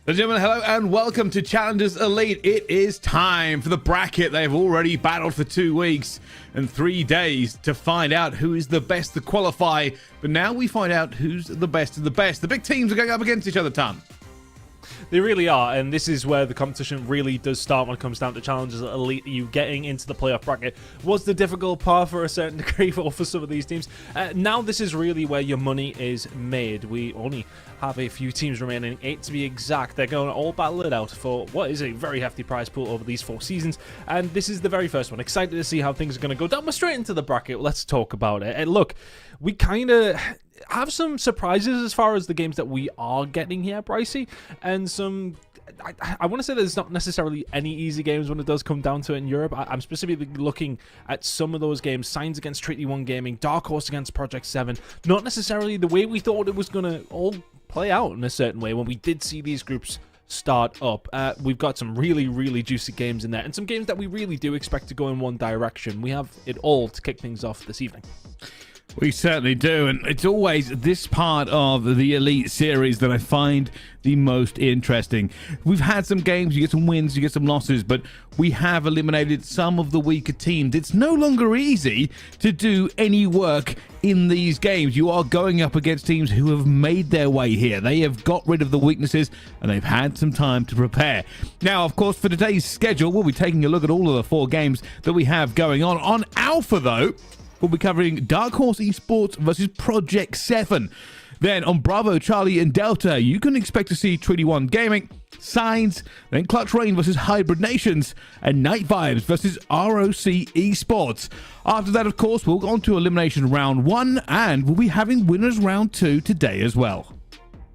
Ladies and gentlemen, hello and welcome to Challengers Elite. It is time for the bracket. They've already battled for 2 weeks and 3 days to find out who is the best to qualify. But now we find out who's the best of the best. The big teams are going up against each other, Ton. They really are, and this is where the competition really does start when it comes down to Challengers Elite. You getting into the playoff bracket was the difficult part for a certain degree for some of these teams. Now this is really where your money is made. We only have a few teams remaining, 8 to be exact. They're going to all battle it out for what is a very hefty prize pool over these 4 seasons, and this is the very first one. Excited to see how things are going to go down. We're straight into the bracket. Let's talk about it. And look, we kind of have some surprises as far as the games that we are getting here, Brycey, and some I want to say there's not necessarily any easy games when it does come down to it in Europe. I'm specifically looking at some of those games. Signs against Treaty 1 Gaming, Dark Horse against Project 7. Not necessarily the way we thought it was going to all play out in a certain way when we did see these groups start up. We've got some really juicy games in there, and some games that we really do expect to go in one direction. We have it all to kick things off this evening. We certainly do, and it's always this part of the Elite series that I find the most interesting. We've had some games, you get some wins, you get some losses, but we have eliminated some of the weaker teams. It's no longer easy to do any work in these games. You are going up against teams who have made their way here. They have got rid of the weaknesses, and they've had some time to prepare. Now, of course, for today's schedule, we'll be taking a look at all of the 4 games that we have going on. On Alpha, though, we'll be covering Dark Horse Esports versus Project 7. Then on Bravo, Charlie, and Delta, you can expect to see Treaty 1 Gaming, Signs, then Clutch Rayn versus Hybrid Nations, and Night Vibes versus ROC Esports. After that, of course, we'll go on to Elimination Round 1, and we'll be having Winners Round 2 today as well.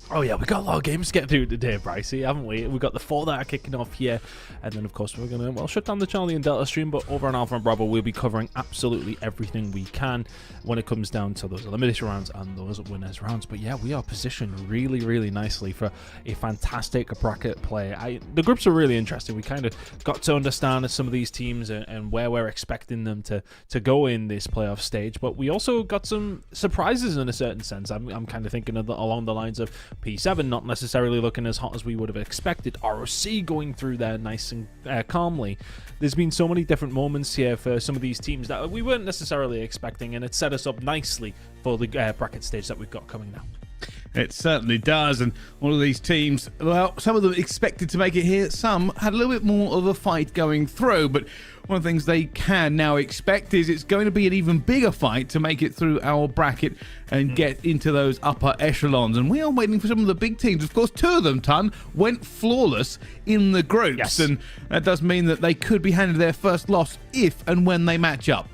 Oh yeah, we got a lot of games to get through today, Brycey, haven't we? We've got the 4 that are kicking off here, and then of course we're gonna, well, shut down the Charlie and Delta stream, but over on Alpha and Bravo we'll be covering absolutely everything we can when it comes down to those elimination rounds and those winners rounds. But yeah, we are positioned really nicely for a fantastic bracket play. The groups are really interesting. We kind of got to understand some of these teams and where we're expecting them to go in this playoff stage, but we also got some surprises in a certain sense. I'm kind of thinking of along the lines of P7 not necessarily looking as hot as we would have expected. ROC going through there nice and calmly. There's been so many different moments here for some of these teams that we weren't necessarily expecting, and it set us up nicely for the bracket stage that we've got coming now. It certainly does, and all of these teams, well, some of them expected to make it here, some had a little bit more of a fight going through, but one of the things they can now expect is it's going to be an even bigger fight to make it through our bracket and get into those upper echelons, and we are waiting for some of the big teams. Of course, 2 of them, Ton, went flawless in the groups, yes, and that does mean that they could be handed their first loss if and when they match up.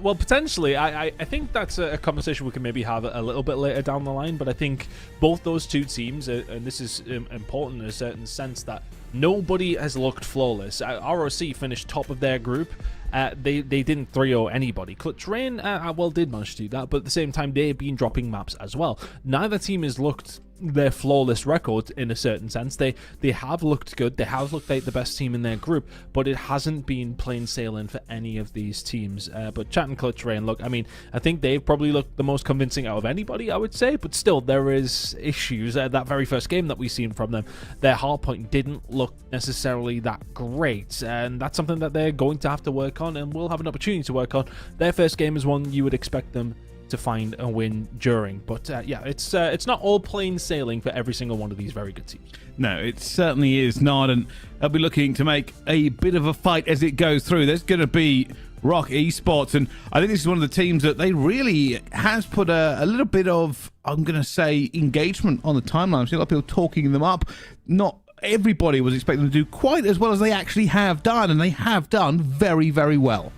Well, potentially. I think that's a conversation we can maybe have a little bit later down the line, but I think both those 2 teams, and this is important in a certain sense, that nobody has looked flawless. ROC finished top of their group. They didn't 3-0 anybody. Clutch Rayn, well, did manage to do that, but at the same time, they've been dropping maps as well. Neither team has looked their flawless record in a certain sense. They have looked good. They have looked like the best team in their group, but it hasn't been plain sailing for any of these teams. But Chat and Clutch Rayn, look, I mean, I think they've probably looked the most convincing out of anybody, I would say, but still, there is issues. That very first game that we've seen from them, their hardpoint didn't look necessarily that great, and that's something that they're going to have to work on, and will have an opportunity to work on. Their first game is one you would expect them to find a win during, but yeah, it's not all plain sailing for every single one of these very good teams. No, it certainly is not, and they'll be looking to make a bit of a fight as it goes through. There's going to be Rock Esports, and I think this is one of the teams that they really has put a little bit of, I'm going to say, engagement on the timeline. I've seen a lot of people talking them up. Not everybody was expecting them to do quite as well as they actually have done, and they have done very well.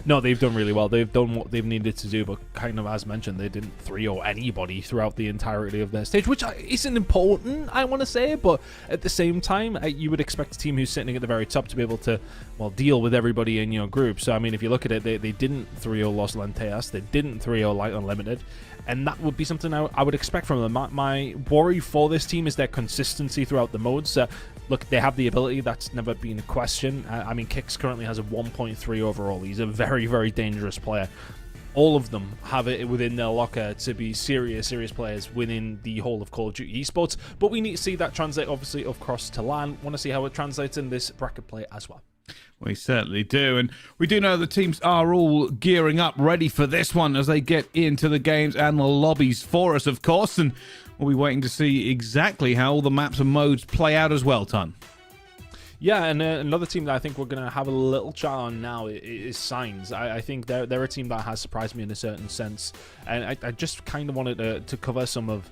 No, they've done really well. They've done what they've needed to do, but kind of as mentioned, they didn't 3-0 anybody throughout the entirety of their stage, which isn't important, I want to say, but at the same time, you would expect a team who's sitting at the very top to be able to, well, deal with everybody in your group. So, I mean, if you look at it, they didn't 3-0 Los Lenteas, they didn't 3-0 Light Unlimited, and that would be something I would expect from them. My worry for this team is their consistency throughout the modes. Look, they have the ability. That's never been a question. I mean, Kix currently has a 1.3 overall. He's a very dangerous player. all of them have it within their locker to be serious players within the whole of Call of Duty Esports. But we need to see that translate, obviously, across to LAN. Want to see how it translates in this bracket play as well. We certainly do, and we do know the teams are all gearing up, ready for this one as they get into the games and the lobbies for us, of course, and we'll be waiting to see exactly how all the maps and modes play out as well, Ton. Yeah, and another team that I think we're going to have a little chat on now is Synes. I think they're a team that has surprised me in a certain sense, and I just kind of wanted to cover some of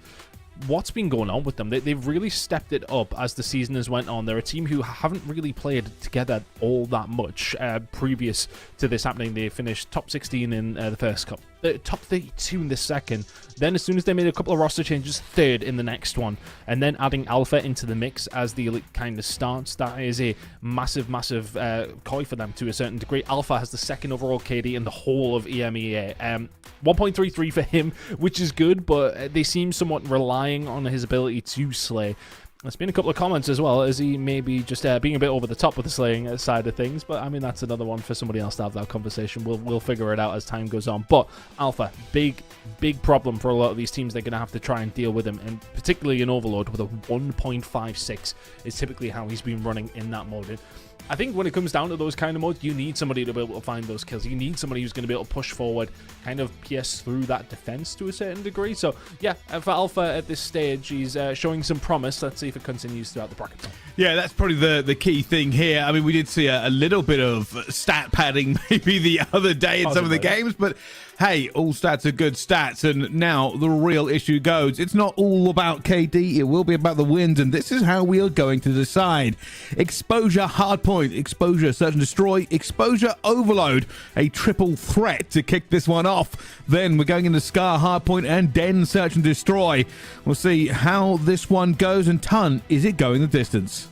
what's been going on with them. They've really stepped it up as the season has went on. They're a team who haven't really played together all that much previous to this happening. They finished top 16 in the first cup, top 32 in the second. Then as soon as they made a couple of roster changes, third in the next one. And then adding Alpha into the mix as the elite kind of starts. That is a massive koi for them to a certain degree. Alpha has the second overall KD in the whole of EMEA. 1.33 for him, which is good, but they seem somewhat relying on his ability to slay. There's been a couple of comments as well, as he may be just being a bit over the top with the slaying side of things, but I mean, that's another one for somebody else to have that conversation. We'll figure it out as time goes on. But Alpha, big problem for a lot of these teams. They're going to have to try and deal with him, and particularly in Overlord with a 1.56 is typically how he's been running in that mode. And I think when it comes down to those kind of modes, you need somebody to be able to find those kills. You need somebody who's going to be able to push forward, kind of pierce through that defense to a certain degree. So, yeah, for Alpha at this stage, he's showing some promise. Let's see if it continues throughout the bracket. Yeah, that's probably the key thing here. I mean, we did see a little bit of stat padding maybe the other day in some of the games, but hey, all stats are good stats, and now the real issue goes. It's not all about KD, it will be about the wins, and this is how we are going to decide. Exposure hardpoint, exposure search and destroy, exposure overload, a triple threat to kick this one off. Then we're going into Scar hardpoint and Den search and destroy. We'll see how this one goes, and Ton, is it going the distance?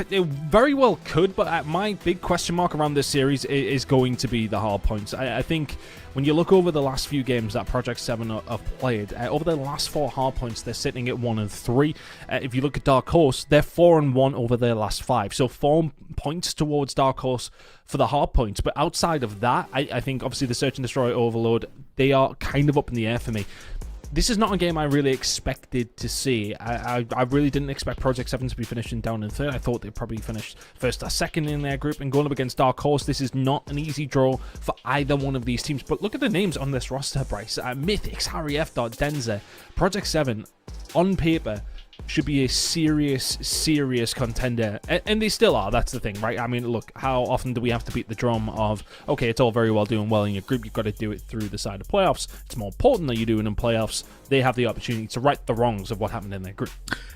It very well could, but my big question mark around this series is going to be the hard points. I think when you look over the last few games that Project 7 have played, over the last 4 hard points, they're sitting at 1-3. If you look at Dark Horse, they're 4-1 over their last 5. So 4 points towards Dark Horse for the hard points. But outside of that, I think obviously the Search and Destroy Overload, they are kind of up in the air for me. This is not a game I really expected to see. I really didn't expect Project 7 to be finishing down in third. I thought they'd probably finish first or second in their group, and going up against Dark Horse, this is not an easy draw for either one of these teams. But look at the names on this roster, Bryce. Mythics, Harry F. Denzer, Project 7, on paper, should be a serious contender, and they still are. That's the thing, right? I mean, look, how often do we have to beat the drum of, okay, it's all very well doing well in your group, you've got to do it through the side of playoffs. It's more important that you do it in playoffs. They have the opportunity to right the wrongs of what happened in their group.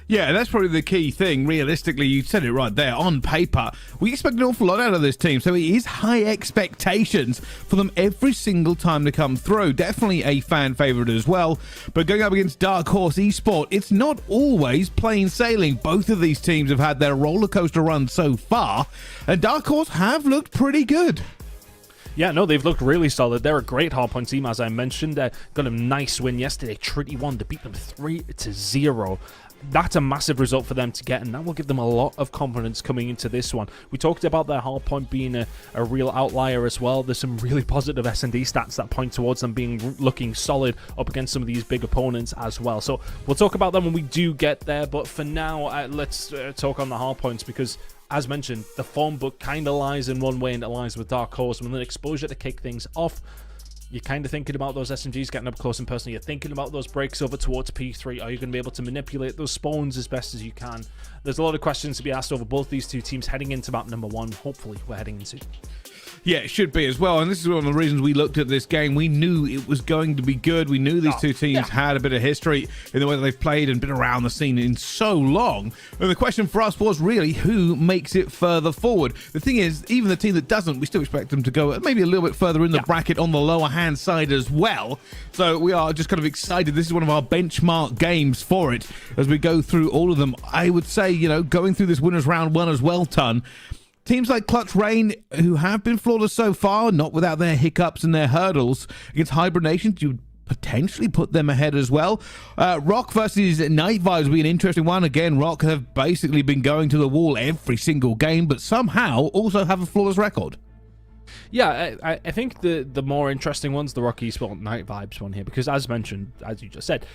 Yeah, that's probably the key thing. Realistically, you said it right there. On paper, we expect an awful lot out of this team, so it is high expectations for them every single time to come through. Definitely a fan favorite as well, but going up against Dark Horse Esports, it's not always plain sailing. Both of these teams have had their roller coaster run so far, and Dark Horse have looked pretty good. Yeah, no, they've looked really solid. They're a great hardpoint team, as I mentioned. Got a nice win yesterday, Trinity 1, to beat them 3-0. That's a massive result for them to get, and that will give them a lot of confidence coming into this one. We talked about their hardpoint being a real outlier as well. There's some really positive S&D stats that point towards them looking solid up against some of these big opponents as well. So we'll talk about them when we do get there, but for now, let's talk on the hardpoints, because as mentioned, the form book kind of lies in one way, and it lies with Dark Horse. With an exposure to kick things off, you're kind of thinking about those SMGs getting up close and personal. You're thinking about those breaks over towards P3. Are you going to be able to manipulate those spawns as best as you can? There's a lot of questions to be asked over both these two teams heading into map number 1. Hopefully, we're heading into. Yeah, it should be as well. And this is one of the reasons we looked at this game. We knew it was going to be good. We knew these two teams had a bit of history in the way that they've played and been around the scene in so long. And the question for us was really who makes it further forward. The thing is, even the team that doesn't, we still expect them to go maybe a little bit further in the bracket on the lower hand side as well. So we are just kind of excited. This is one of our benchmark games for it as we go through all of them. I would say, you know, going through this winners round 1 as well, Ton. Teams like Clutch Rayn, who have been flawless so far, not without their hiccups and their hurdles, against Hibernation, you potentially put them ahead as well. Rock versus Night Vibes will be an interesting one. Again, Rock have basically been going to the wall every single game, but somehow also have a flawless record. Yeah, I think the more interesting one's the Rock Esports Night Vibes one here, because as mentioned, as you just said,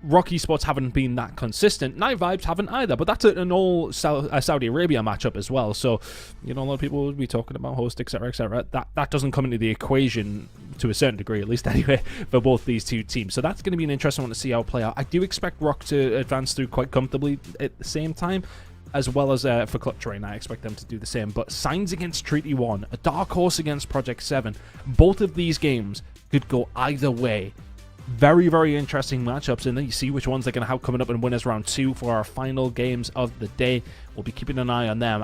Rock Esports haven't been that consistent. Night Vibes haven't either, but that's an all Saudi Arabia matchup as well. So, a lot of people would be talking about host, etc., etc. That doesn't come into the equation to a certain degree, at least anyway, for both these two teams. So that's going to be an interesting one to see how it play out. I do expect Rock to advance through quite comfortably at the same time, as well as for Clutch Rayn. I expect them to do the same. But Synes against Treaty 1, a Dark Horse against Project 7, both of these games could go either way. Very, very interesting matchups, and then you see which ones they're going to have coming up in Winners Round 2 for our final games of the day. We'll be keeping an eye on them.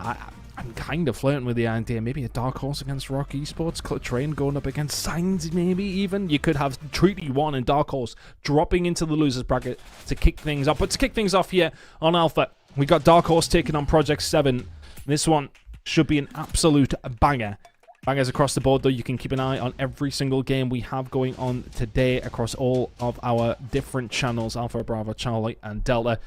I'm kind of flirting with the idea, maybe a Dark Horse against Rock Esports, Clutch Rayn going up against Synes, maybe even. You could have Treaty 1 and Dark Horse dropping into the losers bracket to kick things off. But to kick things off here on Alpha, we got Dark Horse taking on Project 7. This one should be an absolute banger. Bangers across the board, though. You can keep an eye on every single game we have going on today across all of our different channels, Alpha, Bravo, Charlie, and Delta.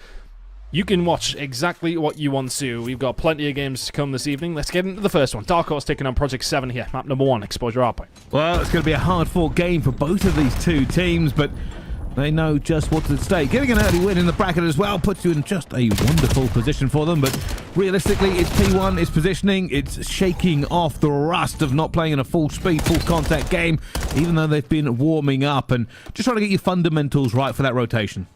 You can watch exactly what you want to. We've got plenty of games to come this evening. Let's get into the first one. Dark Horse taking on Project 7 here. Map number 1, Exposure Outpoint. Well, it's going to be a hard-fought game for both of these two teams, but they know just what's at stake. Getting an early win in the bracket as well puts you in just a wonderful position for them, but realistically, it's P1, it's positioning, it's shaking off the rust of not playing in a full-speed, full-contact game, even though they've been warming up, and just trying to get your fundamentals right for that rotation.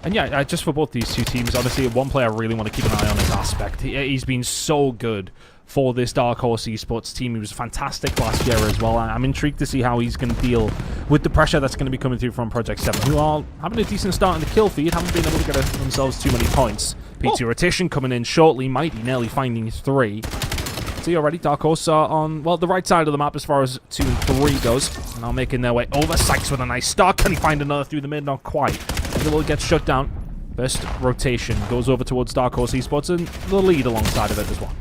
And yeah, just for both these two teams, honestly, one player I really want to keep an eye on is Aspect. He's been so good for this Dark Horse Esports team. He was fantastic last year as well. I'm intrigued to see how he's going to deal with the pressure that's going to be coming through from Project 7, who are having a decent start in the kill feed, haven't been able to get themselves too many points. P2 rotation coming in shortly, Mighty nearly finding 3. See already, Dark Horse are on, well, the right side of the map as far as 2 and 3 goes. Now making their way over. Sykes with a nice start. Can he find another through the mid? Not quite. He will get shut down. First rotation goes over towards Dark Horse Esports, and the lead alongside of it as well.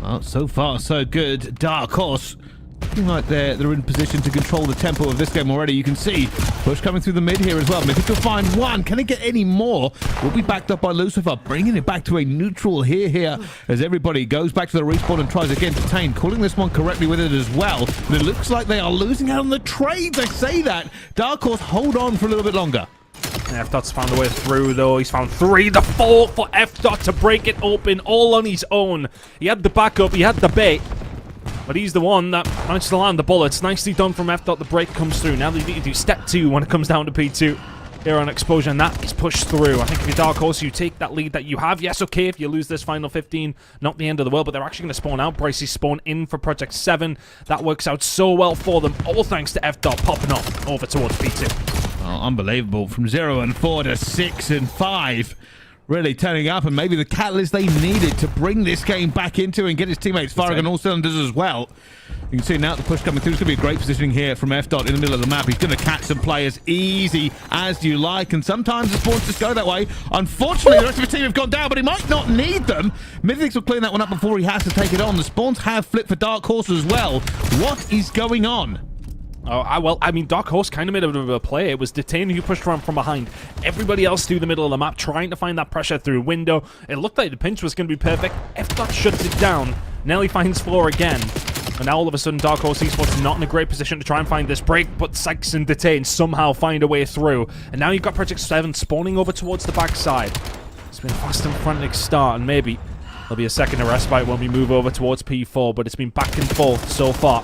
Well, so far, so good. Dark Horse looking like they're in position to control the tempo of this game already. You can see push coming through the mid here as well. Mythic will find one. Can he get any more? Will be backed up by Lucifer, bringing it back to a neutral here as everybody goes back to the respawn and tries again to Tane, calling this one correctly with it as well. But it looks like they are losing out on the trades. I say that. Dark Horse hold on for a little bit longer. F-Dot's found a way through, though. He's found 3, the 4 for F-Dot to break it open all on his own. He had the backup, he had the bait, but he's the one that managed to land the bullets. Nicely done from F-Dot. The break comes through. Now they need to do step 2 when it comes down to P2 here on Exposure, and that is pushed through. I think if you're Dark Horse, you take that lead that you have. Yes, okay, if you lose this final 15, not the end of the world, but they're actually going to spawn out. Bricey spawn in for Project 7. That works out so well for them, all thanks to F-Dot popping off over towards P2. Oh, unbelievable. From 0 and 4 to 6 and 5. Really turning up, and maybe the catalyst they needed to bring this game back into and get his teammates firing on all cylinders as well. You can see now the push coming through. It's going to be a great positioning here from F-Dot in the middle of the map. He's going to catch some players easy as you like, and sometimes the spawns just go that way. Unfortunately, the rest of the team have gone down, but he might not need them. Mythics will clean that one up before he has to take it on. The spawns have flipped for Dark Horse as well. What is going on? Oh, well, I mean, Dark Horse kind of made a bit of a play. It was Detain who pushed around from behind. Everybody else through the middle of the map, trying to find that pressure through window. It looked like the pinch was going to be perfect. F-Dot shuts it down. Nelly finds 4 again. And now all of a sudden, Dark Horse Esports not in a great position to try and find this break, but Sykes and Detain somehow find a way through. And now you've got Project 7 spawning over towards the backside. It's been a fast and frantic start, and maybe there'll be a second of respite when we move over towards P4, but it's been back and forth so far.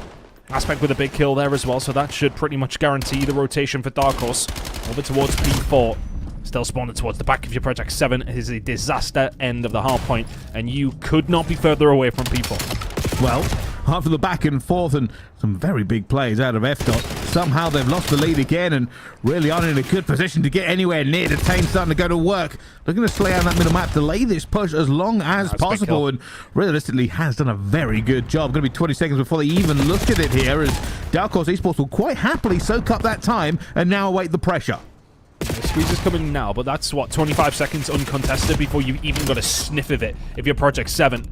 Aspect with a big kill there as well, so that should pretty much guarantee the rotation for Dark Horse. Over towards P4. Still spawning towards the back of your Project 7. It is a disaster end of the hard point, and you could not be further away from P4. Well, after the back and forth and some very big plays out of F-Dot, somehow they've lost the lead again and really aren't in a good position to get anywhere near the team starting to go to work. Looking to slay out that middle map, delay this push as long as possible, and realistically has done a very good job. Going to be 20 seconds before they even look at it here, as Dark Horse Esports will quite happily soak up that time and now await the pressure. The squeeze is coming now, but that's, what, 25 seconds uncontested before you even got a sniff of it if you're Project 7.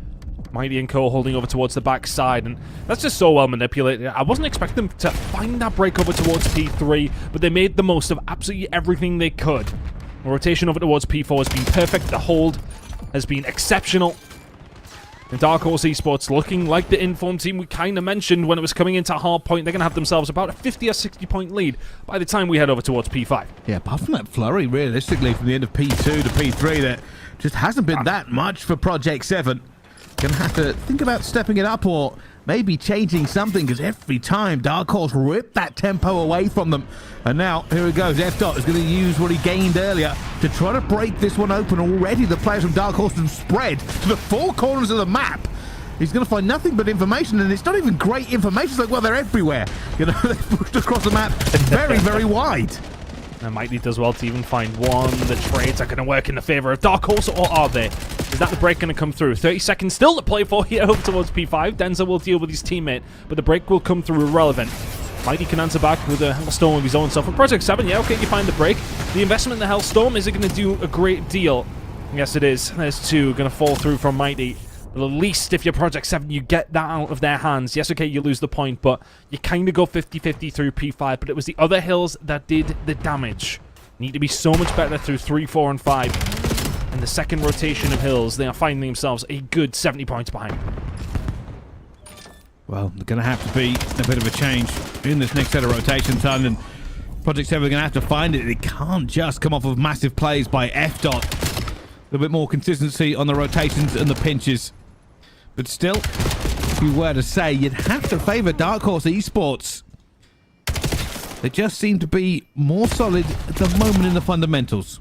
Mighty and Co holding over towards the backside, and that's just so well manipulated. I wasn't expecting them to find that break over towards P3, but they made the most of absolutely everything they could. The rotation over towards P4 has been perfect. The hold has been exceptional. And Dark Horse Esports looking like the informed team we kind of mentioned when it was coming into hard point. They're going to have themselves about a 50 or 60 point lead by the time we head over towards P5. Yeah, apart from that flurry, realistically, from the end of P2 to P3, there just hasn't been that much for Project 7. Going to have to think about stepping it up or maybe changing something, because every time Dark Horse ripped that tempo away from them. And now, here it goes. F-Dot is going to use what he gained earlier to try to break this one open. Already the players from Dark Horse have spread to the four corners of the map. He's going to find nothing but information, and it's not even great information. It's like, well, they're everywhere. You know, they've pushed across the map very, very wide. And Mighty does well to even find one. The trades are going to work in the favor of Dark Horse, or are they? Is that the break going to come through? 30 seconds still to play for here over towards P5. Denza will deal with his teammate, but the break will come through irrelevant. Mighty can answer back with a Hellstorm of his own self. And Project 7, yeah, okay, you find the break. The investment in the Hellstorm, is it going to do a great deal? Yes, it is. There's two going to fall through from Mighty. But at least if you're Project 7, you get that out of their hands. Yes, okay, you lose the point, but you kind of go 50-50 through P5. But it was the other hills that did the damage. Need to be so much better through 3, 4, and 5. And the second rotation of hills, they are finding themselves a good 70 points behind. Well, they're going to have to be a bit of a change in this next set of rotation time, and Project 7 are going to have to find it. It can't just come off of massive plays by F-Dot. A little bit more consistency on the rotations and the pinches. But still, if you were to say, you'd have to favour Dark Horse Esports. They just seem to be more solid at the moment in the fundamentals.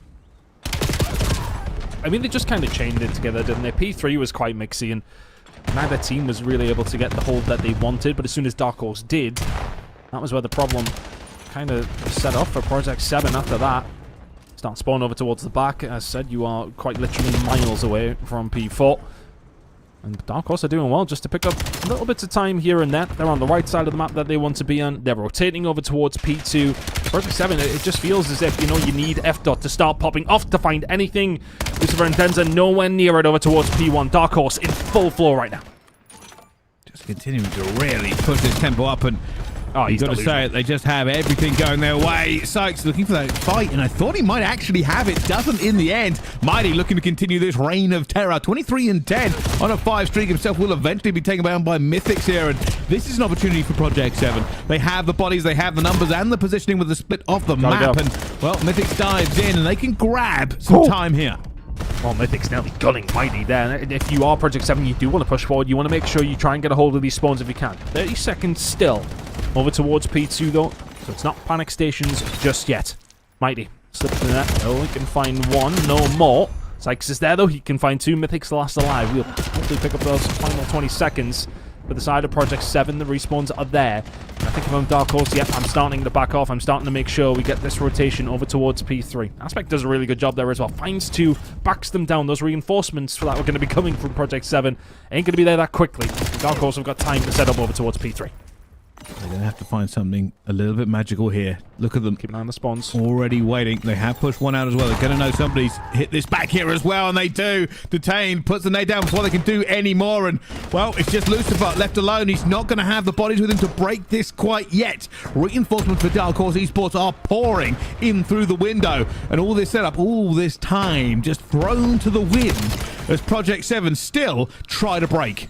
I mean, they just kind of chained it together, didn't they? P3 was quite mixy, and neither team was really able to get the hold that they wanted. But as soon as Dark Horse did, that was where the problem kind of set off for Project 7 after that. Start spawn over towards the back. As said, you are quite literally miles away from P4. And Dark Horse are doing well just to pick up little bits of time here and there. They're on the right side of the map that they want to be on. They're rotating over towards P2. Project 7, it just feels as if, you know, you need F-Dot to start popping off to find anything. Lucifer and Denza nowhere near it over towards P1. Dark Horse in full flow right now. Just continuing to really push this tempo up, and you've got to say it, they just have everything going their way. Sykes looking for that fight, and I thought he might actually have it. Doesn't in the end. Mighty looking to continue this reign of terror. 23 and 10 on a 5 streak himself. Will eventually be taken down by Mythics here, and this is an opportunity for Project 7. They have the bodies, they have the numbers, and the positioning with the split off the map. And, well, Mythics dives in, and they can grab some time here. Well, Mythic's nearly gunning Mighty there. If you are Project 7, you do want to push forward. You want to make sure you try and get a hold of these spawns if you can. 30 seconds still. Over towards P2 though, so it's not panic stations just yet. Mighty slips in there. Oh, he can find one, no more. Sykes is there though, he can find 2 Mythics last alive. We'll hopefully pick up those final 20 seconds. For the side of Project 7, the respawns are there. And I think if I'm Dark Horse, yep, I'm starting to back off. I'm starting to make sure we get this rotation over towards P3. Aspect does a really good job there as well. Finds 2, backs them down. Those reinforcements for that are going to be coming from Project 7 ain't going to be there that quickly. Dark Horse have got time to set up over towards P3. They're going to have to find something a little bit magical here. Look at them. Keep an eye on the spawns. Already waiting. They have pushed one out as well. They're going to know somebody's hit this back here as well, and they do. Detained, puts the nade down before they can do any more. And, well, it's just Lucifer left alone. He's not going to have the bodies with him to break this quite yet. Reinforcements for Dark Horse Esports are pouring in through the window. And all this setup, all this time, just thrown to the wind as Project 7 still try to break.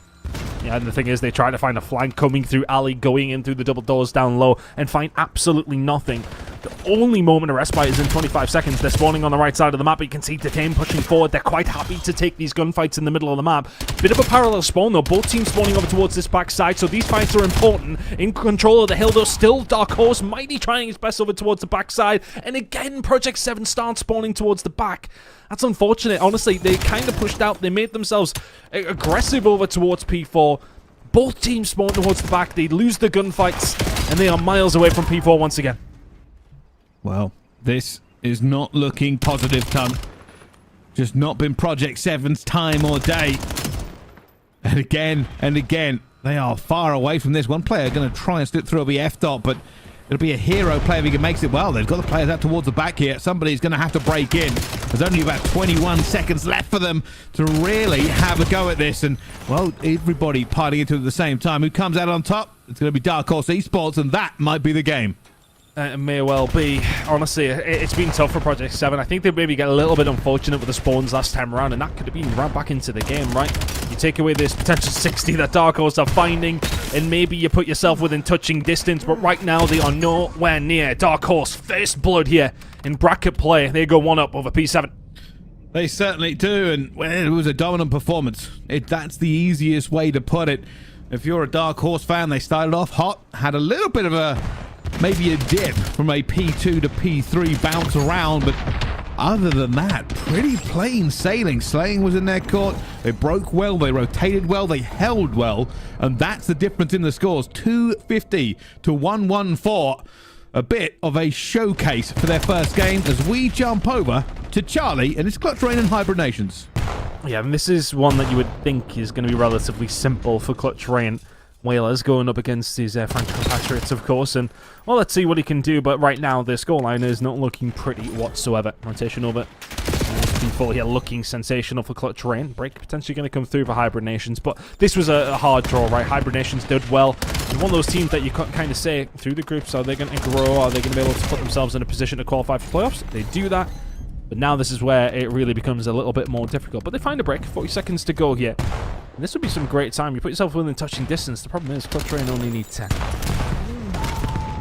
Yeah, and the thing is, they try to find a flank coming through alley, going in through the double doors down low, and find absolutely nothing. The only moment of respite is in 25 seconds. They're spawning on the right side of the map. You can see Detain pushing forward. They're quite happy to take these gunfights in the middle of the map. Bit of a parallel spawn, though. Both teams spawning over towards this backside, so these fights are important. In control of the hill, though, still Dark Horse. Mighty trying his best over towards the backside. And again, Project 7 starts spawning towards the back. That's unfortunate. Honestly, they kind of pushed out. They made themselves aggressive over towards P4. Both teams spawn towards the back. They lose the gunfights, and they are miles away from P4 once again. Well, this is not looking positive, Ton. Just not been Project 7's time or day. And again, they are far away from this. One player going to try and slip through a F-Dot, but it'll be a hero player if he makes it well. They've got the players out towards the back here. Somebody's going to have to break in. There's only about 21 seconds left for them to really have a go at this. And, well, everybody partying into it at the same time. Who comes out on top? It's going to be Dark Horse Esports, and that might be the game. It may well be. Honestly, it's been tough for Project 7. I think they maybe get a little bit unfortunate with the spawns last time around, and that could have been right back into the game, right? You take away this potential 60 that Dark Horse are finding, and maybe you put yourself within touching distance, but right now they are nowhere near. Dark Horse, first blood here in bracket play. They go 1-up over P7. They certainly do, and well, it was a dominant performance. That's the easiest way to put it. If you're a Dark Horse fan, they started off hot, had a little bit of maybe a dip from a P2 to P3 bounce around, but other than that, pretty plain sailing. Slaying was in their court. They broke well, they rotated well, they held well, and that's the difference in the scores. 250 to 114. A bit of a showcase for their first game as we jump over to Charlie and his Clutch Rayn and Hibernations. Yeah, and this is one that you would think is going to be relatively simple for Clutch Rayn. Whalers going up against his Frank compatriots, of course, and well, let's see what he can do, but right now the scoreline is not looking pretty whatsoever. Rotation over. People here looking sensational for Clutch Rayn. Break potentially going to come through for Hibernations, but this was a hard draw, right? Hibernations did well. One of those teams that you can't kind of say through the groups, are they going to grow? Are they going to be able to put themselves in a position to qualify for playoffs? They do that, but now this is where it really becomes a little bit more difficult. But they find a break. 40 seconds to go here. And this would be some great time. You put yourself within touching distance. The problem is Clutch Rayn only need 10.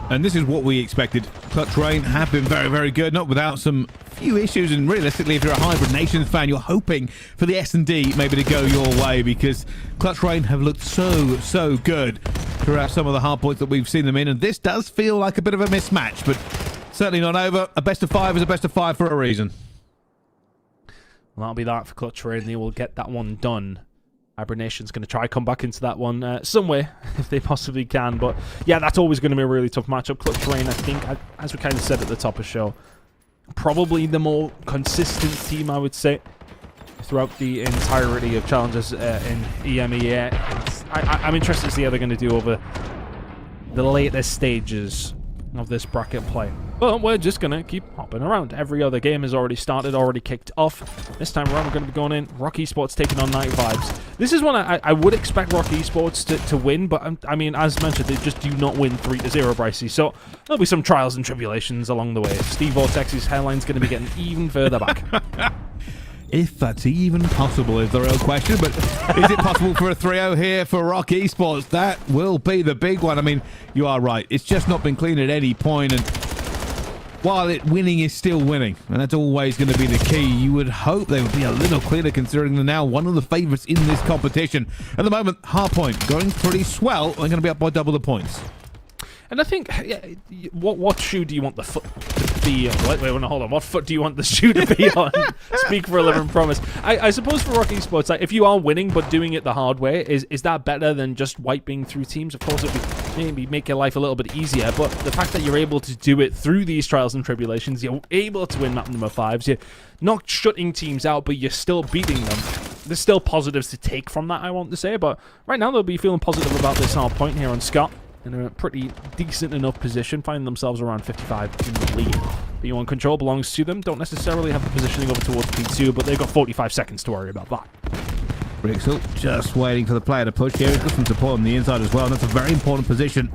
And this is what we expected. Clutch Rayn have been very, very good, not without some few issues, and realistically, if you're a Hibernations fan, you're hoping for the S&D maybe to go your way, because Clutch Rayn have looked so good throughout some of the hard points that we've seen them in, and this does feel like a bit of a mismatch, but certainly not over. A best of 5 is a best of 5 for a reason. Well, that'll be that for Clutch Rayn. They will get that one done. Hibernation's going to try come back into that one some way, if they possibly can. But yeah, that's always going to be a really tough matchup. Clutch Rayn, I think, as we kind of said at the top of the show, probably the more consistent team, I would say, throughout the entirety of challenges in EMEA. I'm interested to see how they're going to do over the later stages of this bracket play. But we're just going to keep hopping around. Every other game has already started, already kicked off. This time around, we're going to be going in. Rock Esports taking on Night Vibes. This is one I would expect Rock Esports to win, but I mean, as mentioned, they just do not win 3-0, Brycey. So there'll be some trials and tribulations along the way. Steve Vortex's hairline's going to be getting even further back. If that's even possible is the real question, but is it possible for a 3-0 here for Rock Esports? That will be the big one. I mean, you are right. It's just not been clean at any point, and while winning is still winning, and that's always going to be the key, you would hope they would be a little cleaner considering they're now one of the favourites in this competition. At the moment, Hardpoint going pretty swell. They're going to be up by double the points. And I think, yeah, what shoe do you want the foot to be on? Wait, hold on. What foot do you want the shoe to be on? Speak for a living promise. I suppose for Rock Esports, like, if you are winning but doing it the hard way, is that better than just wiping through teams? Of course, it would maybe make your life a little bit easier, but the fact that you're able to do it through these trials and tribulations, you're able to win map number 5s, you're not shutting teams out, but you're still beating them. There's still positives to take from that, I want to say, but right now they'll be feeling positive about this hard point here on Scott. In a pretty decent enough position, finding themselves around 55 in the lead. P1 control belongs to them. Don't necessarily have the positioning over towards P2, but they've got 45 seconds to worry about that. Rixel just waiting for the player to push here. He's got some support on the inside as well, and that's a very important position.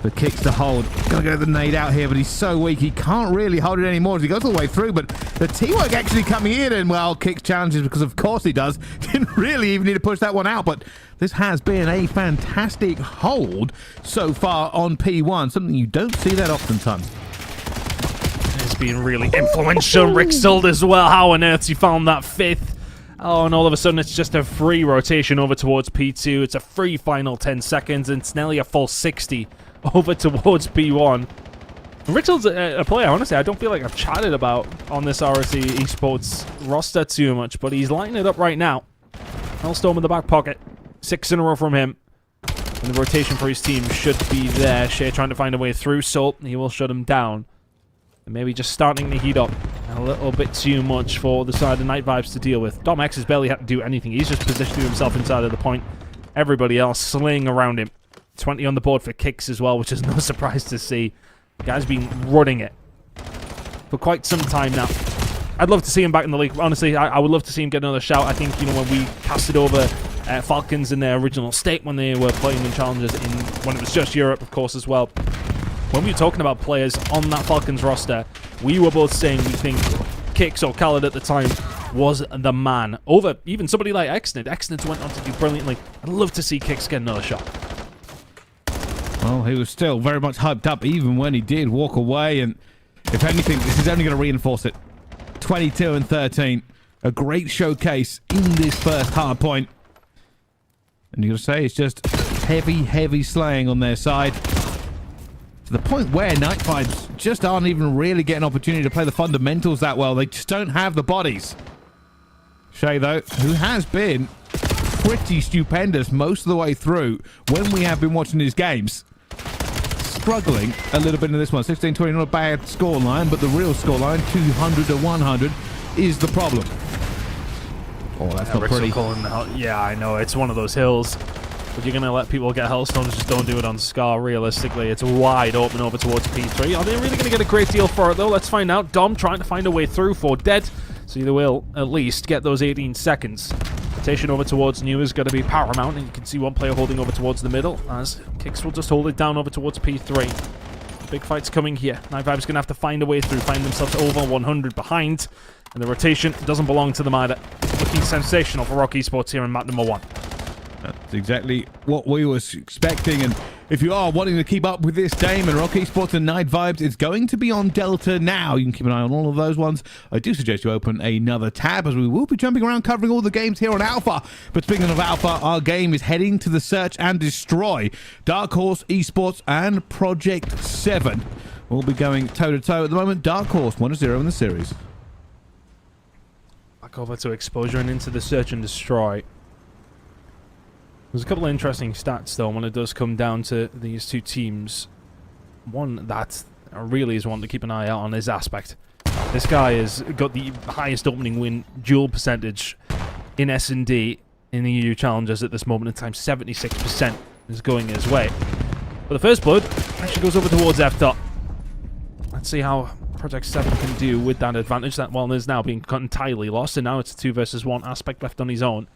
The kicks to hold. Gonna go the nade out here, but he's so weak he can't really hold it anymore as he goes all the way through. But the teamwork actually coming in, and well, kicks challenges because of course he does. Didn't really even need to push that one out, but this has been a fantastic hold so far on P1, something you don't see that often, Ton. It's been really influential. Rixel as well. How on earth he found that 5th? Oh, and all of a sudden it's just a free rotation over towards P2. It's a free final 10 seconds, and it's nearly a full 60 over towards P1. Rixel's a player, honestly, I don't feel like I've chatted about on this RSC Esports roster too much, but he's lighting it up right now. Hellstorm in the back pocket. 6 in a row from him. And the rotation for his team should be there. Shea trying to find a way through, so he will shut him down. And maybe just starting to heat up a little bit too much for the side of Night Vibes to deal with. Dom X has barely had to do anything. He's just positioning himself inside of the point. Everybody else slaying around him. 20 on the board for kicks as well, which is no surprise to see. The guy's been running it for quite some time now. I'd love to see him back in the league. Honestly, I would love to see him get another shout. I think, you know, when we casted over Falcons in their original state when they were playing in challenges when it was just Europe, of course, as well. When we were talking about players on that Falcons roster, we were both saying we think Kicks or Khaled at the time was the man. Over even somebody like Exnid. Exnid went on to do brilliantly. I'd love to see Kicks get another shot. Well, he was still very much hyped up even when he did walk away, and if anything, this is only going to reinforce it. 22 and 13. A great showcase in this first hard point. And you've got to say, it's just heavy slaying on their side. To the point where Night Vibes just aren't even really getting an opportunity to play the fundamentals that well. They just don't have the bodies. Shay, though, who has been pretty stupendous most of the way through when we have been watching his games, struggling a little bit in this one. 16-20, not a bad scoreline, but the real scoreline, 200 to 100, is the problem. Oh, that's not pretty. Yeah, I know. It's one of those hills. But you're going to let people get Hellstones, just don't do it on Scar, realistically. It's wide open over towards P3. Are they really going to get a great deal for it, though? Let's find out. Dom trying to find a way through for Dead. So they will at least get those 18 seconds. Rotation over towards New is going to be paramount, and you can see one player holding over towards the middle, as Kicks will just hold it down over towards P3. Big fight's coming here. Night Vibe's going to have to find a way through, find themselves over 100 behind. And the rotation doesn't belong to them either. Looking sensational for Rock Esports here in map number 1. That's exactly what we were expecting, and if you are wanting to keep up with this game and Rock Esports and Night Vibes, it's going to be on Delta now. You can keep an eye on all of those ones. I do suggest you open another tab, as we will be jumping around covering all the games here on Alpha. But speaking of Alpha, our game is heading to the Search and Destroy. Dark Horse, Esports, and Project 7 will be going toe-to-toe at the moment. Dark Horse 1-0 in the series. Back over to Exposure and into the Search and Destroy. There's a couple of interesting stats, though, when it does come down to these two teams. One that really is one to keep an eye out on is Aspect. This guy has got the highest opening win duel percentage in S&D in the EU Challengers at this moment in time. 76% is going his way. But the first blood actually goes over towards F-Dot. Let's see how Project 7 can do with that advantage. That one is now being entirely lost, and now it's a 2 versus 1. Aspect left on his own.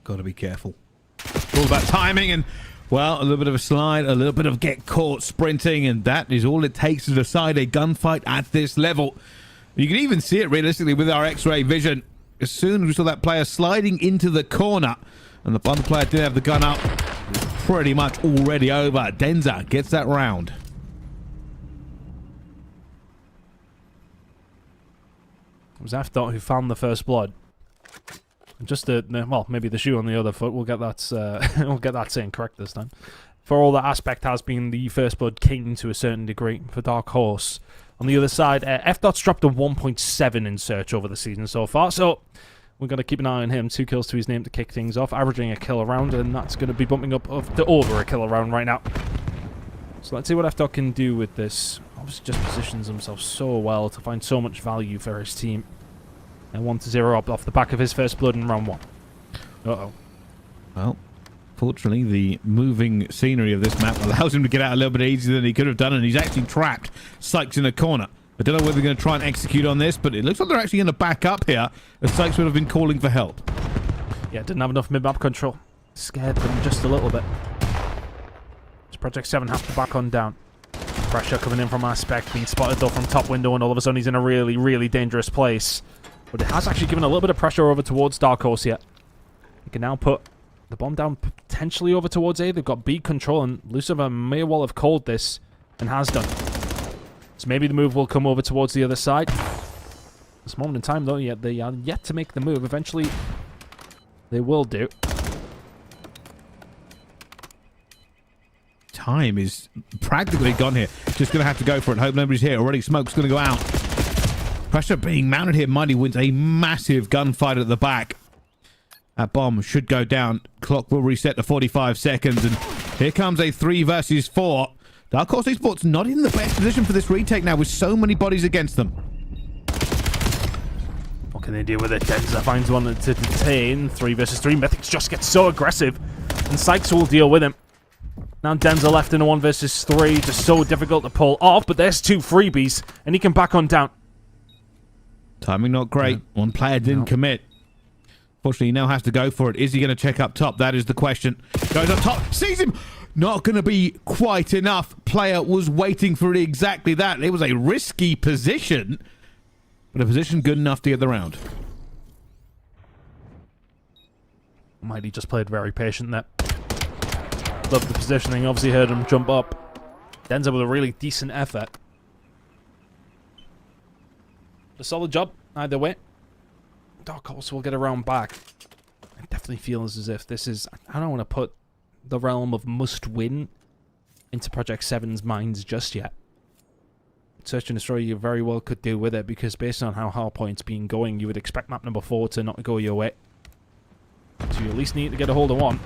Got to be careful. All about timing and, well, a little bit of a slide, a little bit of get caught sprinting, and that is all it takes to decide a gunfight at this level. You can even see it realistically with our X-ray vision. As soon as we saw that player sliding into the corner and the other player didn't have the gun up, it's pretty much already over. Denza gets that round. It was F-Dot who found the first blood. Just well, maybe the shoe on the other foot. We'll get that. We'll get that saying correct this time. For all that, Aspect has been the first blood king to a certain degree for Dark Horse. On the other side, F-Dot's dropped a 1.7 in Search over the season so far, so we're going to keep an eye on him. 2 kills to his name to kick things off, averaging a kill a round, and that's going to be bumping up to over a kill a round right now. So let's see what F-Dot can do with this. Obviously, just positions himself so well to find so much value for his team. And 1-0 up off the back of his first blood in round 1. Uh-oh. Well, fortunately, the moving scenery of this map allows him to get out a little bit easier than he could have done, and he's actually trapped Sykes in a corner. I don't know whether they're going to try and execute on this, but it looks like they're actually going to back up here, as Sykes would have been calling for help. Yeah, didn't have enough mid-map control. Scared them just a little bit. Does Project 7 have to back on down? Pressure coming in from Aspect, being spotted though from top window, and all of a sudden he's in a really dangerous place. But it has actually given a little bit of pressure over towards Dark Horse here. He can now put the bomb down potentially over towards A. They've got B control, and Lucifer may well have called this, and has done. So maybe the move will come over towards the other side. This moment in time, though, yet they are yet to make the move. Eventually, they will do. Time is practically gone here. Just going to have to go for it. Hope nobody's here. Already smoke's going to go out. Pressure being mounted here. Mighty wins a massive gunfight at the back. That bomb should go down. Clock will reset to 45 seconds. And here comes a 3 versus 4. Dark Horse Esports not in the best position for this retake now with so many bodies against them. What can they do with it? Denza finds one to detain. 3 versus 3. Mythics just gets so aggressive. And Sykes will deal with him. Now Denza left in a 1 versus 3. Just so difficult to pull off. But there's 2 freebies. And he can back on down. Timing not great. One player didn't commit. Fortunately, he now has to go for it. Is he going to check up top? That is the question. Goes up top. Sees him. Not going to be quite enough. Player was waiting for exactly that. It was a risky position. but a position good enough to get the round. Mighty just played very patient there. Loved the positioning. Obviously heard him jump up. Ends up with a really decent effort. A solid job either way. Dark Horse will get around back. I definitely feels as if this is... I don't want to put the realm of must-win into Project 7's minds just yet. Search and Destroy you very well could do with it, because based on how Hardpoint's been going, you would expect map number 4 to not go your way. So you at least need to get a hold of one.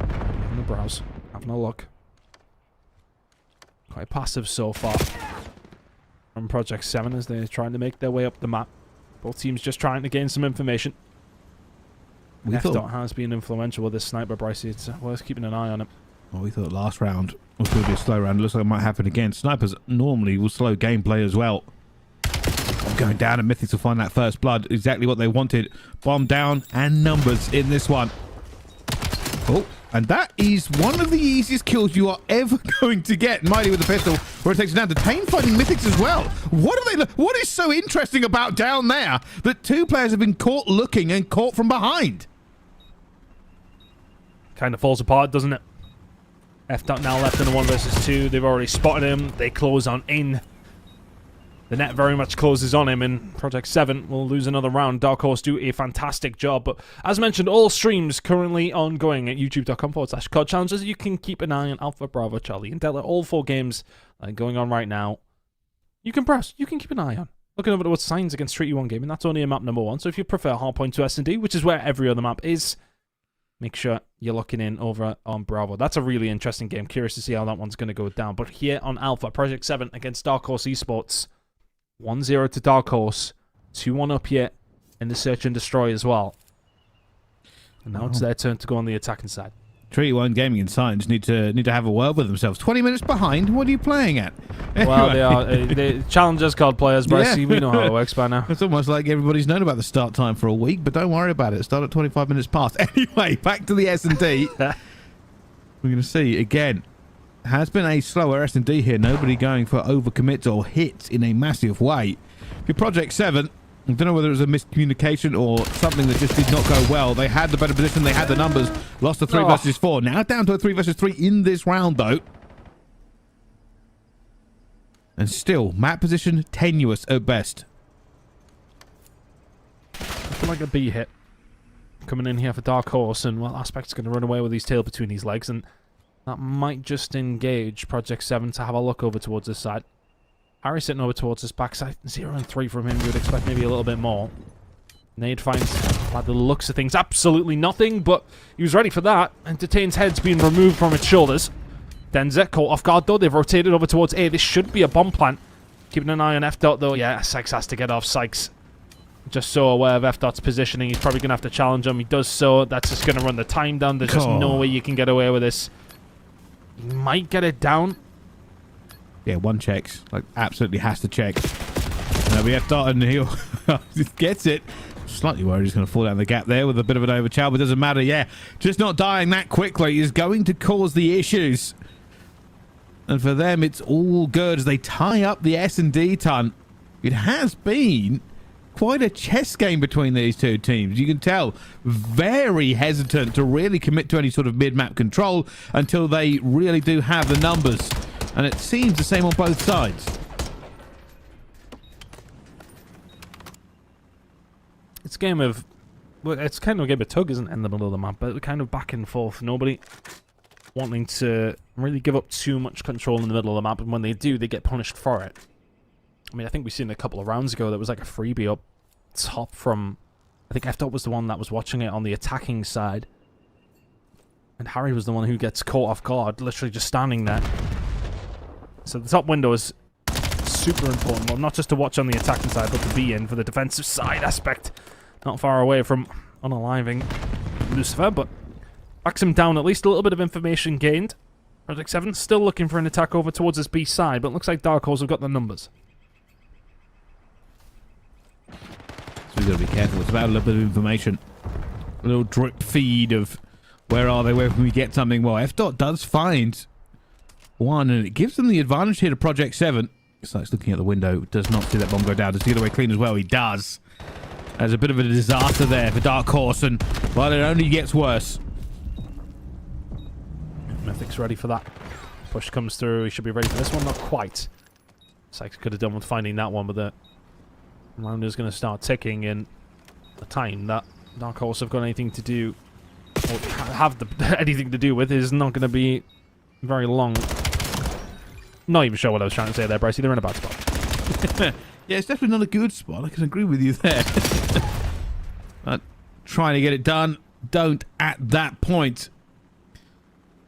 Having a browse. Having a look. Quite passive so far from Project 7 as they're trying to make their way up the map. Both teams just trying to gain some information. F-Dot has been influential with this sniper, Bryce. It's worth keeping an eye on him. Well, we thought last round was going to be a slow round. It looks like it might happen again. Snipers normally will slow gameplay as well. Going down, and Mythics will find that first blood. Exactly what they wanted. Bomb down and numbers in this one. Oh, and that is one of the easiest kills you are ever going to get. Mighty with the pistol, where it takes it down. Detain fighting Mythics as well. What is so interesting about down there that two players have been caught looking and caught from behind? Kind of falls apart, doesn't it? F-Dot now left in the 1 versus 2. They've already spotted him. They close on in. The net very much closes on him, and Project 7 will lose another round. Dark Horse do a fantastic job. But as mentioned, all streams currently ongoing at youtube.com/COD Challenges. You can keep an eye on Alpha, Bravo, Charlie, and Delta. All 4 games going on right now. You can browse. You can keep an eye on. Looking over towards Signs against Treaty 1 Gaming. That's only a map number 1. So if you prefer Hardpoint to S&D, which is where every other map is, make sure you're looking in over on Bravo. That's a really interesting game. Curious to see how that one's going to go down. But here on Alpha, Project 7 against Dark Horse Esports. 1-0 to Dark Horse. 2-1 up here in the Search and Destroy as well. And now it's their turn to go on the attacking side. Treaty 1 Gaming and Signs need to have a word with themselves. 20 minutes behind. What are you playing at? Well, they are the challengers called players, Bryce. Yeah. We know how it works by now. It's almost like everybody's known about the start time for a week, but don't worry about it. Start at 25 minutes past. Anyway, back to the S&D. We're going to see again. Has been a slower S&D here. Nobody going for overcommits or hits in a massive way. For Project 7, I don't know whether it was a miscommunication or something that just did not go well. They had the better position. They had the numbers. Lost to 3 versus 4. Now down to a 3 versus 3 in this round, though. And still, map position tenuous at best. Looking like a B hit. Coming in here for Dark Horse. And, well, Aspect's going to run away with his tail between his legs. And that might just engage Project 7 to have a look over towards this side. Harry sitting over towards his backside. 0 and 3 from him. You would expect maybe a little bit more. Nade finds, by the looks of things, absolutely nothing, but he was ready for that. And Detain's head's being removed from its shoulders. Denzer caught off guard, though. They've rotated over towards A. This should be a bomb plant. Keeping an eye on F-Dot, though. Yeah, Sykes has to get off. Sykes just so aware of F-Dot's positioning. He's probably going to have to challenge him. He does so. That's just going to run the time down. There's just no way you can get away with this. He might get it down. Yeah, one checks. Like, absolutely has to check. Now we have Dot, and he gets it. Slightly worried he's going to fall down the gap there with a bit of an overchow, but doesn't matter. Yeah, just not dying that quickly is going to cause the issues. And for them, it's all good as they tie up the S&D ton. It has been quite a chess game between these two teams. You can tell very hesitant to really commit to any sort of mid-map control until they really do have the numbers. And it seems the same on both sides. It's a game of... Well, it's kind of a game of tug, isn't it, in the middle of the map? But kind of back and forth. Nobody wanting to really give up too much control in the middle of the map. And when they do, they get punished for it. I mean, I think we've seen a couple of rounds ago that was like a freebie up top from... I think F-Dot was the one that was watching it on the attacking side. And Harry was the one who gets caught off guard, literally just standing there. So the top window is super important. Well, not just to watch on the attacking side, but to be in for the defensive side aspect. Not far away from unaliving Lucifer, but backs him down. At least a little bit of information gained. Project 7 still looking for an attack over towards his B side, but it looks like Dark Horse have got the numbers. So we've got to be careful. It's about a little bit of information. A little drip feed of Where are they? Where can we get something? Well, F-Dot does find one, and it gives them the advantage here to Project 7. Starts looking at the window, does not see that bomb go down. Does he get away clean as well? He does. There's a bit of a disaster there for Dark Horse, and, well, it only gets worse. Mythic's ready for that. Push comes through. He should be ready for this one. Not quite. Sykes could have done with finding that one, but the round is going to start ticking in the time that Dark Horse have got anything to do, or have anything to do with, is not going to be very long. Not even sure what I was trying to say there, Brycey. They're in a bad spot. Yeah, it's definitely not a good spot. I can agree with you there. But trying to get it done, don't at that point.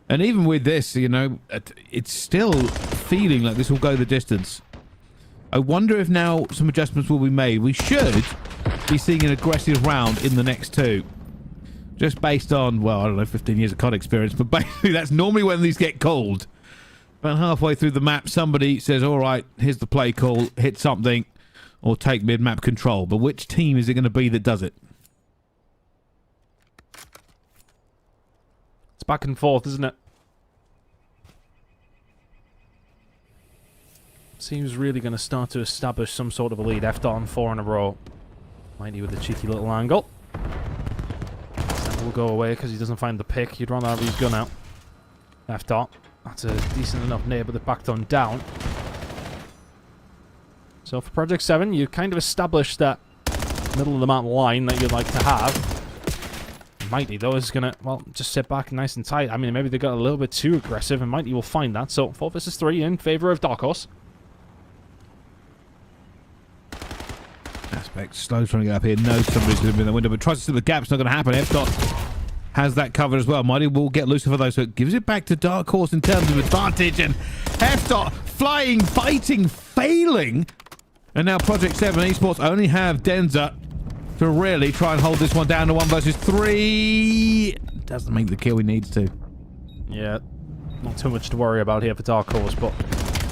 And even with this, you know, it's still feeling like this will go the distance. I wonder if now some adjustments will be made. We should be seeing an aggressive round in the next two. Just based on, well, I don't know, 15 years of COD experience, but basically that's normally when these get called. About halfway through the map, somebody says, all right, here's the play call, hit something, or take mid-map control. But which team is it going to be that does it? It's back and forth, isn't it? Seems really going to start to establish some sort of a lead. F-Dot on 4 in a row. Mighty with a cheeky little angle. That will go away because he doesn't find the pick. You'd rather have his gun out. F-Dot. That's a decent enough nade, but they're backed on down. So for Project 7, you kind of established that middle of the map line that you'd like to have. Mighty, though, is going to, well, just sit back nice and tight. I mean, maybe they got a little bit too aggressive, and Mighty will find that. So 4 versus 3 in favor of Dark Horse. Aspect slow trying to get up here. Knows somebody's going to be in the window, but tries to see the gap. It's not going to happen. F-Dot has that covered as well. Mighty will get Lucifer though, so it gives it back to Dark Horse in terms of advantage. And F-Dot flying, fighting, failing. And now Project 7 Esports only have Denza to really try and hold this one down to 1 versus 3. Doesn't make the kill he needs to. Yeah, not too much to worry about here for Dark Horse, but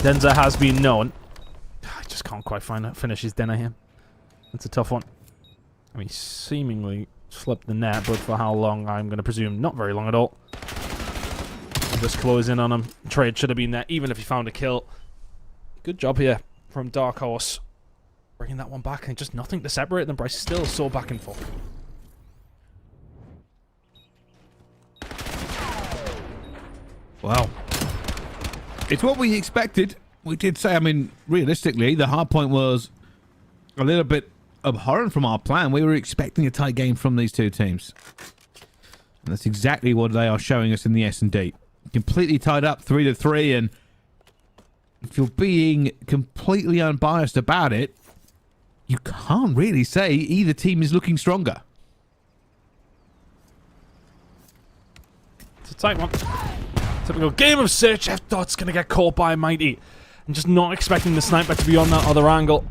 Denza has been known. I just can't quite finish his dinner here. That's a tough one. I mean, seemingly slipped the net, but for how long, I'm going to presume not very long at all. Just close in on him. Trade should have been there, even if he found a kill. Good job here from Dark Horse. Bringing that one back, and just nothing to separate them. Bryce still so back and forth. Wow. It's what we expected. We did say, I mean, realistically, the hard point was a little bit abhorrent from our plan. We were expecting a tight game from these two teams. And that's exactly what they are showing us in the S&D. Completely tied up 3-3, and if you're being completely unbiased about it, you can't really say either team is looking stronger. It's a tight one. Typical game of search. F-Dot's going to get caught by Mighty. And just not expecting the sniper to be on that other angle.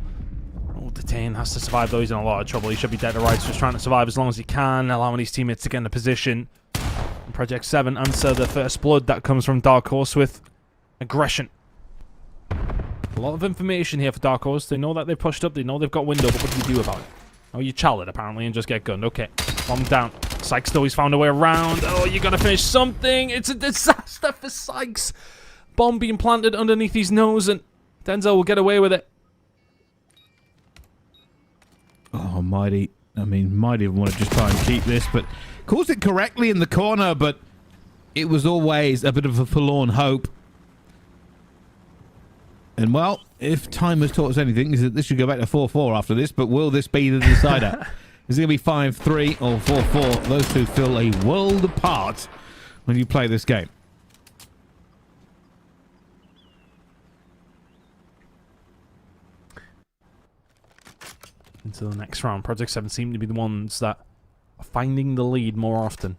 Oh, Detain has to survive though. He's in a lot of trouble. He should be dead to rights, just trying to survive as long as he can, allowing his teammates to get in a position. And Project 7 answer the first blood that comes from Dark Horse with aggression. A lot of information here for Dark Horse. They know that they pushed up. They know they've got window, but what do you do about it? Oh, you chal it, apparently, and just get gunned. Okay. Bomb down. Sykes, though, he's found a way around. Oh, you gotta finish something. It's a disaster for Sykes. Bomb being planted underneath his nose, and Denzel will get away with it. Oh, Mighty. I mean, Mighty want to just try and keep this, but calls it correctly in the corner, but it was always a bit of a forlorn hope. And, well, if time has taught us anything, is that this should go back to 4-4 after this, but will this be the decider? Is it going to be 5-3 or 4-4? Those two feel a world apart when you play this game. Into the next round. Project 7 seem to be the ones that are finding the lead more often.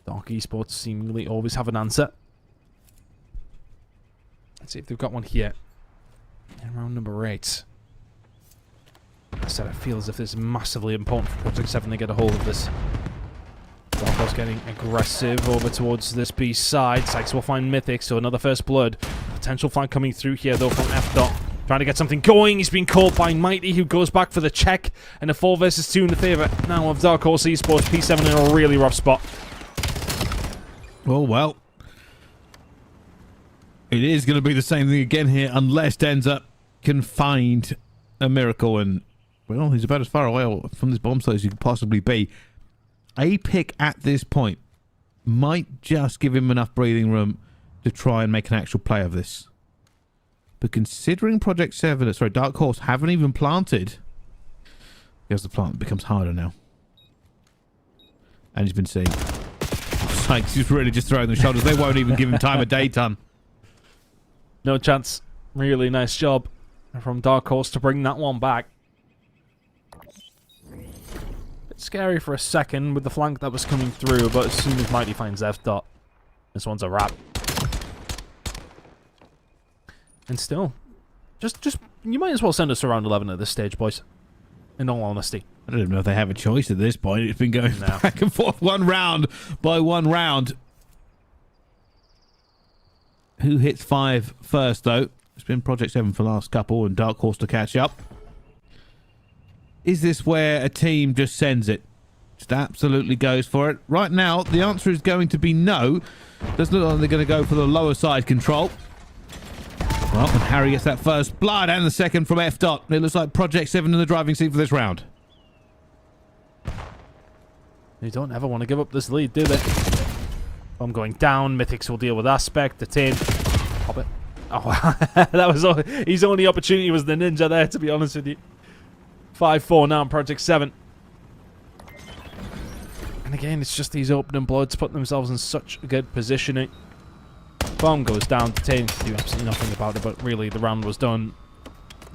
Dark Esports seemingly always have an answer. Let's see if they've got one here. In round number 8. I said I feel as if this is massively important for Project 7 to get a hold of this. Dark Horse getting aggressive over towards this B side. Sykes will find Mythic, so another first blood. Potential flank coming through here though from F-Dot. Trying to get something going. He's been caught by Mighty, who goes back for the check. And a 4 versus 2 in the favour now of Dark Horse Esports. P7 in a really rough spot. Oh, well. It is going to be the same thing again here, unless Denza can find a miracle. And, well, he's about as far away from this bomb site as you could possibly be. A pick at this point might just give him enough breathing room to try and make an actual play of this. But considering Project 7, sorry, Dark Horse haven't even planted, because the plant becomes harder now. And he's been seen. Sykes, he's really just throwing the shoulders. They won't even give him time of day, ton. No chance. Really nice job from Dark Horse to bring that one back. Bit scary for a second with the flank that was coming through, but as soon as Mighty finds F dot, this one's a wrap. And still, just you might as well send us to round 11 at this stage, boys. In all honesty. I don't even know if they have a choice at this point. It's been going back and forth, one round by one round. Who hits 5 first, though? It's been Project 7 for the last couple, and Dark Horse to catch up. Is this where a team just sends it? Just absolutely goes for it. Right now, the answer is going to be no. Doesn't look like they're going to go for the lower side control. Well, and Harry gets that first blood and the second from F dot. It looks like Project 7 in the driving seat for this round. They don't ever want to give up this lead, do they? Bomb going down. Mythics will deal with Aspect. The team. Pop it. Oh, that was all. His only opportunity was the ninja there, to be honest with you. 5-4 now in Project 7. And again, it's just these opening bloods putting themselves in such a good positioning. Bomb goes down. The team can do absolutely nothing about it, but really the round was done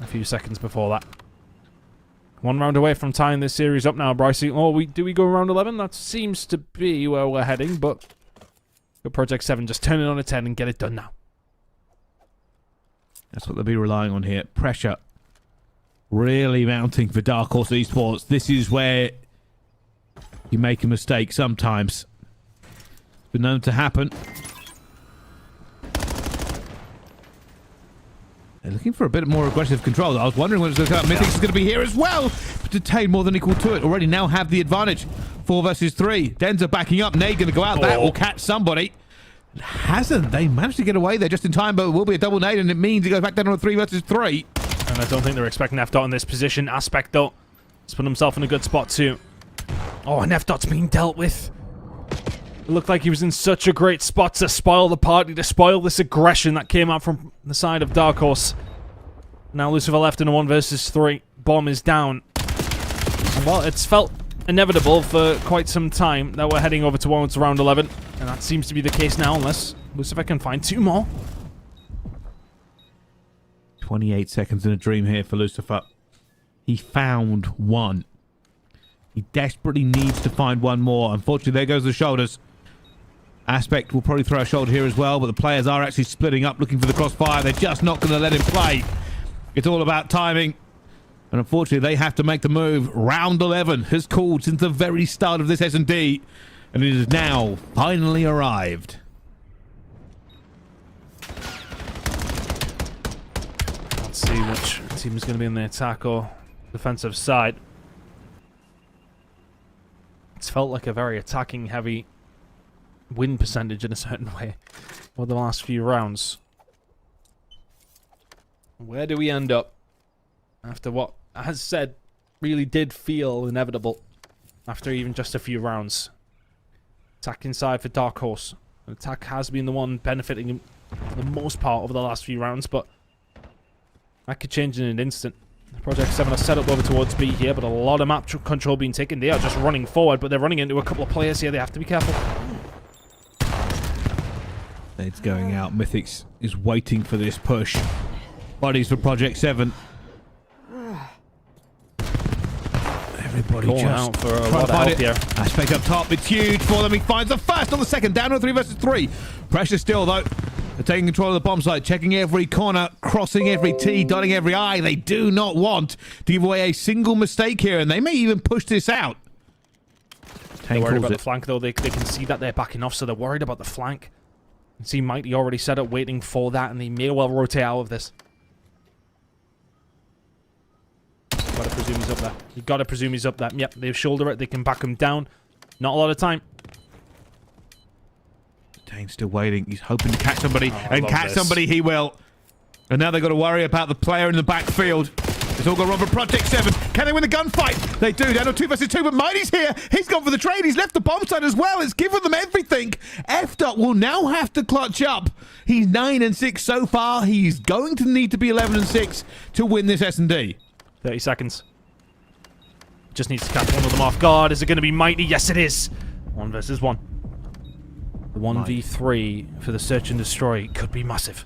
a few seconds before that. 1 round away from tying this series up now, Brycey. Oh, do we go round 11? That seems to be where we're heading, but Project 7 just turn it on its head and get it done now. That's what they'll be relying on here. Pressure really mounting for Dark Horse Esports. This is where you make a mistake sometimes. It's been known to happen. They're looking for a bit more aggressive control. I was wondering when it was going to come. Mythics is going to be here as well. But Detain more than equal to it. Already now have the advantage. 4 versus 3. Denza backing up. Nade going to go out. That will catch somebody. It hasn't. They managed to get away there just in time, but it will be a double nade, and it means it goes back down to a 3 versus 3. And I don't think they're expecting F-Dot in this position. Aspect, though, has put himself in a good spot, too. Oh, and F-Dot's being dealt with. It looked like he was in such a great spot to spoil the party, to spoil this aggression that came out from the side of Dark Horse. Now Lucifer left in a 1 versus 3. Bomb is down. And, well, it's felt inevitable for quite some time that we're heading over towards round 11. And that seems to be the case now, unless Lucifer can find 2 more. 28 seconds in a dream here for Lucifer. He found 1. He desperately needs to find 1 more. Unfortunately, there goes the shoulders. Aspect will probably throw a shoulder here as well, but the players are actually splitting up, looking for the crossfire. They're just not going to let him play. It's all about timing. And unfortunately, they have to make the move. Round 11 has called since the very start of this S&D. And it is now finally arrived. Let's see which team is going to be in the attack or defensive side. It's felt like a very attacking heavy win percentage in a certain way for the last few rounds. Where do we end up after what, as said, really did feel inevitable after even just a few rounds? Attack inside for Dark Horse. The attack has been the one benefiting him for the most part over the last few rounds, but that could change in an instant. Project 7 are set up over towards B here, but a lot of map control being taken. They are just running forward, but they're running into a couple of players here. They have to be careful. It's going out. Mythics is waiting for this push. Bodies for Project 7. Everybody Calling just out for a lot of help here. Aspect up top. It's huge for them. He finds the first on the second. Down to a 3 versus 3. Pressure still, though. They're taking control of the bomb site, checking every corner, crossing every T, dotting every I. They do not want to give away a single mistake here, and they may even push this out. They're worried about the flank, though. They can see that they're backing off, so they're worried about the flank. You can see Mighty already set up waiting for that, and they may well rotate out of this. Gotta presume he's up there. You gotta presume he's up there. Yep, they shoulder it. They can back him down. Not a lot of time. Dane's still waiting. He's hoping to catch somebody, and catch this. somebody he will. And now they've got to worry about the player in the backfield. It's all gone wrong for Project 7. Can they win the gunfight? They do. Down to 2 versus 2, but Mighty's here. He's gone for the trade. He's left the bomb site as well. It's given them everything. F-Dot will now have to clutch up. He's 9-6 so far. He's going to need to be 11-6 to win this S&D. 30 seconds. Just needs to catch one of them off guard. Is it going to be Mighty? Yes, it is. 1 versus 1. The 1v3 for the search and destroy could be massive.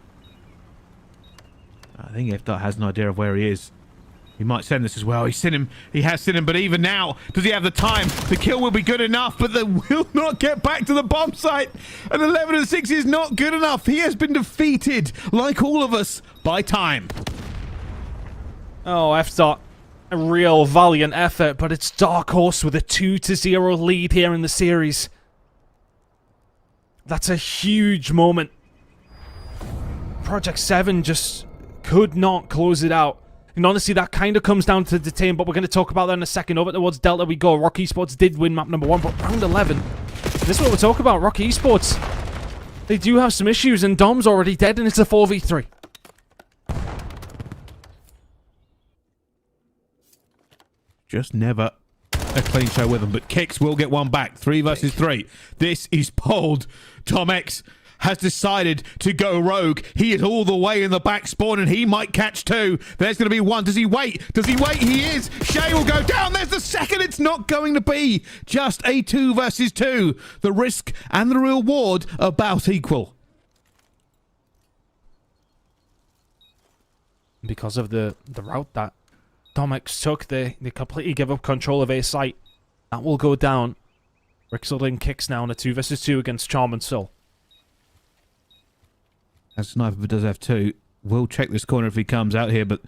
I think F-Dot has an idea of where he is. He might send this as well. He's seen him. He has seen him, but even now, does he have the time? The kill will be good enough, but they will not get back to the bomb site. And 11-6 is not good enough. He has been defeated, like all of us, by time. Oh, F-Dot. A real valiant effort, but it's Dark Horse with a 2-0 lead here in the series. That's a huge moment. Project 7 just could not close it out. And honestly, that kind of comes down to the team, but we're going to talk about that in a second. Over towards Delta we go. Rock Esports did win map number 1, but round 11. This is what we're talking about. Rock Esports. They do have some issues, and Dom's already dead, and it's a 4v3. Just never a clean show with them, but Kicks will get one back. 3 versus 3. This is bold. Tom X has decided to go rogue. He is all the way in the back spawn, and he might catch 2. There's going to be 1. Does he wait? Does he wait? He is. Shay will go down. There's the second. It's not going to be just a 2 versus 2. The risk and the reward about equal. Because of the route that Domix took, they completely give up control of A site. That will go down. Rixeldin Kicks now in a 2 versus 2 against Charm and Soul. As Sniper does have 2. We'll check this corner if he comes out here, but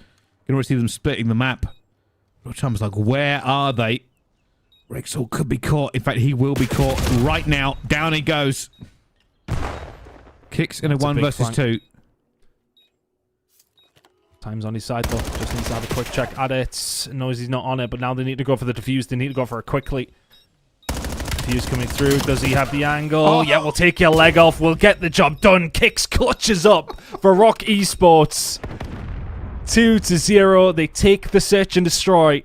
going to see them splitting the map. Charm's like, where are they? Rixel could be caught. In fact, he will be caught right now. Down he goes. Kicks in a 1 versus 2. Time's on his side though. Just needs to have a quick check at it. Knows he's not on it, but now they need to go for the defuse. They need to go for it quickly. Defuse coming through. Does he have the angle? Oh, yeah, we'll take your leg off. We'll get the job done. Kicks clutches up for Rock Esports. 2-0. They take the search and destroy.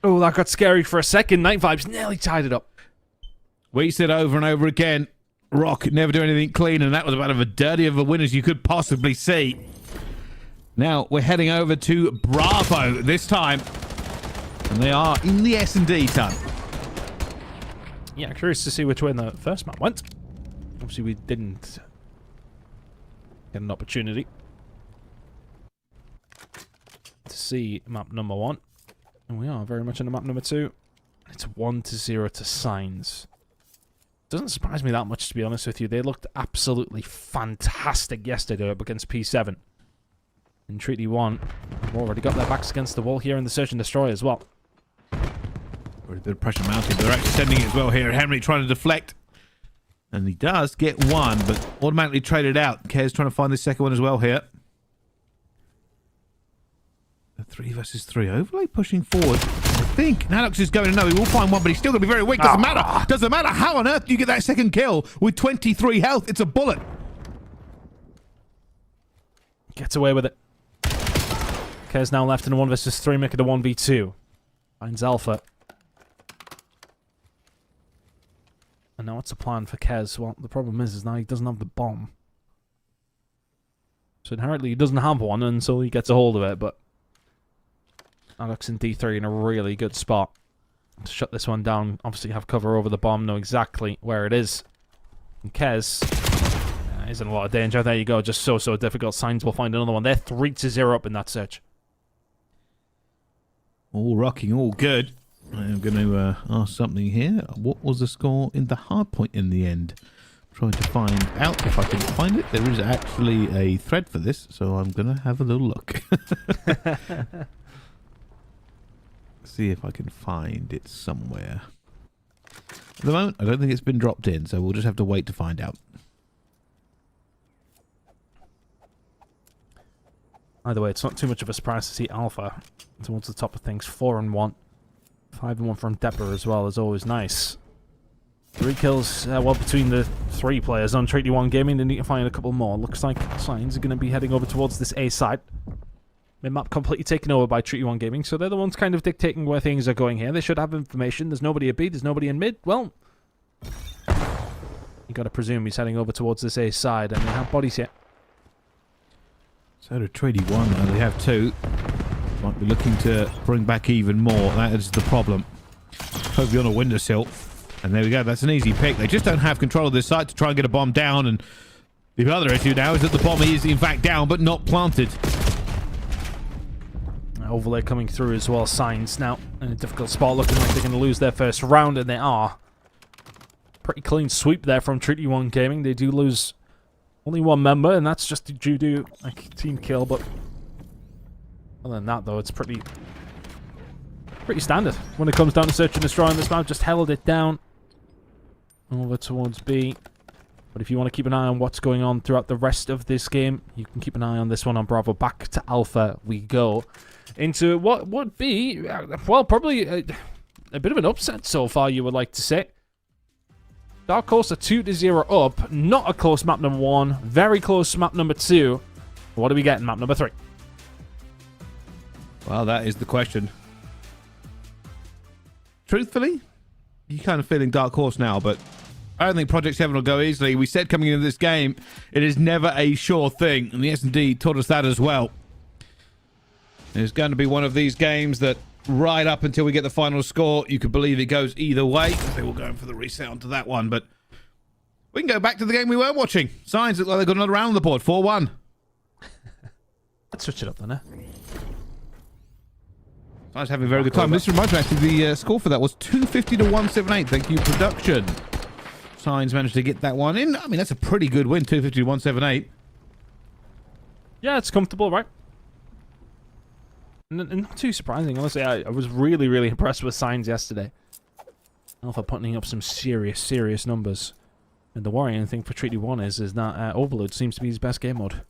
Oh, that got scary for a second. Night Vibes nearly tied it up. We said over and over again, Rock never do anything clean, and that was about as dirty of a win as you could possibly see. Now we're heading over to Bravo this time, and they are in the S&D ton. Yeah, curious to see which way the first map went. Obviously, we didn't get an opportunity to see map number 1, and we are very much in the map number 2. It's 1-0 to Synes. Doesn't surprise me that much, to be honest with you. They looked absolutely fantastic yesterday up against P7. In Treaty 1, they've already got their backs against the wall here in the Search and Destroy as well. Already a bit of pressure mounted, but they're actually sending it as well here. Henry trying to deflect. And he does get 1, but automatically traded out. Kez trying to find the second one as well here. A 3 versus 3 overlay pushing forward. I think Nanox is going to know he will find 1, but he's still going to be very weak. Doesn't matter. Doesn't matter. How on earth do you get that second kill with 23 health? It's a bullet. Gets away with it. Kez now left in a 1 versus 3, making a 1v2. Finds Alpha. And now what's the plan for Kez? Well, the problem is now he doesn't have the bomb. So inherently he doesn't have one until he gets a hold of it, but Alex and D3 in a really good spot to shut this one down. Obviously have cover over the bomb, know exactly where it is. And Kez is in a lot of danger. There you go, just so difficult. Signs will find another one. They're 3-0 up in that search. All rocking, all good. I'm going to ask something here. What was the score in the hard point in the end? Trying to find out if I can find it. There is actually a thread for this, so I'm going to have a little look. See if I can find it somewhere. At the moment, I don't think it's been dropped in, so we'll just have to wait to find out. Either way, it's not too much of a surprise to see Alpha towards the top of things. 4-1. 5-1 from Depper as well is always nice. 3 kills, well, between the 3 players on Treaty 1 Gaming. They need to find a couple more. Looks like Synes are going to be heading over towards this A side. Mid-map completely taken over by Treaty 1 Gaming, so they're the ones kind of dictating where things are going here. They should have information. There's nobody at B, there's nobody in mid. Well, you got to presume he's heading over towards this A side, and they have bodies here. So to Treaty 1, they have 2. Might be looking to bring back even more. That is the problem. Hopefully on a windowsill. And there we go. That's an easy pick. They just don't have control of this site to try and get a bomb down. And the other issue now is that the bomb is in fact down, but not planted. Overlay coming through as well. Synes now in a difficult spot, looking like they're going to lose their first round, and they are. Pretty clean sweep there from Treaty 1 Gaming. They do lose only 1 member, and that's just due to a team kill. But other than that, though, it's pretty standard when it comes down to search and destroy on this map. Just held it down over towards B. But if you want to keep an eye on what's going on throughout the rest of this game, you can keep an eye on this one on Bravo. Back to Alpha we go. Into what would be, well, probably a bit of an upset so far, you would like to say. Dark Horse are 2-0 up. Not a close map number 1. Very close map number 2. What do we get in map number 3? Well, that is the question. Truthfully, you're kind of feeling Dark Horse now, but I don't think Project 7 will go easily. We said coming into this game, it is never a sure thing, and the S&D taught us that as well. It's going to be one of these games that right up until we get the final score, you could believe it goes either way. They will go for the reset onto that one, but we can go back to the game we were watching. Synes look like they've got another round on the board, 4-1. Let's switch it up then, eh? I was having a very good time. This reminds me, actually, the score for that was 250 to 178. Thank you, production. Synes managed to get that one in. I mean, that's a pretty good win, 250 to 178. Yeah, it's comfortable, right? And not too surprising, honestly. I was really, really impressed with Synes yesterday. Alpha putting up some serious numbers. And the worrying thing for Treaty 1 is that Overload seems to be his best game mode.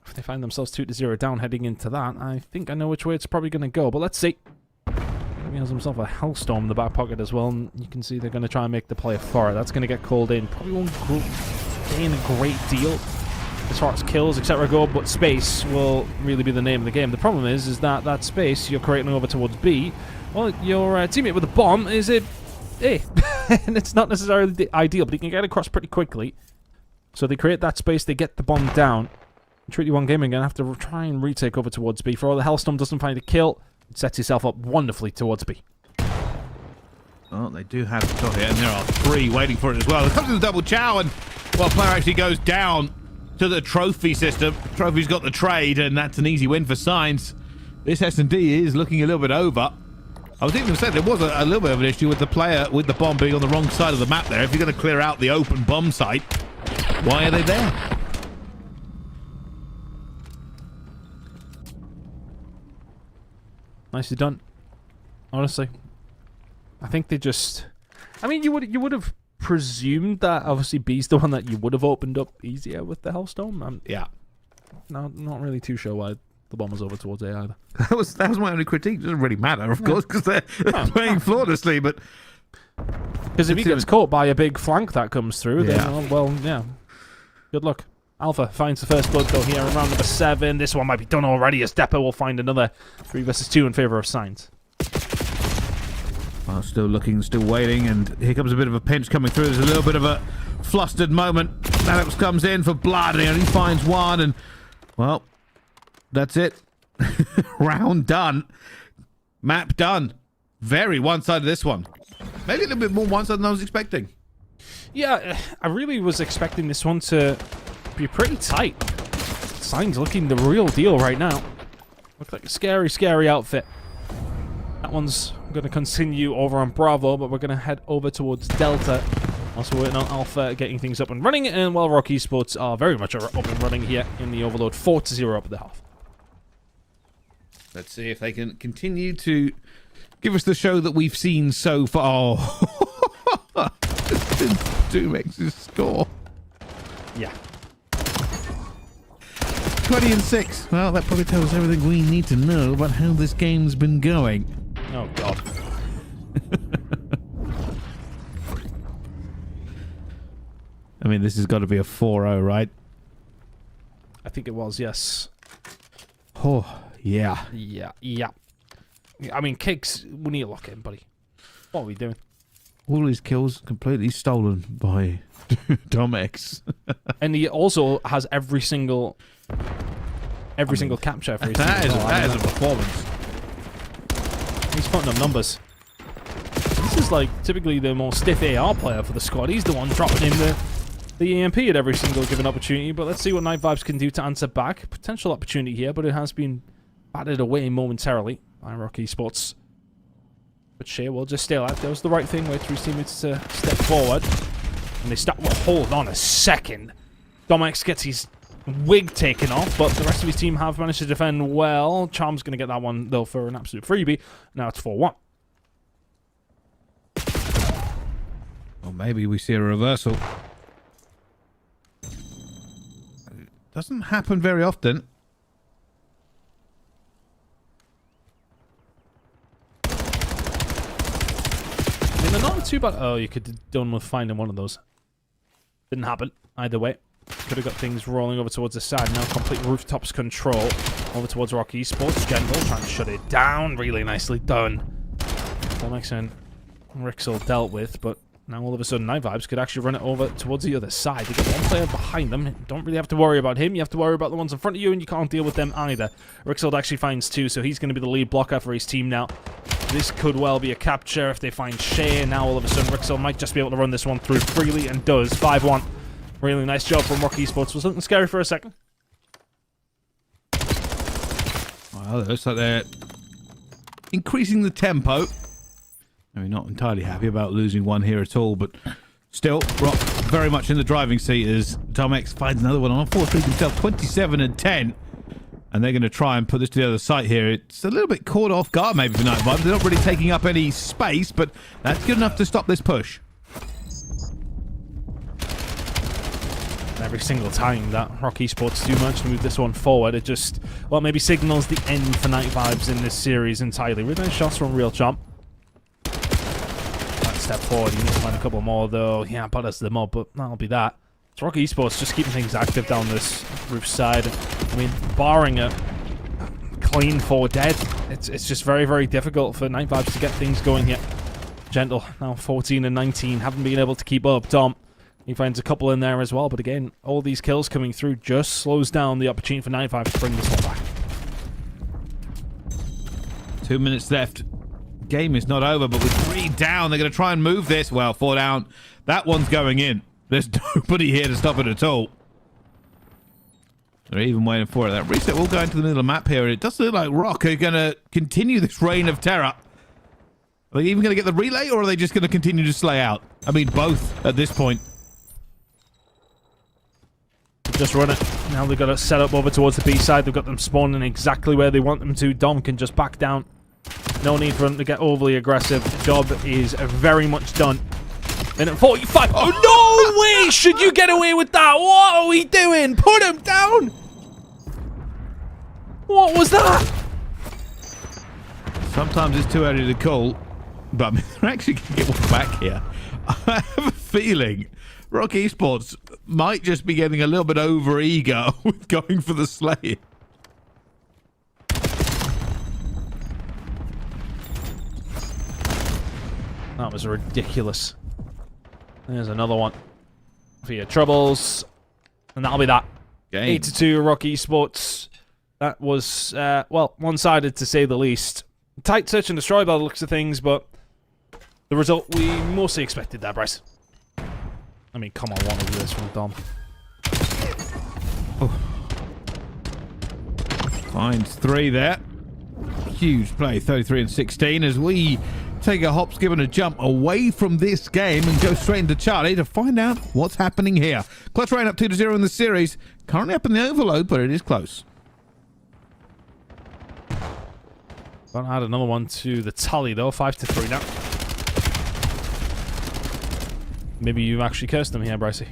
If they find themselves 2-0 down heading into that, I think I know which way it's probably going to go. But let's see. He has himself a Hellstorm in the back pocket as well, and you can see they're going to try and make the play for it. That's going to get called in. Probably won't gain a great deal as far as kills, etc. go, but space will really be the name of the game. The problem is that that space you're creating over towards B, well, your teammate with a bomb is a A. And it's not necessarily the ideal, but he can get across pretty quickly. So they create that space, they get the bomb down. Treaty 1 Gaming going to have to try and retake over towards B. For all the Hellstorm doesn't find a kill, it sets itself up wonderfully towards B. Well, they do have the shot here, and there are 3 waiting for it as well. It comes to the double chow, and well, player actually goes down to the trophy system. Trophy's got the trade, and that's an easy win for Synes. This S&D is looking a little bit over. I was even going to say there was a little bit of an issue with the player with the bomb being on the wrong side of the map there. If you're going to clear out the open bomb site, why are they there? Nicely done. Honestly, I think they just. I mean, you would have presumed that obviously B's the one that you would have opened up easier with the Hellstorm. Yeah. No, not really too sure why the bomb was over towards A either. That was my only critique. It doesn't really matter, of course, because they're playing flawlessly. But because if he gets caught by a big flank that comes through, then well, yeah. Good luck. Alpha finds the first blood though here in round number 7. This one might be done already as Depot will find another 3 versus 2 in favor of Synes. Well, still looking, still waiting, and here comes a bit of a pinch coming through. There's a little bit of a flustered moment. Alex comes in for blood, and he only finds 1, and well, that's it. Round done. Map done. Very one-sided this one. Maybe a little bit more one-sided than I was expecting. Yeah, I really was expecting this one to be pretty tight. Synes looking the real deal right now. Looks like a scary outfit. That one's going to continue over on Bravo, but we're going to head over towards Delta. Also waiting on Alpha getting things up and running, and while Rock Esports are very much up and running here in the Overload, 4-0 up at the half. Let's see if they can continue to give us the show that we've seen so far. Oh, 2 makes his score. Yeah. 20-6. Well, that probably tells us everything we need to know about how this game's been going. Oh, God. mean, this has got to be a 4-0, right? I think it was, yes. Oh, yeah. Yeah. I mean, Kicks, we need to lock in, buddy. What are we doing? All his kills completely stolen by Dom X. And he also has every single capture for his team. That is a performance. He's putting up numbers. This is like typically the more stiff AR player for the squad. He's the one dropping in the EMP at every single given opportunity. But let's see what Night Vibes can do to answer back. Potential opportunity here, but it has been batted away momentarily by Rock Esports. But Shea will just stay alive. That was the right thing. Wait for his teammates to step forward. And they start... Well, hold on a second. Domex gets his wig taken off, but the rest of his team have managed to defend well. Charm's going to get that one, though, for an absolute freebie. Now it's 4-1. Or maybe we see a reversal. Doesn't happen very often. I mean, they're not too bad. Oh, you could have done with finding one of those. Didn't happen. Either way. Could have got things rolling over towards the side. Now complete rooftops control. Over towards Rock Esports. Gentle trying to shut it down. Really nicely done. Domex and Rixel dealt with, but now all of a sudden Night Vibes could actually run it over towards the other side. They get one player behind them. Don't really have to worry about him. You have to worry about the ones in front of you, and you can't deal with them either. Rixel actually finds 2, so he's going to be the lead blocker for his team now. This could well be a capture if they find Shea. Now all of a sudden Rixel might just be able to run this one through freely, and does. 5-1. Really nice job from Rock Esports. Was looking scary for a second. Well, it looks like they're increasing the tempo. I mean, not entirely happy about losing one here at all, but still, Rock very much in the driving seat as Dom X finds another one on 4-3 himself, 27-10. And they're going to try and put this to the other side here. It's a little bit caught off guard maybe for Night Vibes. They're not really taking up any space, but that's good enough to stop this push. Every single time that Rock Esports do manage to move this one forward, it just, well, maybe signals the end for Night Vibes in this series entirely. Really nice shots from Real Chomp. Step forward, you need to find a couple more though. Yeah, butters them up, but that'll be that. It's Rock Esports just keeping things active down this roof side. I mean, barring a clean 4 dead, it's just very, very difficult for Night Vibes to get things going here. Gentle, now 14-19, haven't been able to keep up. Dom, he finds a couple in there as well, but again, all these kills coming through just slows down the opportunity for Night Vibes to bring this one back. 2 minutes left. Game is not over, but with 3 down, they're going to try and move this. Well, 4 down. That one's going in. There's nobody here to stop it at all. They're even waiting for it. That reset will go into the middle of the map here, and it does look like Rock are going to continue this reign of terror. Are they even going to get the relay, or are they just going to continue to slay out? I mean, both at this point. Just run it. Now they've got it set up over towards the B side. They've got them spawning exactly where they want them to. Dom can just back down. No need for him to get overly aggressive. Job is very much done. Minute 45. Oh, no way should you get away with that. What are we doing? Put him down. What was that? Sometimes it's too early to call, but I mean, they're actually going to get one back here. I have a feeling Rock Esports might just be getting a little bit over-eager with going for the slay. That was ridiculous. There's another one for your troubles. And that'll be that. 8-2 Rock Esports. That was, well, one-sided to say the least. Tight search and destroy by the looks of things, but the result we mostly expected there, Bryce. I mean, come on, what is this from Dom? Oh. Finds 3 there. Huge play, 33-16, as we take a hop, skip, and a jump away from this game and go straight into Charlie to find out what's happening here. Clutch Rayn up 2-0 in the series. Currently up in the overload, but it is close. Gonna add another one to the tally, though. 5-3 now. Maybe you've actually cursed them here, Brycey.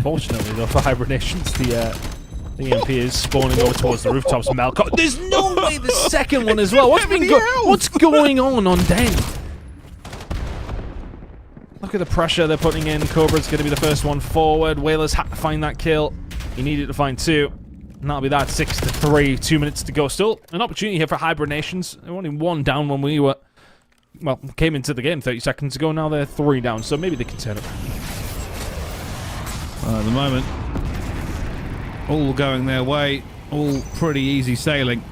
Fortunately, though, for hibernations, the EMP is spawning over towards the rooftops of Melco. There's no way the second one as well. What's going on den? Look Look at the pressure they're putting in. Cobra's going to be the first one forward. Whalers had to find that kill. He needed to find 2. And that'll be that 6-3. 2 minutes to go. Still an opportunity here for Hibernations. They're only 1 down when we were... Well, came into the game 30 seconds ago. Now they're 3 down. So maybe they can turn it. At the moment, all going their way. All pretty easy sailing.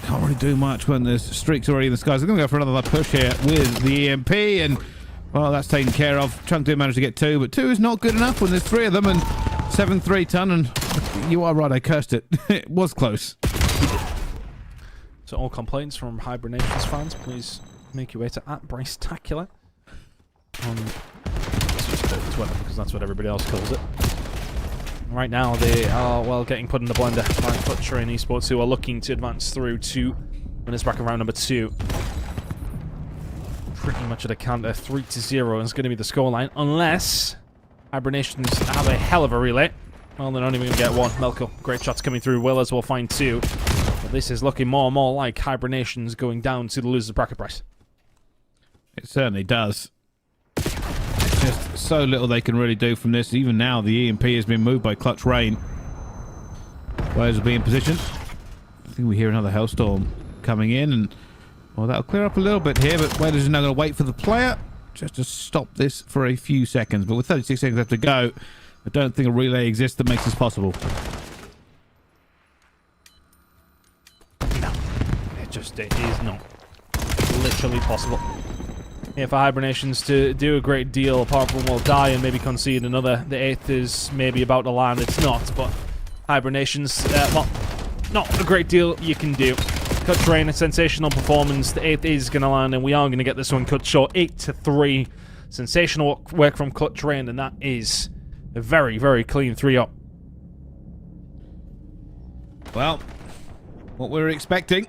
Can't really do much when there's streaks already in the skies. They're going to go for another push here with the EMP, and well, that's taken care of. Chunk did manage to get 2, but 2 is not good enough when there's 3 of them, and 7-3 ton, and you are right, I cursed it. It was close. So all complaints from Hibernations fans, please make your way to @Bracetacular on Twitter, because that's what everybody else calls it. Right now, they are, well, getting put in the blender by Rayn Esports, who are looking to advance through to winners bracket round number 2. Pretty much at a counter, 3-0 is going to be the scoreline, unless Hibernations have a hell of a relay. Well, they're not even going to get 1. Melko, great shots coming through. Willers will find 2. But this is looking more and more like Hibernations going down to the loser's bracket price. It certainly does. Just so little they can really do from this. Even now, the EMP has been moved by Clutch Rayn. Players will be in position. I think we hear another Hellstorm coming in, and well, that'll clear up a little bit here, but Whalers is now going to wait for the player just to stop this for a few seconds. But with 36 seconds left to go, I don't think a relay exists that makes this possible. No, it is not literally possible. Yeah, for Hibernations to do a great deal, apart from we'll die and maybe concede another. The 8th is maybe about to land. It's not, but Hibernations, well, not a great deal you can do. Clutch Rayn, a sensational performance. The 8th is going to land, and we are going to get this one cut short. 8-3. Sensational work from Clutch Rayn, and that is a very, very clean 3-up. Well, what we were expecting.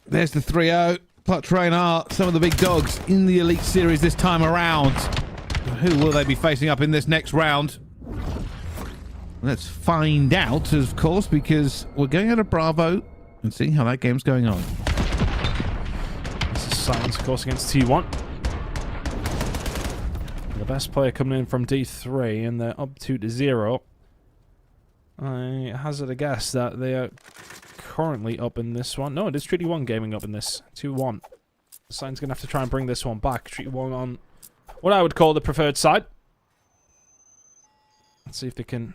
There's the 3-0. Clutch Rayn are some of the big dogs in the Elite Series this time around. Who will they be facing up in this next round? Let's find out, of course, because we're going out of Bravo and see how that game's going on. This is Synes, of course, against T1. The best player coming in from D3, and they're up 2-0. I hazard a guess that they are currently up in this one. No, it is Treaty 1 gaming up in this. 2-1. Synes going to have to try and bring this one back. Treaty 1 on what I would call the preferred side. Let's see if they can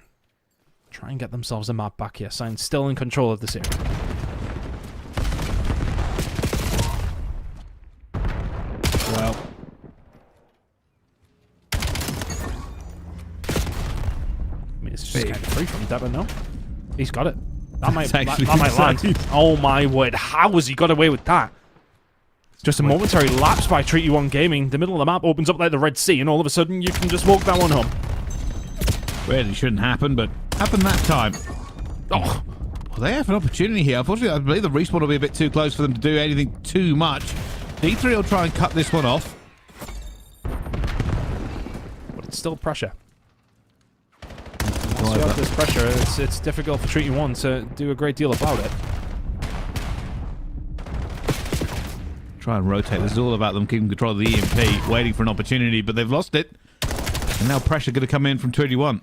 try and get themselves a map back here. Synes still in control of this area. Well, I mean, it's just kind of free from Deba, no? He's got it. That might insane. land. Oh my word. How has he got away with that? Just a momentary lapse by Treaty 1 Gaming. The middle of the map opens up like the Red Sea, and all of a sudden you can just walk that one home. Really shouldn't happen, but happened that time. Oh, well, they have an opportunity here. Unfortunately, I believe the respawn will be a bit too close for them to do anything too much. D3 will try and cut this one off. But it's still pressure. Once you have this pressure, it's difficult for Treaty 1 to do a great deal about it. Try and rotate. This is all about them keeping control of the EMP, waiting for an opportunity, but they've lost it. And now pressure going to come in from 21.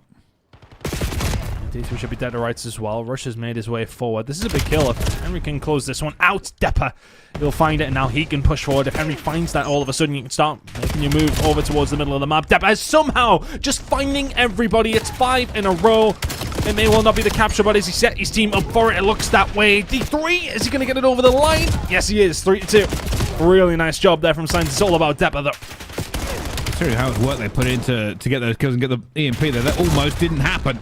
D3 should be dead to rights as well. Rush has made his way forward. This is a big kill. If Henry can close this one out, Depper, he'll find it, and now he can push forward. If Henry finds that, all of a sudden you can start making your move over towards the middle of the map. Depper is somehow just finding everybody. It's 5 in a row. It may well not be the capture, but as he set his team up for it, it looks that way. D3, is he going to get it over the line? Yes, he is. 3-2. Really nice job there from Synes. It's all about Depper, though. Considering how much work they put into to get those kills and get the EMP there, that almost didn't happen.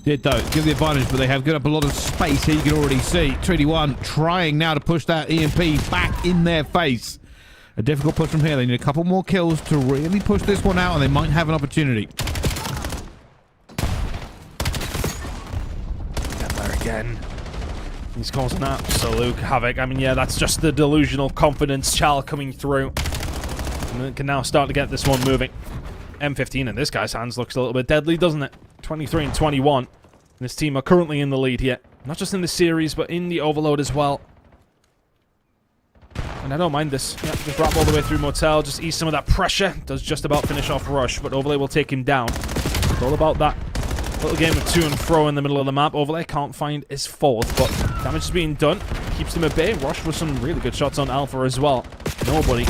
Did though, give the advantage, but they have given up a lot of space here. You can already see Treaty 1 trying now to push that EMP back in their face. A difficult push from here. They need a couple more kills to really push this one out, and they might have an opportunity. Get there again. He's causing absolute havoc. I mean, yeah, that's just the delusional confidence Chal coming through. And it can now start to get this one moving. M15 in this guy's hands looks a little bit deadly, doesn't it? 23 and 21. This team are currently in the lead here. Not just in the series, but in the Overload as well. And I don't mind this. Yeah, just wrap all the way through Motel, just ease some of that pressure. Does just about finish off Rush, but Overlay will take him down. It's all about that little game of to and fro in the middle of the map. Overlay can't find his fourth, but damage is being done. Keeps him at bay. Rush with some really good shots on Alpha as well. Nobody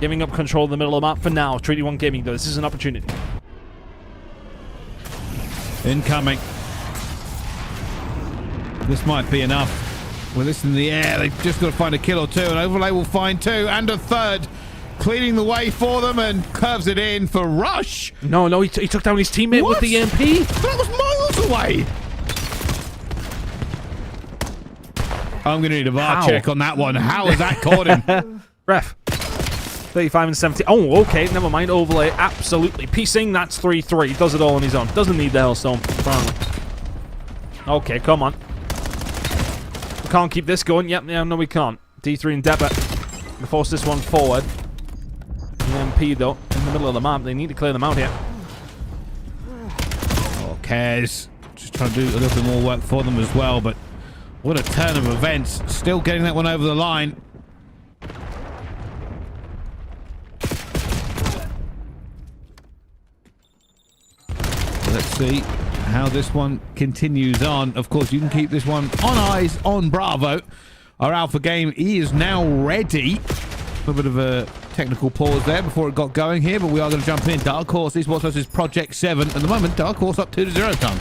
giving up control in the middle of the map for now. Treaty 1 Gaming, though, this is an opportunity. Incoming. This might be enough. With this in the air, they've just got to find a kill or two, and Overlay will find two and a third. Cleaning the way for them and curves it in for Rush. No, he took down his teammate with the EMP. That was miles away. I'm going to need a VAR check on that one. How has that caught him? Ref. 35 and 70. Oh, okay. Never mind. Overlay absolutely piecing. That's 3-3. Does it all on his own. Doesn't need the Hellstorm, apparently. Okay, come on. We can't keep this going. Yep, yeah, no, we can't. D3 and Depper. We force this one forward. EMP, though, in the middle of the map. They need to clear them out here. Oh, cares. Just trying to do a little bit more work for them as well, but what a turn of events. Still getting that one over the line. Let's see how this one continues on. Of course, you can keep this one on eyes on Bravo. Our Alpha game, he is now ready. A little bit of a technical pause there before it got going here, but we are going to jump in. Dark Horse, Esports versus Project 7. At the moment, Dark Horse up 2-0, Tom.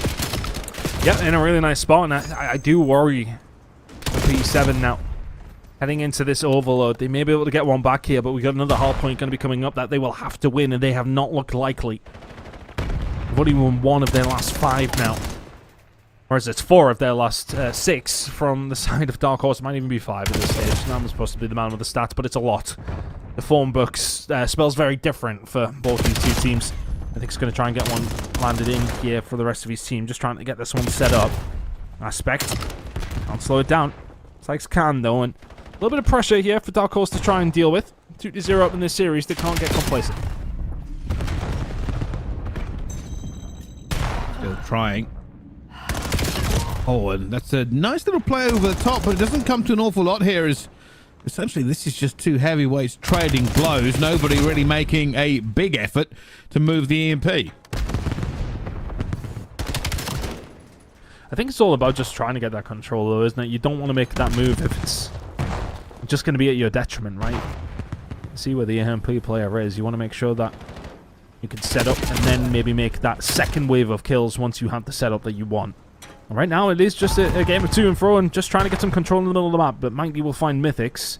Yeah, in a really nice spot, and I do worry for P7 now. Heading into this overload, they may be able to get one back here, but we got another hard point going to be coming up that they will have to win, and they have not looked likely. They've only won 1 of their last 5 now. Whereas it's 4 of their last 6 from the side of Dark Horse. It might even be 5 at this stage. Now I'm supposed to be the man with the stats, but it's a lot. The form books spells very different for both these two teams. I think he's going to try and get one landed in here for the rest of his team. Just trying to get this one set up. Aspect. Can't slow it down. Sykes can, though, and a little bit of pressure here for Dark Horse to try and deal with. 2-0 up in this series. They can't get complacent. Still trying. Oh, and that's a nice little play over the top, but it doesn't come to an awful lot here as essentially this is just two heavyweights trading blows. Nobody really making a big effort to move the EMP. I think it's all about just trying to get that control, though, isn't it? You don't want to make that move if it's just going to be at your detriment, right? See where the EMP player is. You want to make sure that you can set up and then maybe make that second wave of kills once you have the setup that you want. Right now, it is just a game of to and fro and just trying to get some control in the middle of the map. But Mighty will find Mythics.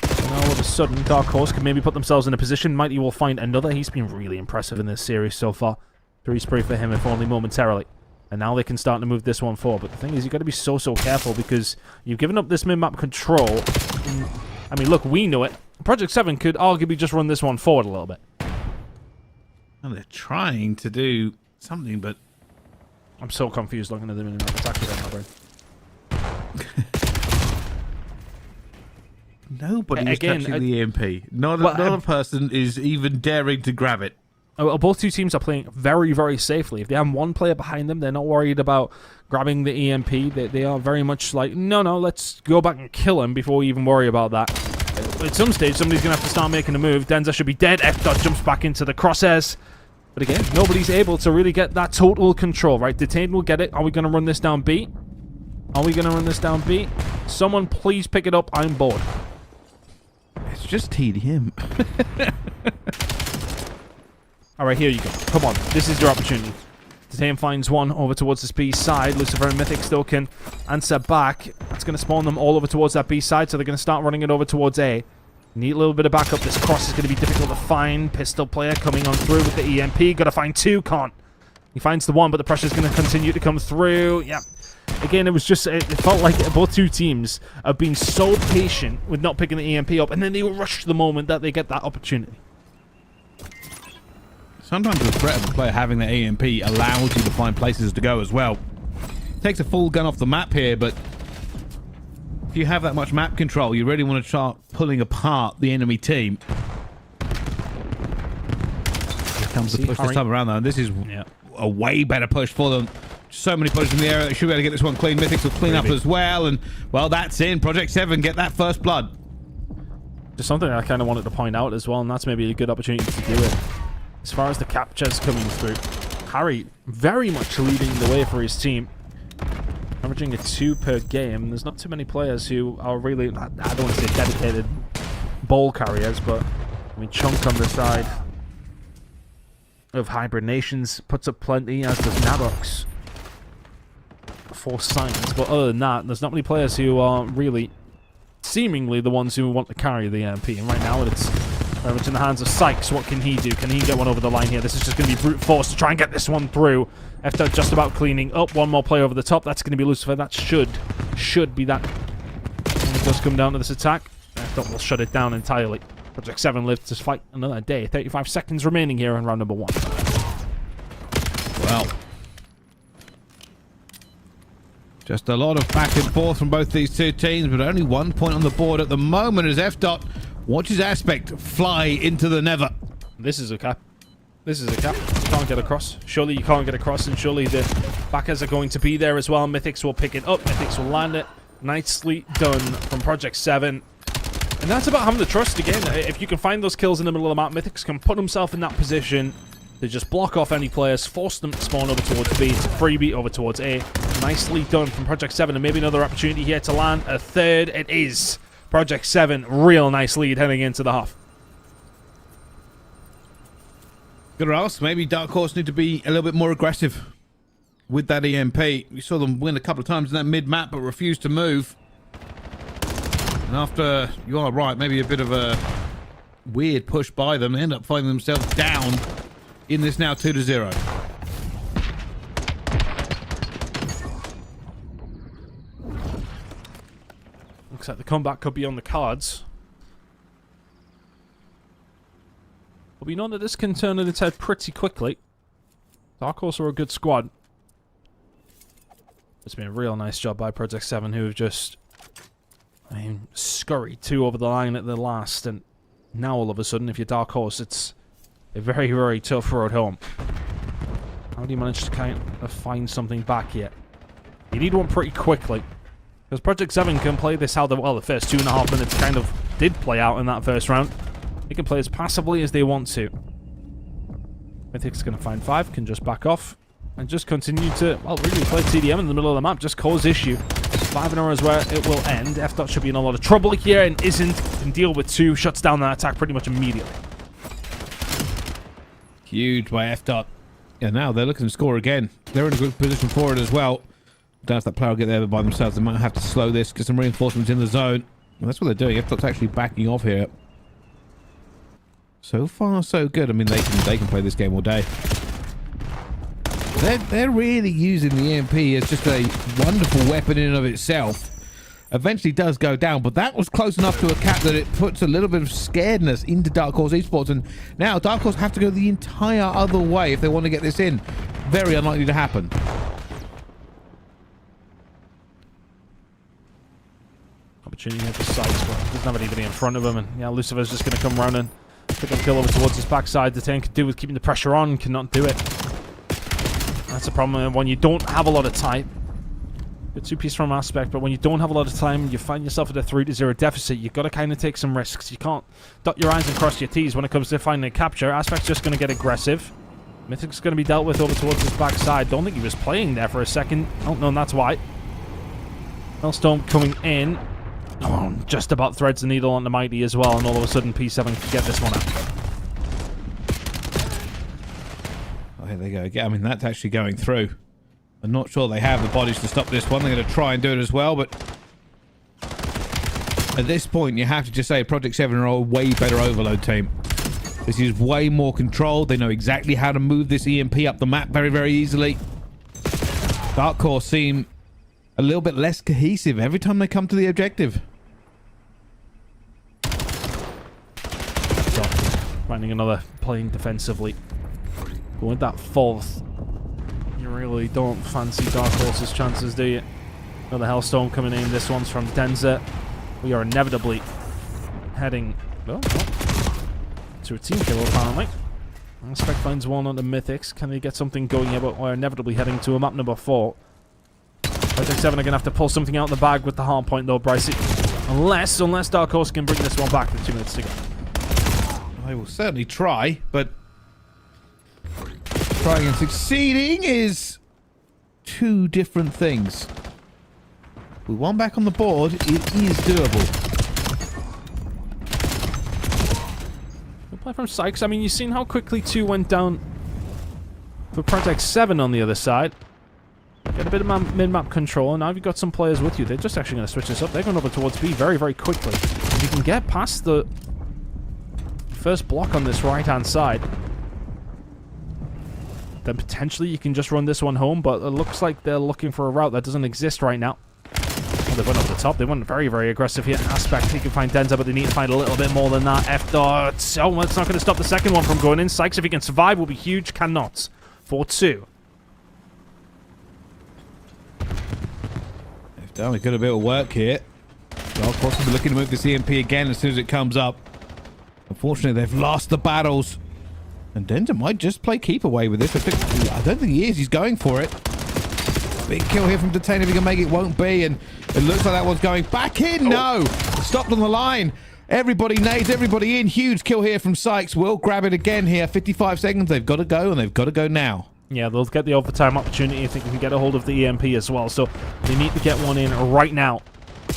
And all of a sudden, Dark Horse can maybe put themselves in a position. Mighty will find another. He's been really impressive in this series so far. 3 spree for him, if only momentarily. And now they can start to move this one forward. But the thing is, you've got to be so careful because you've given up this mid-map control. I mean, look, we know it. Project 7 could arguably just run this one forward a little bit. Well, they're trying to do something, but I'm so confused looking at the minimap. It's actually on my brain. Nobody is touching the EMP. Not a person is even daring to grab it. Both two teams are playing very safely. If they have one player behind them, they're not worried about grabbing the EMP. They are very much like, no, let's go back and kill him before we even worry about that. At some stage, somebody's going to have to start making a move. Denza should be dead. F-Dot jumps back into the crosshairs. But again, nobody's able to really get that total control, right? Detained will get it. Are we going to run this down B? Are we going to run this down B? Someone please pick it up. I'm bored. It's just TDM. Alright, here you go. Come on. This is your opportunity. Detain finds one over towards this B side. Lucifer and Mythic still can answer back. That's going to spawn them all over towards that B side, so they're going to start running it over towards A. Need a little bit of backup. This cross is going to be difficult to find. Pistol player coming on through with the EMP. Got to find 2. Can't. He finds the 1, but the pressure is going to continue to come through. Yeah. Again, it was just... It felt like both two teams have been so patient with not picking the EMP up, and then they rush the moment that they get that opportunity. Sometimes the threat of a player having the EMP allows you to find places to go as well. It takes a full gun off the map here, but if you have that much map control, you really want to start pulling apart the enemy team. Here comes the push this time around, though, and this is a way better push for them. So many pushes in the area. They should be able to get this one clean. Mythics will clean up as well, and, well, that's in. Project 7 get that first blood. Just something I kind of wanted to point out as well, and that's maybe a good opportunity to do it. As far as the captures coming through, Harry very much leading the way for his team. Averaging a 2 per game. There's not too many players who are really, I don't want to say dedicated ball carriers, but I mean, Chunk on the side of Hybrid Nations puts up plenty, as does Nabox for Science. But other than that, there's not many players who are really seemingly the ones who want to carry the EMP. And right now, it's very much in the hands of Sykes. What can he do? Can he get one over the line here? This is just going to be brute force to try and get this one through. After just about cleaning up. One more play over the top. That's going to be Lucifer. That should be that. When it does come down to this attack, F. will shut it down entirely. Project 7 lives to fight another day. 35 seconds remaining here in round number 1. Well, just a lot of back and forth from both these two teams, but only 1 point on the board at the moment as F. watches Aspect fly into the never. This is a cap. This is a cap. You can't get across. Surely you can't get across, and surely the backers are going to be there as well. Mythics will pick it up. Mythics will land it. Nicely done from Project 7. And that's about having the trust again. If you can find those kills in the middle of the map, Mythics can put himself in that position to just block off any players, force them to spawn over towards B, to freebie over towards A. Nicely done from Project 7, and maybe another opportunity here to land a third. It is Project 7. Real nice lead heading into the half. Good ask. Maybe Dark Horse need to be a little bit more aggressive with that EMP. We saw them win a couple of times in that mid-map, but refused to move. And after, you are right, maybe a bit of a weird push by them, they end up finding themselves down in this now 2-0. Looks like the comeback could be on the cards. But we know that this can turn on its head pretty quickly. Dark Horse are a good squad. It's been a real nice job by Project 7, who have just, scurried 2 over the line at the last. And now all of a sudden, if you're Dark Horse, it's a very, very tough road home. How do you manage to kind of find something back here? You need one pretty quickly. Because Project 7 can play this how the first 2.5 minutes kind of did play out in that first round. They can play as passively as they want to. Mythic's going to find 5, can just back off, and just continue to, really play TDM in the middle of the map, just cause issue. 5-0 is where it will end. F. should be in a lot of trouble here, and isn't. Can deal with 2, shuts down that attack pretty much immediately. Huge by F. Yeah, now they're looking to score again. They're in a good position for it as well. Don't have that player get there by themselves. They might have to slow this, get some reinforcements in the zone. And that's what they're doing. F. actually backing off here. So far, so good. I mean, they can play this game all day. They're really using the EMP as just a wonderful weapon in and of itself. Eventually does go down, but that was close enough to a cap that it puts a little bit of scaredness into Dark Horse Esports, and now Dark Horse have to go the entire other way if they want to get this in. Very unlikely to happen. Opportunity here for Sykes, but he doesn't have anybody in front of him, and yeah, Lucifer's just going to come around and pick up a kill over towards his backside. The thing could do with keeping the pressure on, cannot do it. That's a problem when you don't have a lot of time. Good 2-piece from Aspect, but when you don't have a lot of time, you find yourself at a 3-0 deficit. You've got to kind of take some risks. You can't dot your I's and cross your T's when it comes to finding a capture. Aspect's just going to get aggressive. Mythic's going to be dealt with over towards his backside. Don't think he was playing there for a second. Oh, no, and that's why. Hellstorm coming in. Oh, just about threads the needle on the Mighty as well, and all of a sudden P7 can get this one out. Oh, here they go again. I mean, that's actually going through. I'm not sure they have the bodies to stop this one. They're going to try and do it as well, but at this point, you have to just say Project 7 are a way better overload team. This is way more controlled. They know exactly how to move this EMP up the map very, very easily. Dark Horse seem a little bit less cohesive every time they come to the objective. So, finding another playing defensively. But with that 4th, you really don't fancy Dark Horse's chances, do you? Another Hellstorm coming in. This one's from Denzer. We are inevitably heading to a team kill, apparently. Aspect finds one on the Mythics. Can they get something going here? But we're inevitably heading to a map number 4. Project 7 are going to have to pull something out of the bag with the hard point, though, Brycey. Unless Dark Horse can bring this one back with 2 minutes to go. I will certainly try, but trying and succeeding is 2 different things. With 1 back on the board, it is doable. Good play from Sykes. I mean, you've seen how quickly 2 went down for Project 7 on the other side. Get a bit of mid-map control, and now you've got some players with you. They're just actually going to switch this up. They're going over towards B very, very quickly. If you can get past the first block on this right-hand side, then potentially you can just run this one home, but it looks like they're looking for a route that doesn't exist right now. They went over the top. They went very, very aggressive here. Aspect, he can find Denza, but they need to find a little bit more than that. F-Dot. So it's not going to stop the second one from going in. Sykes, if he can survive, will be huge. Cannot. 4-2. They've done a good bit of work here. Well, possibly looking to move this EMP again as soon as it comes up. Unfortunately, they've lost the battles. And Denza might just play keep away with this. I don't think he is. He's going for it. Big kill here from Detain. If he can make it, won't be. And it looks like that one's going back in. No! Stopped on the line. Everybody nades, everybody in. Huge kill here from Sykes. Will grab it again here. 55 seconds. They've got to go, and they've got to go now. Yeah, they'll get the overtime opportunity if they can get a hold of the EMP as well. So they need to get one in right now.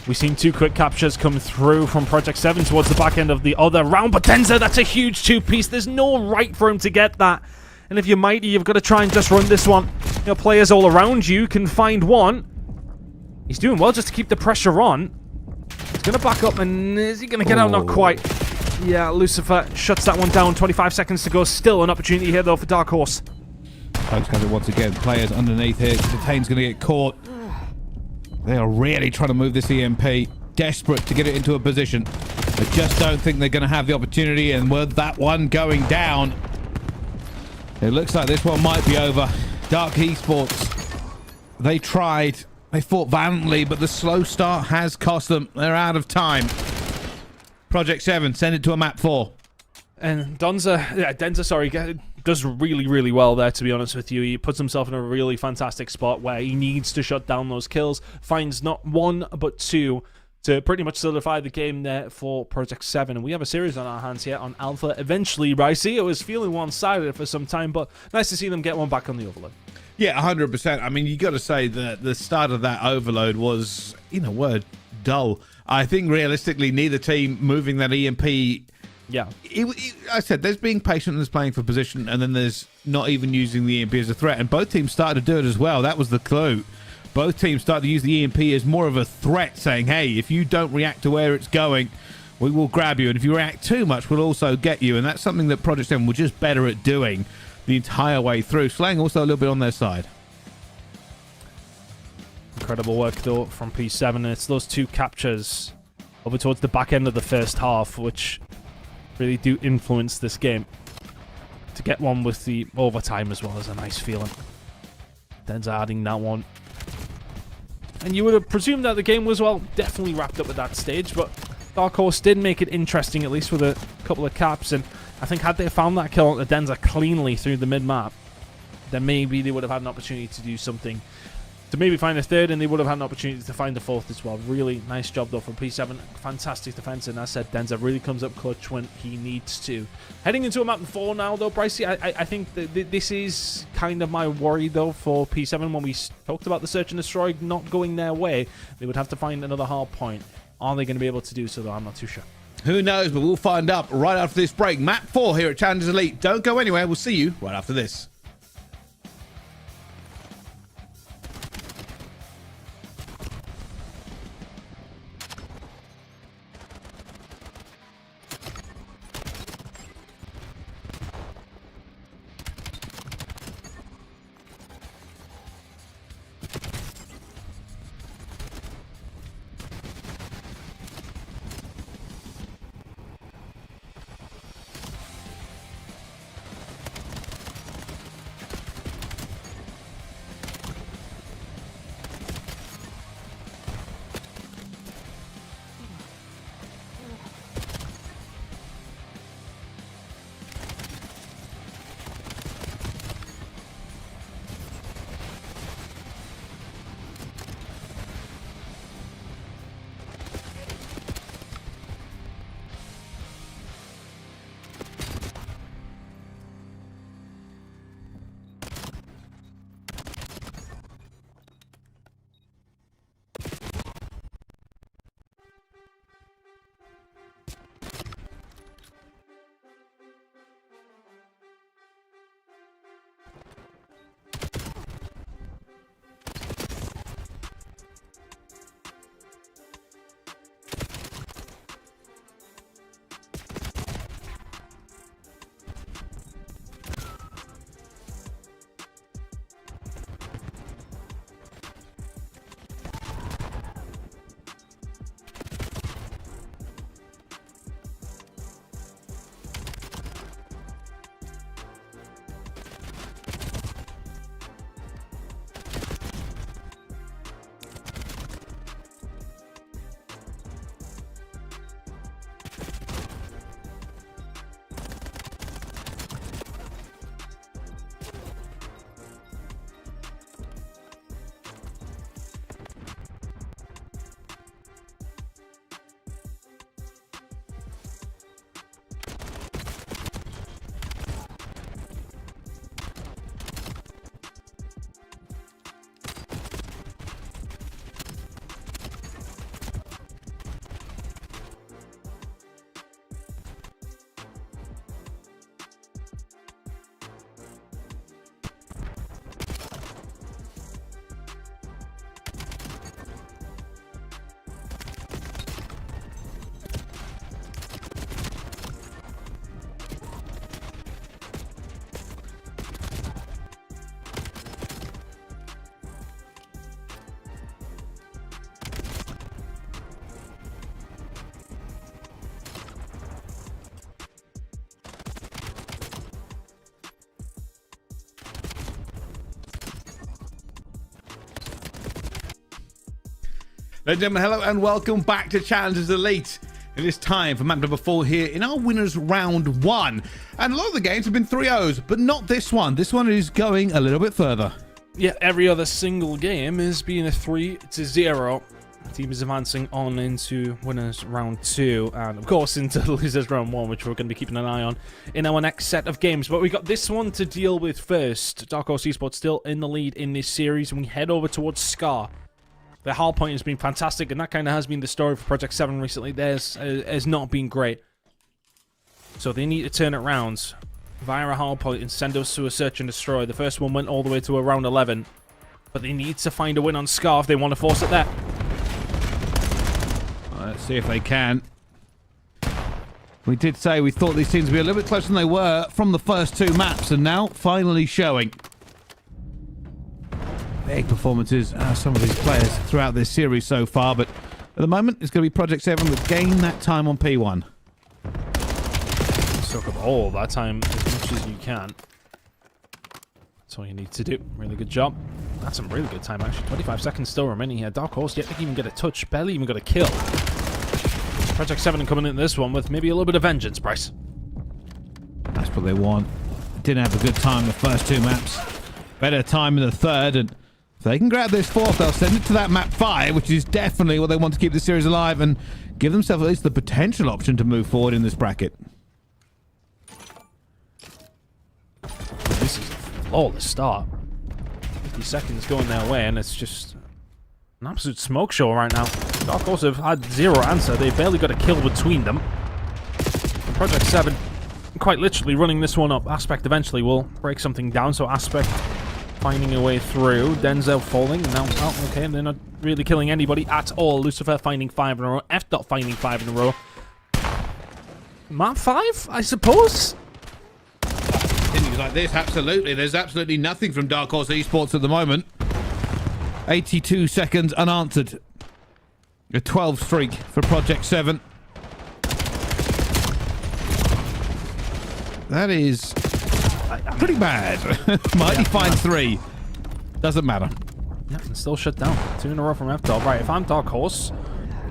We've seen 2 quick captures come through from Project 7 towards the back end of the other round. But Denza, that's a huge 2-piece. There's no right for him to get that. And if you're mighty, you've got to try and just run this one. You know, players all around you can find one. He's doing well just to keep the pressure on. He's going to back up, and is he going to get out? Not quite. Yeah, Lucifer shuts that one down. 25 seconds to go. Still an opportunity here, though, for Dark Horse. Folks has it once again. Players underneath here. Detain's going to get caught. They are really trying to move this EMP. Desperate to get it into a position. I just don't think they're going to have the opportunity, and with that one going down, it looks like this one might be over. Dark Esports, they tried. They fought valiantly, but the slow start has cost them. They're out of time. Project 7, send it to a map 4. And Denza, sorry, does really, really well there, to be honest with you. He puts himself in a really fantastic spot where he needs to shut down those kills. Finds not 1, but 2 to pretty much solidify the game there for Project 7. And we have a series on our hands here on Alpha. Eventually, Ricey was feeling one-sided for some time, but nice to see them get one back on the overload. Yeah, 100%. I mean, you got to say that the start of that overload was, in a word, dull. I think realistically, neither team moving that EMP. Yeah. I said there's being patient and there's playing for position, and then there's not even using the EMP as a threat. And both teams started to do it as well. That was the clue. Both teams started to use the EMP as more of a threat, saying, hey, if you don't react to where it's going, we will grab you. And if you react too much, we'll also get you. And that's something that Project 7 were just better at doing the entire way through. Slang also a little bit on their side. Incredible work, though, from P7. And it's those 2 captures over towards the back end of the first half, which really do influence this game. To get one with the overtime as well is a nice feeling. Denza adding that one. And you would have presumed that the game was, well, definitely wrapped up at that stage, but Dark Horse did make it interesting, at least with a couple of caps, and I think had they found that kill on the Denza cleanly through the mid-map, then maybe they would have had an opportunity to do something, to maybe find a third, and they would have had an opportunity to find a fourth as well. Really nice job, though, from P7. Fantastic defense, and as I said, Denza really comes up clutch when he needs to. Heading into a map 4 now, though, Brycey, I think that this is kind of my worry, though, for P7. When we talked about the Search and Destroy not going their way, they would have to find another hard point. Are they going to be able to do so, though? I'm not too sure. Who knows, but we'll find out right after this break. Map 4 here at Challengers Elite. Don't go anywhere. We'll see you right after this. Ladies and gentlemen, hello and welcome back to Challengers Elite. It is time for map number 4 here in our winners round 1. And a lot of the games have been 3-0s, but not this one. This one is going a little bit further. Yeah, every other single game is being a 3-0. The team is advancing on into winners round 2 and of course into losers round 1, which we're going to be keeping an eye on in our next set of games. But we got this one to deal with first. Dark Horse Esports still in the lead in this series, and we head over towards Scar. Their hard point has been fantastic, and that kind of has been the story for Project 7 recently. Theirs has not been great. So they need to turn it around via a hard point and send us to a search and destroy. The first one went all the way to around 11. But they need to find a win on Scar if they want to force it there. Let's see if they can. We did say we thought these teams would be a little bit closer than they were from the first 2 maps, and now finally showing. Big performances some of these players throughout this series so far, but at the moment it's going to be Project 7 that gain that time on P1. Soak up all that time as much as you can. That's all you need to do. Really good job. That's some really good time, actually. 25 seconds still remaining here. Dark Horse yet to even get a touch. Barely even got a kill. Project 7 coming in this one with maybe a little bit of vengeance, Bryce. That's what they want. Didn't have a good time the first 2 maps. Better time in the third, and if they can grab this 4th, they'll send it to that map 5, which is definitely what they want to keep the series alive and give themselves at least the potential option to move forward in this bracket. This is a flawless start. 50 seconds going their way, and it's just an absolute smoke show right now. Dark Horse have had 0 answer. They barely got a kill between them. And Project 7 quite literally running this one up. Aspect eventually will break something down, so Aspect finding a way through. Denzel falling. Now, oh, okay, they're not really killing anybody at all. Lucifer finding 5 in a row. F-Dot finding 5 in a row. Map 5, I suppose? Things like this, absolutely. There's absolutely nothing from Dark Horse Esports at the moment. 82 seconds unanswered. A 12 streak for Project 7. That is pretty bad. Mighty fine 3. Doesn't matter. Yeah, and still shut down. 2 in a row from F-Dot. Right, if I'm Dark Horse,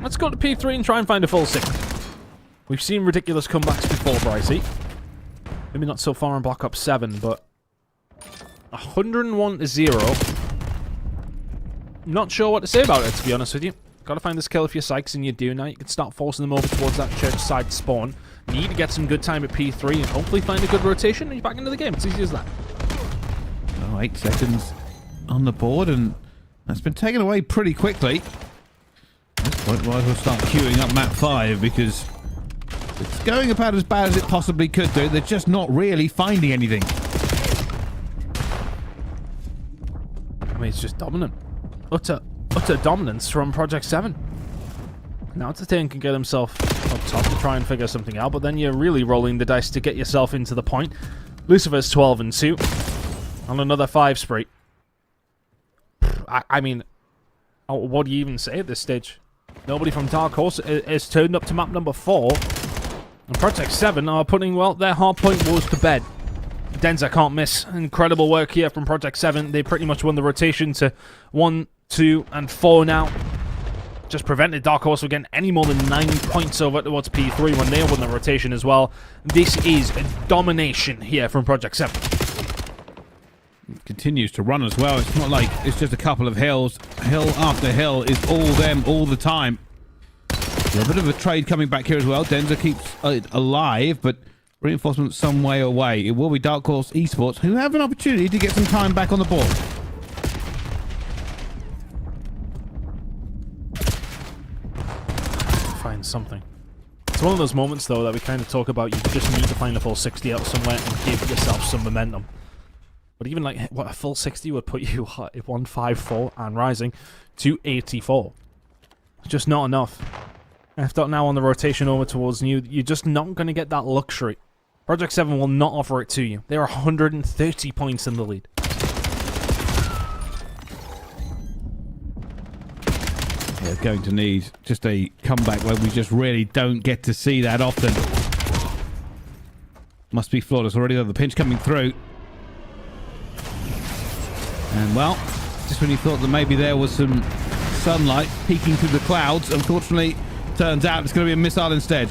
let's go to P3 and try and find a full 6. We've seen ridiculous comebacks before, Brycey. Maybe not so far in Black Ops 7, but 101-0. Not sure what to say about it, to be honest with you. Gotta find this kill if you're Sykes, and you do now. You can start forcing them over towards that church side spawn. Need to get some good time at P3 and hopefully find a good rotation, and you're back into the game. It's easy as that. Oh, 8 seconds on the board, and that's been taken away pretty quickly. At this point, might as well start queuing up map 5, because it's going about as bad as it possibly could do. They're just not really finding anything. I mean, it's just dominant. Utter dominance from Project 7. Now Titan can get himself up top to try and figure something out, but then you're really rolling the dice to get yourself into the point. Lucifer's 12-2 on another 5 spree. I mean, what do you even say at this stage? Nobody from Dark Horse is turned up to map number 4. And Project 7 are putting, well, their hard point wars to bed. Denza can't miss. Incredible work here from Project 7. They pretty much won the rotation to 1, 2, and 4 now. Just prevented Dark Horse from getting any more than 9 points over towards P3 when they won the rotation as well. This is a domination here from Project 7. It continues to run as well. It's not like it's just a couple of hills. Hill after hill is all them all the time. A bit of a trade coming back here as well. Denza keeps it alive, but reinforcement some way away. It will be Dark Horse Esports who have an opportunity to get some time back on the board. Find something. It's one of those moments, though, that we kind of talk about. You just need to find a full 60 out somewhere and give yourself some momentum. But even like what a full 60 would put you at 154 and rising to 84. It's just not enough. F-Dot now on the rotation over towards you. You're just not going to get that luxury. Project 7 will not offer it to you. They're 130 points in the lead. They're going to need just a comeback where we just really don't get to see that often. Must be flawless already, though. The pinch coming through. And, well, just when you thought that maybe there was some Sunlight peeking through the clouds. Unfortunately, turns out it's going to be a missile instead.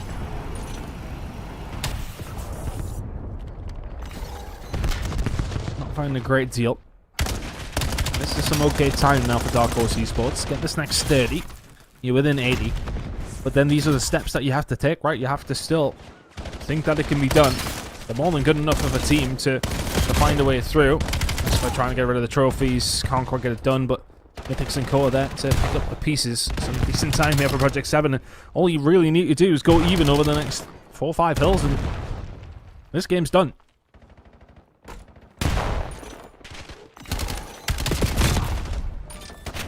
Not finding a great deal. This is some okay time now for Dark Horse Esports. Get this next 30. You're within 80. But then these are the steps that you have to take, right? You have to still think that it can be done. They're more than good enough of a team to find a way through. Just by trying to get rid of the trophies. Can't quite get it done, but Mythics and Core there to pick up the pieces. Some decent time here for Project 7. And all you really need to do is go even over the next 4 or 5 hills, and this game's done.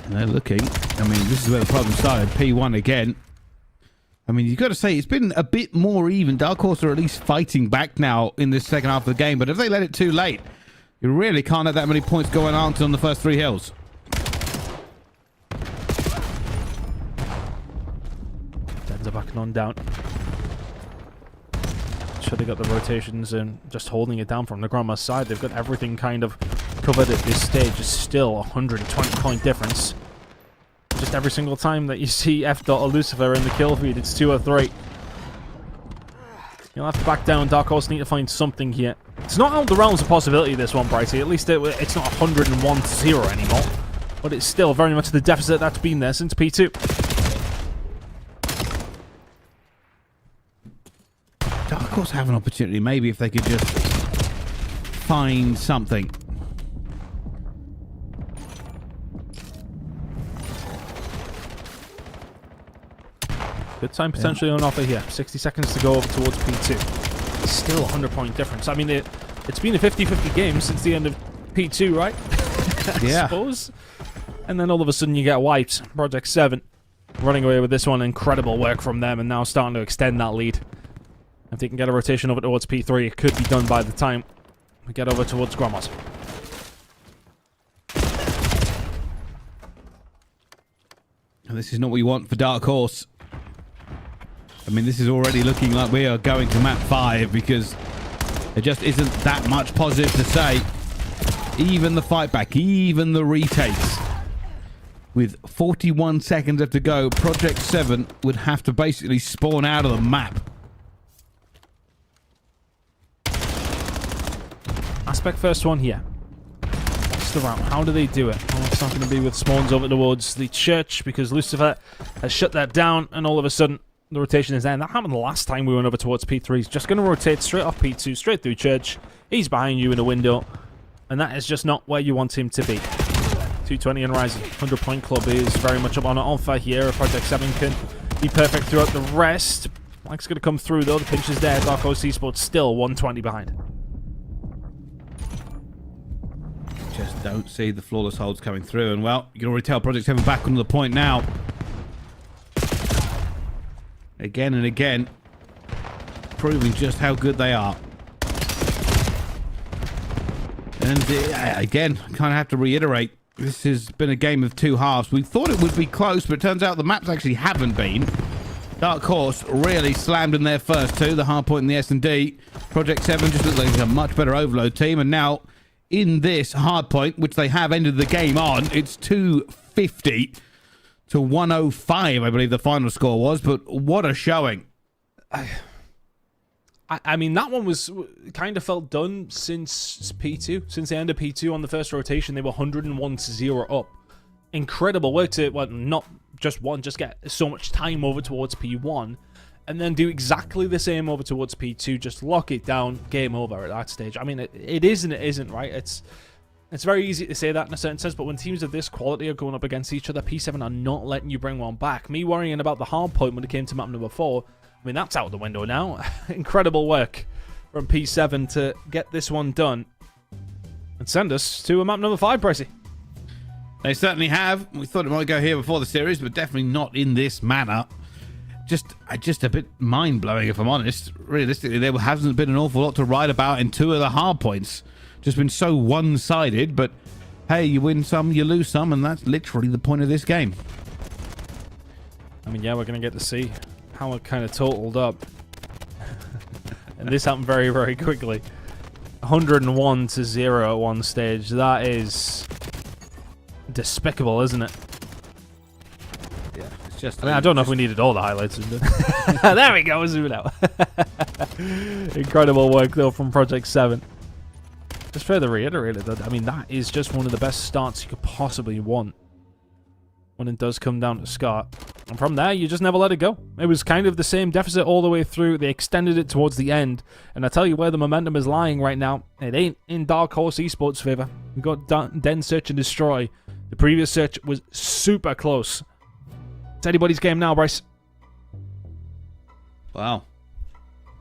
And they're looking. I mean, this is where the problem started. P1 again. I mean, you've got to say, it's been a bit more even. Dark Horse are at least fighting back now in this second half of the game. But if they let it too late, you really can't have that many points going on the first 3 hills. Dens are backing on down. Should have got the rotations and just holding it down from the Grandma's side. They've got everything kind of covered at this stage. It's still a 120-point difference. Just every single time that you see F. or Lucifer in the kill feed, it's 2 or 3. You'll have to back down. Dark Horse need to find something here. It's not out of the realms of possibility, this one, Bricey. At least it's not 101-0 anymore. But it's still very much the deficit that's been there since P2. Dark Horse have an opportunity, maybe, if they could just find something. Good time potentially on offer here. 60 seconds to go over towards P2. Still a 100-point difference. I mean, it's been a 50-50 game since the end of P2, right? I suppose. And then all of a sudden you get wiped. Project 7 running away with this one. Incredible work from them, and now starting to extend that lead. If they can get a rotation over towards P3, it could be done by the time we get over towards Gromos. And this is not what you want for Dark Horse. I mean, this is already looking like we are going to map 5 because there just isn't that much positive to say. Even the fight back, even the retakes. With 41 seconds left to go, Project 7 would have to basically spawn out of the map. Aspect first one here. What's the route? How do they do it? Oh, it's not going to be with spawns over towards the church because Lucifer has shut that down, and all of a sudden the rotation is there. And that happened the last time we went over towards P3. He's just going to rotate straight off P2, straight through church. He's behind you in a window, and that is just not where you want him to be. 220 and rising. 100-point club is very much up on offer here. If Project 7 can be perfect throughout the rest. Mike's going to come through though. The pinch is there. Dark Horse Esports still 120 behind. Just don't see the flawless holds coming through. And, well, you can already tell Project 7 back on the point now. Again and again. Proving just how good they are. And, again, I kind of have to reiterate. This has been a game of 2 halves. We thought it would be close, but it turns out the maps actually haven't been. Dark Horse really slammed in their first 2. The hard point in the S&D. Project 7 just looked like a much better overload team. And now, in this hard point, which they have ended the game on, it's 250 to 105, I believe the final score was. But what a showing. I mean, that one was kind of felt done since P2. Since the end of P2 on the first rotation, they were 101-0 up. Incredible work to, well, not just one, just get so much time over towards P1. And then do exactly the same over towards P2. Just lock it down, game over at that stage. I mean, it is and it isn't, right? It's very easy to say that in a certain sense, but when teams of this quality are going up against each other, P7 are not letting you bring one back. Me worrying about the hard point when it came to map number 4, I mean, that's out the window now. Incredible work from P7 to get this one done and send us to a map number 5, Pricey. They certainly have. We thought it might go here before the series, but definitely not in this manner. Just a bit mind-blowing, if I'm honest. Realistically, there hasn't been an awful lot to write about in 2 of the hard points. Just been so one-sided, but hey, you win some, you lose some, and that's literally the point of this game. I mean, yeah, we're going to get to see how it kind of totaled up. And this happened very, very quickly. 101-0 at one stage. That is despicable, isn't it? just... I mean, I don't know if we needed all the highlights. There we go, zoom it out. Incredible work, though, from Project 7. Just further reiterated that, I mean, that is just one of the best starts you could possibly want when it does come down to Scott. And from there, you just never let it go. It was kind of the same deficit all the way through. They extended it towards the end. And I tell you where the momentum is lying right now. It ain't in Dark Horse Esports' favor. We've got Den Search and Destroy. The previous search was super close. It's anybody's game now, Bryce. Wow.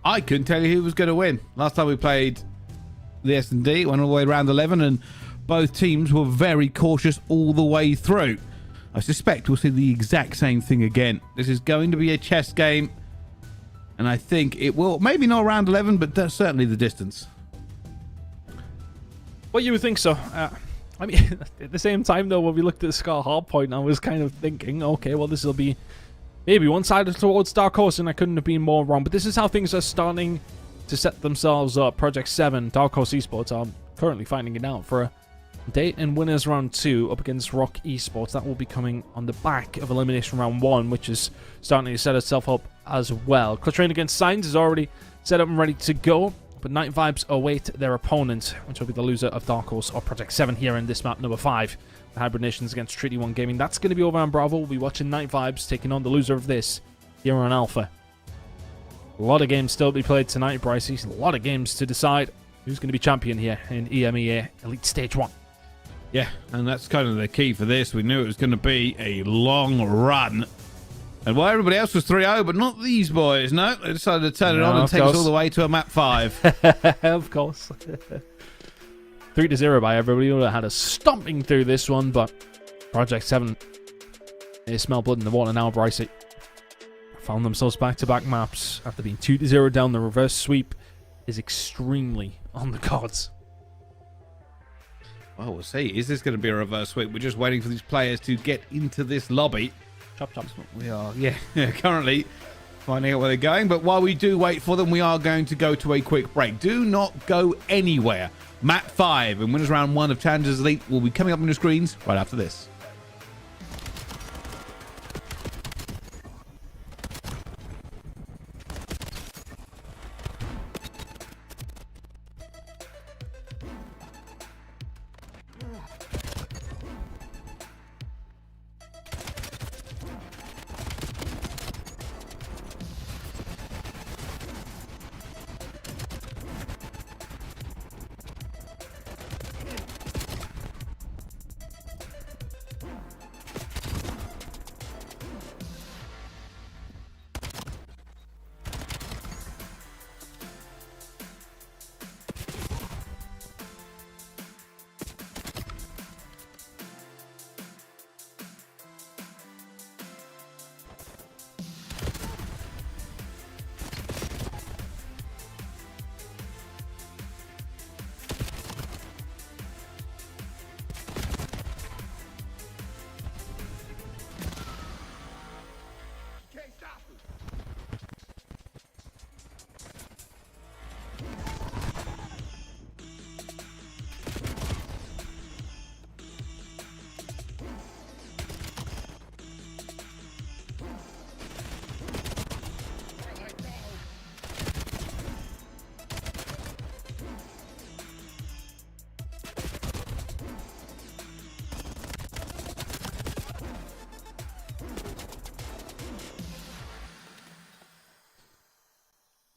I couldn't tell you who was going to win. Last time we played the S&D, it went all the way around 11, and both teams were very cautious all the way through. I suspect we'll see the exact same thing again. This is going to be a chess game, and I think it will, maybe not around 11, but certainly the distance. Well, you would think so. I mean, at the same time, though, when we looked at the score hardpoint, I was kind of thinking, okay, well, this will be maybe one-sided towards Dark Horse, and I couldn't have been more wrong. But this is how things are starting to set themselves up. Project 7, Dark Horse Esports are currently finding it out for a date in Winners Round 2 up against Rock Esports. That will be coming on the back of Elimination Round 1, which is starting to set itself up as well. Clutch Rayn against Synes is already set up and ready to go, but Night Vibes await their opponent, which will be the loser of Dark Horse or Project 7 here in this map number 5. The Hybrid Nations against Treaty 1 Gaming. That's going to be over on Bravo. We'll be watching Night Vibes taking on the loser of this here on Alpha. A lot of games still to be played tonight, Brycey. A lot of games to decide who's going to be champion here in EMEA Elite Stage 1. Yeah, and that's kind of the key for this. We knew it was going to be a long run. And while everybody else was 3-0, but not these boys, no. They decided to turn it on and take us all the way to a map 5. Of course. 3-0 by everybody who had a stomping through this one, but Project 7, they smell blood in the water now, Brycey. Found themselves back-to-back maps after being 2-0 down. The reverse sweep is extremely on the cards. Well, we'll see. Is this going to be a reverse sweep? We're just waiting for these players to get into this lobby. Chop, chop. We are, currently finding out where they're going. But while we do wait for them, we are going to go to a quick break. Do not go anywhere. Map 5 and Winners Round 1 of Challengers Elite will be coming up on your screens right after this.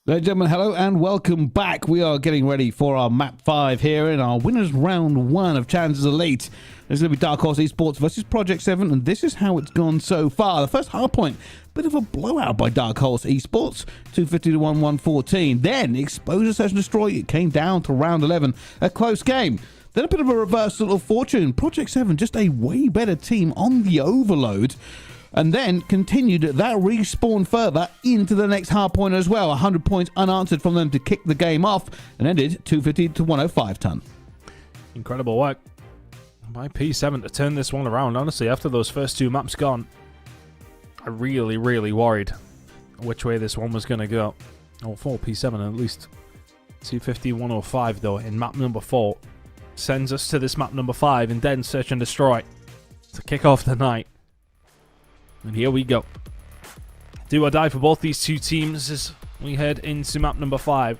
Ladies and gentlemen, hello and welcome back. We are getting ready for our Map 5 here in our Winners Round 1 of Challengers Elite. There's going to be Dark Horse Esports versus Project 7, and this is how it's gone so far. The first hardpoint, bit of a blowout by Dark Horse Esports, 250 to 114. Then Exposure Search and Destroy, it came down to round 11, a close game. Then a bit of a reversal of fortune. Project 7, just a way better team on the overload. And then continued that respawn further into the next hardpoint as well. 100 points unanswered from them to kick the game off and ended 250 to 105 ton. Incredible work by P7 to turn this one around. Honestly, after those first two maps gone, I really worried which way this one was going to go. Oh, for P7 at least. 250, 105 though in map number 4. Sends us to this map number 5 and then Search and Destroy to kick off the night. And here we go. Do or die for both these two teams as we head into map number 5.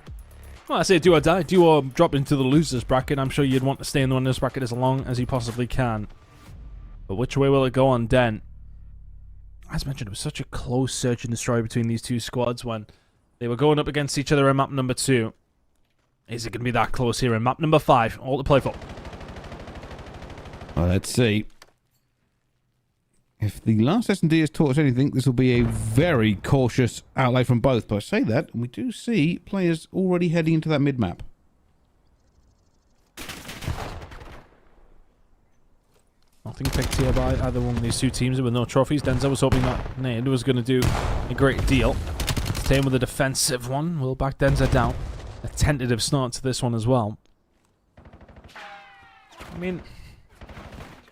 Well, I say do or die. Do or drop into the losers bracket. I'm sure you'd want to stay in the winners bracket as long as you possibly can. But which way will it go on Den? As mentioned, it was such a close search and destroy between these two squads when they were going up against each other in map number 2. Is it going to be that close here in map number 5? All to play for. Well, let's see. If the last S&D has taught us anything, this will be a very cautious outlay from both. But I say that, and we do see players already heading into that mid-map. Nothing picked here by either one of these two teams with no trophies. Denzel was hoping that Nade was going to do a great deal. Staying with a defensive one. We'll back Denzel down. A tentative start to this one as well. I mean,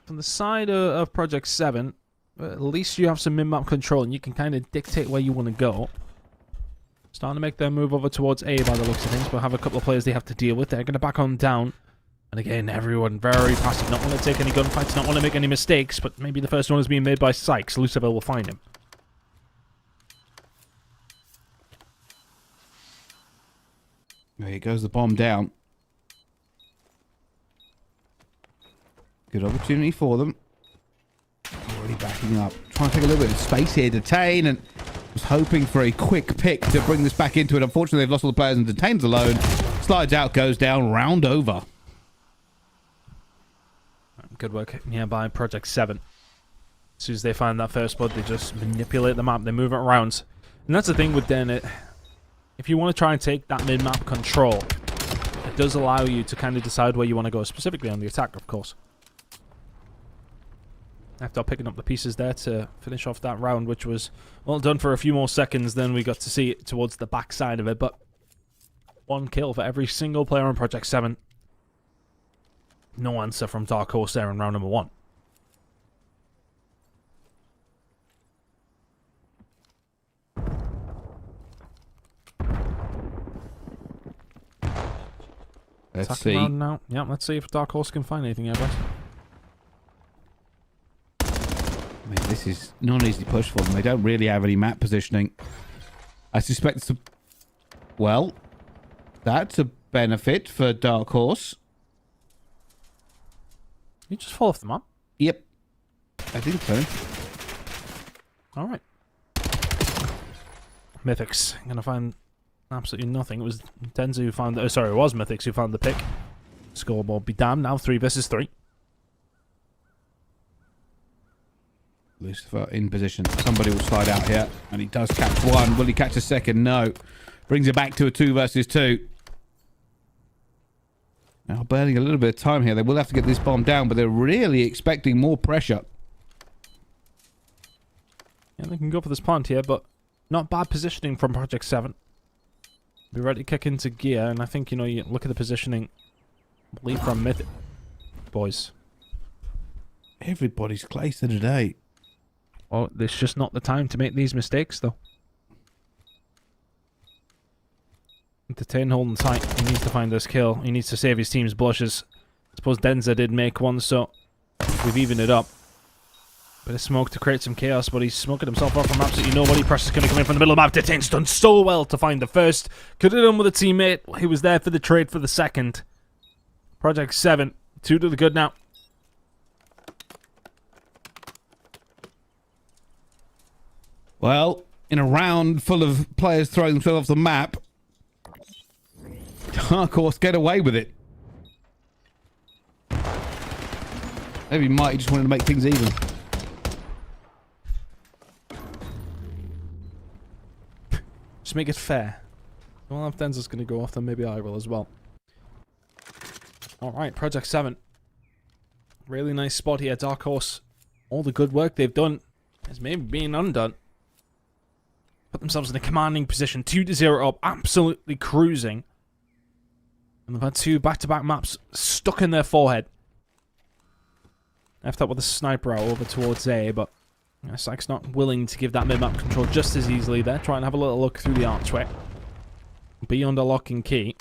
from the side of Project 7, at least you have some mid-map control and you can kind of dictate where you want to go. Starting to make their move over towards A by the looks of things, but have a couple of players they have to deal with. They're going to back on down. And again, everyone very passive. Not want to take any gunfights, not want to make any mistakes, but maybe the first one is being made by Sykes. Luciville will find him. There goes the bomb down. Good opportunity for them. Already backing up. Trying to take a little bit of space here. Detain, and was hoping for a quick pick to bring this back into it. Unfortunately, they've lost all the players and Detain's alone. Slides out, goes down, round over. Good work here by Project 7. As soon as they find that first spot, they just manipulate the map. They move it around. And that's the thing with Den. If you want to try and take that mid-map control, it does allow you to kind of decide where you want to go, specifically on the attack, of course. After picking up the pieces there to finish off that round, which was well done for a few more seconds, then we got to see it towards the back side of it. But 1 kill for every single player on Project 7. No answer from Dark Horse there in round number 1. Let's see. Now. Yeah, let's see if Dark Horse can find anything here, guys. I mean, this is not an easy push for them. They don't really have any map positioning. I suspect it's a... Well, that's a benefit for Dark Horse. You just fall off the map? Yep. I think so. Alright. Mythics. I'm going to find absolutely nothing. It was Denzu who found the... Oh, sorry, it was Mythics who found the pick. Scoreboard be damned. Now 3 versus 3. Lucifer in position. Somebody will slide out here. And he does catch one. Will he catch a second? No. Brings it back to a 2 versus 2. Now burning a little bit of time here. They will have to get this bomb down, but they're really expecting more pressure. Yeah, they can go for this plant here, but not bad positioning from Project 7. Be ready to kick into gear, and I think, you know, you look at the positioning. I believe from Mythic. Boys. Everybody's closer today. Oh, it's just not the time to make these mistakes, though. Detain holding tight. He needs to find this kill. He needs to save his team's blushes. I suppose Denza did make one, so we've evened it up. Bit of smoke to create some chaos, but he's smoking himself off from absolutely nobody. Pressure's going to come in from the middle of the map. Detain's done so well to find the first. Could have done with a teammate who was there for the trade for the second. Project 7. 2 to the good now. Well, in a round full of players throwing themselves off the map, Dark Horse get away with it. Maybe Mighty just wanted to make things even. Just make it fair. Well, if Denzel's going to go off, then maybe I will as well. Alright, Project 7. Really nice spot here. Dark Horse, all the good work they've done is maybe being undone. Put themselves in a commanding position. 2-0 up. Absolutely cruising. And they've had 2 back-to-back maps stuck in their forehead. Left up with a sniper out over towards A, but Sykes not willing to give that mid-map control just as easily there. Trying to have a little look through the archway. Beyond a lock and key.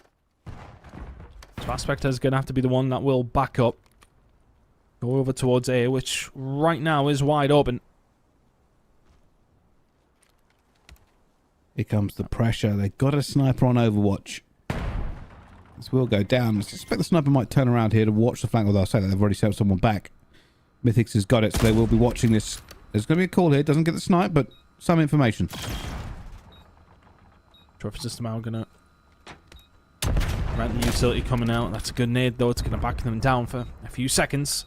So Aspector's going to have to be the one that will back up. Go over towards A, which right now is wide open. Here comes the pressure. They've got a sniper on Overwatch. This will go down. I suspect the sniper might turn around here to watch the flank, although I'll say that they've already sent someone back. Mythics has got it, so they will be watching this. There's going to be a call here. Doesn't get the snipe, but some information. Trophy system out, gonna rent the utility coming out. That's a good nade, though. It's going to back them down for a few seconds.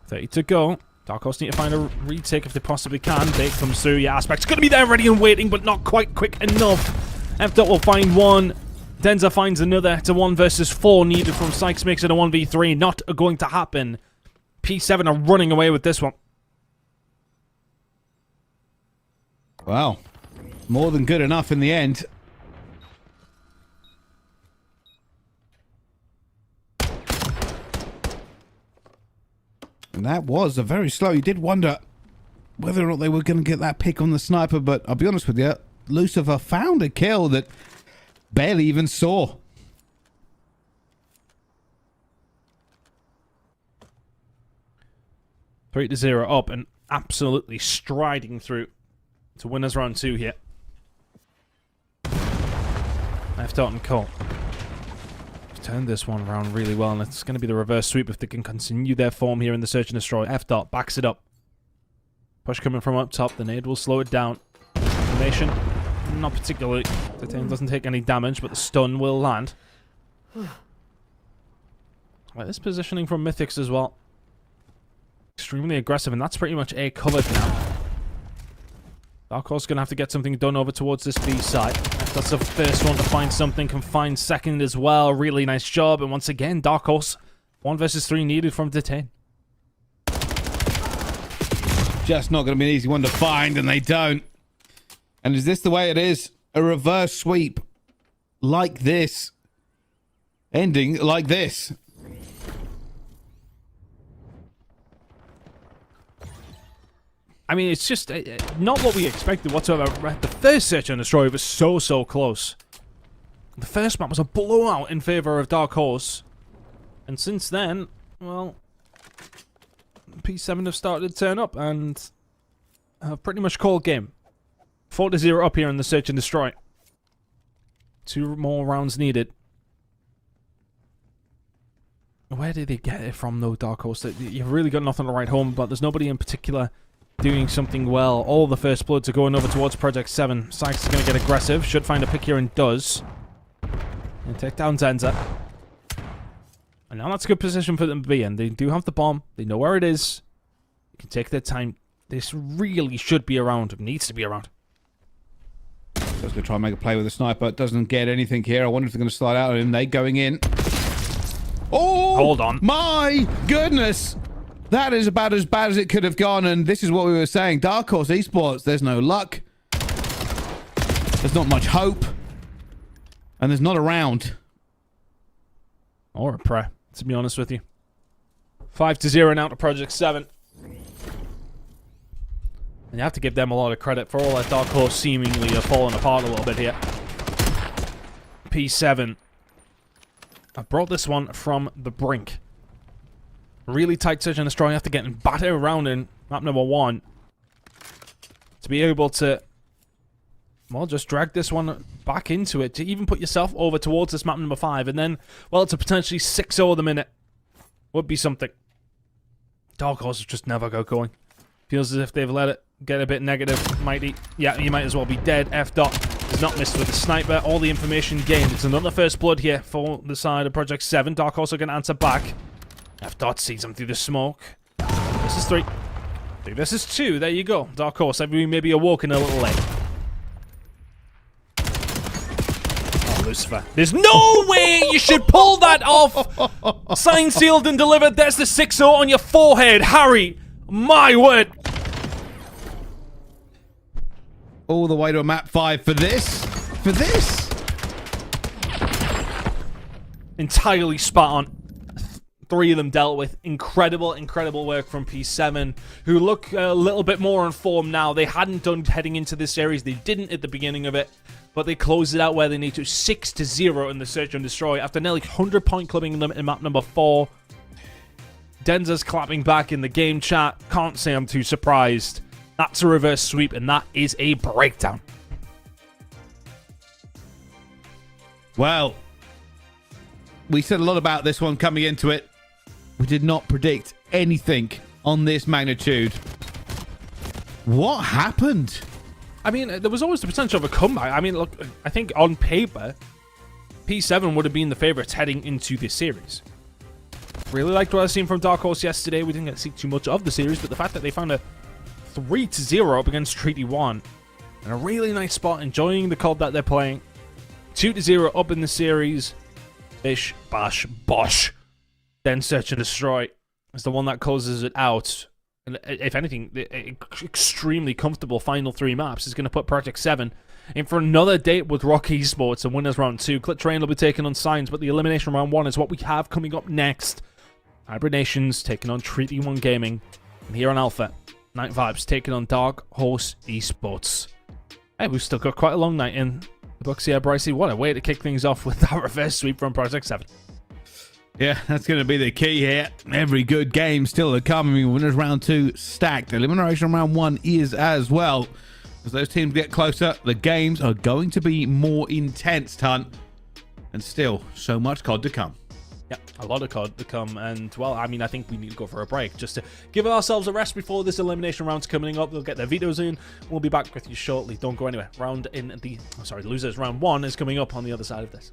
30 to go. Dark Horse need to find a retake if they possibly can. Bait comes through. Yeah, Aspect's going to be there ready and waiting, but not quite quick enough. F-Dot will find one. Denza finds another. It's a 1 versus 4 needed from Sykes. Makes it a 1v3. Not going to happen. P7 are running away with this one. Wow. More than good enough in the end. And that was a very slow. You did wonder whether or not they were going to get that pick on the sniper, but I'll be honest with you, Lucifer found a kill that barely even saw. Three to 0 up and absolutely striding through to winners round 2 here. F-Dot and Cole turned this one around really well, and it's going to be the reverse sweep if they can continue their form here in the search and destroy. F-Dot backs it up. Push coming from up top. The nade will slow it down. Information, not particularly. The team doesn't take any damage, but the stun will land. Like this positioning from Mythics as well. Extremely aggressive, and that's pretty much A covered now. Dark Horse going to have to get something done over towards this B side. That's the first one to find something, can find second as well. Really nice job, and once again, Dark Horse 1 versus 3 needed from Detain. Just not going to be an easy one to find, and they don't. And is this the way it is? A reverse sweep like this, ending like this. I mean, it's just not what we expected whatsoever. The first search and destroy was so close. The first map was a blowout in favor of Dark Horse. And since then, well, P7 have started to turn up and have pretty much called game. 4 to 0 up here in the search and destroy. 2 more rounds needed. Where did they get it from, though, Dark Horse? You've really got nothing to write home about. There's nobody in particular doing something well. All the first bloods are going over towards Project 7. Sykes is going to get aggressive. Should find a pick here and does. And take down Zenza. And now that's a good position for them to be in. They do have the bomb. They know where it is. They can take their time. This really should be around. It needs to be around. Just going to try and make a play with the sniper. Doesn't get anything here. I wonder if they're going to slide out on him. They going in. Oh! Hold on. My goodness! That is about as bad as it could have gone, and this is what we were saying. Dark Horse Esports, there's no luck. There's not much hope. And there's not a round. Or a prayer, to be honest with you. 5 to 0 now to Project 7. And you have to give them a lot of credit for all that Dark Horse seemingly have fallen apart a little bit here. P7. I brought this one from the brink. Really tight search and destroy after getting battered around in map number 1. To be able to, well, just drag this one back into it. To even put yourself over towards this map number 5. And then, well, to potentially 6-0 the minute would be something. Dark Horse just never got going. Feels as if they've let it get a bit negative. Yeah, you might as well be dead. F-Dot has not missed with the sniper. All the information gained. It's another first blood here for the side of Project 7. Dark Horse are going to answer back. F-Dot sees him through the smoke. This is 3. I think this is 2. There you go. Dark Horse, maybe awoken a little late. Oh, Lucifer. There's no way you should pull that off! Signed, sealed, and delivered. There's the 6-0 on your forehead, Harry. My word. All the way to a map 5 for this. For this. Entirely spot on. 3 of them dealt with. Incredible work from P7, who look a little bit more on form now. They hadn't done heading into this series. They didn't at the beginning of it, but they closed it out where they need to. 6 to 0 in the search and destroy after nearly 100-point clubbing them in map number 4. Denza's clapping back in the game chat. Can't say I'm too surprised. That's a reverse sweep, and that is a breakdown. Well, we said a lot about this one coming into it. We did not predict anything on this magnitude. What happened? I mean, there was always the potential of a comeback. I mean, look, I think on paper, P7 would have been the favourites heading into this series. Really liked what I've seen from Dark Horse yesterday. We didn't get to see too much of the series, but the fact that they found a 3-0 up against Treaty 1 and a really nice spot, enjoying the COD that they're playing. 2-0 up in the series. Bish, bash, bosh. Then Search and Destroy is the one that closes it out. And if anything, the extremely comfortable final 3 maps is going to put Project 7 in for another date with Rock Esports and winners round 2. Glitch Rayn will be taking on Synes, but the elimination round 1 is what we have coming up next. Hybrid Nations taking on Treaty 1 Gaming. And here on Alpha, Night Vibes taking on Dark Horse Esports. Hey, we've still got quite a long night in the books here, Brycey. What a way to kick things off with that reverse sweep from Project 7. Yeah, that's going to be the key here. Every good game still to come. I mean, winners round 2 stacked. Elimination round 1 is as well. As those teams get closer, the games are going to be more intense, Hunt. And still, so much COD to come. Yep, a lot of COD to come, and, well, I mean, I think we need to go for a break just to give ourselves a rest before this elimination round's coming up. They'll get their vetoes in. We'll be back with you shortly. Don't go anywhere. Losers round 1 is coming up on the other side of this.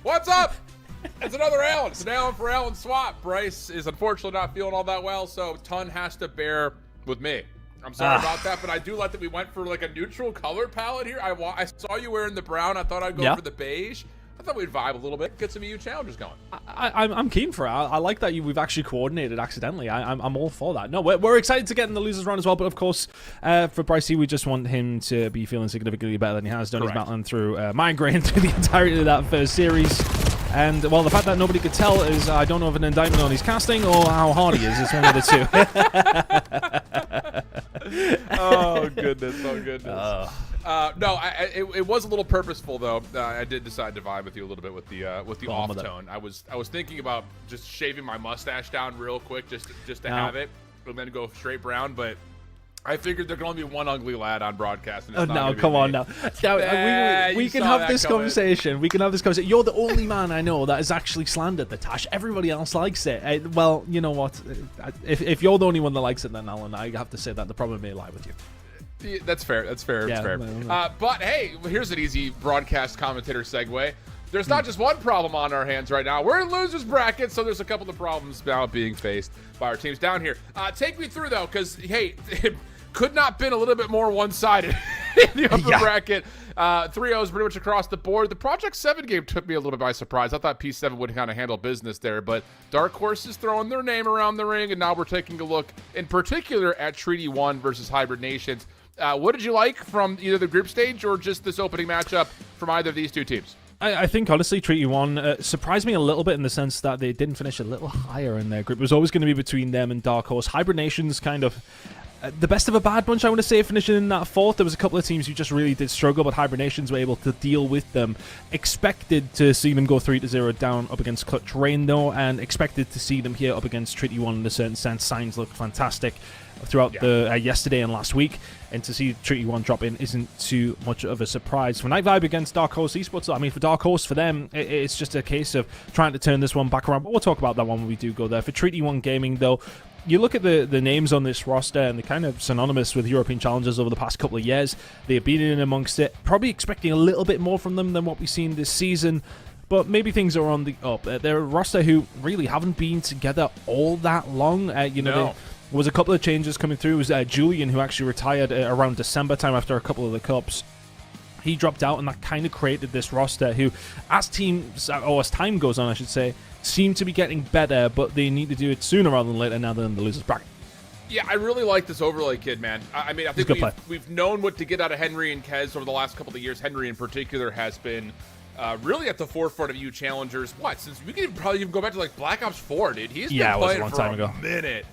What's up? It's another Alan. It's an Alan for Alan swap. Bryce is unfortunately not feeling all that well, so Ton has to bear with me. I'm sorry about that, but I do like that we went for like a neutral color palette here. I saw you wearing the brown. I thought I'd go for the beige. I thought we'd vibe a little bit, get some EU challenges going. I'm keen for it. I like that we've actually coordinated accidentally. I'm all for that. No, we're excited to get in the losers round as well. But of course, for Brycey, we just want him to be feeling significantly better than he has done. He's battling through migraine through the entirety of that first series. And, well, the fact that nobody could tell is, I don't know if an indictment on his casting or how hard he is. It's one of the two. Oh, goodness. Oh, goodness. No, it was a little purposeful, though. I did decide to vibe with you a little bit with the off tone. I was thinking about just shaving my mustache down real quick just to have it and then go straight brown, but I figured there could only be one ugly lad on broadcast. And it's not come on now. We can have this conversation. We can have this conversation. You're the only man I know that has actually slandered the Tash. Everybody else likes it. Well, you know what? If you're the only one that likes it, then Alan, I have to say that the problem may lie with you. Yeah, that's fair. That's fair. Yeah, that's fair. But hey, here's an easy broadcast commentator segue. There's not just one problem on our hands right now. We're in losers bracket, so there's a couple of problems now being faced by our teams down here. Take me through though, because hey, it could not been a little bit more one-sided in the upper bracket. 3-0s pretty much across the board. The Project 7 game took me a little bit by surprise. I thought P7 would kind of handle business there, but Dark Horse is throwing their name around the ring, and now we're taking a look in particular at Treaty 1 versus Hybrid Nations. What did you like from either the group stage or just this opening matchup from either of these two teams? I think, honestly, Treaty 1 surprised me a little bit in the sense that they didn't finish a little higher in their group. It was always going to be between them and Dark Horse. Hybrid Nations kind of the best of a bad bunch, I want to say, finishing in that fourth. There was a couple of teams who just really did struggle, but Hybrid Nations were able to deal with them. Expected to see them go 3-0 down up against Clutch Rayn, though, and expected to see them here up against Treaty 1 in a certain sense. Signs looked fantastic throughout the yesterday and last week, and to see Treaty 1 drop in isn't too much of a surprise. For Night Vibe against Dark Horse Esports, I mean, for Dark Horse, for them, it's just a case of trying to turn this one back around, but we'll talk about that one when we do go there. For Treaty 1 Gaming, though, you look at the names on this roster, and they're kind of synonymous with European challengers over the past couple of years. They've been in amongst it, probably expecting a little bit more from them than what we've seen this season, but maybe things are on the up. They're a roster who really haven't been together all that long. There was a couple of changes coming through. It was Julian, who actually retired around December time after a couple of the cups. He dropped out, and that kind of created this roster who, as time goes on, I should say, seem to be getting better, but they need to do it sooner rather than later now than the losers bracket. Yeah, I really like this overlay kid, man. I mean, I think we've known what to get out of Henry and Kez over the last couple of years. Henry in particular has been really at the forefront of EU challengers. Since we can probably even go back to like Black Ops 4, dude. He's been playing for a minute.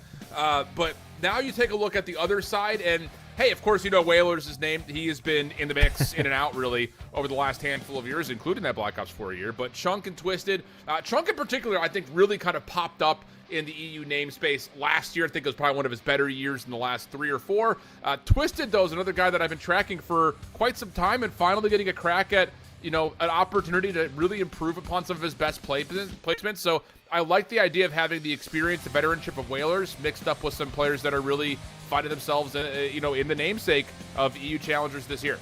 But now you take a look at the other side, and hey, of course, you know Whalers is named. He has been in the mix, in and out, really, over the last handful of years, including that Black Ops 4 year. But Chunk and Twisted, Chunk in particular, I think really kind of popped up in the EU namespace last year. I think it was probably one of his better years in the last 3 or 4. Twisted, though, is another guy that I've been tracking for quite some time, and finally getting a crack at, an opportunity to really improve upon some of his best placements. So I like the idea of having the experience, the veteranship of Whalers mixed up with some players that are really finding themselves, in the namesake of EU challengers this year.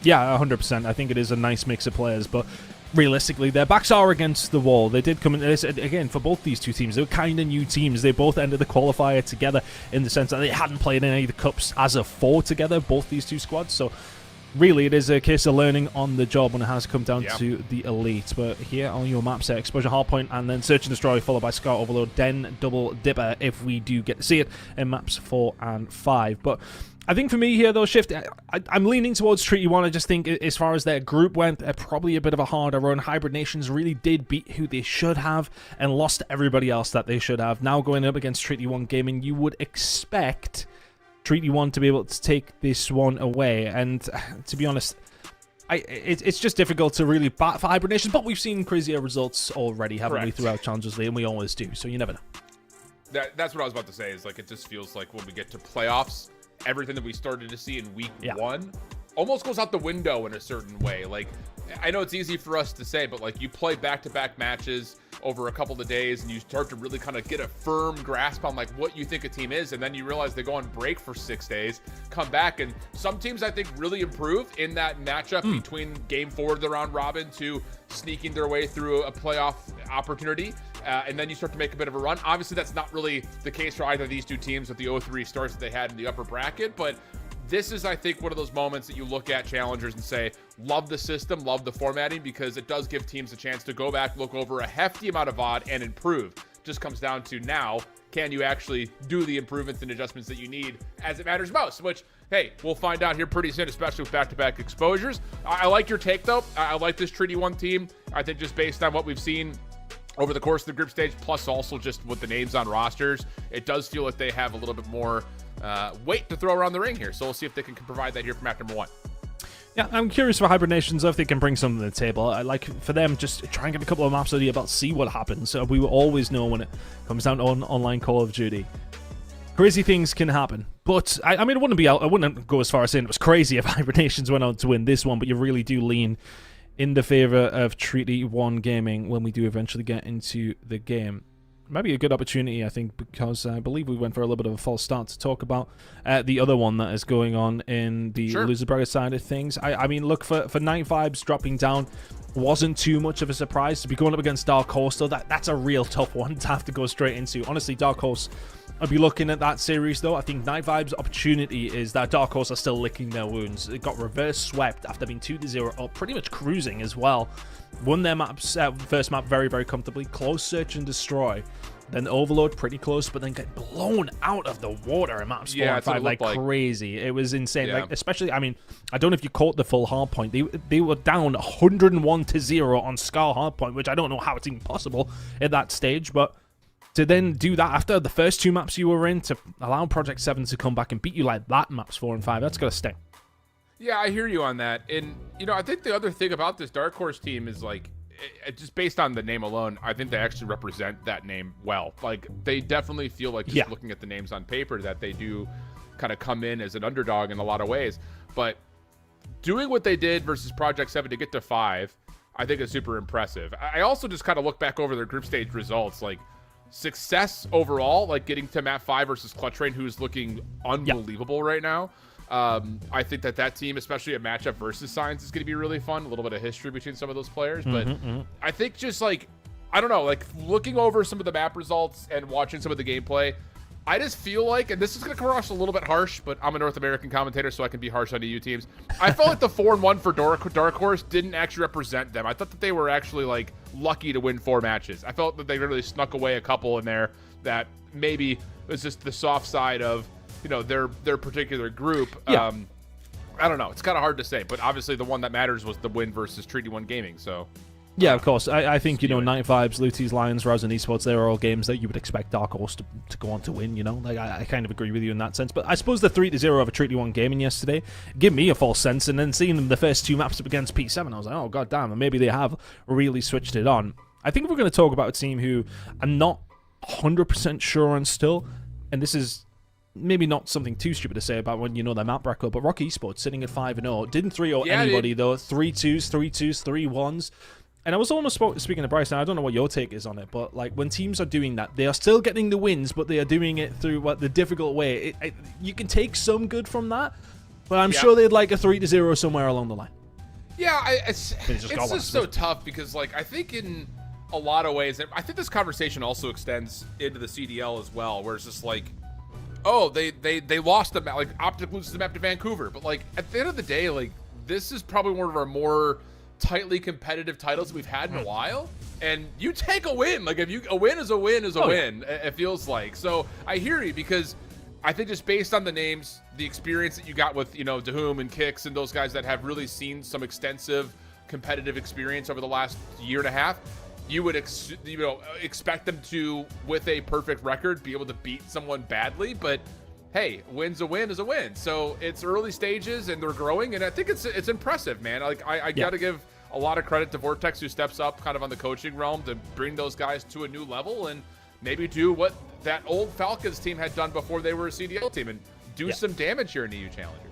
Yeah, 100%. I think it is a nice mix of players, but realistically, their backs are against the wall. They did come in, again, for both these two teams, they were kind of new teams. They both ended the qualifier together in the sense that they hadn't played in any of the cups as a 4 together, both these two squads. So really, it is a case of learning on the job when it has come down to the elite. But here on your maps, Exposure Hardpoint, and then Search and Destroy, followed by Scar Overload, Den Double Dipper, if we do get to see it in maps 4 and 5. But I think for me here, though, Shift, I'm leaning towards Treaty 1. I just think as far as their group went, probably a bit of a harder run. Hybrid Nations really did beat who they should have and lost everybody else that they should have. Now going up against Treaty 1 Gaming, you would expect Treaty 1 to be able to take this one away, and to be honest, it's just difficult to really bat for Hybrid Nations, but we've seen crazier results already, haven't we, throughout Challengers League, and we always do, so you never know. That's what I was about to say, is like, it just feels like when we get to playoffs, everything that we started to see in week 1 almost goes out the window in a certain way. Like, I know it's easy for us to say, but like you play back-to-back matches over a couple of days and you start to really kind of get a firm grasp on like what you think a team is, and then you realize they go on break for 6 days, come back, and some teams I think really improve in that matchup between game 4 of the round robin to sneaking their way through a playoff opportunity, and then you start to make a bit of a run. Obviously that's not really the case for either of these two teams with the 0-3 starts that they had in the upper bracket, but this is, I think, one of those moments that you look at challengers and say, love the system, love the formatting, because it does give teams a chance to go back, look over a hefty amount of VOD, and improve. Just comes down to now, can you actually do the improvements and adjustments that you need as it matters most? Which, hey, we'll find out here pretty soon, especially with back-to-back exposures. I like your take, though. I like this Treaty 1 team. I think just based on what we've seen over the course of the group stage, plus also just with the names on rosters, it does feel like they have a little bit more weight to throw around the ring here. So we'll see if they can provide that here for map number 1. Yeah, I'm curious for Hibernations if they can bring something to the table. I like for them just try and get a couple of maps idea about, see what happens. So we will always know when it comes down to online Call of Duty. Crazy things can happen, but I mean, I wouldn't go as far as saying it was crazy if Hibernations went on to win this one, but you really do lean in the favor of Treaty 1 Gaming when we do eventually get into the game. Might be a good opportunity, I think, because I believe we went for a little bit of a false start to talk about the other one that is going on in the loser bracket side of things. I mean, look, for Night Vibes dropping down wasn't too much of a surprise. To be going up against Dark Horse, though, that's a real tough one to have to go straight into. Honestly, Dark Horse, I'll be looking at that series, though. I think Night Vibes' opportunity is that Dark Horse are still licking their wounds. It got reverse swept after being 2-0 up, pretty much cruising as well. Won their maps, first map very, very comfortably. Close search and destroy. Then Overload pretty close, but then get blown out of the water in maps 4 and 5 like crazy. It was insane. Like, especially, I mean, I don't know if you caught the full hardpoint. They were down 101-0 on Scar hardpoint, which I don't know how it's even possible at that stage, but to then do that after the first 2 maps you were in, to allow Project 7 to come back and beat you like that in maps 4 and 5, that's gotta sting. Yeah, I hear you on that. And, you know, I think the other thing about this Dark Horse team is, like, just based on the name alone, I think they actually represent that name well. Like, they definitely feel like, just looking at the names on paper, that they do kind of come in as an underdog in a lot of ways. But doing what they did versus Project 7 to get to 5, I think is super impressive. I also just kind of look back over their group stage results, like, success overall, like getting to map 5 versus Clutch Rain, who's looking unbelievable right now. I think that team, especially a matchup versus Synes, is going to be really fun. A little bit of history between some of those players. But I think just like, I don't know, like looking over some of the map results and watching some of the gameplay, I just feel like, and this is going to come across a little bit harsh, but I'm a North American commentator, so I can be harsh on EU teams. I felt like the 4-1 for Dark Horse didn't actually represent them. I thought that they were actually like lucky to win 4 matches. I felt that they really snuck away a couple in there that maybe was just the soft side of, you know, their particular group. I don't know. It's kind of hard to say, but obviously the one that matters was the win versus Treaty 1 Gaming. So yeah, of course. I think, you know, Night Vibes, Luties, Lions, Rouse, and Esports, they are all games that you would expect Dark Horse to go on to win, you know? Like, I kind of agree with you in that sense. But I suppose the 3-0 over Treaty 1 Gaming yesterday give me a false sense, and then seeing them the first 2 maps up against P7, I was like, oh, god damn, and maybe they have really switched it on. I think if we're going to talk about a team who I'm not 100% sure on still, and this is maybe not something too stupid to say about when you know their map record, but Rock Esports sitting at 5-0, didn't 3-0 anybody, though. 3-2s, 3-1s. And I was almost speaking to Bryce, and I don't know what your take is on it, but like when teams are doing that, they are still getting the wins, but they are doing it through the difficult way. You can take some good from that, but I'm sure they'd like a 3-0 somewhere along the line. Yeah, it's just so tough because, like, I think in a lot of ways, I think this conversation also extends into the CDL as well, where it's just like, oh, they lost the map, like Optic loses the map to Vancouver, but like at the end of the day, like this is probably one of our more tightly competitive titles we've had in a while, and you take a win. Like if a win is a win is a win. It feels like. So I hear you, because I think just based on the names, the experience that you got with, you know, Dahum and Kix and those guys that have really seen some extensive competitive experience over the last year and a half, you would expect them to, with a perfect record, be able to beat someone badly. But hey, win's a win is a win. So it's early stages and they're growing, and I think it's impressive, man. Like I got to give a lot of credit to Vortex, who steps up kind of on the coaching realm to bring those guys to a new level and maybe do what that old Falcons team had done before they were a CDL team and do some damage here in EU Challengers.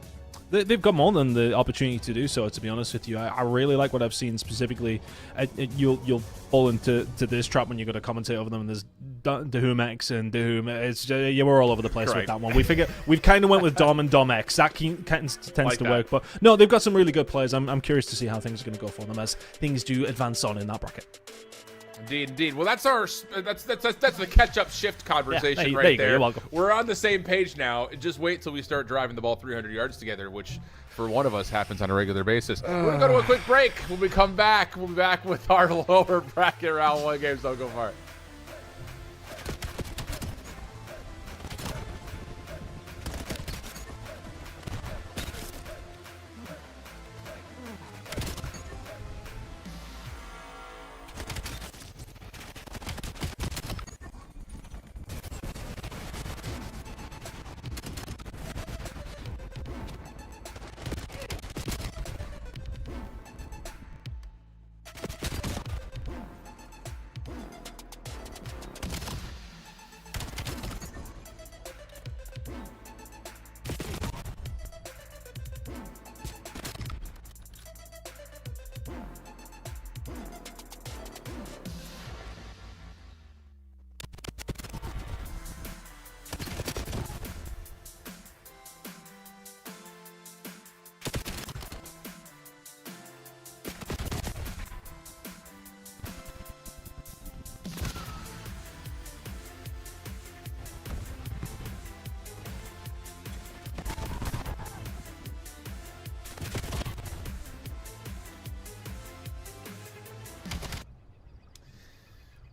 They've got more than the opportunity to do so, to be honest with you. I really like what I've seen specifically. You'll fall into this trap when you've got to commentate over them, and there's DaHoomX and Dahoom. It's we're all over the place with that one. We've kind of went with Dom and Dom X. That tends to work, but no, they've got some really good players. I'm curious to see how things are going to go for them as things do advance on in that bracket. Indeed. Well, that's the catch-up shift conversation right there. You're welcome. We're on the same page now. Just wait till we start driving the ball 300 yards together, which for one of us happens on a regular basis. We're going to go to a quick break. When we come back, we'll be back with our lower bracket round 1 games. Don't go far.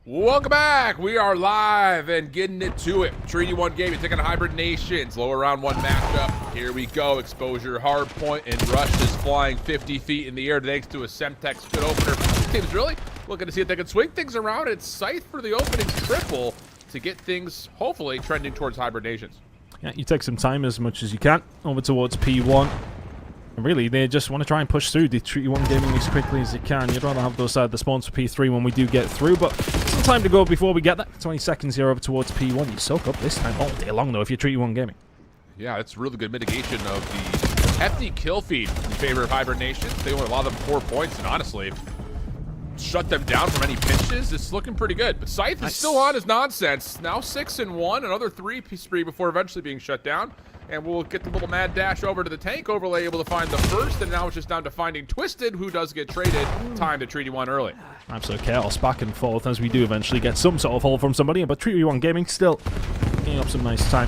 Welcome back. We are live and getting it to it. Treaty 1 game. You're taking a Hybrid Nations. Lower round 1 matchup. Here we go. Exposure, hard point, and Rush is flying 50 feet in the air thanks to a Semtex good opener. This team's really looking to see if they can swing things around. It's Scythe for the opening triple to get things hopefully trending towards Hybrid Nations. Yeah, you take some time as much as you can over towards P1. And really, they just want to try and push through the Treaty 1 gaming as quickly as they can. You'd rather have those the spawns for P3 when we do get through, but some time to go before we get that. 20 seconds here over towards P1. You soak up this time all day long, though, if you're Treaty 1 gaming. Yeah, it's really good mitigation of the hefty kill feed in favor of Hybrid Nations. They only allow them 4 points, and honestly, shut them down from any pinches. It's looking pretty good. But Scythe is still on his nonsense. Now 6-1, another 3 spree before eventually being shut down. And we'll get the little mad dash over to the tank overlay, able to find the first, and now it's just down to finding Twisted, who does get traded. Time to Treaty 1 early. Absolute chaos back and forth as we do eventually get some sort of hold from somebody, but Treaty 1 gaming still getting up some nice time.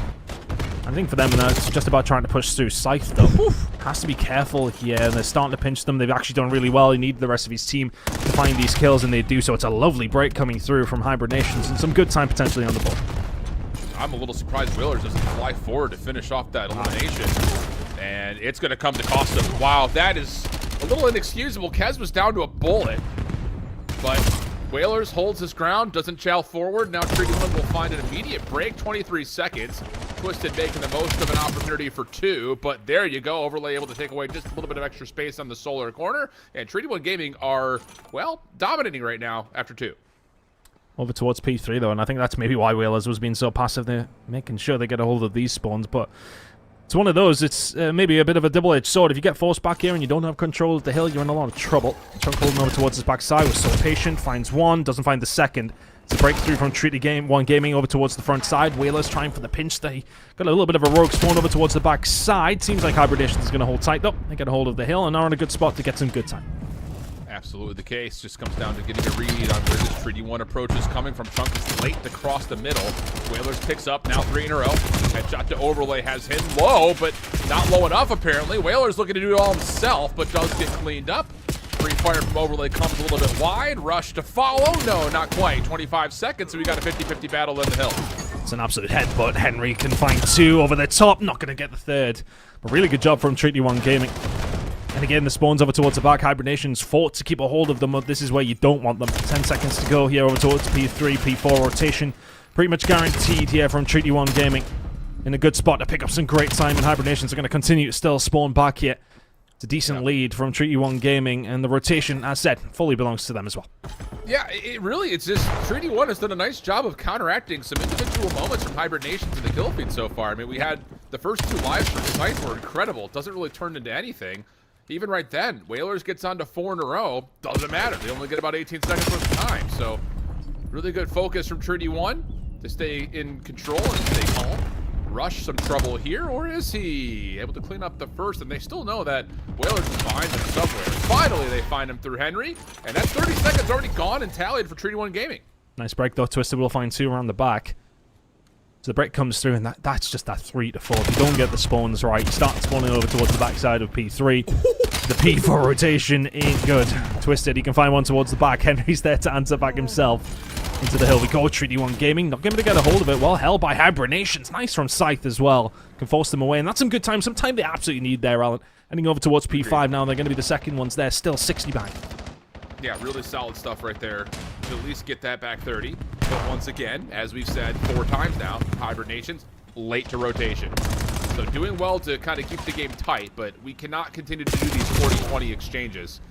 I think for them now, it's just about trying to push through. Scythe, though, has to be careful here. They're starting to pinch them. They've actually done really well. He needed the rest of his team to find these kills, and they do so. It's a lovely break coming through from Hybrid Nations, and some good time potentially on the board. I'm a little surprised Whalers doesn't fly forward to finish off that elimination. And it's going to come to cost them. Wow, that is a little inexcusable. Kez was down to a bullet. But Whalers holds his ground, doesn't chow forward. Now Treaty 1 will find an immediate break, 23 seconds. Twisted making the most of an opportunity for 2. But there you go, Overlay able to take away just a little bit of extra space on the solar corner. And Treaty 1 Gaming are, well, dominating right now after 2. Over towards P3, though, and I think that's maybe why Whalers was being so passive. They're making sure they get a hold of these spawns, but it's one of those. It's maybe a bit of a double-edged sword. If you get forced back here and you don't have control of the hill, you're in a lot of trouble. Chunk holding over towards his backside was so patient, finds one, doesn't find the second. It's a breakthrough from Treaty 1 Gaming over towards the front side. Whalers trying for the pinch there. He got a little bit of a rogue spawn over towards the back side. Seems like Hybrid Nations is going to hold tight, though. They get a hold of the hill and are in a good spot to get some good time. Absolutely the case. Just comes down to getting a read on where this Treaty 1 approach is coming from. Chunk is late to cross the middle. Whalers picks up, now 3 in a row. Headshot to Overlay has him low, but not low enough apparently. Whalers looking to do it all himself, but does get cleaned up. Free fire from Overlay comes a little bit wide. Rush to follow. No, not quite. 25 seconds, so we got a 50-50 battle in the hill. It's an absolute headbutt. Henry can find 2 over the top. Not going to get the third. But really good job from Treaty 1 Gaming. And again, the spawns over towards the back. Hybrid Nations fought to keep a hold of them, but this is where you don't want them. 10 seconds to go here over towards P3, P4 rotation. Pretty much guaranteed here from Treaty 1 Gaming. In a good spot to pick up some great time, and Hybrid Nations are going to continue to still spawn back here. It's a decent lead from Treaty 1 Gaming, and the rotation, as said, fully belongs to them as well. Yeah, it's just Treaty 1 has done a nice job of counteracting some individual moments from Hybrid Nations in the kill feed so far. I mean, we had The first 2 lives for Scythe were incredible. It doesn't really turn into anything. Even right then, Whalers gets on to 4 in a row. Doesn't matter. They only get about 18 seconds worth of time. So really good focus from Trinity 1 to stay in control and stay calm. Rush some trouble here, or is he able to clean up the first? And they still know that Whalers is behind them somewhere. Finally, they find him through Henry, and that's 30 seconds already gone and tallied for Trinity 1 Gaming. Nice break though. Twisted will find 2 around the back. So the break comes through, and that's just that 3 to 4. If you don't get the spawns right, you start spawning over towards the backside of P3. The P4 rotation ain't good. Twisted, he can find one towards the back. Henry's there to answer back himself. Into the hill we go. Trinity 1 Gaming, not going to get a hold of it. Well held by Hibernations. Nice from Scythe as well. Can force them away, and that's some good time. Some time they absolutely need there, Alan. Heading over towards P5 now. They're going to be the second ones there. Still 60 back. Yeah, really solid stuff right there to at least get that back 30. But once again, as we've said 4 times now, Hibernations late to rotation. So doing well to kind of keep the game tight, but we cannot continue to do these 40-20 exchanges.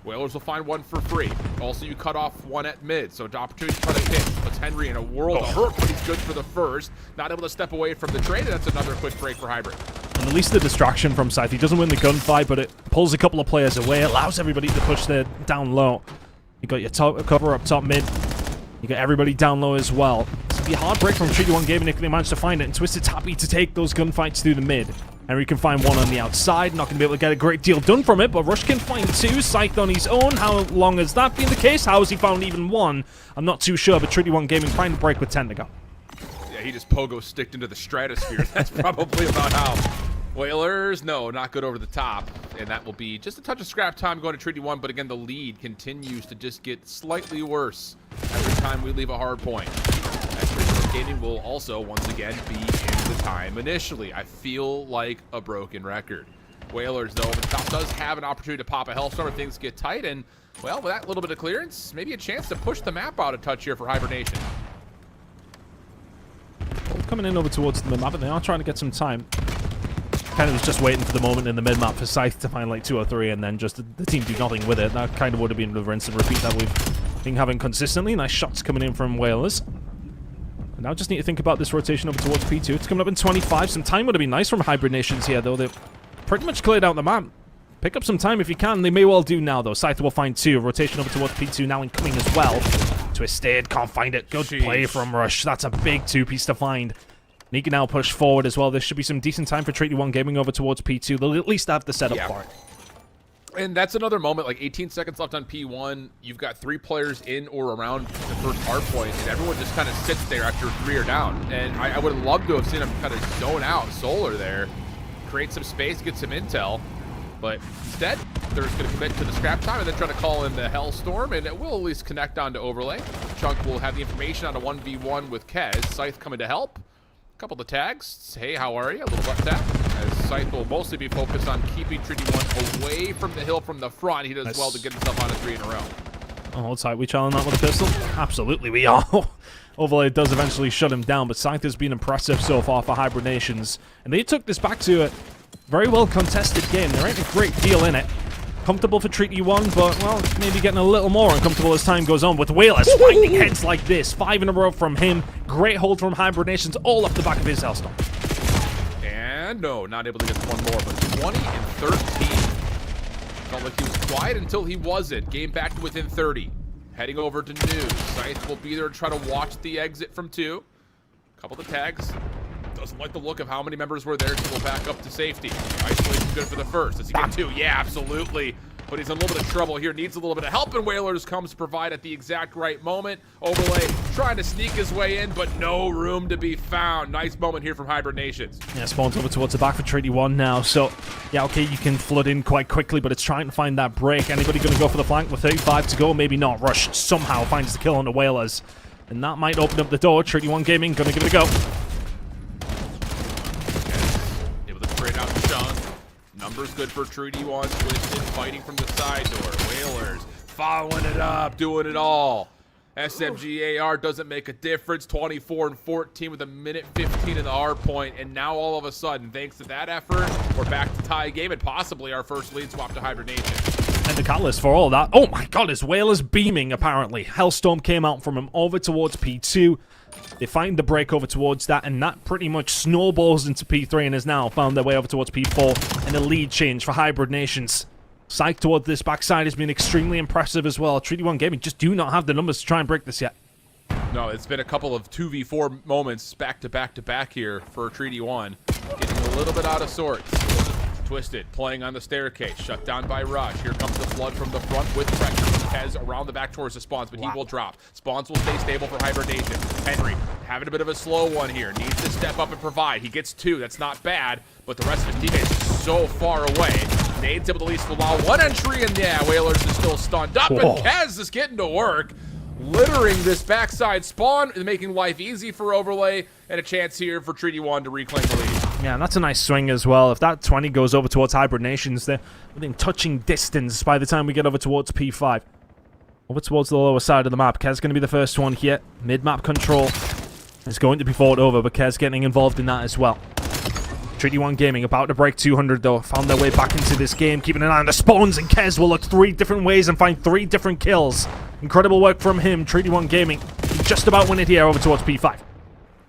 Whalers will find 1 for free. Also, you cut off 1 at mid, so the opportunity to try to hit. Puts Henry in a world of hurt, but he's good for the first. Not able to step away from the trade, and that's another quick break for Hybrid. And at least the distraction from Scythe. He doesn't win the gunfight, but it pulls a couple of players away. Allows everybody to push their down low. You got your top cover up top mid. You got everybody down low as well. It's going to be a hard break from Trinity 1 Gaming if they manage to find it. And Twisted's happy to take those gunfights through the mid. Henry can find 1 on the outside. Not going to be able to get a great deal done from it, but Rush can find 2. Scythe on his own. How long has that been the case? How has he found even 1? I'm not too sure, but Trinity 1 Gaming find the break with 10 to go. Yeah, he just pogo sticked into the stratosphere. That's probably about how. Whalers, no, not good over the top. And that will be just a touch of scrap time going to Trinity 1, but again, the lead continues to just get slightly worse every time we leave a hard point. Gaming will also, once again, be in the time initially. I feel like a broken record. Whalers, though, over the top does have an opportunity to pop a Hellstorm if things get tight, and, well, with that little bit of clearance, maybe a chance to push the map out a touch here for Hibernation. Well, coming in over towards the mid-map, and they are trying to get some time. Kind of was just waiting for the moment in the mid-map for Scythe to find, like, 2 or 3, and then just the team do nothing with it. That kind of would have been another rinse and repeat that we've been having consistently. Nice shots coming in from Whalers. Now just need to think about this rotation over towards P2. It's coming up in 25. Some time would have been nice from Hibernations here, though. They've pretty much cleared out the map. Pick up some time if you can. They may well do now, though. Scythe will find 2. Rotation over towards P2 now incoming as well. Twisted. Can't find it. Good play from Rush. That's a big 2-piece to find. And he can now push forward as well. There should be some decent time for Trinity 1 Gaming over towards P2. They'll at least have the setup for it. And that's another moment, like 18 seconds left on P1. You've got 3 players in or around the first hard point, and everyone just kind of sits there after 3 are down. And I would have loved to have seen them kind of zone out Solar there, create some space, get some intel. But instead, they're just going to commit to the scrap time and then try to call in the Hellstorm, and it will at least connect onto Overlay. Chunk will have the information on a 1v1 with Kez. Scythe coming to help. Couple of tags. Hey, how are you? A little butt tap. As Scythe will mostly be focused on keeping Trinity 1 away from the hill from the front. He does well to get himself on a 3 in a row. Oh, hold tight. We challenge that with a pistol? Absolutely, we are. Overlay does eventually shut him down, but Scythe has been impressive so far for Hibernations. And they took this back to a very well contested game. There ain't a great deal in it. Comfortable for Trinity 1, but, well, maybe getting a little more uncomfortable as time goes on with Whalers finding heads like this. 5 in a row from him. Great hold from Hibernations, all off the back of his Hellstorm. And no, not able to get one more, but 20 and 13. Felt like he was quiet until he wasn't. Game back to within 30. Heading over to News. Scythe will be there to try to watch the exit from 2. Couple of tags. Doesn't like the look of how many members were there, so we'll back up to safety. Isolation good for the first. Does he get 2? Yeah, absolutely. But he's in a little bit of trouble here. Needs a little bit of help, and Whalers comes to provide at the exact right moment. Overlay trying to sneak his way in, but no room to be found. Nice moment here from Hibernations. Yeah, spawns over towards the back for Trinity 1 now. So, yeah, okay, you can flood in quite quickly, but it's trying to find that break. Anybody going to go for the flank with 35 to go? Maybe not. Rush somehow finds the kill on the Whalers. And that might open up the door. Trinity 1 Gaming going to give it a go. Numbers good for Trinity 1. Twisted fighting from the side door. Whalers following it up, doing it all. SMG AR doesn't make a difference. 24 and 14 with a minute 15 in the hard point. And now all of a sudden, thanks to that effort, we're back to tie game and possibly our first lead swap to Hibernation. And the catalyst for all that. Oh my god, his Whaler's beaming, apparently. Hellstorm came out from him over towards P2. They find the break over towards that, and that pretty much snowballs into P3 and has now found their way over towards P4. And a lead change for Hybrid Nations. Psych towards this backside has been extremely impressive as well. Treaty 1 Gaming just do not have the numbers to try and break this yet. No, it's been a couple of 2v4 moments back to back to back here for Treaty 1. Getting a little bit out of sorts. Twisted, playing on the staircase, shut down by Rush. Here comes the flood from the front with pressure from Kez around the back towards the spawns, but he will drop. Spawns will stay stable for Hibernation. Henry having a bit of a slow one here. Needs to step up and provide. He gets 2. That's not bad, but the rest of his teammates are so far away. Nade's able to at least allow 1 entry, and yeah, Whalers is still stunned up, and Kez is getting to work. Littering this backside spawn and making life easy for Overlay, and a chance here for Treaty 1 to reclaim the lead. Yeah, and that's a nice swing as well. If that 20 goes over towards Hybrid Nations, they're within touching distance by the time we get over towards P5. Over towards the lower side of the map. Kez going to be the first one here. Mid-map control is going to be fought over, but Kez getting involved in that as well. Treaty 1 Gaming about to break 200 though. Found their way back into this game, keeping an eye on the spawns, and Kez will look 3 different ways and find 3 different kills. Incredible work from him. Treaty 1 Gaming just about win it here over towards P5.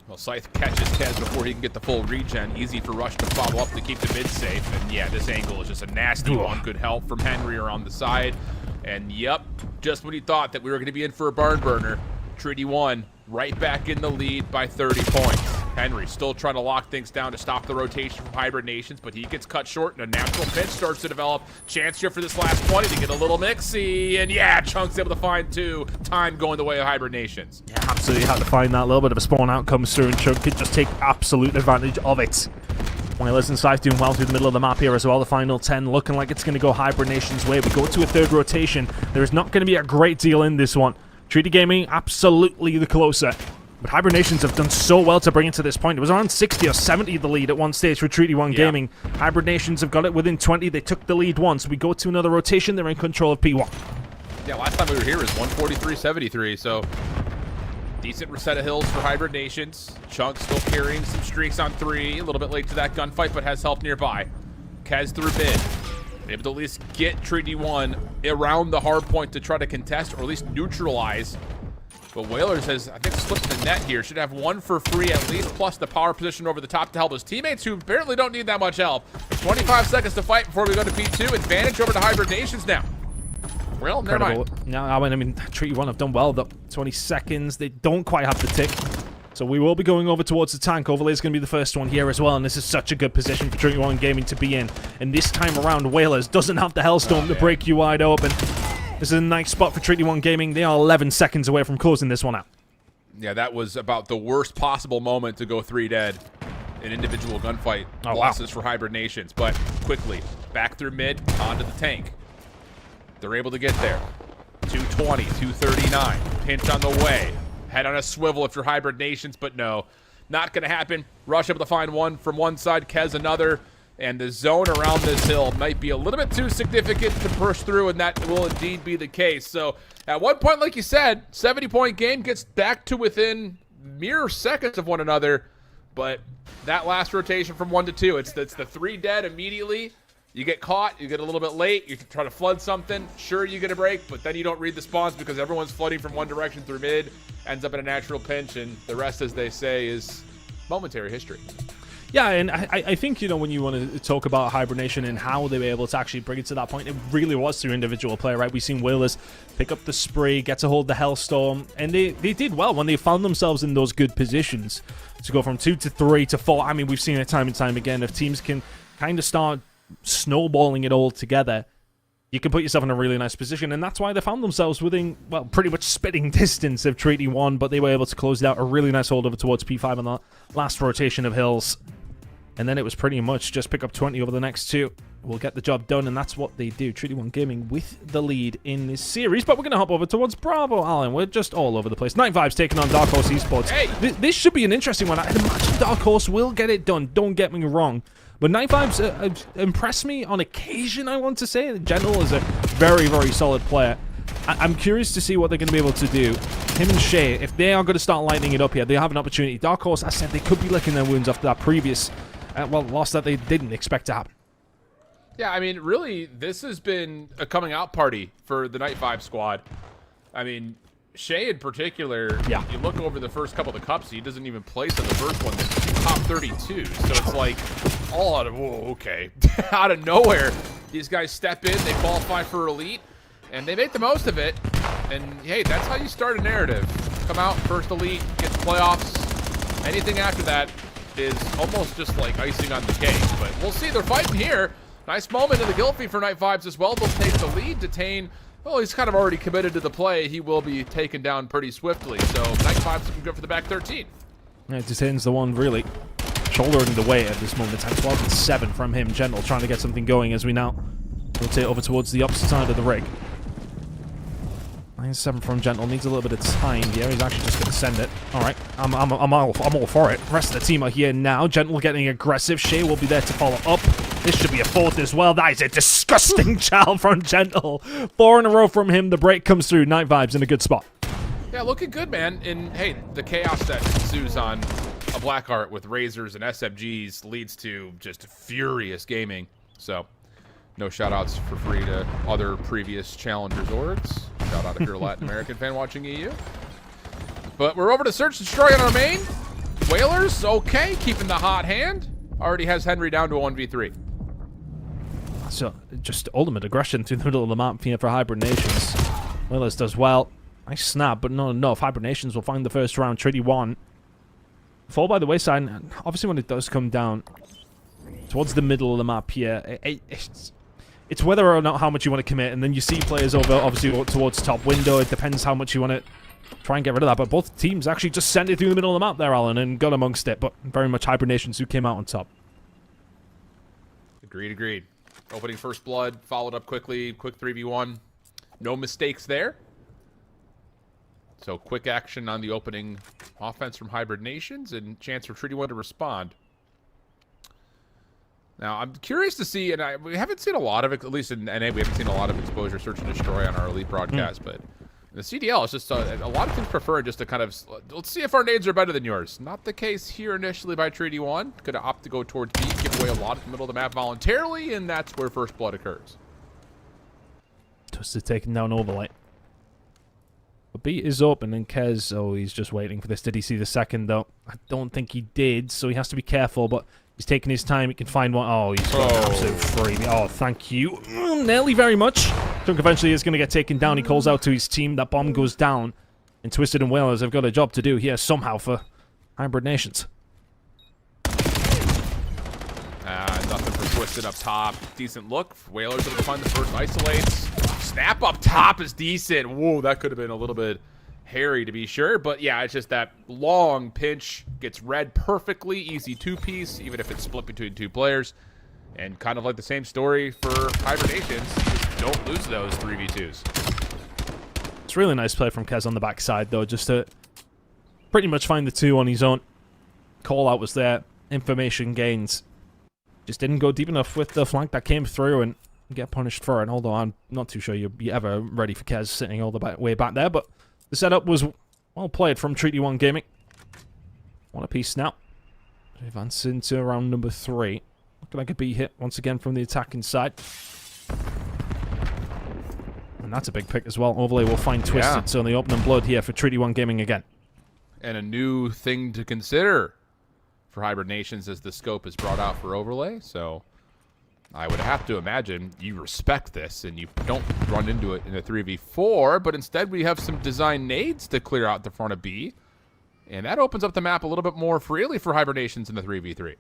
Well, Scythe catches Kez before he can get the full regen. Easy for Rush to follow up to keep the mid safe. And yeah, this angle is just a nasty one. Good help from Henry around the side. And yep, just when he thought that we were going to be in for a barn burner, Treaty 1 right back in the lead by 30 points. Henry still trying to lock things down to stop the rotation from Hybrid Nations, but he gets cut short and a natural pinch starts to develop. Chance here for this last 20 to get a little mixy, and yeah, Chunk's able to find 2. Time going the way of Hybrid Nations. Yeah, absolutely had to find that little bit of a spawn out comes through, and Chunk could just take absolute advantage of it. Whalers and Scythe doing well through the middle of the map here as well. The final 10 looking like it's going to go Hybrid Nations' way. We go to a 3rd rotation. There is not going to be a great deal in this one. Treaty Gaming absolutely the closer. But Hybrid Nations have done so well to bring it to this point. It was around 60 or 70 the lead at one stage for Treaty 1 Gaming. Hybrid Nations have got it within 20. They took the lead once. We go to another rotation. They're in control of P1. Yeah, last time we were here was 143-73, so decent set of hills for Hybrid Nations. Chunk still carrying some streaks on 3. A little bit late to that gunfight, but has help nearby. Kez through mid. Able to at least get Treaty 1 around the hard point to try to contest or at least neutralize. But Whalers has, I think, slipped the net here. Should have 1 for free at least, plus the power position over the top to help his teammates, who apparently don't need that much help. 25 seconds to fight before we go to P2. Advantage over to Hybrid Nations now. Well, never mind. No, I mean, Treaty 1 have done well. The 20 seconds, they don't quite have the tick. So we will be going over towards the tank. Overlay is going to be the first one here as well, and this is such a good position for Treaty 1 Gaming to be in. And this time around, Whalers doesn't have the Hellstorm to break you wide open. This is a nice spot for Treaty 1 Gaming. They are 11 seconds away from closing this one out. Yeah, that was about the worst possible moment to go 3 dead in individual gunfight losses for Hybrid Nations. But quickly, back through mid, onto the tank. They're able to get there. 220, 239, pinch on the way. Head on a swivel if you're Hybrid Nations, but no, not going to happen. Rush able to find 1 from one side, Kez another, and the zone around this hill might be a little bit too significant to push through, and that will indeed be the case. So at one point, like you said, 70-point game gets back to within mere seconds of one another, but that last rotation from 1 to 2, it's the 3 dead immediately. You get caught, you get a little bit late, you try to flood something, sure you get a break, but then you don't read the spawns because everyone's flooding from one direction through mid, ends up in a natural pinch, and the rest, as they say, is momentary history. Yeah, and I think, you know, when you want to talk about Hibernation and how they were able to actually bring it to that point, it really was through individual play, right? We've seen Whalers pick up the spree, get to hold the Hellstorm, and they did well when they found themselves in those good positions to go from 2 to 3 to 4. I mean, we've seen it time and time again. If teams can kind of start snowballing it all together, you can put yourself in a really nice position, and that's why they found themselves within, well, pretty much spitting distance of Treaty 1, but they were able to close it out. A really nice hold over towards P5 on the last rotation of hills, and then it was pretty much just pick up 20 over the next 2. We'll get the job done, and that's what they do. Treaty 1 Gaming with the lead in this series, but we're going to hop over towards Bravo, Alan. We're just all over the place. Night Vibes taking on Dark Horse Esports. Hey. This should be an interesting one. I'd imagine Dark Horse will get it done, don't get me wrong. But Night Vibes impressed me on occasion, I want to say. In general, is a very, very solid player. I'm curious to see what they're going to be able to do. Him and Shay, if they are going to start lighting it up here, they have an opportunity. Dark Horse, I said, they could be licking their wounds after that previous loss that they didn't expect to happen. Yeah, I mean, really, this has been a coming out party for the Night 5 squad. I mean, Shay in particular, yeah. You look over the first couple of the cups, he doesn't even place in the first one, that's top 32. So it's like all out of, whoa, okay. Out of nowhere, these guys step in, they qualify for Elite, and they make the most of it. And hey, that's how you start a narrative. Come out, first Elite, get the playoffs. Anything after that is almost just like icing on the cake. But we'll see, they're fighting here. Nice moment in the guild feed for Night 5s as well. They'll take the lead. Detain, well, he's kind of already committed to the play. He will be taken down pretty swiftly. So Night 5's looking good for the back 13. Yeah, Detain's the one really shouldering the weight at this moment in time. 12 and 7 from him. Gentle trying to get something going as we now rotate over towards the opposite side of the rig. 9-7 from Gentle. Needs a little bit of time here. He's actually just going to send it. All right. I'm all for it. Rest of the team are here now. Gentle getting aggressive. Shay will be there to follow up. This should be a fourth as well. That is a disgusting chow from Gentle. 4 in a row from him. The break comes through. Night Vibes in a good spot. Yeah, looking good, man. And hey, the chaos that ensues on a Blackheart with Razors and SMGs leads to just furious gaming. So, no shout-outs for free to other previous Challengers orgs. Shout out if you're a Latin American fan watching EU. But we're over to Search and Destroy on our main. Whalers, okay, keeping the hot hand. Already has Henry down to a 1v3. So, just ultimate aggression through the middle of the map here for Hybrid Nations. Whalers does well. Nice snap, but not enough. Hybrid Nations will find the first round. Trinity 1. Fall by the wayside. Obviously, when it does come down towards the middle of the map here, it's whether or not how much you want to commit. And then you see players over, obviously, towards top window. It depends how much you want to try and get rid of that. But both teams actually just sent it through the middle of the map there, Alan, and got amongst it. But very much Hybrid Nations who came out on top. Agreed. Opening first blood, followed up quickly. Quick 3v1. No mistakes there. So quick action on the opening offense from Hybrid Nations and chance for Treaty 1 to respond. Now, I'm curious to see, and we haven't seen a lot of it, at least in NA, we haven't seen a lot of exposure, search and destroy on our Elite broadcast, but in the CDL, it's just a lot of things prefer just to kind of, let's see if our nades are better than yours. Not the case here initially by Treaty 1. Could opt to go towards B, give away a lot at the middle of the map voluntarily, and that's where first blood occurs. Twisted taking down Overlight. But B is open, and Kez, oh, he's just waiting for this. Did he see the second, though? I don't think he did, so he has to be careful, but he's taking his time. He can find one. Oh, he's got an absolute freebie. Oh, thank you. Nearly very much. Chunk eventually is going to get taken down. He calls out to his team. That bomb goes down. And Twisted and Whalers have got a job to do here somehow for Hybrid Nations. Nothing for Twisted up top. Decent look. Whalers able to find the first isolates. Snap up top is decent. Whoa, that could have been a little bit hairy to be sure. But yeah, it's just that long pinch gets read perfectly. Easy two-piece, even if it's split between two players. And kind of like the same story for Hybrid Nations. Just don't lose those 3v2s. It's really nice play from Kez on the backside, though, just to pretty much find the two on his own. Call out was there. Information gains. Just didn't go deep enough with the flank that came through and get punished for it. Although I'm not too sure you'd be ever ready for Kez sitting all the way back there. But the setup was well played from Treaty 1 Gaming. One apiece now. Advance into round number 3. Looking like a B hit once again from the attacking side. And that's a big pick as well. Overlay will find Twisted. Yeah. So in the opening blood here for Treaty 1 Gaming again. And a new thing to consider for Hybrid Nations as the scope is brought out for Overlay. So I would have to imagine you respect this and you don't run into it in a 3v4, but instead we have some design nades to clear out the front of B. And that opens up the map a little bit more freely for Hybrid Nations in the 3v3.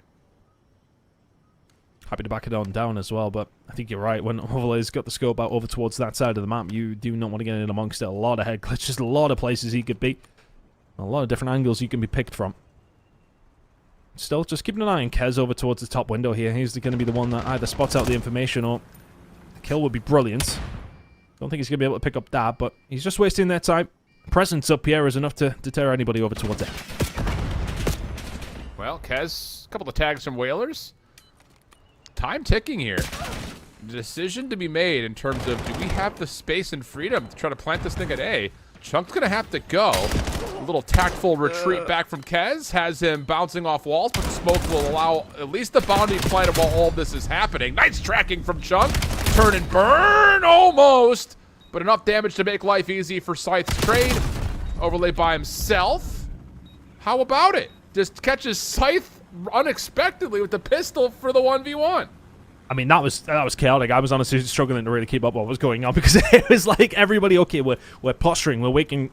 Happy to back it on down as well, but I think you're right. When Overlay's got the scope out over towards that side of the map, you do not want to get in amongst it. A lot of head glitches, a lot of places he could be. A lot of different angles you can be picked from. Still, just keeping an eye on Kez over towards the top window here. He's going to be the one that either spots out the information or the kill would be brilliant. Don't think he's going to be able to pick up that, but he's just wasting their time. Presence up here is enough to deter anybody over towards it. Well, Kez, a couple of tags from Whalers. Time ticking here. Decision to be made in terms of do we have the space and freedom to try to plant this thing at A? Chunk's going to have to go. A little tactful retreat back from Kez. Has him bouncing off walls, but the smoke will allow at least the bounty planted while all this is happening. Nice tracking from Chunk. Turn and burn, almost. But enough damage to make life easy for Scythe's trade. Overlay by himself. How about it? Just catches Scythe unexpectedly with the pistol for the 1v1. I mean, that was chaotic. I was honestly struggling to really keep up what was going on because it was like everybody, okay, we're posturing, we're waiting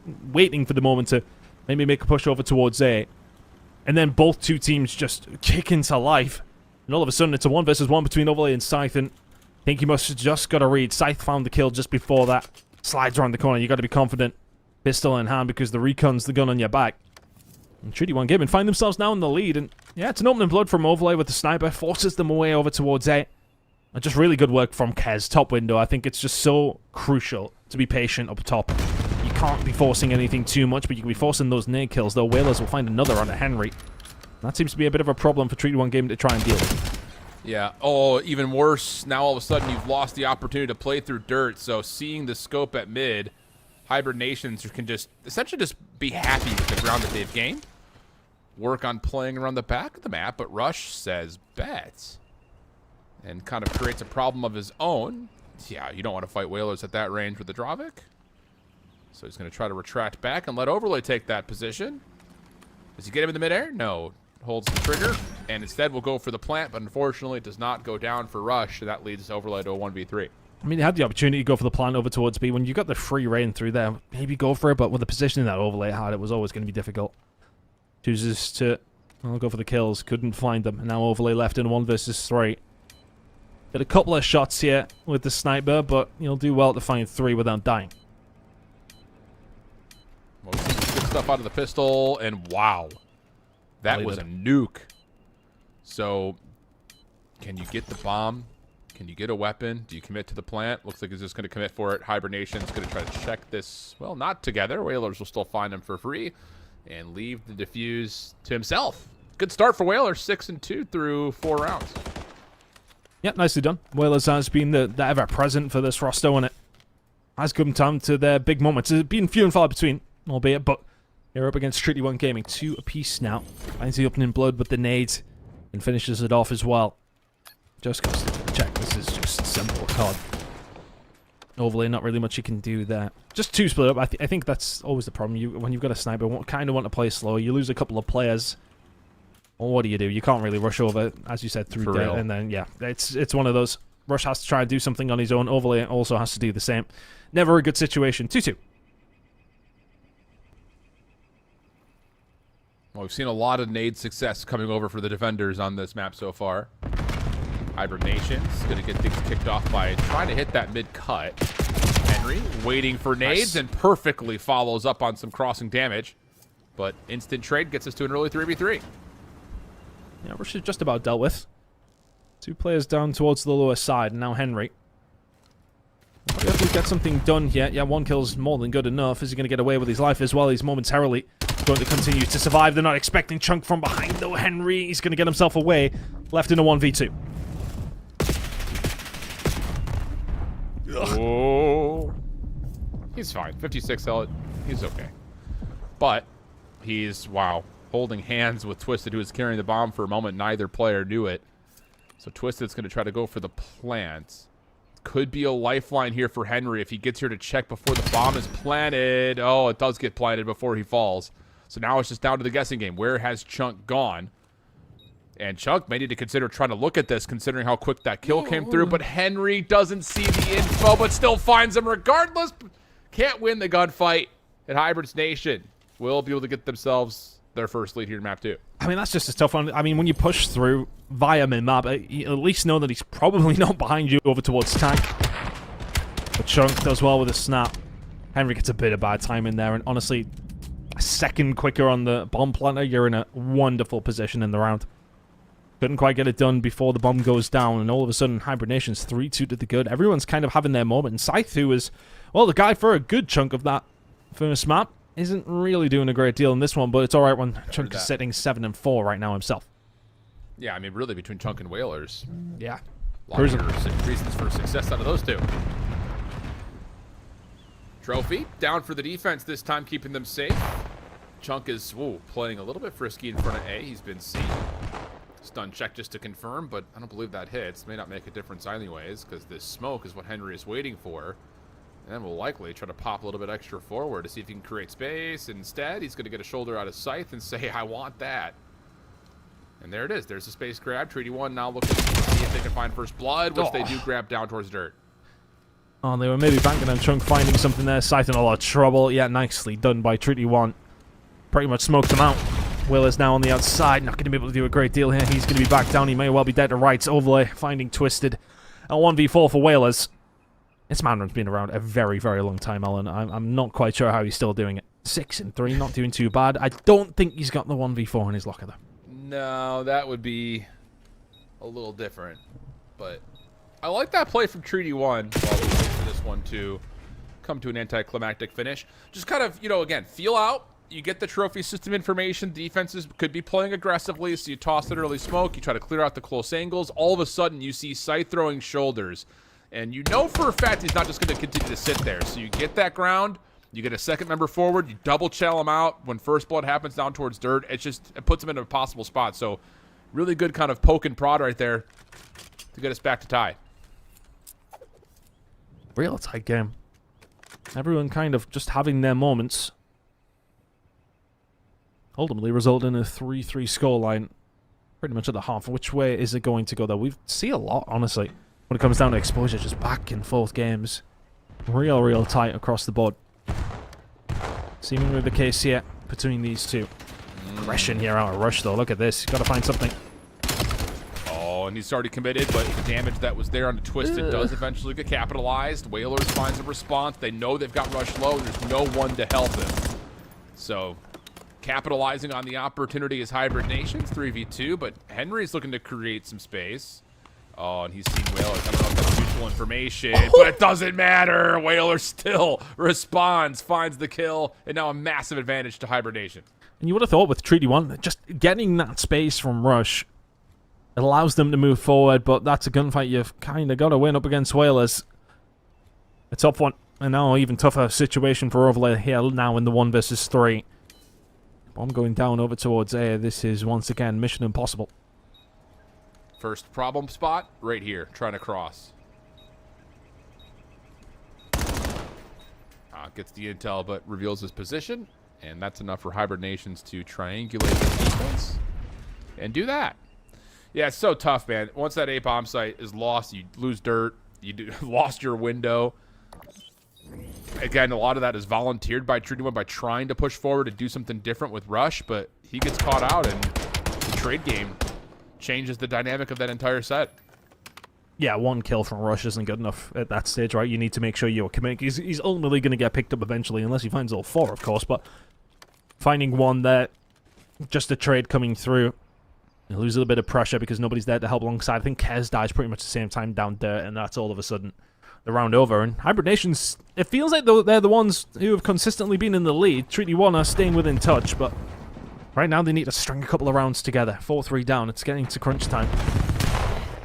for the moment to maybe make a push over towards A. And then both two teams just kick into life. And all of a sudden, it's a 1 versus 1 between Overlay and Scythe. And I think you must have just got to read. Scythe found the kill just before that. Slides around the corner. You got to be confident. Pistol in hand because the recon's the gun on your back. And Treaty 1 Gaming find themselves now in the lead. And yeah, it's an opening blood from Overlay with the sniper. Forces them away over towards A. And just really good work from Kez. Top window. I think it's just so crucial to be patient up top. You can't be forcing anything too much, but you can be forcing those nade kills, though Whalers will find another on a Henry. That seems to be a bit of a problem for Treaty 1 Gaming to try and deal with. Yeah. Oh, even worse. Now all of a sudden you've lost the opportunity to play through dirt. So seeing the scope at mid, Hybrid Nations can just essentially just be happy with the ground that they've gained. Work on playing around the back of the map, but Rush says bet. And kind of creates a problem of his own. Yeah, you don't want to fight Whalers at that range with the Dravik. So he's going to try to retract back and let Overlay take that position. Does he get him in the midair? No. Holds the trigger, and instead will go for the plant, but unfortunately it does not go down for Rush, and that leads Overlay to a 1v3. I mean, he had the opportunity to go for the plant over towards B. When you got the free reign through there, maybe go for it, but with the positioning that Overlay had, it was always going to be difficult. Chooses to go for the kills, couldn't find them, and now Overlay left in 1 versus 3. Got a couple of shots here with the sniper, but you'll do well to find 3 without dying. Well, good stuff out of the pistol, and wow. That was a nuke. So, can you get the bomb? Can you get a weapon? Do you commit to the plant? Looks like he's just going to commit for it. Hibernation's going to try to check this. Well, not together. Whalers will still find him for free and leave the defuse to himself. Good start for Whalers. 6-2 through 4 rounds. Yep, nicely done. Whalers has been the ever-present for this roster, and it has come time to their big moments. It's been few and far between, albeit, but they're up against Treaty 1 Gaming. 2 apiece now. Finds the opening blood with the nades and finishes it off as well. Just goes to check. This is just simple COD. Overlay, not really much you can do there. Just 2 split up. I think that's always the problem. When you've got a sniper, kind of want to play slow. You lose a couple of players. Well, what do? You can't really rush over, as you said, through there. And then, yeah, it's one of those. Rush has to try and do something on his own. Overlay also has to do the same. Never a good situation. 2-2. Well, we've seen a lot of nade success coming over for the defenders on this map so far. Hibernation's going to get things kicked off by trying to hit that mid-cut. Henry waiting for nades and perfectly follows up on some crossing damage. But instant trade gets us to an early 3v3. Yeah, Rush is just about dealt with. 2 players down towards the lower side, and now Henry. If we get something done here, yeah, 1 kill's more than good enough. Is he going to get away with his life as well? He's momentarily going to continue to survive. They're not expecting Chunk from behind, though. Henry, he's going to get himself away. Left in a 1v2. Oh. He's fine. 56 health. He's okay. But he's, wow, holding hands with Twisted, who was carrying the bomb for a moment. Neither player knew it. So Twisted's going to try to go for the plant. Could be a lifeline here for Henry if he gets here to check before the bomb is planted. Oh, it does get planted before he falls. So now it's just down to the guessing game. Where has Chunk gone? And Chunk may need to consider trying to look at this, considering how quick that kill came through. But Henry doesn't see the info, but still finds him regardless. Can't win the gunfight. And Hybrid's Nation will be able to get themselves their first lead here in map 2. I mean, that's just a tough one. I mean, when you push through via mid-map, you at least know that he's probably not behind you over towards tank. But Chunk does well with a snap. Henry gets a bit of bad timing there, and honestly, a second quicker on the bomb planter, you're in a wonderful position in the round. Couldn't quite get it done before the bomb goes down, and all of a sudden, Hibernation's 3-2 to the good. Everyone's kind of having their moment, and Scythe, who was, well, the guy for a good chunk of that first map, isn't really doing a great deal in this one, but it's alright when Chunk is sitting 7-4 right now himself. Yeah, I mean, really, between Chunk and Whalers. Yeah. A lot of reasons for success out of those 2. Trophy, down for the defense this time, keeping them safe. Chunk is playing a little bit frisky in front of A. He's been C. Stun check just to confirm, but I don't believe that hits. May not make a difference anyways, because this smoke is what Henry is waiting for. And will likely try to pop a little bit extra forward to see if he can create space. Instead, he's going to get a shoulder out of sight and say, I want that. And there it is. There's the space grab. Treaty 1 now looking to see if they can find first blood, which they do grab down towards dirt. Oh, they were maybe banking on Chunk finding something there. Scythe in a lot of trouble. Yeah, nicely done by Treaty 1. Pretty much smoked him out. Will is now on the outside. Not going to be able to do a great deal here. He's going to be back down. He may well be dead to rights. Overlay finding Twisted. A 1v4 for Whalers. This Mandarin's been around a very, very long time, Alan. I'm not quite sure how he's still doing it. 6-3, not doing too bad. I don't think he's got the 1v4 in his locker, though. No, that would be a little different. But I like that play from Treaty 1 while we wait for this one to come to an anticlimactic finish. Just kind of, again, feel out. You get the trophy system information. Defenses could be playing aggressively, so you toss it early smoke. You try to clear out the close angles. All of a sudden, you see Scythe throwing shoulders. And you know for a fact he's not just going to continue to sit there. So you get that ground, you get a second member forward, you double chell him out. When first blood happens down towards dirt, it puts him in a possible spot. So really good kind of poke and prod right there to get us back to tie. Real tight game. Everyone kind of just having their moments. Ultimately result in a 3-3 scoreline pretty much at the half. Which way is it going to go, though? We see a lot, honestly. When it comes down to exposure, just back and forth games. Real tight across the board. Seemingly the case here between these two. Aggression here out of Rush, though. Look at this. Got to find something. Oh, and he's already committed, but the damage that was there on the Twisted does eventually get capitalized. Whalers finds a response. They know they've got Rush low, and there's no one to help him. So, capitalizing on the opportunity is Hybrid Nations, 3v2, but Henry's looking to create some space. Oh, and he's seen Whaler. I don't know if that's mutual information, but it doesn't matter. Whaler still responds, finds the kill, and now a massive advantage to Hibernation. And you would have thought with Treaty 1, just getting that space from Rush allows them to move forward, but that's a gunfight you've kind of got to win up against Whalers. A tough one, and now even tougher situation for Overlay here now in the 1 versus 3. Bomb going down over towards A. This is once again mission impossible. First problem spot, right here, trying to cross. Gets the intel, but reveals his position, and that's enough for Hybrid Nations to triangulate the defense and do that. Yeah, it's so tough, man. Once that A bomb site is lost, you lose dirt, you lost your window. Again, a lot of that is volunteered by Treaty 1 by trying to push forward and do something different with Rush, but he gets caught out, and the trade game changes the dynamic of that entire set. Yeah, 1 kill from Rush isn't good enough at that stage, right? You need to make sure you're committing. He's ultimately going to get picked up eventually, unless he finds all 4, of course, but finding 1 there, just a trade coming through. You lose a little bit of pressure because nobody's there to help alongside. I think Kez dies pretty much the same time down dirt, and that's all of a sudden the round over. And Hybrid Nations, it feels like they're the ones who have consistently been in the lead. Treaty 1 are staying within touch, but right now they need to string a couple of rounds together. 4-3 down. It's getting to crunch time.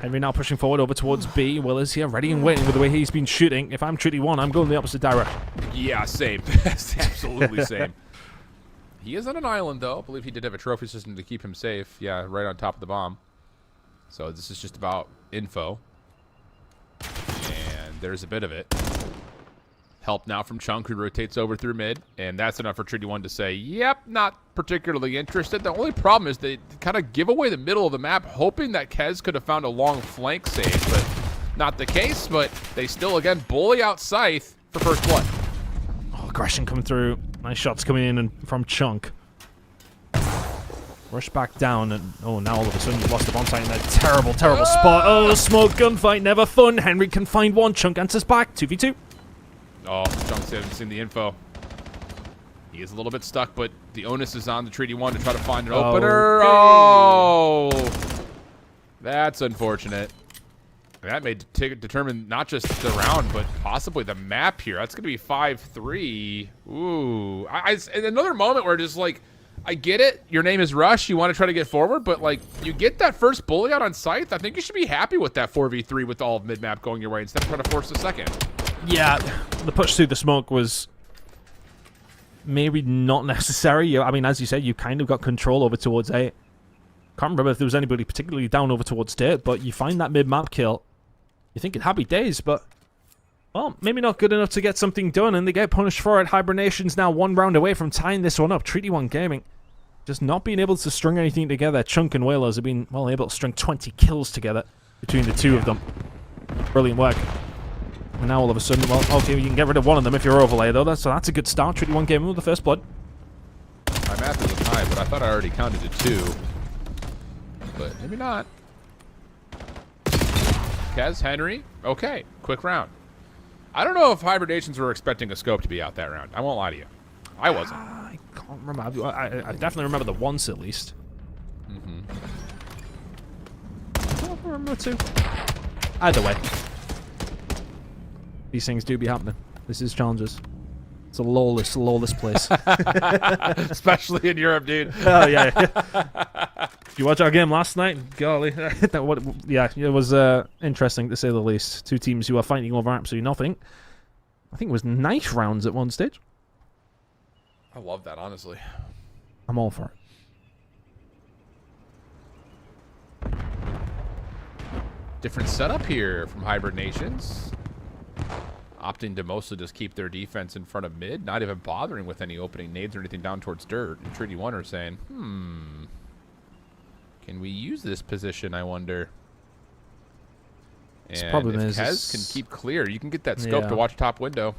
Henry now pushing forward over towards B. Willers here, ready and waiting with the way he's been shooting. If I'm Treaty 1, I'm going the opposite direction. Yeah, same. Absolutely same. He is on an island, though. I believe he did have a trophy system to keep him safe. Yeah, right on top of the bomb. So this is just about info. And there's a bit of it. Help now from Chunk, who rotates over through mid. And that's enough for Treaty 1 to say, yep, not particularly interested. The only problem is they kind of give away the middle of the map, hoping that Kez could have found a long flank save, but not the case. But they still, again, bully out Scythe for first blood. Oh, aggression coming through. Nice shots coming in and from Chunk. Rush back down, and oh, now all of a sudden you've lost the bomb site in that terrible spot. Oh, smoke gunfight, never fun. Henry can find 1. Chunk answers back. 2v2. Oh, Chunks hasn't seen the info. He is a little bit stuck, but the onus is on the Treaty 1 to try to find an opener. Oh, that's unfortunate. That may determine not just the round, but possibly the map here. That's going to be 5-3. Ooh. In another moment where just like, I get it. Your name is Rush. You want to try to get forward, but like you get that first bully out on Scythe. I think you should be happy with that 4v3 with all of mid-map going your way instead of trying to force the second. Yeah, the push through the smoke was maybe not necessary. I mean, as you said, you kind of got control over towards A. Can't remember if there was anybody particularly down over towards dirt, but you find that mid-map kill. You think it's happy days, but, well, maybe not good enough to get something done, and they get punished for it. Hibernation's now 1 round away from tying this one up. Treaty 1 Gaming just not being able to string anything together. Chunk and Whalers have been, well, able to string 20 kills together between the two of them. Brilliant work. And now all of a sudden, well, okay, you can get rid of one of them if you're overlay, though. So that's a good start. Treaty 1 Gaming with the first blood. My math isn't high, but I thought I already counted to 2. But maybe not. Kez, Henry. Okay, quick round. I don't know if Hibernations were expecting a scope to be out that round. I won't lie to you. I wasn't. I can't remember. I definitely remember the once at least. I don't remember two. Either way. These things do be happening. This is challenges. It's a lawless place. Especially in Europe, dude. Oh, yeah. Did you watch our game last night? Golly. Yeah, it was interesting to say the least. Two teams who are fighting over absolutely nothing. I think it was knife rounds at one stage. I love that, honestly. I'm all for it. Different setup here from Hibernations. Opting to mostly just keep their defense in front of mid, not even bothering with any opening nades or anything down towards dirt. And Treaty 1 are saying, can we use this position, I wonder? And problem if is Kez can keep clear, you can get that scope to watch top window.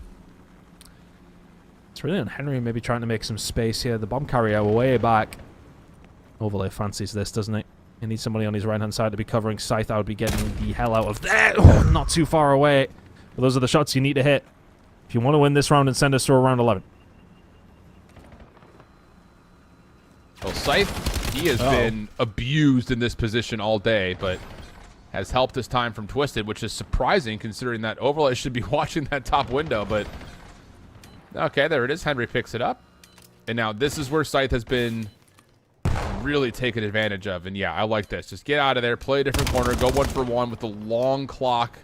It's really on Henry maybe trying to make some space here. The bomb carrier way back. Overlay fancies this, doesn't it? He needs somebody on his right-hand side to be covering Scythe. I would be getting the hell out of there. Oh, not too far away. But those are the shots you need to hit if you want to win this round and send us to a round 11. Well, Scythe, he has been abused in this position all day, but has helped this time from Twisted, which is surprising considering that Overlay should be watching that top window. But okay, there it is. Henry picks it up. And now this is where Scythe has been really taken advantage of. And yeah, I like this. Just get out of there, play a different corner, go 1-for-1 with the long clock.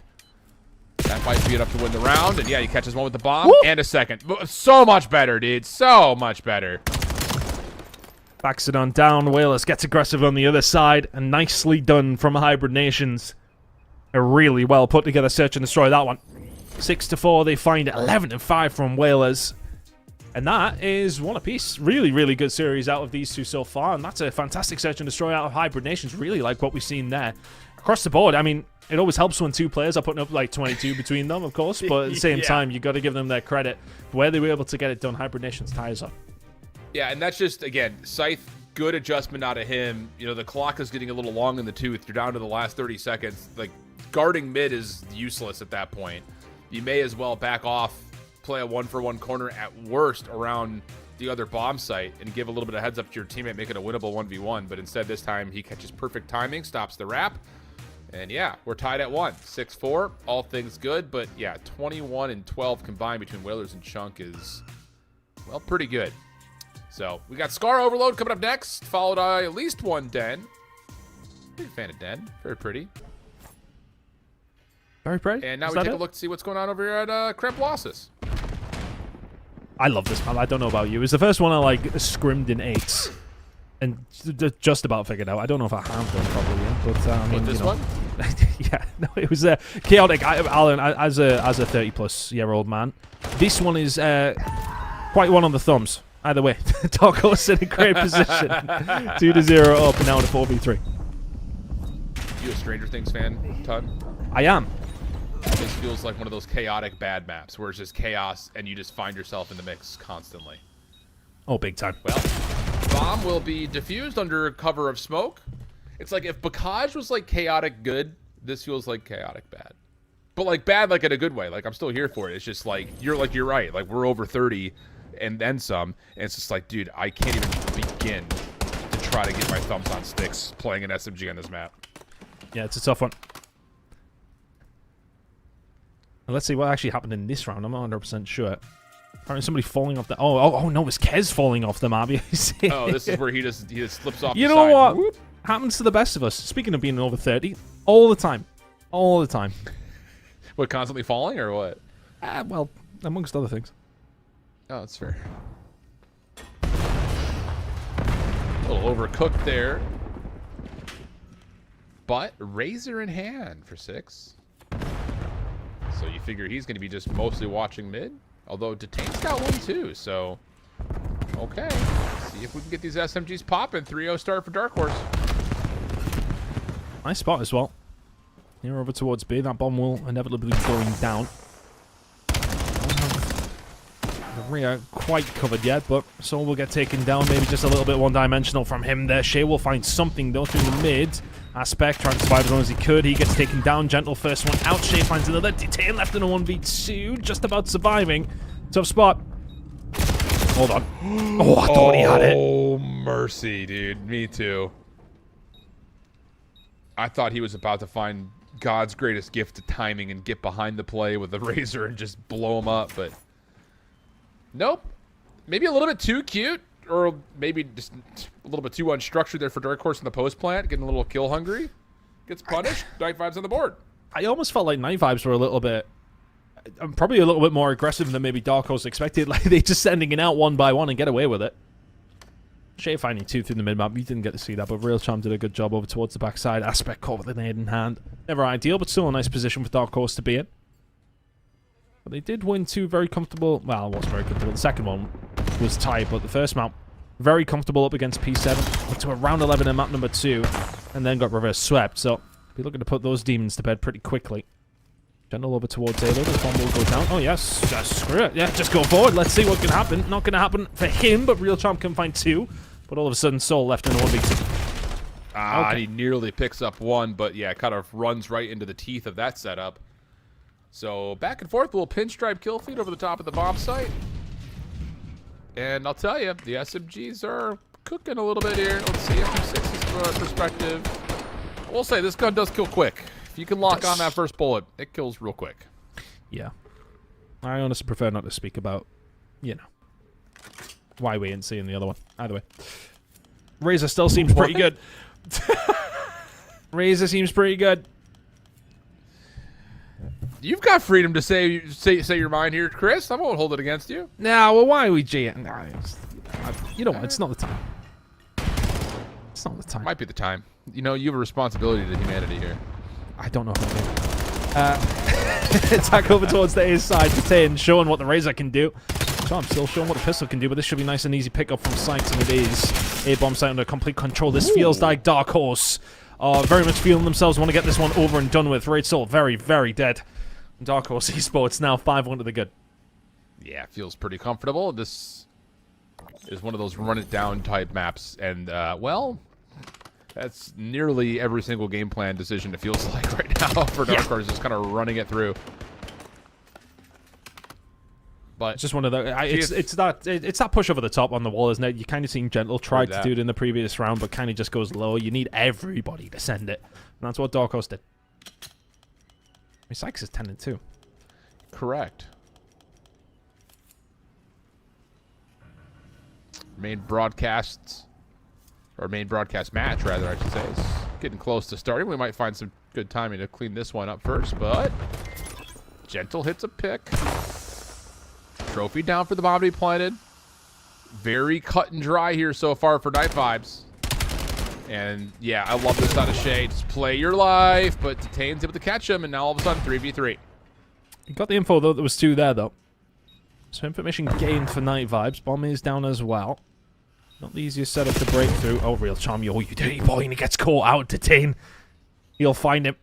That might be enough to win the round. And yeah, he catches one with the bomb. Woo! And a second. So much better, dude. So much better. Backs it on down. Whalers gets aggressive on the other side. And nicely done from Hibernations. A really well put together search and destroy that one. 6-4. They find 11-5 from Whalers. And that is one apiece. Really, really good series out of these two so far. And that's a fantastic search and destroy out of Hibernations. Really like what we've seen there. Across the board, I mean, it always helps when two players are putting up like 22 between them, of course. But at the same time, you got to give them their credit. Where they were able to get it done, Hibernations ties up. Yeah, and that's just, again, Scythe, good adjustment out of him. You know, the clock is getting a little long in the tooth. You're down to the last 30 seconds. Like, guarding mid is useless at that point. You may as well back off, play a 1-for-1 corner at worst around the other bomb site and give a little bit of heads up to your teammate, make it a winnable 1v1. But instead, this time, he catches perfect timing, stops the wrap. And yeah, we're tied at 1. 6-4, all things good. But yeah, 21-12 combined between Whalers and Chunk is, well, pretty good. So we got Scar Overload coming up next, followed by at least one Den. Big fan of Den. Very pretty. Very pretty. And now we take a look to see what's going on over here at Kremplossus. I love this map. I don't know about you. It's the first one I like scrimmed in 8s. And just about figured out. I don't know if I have done probably yet, but I mean, this one? Yeah, no, it was chaotic. Alan, as a 30-plus-year-old man, this one is quite one on the thumbs. Either way, Doggo's in a great position. 2-0 up and now to 4v3. You a Stranger Things fan, Ton? I am. This feels like one of those chaotic bad maps where it's just chaos and you just find yourself in the mix constantly. Oh, big time. Well, bomb will be diffused under cover of smoke. It's like if Bacage was like chaotic good, this feels like chaotic bad. But like bad like in a good way. Like I'm still here for it. It's just like you're right. Like we're over 30 and then some. And it's just like, dude, I can't even begin to try to get my thumbs on sticks playing an SMG on this map. Yeah, it's a tough one. And let's see what actually happened in this round. I'm not 100% sure. Apparently somebody falling off the... Oh, no, it's Kez falling off the map. Oh, this is where he just slips off you the know side. what? Whoop. Happens to the best of us. Speaking of being over 30, all the time. All the time. What, constantly falling or what? Well, amongst other things. Oh, that's fair. little overcooked there. But Razor in hand for 6. So you figure he's going to be just mostly watching mid. Although Detain's got one too, so... Okay. See if we can get these SMGs popping. 3-0 start for Dark Horse. Nice spot as well. Here over towards B. That bomb will inevitably be going down. The rear quite covered yet, but Soul will get taken down. Maybe just a little bit one-dimensional from him there. Shea will find something though through the mid. Aspect trying to survive as long as he could. He gets taken down. Gentle first one out. Shea finds another. Detain left in a 1v2. Just about surviving. Tough spot. Hold on. Oh, I thought he had it. Oh, mercy, dude. Me too. I thought he was about to find God's greatest gift to timing and get behind the play with the Razor and just blow him up, but nope. Maybe a little bit too cute, or maybe just a little bit too unstructured there for Dark Horse in the post plant, getting a little kill hungry. Gets punished. Night Vibes on the board. I almost felt like Night Vibes were a little bit, probably a little bit more aggressive than maybe Dark Horse expected. Like they just sending it out one by one and get away with it. Shea finding 2 through the mid-map. You didn't get to see that, but Real Charm did a good job over towards the backside. Aspect caught with the nade in hand. Never ideal, but still a nice position for Dark Horse to be in. But they did win 2 very comfortable... Well, it wasn't very comfortable. The second one was tight, but the first map, very comfortable up against P7. Went to a round 11 in map number 2, and then got reverse swept. So, be looking to put those demons to bed pretty quickly. Gentle over towards A. The bomb will go down. Oh, yes. Just screw it. Yeah, just go forward. Let's see what can happen. Not going to happen for him, but Real Charm can find 2. But all of a sudden, Soul left in a 1v2. Okay. He nearly picks up 1, but yeah, kind of runs right into the teeth of that setup. So back and forth, a little pinstripe kill feed over the top of the bomb site. And I'll tell you, the SMGs are cooking a little bit here. Let's see it from 6's perspective. I will say, this gun does kill quick. If you can lock on that first bullet, it kills real quick. Yeah. I honestly prefer not to speak about, you know, why we ain't seeing the other one. Either way. Razor still seems pretty good. Razor seems pretty good. You've got freedom to say your mind here, Chris. I won't hold it against you. Nah, well, why are we G? Nah, you know what? It's not the time. It's not the time. Might be the time. You know, you have a responsibility to humanity here. I don't know how to attack over towards the A side. Detain, showing what the Razor can do. So I'm still showing what the pistol can do, but this should be nice and easy pick up from sight, and it is. A-bomb site under complete control. This feels like Dark Horse are very much feeling themselves, want to get this one over and done with. Raid Soul very, very dead. Dark Horse Esports now 5-1 to the good. Yeah, feels pretty comfortable. This is one of those run it down type maps, and well, that's nearly every single game plan decision it feels like right now for Dark Horse, just kind of running it through. But it's just one of the it's that push over the top on the wall, isn't it? You kind of seen Gentle try to do it in the previous round, but kind of just goes low. You need everybody to send it, and that's what Dark Horse did. I mean, Sykes is 10-2. Correct. Main broadcast match, rather, I should say, is getting close to starting. We might find some good timing to clean this one up first, but Gentle hits a pick. Trophy down for the bomb to be planted. Very cut and dry here so far for Night Vibes. And yeah, I love this out of Shea. Just play your life, but Detain's able to catch him, and now all of a sudden 3v3. You got the info though. There was 2 there though. So information gained for Night Vibes. Bomb is down as well. Not the easiest setup to break through. Oh, Real Charm, yo, you dirty boy, and he gets caught out. Detain. He'll find him.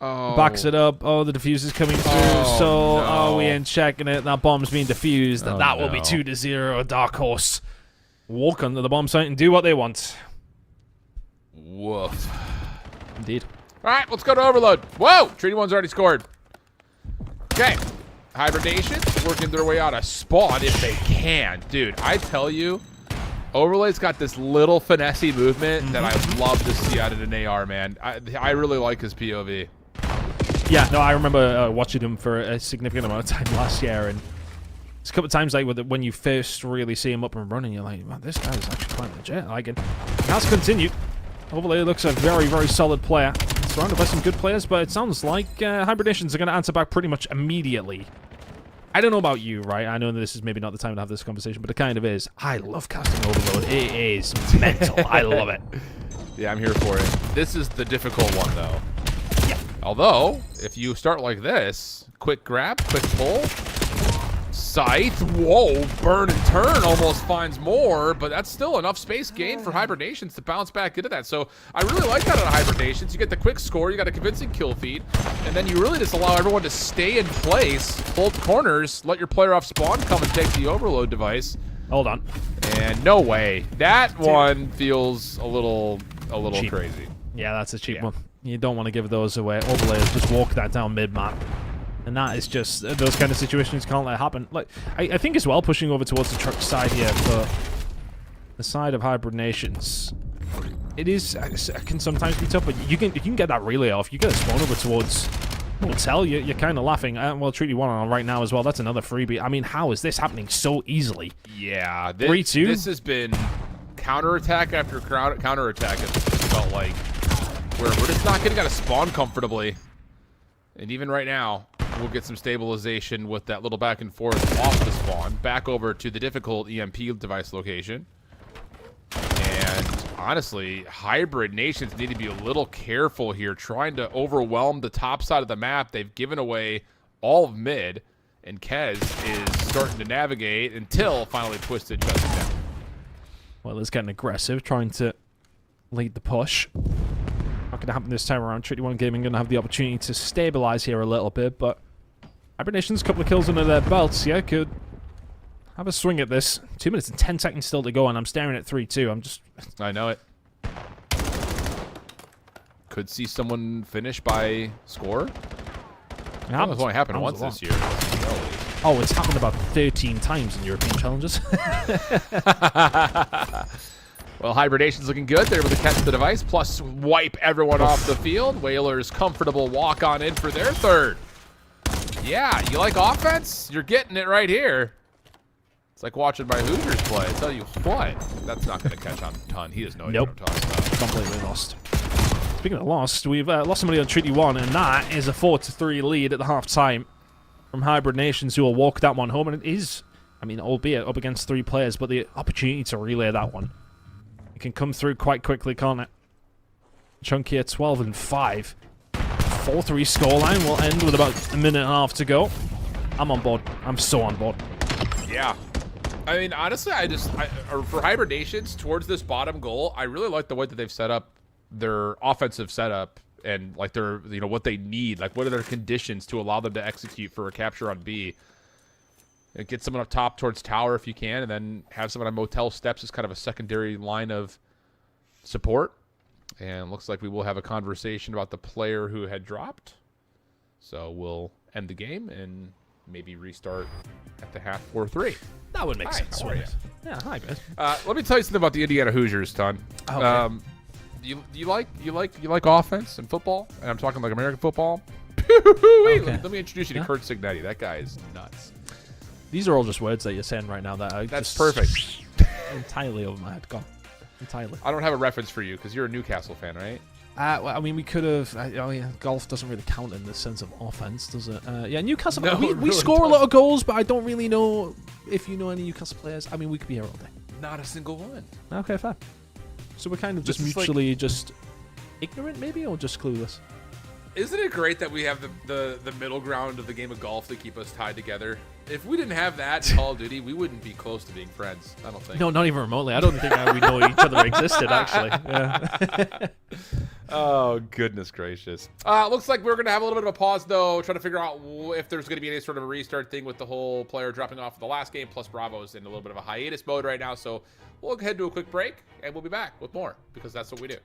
Oh. Backs it up. Oh, the diffuser's coming through. We ain't checking it. That bomb's being diffused. And that will be 2-0. Dark Horse walk under the bomb site and do what they want. Woof. Indeed. All right, let's go to Overload. Whoa! Treaty 1's already scored. Okay. Hibernation working their way out of spawn if they can. Dude, I tell you, Overlay's got this little finessey movement that I love to see out of an AR, man. I really like his POV. Yeah, no, I remember watching him for a significant amount of time last year, and it's a couple of times like when you first really see him up and running, you're like, man, this guy is actually quite legit. Like, and that's continued. Overlay looks a very, very solid player. Surrounded by some good players, but it sounds like Hibernations are going to answer back pretty much immediately. I don't know about you, right? I know this is maybe not the time to have this conversation, but it kind of is. I love casting Overload. It is mental. I love it. Yeah, I'm here for it. This is the difficult one, though. Yeah. Although, if you start like this, quick grab, quick pull, scythe, whoa, burn and turn almost finds more, but that's still enough space gained for Hibernations to bounce back into that. So I really like that out of Hibernations. You get the quick score, you got a convincing kill feed, and then you really just allow everyone to stay in place, hold corners, let your player off spawn come and take the overload device. Hold on. And no way. That one feels a little Cheap. crazy. Yeah, that's a cheap one. You don't want to give those away. Overlayers, just walk that down mid-map. And that is just, those kind of situations can't let it happen. Like, I think as well, pushing over towards the truck side here for the side of Hybrid Nations. It can sometimes be tough, but you can get that relay off. You get a spawn over towards Hotel, you're kind of laughing. Well, Treaty 1 on right now as well. That's another freebie. I mean, how is this happening so easily? Yeah. 3-2? This has been counterattack after counterattack, it felt like. Where we're just not getting out of spawn comfortably. And even right now, we'll get some stabilization with that little back and forth off the spawn. Back over to the difficult EMP device location. And honestly, Hybrid Nations need to be a little careful here, trying to overwhelm the top side of the map. They've given away all of mid, and Kez is starting to navigate until finally Twisted shuts it down. Well, it's getting aggressive, trying to lead the push. Not going to happen this time around. Treaty 1 Gaming going to have the opportunity to stabilize here a little bit, but Hybrid Nations, a couple of kills under their belts, yeah, could have a swing at this. 2 minutes and 10 seconds still to go, and I'm staring at 3-2. I know it. Could see someone finish by score. Well, it's only happened once this year. Oh, it's happened about 13 times in European challenges. Well, Hibernation's looking good. They're able to catch the device, plus wipe everyone off the field. Whalers comfortable walk on in for their third. Yeah, you like offense? You're getting it right here. It's like watching my Hoosiers play. I tell you what, that's not going to catch on a ton. He has no idea what I'm talking about. Completely lost. Speaking of lost, we've lost somebody on Treaty 1, and that is a 4-3 lead at the half-time from Hybrid Nations, who will walk that one home. And it is, I mean, albeit up against 3 players, but the opportunity to relay that one. It can come through quite quickly, can't it? Chunk here, 12-5. 4-3 scoreline will end with about a minute and a half to go. I'm on board. I'm so on board. Yeah. I mean, honestly, for Hybrid Nations, towards this bottom goal, I really like the way that they've set up their offensive setup and like their, you know, what they need, like what are their conditions to allow them to execute for a capture on B. And get someone up top towards tower if you can, and then have someone on motel steps as kind of a secondary line of support. And looks like we will have a conversation about the player who had dropped. So we'll end the game and maybe restart at the half 4-3. That would make sense. How are you? Yeah, hi, man. Let me tell you something about the Indiana Hoosiers, Ton. Okay. You like offense and football? And I'm talking like American football. Okay. Let me introduce you to Kurt Signetti. That guy is nuts. These are all just words that you're saying right now that are That's just perfect. entirely over my head. Gone. Entirely. I don't have a reference for you because you're a Newcastle fan, right? Well, I mean, we could have. Oh yeah, golf doesn't really count in the sense of offense, does it? Yeah, Newcastle. No, we really score a lot of goals, but I don't really know if you know any Newcastle players. I mean, we could be here all day. Not a single one. Okay, fair. So we're kind of just mutually just ignorant, maybe, or just clueless. Isn't it great that we have the middle ground of the game of golf to keep us tied together? If we didn't have that in Call of Duty, we wouldn't be close to being friends, I don't think. No, not even remotely. I don't think we know each other existed, actually. Yeah. Oh, goodness gracious. Looks like we're going to have a little bit of a pause, though, trying to figure out if there's going to be any sort of a restart thing with the whole player dropping off of the last game, plus Bravo's in a little bit of a hiatus mode right now. So we'll head to a quick break, and we'll be back with more, because that's what we do.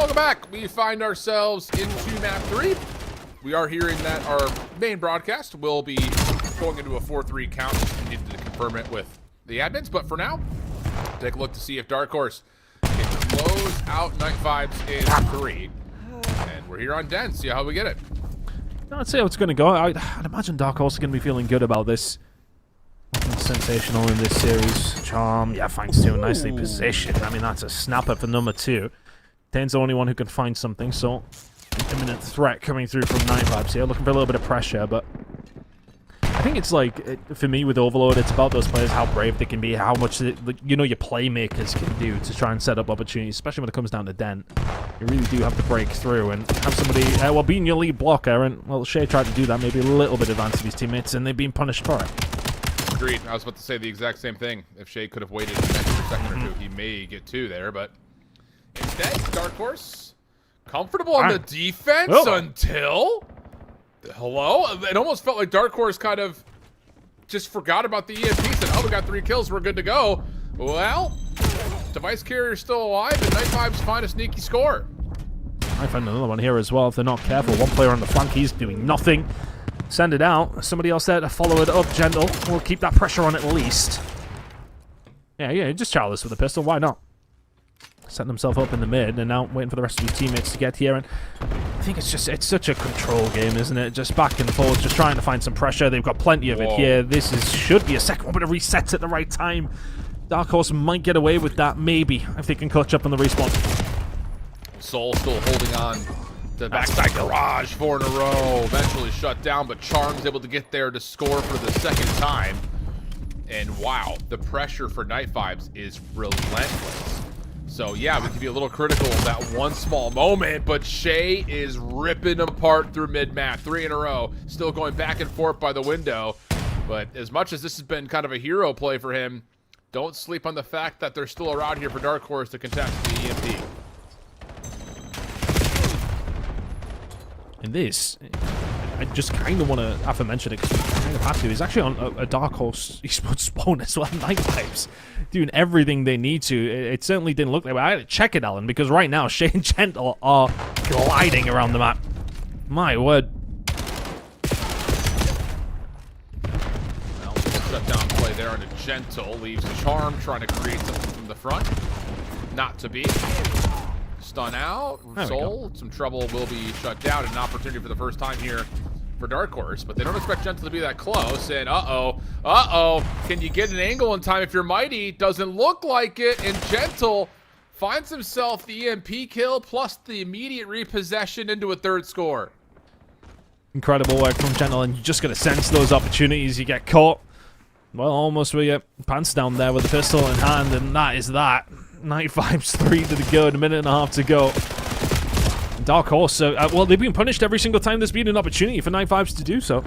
welcome back. We find ourselves into map 3. We are hearing that our main broadcast will be going into a 4-3 count. We need to confirm it with the admins, but for now, take a look to see if Dark Horse can close out Night Vibes in 3. And we're here on Den. See how we get it. Let's see how it's going to go. I'd imagine Dark Horse is going to be feeling good about this. Nothing sensational in this series. Charm, yeah, finds 2 nicely positioned. I mean, that's a snapper for number 2. Tane's the only one who can find something, so imminent threat coming through from Night Vibes here. Looking for a little bit of pressure, but I think it's like, for me with Overload, it's about those players, how brave they can be, how much, your playmakers can do to try and set up opportunities, especially when it comes down to Den. You really do have to break through and have somebody, being your lead blocker, and, well, Shay tried to do that, maybe a little bit advanced of his teammates, and they've been punished for it. Agreed. I was about to say the exact same thing. If Shay could have waited an extra second or 2, he may get 2 there, but instead, Dark Horse, comfortable on the defense until... Hello? It almost felt like Dark Horse kind of just forgot about the EMP, said, oh, we got 3 kills, we're good to go. Well, Device Carrier's still alive, and Night Vibes find a sneaky score. I find another one here as well if they're not careful. One player on the flank, he's doing nothing. Send it out. Somebody else there to follow it up, Gentle. We'll keep that pressure on at least. Yeah, just childless with a pistol, why not? Setting himself up in the mid, and now waiting for the rest of his teammates to get here. And I think it's such a control game, isn't it? Just back and forth, just trying to find some pressure. They've got plenty of it here. This should be a second one, but it resets at the right time. Dark Horse might get away with that, maybe, if they can clutch up on the respawn. Soul still holding on to the backside garage 4 in a row. Eventually shut down, but Charm's able to get there to score for the second time. And wow, the pressure for Night Vibes is relentless. So yeah, we can be a little critical of that one small moment, but Shay is ripping them apart through mid-map. 3 in a row, still going back and forth by the window. But as much as this has been kind of a hero play for him, don't sleep on the fact that they're still around here for Dark Horse to contest the EMP. And this, I just kind of want to have to mention it because we kind of have to. He's actually on a Dark Horse Esports spawn as well. Night Vibes doing everything they need to. It certainly didn't look like that. I had to check it, Alan, because right now Shay and Gentle are gliding around the map. My word. Well, shut down play there on a Gentle. Leaves Charm trying to create something from the front. Not to be. Stun out. Soul, some trouble, will be shut down. An opportunity for the first time here for Dark Horse, but they don't expect Gentle to be that close. And can you get an angle in time if you're Mighty? Doesn't look like it. And Gentle finds himself the EMP kill plus the immediate repossession into a 3rd score. Incredible work from Gentle, and you just got to sense those opportunities. You get caught. Well, almost with your pants down there with the pistol in hand, and that is that. Night Vibes 3 to the go, and a minute and a half to go. Dark Horse, well, they've been punished every single time there's been an opportunity for Night Vibes to do so.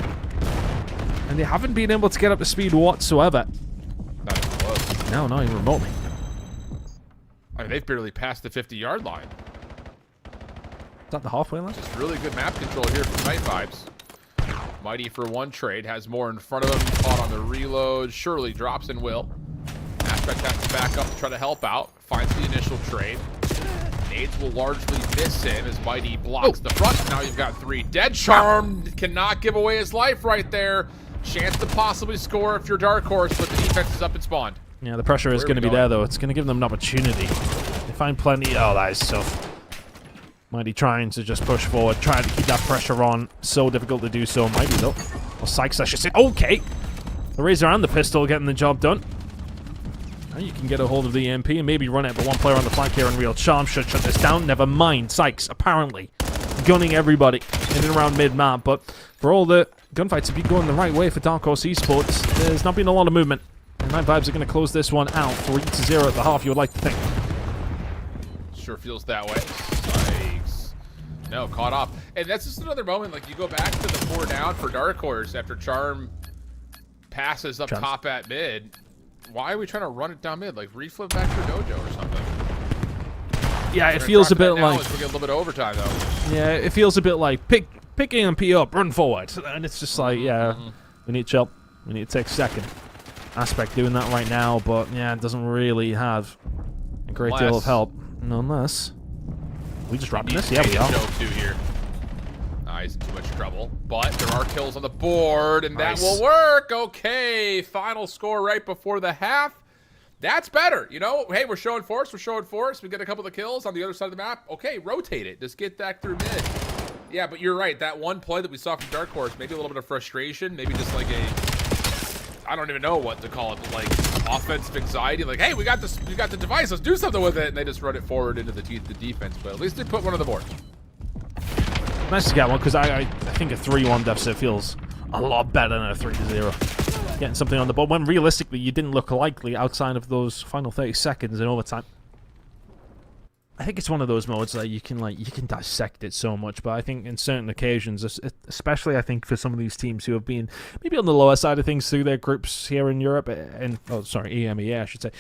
And they haven't been able to get up to speed whatsoever. Not even close. No, not even remotely. I mean, they've barely passed the 50-yard line. Is that the halfway line? Just really good map control here from Night Vibes. Mighty for one trade, has more in front of him, caught on the reload, surely drops and will. Aspect has to back up to try to help out, finds the initial trade. Nades will largely miss him as Mighty blocks the front. Now you've got 3 dead. Charm cannot give away his life right there. Chance to possibly score if you're Dark Horse, but the defense is up and spawned. Yeah, the pressure is going to be there, though. It's going to give them an opportunity. They find plenty. Oh, that is tough. Mighty trying to just push forward, trying to keep that pressure on. So difficult to do so. Mighty, though. Or Sykes, I should say. Okay. The Razor and the pistol getting the job done. Now you can get a hold of the EMP and maybe run it, but one player on the flank here in Real Charm should shut this down. Never mind. Sykes, apparently, gunning everybody in and around mid-map. But for all the gunfights to be going the right way for Dark Horse Esports, there's not been a lot of movement. And Night Vibes are going to close this one out 3-0 at the half, you would like to think. Sure feels that way. Sykes. No, caught up. And that's just another moment, like you go back to the 4 down for Dark Horse after Charm passes up top at mid. Why are we trying to run it down mid? Like reflip back to Dojo or something? Yeah, it feels a bit like... We get a little bit of overtime, though. Yeah, it feels a bit like pick EMP up, run forward. And it's just like, yeah, we need help. We need to take second. Aspect doing that right now, but yeah, it doesn't really have a great deal of help. Unless We just wrapping this? Yeah, we are. Joe too here. He's in too much trouble, but there are kills on the board, and that will work. Okay, final score right before the half. That's better. You know, hey, we're showing force. We're showing force. We get a couple of kills on the other side of the map. Okay, rotate it. Just get that through mid. Yeah, but you're right. That one play that we saw from Dark Horse, maybe a little bit of frustration, maybe just like I don't even know what to call it, but like offensive anxiety. Like, hey, we got this. We got the device. Let's do something with it. And they just run it forward into the teeth of the defense. But at least they put one on the board. Nice to get one, because I think a 3-1 deficit feels a lot better than a 3-0. Getting something on the board when realistically you didn't look likely outside of those final 30 seconds in overtime. I think it's one of those modes that you can dissect it so much, but I think in certain occasions, especially I think for some of these teams who have been maybe on the lower side of things through their groups here in Europe, and EMEA I should say,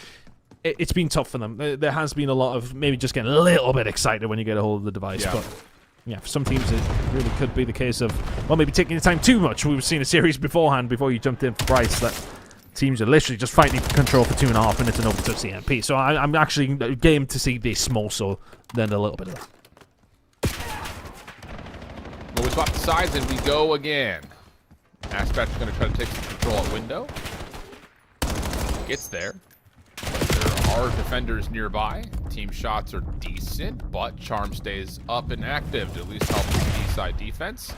it's been tough for them. There has been a lot of maybe just getting a little bit excited when you get a hold of the device, but yeah, for some teams it really could be the case of, well, maybe taking your time too much. We've seen a series beforehand before you jumped in for Bryce that teams are literally just fighting for control for 2.5 minutes and overtouch the MP. So I'm actually game to see this more so than a little bit of that. Well, we swap the sides and we go again. Aspect's going to try to take some control at window. Gets there. There are defenders nearby. Team shots are decent, but Charm stays up and active to at least help the B-side defense.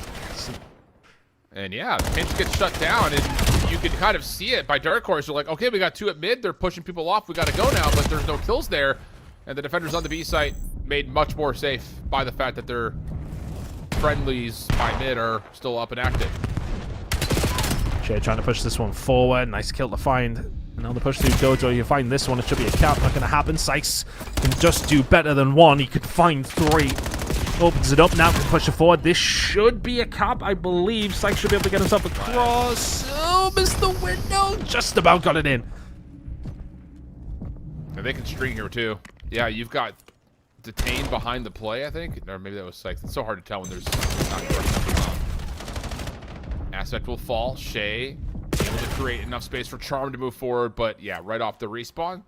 And yeah, the pinch gets shut down, and you can kind of see it by Dark Horse. They're like, okay, we got 2 at mid. They're pushing people off. We got to go now, but there's no kills there. And the defenders on the B site made much more safe by the fact that their friendlies by mid are still up and active. Shea trying to push this one forward. Nice kill to find. Now the push through Dojo, you find this one, it should be a cap, not going to happen. Sykes can just do better than 1. He could find 3. Opens it up now, can push it forward. This should be a cap, I believe. Sykes should be able to get himself across. Oh, missed the window. Just about got it in. And they can string here too. Yeah, you've got Detained behind the play, I think. Or maybe that was Sykes. It's so hard to tell when there's not enough. Aspect will fall. Shea able to create enough space for Charm to move forward, but yeah, right off the respawn.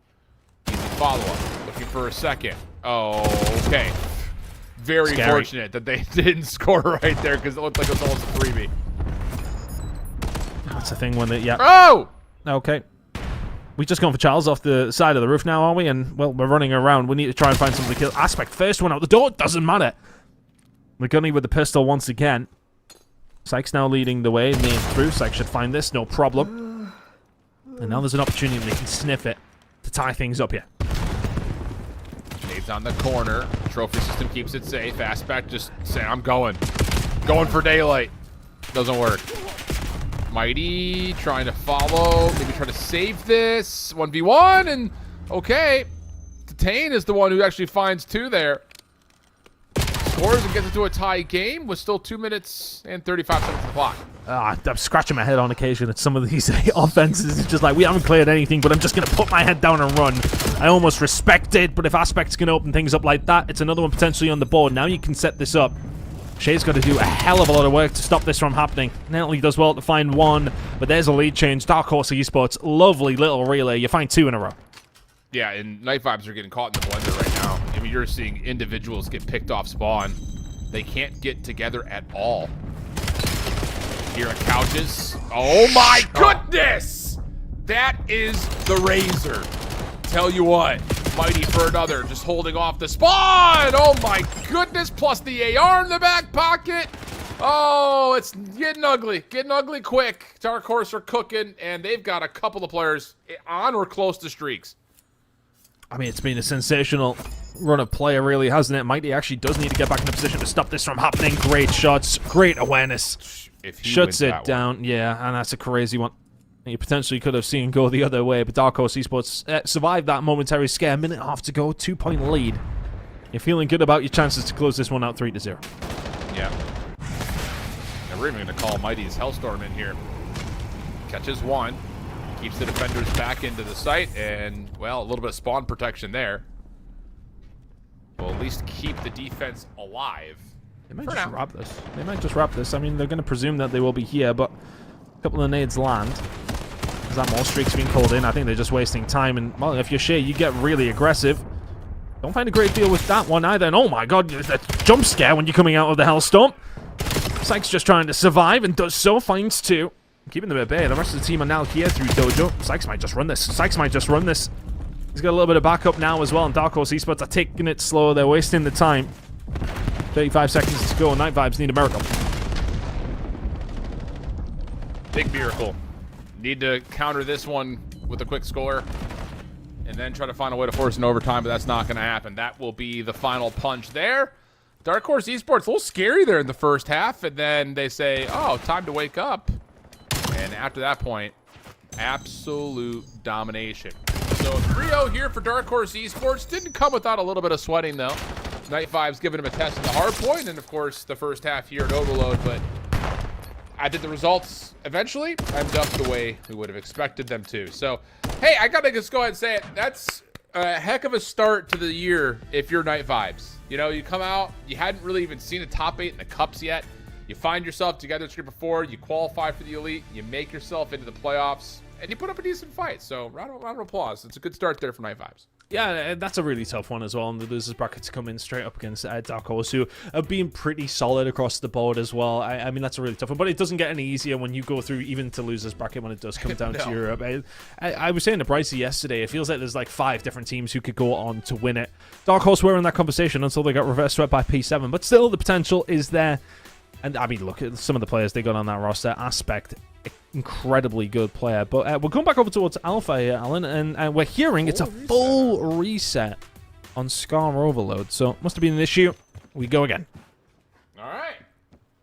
Easy follow-up. Looking for a second. Oh, okay. Very fortunate that they didn't score right there because it looked like it was almost a 3v. That's the thing when they, yeah. Oh! Okay. We just gone for Charles off the side of the roof now, are we? And, well, we're running around. We need to try and find something to kill. Aspect, first one out the door. Doesn't matter. McGunney with the pistol once again. Sykes now leading the way. Main through. Sykes should find this. No problem. And now there's an opportunity they can sniff it to tie things up here. Dave's on the corner. Trophy system keeps it safe. Aspect just saying, I'm going. Going for daylight. Doesn't work. Mighty trying to follow. Maybe try to save this. 1v1 and okay. Detain is the one who actually finds 2 there. Scores and gets into a tie game with still 2 minutes and 35 seconds on the clock. I'm scratching my head on occasion at some of these offenses. It's just like, we haven't cleared anything, but I'm just going to put my head down and run. I almost respect it, but if Aspect's going to open things up like that, it's another one potentially on the board. Now you can set this up. Shea's got to do a hell of a lot of work to stop this from happening. Netley does well to find 1, but there's a lead change. Dark Horse Esports, lovely little relay. You find 2 in a row. Yeah, and Night Vibes are getting caught in the blender right now. I mean, you're seeing individuals get picked off spawn. They can't get together at all. Here at Couches. Oh my goodness! That is the Razor. Tell you what, Mighty for another, just holding off the spawn. Oh my goodness, plus the AR in the back pocket. Oh, it's getting ugly quick. Dark Horse are cooking, and they've got a couple of players on or close to streaks. I mean, it's been a sensational run of play, really, hasn't it? Mighty actually does need to get back in a position to stop this from happening. Great shots, great awareness. If he shuts it down, yeah, and that's a crazy one. You potentially could have seen go the other way, but Dark Horse Esports survived that momentary scare. 1.5 to go, 2-point lead. You're feeling good about your chances to close this one out 3-0. Yeah. And we're even going to call Mighty's Hellstorm in here. Catches 1. Keeps the defenders back into the site, and, well, a little bit of spawn protection there. Will at least keep the defense alive. They might just wrap this. They might just wrap this. I mean, they're going to presume that they will be here, but a couple of nades land. Is that more streaks being called in? I think they're just wasting time. And, well, if you're Shea, you get really aggressive. Don't find a great deal with that one either. And oh my god, that jump scare when you're coming out of the Hellstorm. Sykes just trying to survive and does so. Finds 2. Keeping them at bay. The rest of the team are now here through Dojo. Sykes might just run this. Sykes might just run this. He's got a little bit of backup now as well. And Dark Horse Esports are taking it slow. They're wasting the time. 35 seconds to go. Night Vibes need a miracle. Big miracle. Need to counter this one with a quick score. And then try to find a way to force an overtime, but that's not going to happen. That will be the final punch there. Dark Horse Esports, a little scary there in the first half, and then they say, oh, time to wake up. And after that point, absolute domination. So 3-0 here for Dark Horse Esports. Didn't come without a little bit of sweating, though. Night Vibes giving him a test in the hard point, and of course, the first half here at Overload, but I did the results eventually ended up the way we would have expected them to. So, hey, I gotta just go ahead and say it. That's a heck of a start to the year if you're Night Vibes. You know, you come out, you hadn't really even seen a top 8 in the cups yet. You find yourself together to before 4, you qualify for the elite, you make yourself into the playoffs, and you put up a decent fight. So, round of applause. It's a good start there for Night Vibes. Yeah, that's a really tough one as well. And the losers brackets come in straight up against Dark Horse, who have been pretty solid across the board as well. I mean, that's a really tough one. But it doesn't get any easier when you go through even to losers bracket when it does come down to Europe. I was saying to Brycey yesterday, it feels like there's like 5 different teams who could go on to win it. Dark Horse were in that conversation until they got reverse swept by P7. But still, the potential is there. And I mean, look at some of the players they got on that roster. Aspect, incredibly good player. But we're going back over towards Alpha here, Alan, and we're hearing it's a full reset on Scar Overload. So must have been an issue. We go again. All right.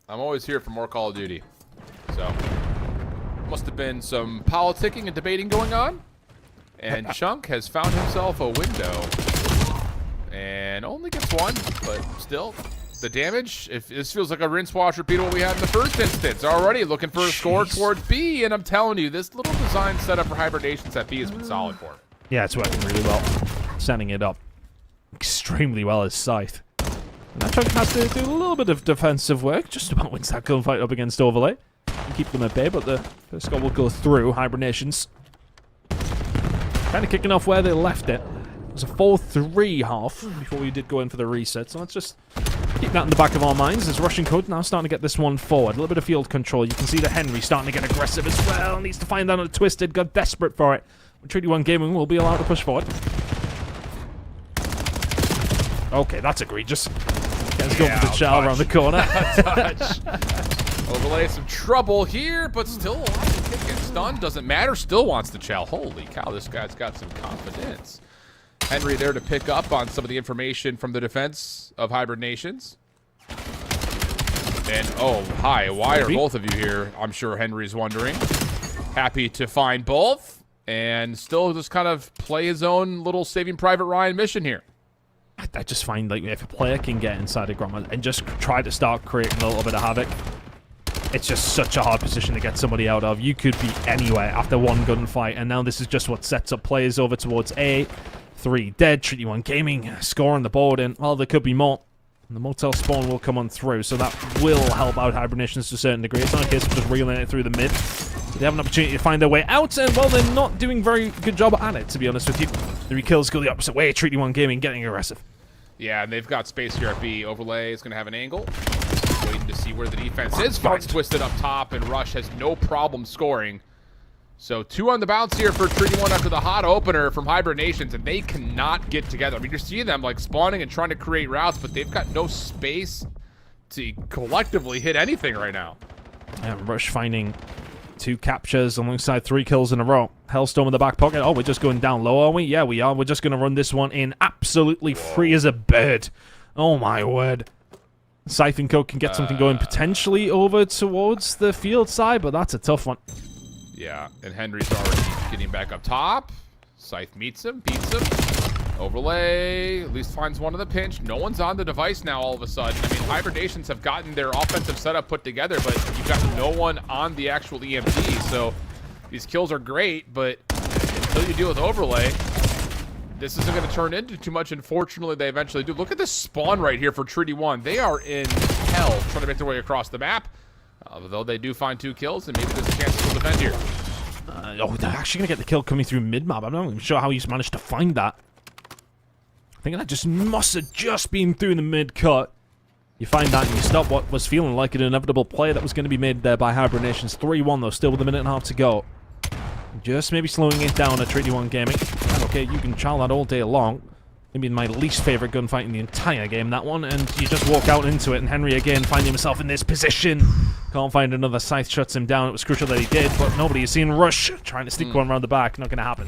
I'm always here for more Call of Duty. So must have been some politicking and debating going on. And Chunk has found himself a window. And only gets 1, but still. The damage, if this feels like a rinse, wash, repeat of what we had in the first instance. Already looking for a score towards B, and I'm telling you, this little design setup for Hibernations at B has been solid for him. Yeah, it's working really well. Setting it up extremely well as Scythe. And that Chunk has to do a little bit of defensive work, just about wins that gunfight up against Overlay. And keep them at bay, but the first goal will go through. Hibernations kind of kicking off where they left it. It was a 4-3 half before we did go in for the reset, so let's just keep that in the back of our minds. As Russian Code now starting to get this one forward. A little bit of field control. You can see that Henry starting to get aggressive as well. Needs to find that on a Twisted. Got desperate for it. Treaty 1 Gaming will be allowed to push forward. Okay, that's egregious. Let's go for the shell around the corner. Overlay some trouble here, but still alive. Kick and stun. Doesn't matter. Still wants the shell. Holy cow, this guy's got some confidence. Henry there to pick up on some of the information from the defense of Hibernations. And, oh, hi, why are both of you here? I'm sure Henry's wondering. Happy to find both. And still just kind of play his own little Saving Private Ryan mission here. I just find, like, if a player can get inside a grommet and just try to start creating a little bit of havoc, it's just such a hard position to get somebody out of. You could be anywhere after one gunfight, and now this is just what sets up players over towards A. 3 dead, Treaty 1 Gaming score on the board, and well, there could be more. And the motel spawn will come on through, so that will help out Hibernations to a certain degree. It's not a case of just reeling it through the mid. They have an opportunity to find their way out, and well, they're not doing a very good job at it, to be honest with you. 3 kills go the opposite way. Treaty 1 Gaming getting aggressive. Yeah, and they've got space here at B. Overlay is going to have an angle. Waiting to see where the defense is. Finds Twisted up top, and Rush has no problem scoring. So 2 on the bounce here for Treaty 1 after the hot opener from Hibernations, and they cannot get together. I mean, you're seeing them like spawning and trying to create routes, but they've got no space to collectively hit anything right now. And Rush finding 2 captures alongside 3 kills in a row. Hellstorm in the back pocket. Oh, we're just going down low, are we? Yeah, we are. We're just going to run this one in absolutely free as a bird. Oh, my word. Scythe and Co can get something going potentially over towards the field side, but that's a tough one. Yeah, and Henry's already getting back up top. Scythe meets him, beats him. Overlay, at least finds one in the pinch. No one's on the device now all of a sudden. I mean, Hibernations have gotten their offensive setup put together, but you've got no one on the actual EMP. So these kills are great, but until you deal with Overlay, this isn't going to turn into too much. Unfortunately, they eventually do. Look at this spawn right here for Treaty 1. They are in hell trying to make their way across the map. Although they do find 2 kills, and maybe there's a chance to defend here. Oh, they're actually going to get the kill coming through mid-map. I'm not even sure how he's managed to find that. Thinking that just must have just been through the mid-cut. You find that and you stop what was feeling like an inevitable play that was going to be made there by Hibernations. 3-1 though, still with a minute and a half to go. Just maybe slowing it down at Treaty 1 Gaming. Okay, you can chow that all day long. Maybe my least favorite gunfight in the entire game, that one. And you just walk out into it, and Henry again finding himself in this position. Can't find another. Scythe shuts him down. It was crucial that he did, but nobody has seen Rush trying to sneak one around the back. Not going to happen.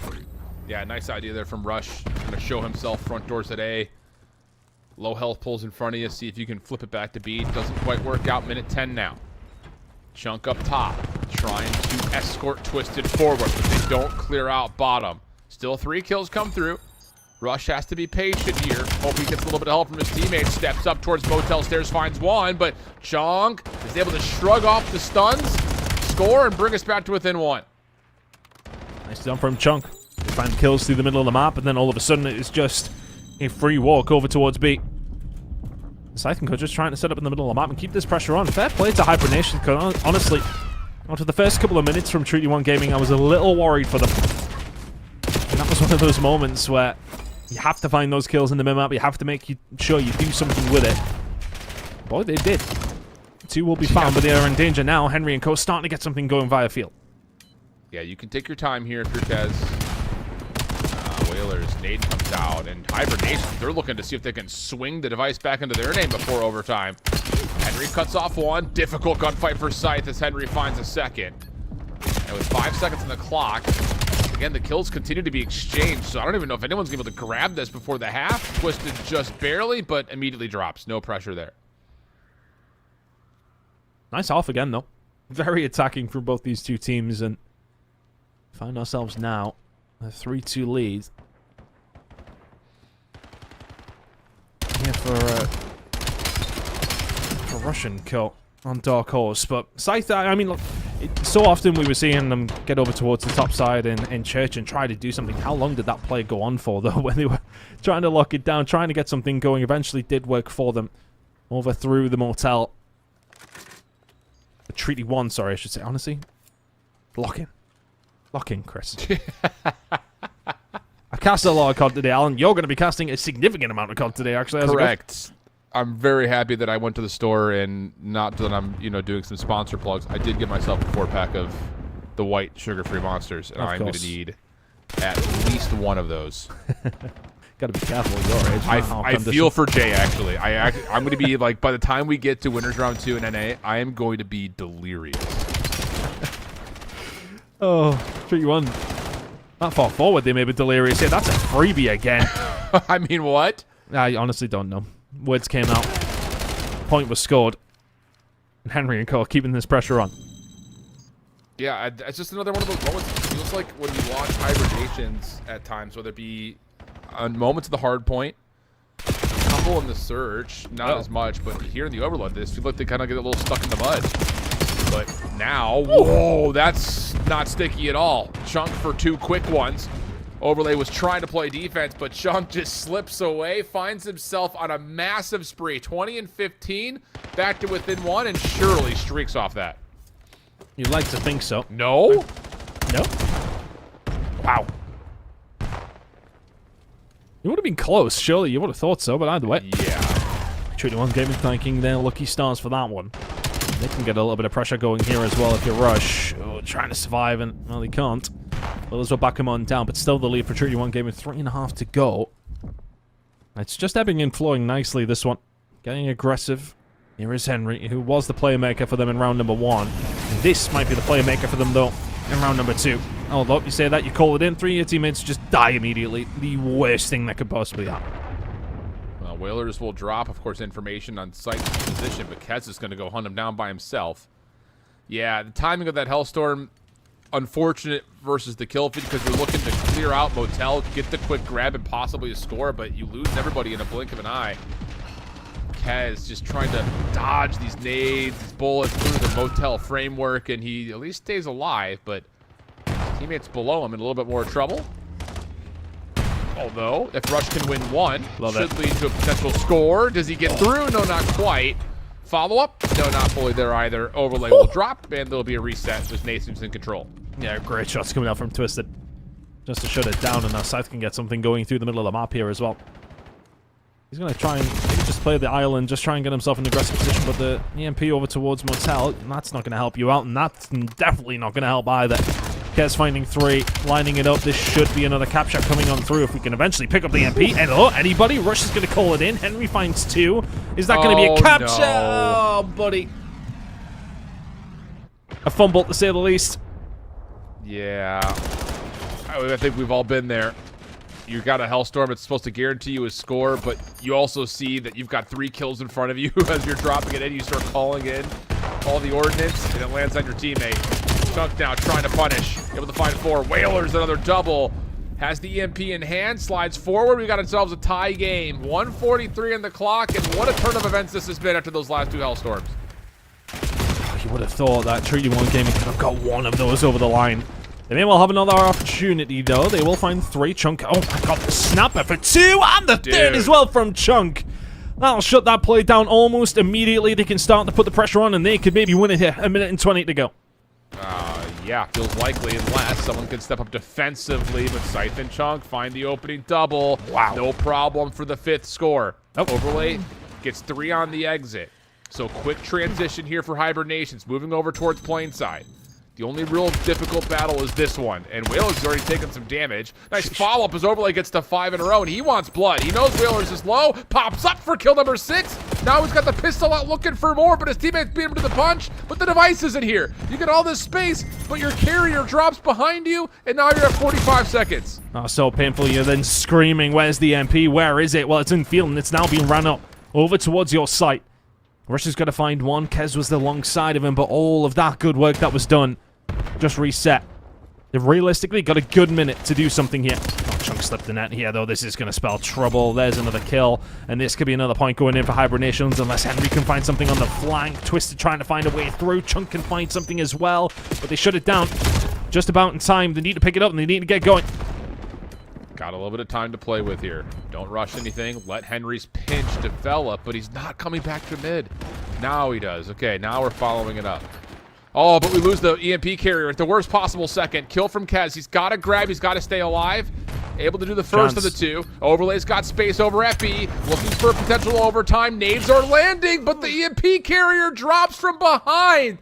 Yeah, nice idea there from Rush. Going to show himself front doors at A. Low health pulls in front of you. See if you can flip it back to B. Doesn't quite work out. Minute 10 now. Chunk up top. Trying to escort Twisted forward, but they don't clear out bottom. Still 3 kills come through. Rush has to be patient here. Hope he gets a little bit of help from his teammates. Steps up towards Motel Stairs, finds one, but Chunk is able to shrug off the stuns, score, and bring us back to within 1. Nice jump from Chunk. They find kills through the middle of the map, and then all of a sudden it is just a free walk over towards B. Scythe just trying to set up in the middle of the map and keep this pressure on. Fair play to Hibernation, because honestly, after the first couple of minutes from Treaty 1 Gaming, I was a little worried for them. And that was one of those moments where you have to find those kills in the mid-map. You have to make sure you do something with it. Boy, they did. 2 will be found, but they are in danger now. Henry and Co. starting to get something going via field. Yeah, you can take your time here if you're Kez. Whalers, nade comes out, and Hibernation, they're looking to see if they can swing the device back into their name before overtime. Henry cuts off one. Difficult gunfight for Scythe as Henry finds a second. And with 5 seconds on the clock, again, the kills continue to be exchanged, so I don't even know if anyone's able to grab this before the half. Twisted just barely, but immediately drops. No pressure there. Nice off again, though. Very attacking from both these two teams, and find ourselves now a 3-2 lead. Here for Russian Co. on Dark Horse, but Scythe, I mean, look, so often we were seeing them get over towards the top side in Church and try to do something. How long did that play go on for, though, when they were trying to lock it down, trying to get something going? Eventually did work for them. Over through the motel. Treaty 1, sorry, I should say. Honestly, lock in. Lock in, Chris. I've cast a lot of COD today, Alan. You're going to be casting a significant amount of COD today, actually. Correct. I'm very happy that I went to the store and not that I'm, doing some sponsor plugs. I did get myself a 4-pack of the white sugar-free monsters, and I'm going to need at least one of those. Got to be careful at your age. I feel for Jay, actually. I'm going to be, like, by the time we get to Winners Round 2 in NA, I am going to be delirious. Oh, Treaty 1. Not far forward, they may be delirious. Yeah, that's a freebie again. I mean, what? I honestly don't know. Words came out. Point was scored. And Henry and Co. are keeping this pressure on. Yeah, it's just another one of those moments. It feels like when you watch Hibernations at times, whether it be on moments of the hard point, a couple in the Surge, not as much, but here in the Overload, this feels like they kind of get a little stuck in the mud. But now, whoa, that's not sticky at all. Chunk for 2 quick ones. Overlay was trying to play defense, but Chunk just slips away, finds himself on a massive spree. 20 and 15, back to within 1, and surely streaks off that. You'd like to think so. No? No? Wow. You would have been close, surely. You would have thought so, but either way. Yeah. Treaty 1 Gaming thanking their lucky stars for that one. They can get a little bit of pressure going here as well if you rush. Oh, trying to survive, and, well, they can't. Well, as well back him on down, but still the lead for Treaty 1 Gaming. 3.5 to go. It's just ebbing and flowing nicely, this one. Getting aggressive. Here is Henry, who was the playmaker for them in round number 1. And this might be the playmaker for them, though, in round number 2. Oh, look, you say that, you call it in. 3 of your teammates just die immediately. The worst thing that could possibly happen. Well, Whalers will drop, of course, information on Scythe's position, but Kez is going to go hunt him down by himself. Yeah, the timing of that Hellstorm, unfortunate versus the kill feed, because you're looking to clear out Motel, get the quick grab, and possibly a score, but you lose everybody in a blink of an eye. Kez just trying to dodge these nades, these bullets through the Motel framework, and he at least stays alive, but teammates below him in a little bit more trouble. Although, if Rush can win 1, should lead to a potential score. Does he get through? No, not quite. Follow-up? No, not fully there either. Overlay will drop, and there'll be a reset as Nathan's in control. Yeah, great shots coming out from Twisted. Just to shut it down, and now Scythe can get something going through the middle of the map here as well. He's going to try and maybe just play the island, just try and get himself in an aggressive position, but the EMP over towards Motel, and that's not going to help you out, and that's definitely not going to help either. Kez finding 3, lining it up. This should be another cap shot coming on through if we can eventually pick up the EMP. And anybody? Rush is going to call it in. Henry finds 2. Is that going to be a capture? No. Oh, buddy. A fumble, to say the least. Yeah. I think we've all been there. You got a Hellstorm, it's supposed to guarantee you a score, but you also see that you've got 3 kills in front of you as you're dropping it in. You start calling in all the ordnance, and it lands on your teammate. Chunk now trying to punish. Able to find 4. Whalers, another double. Has the EMP in hand, slides forward. We got ourselves a tie game. 1:43 on the clock, and what a turn of events this has been after those last 2 Hellstorms. You would have thought that Treaty 1 Gaming could have got one of those over the line. They may well have another opportunity, though. They will find 3. Chunk. Oh, my God. The snapper for 2. And the 3rd as well from Chunk. That'll shut that play down almost immediately. They can start to put the pressure on, and they could maybe win it here. 1:20 to go. Yeah, feels likely unless someone can step up defensively. But Scythe and Chunk find the opening double. Wow. No problem for the 5th score. Overlay gets 3 on the exit. So quick transition here for Hibernations. Moving over towards Plainside. The only real difficult battle is this one, and Whalers has already taken some damage. Nice follow-up as Overlay gets to 5 in a row, and he wants blood. He knows Whalers is low, pops up for kill number 6. Now he's got the pistol out looking for more, but his teammates beat him to the punch, but the device isn't here. You get all this space, but your carrier drops behind you, and now you're at 45 seconds. Oh, so painful. You're then screaming, where's the MP? Where is it? Well, it's in field, and it's now being run up over towards your site. Rush has got to find 1. Kez was alongside of him, but all of that good work that was done just reset. They've realistically got a good minute to do something here. Oh, Chunk slipped the net here, though. This is going to spell trouble. There's another kill, and this could be another point going in for Hibernations unless Henry can find something on the flank. Twisted trying to find a way through. Chunk can find something as well, but they shut it down just about in time. They need to pick it up, and they need to get going. Got a little bit of time to play with here. Don't rush anything. Let Henry's pinch develop, but he's not coming back to mid. Now he does. Okay, now we're following it up. Oh, but we lose the EMP carrier at the worst possible second. Kill from Kez. He's got to grab. He's got to stay alive. Able to do the first of the 2. Overlay's got space over FB. Looking for potential overtime. Nades are landing, but the EMP carrier drops from behind.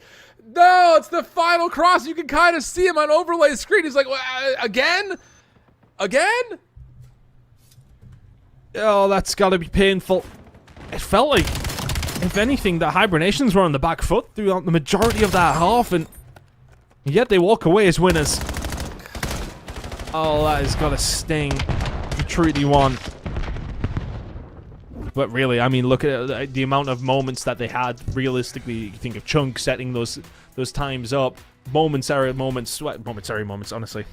No, it's the final cross. You can kind of see him on Overlay's screen. He's like, again? Again? Oh, that's got to be painful. It felt like, if anything, the Hibernations were on the back foot throughout the majority of that half, and yet they walk away as winners. Oh, that has got to sting. Treaty 1. But really, I mean, look at the amount of moments that they had. Realistically, you think of Chunk setting those times up. Momentary moments, honestly.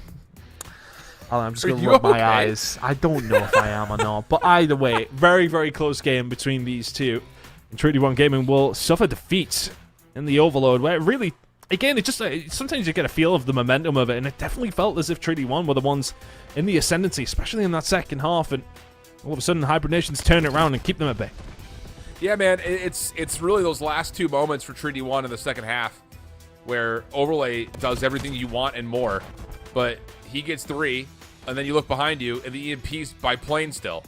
I'm just going to rub my eyes. I don't know if I am or not. But either way, very, very close game between these two. And Treaty 1 Gaming will suffer defeat in the Overload, where it really, again, it just sometimes you get a feel of the momentum of it, and it definitely felt as if Treaty 1 were the ones in the ascendancy, especially in that second half, and all of a sudden Hibernations turn it around and keep them at bay. Yeah, man, it's really those last 2 moments for Treaty 1 in the second half where Overlay does everything you want and more, but he gets 3, and then you look behind you, and the EMP's by plane still.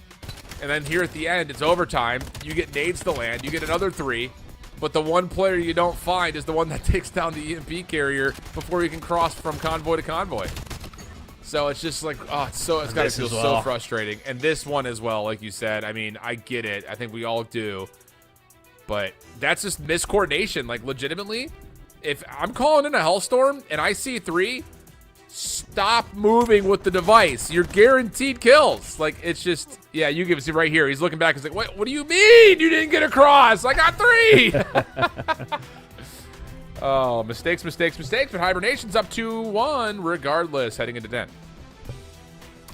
And then here at the end, it's overtime. You get nades to land. You get another 3. But the one player you don't find is the one that takes down the EMP carrier before you can cross from convoy to convoy. So it's just like, oh, it's got to feel so frustrating. And this one as well, like you said. I mean, I get it. I think we all do. But that's just miscoordination. Like, legitimately, if I'm calling in a Hellstorm and I see 3, stop moving with the device. You're guaranteed kills. Like, it's just, yeah, you give it right here. He's looking back. He's like, what do you mean you didn't get across? I got 3. Oh, mistakes. But Hibernation's up 2-1 regardless, heading into 10.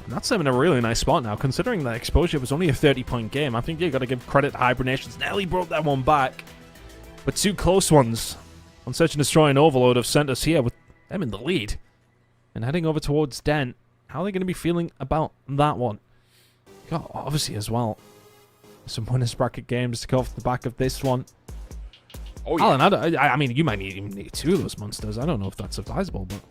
That's them in a really nice spot now, considering that exposure was only a 30-point game. I think you got to give credit to Hibernations. Nearly brought that one back. But 2 close ones on Search and Destroy and Overload have sent us here with them in the lead. And heading over towards Den, how are they going to be feeling about that one? God, obviously as well, some winners bracket games to go off the back of this one. Oh yeah. Alan, I mean, you might even need 2 of those monsters. I don't know if that's advisable, but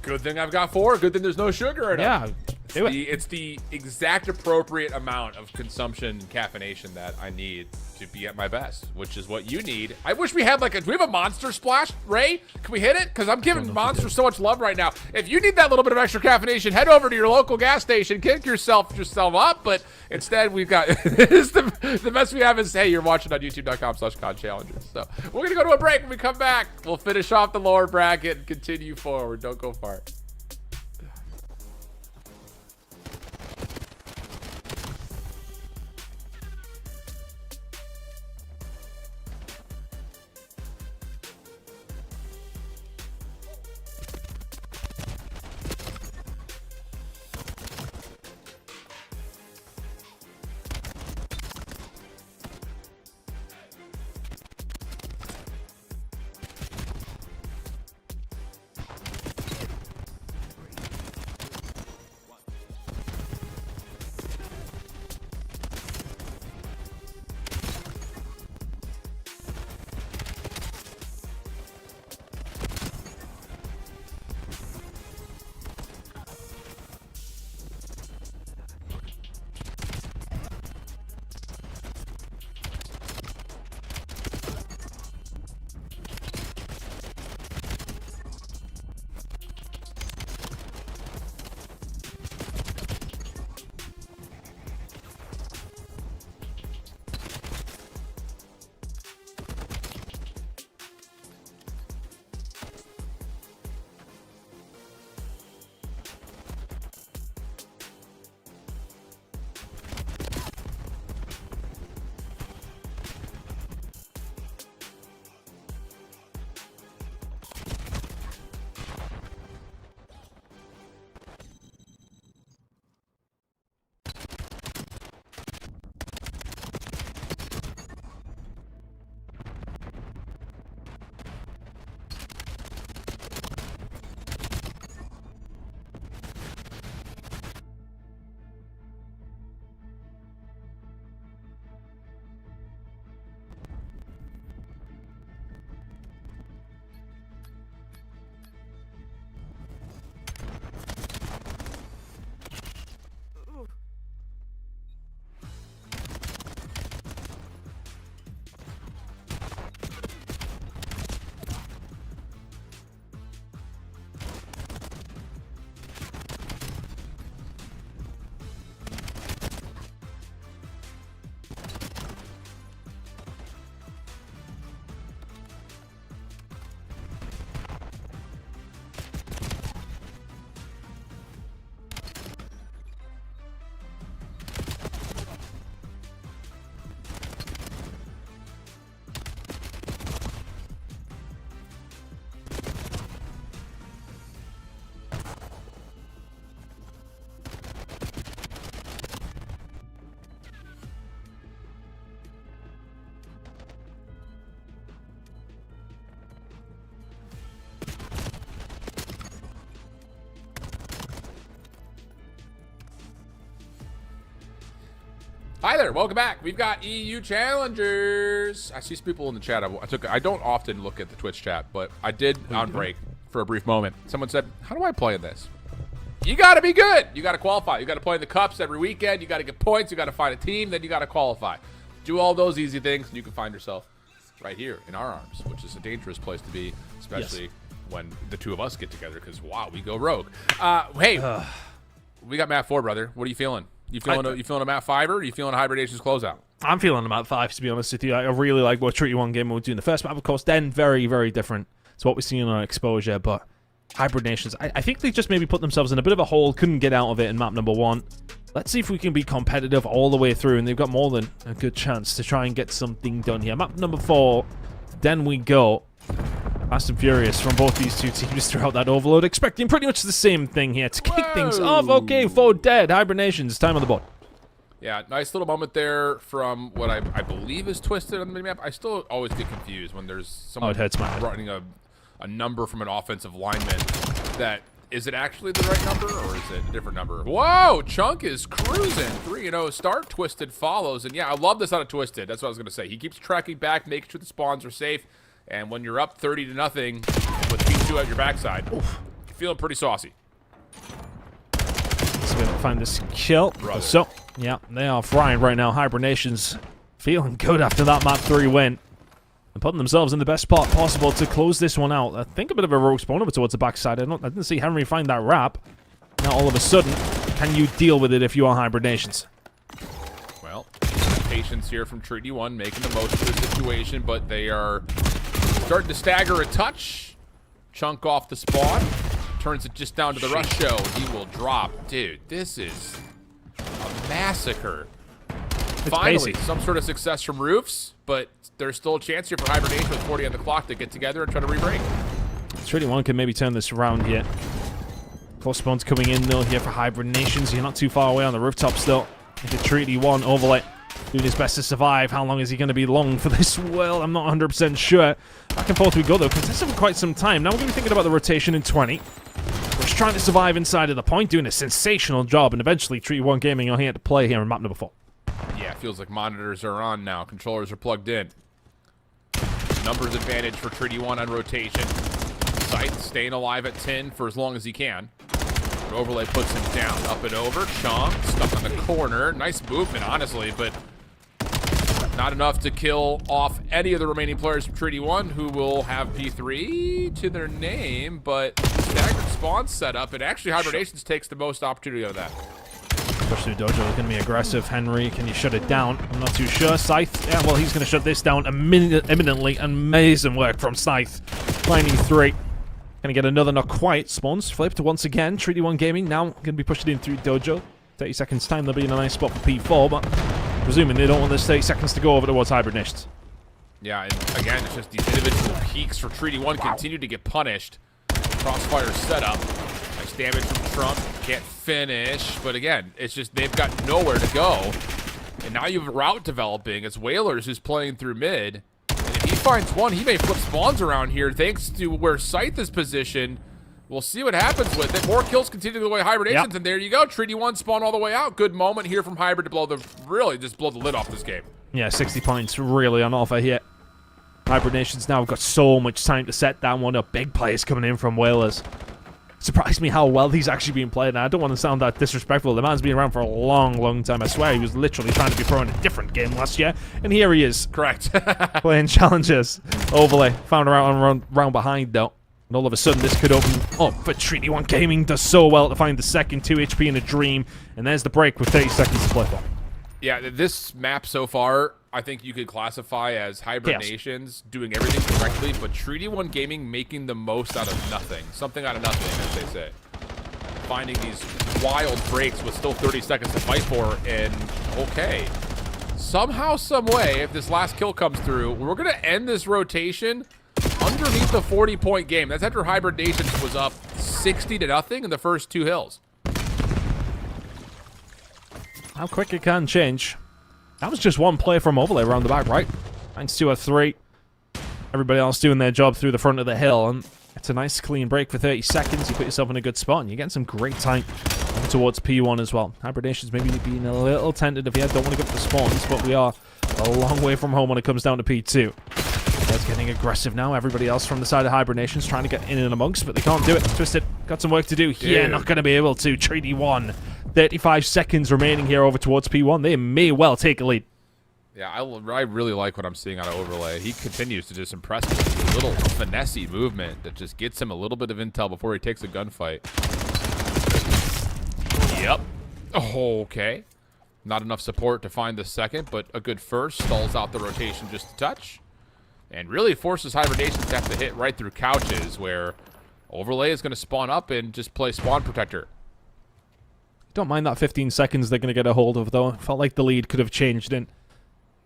good thing I've got 4. Good thing there's no sugar in it. Yeah, It's the exact appropriate amount of consumption and caffeination that I need to be at my best, which is what you need. I wish we had do we have a Monster Splash, Ray? Can we hit it? Because I'm giving Monster so much love right now. If you need that little bit of extra caffeination, head over to your local gas station, kick yourself up. But instead, we've got the best we have is, hey, you're watching on youtube.com/CODChallenges. So we're going to go to a break. When we come back, we'll finish off the lower bracket and continue forward. Don't go far. Hi there, welcome back. We've got EU challengers. I see some people in the chat. I don't often look at the Twitch chat, but I did on break for a brief moment. Someone said, "How do I play in this?" You got to be good. You got to qualify. You got to play in the cups every weekend. You got to get points. You got to find a team. Then you got to qualify. Do all those easy things, and you can find yourself right here in our arms, which is a dangerous place to be, especially when the two of us get together. Because wow, we go rogue. Hey, we got Map 4, brother. What are you feeling? You feeling a Map 5er? Or are you feeling a Hibernation's closeout? I'm feeling a Map 5, to be honest with you. I really like what Treaty 1 game we were doing the first map, of course. Then very, very different to what we're seeing on Exposure. But Hibernations, I think they just maybe put themselves in a bit of a hole, couldn't get out of it in map number 1. Let's see if we can be competitive all the way through, and they've got more than a good chance to try and get something done here. Map number 4, then we go. Fast and Furious from both these two teams throughout that overload, expecting pretty much the same thing here to kick things off. Okay, 4 dead. Hibernations, time on the board. Yeah, nice little moment there from what I believe is Twisted on the minimap. I still always get confused when there's someone running a number from an offensive lineman that is it actually the right number or is it a different number? Whoa, Chunk is cruising. 3-0 start. Twisted follows. And yeah, I love this out of Twisted. That's what I was going to say. He keeps tracking back, making sure the spawns are safe. And when you're up 30-0 with P2 at your backside, you're feeling pretty saucy. It's going to find this kill. So, yeah, they are frying right now. Hibernation's feeling good after that map 3 win. And putting themselves in the best spot possible to close this one out. I think a bit of a rogue spawn over towards the backside. I didn't see Henry find that wrap. Now all of a sudden, can you deal with it if you are Hibernations? Well, patience here from Treaty 1, making the most of the situation, but they are starting to stagger a touch. Chunk off the spawn. Turns it just down to the rush show. He will drop. Dude, this is a massacre. Finally, some sort of success from Roofs, but there's still a chance here for Hibernation with 40 on the clock to get together and try to re-break. Treaty 1 can maybe turn this around here. Close spawns coming in though here for Hibernations. You're not too far away on the rooftop still. Into Treaty 1, Overlay doing his best to survive. How long is he going to be long for this? Well, I'm not 100% sure. Back and forth we go though, because this is quite some time. Now we're going to be thinking about the rotation in 20. We're just trying to survive inside of the point, doing a sensational job, and eventually Treaty 1 Gaming are here to play here in map number 4. Yeah, it feels like monitors are on now. Controllers are plugged in. Numbers advantage for Treaty 1 on rotation. Scythe staying alive at 10 for as long as he can. But Overlay puts him down. Up and over. Chong stuck on the corner. Nice movement, honestly, but not enough to kill off any of the remaining players from Treaty 1, who will have P3 to their name, but staggered spawn setup, and actually Hibernations takes the most opportunity of that. Push through Dojo is going to be aggressive. Henry, can you shut it down? I'm not too sure. Scythe, yeah, well, he's going to shut this down imminently. Amazing work from Scythe. Finding 3. Going to get another not quite. Spawns flipped once again. Treaty 1 Gaming now going to be pushing in through Dojo. 30 seconds time, they'll be in a nice spot for P4, but presuming they don't want this 30 seconons to go over towards Hibernations. Yeah, and again, it's just these individual peaks for Treaty 1 continue to get punished. Crossfire setup. Nice damage from Trump. Can't finish, but again, it's just they've got nowhere to go. And now you have a route developing. It's Whalers who's playing through mid. And if he finds one, he may flip spawns around here thanks to where Scythe is positioned. We'll see what happens with it. More kills continue the way Hibernations, and there you go. Treaty 1 spawn all the way out. Good moment here from Hybrid to blow the lid off this game. Yeah, 60 points really on offer here. Hibernations now have got so much time to set that one up. Big plays coming in from Whalers. Surprised me how well he's actually being played. Now, I don't want to sound that disrespectful. The man's been around for a long, long time. I swear he was literally trying to be pro in a different game last year. And here he is. Correct. Playing challenges. Overlay. Found around round behind, though. And all of a sudden, this could open up for Treaty 1 Gaming. Does so well to find the second 2 HP in a dream. And there's the break with 30 seconds to play for. Yeah, this map so far, I think you could classify as Hibernations doing everything correctly, but Treaty 1 Gaming making the most out of nothing. Something out of nothing, as they say. Finding these wild breaks with still 30 seconds to fight for, and okay. Somehow, some way, if this last kill comes through, we're going to end this rotation underneath the 40-point game. That's after Hibernations was up 60-0 in the first 2 hills. How quick it can change. That was just one play from Overlay around the back, right? Finds 2 or 3. Everybody else doing their job through the front of the hill, and it's a nice clean break for 30 seconds. You put yourself in a good spot, and you're getting some great time towards P1 as well. Hibernations maybe being a little tentative here. Don't want to go for the spawns, but we are a long way from home when it comes down to P2. That's getting aggressive now. Everybody else from the side of Hibernations trying to get in and amongst, but they can't do it. Twisted, got some work to do here. Not going to be able to. Treaty 1. 35 seconds remaining here over towards P1. They may well take a lead. Yeah, I really like what I'm seeing out of Overlay. He continues to just impress me with a little finessey movement that just gets him a little bit of intel before he takes a gunfight. Yep. Oh, okay. Not enough support to find the second, but a good first. Stalls out the rotation just a touch. And really forces Hibernations to have to hit right through couches, where Overlay is going to spawn up and just play spawn protector. Don't mind that 15 seconds they're going to get a hold of, though. Felt like the lead could have changed in.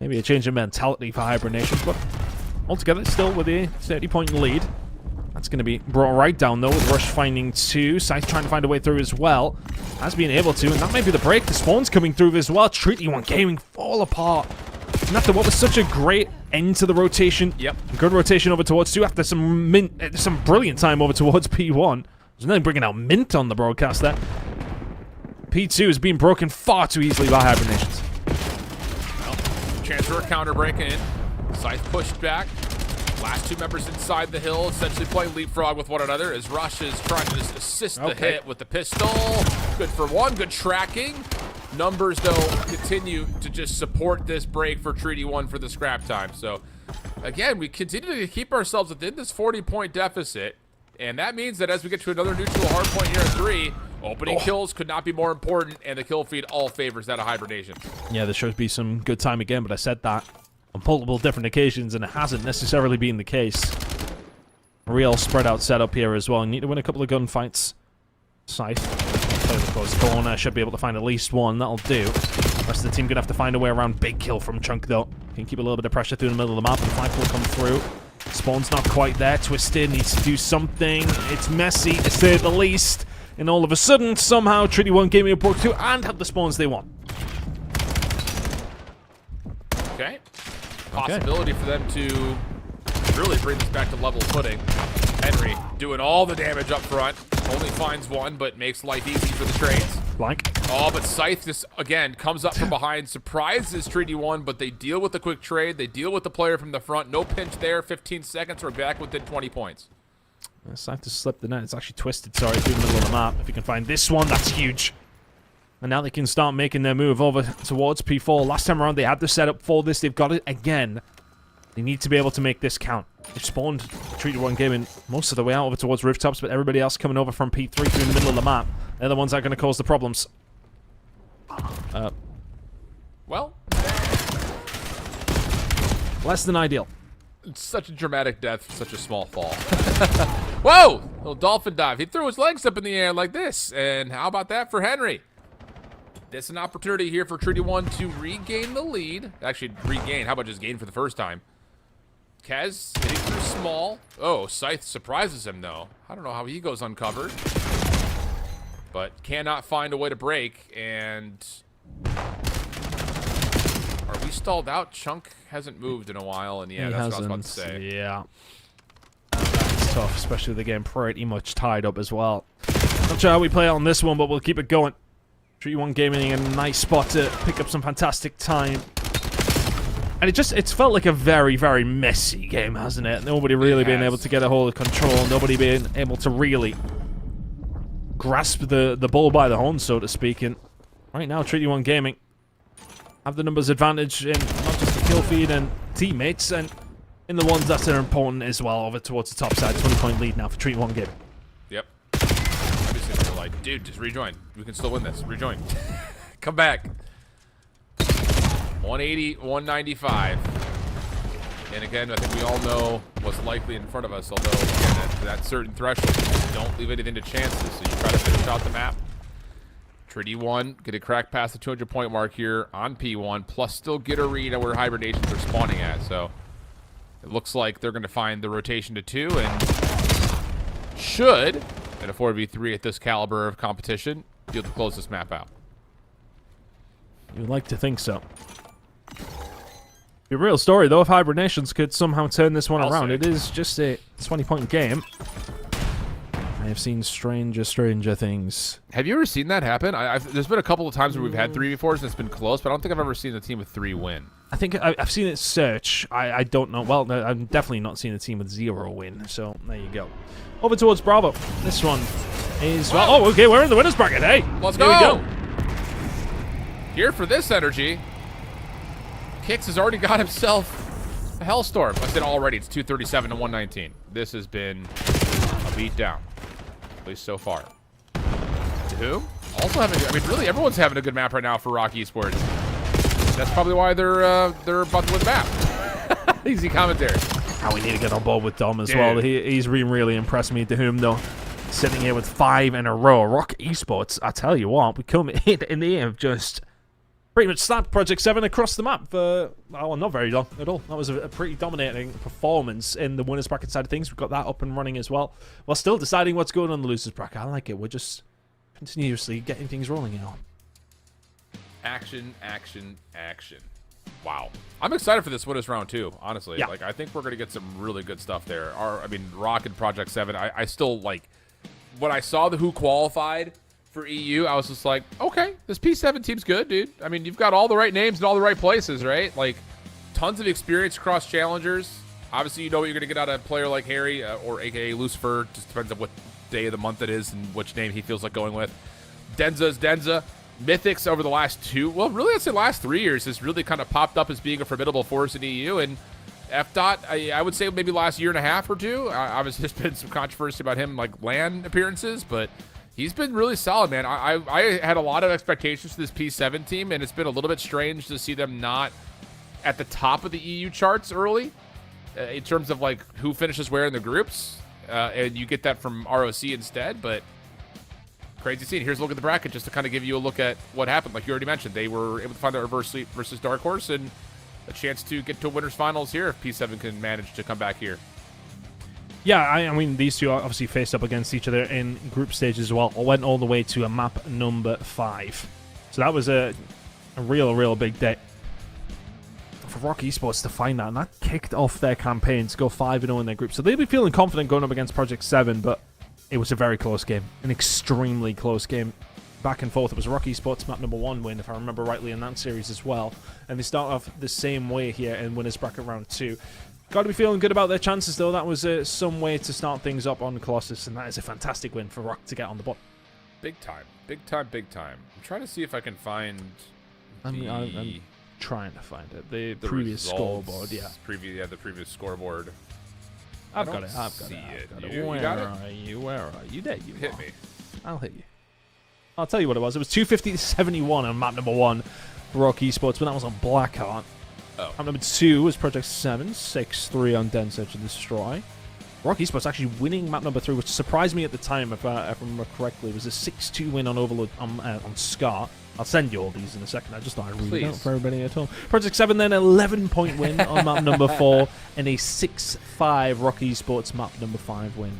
Maybe a change in mentality for Hibernations, but altogether, still with a 30-point lead. That's going to be brought right down, though, with Rush finding 2. Scythe trying to find a way through as well. Has been able to, and that may be the break. The spawn's coming through as well. Treaty 1 Gaming fall apart. And after what was such a great end to the rotation, good rotation over towards 2 after some brilliant time over towards P1. There's nothing bringing out Mint on the broadcast there. P2 is being broken far too easily by Hibernations. Well, chance for a counter break in. Scythe pushed back. Last two members inside the hill, essentially playing leapfrog with one another as Rush is trying to just assist the hit with the pistol. Good for one, good tracking. Numbers, though, continue to just support this break for Treaty 1 for the scrap time. So, again, we continue to keep ourselves within this 40-point deficit. And that means that as we get to another neutral hard point here at 3, opening kills could not be more important, and the kill feed all favors that of Hibernation. Yeah, there should be some good time again, but I said that on multiple different occasions, and it hasn't necessarily been the case. Real spread out setup here as well. You need to win a couple of gunfights. Scythe, play the close corner, should be able to find at least one. That'll do. The rest of the team gonna have to find a way around. Big kill from Chunk though. Can keep a little bit of pressure through the middle of the map. The flank will come through. Spawn's not quite there. Twisted needs to do something. It's messy, to say the least. And all of a sudden, somehow, Treaty 1 gave me a broke 2 and have the spawns they want. Okay. Possibility for them to really bring this back to level footing. Henry doing all the damage up front. Only finds one, but makes life easy for the trades. Blank. Oh, but Scythe just, again, comes up from behind, surprises Treaty 1, but they deal with the quick trade. They deal with the player from the front. No pinch there. 15 seconds. We're back within 20 points. Scythe just slipped the net. It's actually twisted, sorry, through the middle of the map. If you can find this one, that's huge. And now they can start making their move over towards P4. Last time around, they had the setup for this. They've got it again. They need to be able to make this count. They've spawned Treaty 1 gaming most of the way out over towards rooftops, but everybody else coming over from P3 through the middle of the map. They're the ones that are going to cause the problems. Well, less than ideal. It's such a dramatic death for such a small fall. Whoa! Little dolphin dive. He threw his legs up in the air like this. And how about that for Henry? This is an opportunity here for Treaty 1 to regain the lead. Actually, regain. How about just gain for the first time? Kez hitting through small. Oh, Scythe surprises him, though. I don't know how he goes uncovered. But cannot find a way to break. And are we stalled out? Chunk hasn't moved in a while. And yeah, that's what I was about to say. Yeah. That's tough, especially with the game pretty much tied up as well. Not sure how we play on this one, but we'll keep it going. Treaty 1 Gaming in a nice spot to pick up some fantastic time. And it's felt like a very, very messy game, hasn't it? Nobody really being able to get a hold of control. Nobody being able to really grasp the bull by the horn, so to speak. And right now, Treaty 1 Gaming have the numbers advantage in not just the kill feed and teammates, and in the ones that are important as well over towards the top side. 20-point lead now for Treaty 1 Gaming. Yep. Obviously, they're like, dude, just rejoin. We can still win this. Rejoin. Come back. 180, 195. And again, I think we all know what's likely in front of us, although, again, at that certain threshold, you don't leave anything to chances, so you try to finish out the map. Treaty 1, get a crack past the 200-point mark here on P1, plus still get a read on where Hibernations are spawning at, so it looks like they're going to find the rotation to 2, and should, in a 4v3 at this caliber of competition, be able to close this map out. You'd like to think so. The real story, though, if Hibernations could somehow turn this one around, it is just a 20-point game. I have seen stranger things. Have you ever seen that happen? There's been a couple of times where we've had 3v4s and it's been close, but I don't think I've ever seen a team with 3 win. I think I've seen it search. I don't know. Well, I'm definitely not seeing a team with 0 win, so there you go. Over towards Bravo. This one is... Well, oh, okay, we're in the winner's bracket. Hey, let's go. Here we go. Here for this energy. Kix has already got himself a Hellstorm. I said already, it's 237 to 119. This has been a beatdown, at least so far. To whom? Also having, I mean, really, everyone's having a good map right now for Rock Esports. That's probably why they're about to win the map. Easy commentary. Oh, we need to get on board with Dom as well. He's really impressed me. To whom, though, sitting here with 5 in a row. Rock Esports, I tell you what, we come in the air of just... pretty much slapped Project 7 across the map for, well, not very long at all. That was a pretty dominating performance in the winners bracket side of things. We've got that up and running as well. While still deciding what's going on the losers bracket. I like it. We're just continuously getting things rolling, you know. Action, action, action. Wow. I'm excited for this winners round too, honestly. Yeah. Like, I think we're going to get some really good stuff there. I mean, Rock and Project 7, I still, like, when I saw who qualified for EU, I was just like, okay, this P7 team's good, dude. I mean, you've got all the right names in all the right places, right? Like, tons of experience across challengers. Obviously, you know what you're going to get out of a player like Harry or a.k.a. Lucifer. Just depends on what day of the month it is and which name he feels like going with. Denza's Denza. Mythics over the last 2, well, really, I'd say last 3 years has really kind of popped up as being a formidable force in EU. And F-Dot, I would say maybe last year and a half or 2. Obviously, there's been some controversy about him, like LAN appearances, but he's been really solid, man. I had a lot of expectations for this P7 team, and it's been a little bit strange to see them not at the top of the EU charts early in terms of like who finishes where in the groups. And you get that from ROC instead, but crazy scene. Here's a look at the bracket just to kind of give you a look at what happened. Like you already mentioned, they were able to find the reverse sweep versus Dark Horse and a chance to get to winners finals here if P7 can manage to come back here. Yeah, I mean, these two obviously faced up against each other in group stages as well. Went all the way to a map number 5. So that was a real big day for Rock Esports to find that. And that kicked off their campaign to go 5-0 in their group. So they'll be feeling confident going up against Project 7, but it was a very close game. An extremely close game. Back and forth. It was Rock Esports map number 1 win, if I remember rightly, in that series as well. And they start off the same way here in winners bracket round 2. Got to be feeling good about their chances, though. That was some way to start things up on Colossus, and that is a fantastic win for Rock to get on the board. Big time. Big time, big time. I'm trying to see if I can find I'm trying to find it. The previous results, scoreboard, yeah. The previous scoreboard. I've got it. You got it? Where are you? There you Hit are. me. I'll hit you. I'll tell you what it was. It was 250-71 on map number 1 for Rock Esports, but that was on Blackheart. Oh. Map number 2 was Project 7, 6-3 on Dense Edge to Destroy. Rock Esports actually winning map number 3, which surprised me at the time, if I remember correctly. It was a 6-2 win on Overload on Scar. I'll send you all these in a second. I just thought I'd read it out for everybody at home. Project 7 then 11-point win on map number 4 and a 6-5 Rock Esports map number 5 win.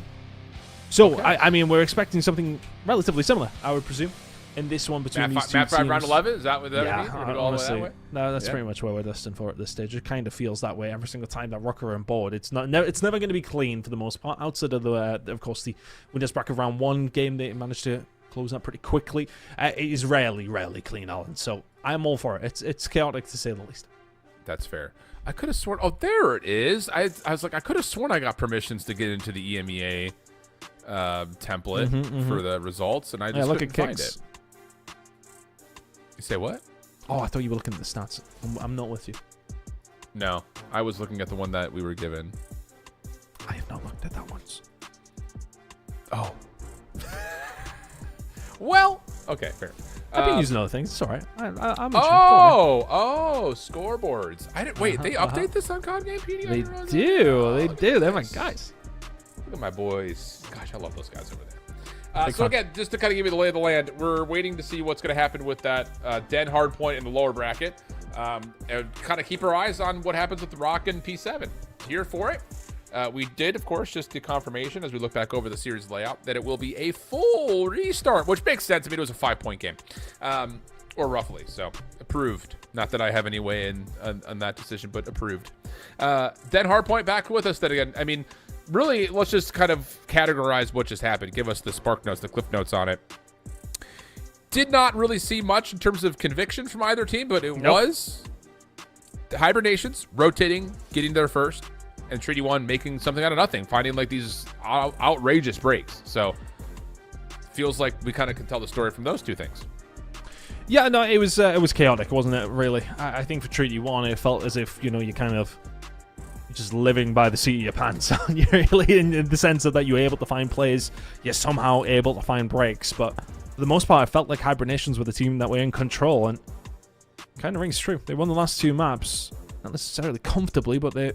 So, okay. I mean, we're expecting something relatively similar, I would presume, in this one between these two Map 5 teams. round 11? Is that what that yeah, means? Honestly, no, that's pretty much where we're destined for at this stage. It kind of feels that way every single time that Rock are on board. It's never going to be clean for the most part. Outside of of course, the winners bracket round 1 game, they managed to close out pretty quickly. It is rarely clean, Alan. So I'm all for it. It's chaotic to say the least. That's fair. I could have sworn. Oh, there it is. I was like, I could have sworn I got permissions to get into the EMEA template for the results, and I just couldn't find it. You say what? Oh, I thought you were looking at the stats. I'm not with you. No, I was looking at the one that we were given. I have not looked at that once. Oh. Well, okay, fair. I've been using other things. It's all right. I'm scoreboards. I didn't wait. They update this on COD Game PD? They do. They do. They're my guys. Look at my boys. Gosh, I love those guys over there. So again, just to kind of give you the lay of the land, we're waiting to see what's going to happen with that Den hardpoint in the lower bracket, and kind of keep our eyes on what happens with the Rock and P7. Here for it. We did, of course, just get confirmation as we look back over the series layout that it will be a full restart, which makes sense. I mean, it was a 5-point game, or roughly. So approved. Not that I have any way in on that decision, but approved. Den hardpoint back with us. Then again, I mean, really, let's just kind of categorize what just happened. Give us the spark notes, the cliff notes on it. Did not really see much in terms of conviction from either team, but it was the Hibernations rotating, getting there first, and Treaty 1 making something out of nothing, finding like these outrageous breaks. So feels like we kind of can tell the story from those two things. Yeah, no, it was chaotic, wasn't it, really? I think for Treaty 1, it felt as if, you know, you kind of just living by the seat of your pants, you really, in the sense of that you're able to find plays, you're somehow able to find breaks, but for the most part, I felt like Hibernations were the team that were in control, and kind of rings true. They won the last 2 maps, not necessarily comfortably, but they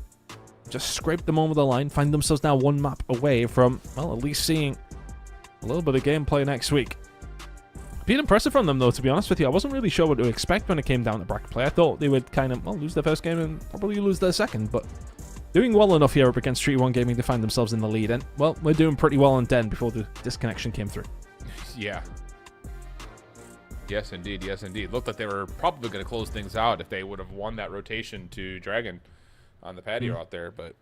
just scraped them over the line, find themselves now 1 map away from, well, at least seeing a little bit of gameplay next week. Been impressive from them, though, to be honest with you. I wasn't really sure what to expect when it came down to bracket play. I thought they would kind of, well, lose their first game and probably lose their second, but doing well enough here up against Treaty 1 Gaming to find themselves in the lead, and, well, we're doing pretty well on Den before the disconnection came through. Yeah. Yes, indeed. Yes, indeed. Looked like they were probably going to close things out if they would have won that rotation to Dragon on the patio out there, but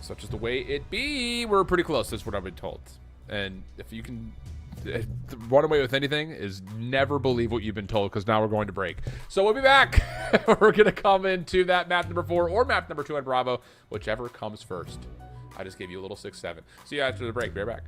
such is the way it be. We're pretty close, is what I've been told. And if you can run away with anything is never believe what you've been told, because now we're going to break. So we'll be back. We're going to come into that map number 4 or map number 2 on Bravo, whichever comes first. I just gave you a little 6-7. See you after the break. Be right back.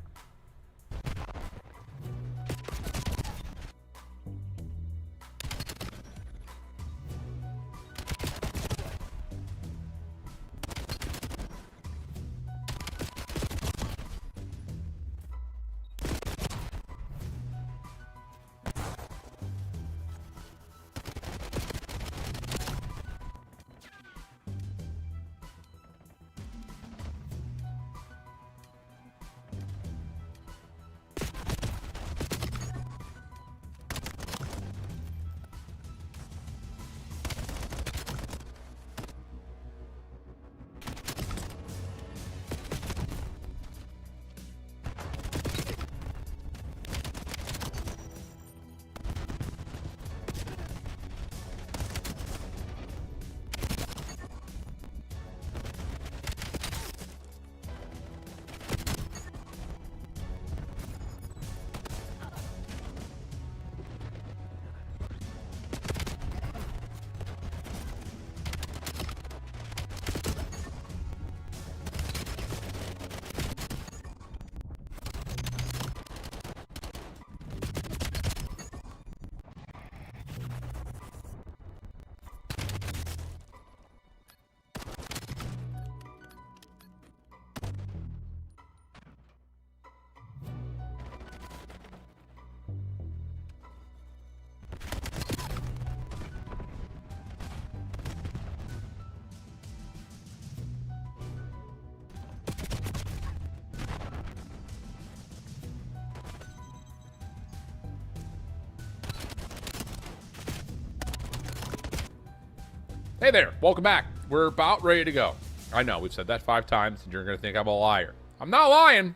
Hey there, welcome back. We're about ready to go. I know, we've said that 5 times, and you're going to think I'm a liar. I'm not lying.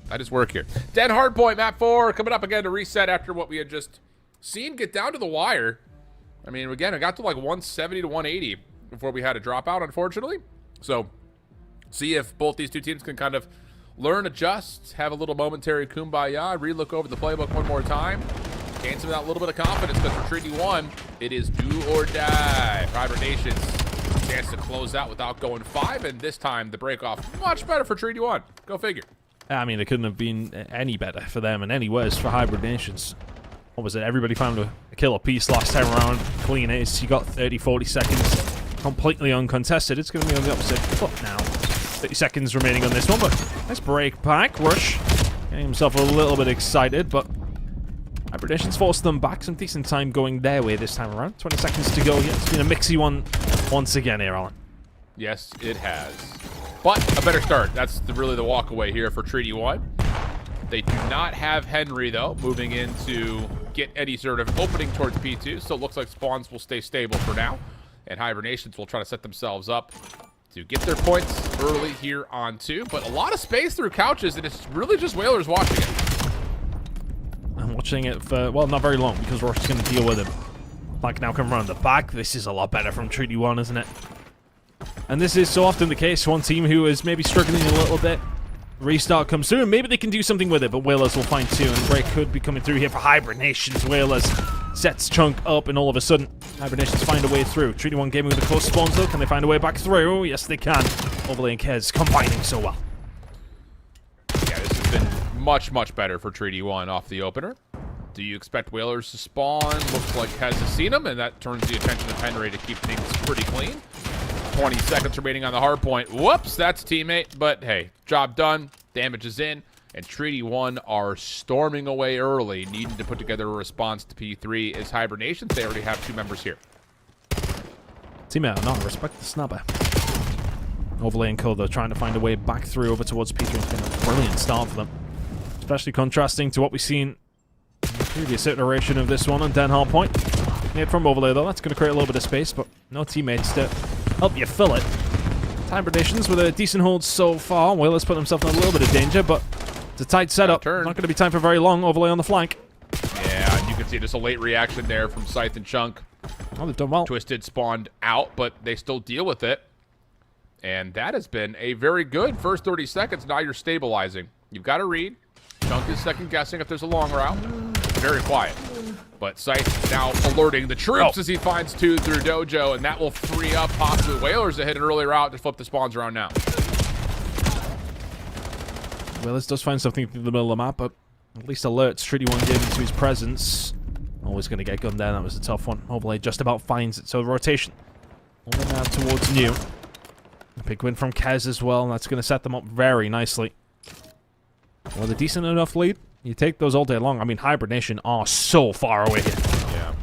I just work here. Dead Hardpoint, map 4, coming up again to reset after what we had just seen get down to the wire. I mean, again, it got to like 170 to 180 before we had a dropout, unfortunately. So, see if both these two teams can kind of learn, adjust, have a little momentary kumbaya, re-look over the playbook one more time. Gain some of that little bit of confidence, because for Treaty 1, it is do or die. Hibernations, chance to close out without going 5, and this time the break off much better for Treaty 1. Go figure. I mean, it couldn't have been any better for them and any worse for Hibernations. What was it? Everybody found a kill apiece last time around. Clean ace. You got 30, 40 seconds completely uncontested. It's going to be on the opposite foot now. 30 seconds remaining on this one, but nice break back. Rush getting himself a little bit excited, but Hibernations forced them back. Some decent time going their way this time around. 20 seconds to go. Yeah, it's been a mixy one once again here, Alan. Yes, it has. But a better start. That's really the walk away here for Treaty 1. They do not have Henry, though, moving in to get any sort of opening towards P2. So it looks like spawns will stay stable for now. And Hibernations will try to set themselves up to get their points early here on 2. But a lot of space through couches, and it's really just Whalers watching it. I'm watching it for, well, not very long, because Rush is going to deal with him. Like now come around the back. This is a lot better from Treaty 1, isn't it? And this is so often the case. One team who is maybe struggling a little bit. Restart comes through, and maybe they can do something with it, but Whalers will find 2, and break could be coming through here for Hibernations. Whalers sets chunk up, and all of a sudden, Hibernations find a way through. Treaty 1 gaming with a close spawns, though. Can they find a way back through? Yes, they can. Overlay and Kez combining so well. Yeah, this has been much, much better for Treaty 1 off the opener. Do you expect Whalers to spawn? Looks like Kez has seen them, and that turns the attention of Henry to keep things pretty clean. 20 seconds remaining on the hard point. Whoops, that's a teammate, but hey, job done. Damage is in, and Treaty 1 are storming away early, needing to put together a response to P3 as Hibernations. They already have 2 members here. Teammate, not respect the snapper. Overlay and Co, though, trying to find a way back through over towards P3. It's been a brilliant start for them, especially contrasting to what we've seen in the previous iteration of this one on Den Hard Point. Made from Overlay, though. That's going to create a little bit of space, but no teammates to help you fill it. Hibernations with a decent hold so far. Whalers put themselves in a little bit of danger, but it's a tight setup. Not going to be time for very long. Overlay on the flank. Yeah, and you can see just a late reaction there from Scythe and Chunk. Oh, they've done well. Twisted spawned out, but they still deal with it. And that has been a very good first 30 seconds. Now you're stabilizing. You've got to read. Chunk is second guessing if there's a long route. It's very quiet. But Scythe now alerting the troops as he finds 2 through Dojo, and that will free up possibly Whalers to hit an early route to flip the spawns around now. Whalers does find something through the middle of the map, but at least alerts Treaty 1 Gaming to his presence. Always going to get gunned down. That was a tough one. Hopefully just about finds it. So rotation. Over now towards New. A big win from Kez as well, and that's going to set them up very nicely. With a decent enough lead, you take those all day long. I mean, Hibernation are so far away here. Yeah.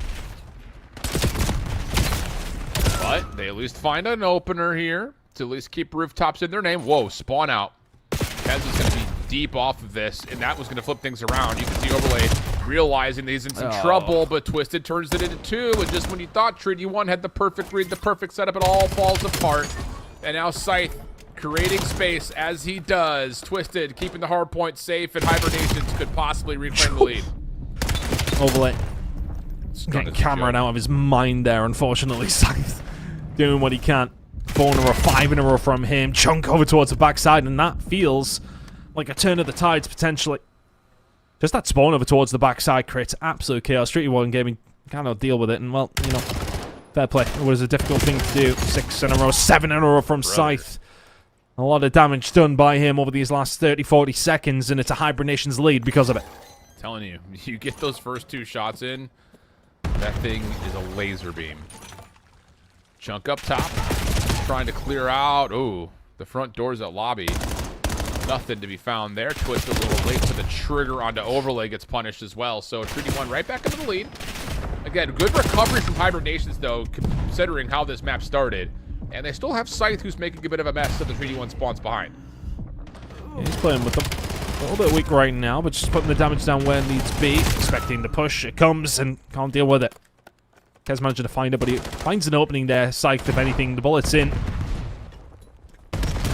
But they at least find an opener here to at least keep rooftops in their name. Whoa, spawn out. Kez is going to be deep off of this, and that was going to flip things around. You can see Overlay realizing that he's in some trouble, but Twisted turns it into 2, and just when you thought Treaty 1 had the perfect read, the perfect setup, it all falls apart. And now Scythe creating space as he does. Twisted keeping the hard point safe, and Hibernations could possibly reclaim the lead. Overlay. Getting Cameron out of his mind there, unfortunately. Scythe doing what he can. 4 in a row, 5 in a row from him. Chunk over towards the backside, and that feels like a turn of the tides, potentially. Just that spawn over towards the backside creates absolute chaos. Treaty 1 Gaming cannot deal with it, and, well, you know, fair play. It was a difficult thing to do. 6 in a row, 7 in a row from Scythe. A lot of damage done by him over these last 30, 40 seconds, and it's a Hibernation's lead because of it. I'm telling you, you get those first 2 shots in, that thing is a laser beam. Chunk up top, trying to clear out. Ooh, the front doors at lobby. Nothing to be found there. Twisted a little late to the trigger onto Overlay, gets punished as well. So Treaty 1 right back into the lead. Again, good recovery from Hibernations, though, considering how this map started. And they still have Scythe, who's making a bit of a mess, so the Treaty 1 spawns behind. Yeah, he's playing with them. A little bit weak right now, but just putting the damage down where it needs to be. Expecting the push. It comes and can't deal with it. Kez managing to find it, but he finds an opening there. Scythe, if anything, the bullet's in.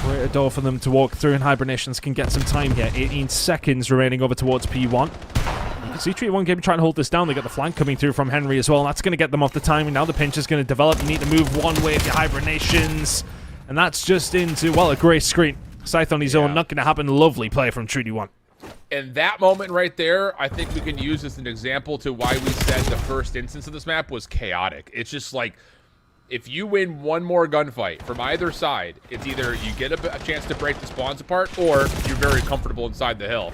Great a door for them to walk through, and Hibernations can get some time here. 18 seconds remaining over towards P1. You can see Treaty 1 Game trying to hold this down. They got the flank coming through from Henry as well, and that's going to get them off the timing. Now the pinch is going to develop. You need to move one way of your Hibernations, and that's just into, well, a grey screen. Scythe on his own, not going to happen. Lovely play from Treaty 1. And that moment right there, I think we can use as an example to why we said the first instance of this map was chaotic. It's just like, if you win one more gunfight from either side, it's either you get a chance to break the spawns apart, or you're very comfortable inside the hill.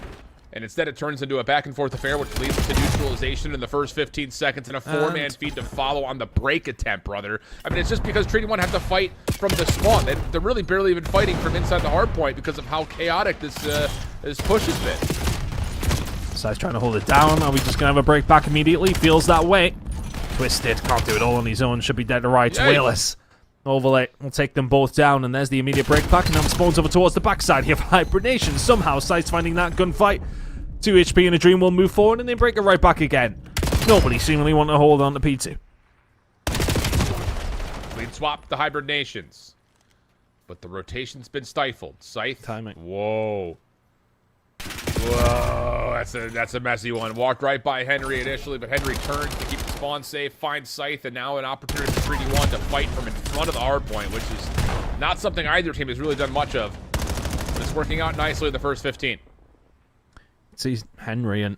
And instead it turns into a back-and-forth affair, which leads to neutralization in the first 15 seconds and a 4-man feed to follow on the break attempt, brother. I mean, it's just because Treaty 1 have to fight from the spawn. They're really barely even fighting from inside the hard point because of how chaotic this push has been. Scythe's trying to hold it down. Are we just going to have a break back immediately? Feels that way. Twisted, can't do it all on his own. Should be dead to rights. Whalers. Overlay will take them both down, and there's the immediate break back, and now spawns over towards the backside here for Hibernation. Somehow, Scythe's finding that gunfight. 2 HP and a dream will move forward, and then break it right back again. Nobody seemingly want to hold on to P2. Clean swap the Hibernations. But the rotation's been stifled. Scythe. Timing. Whoa. Whoa, that's a messy one. Walked right by Henry initially, but Henry turns to keep the spawn safe, finds Scythe, and now an opportunity for Treaty 1 to fight from in front of the hard point, which is not something either team has really done much of. But it's working out nicely in the first 15. See Henry and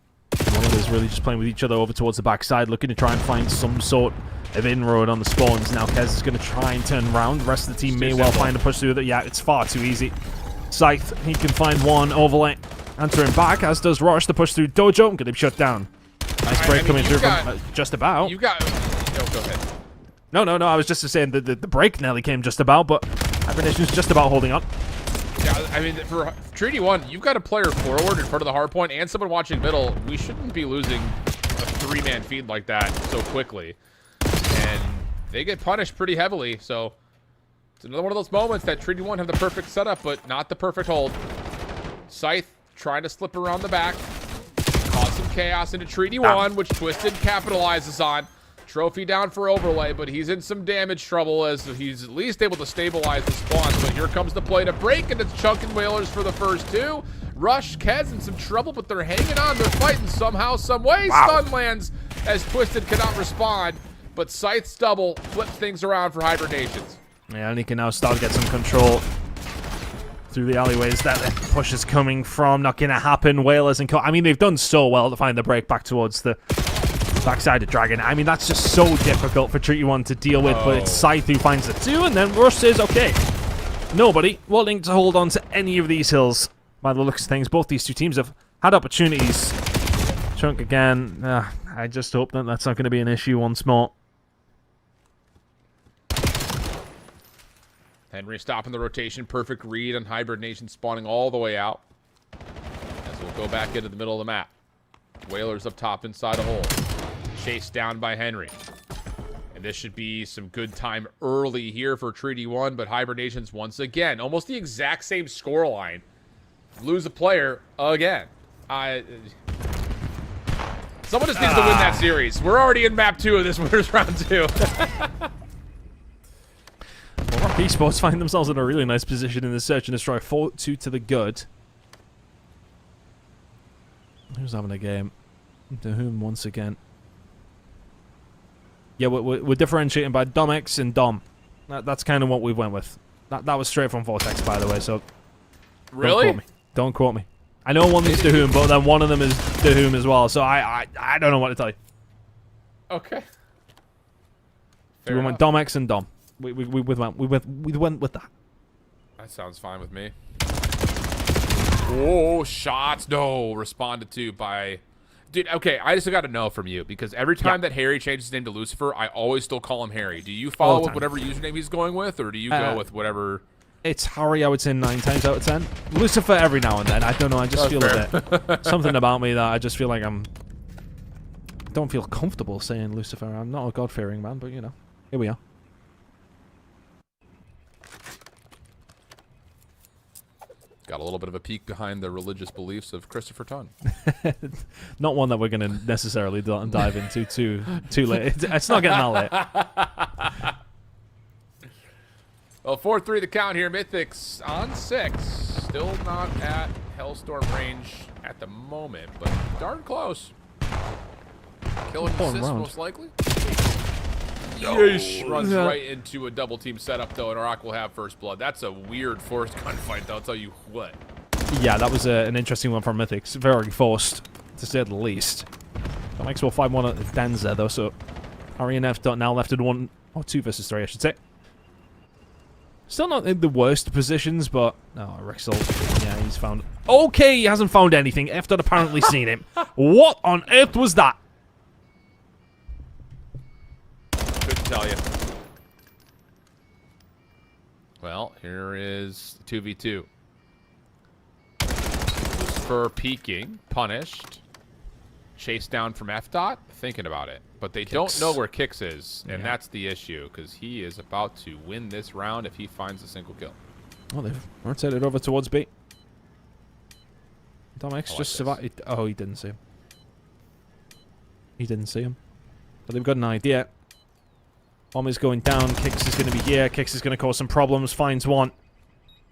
Whalers really just playing with each other over towards the backside, looking to try and find some sort of inroad on the spawns. Now Kez is going to try and turn around. The rest of the team may well find a push through that. Yeah, it's far too easy. Scythe, he can find one. Overlay answering back, as does Rosh. The push through Dojo, get him shut down. Nice break coming through from just about. You got... No, go ahead. No, I was just saying the break nearly came just about, but Hibernation's just about holding on. Yeah, I mean, for Treaty 1, you've got a player forward in front of the hard point and someone watching middle. We shouldn't be losing a 3-man feed like that so quickly. And they get punished pretty heavily, so it's another one of those moments that Treaty 1 have the perfect setup, but not the perfect hold. Scythe trying to slip around the back. Cause some chaos into Treaty 1, which Twisted capitalizes on. Trophy down for Overlay, but he's in some damage trouble as he's at least able to stabilize the spawns. But here comes the play to break, and it's Chunk and Whalers for the first 2. Rush, Kez in some trouble, but they're hanging on. They're fighting somehow, some way. Stun lands as Twisted cannot respond, but Scythe's double flips things around for Hibernations. Yeah, and he can now start to get some control. through the alleyways that the push is coming from. Not going to happen. Whalers and I mean, they've done so well to find the break back towards the backside of Dragon. I mean, that's just so difficult for Treaty 1 to deal with, but it's Scythe who finds the 2, and then Rush says, okay, nobody willing to hold on to any of these hills. By the looks of things, both these two teams have had opportunities. Chunk again. I just hope that that's not going to be an issue once more. Henry stopping the rotation. Perfect read on Hybrid Nation spawning all the way out. As we'll go back into the middle of the map. Whalers up top inside a hole. Chased down by Henry. And this should be some good time early here for Treaty 1, but Hibernations once again, almost the exact same scoreline. Lose a player again. Someone just needs to win that series. We're already in map 2 of this winners round 2. Well, Rock Esports find themselves in a really nice position in the search and destroy. 4-2 to the good. Who's having a game? To whom once again? Yeah, we're differentiating by Dom-X and Dom. That's kind of what we went with. That was straight from Vortex, by the way, so... Really? Don't quote me. I know one is to whom, but then one of them is to whom as well, so I don't know what to tell you. Okay. So we went Dom-X and Dom. We went with that. That sounds fine with me. Oh, shots. No. Responded to by... Dude, okay, I just got to know from you, because every time that Harry changes his name to Lucifer, I always still call him Harry. Do you follow with whatever username he's going with, or do you go with whatever... It's Harry, I would say 9 times out of 10. Lucifer every now and then. I don't know, I just feel a bit... Something about me that I just feel like I don't feel comfortable saying Lucifer. I'm not a God-fearing man, but, you know, here we are. Got a little bit of a peek behind the religious beliefs of Christopher Tunn. Not one that we're going to necessarily dive into too late. It's not getting that late. Well, 4-3 the count here. Mythics on 6. Still not at Hellstorm range at the moment, but darn close. Killing assist most likely. Yeesh. Runs right into a double team setup, though, and Arak will have first blood. That's a weird forced gunfight, though, I'll tell you what. Yeah, that was an interesting one from Mythics. Very forced, to say the least. That makes 5-1 at the Dan's there, though, so Harry and F now left in 1 or 2 versus 3, I should say. Still not in the worst positions, but... Oh, Rexel. Yeah, he's found... Okay, he hasn't found anything. F had apparently seen him. What on earth was that? Couldn't tell you. Well, here is 2v2. Lucifer peeking, punished. Chased down from F-Dot, thinking about it. But they don't know where Kix is, and that's the issue, because he is about to win this round if he finds a single kill. Well, they've rotated over towards B. Dom-X just survived. Oh, he didn't see him. He didn't see him. But they've got an idea. Bomb is going down. Kix is going to be here. Kix is going to cause some problems. Finds one.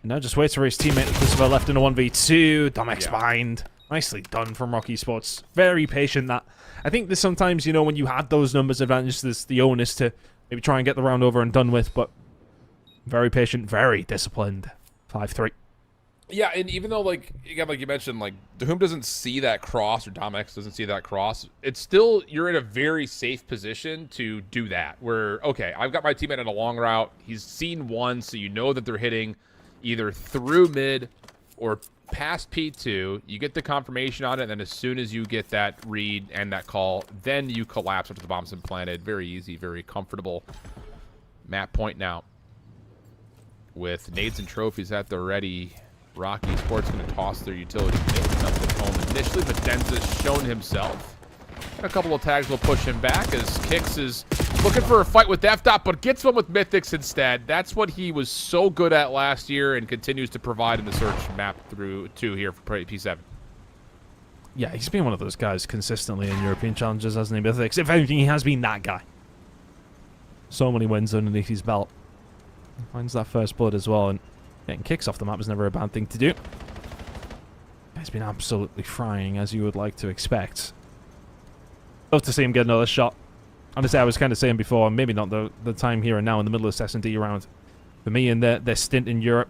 And now just waits for his teammate. Lucifer left in a 1v2. Dom-X behind. Nicely done from Rock Esports. Very patient. That I think there's sometimes, you know, when you had those numbers advantages, there's the onus to maybe try and get the round over and done with. But very patient, very disciplined. 5-3. Yeah, and even though, like, again, like you mentioned, like, Doom doesn't see that cross, or Dom-X doesn't see that cross, it's still, you're in a very safe position to do that. Where, okay, I've got my teammate on a long route. He's seen one, so you know that they're hitting either through mid or past P2. You get the confirmation on it, and then as soon as you get that read and that call, then you collapse after the bomb's been planted. Very easy, very comfortable. Map point now. With nades and trophies at the ready, Rock Esports going to toss their utility. Nothing home initially, but Denza's shown himself. And a couple of tags will push him back as Kix is looking for a fight with F-Dot, but gets one with Mythics instead. That's what he was so good at last year and continues to provide in the search map through 2 here for P7. Yeah, he's been one of those guys consistently in European challenges, hasn't he, Mythics? If anything, he has been that guy. So many wins underneath his belt. Finds that first blood as well, and getting kicks off the map is never a bad thing to do. He's been absolutely frying, as you would like to expect. Love to see him get another shot. Honestly, I was kind of saying before, maybe not the time here and now in the middle of this S&D round. For me and their stint in Europe,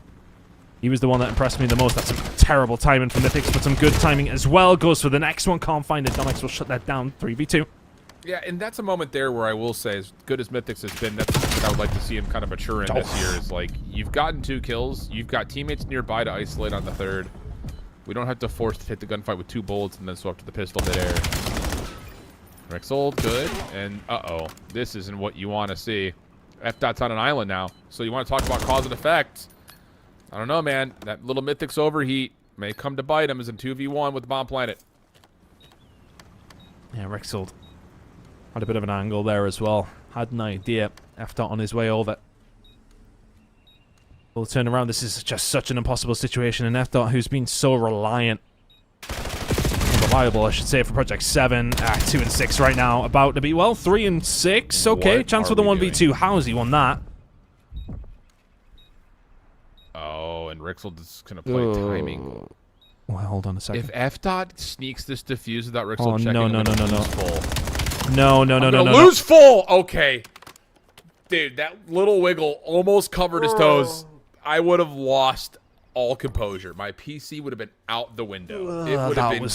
He was the one that impressed me the most. That's some terrible timing from Mythics, but some good timing as well. Goes for the next one. Can't find it. Domix will shut that down. 3v2. Yeah, and that's a moment there where I will say, as good as Mythics has been, that's something I would like to see him kind of mature in this year. Is like, you've gotten 2 kills. You've got teammates nearby to isolate on the 3rd. We don't have to force to hit the gunfight with 2 bullets and then swap to the pistol midair. Rexold, good. And, uh-oh. This isn't what you want to see. F-Dot's on an island now. So you want to talk about cause and effect. I don't know, man. That little Mythics overheat may come to bite him as in 2v1 with the bomb planet. Yeah, Rexold had a bit of an angle there as well. Had an idea. F-Dot on his way over. We'll turn around. This is just such an impossible situation. And F-Dot, who's been so reliant, reliable, I should say, for Project 7. 2 and 6 right now. About to be, well, 3 and 6. Okay, chance for the 1v2. How has he won that? Oh, and Rexold is going to play timing. Well, hold on a second. If F-Dot sneaks this defuse without Rexold checking, no. No. Lose full! Okay. Dude, that little wiggle almost covered his toes. I would have lost all composure. My PC would have been out the window. It would have been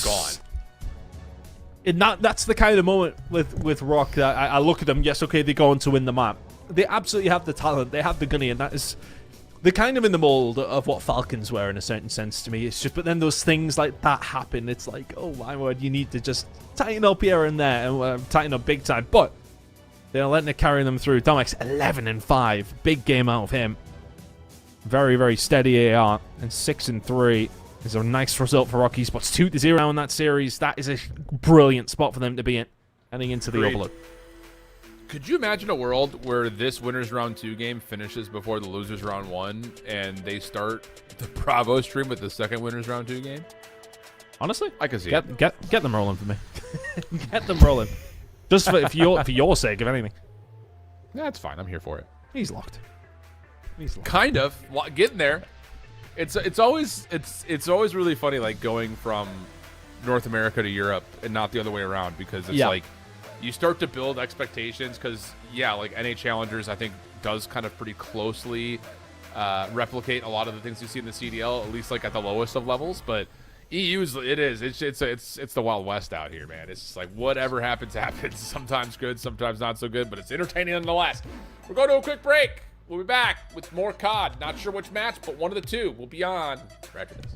gone. That's the kind of moment with Rock that I look at them, yes, okay, they're going to win the map. They absolutely have the talent. They have the gunny, and that is... They're kind of in the mold of what Falcons were in a certain sense to me. It's just, but then those things like that happen. It's like, oh my word, you need to just tighten up here and there, and tighten up big time. But they're letting it carry them through. Domix 11 and 5, big game out of him. Very, very steady AR, and 6 and 3 is a nice result for Rock Esports. 2-0 in that series. That is a brilliant spot for them to be in, heading into the Overlook. Could you imagine a world where this winners round 2 game finishes before the losers round 1 and they start the Bravo stream with the second winners round 2 game? Honestly, I can see it. Get them rolling for me. Get them rolling. Just for your sake, if anything. That's fine. I'm here for it. He's locked. Kind of getting there. It's always really funny, like going from North America to Europe and not the other way around, because it's like you start to build expectations, because like NA Challengers I think does kind of pretty closely replicate a lot of the things you see in the CDL, at least like at the lowest of levels. But EU's it's the Wild West out here, man. It's just like whatever happens. Sometimes good, sometimes not so good, but it's entertaining nonetheless. We're going to a quick break. We'll be back with more COD. Not sure which match, but one of the two will be on after this.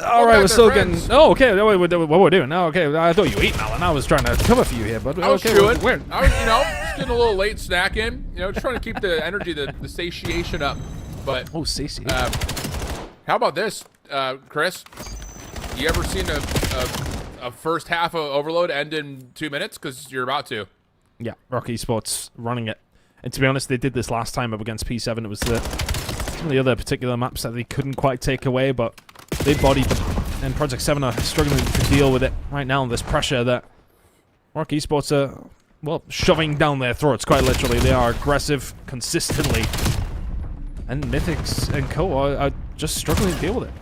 All right, we're still getting. Oh, okay. What we're doing? Oh, okay. I thought you ate Alan. I was trying to cover for you here, but I was okay. chewing. We're I was, just getting a little late snack in. Just trying to keep the energy, the satiation up. But satiation. How about this, Chris? You ever seen a first half of Overload end in 2 minutes? Because you're about to. Yeah, Rock Esports running it. And to be honest, they did this last time up against P7. It was some of the other particular maps that they couldn't quite take away, but they bodied them. And Project 7 are struggling to deal with it right now, this pressure that Rock Esports are, well, shoving down their throats, quite literally. They are aggressive consistently. And Mythics and Co are just struggling to deal with it.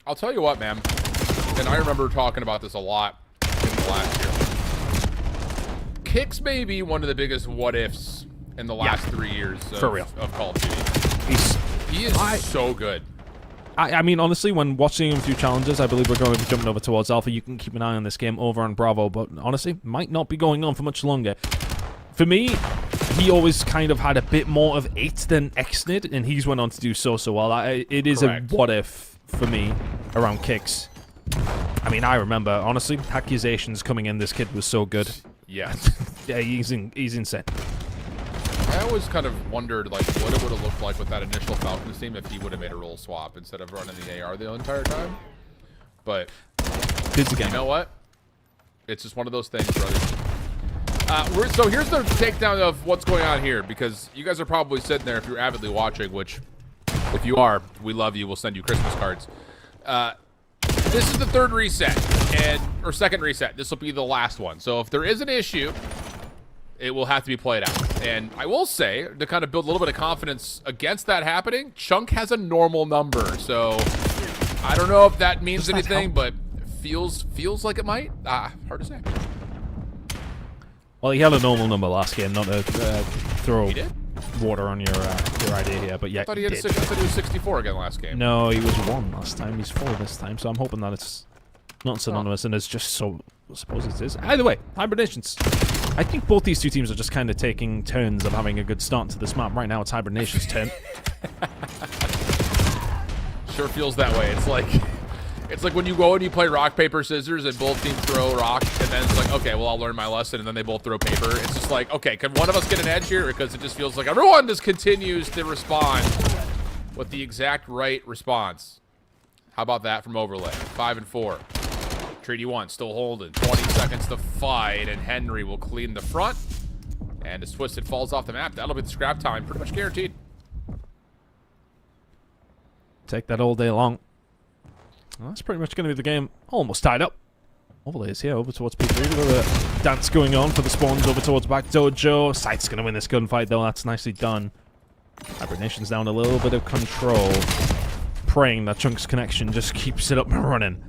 I'll tell you what, man. And I remember talking about this a lot in the last year. Kix may be one of the biggest what-ifs in the last 3 years of Call of Duty. He is so good. I mean, honestly, when watching him through challenges, I believe we're going to be jumping over towards Alpha. You can keep an eye on this game over on Bravo, but honestly, might not be going on for much longer. For me, he always kind of had a bit more of 8 than Xnid, and he's went on to do so well. It is Correct. a what-if for me around Kix. I mean, I remember, honestly, accusations coming in, this kid was so good. Yes. Yeah, he's insane. I always kind of wondered, like, what it would have looked like with that initial Falcons team if he would have made a role swap instead of running the AR the entire time. But, you know what? It's just one of those things, brother. So here's the takedown of what's going on here, because you guys are probably sitting there if you're avidly watching, which, if you are, we love you. We'll send you Christmas cards. This is the third reset, or second reset. This will be the last one. So if there is an issue, it will have to be played out. And I will say, to kind of build a little bit of confidence against that happening, Chunk has a normal number. So I don't know if that means anything, but feels like it might. Hard to say. Well, he had a normal number last game, not to throw He did? water on your idea here, but yeah, I thought he was 64 again last game. No, he was 1 last time. He's 4 this time, so I'm hoping that it's not synonymous and it's just so. I suppose it is. Either way, Hibernations. I think both these two teams are just kind of taking turns of having a good start to this map. Right now, it's Hibernation's turn. Sure feels that way. It's like when you go and you play rock, paper, scissors, and both teams throw rock, and then it's like, okay, well, I'll learn my lesson, and then they both throw paper. It's just like, okay, can one of us get an edge here? Because it just feels like everyone just continues to respond with the exact right response. How about that from Overlay? 5 and 4. Treaty 1 still holding. 20 seconds to fight, and Henry will clean the front. And as Twisted falls off the map, that'll be the scrap time. Pretty much guaranteed. Take that all day long. Well, that's pretty much going to be the game. Almost tied up. Overlay is here, over towards P3. We've got a dance going on for the spawns over towards back dojo. Sight's going to win this gunfight, though. That's nicely done. Hibernation's down a little bit of control. Praying that Chunk's connection just keeps it up and running.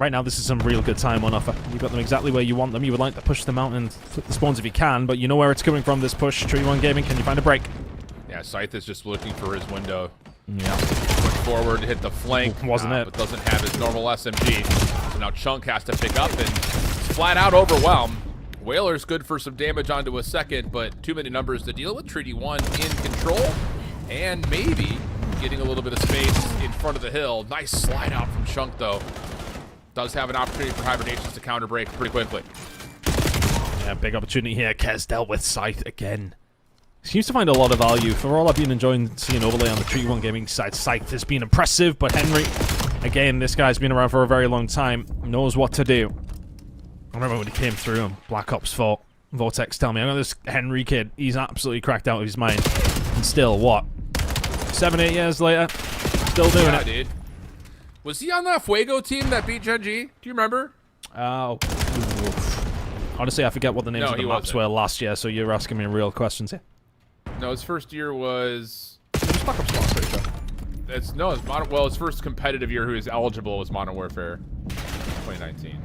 Right now, this is some real good time on offer. You've got them exactly where you want them. You would like to push them out and flip the spawns if you can, but you know where it's coming from, this push. Tree 1 Gaming, can you find a break? Yeah, Scythe is just looking for his window. Yeah. Forward, hit the flank. Wasn't it? But doesn't have his normal SMG. So now Chunk has to pick up and flat out overwhelm. Whaler's good for some damage onto a second, but too many numbers to deal with. Treaty 1 in control. And maybe getting a little bit of space in front of the hill. Nice slide out from Chunk, though. Does have an opportunity for Hibernations to counter break pretty quickly. Yeah, big opportunity here. Kez dealt with Scythe again. Seems to find a lot of value. For all I've been enjoying seeing Overlay on the Treaty 1 Gaming side, Scythe has been impressive, but Henry, again, this guy's been around for a very long time, knows what to do. I remember when he came through on Black Ops 4, Vortex tell me, I know this Henry kid, he's absolutely cracked out of his mind. And still, what? 7, 8 years later, still doing it. Dude. Was he on that Fuego team that beat Gen G? Do you remember? Oh. Honestly, I forget what the names of the maps were last year, so you're asking me real questions here. No, his first year was... It was Black Ops 4, I'm pretty sure. It's Modern... Well, his first competitive year who was eligible was Modern Warfare 2019.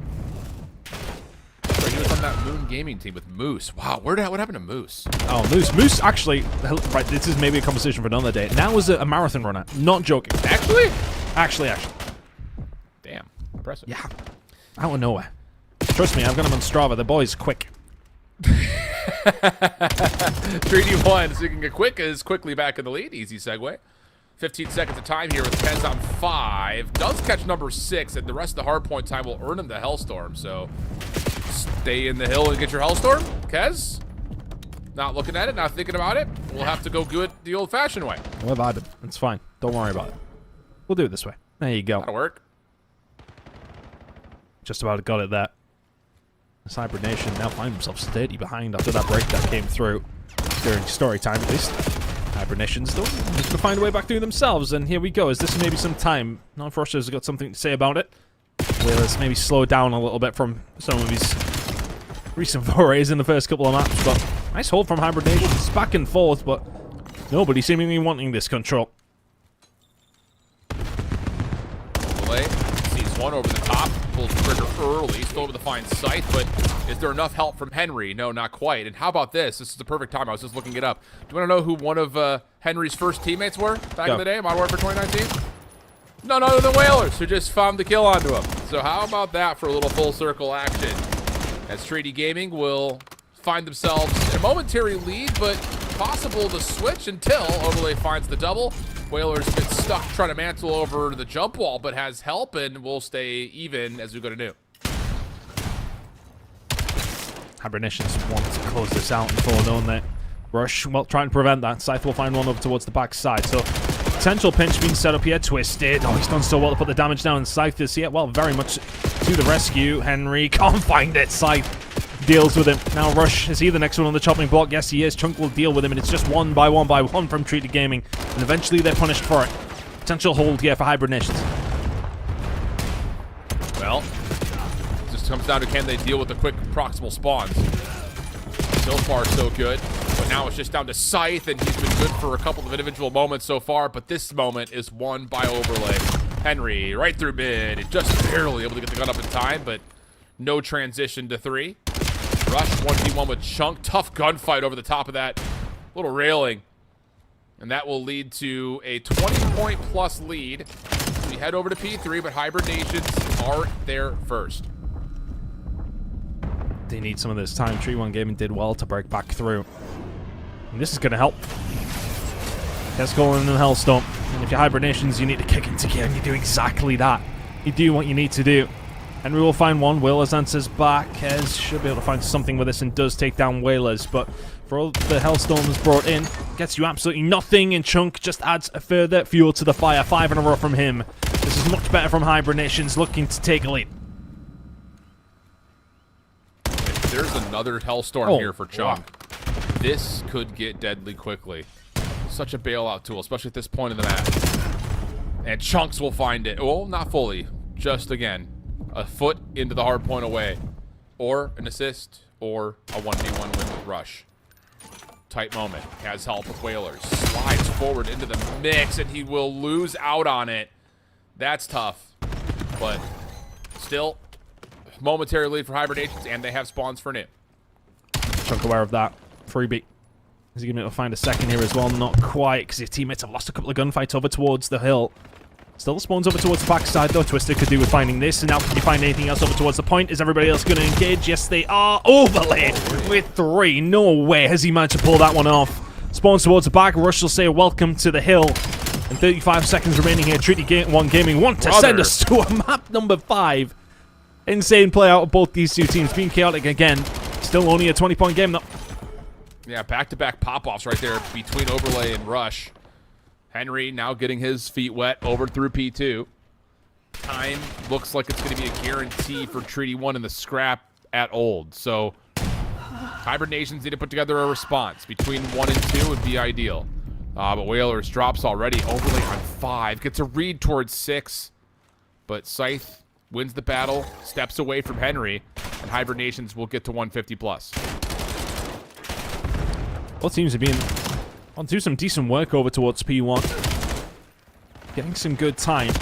So he was on that Moon Gaming team with Moose. Wow, what happened to Moose? Oh, Moose actually... Right, this is maybe a conversation for another day. Now was a marathon runner. Not joking. Actually? Actually. Damn. Impressive. Yeah. Out of nowhere. Trust me, I've got him on Strava. The boy's quick. 3D1, so you can get quick is quickly back in the lead. Easy segue. 15 seconds of time here with Kez on 5. Does catch number 6, and the rest of the hardpoint time will earn him the Hellstorm. So stay in the hill and get your Hellstorm. Kez, not looking at it, not thinking about it. We'll have to go good the old-fashioned way. We're vibing. It's fine. Don't worry about it. We'll do it this way. There you go. That'll work. Just about got it there. Cyber Nation now find themselves 30 behind after that break that came through during story time, at least. Cyber Nation's though just going to find a way back through themselves, and here we go. Is this maybe some time? Not for has got something to say about it. Well, let's maybe slow down a little bit from some of his recent forays in the first couple of maps, but nice hold from Hibernations, back and forth, but nobody seemingly wanting this control. Delay sees one over the top, pulls the trigger early, still able to find Scythe, but is there enough help from Henry? No, not quite. And how about this? This is the perfect time. I was just looking it up. Do you want to know who one of Henry's first teammates were back in the day, Modern Warfare 2019? None other than Whalers, who just found the kill onto him. So how about that for a little full circle action? As Treaty Gaming will find themselves in a momentary lead, but possible to switch until Overlay finds the double. Whalers get stuck trying to mantle over the jump wall, but has help, and will stay even as we go to new. Hibernations want to close this out and fall, don't they? Rush, well, trying to prevent that. Scythe will find one over towards the back side, so potential pinch being set up here. Twisted. Oh, he's done so well to put the damage down, and Scythe is here. Well, very much to the rescue. Henry can't find it. Scythe deals with him. Now Rush, is he the next one on the chopping block? Yes, he is. Chunk will deal with him, and it's just one by one from Treaty Gaming, and eventually they're punished for it. Potential hold here for Hibernations. Well, just comes down to can they deal with the quick proximal spawns. So far, so good. But now it's just down to Scythe, and he's been good for a couple of individual moments so far, but this moment is won by Overlay. Henry, right through mid, just barely able to get the gun up in time, but no transition to 3. Rush 1v1 with Chunk. Tough gunfight over the top of that little railing. And that will lead to a 20-point plus lead. We head over to P3, but Hibernations are there first. They need some of this time. Tree One Gaming did well to break back through. And this is going to help. Let's go in the Hellstorm. And if you're Hibernations, you need to kick into gear, and you do exactly that. You do what you need to do. And we will find one. Whalers answers back. Kez should be able to find something with this and does take down Whalers. But for all the Hellstorms brought in, gets you absolutely nothing. And Chunk just adds a further fuel to the fire. 5 in a row from him. This is much better from Hibernations, looking to take a lead. There's another Hellstorm here for Chunk. Wow. This could get deadly quickly. Such a bailout tool, especially at this point in the match. And Chunks will find it. Well, not fully. Just again. A foot into the hard point away, or an assist, or a 1v1 win with Rush. Tight moment. Has help with Whalers. Slides forward into the mix, and he will lose out on it. That's tough, but still, momentary lead for Hibernations, and they have spawns for new. Chunk aware of that. Freebie. Is he going to be able to find a second here as well? Not quite, because his teammates have lost a couple of gunfights over towards the hill. Still spawns over towards the backside, though. Twisted could do with finding this. And now can you find anything else over towards the point? Is everybody else going to engage? Yes, they are. Overlay with 3. No way has he managed to pull that one off. Spawns towards the back. Rush will say welcome to the hill. And 35 seconds remaining here. Treaty One Gaming want to send us to a map number 5. Insane play out of both these two teams. Being chaotic again. Still only a 20-point game, though. Yeah, back-to-back pop-offs right there between Overlay and Rush. Henry now getting his feet wet over through P2. Time looks like it's going to be a guarantee for Treaty 1 in the scrap at Old. So Hibernations need to put together a response. Between 1 and 2 would be ideal. But Whalers drops already. Overlay on 5. Gets a read towards 6. But Scythe wins the battle, steps away from Henry, and Hibernations will get to 150 plus. Both teams have been on to do some decent work over towards P1. Getting some good time.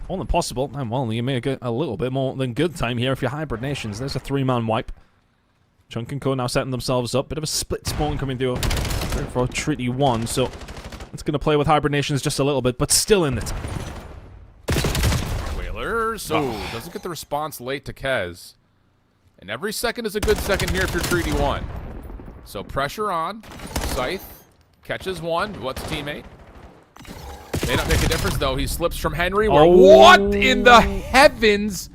More than possible. And well, you may get a little bit more than good time here if you're Hibernations. There's a 3-man wipe. Chunk and Co now setting themselves up. Bit of a split spawn coming through for Treaty 1. So it's going to play with Hibernations just a little bit, but still in the time. Whalers. Oh, doesn't get the response late to Kez. And every second is a good second here if you're Treaty 1. So pressure on. Scythe catches one. What's teammate? May not make a difference, though. He slips from Henry. What in the heavens?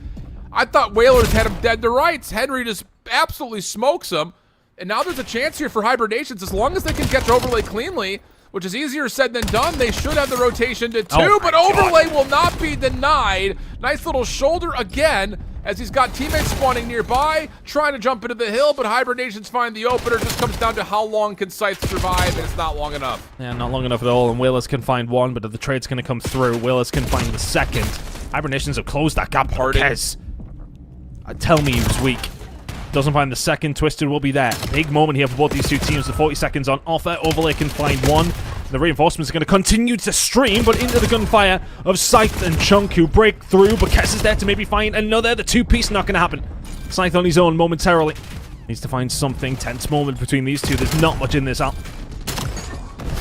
I thought Whalers had him dead to rights. Henry just absolutely smokes him. And now there's a chance here for Hibernations. As long as they can catch Overlay cleanly, which is easier said than done, they should have the rotation to 2, but Overlay will not be denied. Nice little shoulder again, as he's got teammates spawning nearby, trying to jump into the hill, but Hibernations find the opener. Just comes down to how long can Scythe survive, and it's not long enough. Yeah, not long enough at all, and Whalers can find one, but if the trade's going to come through, Whalers can find the second. Hibernations have closed that gap. Kez, tell me he was weak. Doesn't find the second. Twisted will be there. Big moment here for both these two teams. The 40 seconds on offer. Overlay can find one. The reinforcements are going to continue to stream, but into the gunfire of Scythe and Chunk, who break through, but Kez is there to maybe find another. The two-piece not going to happen. Scythe on his own momentarily. Needs to find something. Tense moment between these two. There's not much in this out.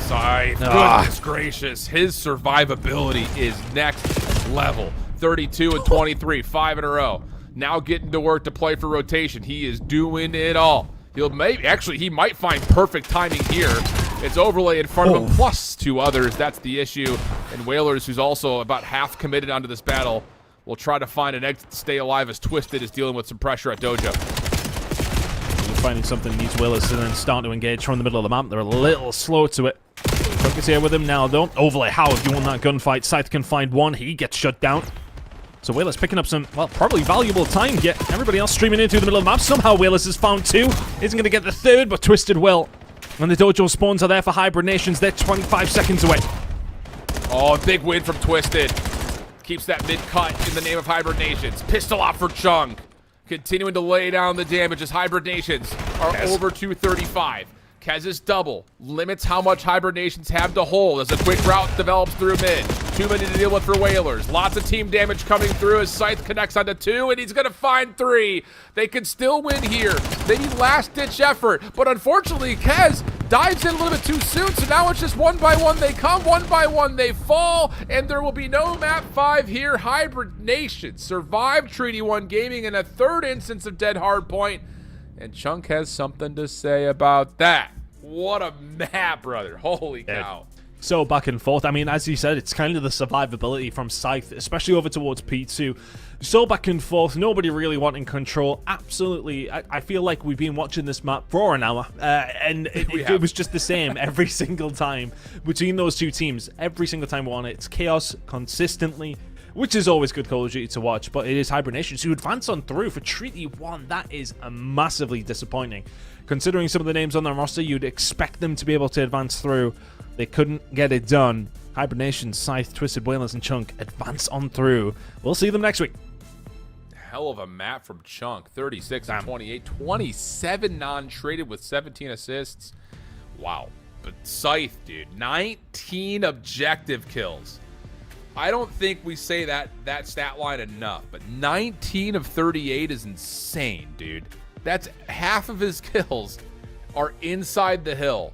Scythe, goodness gracious. His survivability is next level. 32 and 23, 5 in a row. Now getting to work to play for rotation. He is doing it all. He might find perfect timing here. It's Overlay in front of him, plus 2 others. That's the issue. And Whalers, who's also about half committed onto this battle, will try to find an exit to stay alive as Twisted is dealing with some pressure at Dojo. Finding something needs Whalers to then start to engage from the middle of the map. They're a little slow to it. Chunk is here with him now, though. Overlay, how have you won that gunfight? Scythe can find one. He gets shut down. So Whalers picking up some, well, probably valuable time. Get everybody else streaming into the middle of the map. Somehow Whalers has found 2. Isn't going to get the 3rd, but Twisted will. And the Dojo spawns are there for Hibernations. They're 25 seconds away. Oh, big win from Twisted. Keeps that mid cut in the name of Hibernations. Pistol off for Chunk. Continuing to lay down the damage as Hibernations are over 235. Kez's double limits how much Hibernations have to hold as a quick route develops through mid. Too many to deal with for Whalers. Lots of team damage coming through as Scythe connects onto 2, and he's going to find 3. They can still win here. They need last-ditch effort, but unfortunately, Kez dives in a little bit too soon, so now it's just one by one they come, one by one they fall, and there will be no map 5 here. Hibernations survived Treaty 1 gaming in a 3rd instance of dead hardpoint, and Chunk has something to say about that. What a map, brother. Holy cow. So back and forth. I mean, as you said, it's kind of the survivability from Scythe, especially over towards P2. So back and forth, nobody really wanting control. Absolutely. I feel like we've been watching this map for an hour, and it was just the same every single time between those two teams. Every single time we're on it, it's chaos consistently, which is always good Call of Duty to watch, but it is Hibernations who advance on through for Treaty 1. That is massively disappointing. Considering some of the names on their roster, you'd expect them to be able to advance through. They couldn't get it done. Hibernations, Scythe, Twisted, Whalers, and Chunk advance on through. We'll see them next week. Hell of a map from Chunk. 36 and 28. 27 non-traded with 17 assists. Wow. But Scythe, dude, 19 objective kills. I don't think we say that stat line enough, but 19 of 38 is insane, dude. That's half of his kills are inside the hill.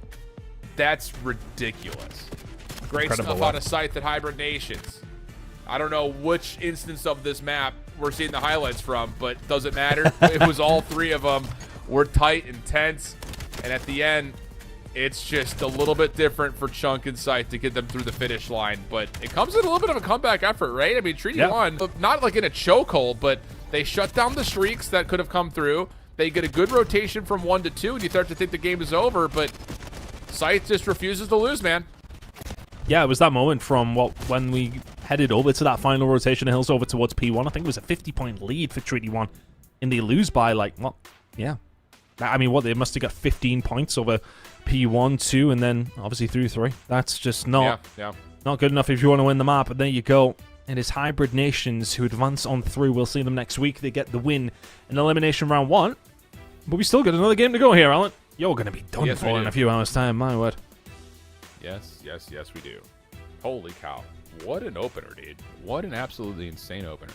That's ridiculous. Great Incredible stuff out of Scythe at Hibernations. I don't know which instance of this map we're seeing the highlights from, but doesn't matter. It was all 3 of them. Were tight and tense, and at the end, it's just a little bit different for Chunk and Scythe to get them through the finish line, but it comes in a little bit of a comeback effort, right? I mean, Treaty 1, not like in a chokehold, but they shut down the streaks that could have come through. They get a good rotation from 1 to 2, and you start to think the game is over, but Scythe just refuses to lose, man. Yeah, it was that moment from when we headed over to that final rotation of hills over towards P1. I think it was a 50-point lead for Treaty 1, and they lose by, like, what? Yeah. I mean, what, they must have got 15 points over P1, 2, and then obviously through 3. That's just not good enough if you want to win the map, and there you go. It is Hibernations who advance on through. We'll see them next week. They get the win in Elimination Round 1, but we still got another game to go here, Alan. You're going to be done for in a few hours' time, my word. Yes, we do. Holy cow. What an opener, dude. What an absolutely insane opener.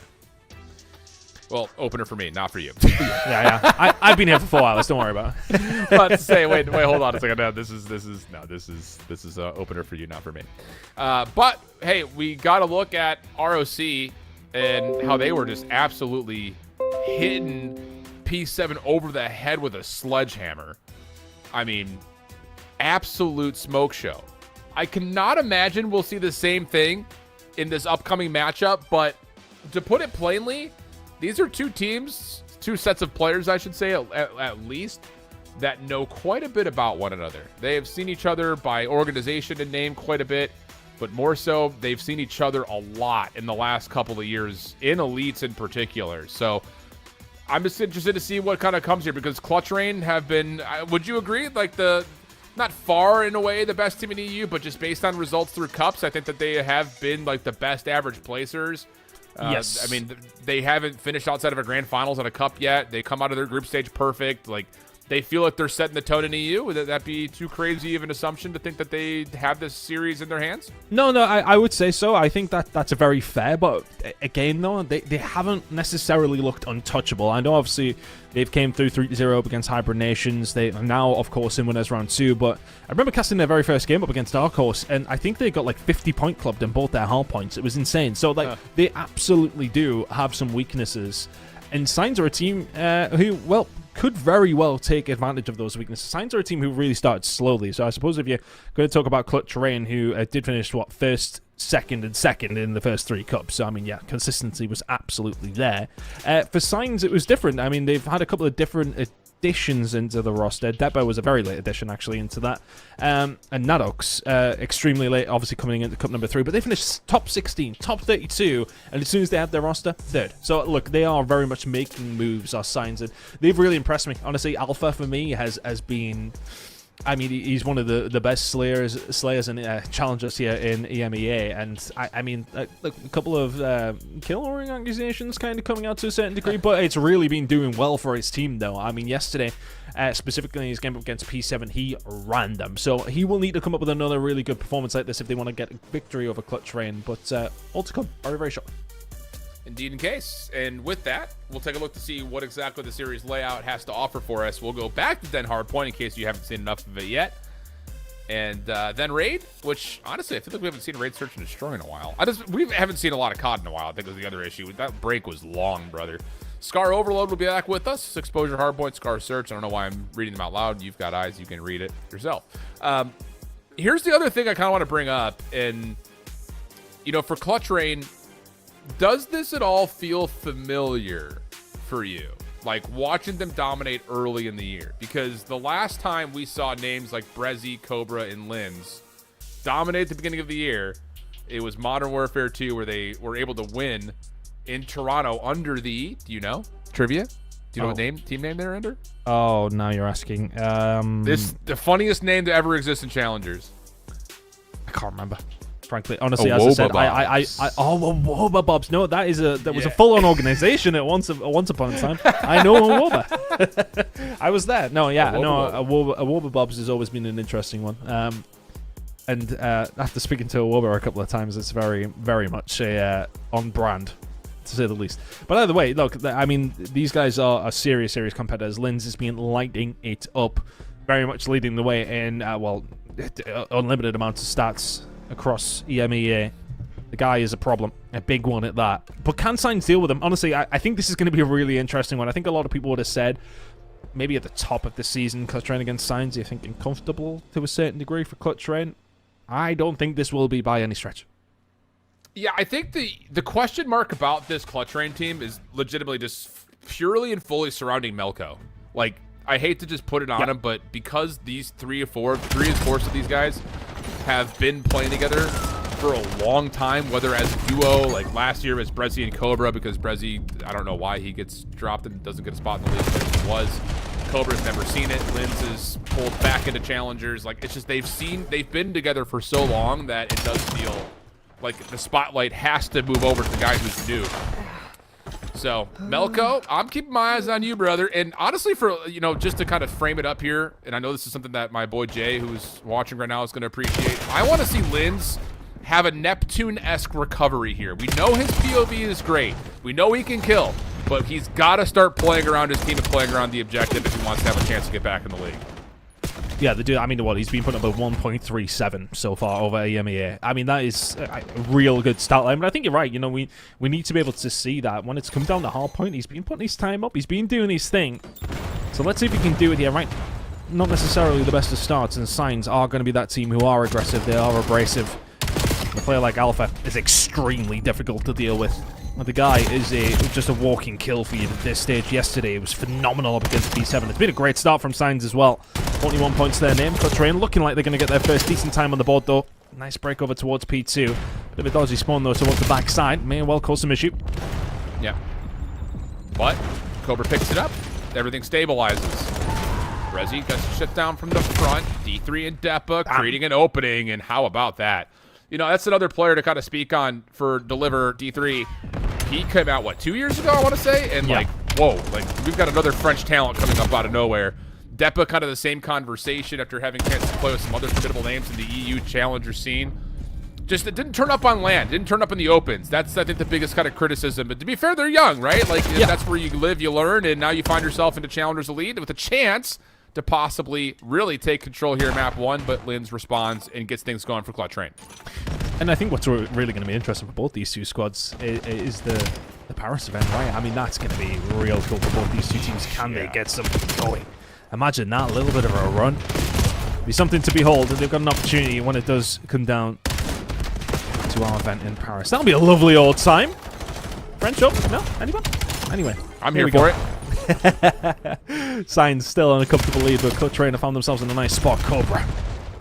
Well, opener for me, not for you. Yeah. I've been here for 4 hours. Don't worry about it. About to say, wait, hold on a second. No, this is opener for you, not for me. But hey, we got to look at ROC and how they were just absolutely hitting P7 over the head with a sledgehammer. I mean, absolute smoke show. I cannot imagine we'll see the same thing in this upcoming matchup, but to put it plainly, these are two teams, two sets of players, I should say, at least, that know quite a bit about one another. They have seen each other by organization and name quite a bit, but more so, they've seen each other a lot in the last couple of years, in elites in particular. So I'm just interested to see what kind of comes here, because Clutch Rayn have been, would you agree, like not far in a way the best team in EU, but just based on results through cups, I think that they have been like the best average placers. Yes. I mean, they haven't finished outside of a grand finals at a cup yet. They come out of their group stage perfect. Like, they feel like they're setting the tone in EU. Would that be too crazy of an assumption to think that they have this series in their hands? No, I would say so. I think that's a very fair, but again, though, they haven't necessarily looked untouchable. I know, obviously, they've came through 3-0 up against Hybrid Nations. They are now, of course, in winners round 2, but I remember casting their very first game up against Dark Horse, and I think they got like 50 point clubbed in both their hard points. It was insane. So, like, they absolutely do have some weaknesses. And Synes are a team who, well, could very well take advantage of those weaknesses. Synes are a team who really started slowly. So I suppose if you're going to talk about Clutch Rayn, who did finish, first, second, and second in the first 3 cups. So, I mean, yeah, consistency was absolutely there. For Synes, it was different. I mean, they've had a couple of different additions into the roster. Depot was a very late addition, actually, into that. And Nadox, extremely late, obviously coming into cup number 3. But they finished top 16, top 32, and as soon as they had their roster, 3rd. So, look, they are very much making moves, our Synes, and they've really impressed me. Honestly, Alpha, for me, has been... I mean, he's one of the best slayers and challengers here in EMEA, and I mean, a couple of kill-oring accusations kind of coming out to a certain degree, but it's really been doing well for his team, though. I mean, yesterday, specifically in his game up against P7, he ran them, so he will need to come up with another really good performance like this if they want to get a victory over Clutch Rayn, but all to come, very, very short. Indeed in case. And with that, we'll take a look to see what exactly the series layout has to offer for us. We'll go back to Den Hardpoint in case you haven't seen enough of it yet. And then Raid, which honestly, I feel like we haven't seen Raid Search and Destroy in a while. We haven't seen a lot of COD in a while. I think was the other issue. That break was long, brother. Scar Overload will be back with us. Exposure Hardpoint, Scar Search. I don't know why I'm reading them out loud. You've got eyes. You can read it yourself. Here's the other thing I kind of want to bring up. And, you know, for Clutch Rayn, does this at all feel familiar for you? Like watching them dominate early in the year? Because the last time we saw names like Brezzy, Cobra, and Lins dominate at the beginning of the year, it was Modern Warfare 2 where they were able to win in Toronto under the, do you know? Trivia? Do you know what team name they're under? Oh, now you're asking. The funniest name to ever exist in Challengers. I can't remember. Frankly, honestly, as I said, Awoba Bobs. No, that was a full-on organization at once upon a time. I know Awoba. I was there. No, yeah, Awoba Bobs has always been an interesting one. And after speaking to Awoba a couple of times, it's very, very much on brand, to say the least. But either way, look, I mean, these guys are serious competitors. Lins has been lighting it up, very much leading the way in unlimited amounts of stats across EMEA. The guy is a problem, a big one at that. But can Synes deal with him? Honestly, I think this is going to be a really interesting one. I think a lot of people would have said maybe at the top of the season, Clutch Rayn against Synes, you're thinking comfortable to a certain degree for Clutch Rayn. I don't think this will be by any stretch. Yeah, I think the question mark about this Clutch Rayn team is legitimately just purely and fully surrounding Melko. Like, I hate to just put it on him, but because these three and fourth of these guys have been playing together for a long time, whether as a duo, like last year as Brezzy and Cobra, because Brezzy, I don't know why he gets dropped and doesn't get a spot in the league, but he was. Cobra's never seen it. Lins is pulled back into challengers. Like, it's just they've been together for so long that it does feel like the spotlight has to move over to the guy who's new. So, Melko, I'm keeping my eyes on you, brother. And honestly, for, you know, just to kind of frame it up here, and I know this is something that my boy Jay, who's watching right now, is going to appreciate. I want to see Lins have a Neptune-esque recovery here. We know his POV is great. We know he can kill, but he's got to start playing around his team and playing around the objective if he wants to have a chance to get back in the league. Yeah, the dude, I mean, what, he's been putting up a 1.37 so far over EMEA. I mean, that is a real good stat line. But I think you're right. You know, we need to be able to see that. When it's come down to hard point, he's been putting his time up. He's been doing his thing. So let's see if he can do it here. Right not necessarily the best of starts, and Synes are going to be that team who are aggressive, they are abrasive. A player like Alpha is extremely difficult to deal with. The guy is just a walking kill feed at this stage. Yesterday, it was phenomenal up against P7. It's been a great start from Synes as well. 21 points to their name. Rayn looking like they're going to get their first decent time on the board, though. Nice break over towards P2. Bit of a dodgy spawn, though, towards the backside. May well cause some issue. Yeah. But Cobra picks it up. Everything stabilizes. Rezi gets shut down from the front. D3 and Depa creating an opening, and how about that? You know, that's another player to kind of speak on for Deliver D3. He came out, what, 2 years ago, I want to say? And, like, whoa, like, we've got another French talent coming up out of nowhere. Depa, kind of the same conversation after having a chance to play with some other formidable names in the EU Challenger scene. Just, it didn't turn up on land, didn't turn up in the opens. That's, I think, the biggest kind of criticism. But to be fair, they're young, right? Like, that's where you live, you learn, and now you find yourself into Challengers Elite with a chance to possibly really take control here in map 1, but Lins responds and gets things going for Rayn. And I think what's really going to be interesting for both these two squads is the Paris event, right? I mean, that's going to be real cool for both these two teams. Can they get something going? Imagine that, a little bit of a run. Be something to behold, and they've got an opportunity when it does come down to our event in Paris. That'll be a lovely old time. French Open? No? Anyone? Anyway. I'm here for it. Synes still on a comfortable lead, but Rayn have found themselves in a nice spot. Cobra.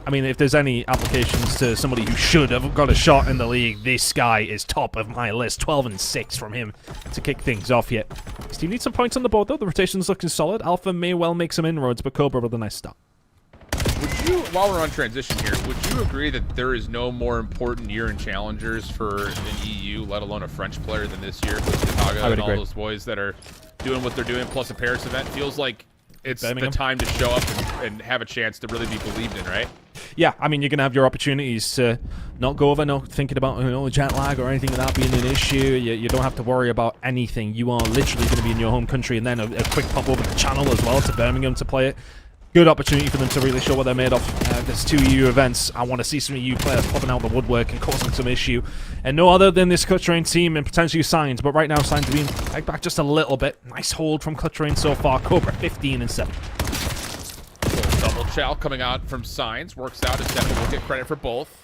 I mean, if there's any applications to somebody who should have got a shot in the league, this guy is top of my list. 12 and 6 from him to kick things off yet. Steve needs some points on the board, though. The rotation's looking solid. Alpha may well make some inroads, but Cobra with a nice start. Would you, while we're on transition here, would you agree that there is no more important year in Challengers for an EU, let alone a French player, than this year with Chicago and all those boys that are doing what they're doing, plus a Paris event? Feels like it's the time to show up and have a chance to really be believed in, right? Yeah, I mean, you're going to have your opportunities to not go over, not thinking about jet lag or anything of that being an issue. You don't have to worry about anything. You are literally going to be in your home country, and then a quick pop over the channel as well to Birmingham to play it. Good opportunity for them to really show what they're made of. There's 2 EU events. I want to see some EU players popping out the woodwork and causing some issue. And no other than this Rayn team and potentially Synes. But right now, Synes being pegged back just a little bit. Nice hold from Rayn so far. Cobra 15 and 7. Double chow coming out from Synes. Works out. His definitely will get credit for both.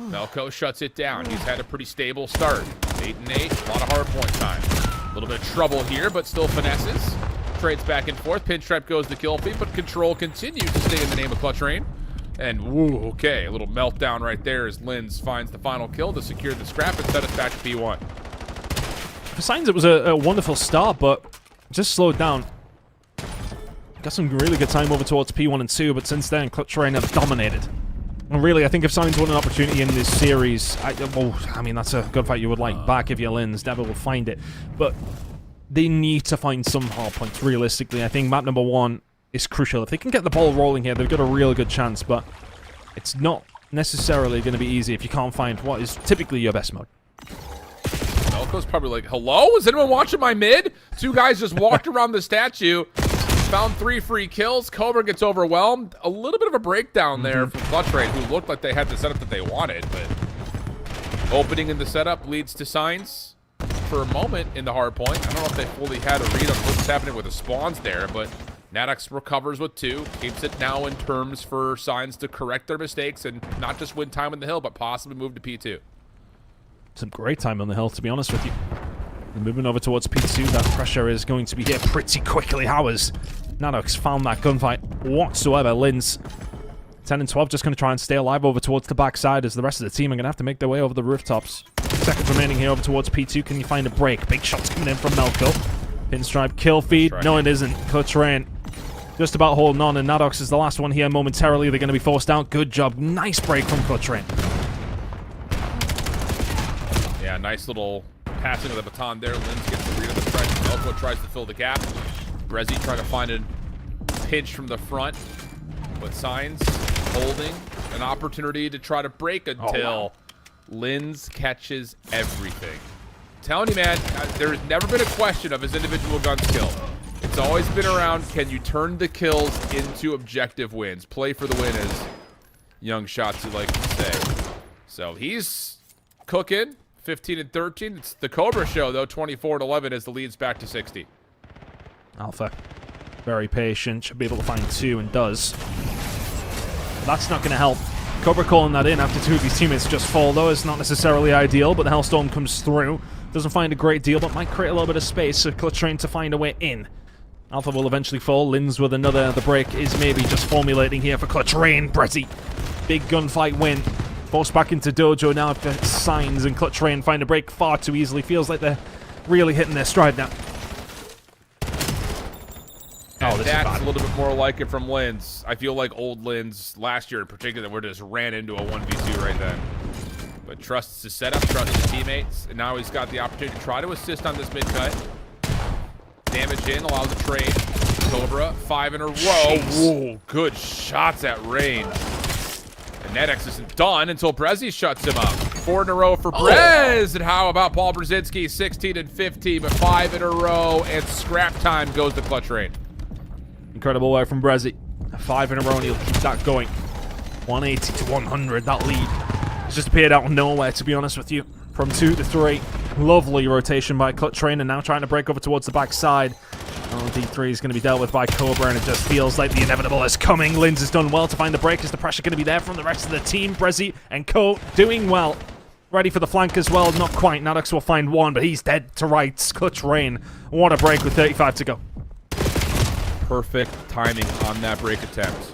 Melko shuts it down. He's had a pretty stable start. 8 and 8. A lot of hard point time. A little bit of trouble here, but still finesses. Trades back and forth. Pinstripe goes the kill feed, but control continues to stay in the name of Rayn. And woo, okay, a little meltdown right there as Lins finds the final kill to secure the scrap and set us back to P1. For Synes, it was a wonderful start, but just slowed down. Got some really good time over towards P1 and 2, but since then, Rayn have dominated. And really, I think if Synes won an opportunity in this series, I mean, that's a gunfight you would like back if you're Lins. Devil will find it. But they need to find some hard points, realistically. I think map number 1 is crucial. If they can get the ball rolling here, they've got a real good chance, but it's not necessarily going to be easy if you can't find what is typically your best mode. Melko's probably like, hello? Is anyone watching my mid? 2 guys just walked around the statue, found 3 free kills. Cobra gets overwhelmed. A little bit of a breakdown there from Rayn, who looked like they had the setup that they wanted, but opening in the setup leads to Synes. For a moment in the hard point. I don't know if they fully had a read on what's happening with the spawns there, but Nattox recovers with 2. Keeps it now in terms for Synes to correct their mistakes and not just win time on the hill, but possibly move to P2. Some great time on the hill, to be honest with you. And moving over towards P2, that pressure is going to be here pretty quickly. How has Nattox found that gunfight whatsoever? Lins 10 and 12 just going to try and stay alive over towards the backside as the rest of the team are going to have to make their way over the rooftops. Seconds remaining here over towards P2. Can you find a break? Big shots coming in from Melko. Pinstripe kill feed. No, it isn't. Rayn just about holding on, and Nattox is the last one here momentarily. They're going to be forced out. Good job. Nice break from Rayn. Yeah, nice little passing of the baton there. Lins gets the read of the threat. Melko tries to fill the gap. Brezzy trying to find a pinch from the front, but Synes holding an opportunity to try to break until Lins catches everything. I'm telling you, man, there's never been a question of his individual gun skill. It's always been around, can you turn the kills into objective wins? Play for the win, as young shots like to say. So he's cooking, 15 and 13. It's the Cobra show, though, 24 and 11 as the lead's back to 60. Alpha Very patient. Should be able to find 2 and does. But that's not going to help. Cobra calling that in after 2 of his teammates just fall, though. It's not necessarily ideal, but the Hellstorm comes through. Doesn't find a great deal, but might create a little bit of space for Clutch Rayn to find a way in. Alpha will eventually fall. Lins with another. The break is maybe just formulating here for Clutch Rayn. Brezzy. Big gunfight win. Forced back into Dojo now after Synes, and Clutch Rayn find a break far too easily. Feels like they're really hitting their stride now. And that's a little bit more like it from Lins. I feel like old Lins last year in particular would just ran into a 1v2 right then. But trusts his setup, trusts his teammates, and now he's got the opportunity to try to assist on this mid-cut. Damage in, allows the trade. Cobra, 5 in a row. Whoa, good shots at range. And NetX isn't done until Brezzy shuts him up. 4 in a row for Brez. And how about Paul Brzezinski? 16 and 15, but 5 in a row, and scrap time goes to Clutch Rayn. Incredible work from Brezzy. 5 in a row, and he'll keep that going. 180 to 100, that lead has just appeared out of nowhere, to be honest with you. From 2 to 3. Lovely rotation by Clutch Rayn, and now trying to break over towards the backside. D3 is going to be dealt with by Cobra, and it just feels like the inevitable is coming. Lins has done well to find the break. Is the pressure going to be there from the rest of the team? Brezzy and Co doing well. Ready for the flank as well. Not quite. Nadux will find 1, but he's dead to rights. Clutch Rayn. What a break with 35 to go. Perfect timing on that break attempt.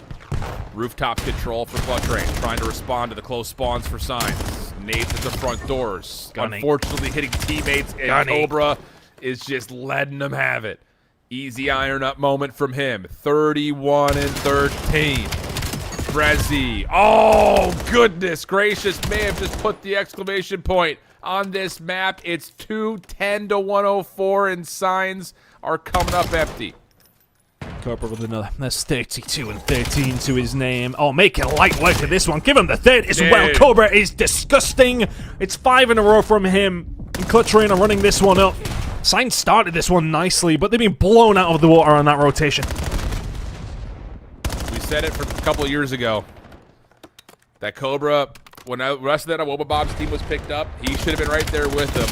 Rooftop control for Clutch Rayn, trying to respond to the close spawns for Synes. Nades at the front doors. Unfortunately hitting teammates, and Cobra is just letting them have it. Easy iron up moment from him. 31 and 13. Brezzy. Oh, goodness gracious. May have just put the exclamation point on this map. It's 210 to 104, and Synes are coming up empty. Cobra with another. That's 32 and 13 to his name. Oh, making light work of this one. Give him the 3rd as well. Cobra is disgusting. It's 5 in a row from him. And Clutch Rayn are running this one up. Synes started this one nicely, but they've been blown out of the water on that rotation. We said it from a couple of years ago. That Cobra, when the rest of that Wobabob's team was picked up, he should have been right there with them.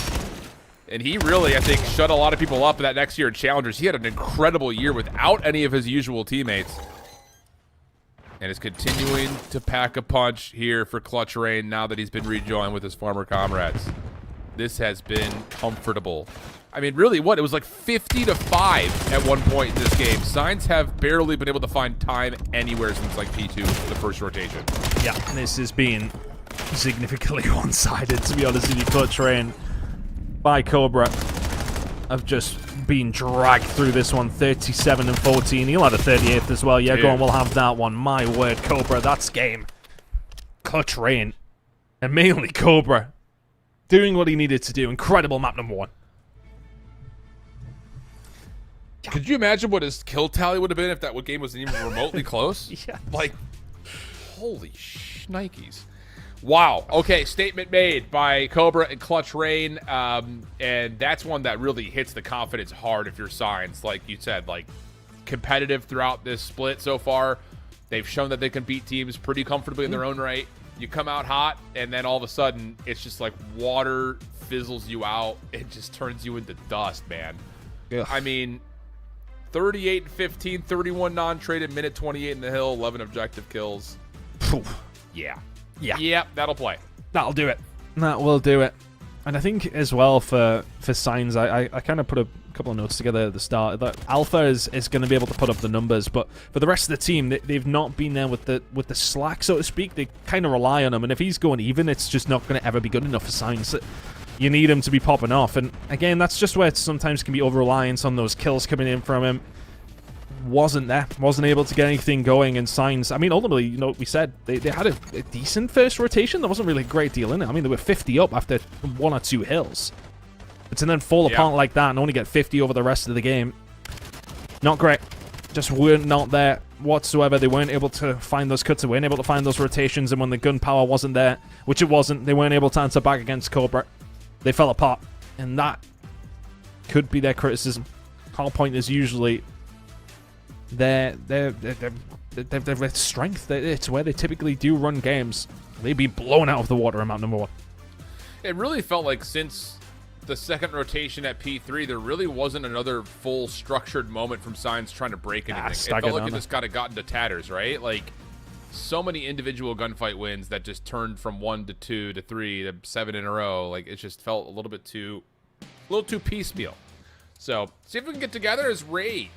And he really, I think, shut a lot of people up that next year in Challengers. He had an incredible year without any of his usual teammates. And is continuing to pack a punch here for Clutch Rayn now that he's been rejoined with his former comrades. This has been comfortable. I mean, really, what? It was like 50 to 5 at one point in this game. Synes have barely been able to find time anywhere since like P2, the first rotation. Yeah, this has been significantly one-sided, to be honest with you. Clutch Rayn by Cobra have just been dragged through this one. 37 and 14. He'll have a 38th as well. Yeah, go on, we'll have that one. My word, Cobra, that's game. Clutch Rayn, and mainly Cobra, doing what he needed to do. Incredible map number 1. Could you imagine what his kill tally would have been if that game wasn't even remotely close? Yeah. Like, holy shnikes. Wow. Okay, statement made by Cobra and Clutch Rayn. And that's one that really hits the confidence hard if you're Synes. Like you said, like, competitive throughout this split so far. They've shown that they can beat teams pretty comfortably in their own right. You come out hot, and then all of a sudden, it's just like water fizzles you out. It just turns you into dust, man. Ugh. I mean, 38 and 15, 31 non-traded, minute 28 in the hill, 11 objective kills. Yeah. Yeah. Yep, that'll play. That'll do it. That will do it. And I think as well for Synes, I kind of put a couple of notes together at the start that Alpha is going to be able to put up the numbers, but for the rest of the team, they've not been there with the slack, so to speak. They kind of rely on him, and if he's going even, it's just not going to ever be good enough for Synes. You need him to be popping off, and again, that's just where it sometimes can be over-reliance on those kills coming in from him. Wasn't able to get anything going, and Synes, I mean, ultimately, you know, we said they had a decent first rotation. There wasn't really a great deal in it. I mean, they were 50 up after 1 or 2 hills. But to then fall apart like that and only get 50 over the rest of the game, not great. Just weren't not there whatsoever. They weren't able to find those cuts. They weren't able to find those rotations, and when the gun power wasn't there, which it wasn't, they weren't able to answer back against Cobra. They fell apart, and that could be their criticism. Our point is usually their strength. It's where they typically do run games. They'd be blown out of the water in map number 1. It really felt like since the second rotation at P3, there really wasn't another full structured moment from Synes trying to break anything. It felt like it just kind of got into tatters, right? Like, so many individual gunfight wins that just turned from 1 to 2 to 3 to 7 in a row. Like, it just felt a little too piecemeal. So, see if we can get together as Rayn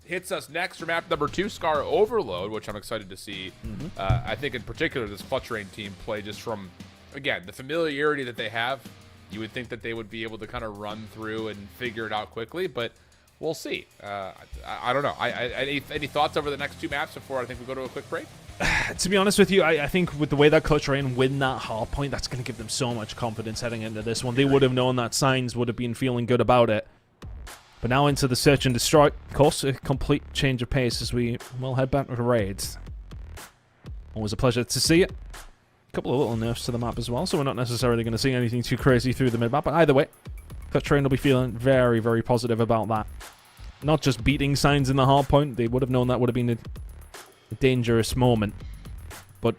hits us next for map number 2, Scar Overload, which I'm excited to see. I think in particular this Clutch Rayn team play just from, again, the familiarity that they have. You would think that they would be able to kind of run through and figure it out quickly, but we'll see. I don't know. Any thoughts over the next 2 maps before I think we go to a quick break? To be honest with you, I think with the way that Clutch Rayn win that hard point, that's going to give them so much confidence heading into this one. They would have known that Synes would have been feeling good about it. But now into the search and destroy. Of course, a complete change of pace as we will head back to raids. Always a pleasure to see it. A couple of little nerfs to the map as well, so we're not necessarily going to see anything too crazy through the mid-map. But either way, Clutch Rayn will be feeling very, very positive about that. Not just beating Synes in the hard point. They would have known that would have been a dangerous moment. But,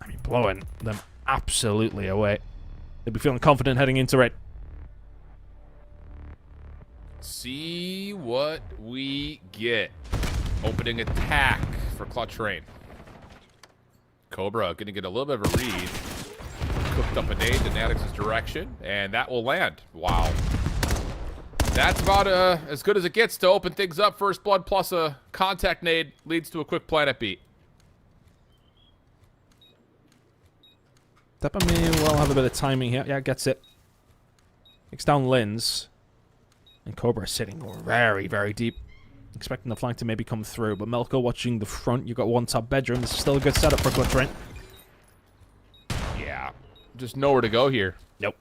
I mean, blowing them absolutely away. They'll be feeling confident heading into it. See what we get. Opening attack for Clutch Rayn. Cobra going to get a little bit of a read. Cooked up a nade in Natix's direction, and that will land. Wow. That's about as good as it gets to open things up. First blood plus a contact nade leads to a quick planet beat. Teppa may well have a bit of timing here. Yeah, gets it. Takes down Linz. And Cobra sitting very, very deep. Expecting the flank to maybe come through. But Melko watching the front. You've got one top bedroom. This is still a good setup for Clutch Rayn. Yeah. Just nowhere to go here. Nope.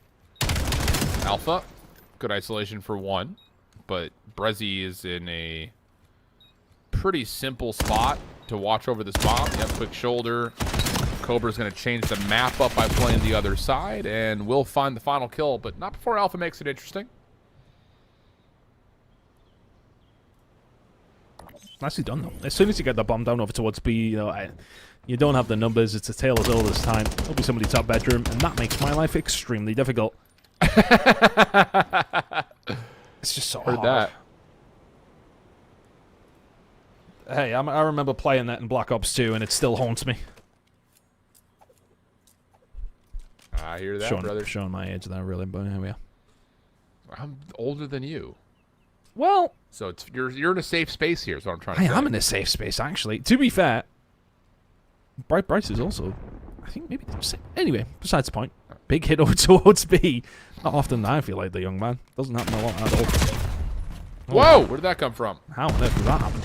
Alpha. Good isolation for 1. But Brezzy is in a pretty simple spot to watch over this bomb. Yep, quick shoulder. Cobra's going to change the map up by playing the other side. And will find the final kill. But not before Alpha makes it interesting. Nicely done, though. As soon as you get the bomb down over towards B, you know, you don't have the numbers. It's a tale as old as time. It'll be somebody top bedroom, and that makes my life extremely difficult. It's just so hard. That. Hey, I remember playing that in Black Ops 2, and it still haunts me. I hear that, brother. Showing my age there, really, but here we are. I'm older than you. Well, so it's, you're in a safe space here is what I'm trying to say. I am in a safe space, actually. To be fair, Bryce is also, I think, maybe the same. Anyway, besides the point. Big hit over towards B. Not often I feel like the young man. Doesn't happen a lot at all. Whoa! Where did that come from? How on earth did that happen?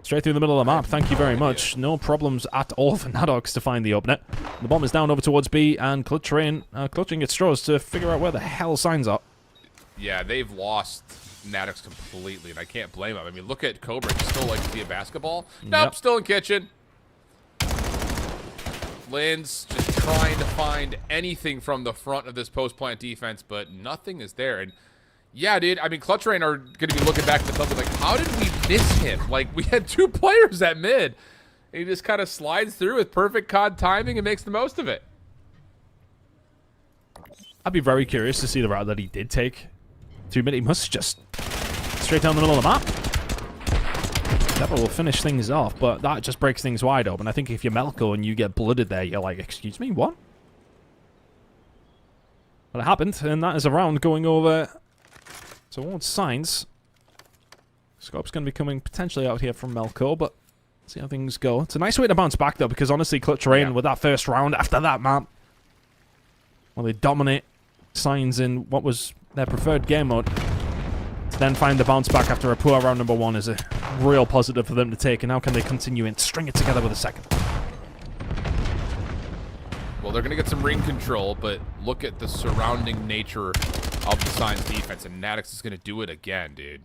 Straight through the middle of the map. Thank you very much. No problems at all for Nadox to find the opener. The bomb is down over towards B, and Clutch Rayn clutching at straws to figure out where the hell Synes are. Yeah, they've lost Natix completely, and I can't blame him. I mean, look at Cobra. He still likes to see a basketball. Nope, still in kitchen. Linz just trying to find anything from the front of this post-plant defense, but nothing is there. And yeah, dude, I mean, Clutch Rayn are going to be looking back at the film like, how did we miss him? Like, we had 2 players at mid. And he just kind of slides through with perfect COD timing and makes the most of it. I'd be very curious to see the route that he did take. 2 minutes, he must just straight down the middle of the map. That will finish things off, but that just breaks things wide open. I think if you're Melko and you get blooded there, you're like, excuse me, what? But it happened, and that is a round going over towards Synes. Scope's going to be coming potentially out here from Melko, but see how things go. It's a nice way to bounce back, though, because honestly, Clutch Rayn with that first round after that map, well, they dominate Synes in what was their preferred game mode. To then find the bounce back after a poor round number 1 is a real positive for them to take, and how can they continue and string it together with a second? Well, they're going to get some ring control, but look at the surrounding nature of the Synes defense, and Natix is going to do it again, dude.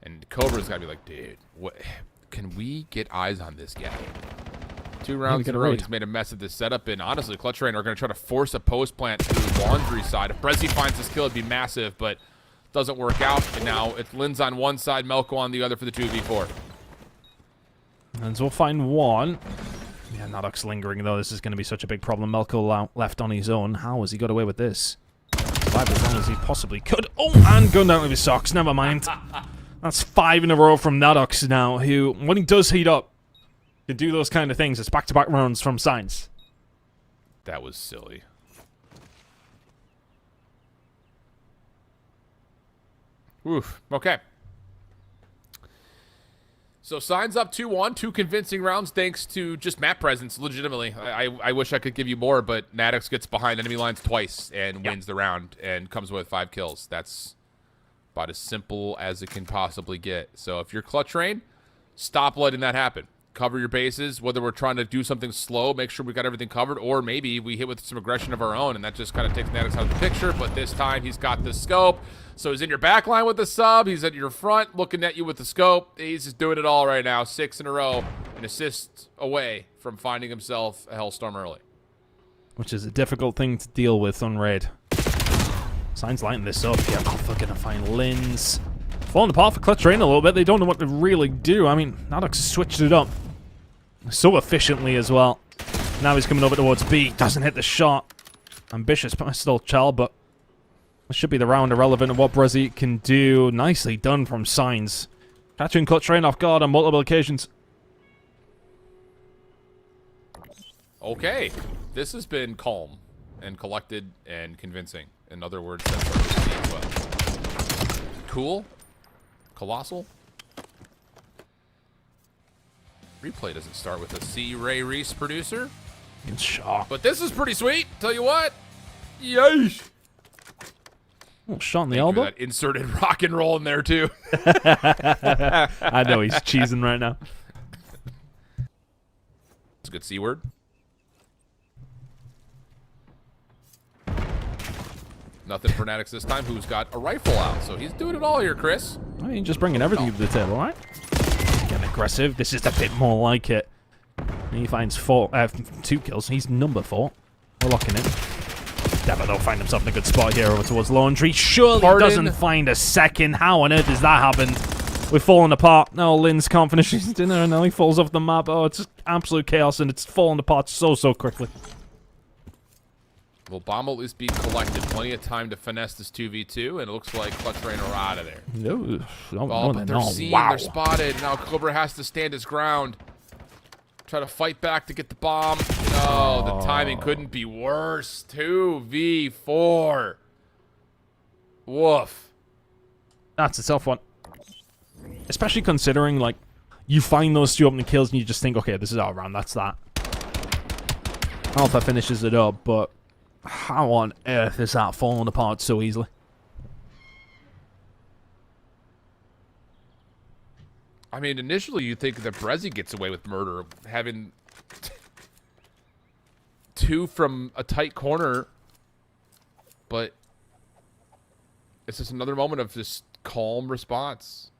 And Cobra's got to be like, dude, what? Can we get eyes on this guy? 2 rounds in a row, he's made a mess of this setup, and honestly, Clutch Rayn are going to try to force a post plant to the laundry side. If Brezzy finds this kill, it'd be massive, but doesn't work out, and now it's Linz on one side, Melko on the other for the 2v4. And we'll find one. Yeah, Nadox lingering, though. This is going to be such a big problem. Melko left on his own. How has he got away with this? survive as long as he possibly could. Oh, and going down with his socks. Never mind. That's 5 in a row from Nadox now, who, when he does heat up, can do those kind of things. It's back-to-back rounds from Synes. That was silly. Oof. Okay. So Synes up 2-1, 2 convincing rounds thanks to just map presence, legitimately. I wish I could give you more, but Nadox gets behind enemy lines twice and wins the round and comes with 5 kills. That's about as simple as it can possibly get. So if you're Clutch Rayn, stop letting that happen. Cover your bases, whether we're trying to do something slow, make sure we got everything covered, or maybe we hit with some aggression of our own, and that just kind of takes Nadox out of the picture. But this time he's got the scope. So he's in your back line with the sub. He's at your front looking at you with the scope. He's just doing it all right now. 6 in a row. An assist away from finding himself a Hellstorm early. Which is a difficult thing to deal with on Raid. Synes lighting this up. Yeah, Alpha gonna find Lins. Falling apart for Clutch Rayn a little bit. They don't know what to really do. I mean, Nadox switched it up so efficiently as well. Now he's coming over towards B. Doesn't hit the shot. Ambitious pistol Chal, but this should be the round irrelevant of what Brezzy can do. Nicely done from Synes. Catching Clutch Rayn off guard on multiple occasions. Okay. This has been calm and collected and convincing. In other words, that's what we're seeing as well. Cool. Colossal. Replay doesn't start with a C. Ray Reese producer. In shock. But this is pretty sweet. Tell you what. Yeesh. Oh, shot in the elbow. That inserted rock and roll in there, too. I know he's cheesing right now. It's a good C word. Nothing for Nadox this time, who's got a rifle out. So he's doing it all here, Chris. I mean, just bringing everything to the table, right? Getting aggressive. This is a bit more like it. And he finds 2 kills. He's number 4. We're locking in. Devo, though, find himself in a good spot here over towards Laundry. Surely doesn't find a second. How on earth has that happened? We're falling apart. No, Lins can't finish his dinner, and now he falls off the map. Oh, it's just absolute chaos, and it's falling apart so quickly. Well, bomb will at least be collected. Plenty of time to finesse this 2v2, and it looks like Clutch Rayn are out of there. No, but they're seen, they're spotted. Now Cobra has to stand his ground. Try to fight back to get the bomb. No, the timing couldn't be worse. 2v4. Woof. That's a tough one. Especially considering, like, you find those 2 opening kills and you just think, okay, this is our round, that's that. Alpha finishes it up, but how on earth is that falling apart so easily? I mean, initially you think that Brezzy gets away with murder, having 2 from a tight corner, but it's just another moment of just calm response.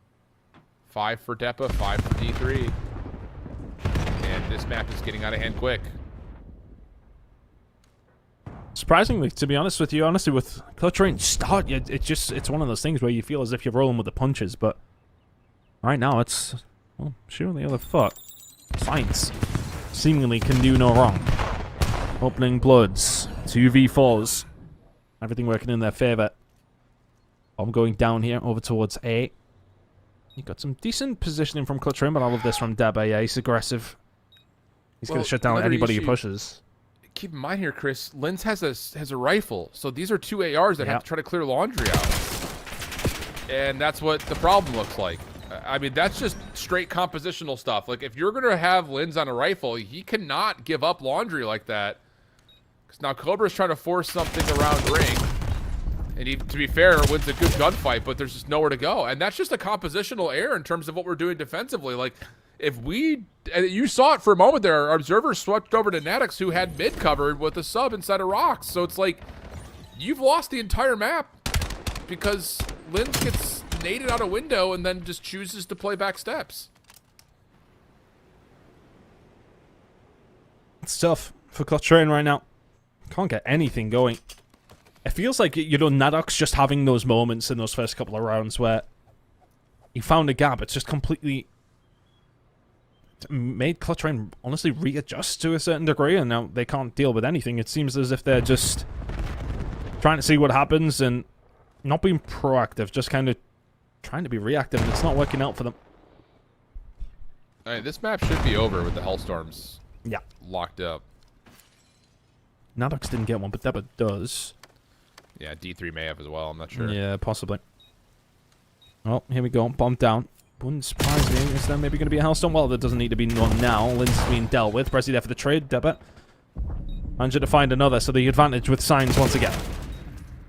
5 for Depa, 5 for D3. And this map is getting out of hand quick. Surprisingly, to be honest with you, honestly, with Clutch Rayn start, it's one of those things where you feel as if you're rolling with the punches, but right now it's, well, shoot on the other foot. Synes seemingly can do no wrong. Opening bloods, 2v4s, everything working in their favor. I'm going down here over towards A. You got some decent positioning from Clutch Rayn, but I love this from Deba. Yeah, he's aggressive. He's going to shut down anybody who pushes. Keep in mind here, Chris, Lins has a rifle, so these are 2 ARs that have to try to clear Laundry out. And that's what the problem looks like. I mean, that's just straight compositional stuff. Like, if you're going to have Lins on a rifle, he cannot give up Laundry like that. Because now Cobra's trying to force something around Ring. And he, to be fair, wins a good gunfight, but there's just nowhere to go. And that's just a compositional error in terms of what we're doing defensively. Like, if we... And you saw it for a moment there. Our observers swept over to Nadox, who had mid covered with a sub inside of rocks. So it's like, you've lost the entire map because Lins gets naded out a window and then just chooses to play back steps. It's tough for Clutch Rayn right now. Can't get anything going. It feels like, you know, Nadox just having those moments in those first couple of rounds where he found a gap. It's just completely made Clutch Rayn honestly readjust to a certain degree, and now they can't deal with anything. It seems as if they're just trying to see what happens and not being proactive, just kind of trying to be reactive, and it's not working out for them. All right, this map should be over with the Hellstorms locked up. Nadox didn't get one, but Deba does. Yeah, D3 may have as well. I'm not sure. Yeah, possibly. Oh, here we go. Bomb down. Wouldn't surprise me. Is there maybe going to be a Hellstorm? Well, there doesn't need to be one now. Lynn's being dealt with. Brezzy there for the trade. Deba. Managed to find another, so the advantage with Synes once again.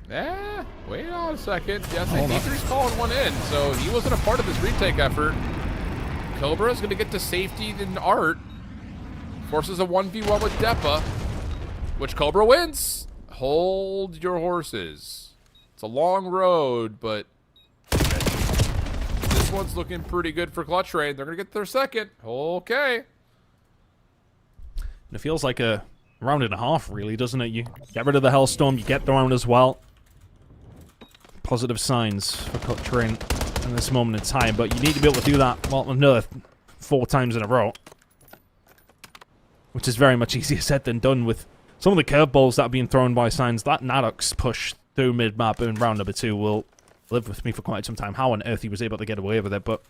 Yeah, wait on a second. Yes, D3's calling one in, so he wasn't a part of this retake effort. Cobra's going to get to safety in Art. Forces a 1v1 with Depa, which Cobra wins. Hold your horses. It's a long road, but this one's looking pretty good for Clutch Rayn. They're going to get their second. Okay. And it feels like a round and a half, really, doesn't it? You get rid of the Hellstorm, you get the round as well. Positive signs for Clutch Rayn in this moment in time, but you need to be able to do that, well, another 4 times in a row. Which is very much easier said than done with some of the curveballs that are being thrown by Synes. That Nadox push through mid-map in round number 2 will live with me for quite some time. How on earth he was able to get away with it, but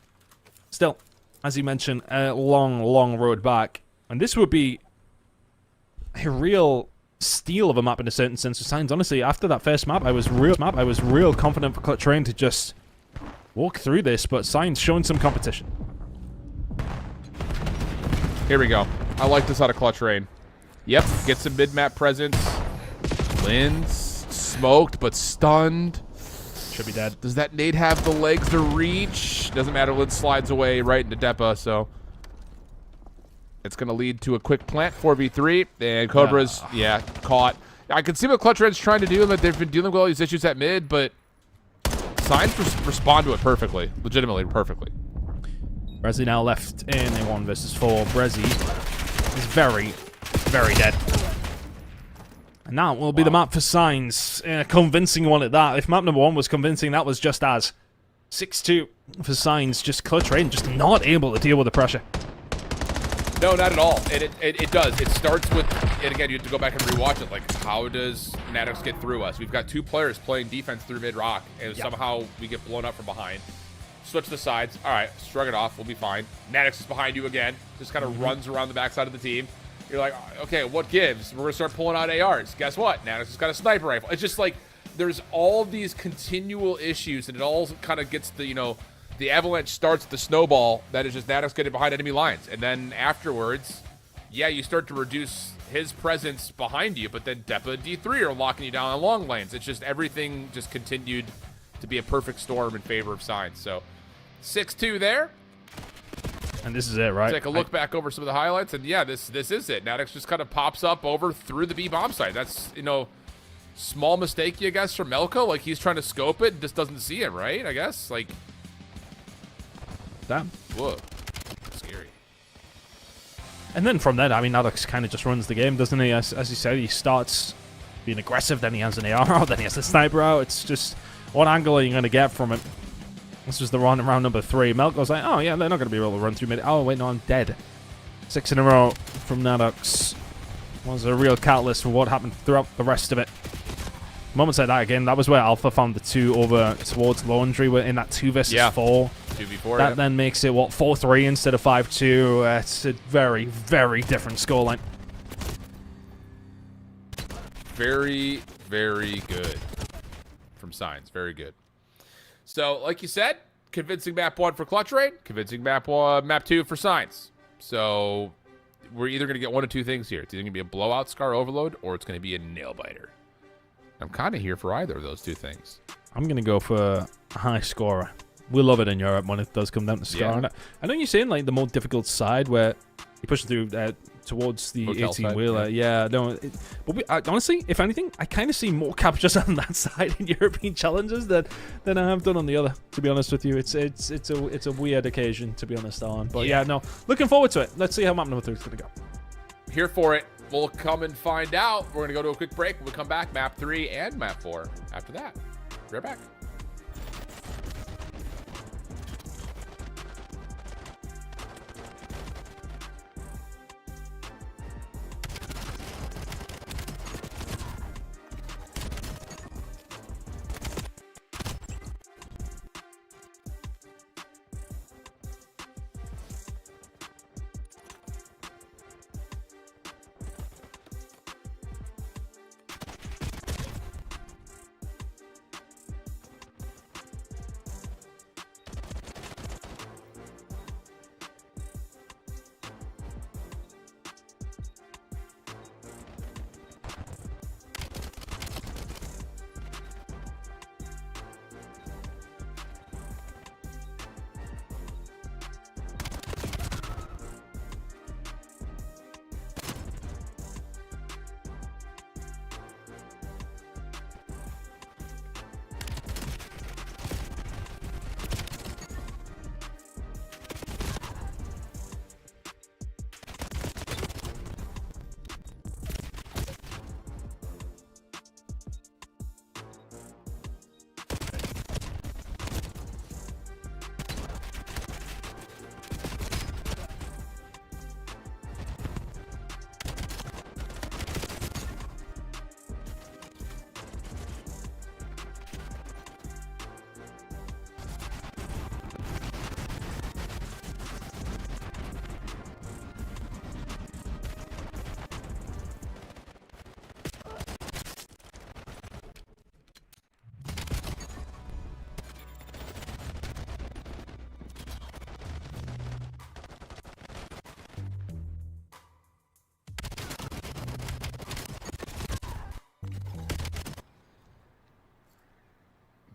still, as you mentioned, a long, long road back. And this would be a real steal of a map in a certain sense for Synes. Honestly, after that first map, I was real confident for Clutch Rayn to just walk through this, but Synes showing some competition. Here we go. I like this out of Clutch Rayn. Yep, gets some mid-map presence. Lynn's smoked, but stunned. Should be dead. Does that nade have the legs to reach? Doesn't matter. Lynn slides away right into Depa, so it's going to lead to a quick plant, 4v3, and Cobra's, caught. I can see what Clutch Rayn's trying to do, that they've been dealing with all these issues at mid, but Synes respond to it perfectly, legitimately perfectly. Brezzy now left in a 1 versus 4. Brezzy is very, very dead. And that will be the map for Synes. A convincing one at that. If map number 1 was convincing, that was just as. 6-2 for Synes. Just Clutch Rayn just not able to deal with the pressure. No, not at all. And it does. It starts with, and again, you have to go back and rewatch it. Like, how does Nadox get through us? We've got 2 players playing defense through mid-rock, and somehow we get blown up from behind. Switch the sides. All right, shrug it off. We'll be fine. Nadox is behind you again. Just kind of runs around the backside of the team. You're like, okay, what gives? We're going to start pulling out ARs. Guess what? Nadox has got a sniper rifle. It's just like there's all of these continual issues, and it all kind of gets the, the avalanche starts the snowball that is just Nadox getting behind enemy lines. And then afterwards, you start to reduce his presence behind you, but then Depa D3 are locking you down on long lanes. It's just everything just continued to be a perfect storm in favor of Synes. So 6-2 there. And this is it, right? Take a look back over some of the highlights, and this is it. Nadox just kind of pops up over through the B bomb site. That's, small mistake, you guess, from Melko. Like, he's trying to scope it and just doesn't see it, right? I guess, like, damn. Whoa, scary. And then from there, I mean, Nadox kind of just runs the game, doesn't he? As you said, he starts being aggressive, then he has an AR out, then he has a sniper out. It's just, what angle are you going to get from it? This was the round number 3. Melko's like, oh yeah, they're not going to be able to run through mid. Oh wait, no, I'm dead. 6 in a row from Nadox. Was a real catalyst for what happened throughout the rest of it. Moments like that again, that was where Alpha found the 2 over towards Laundry in that 2 versus 4. 2v4. That then makes it, 4-3 instead of 5-2. It's a very, very different scoreline. Very, very good from Synes. Very good. So, like you said, convincing map 1 for Clutch Rayn, convincing map 2 for Synes. So, we're either going to get one of 2 things here. It's either going to be a blowout Scar Overload, or it's going to be a nail biter. I'm kind of here for either of those 2 things. I'm going to go for a high scorer. We love it in Europe when it does come down to Scar. Yeah. I know you're saying like the more difficult side where you push through towards the 18-wheeler. But honestly, if anything, I kind of see more captures on that side in European challenges than I have done on the other. To be honest with you, it's a weird occasion to be honest on. But no, looking forward to it. Let's see how map number 3 is going to go. Here for it. We'll come and find out. We're going to go to a quick break. We'll come back, map 3 and map 4. After that, we're back.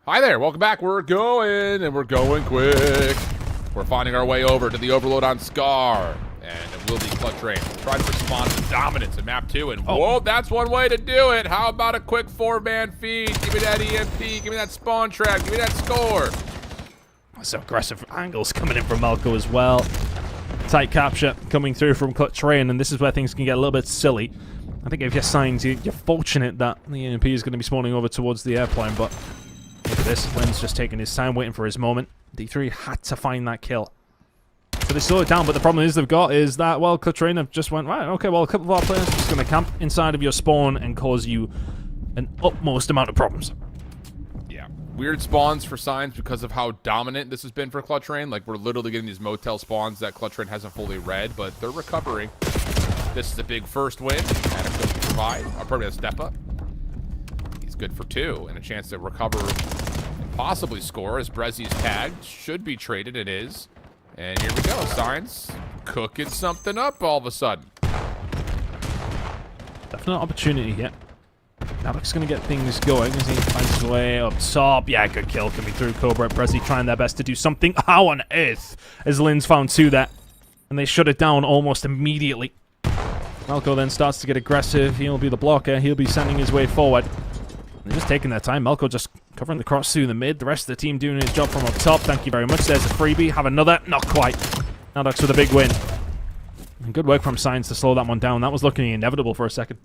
Hi there, welcome back. We're going, and we're going quick. We're finding our way over to the overload on Scar. And it will be Clutch Rayn trying to respond to dominance in map 2. And whoa, that's one way to do it. How about a quick 4-man feed? Give me that EMP, give me that spawn track, give me that score. Some aggressive angles coming in from Malco as well. Tight capture coming through from Clutch Rayn, and this is where things can get a little bit silly. I think if you're Synes, you're fortunate that the EMP is going to be spawning over towards the airplane, but look at this. Lynn's just taking his time, waiting for his moment. D3 had to find that kill. So they slow it down, but the problem they've got is that, well, Clutch Rayn have just went, right, okay, well, a couple of our players are just going to camp inside of your spawn and cause you an utmost amount of problems. Yeah. Weird spawns for Synes because of how dominant this has been for Clutch Rayn. Like, we're literally getting these motel spawns that Clutch Rayn hasn't fully read, but they're recovering. This is a big first win. Adam's going to provide. I'll probably have a step up. He's good for 2 and a chance to recover and possibly score as Brezi's tagged. Should be traded. It is. And here we go. Synes cooking something up all of a sudden. Definite opportunity here. Alex going to get things going as he finds his way up top. Yeah, good kill coming through. Cobra and Brezzy trying their best to do something. How on earth as Lynn's found 2 there? And they shut it down almost immediately. Malco then starts to get aggressive. He'll be the blocker. He'll be sending his way forward. They're just taking their time. Malco just covering the cross through the mid. The rest of the team doing his job from up top. Thank you very much. There's a freebie. Have another. Not quite. Nadox with a big win. And good work from Synes to slow that one down. That was looking inevitable for a second.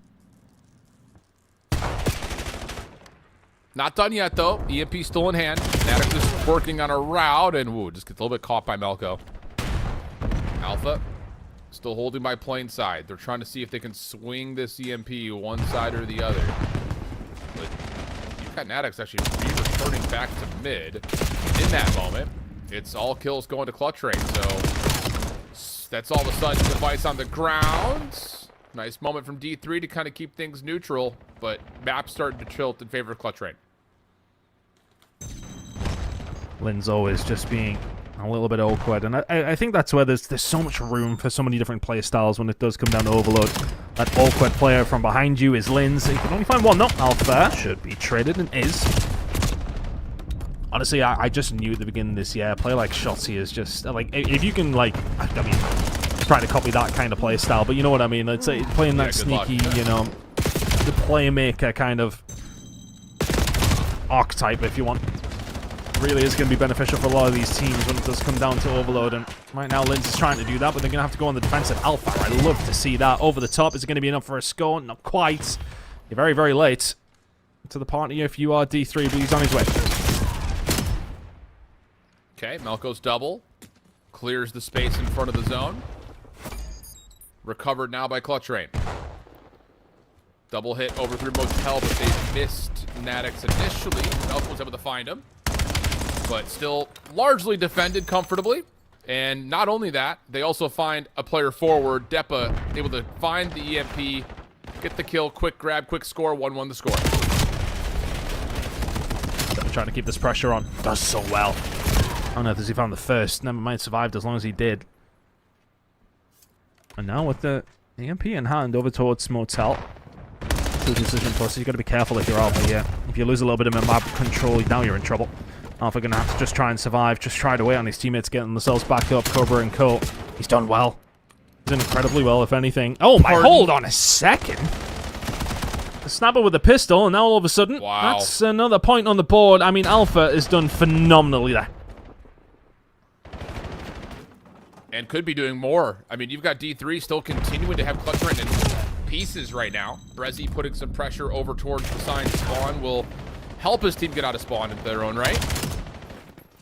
Not done yet, though. EMP still in hand. Nadox is working on a route, and woo, just gets a little bit caught by Malco. Alpha still holding by plane side. They're trying to see if they can swing this EMP one side or the other. But you've got Nadox actually returning back to mid. In that moment, it's all kills going to Clutch Rayn. So that's all of a sudden device on the ground. Nice moment from D3 to kind of keep things neutral, but map starting to tilt in favor of Clutch Rayn. Lynn's always just being a little bit awkward, and I think that's where there's so much room for so many different play styles when it does come down to overload. That awkward player from behind you is Lynn's. You can only find one. No, Alpha should be traded and is. Honestly, I just knew at the beginning of this year, a player like Shotzi is just like, if you can, like, I mean, try to copy that kind of play style, but you know what I mean. It's playing that sneaky, you know, the playmaker kind of archetype, if you want. Really is going to be beneficial for a lot of these teams when it does come down to overload, and right now Lynn's is trying to do that, but they're going to have to go on the defensive. Alpha, I love to see that. Over the top, is it going to be enough for a score? Not quite. You're very, very late to the party if you are D3, but he's on his way. Okay, Malco's double. Clears the space in front of the zone. Recovered now by Clutch Rayn. Double hit over through Motel, but they missed Nadox initially. Malco was able to find him, but still largely defended comfortably. And not only that, they also find a player forward, Depa, able to find the EMP, get the kill, quick grab, quick score, 1-1 the score. Depa trying to keep this pressure on. Does so well. I don't know if he found the first. Never mind, survived as long as he did. And now with the EMP in hand over towards Motel. Two decision plus. You've got to be careful if you're Alpha here. If you lose a little bit of map control, now you're in trouble. Alpha going to have to just try and survive. Just try to wait on his teammates getting themselves back up. Cobra and Cole. He's done well. He's done incredibly well, if anything. Oh my, hold on a second. The snapper with the pistol, and now all of a sudden, that's another point on the board. I mean, Alpha has done phenomenally there. And could be doing more. I mean, you've got D3 still continuing to have Clutch Rayn in pieces right now. Brezzy putting some pressure over towards the Synes spawn will help his team get out of spawn in their own right.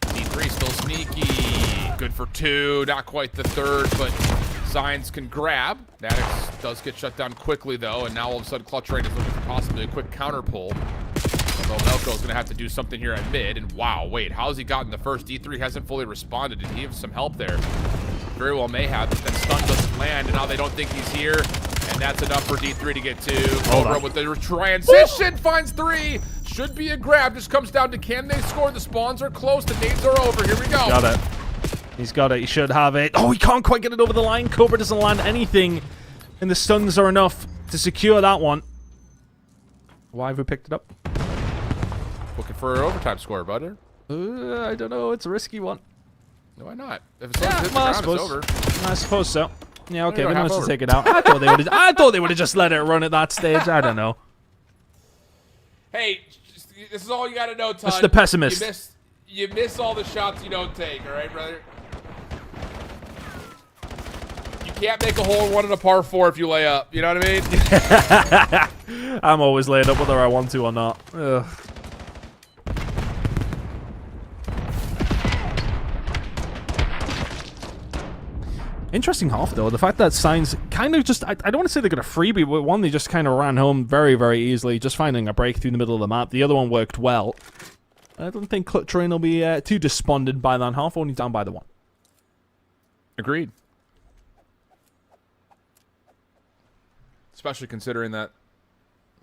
D3 still sneaky. Good for 2. Not quite the third, but Synes can grab. Nadox does get shut down quickly, though, and now all of a sudden Clutch Rayn is looking for possibly a quick counter pull. Although Melko's going to have to do something here at mid, and wow, wait, how's he gotten the first? D3 hasn't fully responded. Did he have some help there? Very well may have, but that stun doesn't land, and now they don't think he's here, and that's enough for D3 to get 2. Cobra with the transition. Woo! Finds 3. Should be a grab. Just comes down to can they score? The spawns are close. The nades are over. Here we go. Got it. He's got it. He should have it. Oh, he can't quite get it over the line. Cobra doesn't land anything, and the stuns are enough to secure that one. Why have we picked it up? Looking for an overtime score, brother. I don't know. It's a risky one. No, why not? If it's hit the ground, it's over. I suppose so. Yeah, okay, No, we half managed to over. take it out. I thought they would have just let it run at that stage. I don't know. Hey, this is all you got to know, Ton. It's the pessimist. You miss all the shots you don't take, all right, brother? You can't make a hole in one in a par 4 if you lay up. You know what I mean? I'm always laid up whether I want to or not. Ugh. Interesting half, though. The fact that Synes kind of just... I don't want to say they got a freebie, but one, they just kind of ran home very, very easily, just finding a break through the middle of the map. The other one worked well. I don't think Rayn will be too despondent by that half, only down by the 1. Agreed. Especially considering that,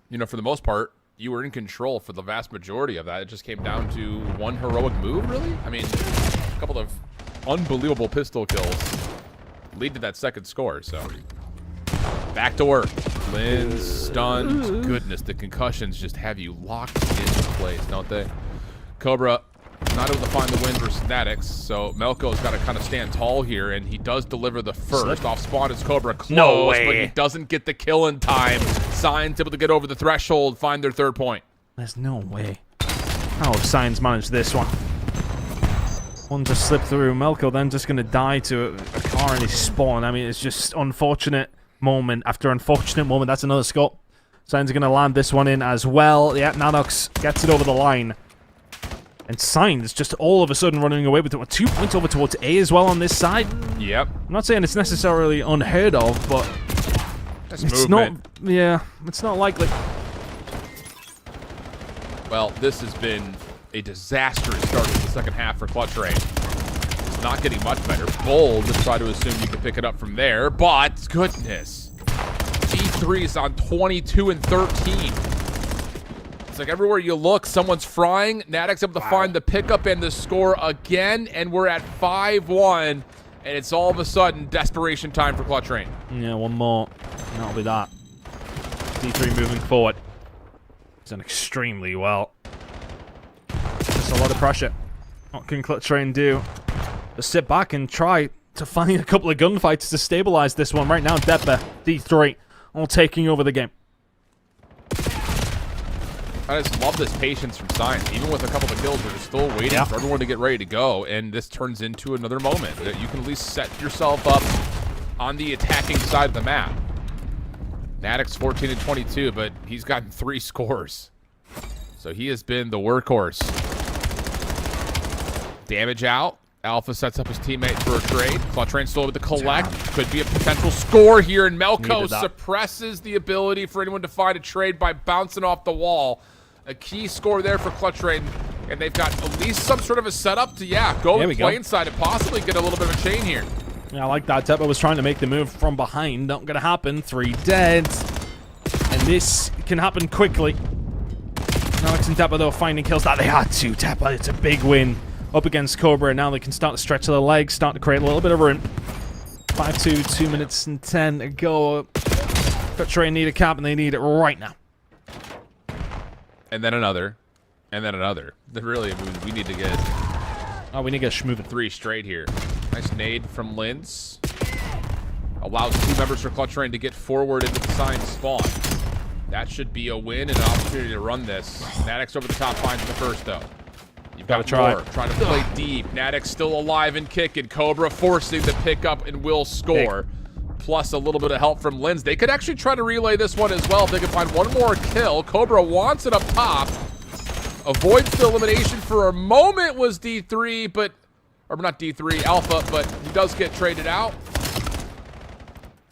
you know, for the most part, you were in control for the vast majority of that. It just came down to one heroic move, really? I mean, a couple of unbelievable pistol kills lead to that second score, so back to work. Lynn stunned. Goodness, the concussions just have you locked into place, don't they? Cobra not able to find the win versus Natix, so Melko's got to kind of stand tall here, and he does deliver the first. Off spawn is Cobra close, No way. but he doesn't get the kill in time. Synes able to get over the threshold, find their 3rd point. There's no way. How have Synes managed this one? One just slipped through. Melko then just going to die to a car in his spawn. I mean, it's just unfortunate moment after unfortunate moment. That's another score. Synes are going to land this one in as well. Yeah, Nanox gets it over the line. And Synes just all of a sudden running away with 2 points over towards A as well on this side. Yep. I'm not saying it's necessarily unheard of, but That's it's movement. not. Yeah, it's not likely. Well, this has been a disastrous start to the second half for Rayn. It's not getting much better. Bold to try to assume you can pick it up from there, but goodness. G3 is on 22 and 13. It's like everywhere you look, someone's frying. Natix able to find the pickup and the score again, and we're at 5-1, and it's all of a sudden desperation time for Rayn. Yeah, one more. And that'll be that. D3 moving forward. He's done extremely well. Just a lot of pressure. What can Rayn do? Just sit back and try to find a couple of gunfights to stabilize this one. Right now, Deppa, D3, all taking over the game. I just love this patience from Synes. Even with a couple of kills, they're still waiting for everyone to get ready to go, and this turns into another moment that you can at least set yourself up on the attacking side of the map. Natix 14 and 22, but he's gotten 3 scores. So he has been the workhorse. Damage out. Alpha sets up his teammate for a trade. Rayn still with the collect. Could be a potential score here, and Melko suppresses the ability for anyone to find a trade by bouncing off the wall. A key score there for Rayn, and they've got at least some sort of a setup to, go and play inside and possibly get a little bit of a chain here. Yeah, I like that. Deppa was trying to make the move from behind. Not going to happen. 3 dead. And this can happen quickly. Alex and Deppa, though, finding kills that they had to. Deppa, it's a big win up against Cobra, and now they can start to stretch their legs, start to create a little bit of room. 5-2, 2 minutes and 10 to go. Rayn need a cap, and they need it right now. And then another. And then another. Really, we need to get... Oh, we need to get Schmovin. 3 straight here. Nice nade from Linz. Allows 2 members for Rayn to get forward into the Synes spawn. That should be a win and an opportunity to run this. Natix over the top finds the first, though. You've got try. more. Trying to play deep. Natix still alive and kicking. Cobra forcing the pickup and will score. Plus a little bit of help from Linz. They could actually try to relay this one as well if they can find one more kill. Cobra wants it up top. Avoids the elimination for a moment was D3, but... Or not D3, Alpha, but he does get traded out.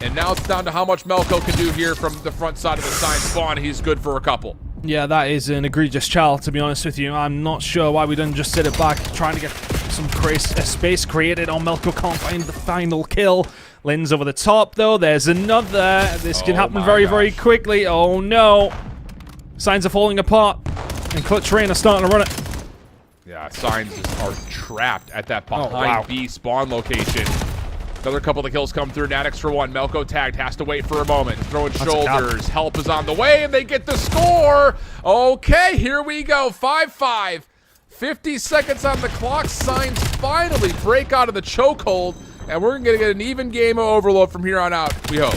And now it's down to how much Melko can do here from the front side of the Synes spawn. He's good for a couple. Yeah, that is an egregious child, to be honest with you. I'm not sure why we didn't just sit it back, trying to get some space created on Melko. Can't find the final kill. Linz over the top, though. There's another. This can happen very, very quickly. Oh, no. Synes are falling apart. And Rayn are starting to run it. Yeah, Synes are trapped at that behind B spawn location. Another couple of kills come through. Natix for one. Melko tagged. Has to wait for a moment. Throwing shoulders. Help is on the way, and they get the score. Okay, here we go. 5-5. 50 seconds on the clock. Signs finally break out of the chokehold, and we're going to get an even game of Overload from here on out, we hope.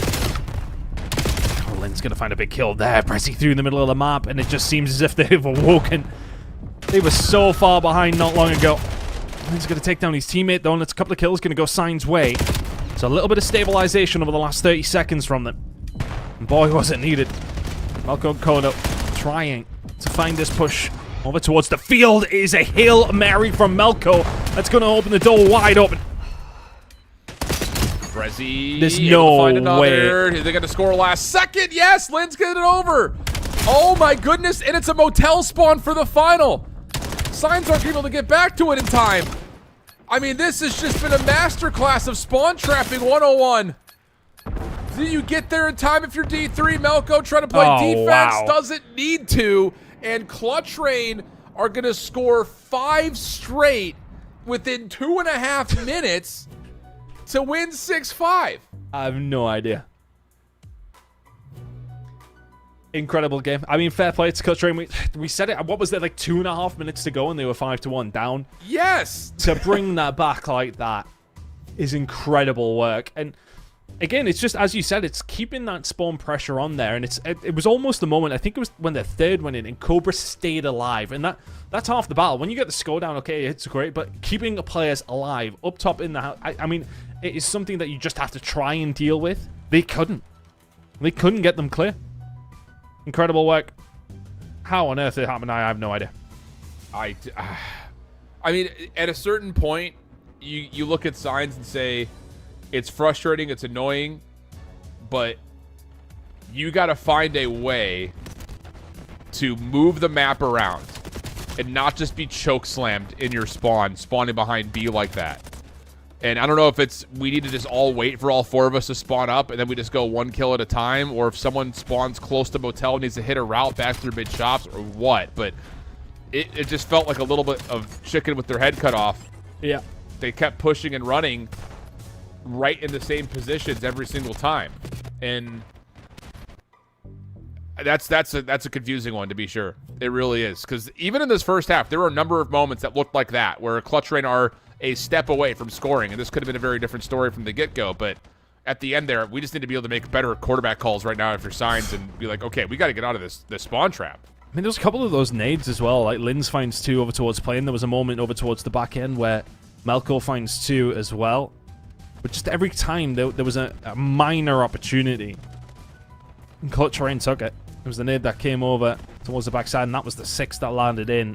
Oh, Lynn's going to find a big kill there. Pressing through in the middle of the map, and it just seems as if they've awoken. They were so far behind not long ago. Lynn's going to take down his teammate, though, and it's a couple of kills going to go Signs' way. So a little bit of stabilization over the last 30 seconds from them. And boy, was it needed. Melko and Kodo trying to find this push over towards the field. It is a Hail Mary from Melko. That's going to open the door wide open. Brezzy. There's no way. They're going to score last second. Yes, Lynn's getting it over. Oh my goodness, and it's a motel spawn for the final. Signs aren't able to get back to it in time. I mean, this has just been a masterclass of spawn trapping 101. Do you get there in time if you're D3? Melko trying to play defense, wow. doesn't need to. And Clutch Rayn are going to score 5 straight within 2.5 minutes to win 6-5. I have no idea. Incredible game. I mean, fair play to Clutch Rayn. We said it. What was there, like 2.5 minutes to go, and they were 5-1 down? Yes. To bring that back like that is incredible work. And again, it's just, as you said, it's keeping that spawn pressure on there. And it was almost the moment, I think it was when the third went in, and Cobra stayed alive. And that's half the battle. When you get the score down, okay, it's great. But keeping the players alive up top in the house, I mean, it is something that you just have to try and deal with. They couldn't. They couldn't get them clear. Incredible work. How on earth it happened, I have no idea. I mean, at a certain point, you look at Signs and say, it's frustrating, it's annoying, but you got to find a way to move the map around and not just be choke slammed in your spawning behind B like that. And I don't know if it's we need to just all wait for all 4 of us to spawn up and then we just go 1 kill at a time, or if someone spawns close to motel and needs to hit a route back through mid shops, or what. But it just felt like a little bit of chicken with their head cut off. Yeah. They kept pushing and running right in the same positions every single time. And that's a confusing one, to be sure. It really is. Because even in this first half, there were a number of moments that looked like that, where Clutch Rayn are a step away from scoring, and this could have been a very different story from the get-go, but at the end there, we just need to be able to make better quarterback calls right now after Signs and be like, okay, we got to get out of this spawn trap. I mean, there's a couple of those nades as well, like Lynn's finds 2 over towards plane. There was a moment over towards the back end where Melko finds 2 as well. But just every time there was a minor opportunity, and Clutch Rayn took it. It was the nade that came over towards the backside, and that was the 6 that landed in.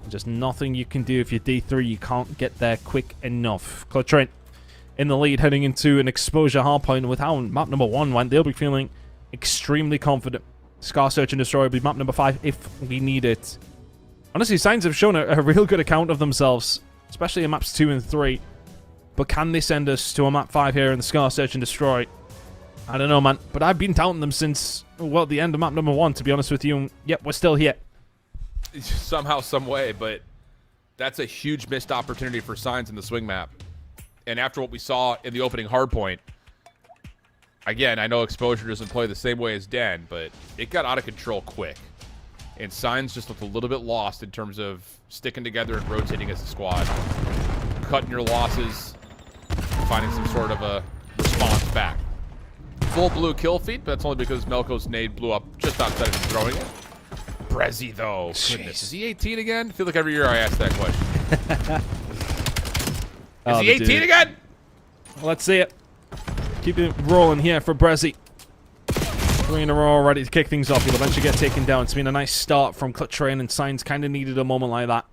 Just nothing you can do if you're D3. You can't get there quick enough. Clutch Rayn in the lead, heading into an exposure hardpoint. With how map number 1 went, they'll be feeling extremely confident. Scar Search and Destroy will be map number 5 if we need it. Honestly, Signs have shown a real good account of themselves, especially in maps 2 and 3. But can they send us to a map 5 here in the Scar Search and Destroy? I don't know, man. But I've been doubting them since, well, the end of map number 1, to be honest with you. And yep, we're still here. Somehow, some way, but that's a huge missed opportunity for Signs in the swing map. And after what we saw in the opening hardpoint, again, I know exposure doesn't play the same way as Den, but it got out of control quick. And Signs just looked a little bit lost in terms of sticking together and rotating as a squad. Cutting your losses, finding some sort of a response back. Full blue kill feed, but that's only because Melko's nade blew up just outside of him throwing it. Brezzy, though. Goodness. Is he 18 again? I feel like every year I ask that question. Is he 18 again? Let's see it. Keep it rolling here for Brezzy. 3 in a row, ready to kick things off. He'll eventually get taken down. It's been a nice start from Clutch Rayn, and Signs kind of needed a moment like that.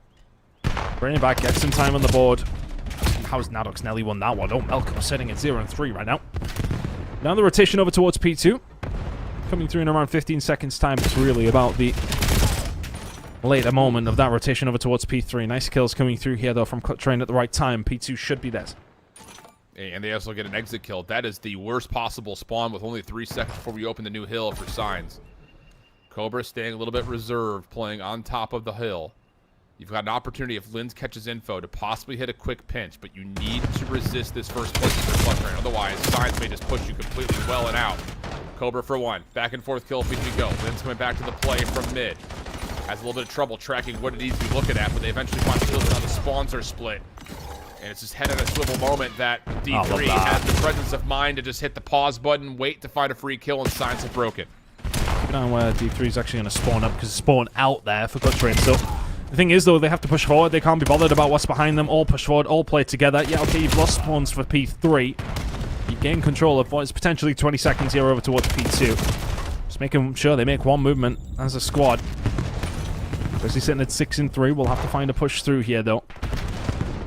Bring it back, get some time on the board. How's Nadox nearly won that one? Oh, Melko sitting at 0-3 right now. Now the rotation over towards P2. Coming through in around 15 seconds time. It's really about the later moment of that rotation over towards P3. Nice kills coming through here, though, from Clutch Rayn at the right time. P2 should be there. And they also get an exit kill. That is the worst possible spawn with only 3 seconds before we open the new hill for Signs. Cobra staying a little bit reserved, playing on top of the hill. You've got an opportunity if Linz catches info to possibly hit a quick pinch, but you need to resist this first push for Clutch Rayn. Otherwise, Synes may just push you completely well and out. Cobra for 1. Back and forth kill feed we go. Linz coming back to the play from mid. Has a little bit of trouble tracking what it needs to be looking at, but they eventually find the kills and now the spawns are split. And it's just head on a swivel moment that D3 has the presence of mind to just hit the pause button, wait to find a free kill, and Synes have broken. Keep an eye on where D3 is actually going to spawn up, because it's spawn out there for Clutch Rayn. So the thing is, though, they have to push forward. They can't be bothered about what's behind them. All push forward, all play together. Yeah, okay, you've lost spawns for P3. You gain control of what is potentially 20 seconds here over towards P2. Just making sure they make one movement as a squad. Especially sitting at 6 and 3. We'll have to find a push through here, though.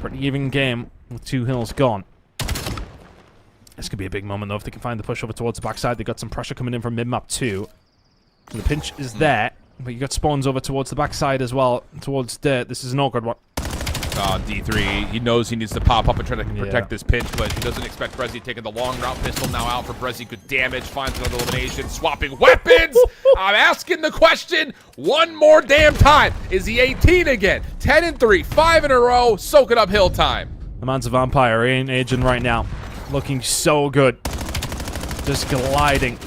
Pretty even game with 2 hills gone. This could be a big moment, though, if they can find the push over towards the backside. They got some pressure coming in from mid-map too. So the pinch is there, but you got spawns over towards the backside as well, towards dirt. This is an awkward one. D3, he knows he needs to pop up and try to protect this pinch, but he doesn't expect Brezzy taking the long route pistol now out for Brezzy. Good damage, finds another elimination, swapping weapons. I'm asking the question one more damn time. Is he 18 again? 10 and 3, 5 in a row, soaking up hill time. The man's a vampire, he ain't aging right now. Looking so good. Just gliding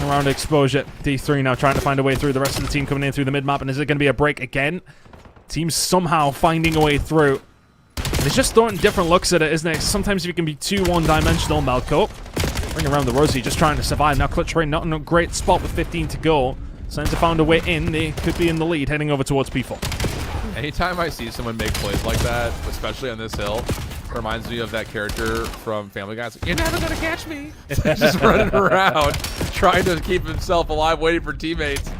around exposure. D3 now trying to find a way through. The rest of the team coming in through the mid-map, and is it going to be a break again? Team's somehow finding a way through. It's just throwing different looks at it, isn't it? Sometimes if you can be too one-dimensional, Malco. Bring around the Rosie, just trying to survive. Now Clutch Rayn not in a great spot with 15 to go. Signs have found a way in. They could be in the lead, heading over towards P4. Anytime I see someone make plays like that, especially on this hill, it reminds me of that character from Family Guy. Like, you're never going to catch me. Just running around, trying to keep himself alive, waiting for teammates.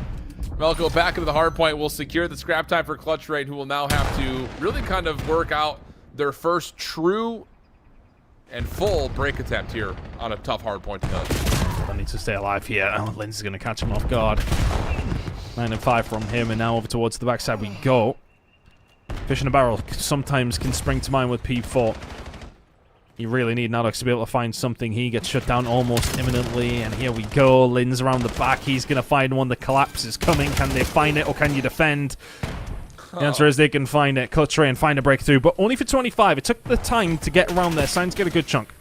Melko back into the hard point will secure the scrap time for Clutch Rayn, who will now have to really kind of work out their first true and full break attempt here on a tough hard point to touch. I need to stay alive here. Oh, Linz is going to catch him off guard. 9 and 5 from him, and now over towards the backside we go. Fish in a barrel sometimes can spring to mind with P4. You really need Nadox to be able to find something. He gets shut down almost imminently, and here we go. Linz around the back. He's going to find one. The collapse is coming. Can they find it, or can you defend? The answer is they can find it. Clutch Rayn find a breakthrough, but only for 25. It took the time to get around there. Signs get a good chunk.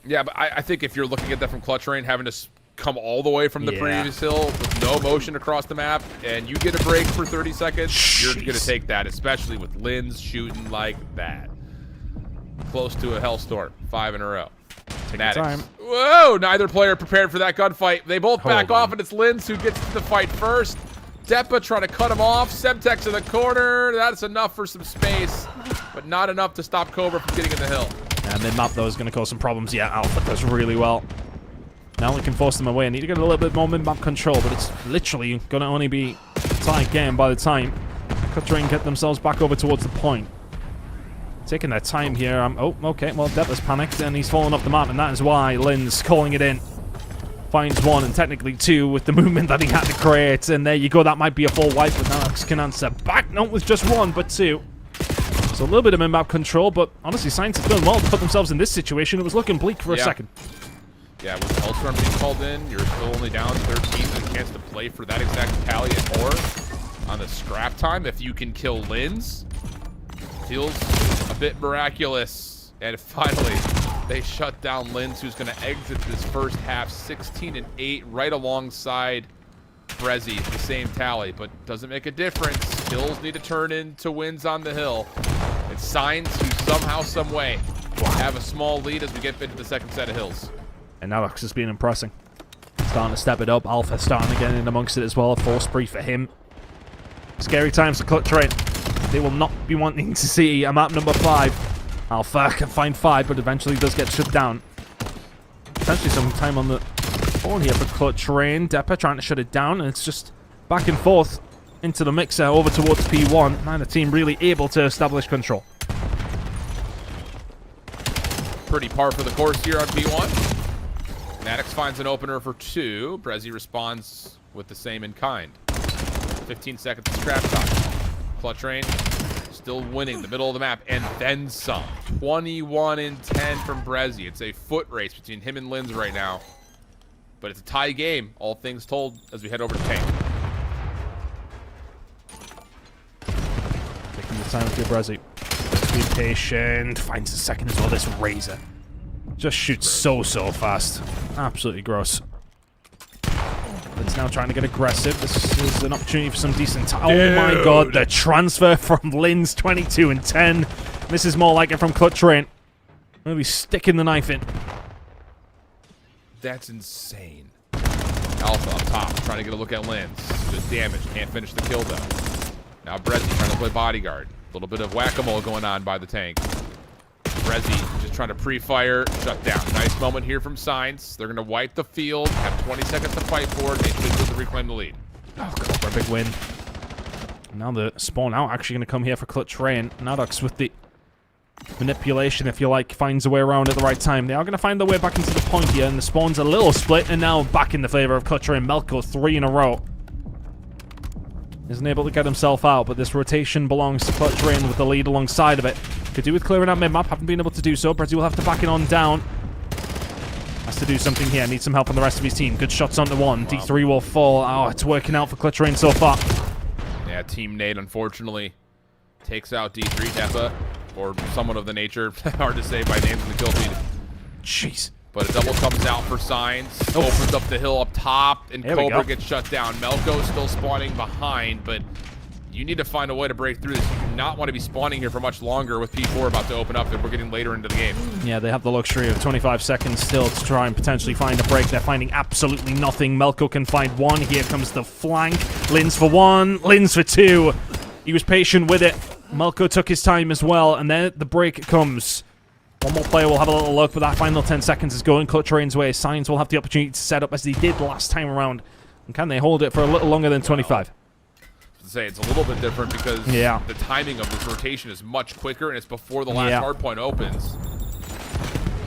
Yeah, but I think if you're looking at that from Clutch Rayn, having to come all the way from the previous hill with no motion across the map, and you get a break for 30 seconds, you're going to take that, especially with Linz shooting like that. Close to a hellstorm, 5 in a row. Take time. Whoa, neither player prepared for that gunfight. They both back off, and it's Linz who gets to the fight first. Depa trying to cut him off. Semtex in the corner. That's enough for some space, but not enough to stop Cobra from getting in the hill. And mid-map, though, is going to cause some problems. Yeah, Alpha does really well. Now we can force them away. I need to get a little bit more mid-map control, but it's literally going to only be a tight game by the time Clutch Rayn get themselves back over towards the point. Taking their time here. Oh, okay. Well, Depa's panicked, and he's fallen off the map, and that is why Linz calling it in. Finds 1, and technically 2 with the movement that he had to create. And there you go. That might be a full wipe, but Alex can answer back. Not with just 1, but 2. So a little bit of mid-map control, but honestly, Science have done well to put themselves in this situation. It was looking bleak for a second. Yeah, with the Hellstorm being called in, you're still only down 13 and a chance to play for that exact tally and more on the scrap time. If you can kill Linz, feels a bit miraculous. And finally, they shut down Linz, who's going to exit this first half 16 and 8 right alongside Brezzy, the same tally, but doesn't make a difference. Kills need to turn into wins on the hill. It's Signs who somehow, some way have a small lead as we get into the second set of hills. And Alex has been impressing. Starting to step it up. Alpha starting to get in amongst it as well. A full spree for him. Scary times for Clutch Rayn. They will not be wanting to see a map number 5. Alpha can find 5, but eventually does get shut down. Potentially some time on the board here for Clutch Rayn. Depa trying to shut it down, and it's just back and forth into the mixer over towards P1. Neither team really able to establish control. Pretty par for the course here on P1. Maddox finds an opener for 2. Brezzy responds with the same in kind. 15 seconds to scrap time. Clutch Rayn still winning the middle of the map, and then some. 21 and 10 from Brezzy. It's a foot race between him and Linz right now. But it's a tie game, all things told, as we head over to tank. Taking the time with your Brezzy. Be patient. Finds a second as well. This Razor just shoots so fast. Absolutely gross. It's now trying to get aggressive. This is an opportunity for some decent time. Oh my god, the transfer from Lin's 22 and 10. This is more like it from Clutch Rayn. Really sticking the knife in. That's insane. Alpha up top, trying to get a look at Linz. Just damage, can't finish the kill though. Now Brezzy trying to play bodyguard. A little bit of whack-a-mole going on by the tank. Brezzy just trying to pre-fire, shut down. Nice moment here from Synes. They're going to wipe the field, have 20 seconds to fight for it, make sure to reclaim the lead. Oh, God, for a big win. Now the spawn out actually going to come here for Clutch Rayn. Nadux with the manipulation, if you like, finds a way around at the right time. They are going to find their way back into the point here, and the spawn's a little split, and now back in the favor of Clutch Rayn. Melko 3 in a row. Isn't able to get himself out, but this rotation belongs to Clutch Rayn with the lead alongside of it. Could do with clearing out mid-map, haven't been able to do so. Brezzy will have to back it on down. Has to do something here, needs some help from the rest of his team. Good shots onto one. Wow. D3 will fall. Oh, it's working out for Clutch Rayn so far. Yeah, Team Nate, unfortunately, takes out D3 Depa, or someone of the nature. Hard to say by names in the kill feed. Jeez. But a double comes out for Synes. Opens up the hill up top, and Cobra gets shut down. Melko still spawning behind, but you need to find a way to break through this. You do not want to be spawning here for much longer with P4 about to open up, and we're getting later into the game. Yeah, they have the luxury of 25 seconds still to try and potentially find a break. They're finding absolutely nothing. Melko can find one. Here comes the flank. Linz for one. Linz for two. He was patient with it. Melko took his time as well, and then the break comes. One more player will have a little look, but that final 10 seconds is going Clutch Rayn's way. Synes will have the opportunity to set up as they did last time around. And can they hold it for a little longer than 25? To say it's a little bit different because the timing of this rotation is much quicker, and it's before the last hardpoint opens.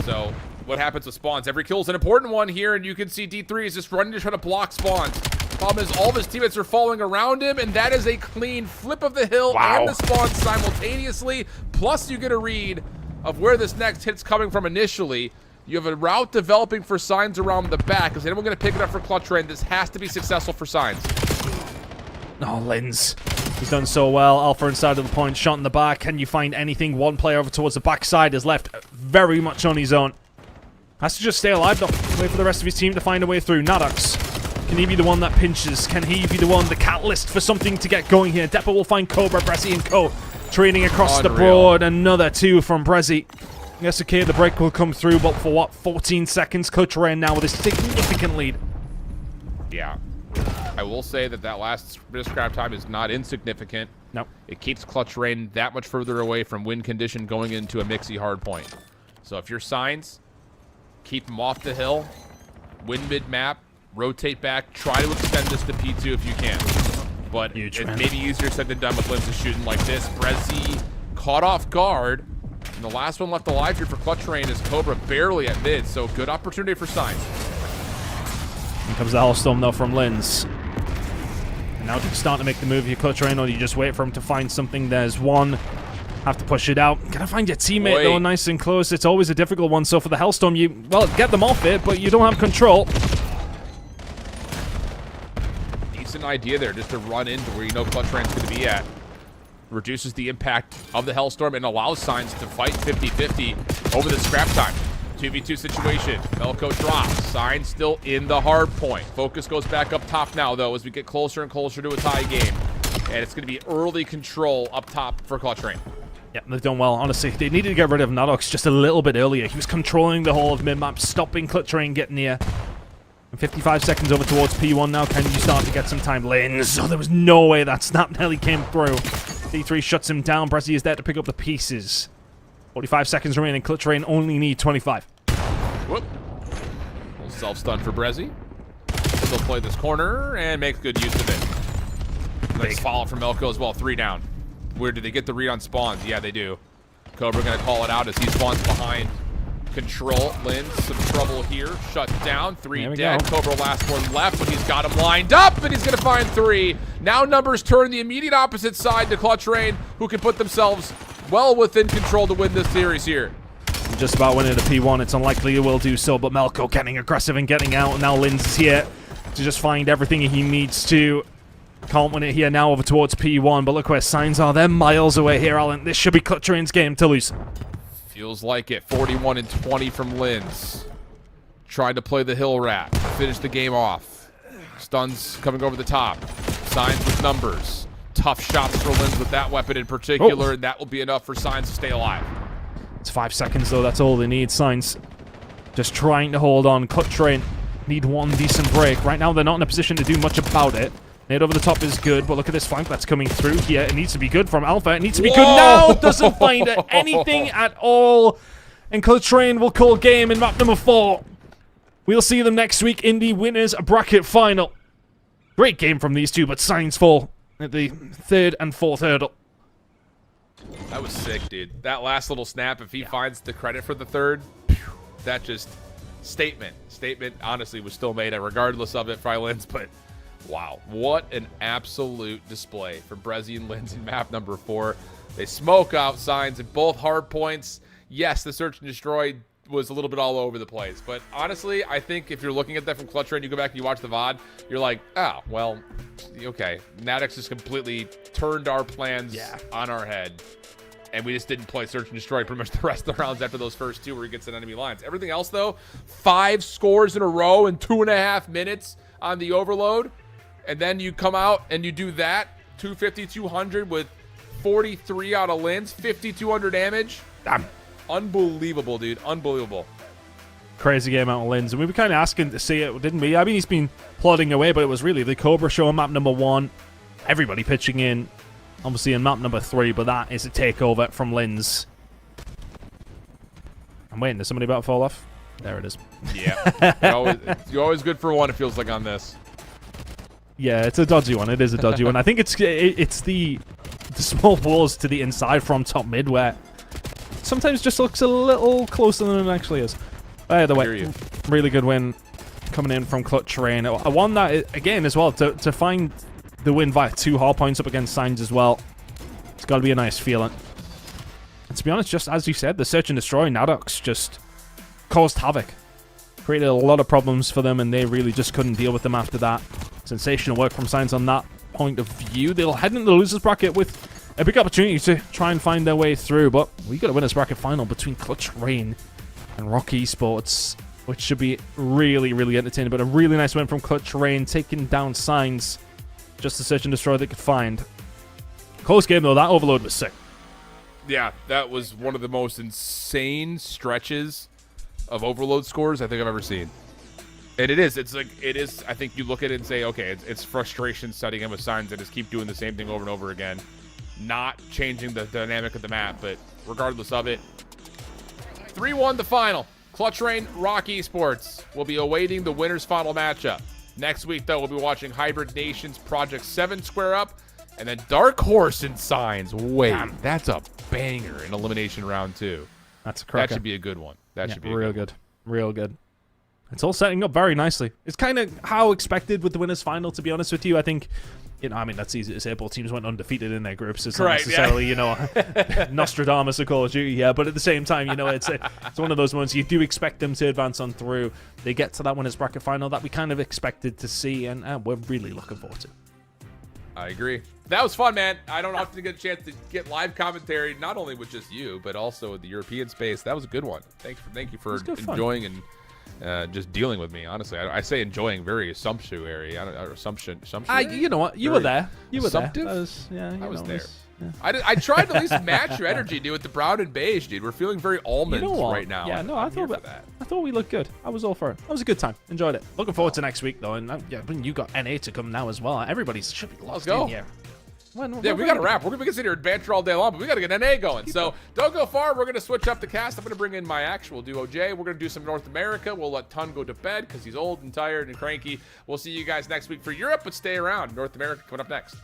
So what happens with spawns? Every kill is an important one here, and you can see D3 is just running to try to block spawns. Problem is all of his teammates are following around him, and that is a clean flip of the hill and the spawn simultaneously. Plus you get a read of where this next hit's coming from initially. You have a route developing for Synes around the back. Is anyone going to pick it up for Clutch Rayn? This has to be successful for Synes. Oh, Linz. He's done so well. Alpha inside of the point, shot in the back. Can you find anything? One player over towards the backside is left very much on his own. Has to just stay alive, though. Wait for the rest of his team to find a way through. Nadux. Can he be the one that pinches? Can he be the one, the catalyst for something to get going here? Depa will find Cobra, Brezzy, and Co. Trading across the board. Another two from Brezzy. Yes, okay, the break will come through, but for what? 14 seconds. Clutch Rayn now with a significant lead. Yeah. I will say that last bit of scrap time is not insignificant. No. It keeps Clutch Rayn that much further away from win condition going into a mixy hard point. So if you're Synes, keep them off the hill, win mid-map, rotate back, try to extend this to P2 if you can. But it's maybe easier said than done with Linz shooting like this. Brezzy caught off guard. And the last one left alive here for Clutch Rayn is Cobra barely at mid. So good opportunity for Synes. Here comes the Hellstorm though from Linz. And now to start to make the move here, Clutch Rayn, or you just wait for him to find something. There's one. Have to push it out. Gotta find your teammate though, nice and close. It's always a difficult one. So for the Hellstorm, you, well, get them off it, but you don't have control. Decent idea there, just to run into where you know Clutch Rayn's going to be at. Reduces the impact of the Hellstorm and allows Synes to fight 50-50 over the scrap time. 2v2 situation. Melko drops. Synes still in the hard point. Focus goes back up top now, though, as we get closer and closer to a tie game. And it's going to be early control up top for Clutch Rayn. Yeah, they've done well. Honestly, they needed to get rid of Nadux just a little bit earlier. He was controlling the whole of mid-map, stopping Clutch Rayn getting near. And 55 seconds over towards P1 now. Can you start to get some time? Linz. Oh, there was no way that snap nearly came through. D3 shuts him down. Brezzy is there to pick up the pieces. 45 seconds remaining. Clutch Rayn only need 25. Whoop. Little self-stun for Brezzy. He'll play this corner and makes good use of it. Nice follow from Melko as well. 3 down. Where did they get the read on spawns? Yeah, they do. Cobra going to call it out as he spawns behind. Control. Linz, some trouble here. Shut down. 3 dead. Cobra last one left, but he's got him lined up, and he's going to find 3. Now numbers turn the immediate opposite side to Clutch Rayn, who can put themselves well within control to win this series here. Just about winning a P1. It's unlikely he will do so, but Melko getting aggressive and getting out. And now Linz is here to just find everything he needs to. Can't win it here now over towards P1, but look where Synes are. They're miles away here, Alan. This should be Clutch Rayn's game to lose. Feels like it. 41 and 20 from Linz. Tried to play the hill rat. Finish the game off. Stuns coming over the top. Synes with numbers. Tough shots for Linz with that weapon in particular, and that will be enough for Synes to stay alive. It's 5 seconds, though. That's all they need. Synes just trying to hold on. Clutch Rayn need one decent break. Right now, they're not in a position to do much about it. Nade over the top is good, but look at this flank that's coming through here. It needs to be good from Alpha. It needs to be good now. Doesn't find anything at all. And Clutch Rayn will call game in map number 4. We'll see them next week in the winners bracket final. Great game from these two, but Synes fall at the 3rd and 4th hurdle. That was sick, dude. That last little snap, if he finds the credit for the 3rd, that just statement, honestly, was still made regardless of it for Linz, but wow, what an absolute display for Brezzy and Linz in map number 4. They smoke out Synes at both hard points. Yes, the search and destroy was a little bit all over the place, but honestly, I think if you're looking at that from Clutch Rayn, you go back and you watch the VOD, you're like, oh, well, okay, Natix just completely turned our plans on our head, and we just didn't play search and destroy pretty much the rest of the rounds after those first 2 where he gets in enemy lines. Everything else, though, 5 scores in a row in 2.5 minutes on the overload, and then you come out and you do that, 250, 200 with 43 out of Linz, 5,200 damage. Damn. Unbelievable, dude. Unbelievable. Crazy game out of Linz. And we were kind of asking to see it, didn't we? I mean, he's been plodding away, but it was really the Cobra show on map number 1. Everybody pitching in, obviously, in map number 3, but that is a takeover from Linz. I'm waiting. Is somebody about to fall off? There it is. Yeah. You're always good for one, it feels like, on this. Yeah, it's a dodgy one. It is a dodgy one. I think it's the small walls to the inside from top mid where sometimes just looks a little closer than it actually is. Either way, really good win coming in from Clutch Rayn. I won that again as well to find the win via 2 hard points up against Synes as well. It's got to be a nice feeling. And to be honest, just as you said, the search and destroy Nadox just caused havoc. Created a lot of problems for them, and they really just couldn't deal with them after that. Sensational work from Synes on that point of view. They'll head into the losers bracket with a big opportunity to try and find their way through, but we got a winners bracket final between Clutch Rayn and Rock Esports, which should be really, really entertaining. But a really nice win from Clutch Rayn, taking down Synes. Just the search and destroy they could find. Close game though. That overload was sick. Yeah, that was one of the most insane stretches of overload scores I think I've ever seen. And it is. It's like, it is. I think you look at it and say, okay, it's frustration setting in with Synes that just keep doing the same thing over and over again, not changing the dynamic of the map. But regardless of it, 3-1 the final. Clutch Rayn, Rock Esports will be awaiting the winner's final matchup. Next week, though, we'll be watching Hybrid Nations Project 7 square up, and then Dark Horse and Synes. Wait, that's a banger in Elimination Round 2. That's a cracker. That should be a good one. That should be real good. Real good. It's all setting up very nicely. It's kind of how expected with the winners final, to be honest with you. I think, I mean, that's easy to say. Both teams went undefeated in their groups. It's not necessarily, Nostradamus of Call of Duty here. But at the same time, it's one of those moments you do expect them to advance on through. They get to that winners bracket final that we kind of expected to see, and we're really looking forward to. I agree. That was fun, man. I don't often get a chance to get live commentary, not only with just you, but also with the European space. That was a good one. Thank you for enjoying and just dealing with me. Honestly, I say enjoying very assumptuary. Assumption. You know what? You were there. You were assumptive? there. I was there. I tried to at least match your energy, dude, with the brown and beige, dude. We're feeling very almonds right now. Yeah, no, I thought we looked good. I was all for it. That was a good time. Enjoyed it. Looking forward to next week, though. And you got NA to come now as well. Everybody should be lost in here. We got to wrap. We're going to be sitting here banter all day long, but we got to get NA going. So don't go far. We're going to switch up the cast. I'm going to bring in my actual duo, Jay. We're going to do some North America. We'll let Tun go to bed because he's old and tired and cranky. We'll see you guys next week for Europe, but stay around. North America coming up next.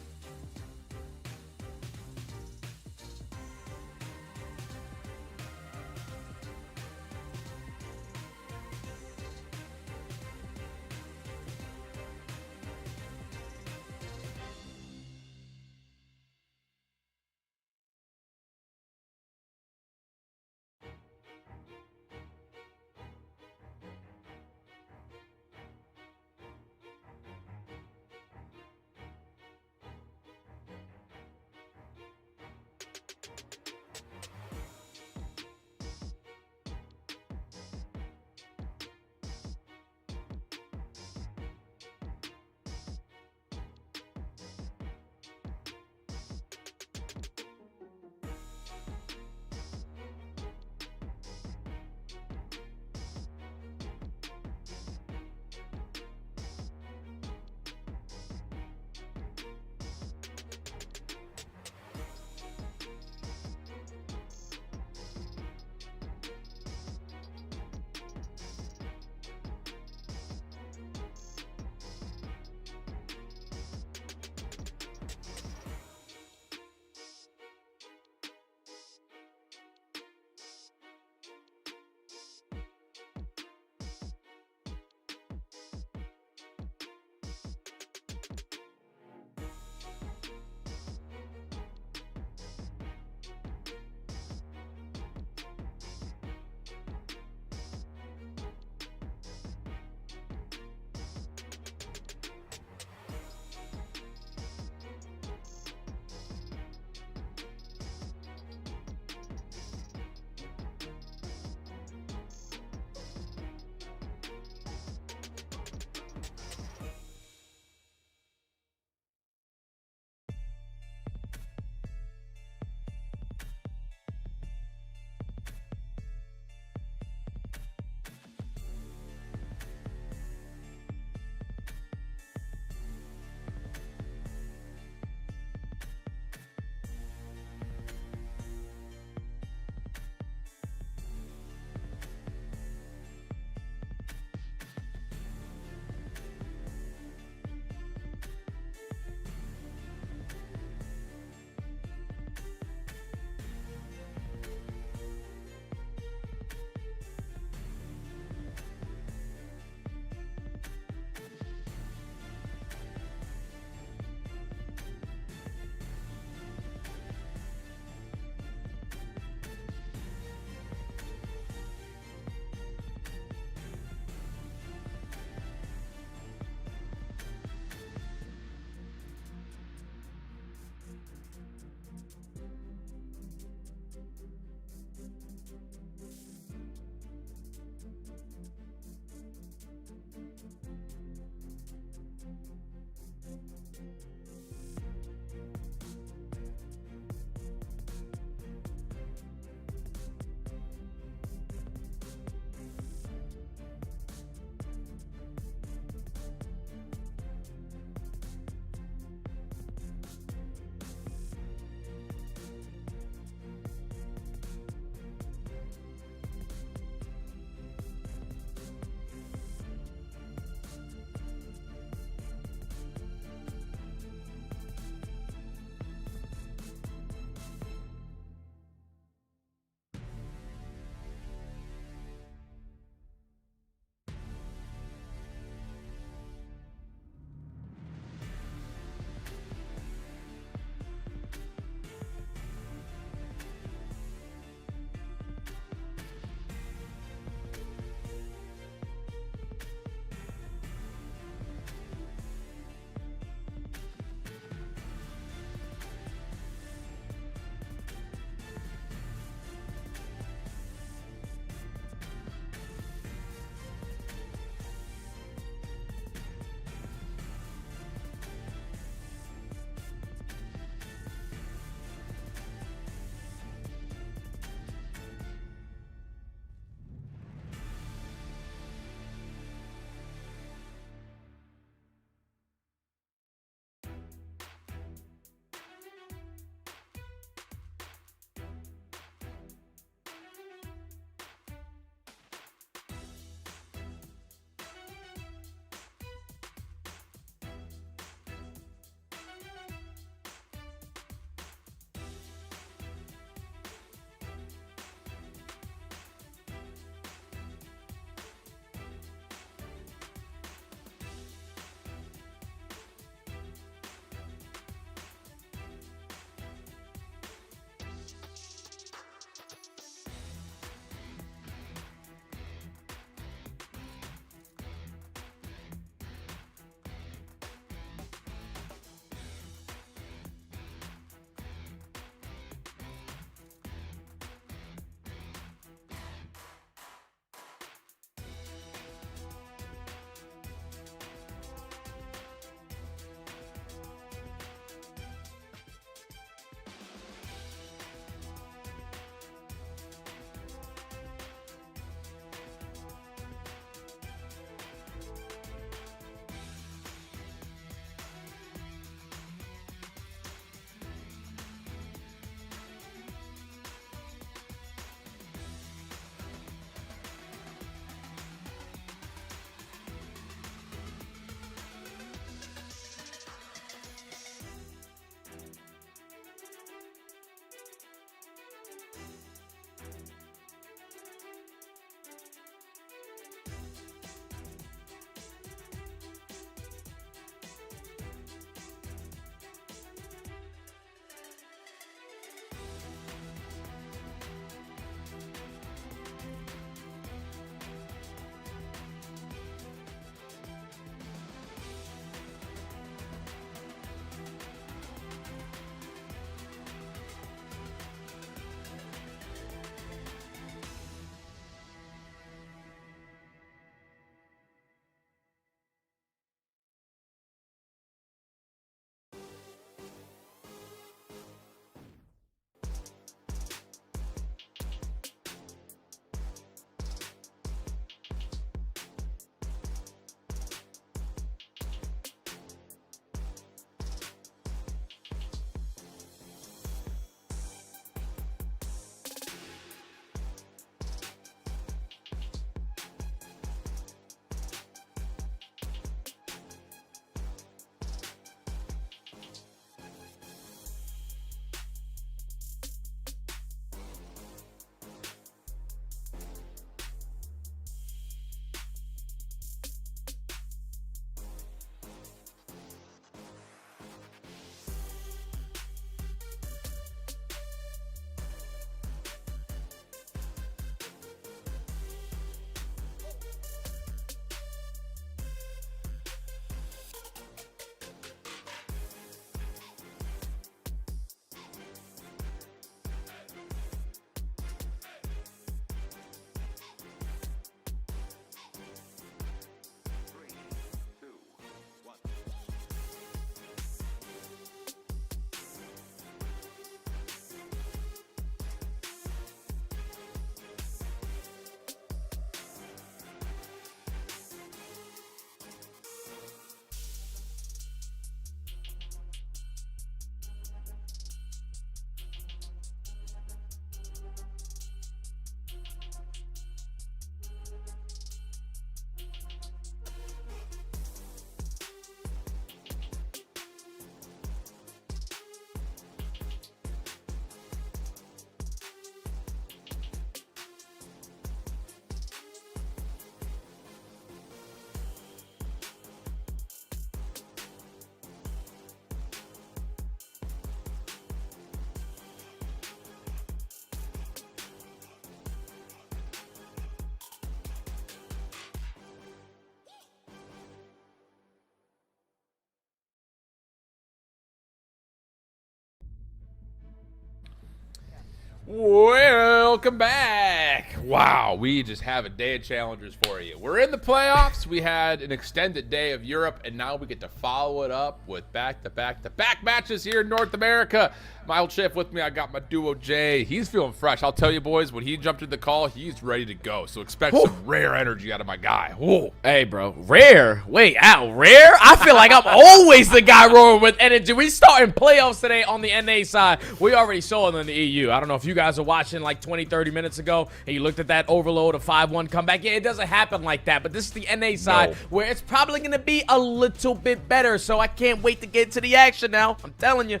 Welcome back. Wow, we just have a day of challengers for you. We're in the playoffs. We had an extended day of Europe, and now we get to follow it up with back-to-back-to-back matches here in North America. My old chef with me, I got my duo Jay. He's feeling fresh. I'll tell you, boys, when he jumped in the call, he's ready to go. So expect some rare energy out of my guy. Whoa. Hey, bro. Rare? Wait, rare? I feel like I'm always the guy rolling with energy. We starting playoffs today on the NA side. We already saw it in the EU. I don't know if you guys are watching like 20, 30 minutes ago and you looked at that overload of 5-1 comeback. Yeah, it doesn't happen like that. But this is the NA side where it's probably going to be a little bit better. So I can't wait to get to the action now. I'm telling you.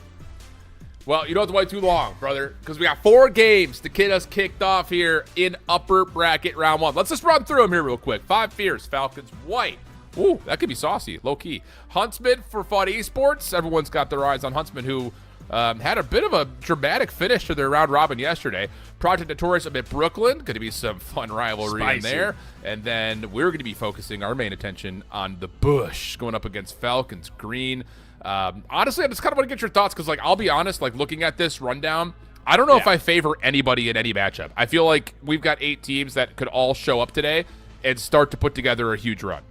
Well, you don't have to wait too long, brother, because we got 4 games to get us kicked off here in upper bracket round 1. Let's just run through them here real quick. 5 fierce, Falcons, white. Ooh, that could be saucy, low-key. Huntsmen for Fun Esports. Everyone's got their eyes on Huntsmen, who had a bit of a dramatic finish to their round robin yesterday. Project Notorious up at Brooklyn. Going to be some fun rivalry in there. And then we're going to be focusing our main attention on the Bush going up against Falcons, green. Honestly, I just kind of want to get your thoughts because, like, I'll be honest, like, looking at this rundown, I don't know if I favor anybody in any matchup. I feel like we've got 8 teams that could all show up today and start to put together a huge run.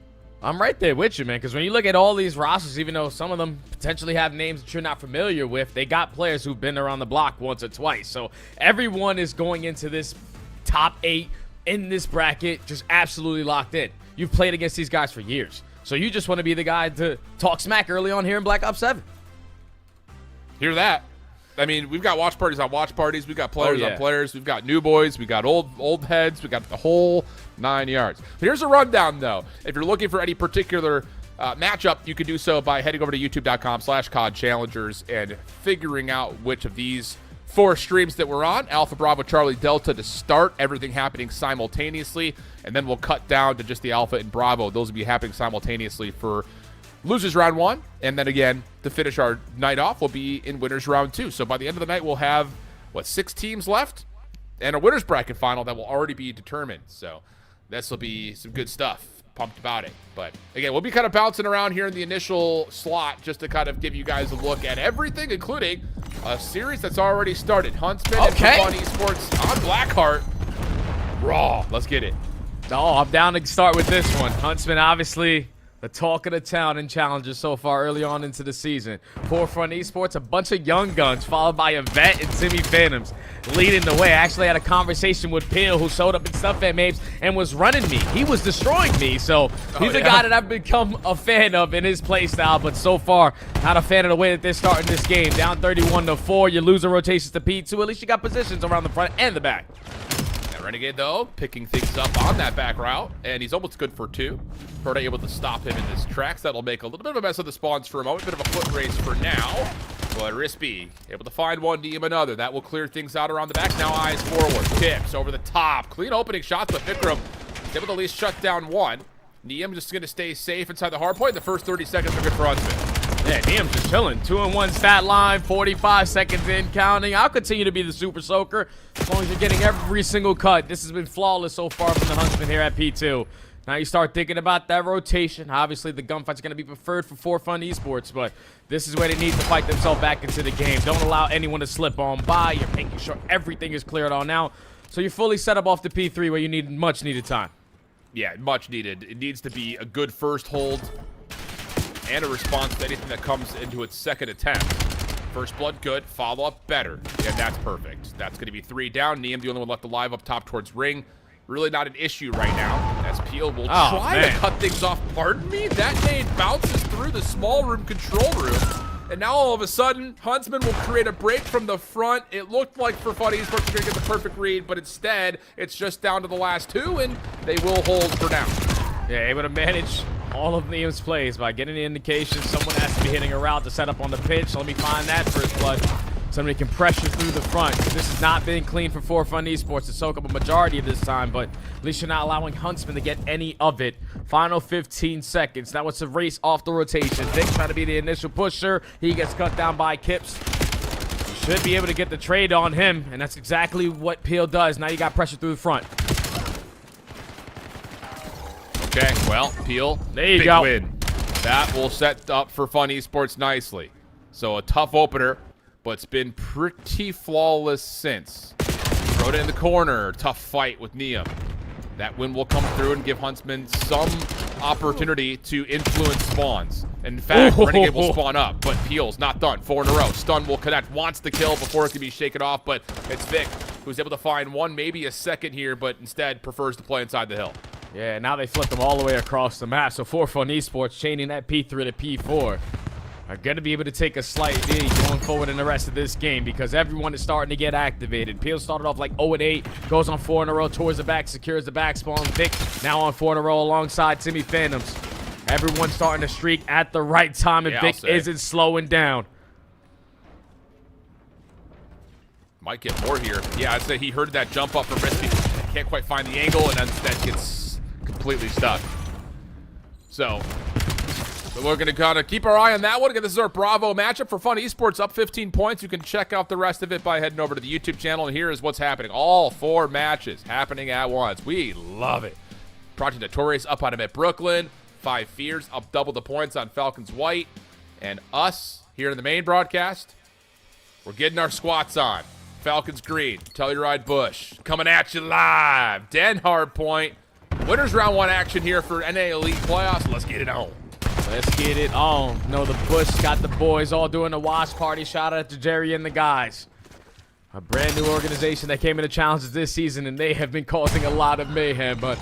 I'm right there with you, man, because when you look at all these rosters, even though some of them potentially have names that you're not familiar with, they got players who've been around the block once or twice. So everyone is going into this top 8 in this bracket just absolutely locked in. You've played against these guys for years. So you just want to be the guy to talk smack early on here in Black Ops 7. Hear that? I mean, we've got watch parties on watch parties. We've got players on players. We've got new boys. We've got old heads. We got the whole 9 yards. Here's a rundown, though. If you're looking for any particular matchup, you can do so by heading over to youtube.com/COD-Challengers and figuring out which of these 4 streams that we're on. Alpha, Bravo, Charlie, Delta to start. Everything happening simultaneously. And then we'll cut down to just the Alpha and Bravo. Those will be happening simultaneously for losers round 1. And then again, to finish our night off, we'll be in winners round 2. So by the end of the night, we'll have, 6 teams left? And a winners bracket final that will already be determined. So this will be some good stuff. Pumped about it. But again, we'll be kind of bouncing around here in the initial slot just to kind of give you guys a look at everything, including a series that's already started. Huntsmen and Fun Esports on Blackheart. Raw. Let's get it. Oh, I'm down to start with this one. Huntsman, obviously, the talk of the town in challenges so far early on into the season. Forefront Esports, a bunch of young guns, followed by a vet and Timmy Phantoms leading the way. I actually had a conversation with Peel, who showed up in Stuff at Mapes and was running me. He was destroying me, so he's a guy that I've become a fan of in his play style, but so far, not a fan of the way that they're starting this game. Down 31-4, you lose the rotations to P2. At least you got positions around the front and the back. Renegade, though, picking things up on that back route, and he's almost good for 2. Proto able to stop him in his tracks. That'll make a little bit of a mess of the spawns for a moment. Bit of a foot race for now. But Rispy able to find one, Diem another. That will clear things out around the back. Now eyes forward. Tips over the top. Clean opening shots, but Vikram is able to at least shut down one. Diem just going to stay safe inside the hard point. The first 30 seconds are good for Huntsman. Yeah, Diem's just chilling. 2-1 stat line, 45 seconds in, counting. I'll continue to be the Super Soaker as long as you're getting every single cut. This has been flawless so far from the Huntsman here at P2. Now you start thinking about that rotation. Obviously, the gunfight's going to be preferred for Fun Esports, but this is where they need to fight themselves back into the game. Don't allow anyone to slip on by. You're making sure everything is cleared on out. So you're fully set up off the P3 where you need much needed time. Yeah, much needed. It needs to be a good first hold and a response to anything that comes into its second attempt. First blood, good. Follow-up, better. And that's perfect. That's going to be 3 down. Neem, the only one left alive up top towards Ring. Really not an issue right now, as Peel will try to cut things off. Pardon me? That nade bounces through the small room control room. And now all of a sudden, Huntsman will create a break from the front. It looked like for Fun Esports they're going to get the perfect read, but instead, it's just down to the last 2, and they will hold for now. Yeah, able to manage all of Neem's plays by getting the indication someone has to be hitting a route to set up on the pitch. Let me find that first blood. Somebody can pressure through the front. This has not been clean for Fun Esports to soak up a majority of this time, but at least you're not allowing Huntsman to get any of it. Final 15 seconds. Now it's a race off the rotation. Vic trying to be the initial pusher. He gets cut down by Kips. You should be able to get the trade on him, and that's exactly what Peel does. Now you got pressure through the front. Okay, well, Peel, there you big go. Win. That will set up for Fun Esports nicely. So a tough opener, but it's been pretty flawless since. Rhoda in the corner. Tough fight with Neum. That win will come through and give Huntsmen some opportunity to influence spawns. In fact, Renegade will spawn up, but Peel's not done. 4 in a row. Stun will connect. Wants the kill before it can be shaken off, but it's Vic who's able to find one, maybe a second here, but instead prefers to play inside the hill. Yeah, now they flip them all the way across the map. So 4 Fun Esports chaining that P3 to P4 are going to be able to take a slight lead going forward in the rest of this game because everyone is starting to get activated. Peel started off like 0-8, goes on 4 in a row towards the back, secures the back spawn. Vic now on 4 in a row alongside Timmy Phantoms. Everyone's starting to streak at the right time, and Vic isn't slowing down. Might get more here. Yeah, I'd say he heard that jump up from Risky. Can't quite find the angle, and instead gets completely stuck. So we're going to kind of keep our eye on that one. Again, this is our Bravo matchup for Fun Esports, up 15 points. You can check out the rest of it by heading over to the YouTube channel, and here is what's happening. All 4 matches happening at once. We love it. Project Notorious up on him at Brooklyn. 5 Fears up double the points on Falcons White. And us here in the main broadcast, we're getting our squats on. Falcons Green, Telluride Bush, coming at you live. Den Hardpoint. Winners round 1 action here for NA Elite Playoffs. Let's get it on. Let's get it on. No, the Bush got the boys all doing the watch party. Shout out to Jerry and the guys. A brand new organization that came into challenges this season, and they have been causing a lot of mayhem. But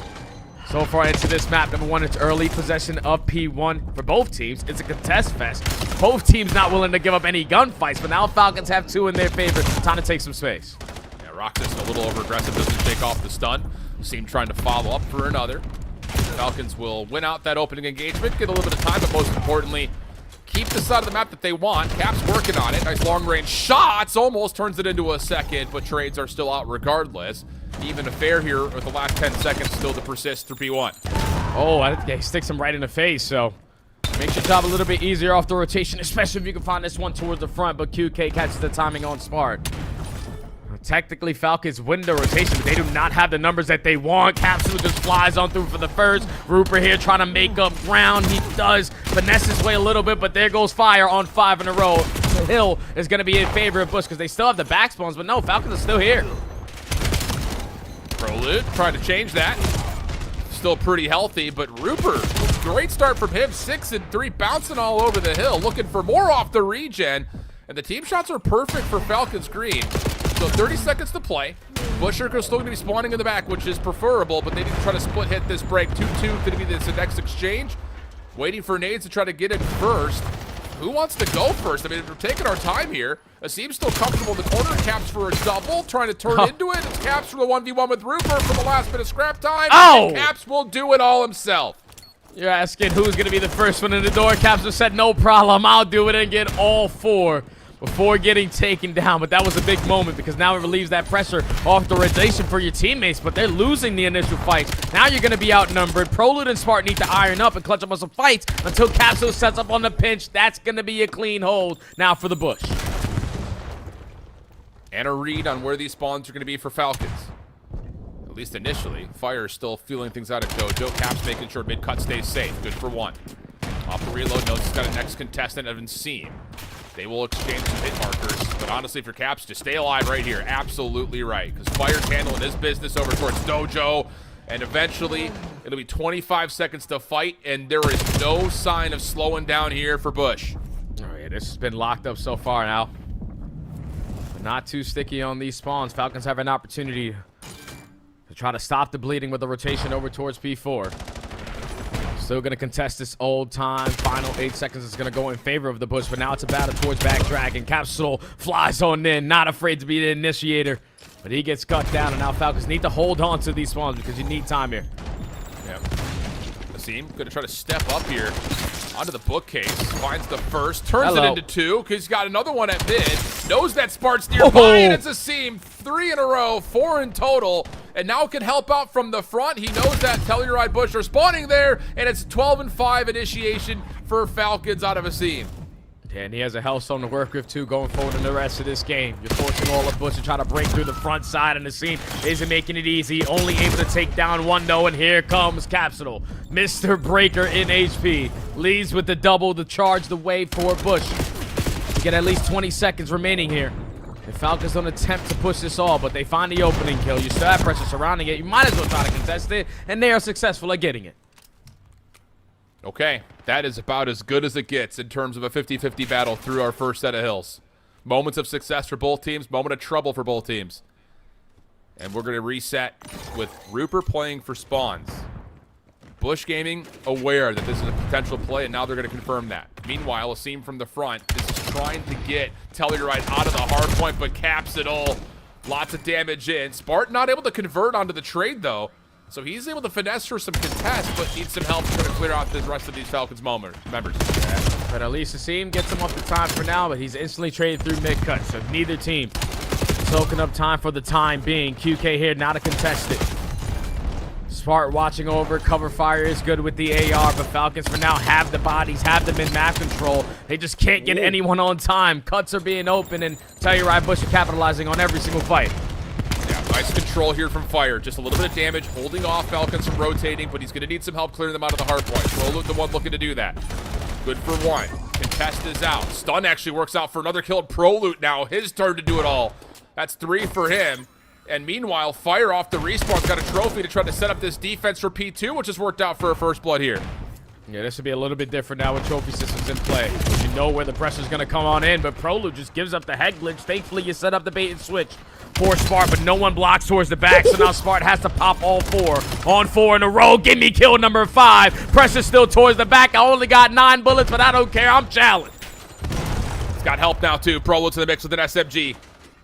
so far into this map, number 1, it's early possession of P1 for both teams. It's a contest fest. Both teams not willing to give up any gunfights, but now Falcons have 2 in their favor. Time to take some space. Yeah, Roxas a little over-aggressive, doesn't shake off the stun. Seem trying to follow up for another. Falcons will win out that opening engagement, get a little bit of time, but most importantly, keep the side of the map that they want. Cap's working on it. Nice long-range shots. Almost turns it into a second, but trades are still out regardless. Even affair here with the last 10 seconds still to persist through P1. Oh, he sticks him right in the face, so makes your job a little bit easier off the rotation, especially if you can find this one towards the front, but QK catches the timing on smart. Technically, Falcons win the rotation, but they do not have the numbers that they want. Capsule just flies on through for the first. Rupert here trying to make up ground. He does finesse his way a little bit, but there goes fire on 5 in a row. The hill is going to be in favor of Bush because they still have the back spawns, but no, Falcons are still here. Prelude trying to change that. Still pretty healthy, but Rupert, great start from him. 6 and 3, bouncing all over the hill, looking for more off the regen. And the team shots are perfect for Falcons Green. So 30 seconds to play. Busher is still going to be spawning in the back, which is preferable, but they need to try to split hit this break. 2-2 could be this next exchange. Waiting for nades to try to get it first. Who wants to go first? I mean, we're taking our time here. Asim's still comfortable in the corner. Caps for a double, trying to turn into it. It's Caps for the 1v1 with Rupert for the last bit of scrap time. Oh! And Caps will do it all himself. You're asking who's going to be the first one in the door. Caps just said, no problem, I'll do it and get all 4 before getting taken down. But that was a big moment because now it relieves that pressure off the rotation for your teammates, but they're losing the initial fights. Now you're going to be outnumbered. Prelude and Smart need to iron up and clutch up on some fights until Capsule sets up on the pinch. That's going to be a clean hold now for the Bush. And a read on where these spawns are going to be for Falcons. At least initially. Fire is still feeling things out of Dojo. Caps making sure mid-cut stays safe. Good for 1. Off the reload, notes he's got a next contestant of Seam. They will exchange some hit markers, but honestly for Caps, just stay alive right here. Absolutely right, because Fire's handling his business over towards Dojo, and eventually it'll be 25 seconds to fight, and there is no sign of slowing down here for Bush. Oh yeah, this has been locked up so far now. But not too sticky on these spawns. Falcons have an opportunity to try to stop the bleeding with the rotation over towards P4. Still going to contest this old time. Final 8 seconds is going to go in favor of the Bush, but now it's a battle towards back dragon. Capsule flies on in, not afraid to be the initiator, but he gets cut down, and now Falcons need to hold on to these spawns because you need time here. Yeah. Asim going to try to step up here onto the bookcase. Finds the first, turns it into 2 because he's got another one at mid. Knows that Spart's nearby, and it's Asim. 3 in a row, 4 in total. And now can help out from the front. He knows that Telluride Bush are spawning there, and it's 12 and 5 initiation for Falcons out of Asim. And he has a Hellstone to work with too going forward in the rest of this game. You're forcing all of Bush to try to break through the front side, and the scene isn't making it easy. Only able to take down 1 though, and here comes Capsule. Mr. Breaker in HP. Leads with the double to charge the way for Bush. To get at least 20 seconds remaining here. If Falcons don't attempt to push this all, but they find the opening kill, you still have pressure surrounding it. You might as well try to contest it, and they are successful at getting it. Okay, that is about as good as it gets in terms of a 50-50 battle through our first set of hills. Moments of success for both teams, moment of trouble for both teams. And we're going to reset with Rupert playing for spawns. Bush Gaming aware that this is a potential play, and now they're going to confirm that. Meanwhile, Asim from the front. This is trying to get Telluride out of the hard point, but caps it all. Lots of damage in. Spartan not able to convert onto the trade, though. So he's able to finesse for some contest, but needs some help to clear out the rest of these Falcons members. Yeah. But at least Asim gets him off the time for now, but he's instantly traded through mid-cut, so neither team soaking up time for the time being. QK here now to contest it. Smart watching over. Cover fire is good with the AR, but Falcons for now have the bodies, have them in map control. They just can't get anyone on time. Cuts are being open, and Telluride Bush are capitalizing on every single fight. Yeah, nice control here from Fire. Just a little bit of damage, holding off Falcons from rotating, but he's going to need some help clearing them out of the hard point. Proloot the one looking to do that. Good for one. Contest is out. Stun actually works out for another kill. Proloot now, his turn to do it all. That's 3 for him. And meanwhile, Fire off the respawn's got a trophy to try to set up this defense for P2, which has worked out for a first blood here. Yeah, this would be a little bit different now with trophy systems in play. You know where the pressure's going to come on in, but Proloot just gives up the head glitch. Thankfully, you set up the bait and switch for Spart, but no one blocks towards the back, so now Spart has to pop all 4 on 4 in a row. Give me kill number 5. Pressure still towards the back. I only got 9 bullets, but I don't care. I'm challenged. He's got help now, too. Proloot's in the mix with an SMG.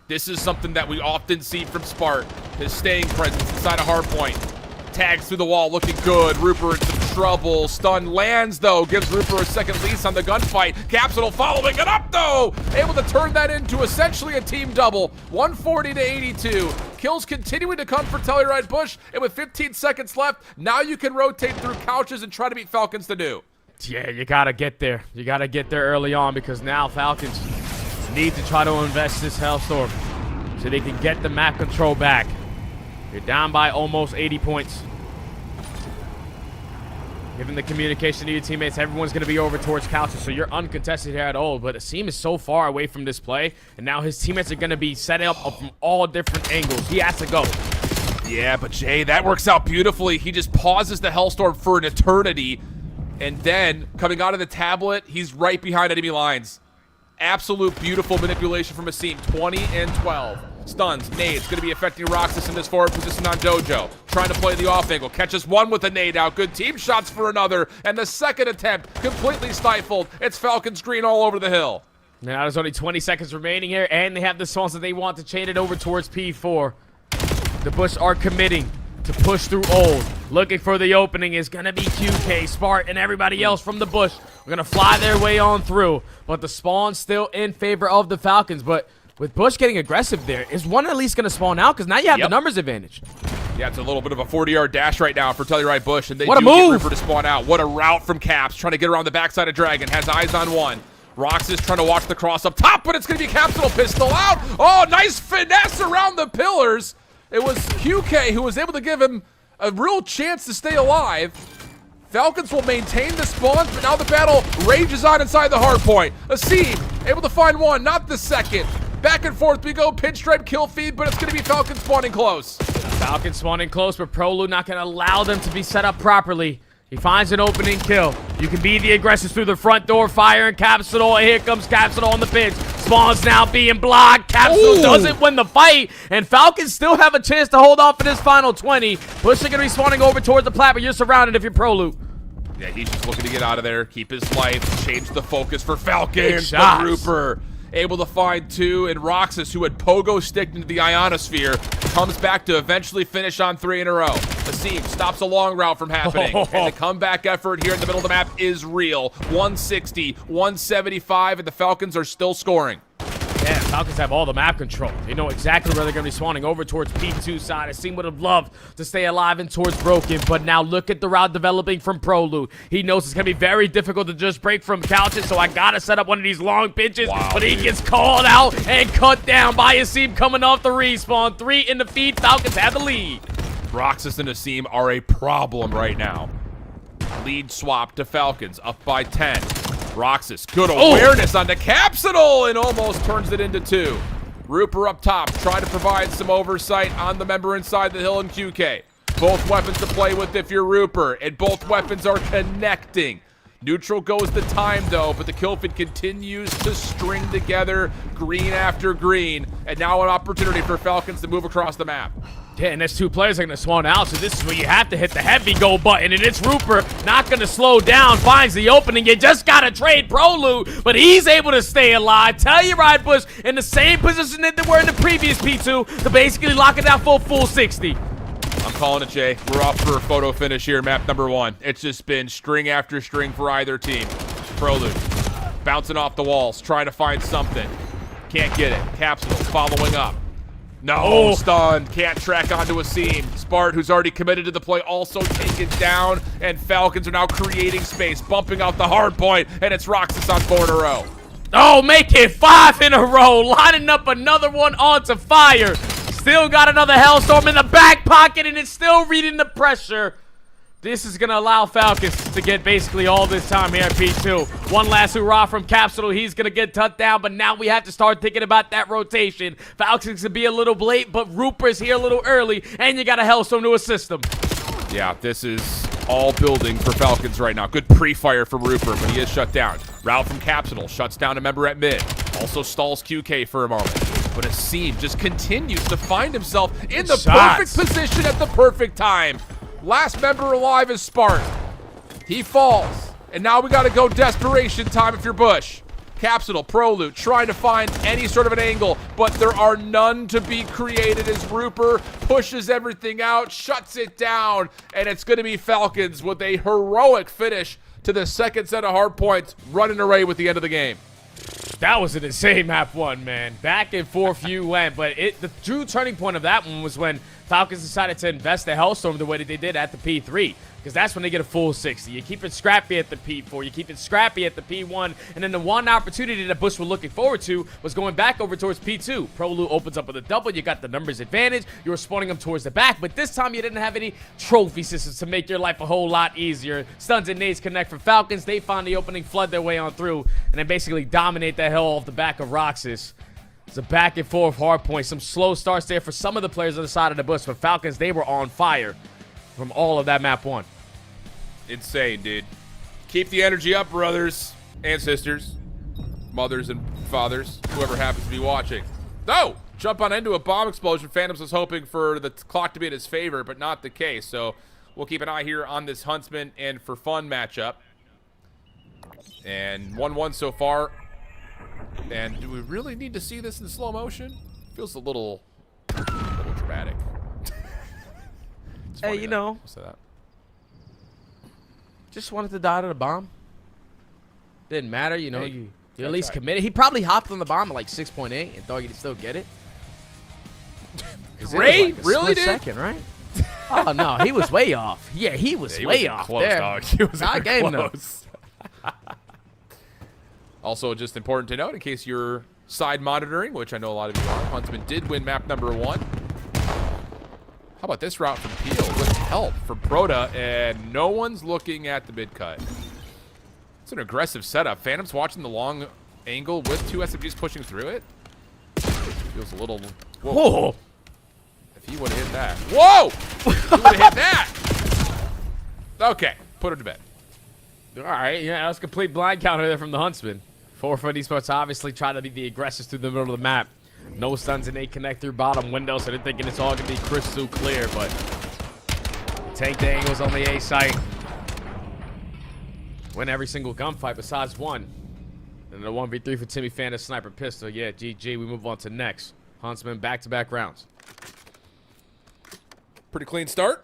This is something that we often see from Spart. His staying presence inside a hard point. Tags through the wall, looking good. Rupert in some trouble. Stun lands, though. Gives Rupert a second lease on the gunfight. Capsule following it up, though. Able to turn that into essentially a team double. 140 to 82. Kills continuing to come for Telluride Bush. And with 15 seconds left, now you can rotate through couches and try to beat Falcons to do. Yeah, you got to get there. You got to get there early on, because now Falcons need to try to invest this Hellstorm so they can get the map control back. You're down by almost 80 points. Given the communication to your teammates, everyone's going to be over towards couches, so you're uncontested here at all. But Asim is so far away from this play, and now his teammates are going to be set up from all different angles. He has to go. Yeah, but Jay, that works out beautifully. He just pauses the Hellstorm for an eternity, and then coming out of the tablet, he's right behind enemy lines. Absolute beautiful manipulation from Asim. 20 and 12. Stuns, nades, going to be affecting Roxas in this forward position on Dojo. Trying to play the off angle. Catches one with a nade out. Good team shots for another. And the second attempt completely stifled. It's Falcons green all over the hill. Now there's only 20 seconds remaining here, and they have the spawns that they want to chain it over towards P4. The Bush are committing to push through old. Looking for the opening is going to be QK, Spart, and everybody else from the Bush. We're going to fly their way on through, but the spawn's still in favor of the Falcons. But with Bush getting aggressive there, is one at least going to spawn out? Because now you have the numbers advantage. Yeah, it's a little bit of a 40-yard dash right now for Telluride Bush, and they what do a get move. Ripper to spawn out. What a route from Caps, trying to get around the backside of Dragon. Has eyes on one. Roxas trying to watch the cross up top, but it's going to be Capsule pistol out. Oh, nice finesse around the pillars. It was QK who was able to give him a real chance to stay alive. Falcons will maintain the spawns, but now the battle rages on inside the hard point. Asim able to find one, not the second. Back and forth we go, pinstripe kill feed, but it's going to be Falcons spawning close. Falcons spawning close, but Prolu not going to allow them to be set up properly. He finds an opening kill. You can be the aggressors through the front door, fire and Capsule, and here comes Capsule on the pinch. Spawns now being blocked. Capsule doesn't win the fight, and Falcons still have a chance to hold on for this final 20. Bush are going to be spawning over towards the plat, but you're surrounded if you're Prolu. Yeah, he's just looking to get out of there, keep his life, change the focus for Falcons. Big Rupert able to find two, and Roxas, who had pogo sticked into the ionosphere, comes back to eventually finish on 3 in a row. Asim stops a long route from happening, and the comeback effort here in the middle of the map is real. 160, 175, and the Falcons are still scoring. Yeah, Falcons have all the map control. They know exactly where they're going to be spawning over towards P2 side. Asim would have loved to stay alive and towards Broken, but now look at the route developing from Prolu. He knows it's going to be very difficult to just break from couches, so I got to set up one of these long pitches, but he gets called out and cut down by Asim coming off the respawn. 3 in the feed. Falcons have the lead. Roxas and Asim are a problem right now. Lead swap to Falcons, up by 10. Roxas, good awareness on the Capsule and almost turns it into 2. Rooper up top, try to provide some oversight on the member inside the hill in QK. Both weapons to play with if you're Rooper, and both weapons are connecting. Neutral goes the time, though, but the kill feed continues to string together green after green, and now an opportunity for Falcons to move across the map. Yeah, and there's 2 players that are going to spawn out, so this is where you have to hit the heavy go button, and it's Rooper not going to slow down, finds the opening. You just got to trade Prolute, but he's able to stay alive. Telluride Bush in the same position that they were in the previous P2 to basically lock it down for a full 60. I'm calling it, Jay. We're off for a photo finish here, map number 1. It's just been string after string for either team. Prolute bouncing off the walls, trying to find something. Can't get it. Capsule following up. No, stunned. Can't track onto a seam. Spart, who's already committed to the play, also taken down, and Falcons are now creating space, bumping out the hard point, and it's Roxas on 4 in a row. Oh, make it 5 in a row, lining up another one onto fire. Still got another Hellstorm in the back pocket, and it's still reading the pressure. This is going to allow Falcons to get basically all this time here at P2. One last hurrah from Capsule. He's going to get tucked down, but now we have to start thinking about that rotation. Falcons can be a little late, but Rooper's here a little early, and you got a Hellstorm to assist him. Yeah, this is all building for Falcons right now. Good pre-fire from Rooper, but he is shut down. Route from Capsule, shuts down a member at mid. Also stalls QK for a moment. But Asim just continues to find himself in the perfect position at the perfect time. Last member alive is Spart. He falls. And now we got to go desperation time if you're Bush. Capsule, Prolute, trying to find any sort of an angle, but there are none to be created as Rooper pushes everything out, shuts it down, and it's going to be Falcons with a heroic finish to the second set of hard points, running away with the end of the game. That was an insane map 1, man. Back and forth you went, but the true turning point of that one was when Falcons decided to invest the Hellstorm the way that they did at the P3, because that's when they get a full 60. You keep it scrappy at the P4, you keep it scrappy at the P1, and then the one opportunity that Bush was looking forward to was going back over towards P2. Prolute opens up with a double, you got the numbers advantage, you were spawning them towards the back, but this time you didn't have any trophy systems to make your life a whole lot easier. Stuns and nades connect for Falcons, they find the opening, flood their way on through, and then basically dominate the hell off the back of Roxas. It's a back and forth hard point. Some slow starts there for some of the players on the side of the bus, but Falcons, they were on fire from all of that map 1. Insane, dude. Keep the energy up, brothers and sisters, mothers and fathers, whoever happens to be watching. No! Jump on into a bomb explosion. Phantoms was hoping for the clock to be in his favor, but not the case. So we'll keep an eye here on this Huntsman and for fun matchup. And 1-1 so far. And do we really need to see this in slow motion? Feels a little dramatic. Hey, you know, just wanted to die to the bomb. Didn't matter, you know. Hey, you at least committed. He probably hopped on the bomb at like 6.8 and thought he'd still get it. Rayn, like really did? Second, right? Oh no, he was way off. Yeah, he was way off close, there. Dog. He was not game close. Also, just important to note, in case you're side monitoring, which I know a lot of you are, Huntsman did win map number 1. How about this route from Peel with help from Proda, and no one's looking at the mid cut. It's an aggressive setup. Phantom's watching the long angle with 2 SMGs pushing through it. Feels a little... Whoa. If he would have hit that. Whoa! He would have hit that. Okay, put him to bed. All right, yeah, that was a complete blind counter there from the Huntsman. 4-foot Esports obviously trying to be the aggressors through the middle of the map. No stuns, and they connect through bottom window, so they're thinking it's all going to be crystal clear, but take the angles on the A site. Win every single gunfight besides one. And the 1v3 for Timmy Fan, a sniper pistol. Yeah, GG, we move on to next. Huntsman, back-to-back rounds. Pretty clean start.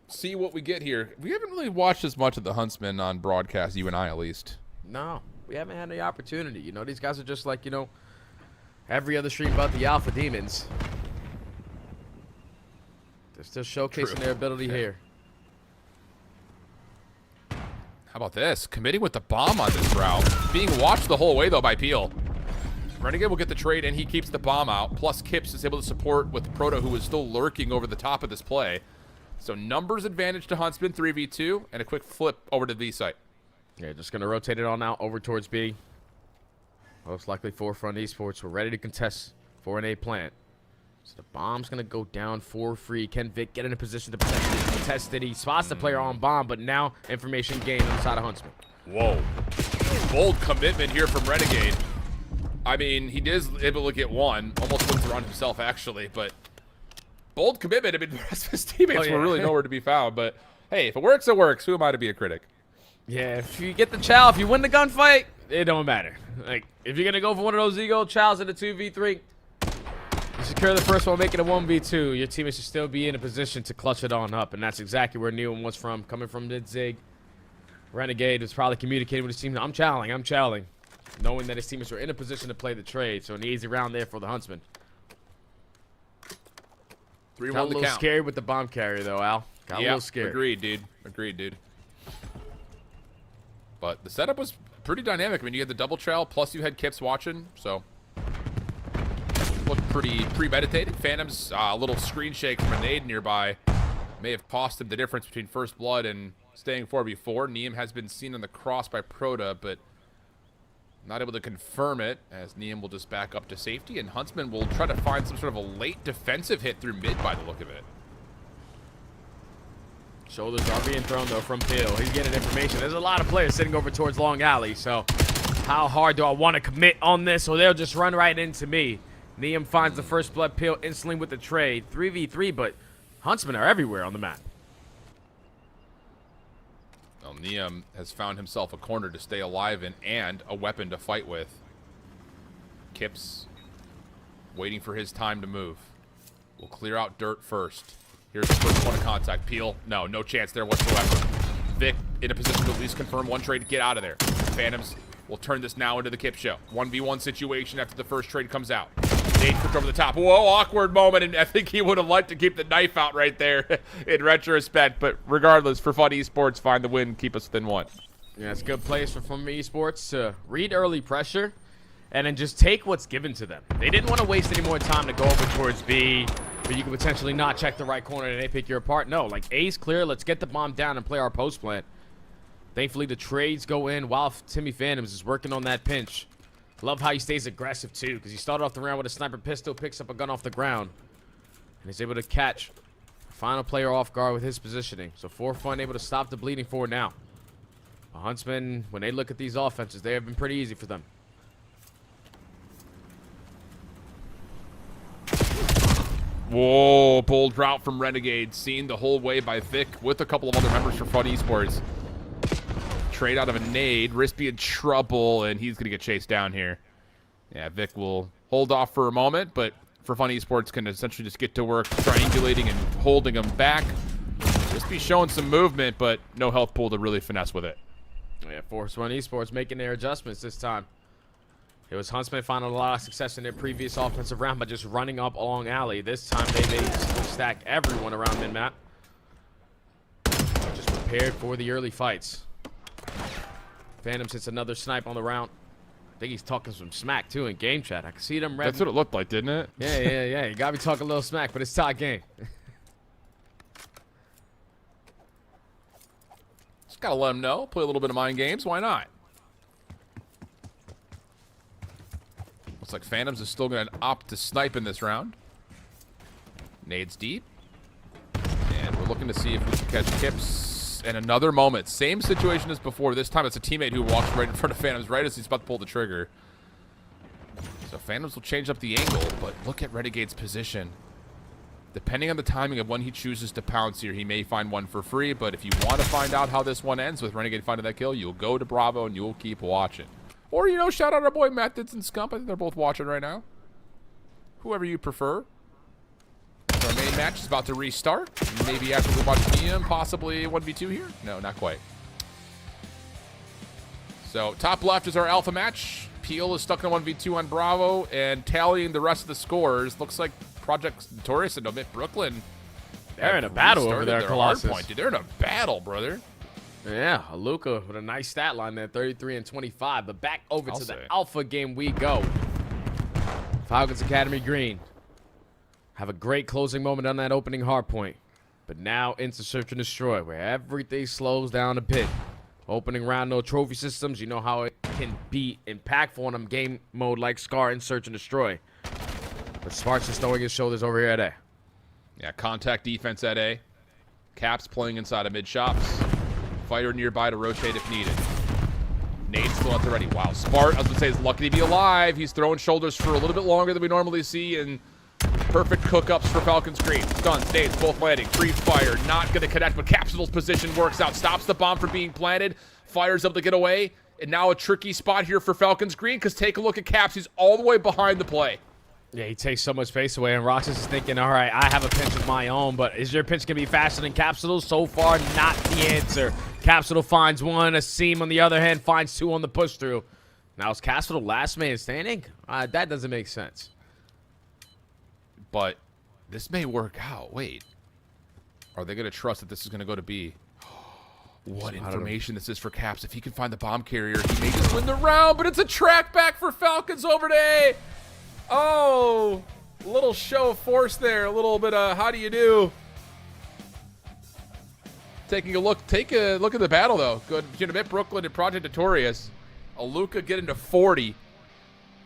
See what we get here. We haven't really watched as much of the Huntsmen on broadcast, you and I at least. No, we haven't had any opportunity. You know, these guys are just like, you know, every other stream about the Alpha Demons. They're still showcasing their ability here. How about this? Committing with the bomb on this route. Being watched the whole way, though, by Peel. Renegade will get the trade, and he keeps the bomb out. Plus, Kips is able to support with Proto, who is still lurking over the top of this play. So, numbers advantage to Huntsman, 3v2, and a quick flip over to the B site. Yeah, just going to rotate it on out over towards B. Most likely Forefront Esports were ready to contest for an A plant. So the bomb's going to go down for free. Can Vic get in a position to contest it? He spots the player on bomb, but now information gained on the side of Huntsman. Whoa. Bold commitment here from Renegade. I mean, he is able to get one. Almost wins around himself, actually, but bold commitment. I mean, the rest of his teammates were really nowhere to be found, but hey, if it works, it works. Who am I to be a critic? Yeah, if you get the chow, if you win the gunfight, it don't matter. Like, if you're going to go for one of those ego chows in a 2v3, you secure the first one, make it a 1v2. Your teammates should still be in a position to clutch it on up, and that's exactly where Neon was from, coming from mid-zig. Renegade was probably communicating with his team. I'm chowing. Knowing that his teammates were in a position to play the trade, so an easy round there for the Huntsmen. 3-1 Got a little count. scary with the bomb carrier, though, Al. Got a little scary. Agreed, dude. But the setup was pretty dynamic. I mean, you had the double trail, plus you had Kips watching, so looked pretty premeditated. Phantom's a little screen shake from a nade nearby may have cost him the difference between first blood and staying 4v4. Neem has been seen on the cross by Proto, but not able to confirm it, as Neem will just back up to safety, and Huntsman will try to find some sort of a late defensive hit through mid by the look of it. Shoulders are being thrown, though, from Peel. He's getting information. There's a lot of players sitting over towards Long Alley, so how hard do I want to commit on this, or they'll just run right into me? Neem finds the first blood. Peel instantly with the trade. 3v3, but Huntsmen are everywhere on the map. Well, Neem has found himself a corner to stay alive in and a weapon to fight with. Kips waiting for his time to move. We'll clear out dirt first. Here's the first point of contact. Peel, no chance there whatsoever. Vic in a position to at least confirm one trade to get out of there. Phantoms will turn this now into the Kip show. 1v1 situation after the first trade comes out. Nade pushed over the top. Whoa, awkward moment, and I think he would have liked to keep the knife out right there in retrospect. But regardless, for Fun Esports, find the win, keep us within one. Yeah, it's a good place for Fun Esports to read early pressure and then just take what's given to them. They didn't want to waste any more time to go over towards B, but you could potentially not check the right corner and they pick you apart. No, like A's clear. Let's get the bomb down and play our post plan. Thankfully, the trades go in while Timmy Phantoms is working on that pinch. Love how he stays aggressive, too, because he started off the round with a sniper pistol, picks up a gun off the ground, and he's able to catch the final player off guard with his positioning. So, Forefront able to stop the bleeding forward now. The Huntsmen, when they look at these offenses, they have been pretty easy for them. Whoa, bold route from Renegade, seen the whole way by Vic with a couple of other members from Fun Esports. Trade out of a nade, Rispy in trouble, and he's going to get chased down here. Yeah, Vic will hold off for a moment, but for Fun Esports can essentially just get to work triangulating and holding him back. Rispy showing some movement, but no health pool to really finesse with it. Yeah, Fun Esports making their adjustments this time. It was Huntsmen finding a lot of success in their previous offensive round by just running up along alley. This time they made stack everyone around mid-map. Just prepared for the early fights. Phantoms hits another snipe on the round. I think he's talking some smack, too, in game chat. I can see them revving. That's what it looked like, didn't it? Yeah. You got me talking a little smack, but it's tie game. Just got to let him know. Play a little bit of mind games. Why not? Looks like Phantoms is still going to opt to snipe in this round. Nades deep. And we're looking to see if we can catch Kips. And another moment. Same situation as before. This time it's a teammate who walks right in front of Phantoms right as he's about to pull the trigger. So Phantoms will change up the angle, but look at Renegade's position. Depending on the timing of when he chooses to pounce here, he may find one for free, but if you want to find out how this one ends with Renegade finding that kill, you'll go to Bravo and you'll keep watching. Or, you know, shout out our boy Methods and Scump. I think they're both watching right now. Whoever you prefer. Our main match is about to restart. Maybe after we watch EM, possibly 1v2 here? No, not quite. So, top left is our alpha match. Peel is stuck in a 1v2 on Bravo, and tallying the rest of the scores, looks like Project Notorious and OMiT Brooklyn. They're in a battle over there, Colossus. Dude, they're in a battle, brother. Yeah, Aluka with a nice stat line there, 33 and 25. But back over to the alpha game we go. Falcons Academy Green. Have a great closing moment on that opening hard point. But now into Search and Destroy, where everything slows down a bit. Opening round, no trophy systems. You know how it can be impactful in a game mode like Scar and Search and Destroy. But Sparks just throwing his shoulders over here at A. Yeah, contact defense at A. Caps playing inside of mid shops. Fighter nearby to rotate if needed. Nate's still at the ready. Wow, Spart, I was going to say, is lucky to be alive. He's throwing shoulders for a little bit longer than we normally see, and perfect cook-ups for Falcons Green. Stuns, Nate's both landing. Free fire, not going to connect, but Capsule's position works out. Stops the bomb from being planted. Fire's able to get away, and now a tricky spot here for Falcons Green, because take a look at Caps. He's all the way behind the play. Yeah, he takes so much space away, and Roxas is thinking, all right, I have a pinch of my own, but is your pinch going to be faster than Capsule? So far, not the answer. Capsule finds one. A Seam, on the other hand, finds two on the push-through. Now, is Capsule last man standing? That doesn't make sense. But this may work out. Wait. Are they going to trust that this is going to go to B? What information this is for Caps. If he can find the bomb carrier, he may just win the round, but it's a track back for Falcons over to A. Oh, a little show of force there. A little bit of how do you do? Taking a look. Take a look at the battle, though. Good. OMiT Brooklyn and Project Notorious. Aluka getting to 40.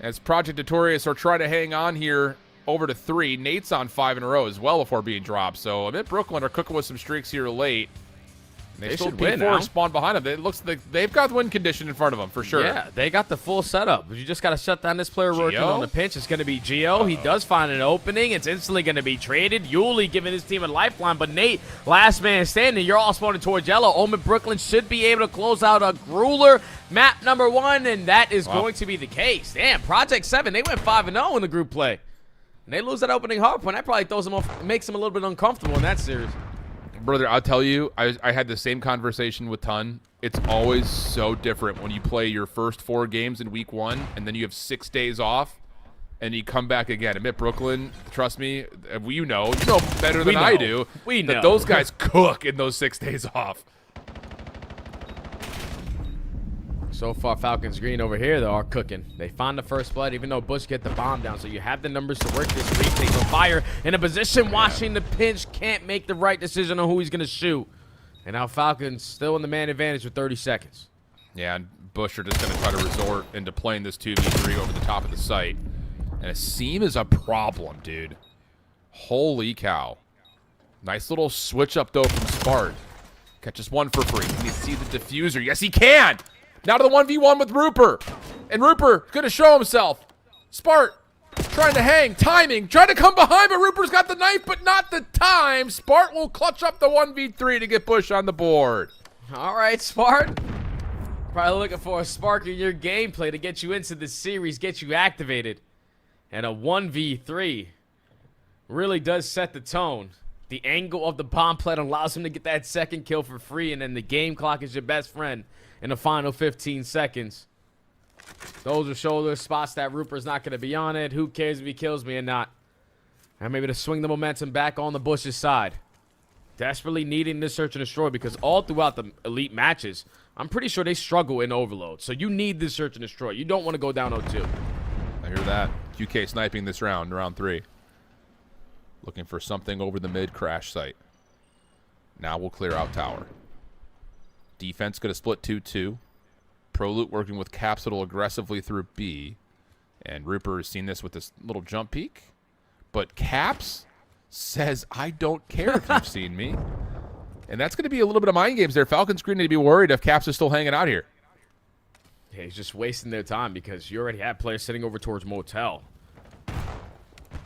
As Project Notorious are trying to hang on here over to 3. Nate's on 5 in a row as well before being dropped. So OMiT Brooklyn are cooking with some streaks here late. They still should win P4 now. spawn behind them. It looks like they've got the win condition in front of them for sure. Yeah, they got the full setup. You just got to shut down this player working Gio? on the pinch. It's going to be Gio. He does find an opening. It's instantly going to be traded. Yuli giving his team a lifeline, but Nate, last man standing. You're all spawning towards yellow. OMiT Brooklyn should be able to close out a grueler map number 1, and that is going to be the case. Damn, Project 7, they went 5-0 in the group play. And they lose that opening hard point. That probably throws them off, makes them a little bit uncomfortable in that series. Brother, I'll tell you, I had the same conversation with Ton. It's always so different when you play your first 4 games in week 1, and then you have 6 days off, and you come back again. OMiT Brooklyn, trust me, you know better than I do. We know. That those guys cook in those 6 days off. So far, Falcons Green over here, though, are cooking. They find the first blood, even though Bush get the bomb down. So you have the numbers to work this retake on fire. In a position, watching the pinch, can't make the right decision on who he's going to shoot. And now Falcons still in the man advantage with 30 seconds. Yeah, and Bush are just going to try to resort into playing this 2v3 over the top of the site. And a seam is a problem, dude. Holy cow. Nice little switch up, though, from Spart. Catches one for free. Can he see the diffuser? Yes, he can! Now to the 1v1 with Rupert. And Rupert going to show himself. Spart trying to hang. Timing. Trying to come behind, but Rupert's got the knife, but not the time. Spart will clutch up the 1v3 to get Bush on the board. All right, Spart. Probably looking for a spark in your gameplay to get you into the series, get you activated. And a 1v3 really does set the tone. The angle of the bomb plant allows him to get that second kill for free, and then the game clock is your best friend in the final 15 seconds. Those are shoulder spots that Rupert's not going to be on it. Who cares if he kills me or not? And maybe to swing the momentum back on the Bush's side. Desperately needing this search and destroy, because all throughout the elite matches, I'm pretty sure they struggle in overload. So you need this search and destroy. You don't want to go down 0-2. I hear that. QK sniping this round 3. Looking for something over the mid crash site. Now we'll clear out tower. Defense going to split 2-2. Proloot working with Capsule aggressively through B. And Rupert has seen this with this little jump peek. But Caps says, I don't care if you've seen me. And that's going to be a little bit of mind games there. Falcons Green need to be worried if Caps is still hanging out here. Yeah, he's just wasting their time because you already have players sitting over towards Motel.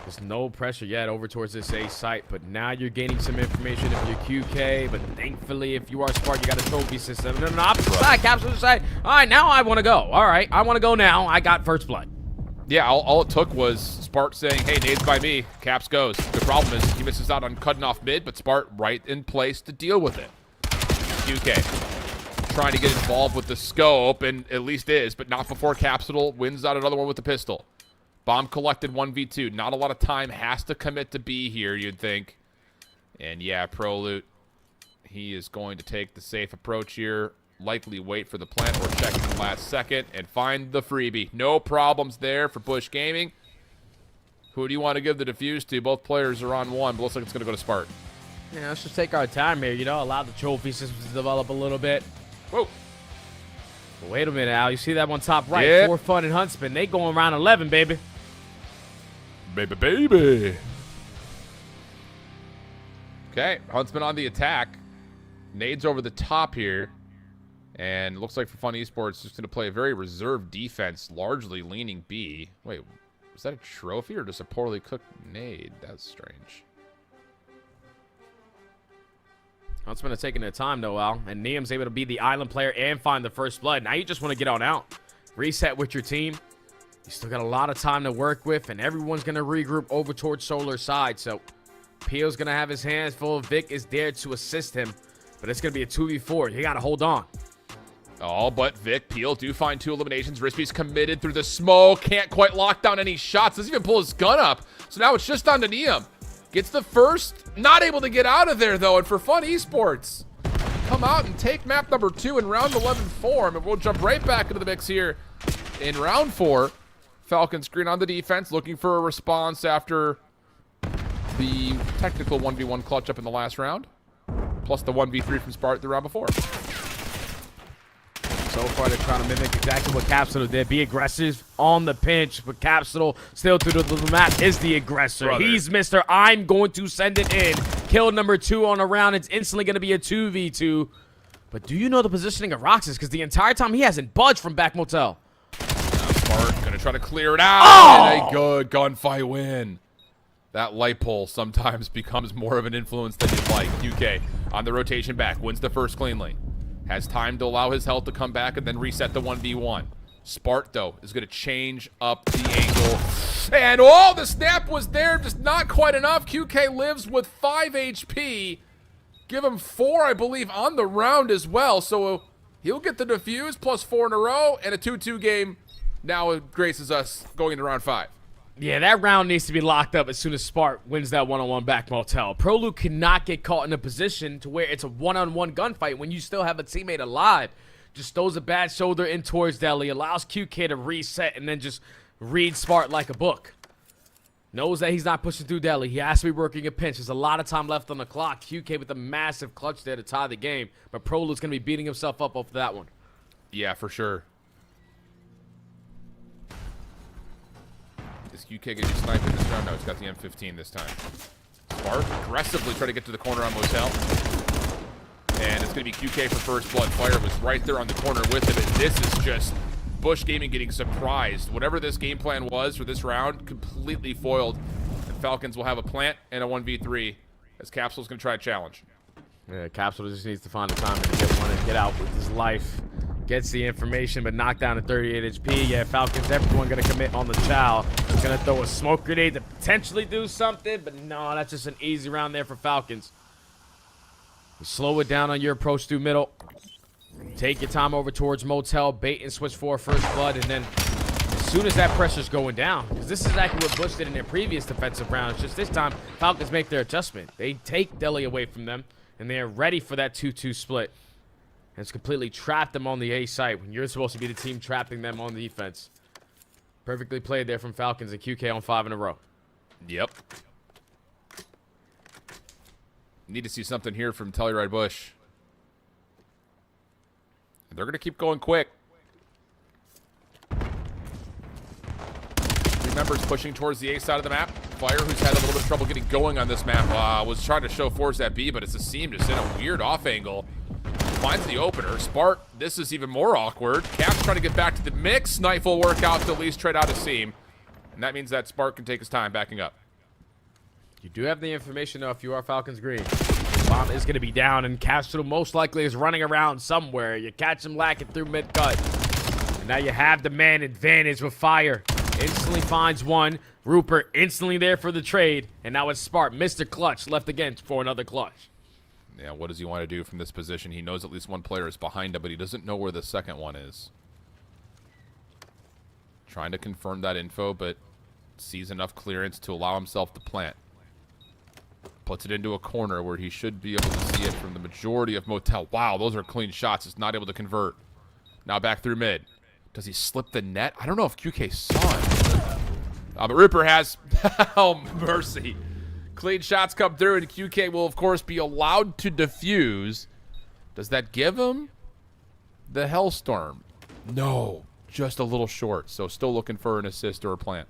There's no pressure yet over towards this A site, but now you're gaining some information if you're QK. But thankfully, if you are Spark, you got a trophy system. And on the opposite side, Capsule side. All right, now I want to go. All right, I want to go now. I got first blood. Yeah, all it took was Spart saying, hey, nade's by me. Caps goes. The problem is he misses out on cutting off mid, but Spart right in place to deal with it. QK trying to get involved with the scope, and at least is, but not before Capsule wins out another one with the pistol. Bomb collected 1v2. Not a lot of time has to commit to B here, you'd think. And yeah, Proloot, he is going to take the safe approach here. Likely wait for the plant or check in the last second and find the freebie. No problems there for Bush Gaming. Who do you want to give the defuse to? Both players are on one, but looks like it's going to go to Spart. Yeah, let's just take our time here, you know, allow the trophy systems to develop a little bit. Whoa. Wait a minute, Al. You see that one top right? Yep. 4 Fun and Huntsmen. They going around 11, baby. Baby. Okay, Huntsman on the attack. Nades over the top here. And looks like for Fun Esports, just going to play a very reserved defense, largely leaning B. Wait, is that a trophy or just a poorly cooked nade? That's strange. Huntsmen are taking their time, though, Al. And Niam's able to be the island player and find the first blood. Now you just want to get on out. Reset with your team. You still got a lot of time to work with, and everyone's going to regroup over towards Solar's side. So Peel's going to have his hands full. Vic is there to assist him, but it's going to be a 2v4. You got to hold on. Oh, but Vic, Peel do find 2 eliminations. Rispy's committed through the smoke. Can't quite lock down any shots. Doesn't even pull his gun up. So now it's just on to Niam. Gets the first. Not able to get out of there, though. And for Fun Esports, come out and take map number 2 in round 11 form. And we'll jump right back into the mix here in round 4. Falcons green on the defense, looking for a response after the technical 1v1 clutch up in the last round. Plus the 1v3 from Spart the round before. So far, they're trying to mimic exactly what Capsule did. Be aggressive on the pinch, but Capsule still through the map is the aggressor. Brother. He's Mr. I'm going to send it in. Kill number 2 on a round. It's instantly going to be a 2v2. But do you know the positioning of Roxas? Because the entire time he hasn't budged from back motel. Now Spart gonna try to clear it out. And a good gunfight win. That light pole sometimes becomes more of an influence than you'd like. QK on the rotation back, wins the first cleanly. Has time to allow his health to come back and then reset the 1v1. Spart, though, is going to change up the angle. And, oh, the snap was there, just not quite enough. QK lives with 5 HP. Give him 4, I believe, on the round as well. So he'll get the defuse plus 4 in a row, and a 2-2 game now graces us going into round 5. Yeah, that round needs to be locked up as soon as Spart wins that one-on-one back motel. Prolu cannot get caught in a position to where it's a one-on-one gunfight when you still have a teammate alive. Just throws a bad shoulder in towards Deli, allows QK to reset, and then just read Spart like a book. Knows that he's not pushing through Deli. He has to be working a pinch. There's a lot of time left on the clock. QK with a massive clutch there to tie the game. But Prolu's going to be beating himself up off that one. Yeah, for sure. Is QK going to be sniping this round? No, he's got the M15 this time. Spart aggressively trying to get to the corner on Motel. And it's going to be QK for first blood. Fire was right there on the corner with him. And this is just Bush Gaming getting surprised. Whatever this game plan was for this round, completely foiled. And Falcons will have a plant and a 1v3 as Capsule's going to try a challenge. Yeah, Capsule just needs to find the time to get one and get out with his life. Gets the information, but knocked down to 38 HP. Yeah, Falcons, everyone going to commit on the chow. Going to throw a smoke grenade to potentially do something, but no, that's just an easy round there for Falcons. You slow it down on your approach through middle. Take your time over towards Motel, bait and switch for first blood, and then as soon as that pressure's going down, because this is exactly what Bush did in their previous defensive rounds, just this time, Falcons make their adjustment. They take Deli away from them, and they're ready for that 2-2 split. And it's completely trapped them on the A site when you're supposed to be the team trapping them on the defense. Perfectly played there from Falcons and QK on 5 in a row. Yep. Need to see something here from Telluride Bush. They're going to keep going quick. 3 members pushing towards the A side of the map. Fire, who's had a little bit of trouble getting going on this map, was trying to show force at B, but it's a seam just in a weird off angle. Finds the opener. Spart, this is even more awkward. Cap's trying to get back to the mix. Knife will work out to at least trade out a seam. And that means that Spart can take his time backing up. You do have the information, though, if you are Falcons green. Bomb is going to be down, and Castro most likely is running around somewhere. You catch him lacking through mid-cut. And now you have the man advantage with Fire. Instantly finds one. Rupert instantly there for the trade. And now it's Spart. Mr. Clutch left again for another clutch. Yeah, what does he want to do from this position? He knows at least one player is behind him, but he doesn't know where the second one is. Trying to confirm that info, but sees enough clearance to allow himself to plant. Puts it into a corner where he should be able to see it from the majority of Motel. Wow, those are clean shots. He's not able to convert. Now back through mid. Does he slip the net? I don't know if QK saw it. But Rupert has. Oh, mercy. Clean shots come through, and QK will, of course, be allowed to defuse. Does that give him the Hellstorm? No, just a little short. So still looking for an assist or a plant.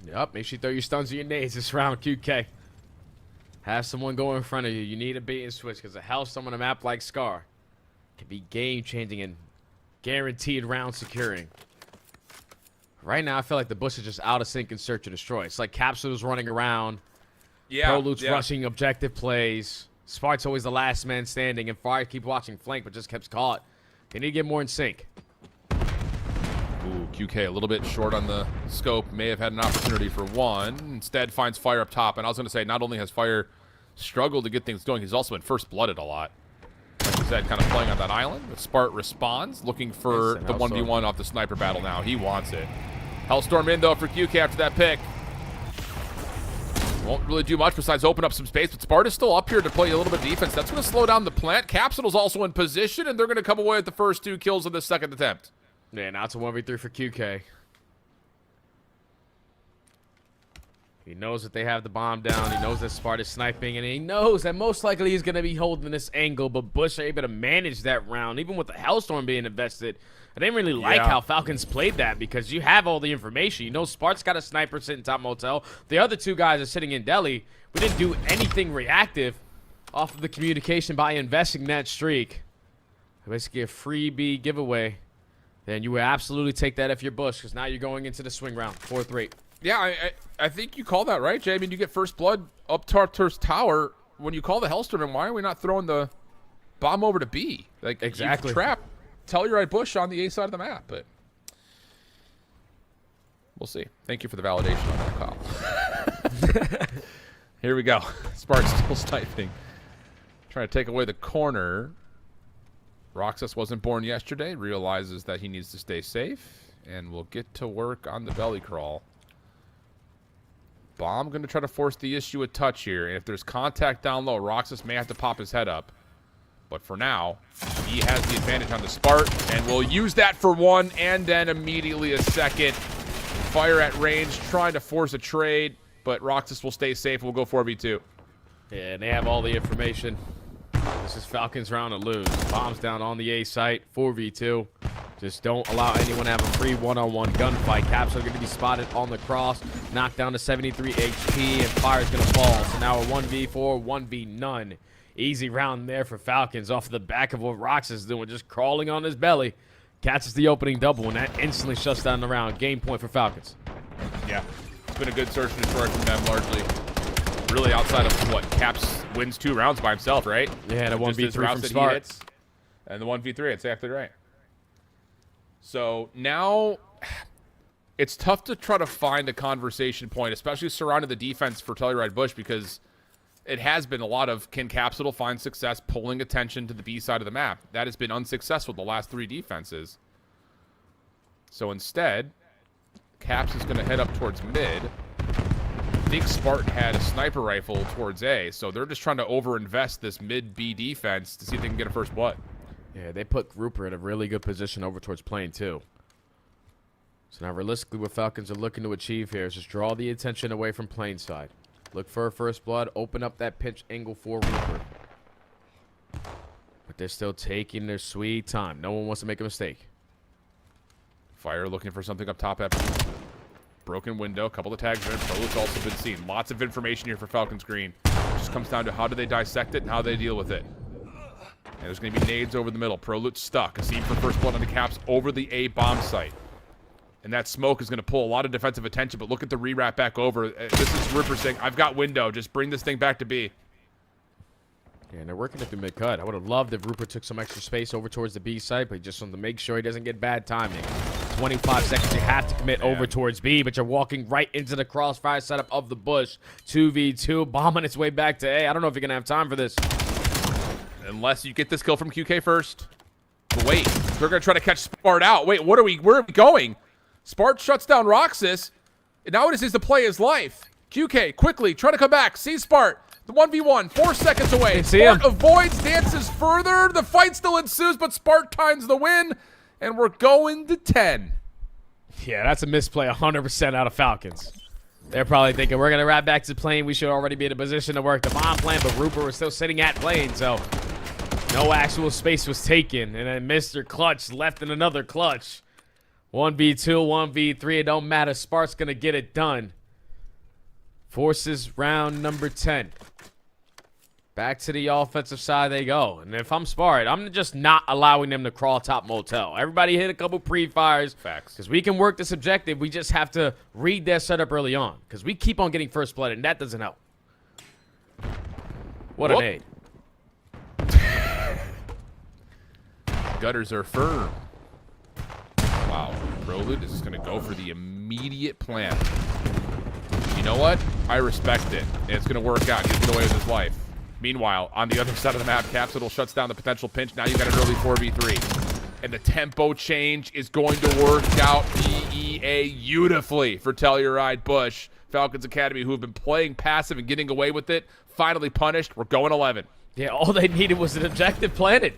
Yep, make sure you throw your stuns or your nades this round, QK. Have someone go in front of you. You need a bait and switch because a Hellstorm on a map like Scar can be game-changing and guaranteed round securing. Right now, I feel like the Bush is just out of sync and search or destroy. It's like Capsule's running around. Yeah. Prolute's rushing objective plays. Spart's always the last man standing, and Fire keep watching flank, but just keeps caught. They need to get more in sync. Ooh, QK a little bit short on the scope. May have had an opportunity for one. Instead, finds Fire up top. And I was going to say, not only has Fire struggled to get things going, he's also been first blooded a lot. Like I said, kind of playing on that island. But Spart responds, looking for the 1v1 off the sniper battle now. He wants it. Hellstorm in, though, for QK after that pick. Won't really do much besides open up some space, but Sparta's still up here to play a little bit of defense. That's going to slow down the plant. Capsule's also in position, and they're going to come away with the first 2 kills of the second attempt. Yeah, now it's a 1v3 for QK. He knows that they have the bomb down. He knows that Sparta's sniping, and he knows that most likely he's going to be holding this angle, but Bush are able to manage that round, even with the Hellstorm being invested. I didn't really like how Falcons played that because you have all the information. You know Spart's got a sniper sitting top motel. The other 2 guys are sitting in deli. We didn't do anything reactive off of the communication by investing that streak. Basically a freebie giveaway. Then you would absolutely take that if you're Bush because now you're going into the swing round, 4-3. Yeah, I think you call that right, Jay. I mean, you get first blood up Tartar's tower. When you call the Hellstorm, and why are we not throwing the bomb over to B? Like, exactly. Trap Telluride Bush on the A side of the map, but we'll see. Thank you for the validation on that, Kyle. Here we go. Spark's still sniping. Trying to take away the corner. Roxas wasn't born yesterday. Realizes that he needs to stay safe. And we'll get to work on the belly crawl. Bomb going to try to force the issue a touch here. And if there's contact down low, Roxas may have to pop his head up. But for now, he has the advantage on the Spart, and we'll use that for 1 and then immediately a second. Fire at range, trying to force a trade, but Roxas will stay safe. We'll go 4v2. Yeah, and they have all the information. This is Falcons round to lose. Bombs down on the A site, 4v2. Just don't allow anyone to have a free one-on-one gunfight. Caps are going to be spotted on the cross, knocked down to 73 HP, and Fire's going to fall. So now a 1v4, 1v none. Easy round there for Falcons off the back of what Rox is doing, just crawling on his belly. Catches the opening double, and that instantly shuts down the round. Game point for Falcons. Yeah, it's been a good search and destroy from them, largely. Really outside of what, Caps wins 2 rounds by himself, right? Yeah, the 1v3 from Spart. And the 1v3, exactly right. So now it's tough to try to find a conversation point, especially surrounding the defense for Telluride Bush, because it has been a lot of, can Capsule find success pulling attention to the B side of the map? That has been unsuccessful the last 3 defenses. So instead, Caps is going to head up towards mid. I think Spartan had a sniper rifle towards A, so they're just trying to overinvest this mid B defense to see if they can get a first blood. Yeah, they put Grouper in a really good position over towards plane too. So now realistically what Falcons are looking to achieve here is just draw the attention away from plane side. Look for a first blood, open up that pinch angle for Rupert. But they're still taking their sweet time. No one wants to make a mistake. Fire looking for something up top after broken window. A couple of tags there. Prolute's also been seen. Lots of information here for Falcons Green. It just comes down to how do they dissect it and how they deal with it. And there's going to be nades over the middle. Prolute's stuck. A seam for first blood on the Caps over the A bomb site. And that smoke is going to pull a lot of defensive attention, but look at the re-wrap back over. This is Ripper saying, I've got window. Just bring this thing back to B. Yeah, and they're working at the mid-cut. I would have loved if Rupert took some extra space over towards the B side, but he just wanted to make sure he doesn't get bad timing. 25 seconds, you have to commit over towards B, but you're walking right into the crossfire setup of the Bush. 2v2, bombing its way back to A. I don't know if you're going to have time for this. Unless you get this kill from QK first. But wait, they're going to try to catch Spart out. Wait, where are we going? Spart shuts down Roxas, and now it is to play his life. QK, quickly, try to come back. See Spart, the 1v1, 4 seconds away. Spart avoids, dances further. The fight still ensues, but Spart times the win, and we're going to 10. Yeah, that's a misplay 100% out of Falcons. They're probably thinking, we're going to wrap back to plane. We should already be in a position to work the bomb plan, but Rupert was still sitting at plane, so no actual space was taken. And then Mr. Clutch left in another clutch. 1v2, 1v3, it don't matter. Spark's going to get it done. Forces round number 10. Back to the offensive side they go. And if I'm Spark, I'm just not allowing them to crawl top motel. Everybody hit a couple pre-fires. Facts. Because we can work this objective. We just have to read their setup early on. Because we keep on getting first blood, and that doesn't help. What a nade. Gutters are firm. Wow. Prelude is just going to go for the immediate plan. You know what? I respect it. It's going to work out. He's going to get away with his life. Meanwhile, on the other side of the map, Capsule shuts down the potential pinch. Now you got an early 4v3. And the tempo change is going to work out EEA beautifully for Telluride Bush. Falcons Academy, who have been playing passive and getting away with it, finally punished. We're going 11. Yeah, all they needed was an objective planted.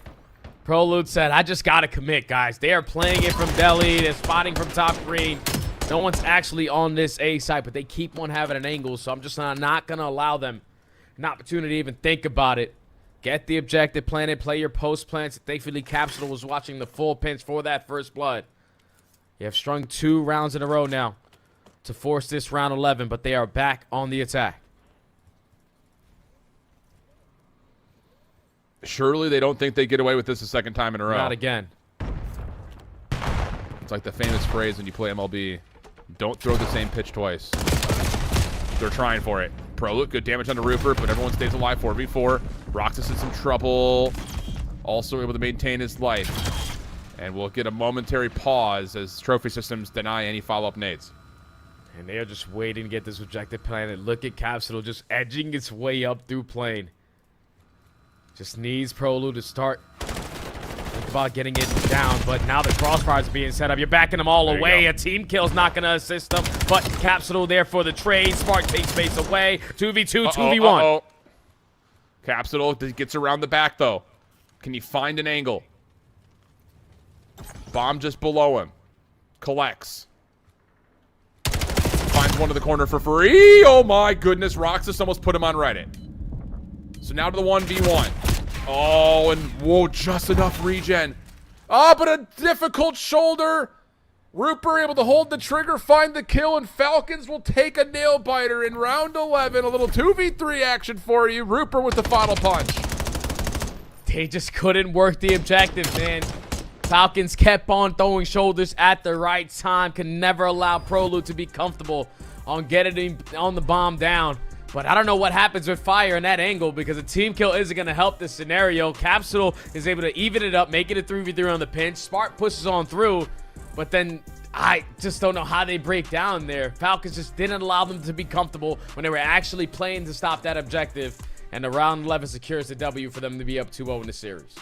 Prelude said, I just got to commit, guys. They are playing it from Delhi. They're spotting from top green. No one's actually on this A side, but they keep on having an angle, so I'm just not going to allow them an opportunity to even think about it. Get the objective planted, play your post plants. Thankfully, Capsule was watching the full pinch for that first blood. You have strung 2 rounds in a row now to force this round 11, but they are back on the attack. Surely they don't think they get away with this a second time in a row. Not again. It's like the famous phrase when you play MLB, don't throw the same pitch twice. They're trying for it. Prelude, good damage on the Rupert, but everyone stays alive 4v4. Roxas in some trouble. Also able to maintain his life. And we'll get a momentary pause as trophy systems deny any follow-up nades. And they are just waiting to get this objective planted. Look at Capsule just edging its way up through plane. Just needs Prelude to start. Think about getting it down, but now the crossfires are being set up. You're backing them all away. A team kill's not going to assist them, but Capsule there for the trade. Spark takes space away. 2v2, 2v1. Capsule gets around the back, though. Can he find an angle? Bomb just below him. Collects. Finds one to the corner for free. Oh, my goodness. Roxas almost put him on Reddit. So now to the 1v1. Oh, and whoa, just enough regen. Oh, but a difficult shoulder. Rupert able to hold the trigger, find the kill, and Falcons will take a nail biter in round 11. A little 2v3 action for you. Rupert with the final punch. They just couldn't work the objective, man. Falcons kept on throwing shoulders at the right time. Could never allow Prelude to be comfortable on getting him on the bomb down. But I don't know what happens with fire in that angle because a team kill isn't going to help this scenario. Capsule is able to even it up, make it a 3v3 on the pinch. Spark pushes on through, but then I just don't know how they break down there. Falcons just didn't allow them to be comfortable when they were actually playing to stop that objective. And the round 11 secures the W for them to be up 2-0 in the series.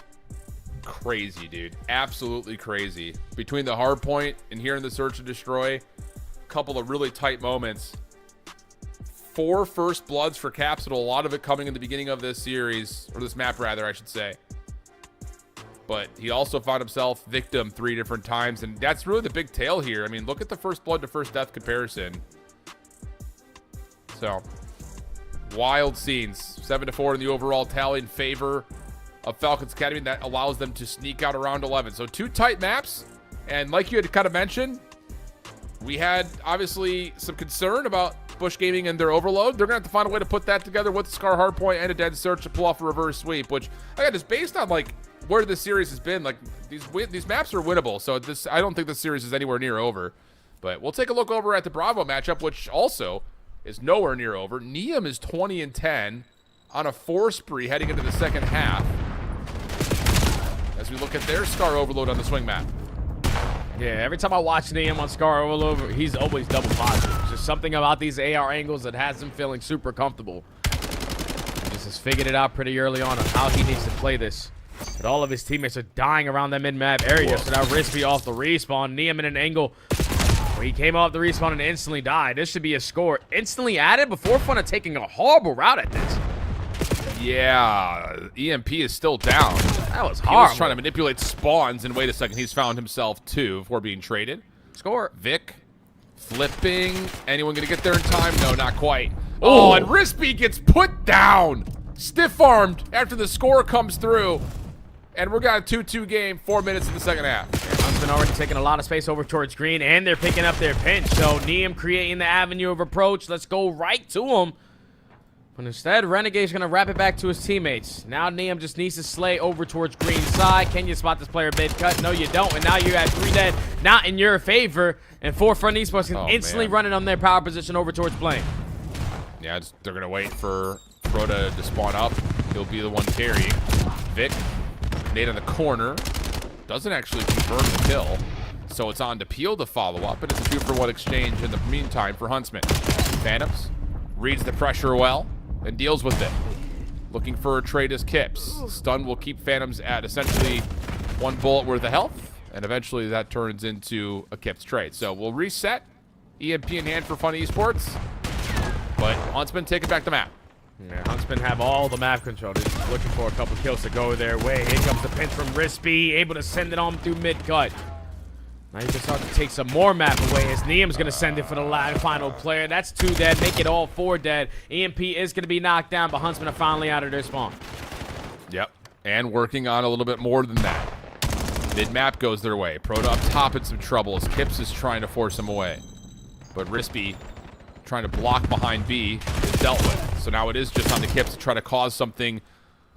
Crazy, dude. Absolutely crazy. Between the hard point and here in the search and destroy, a couple of really tight moments. 4 first bloods for Capsule, a lot of it coming in the beginning of this series, or this map rather, I should say. But he also found himself victim 3 different times, and that's really the big tale here. I mean, look at the first blood to first death comparison. So, wild scenes. 7-4 in the overall tally in favor of Falcons Academy. That allows them to sneak out around 11. So 2 tight maps, and like you had kind of mentioned, we had obviously some concern about Bush Gaming and their overload. They're going to have to find a way to put that together with the Scar Hardpoint and a Dead Search to pull off a reverse sweep, which, again, is based on, like, where this series has been. Like, these maps are winnable, so I don't think this series is anywhere near over. But we'll take a look over at the Bravo matchup, which also is nowhere near over. Neum is 20-10 on a 4 spree heading into the second half as we look at their Scar Overload on the swing map. Yeah, every time I watch Neum on Scar Overload, he's always double positive. Just something about these AR angles that has him feeling super comfortable. He just has figured it out pretty early on how he needs to play this. But all of his teammates are dying around that mid-map area, so now Rispy off the respawn. Neum in an angle where he came off the respawn and instantly died. This should be a score instantly added before Fun of taking a horrible route at this. Yeah, EMP is still down. That was He horrible. was trying to manipulate spawns, and wait a second, he's found himself 2 before being traded. Score. Vic flipping. Anyone gonna get there in time? No, not quite. Oh, and Rispy gets put down. Stiff-armed after the score comes through. And we're got a 2-2 game, 4 minutes in the second half. Huntsmen already taking a lot of space over towards green, and they're picking up their pinch. So Neum creating the avenue of approach. Let's go right to him. But instead, Renegade's going to wrap it back to his teammates. Now Neum just needs to slay over towards green side. Can you spot this player mid-cut? No, you don't. And now you're at 3 dead. Not in your favor. And Forefront Esports can instantly run it on their power position over towards Blaine. Yeah, they're going to wait for Proto to spawn up. He'll be the one carrying. Vic, nade on the corner. Doesn't actually confirm the kill. So it's on to Peel to follow up. And it's a 2-for-1 exchange in the meantime for Huntsmen. Phantoms reads the pressure well and deals with it. Looking for a trade as Kips. Stun will keep Phantoms at essentially 1 bullet worth of health, and eventually that turns into a Kips trade. So we'll reset. EMP in hand for Fun Esports, but Huntsmen taking back the map. Yeah, Huntsmen have all the map control. They're just looking for a couple kills to go their way. Here comes the pinch from Rispy, able to send it on through mid-cut. Now you can start to take some more map away as Neum's going to send it for the final player. That's 2 dead. Make it all 4 dead. EMP is going to be knocked down, but Huntsmen are finally out of their spawn. Yep, and working on a little bit more than that. Mid-map goes their way. Proto up top in some trouble as Kips is trying to force him away. But Rispy trying to block behind B is dealt with. So now it is just on the Kips to try to cause something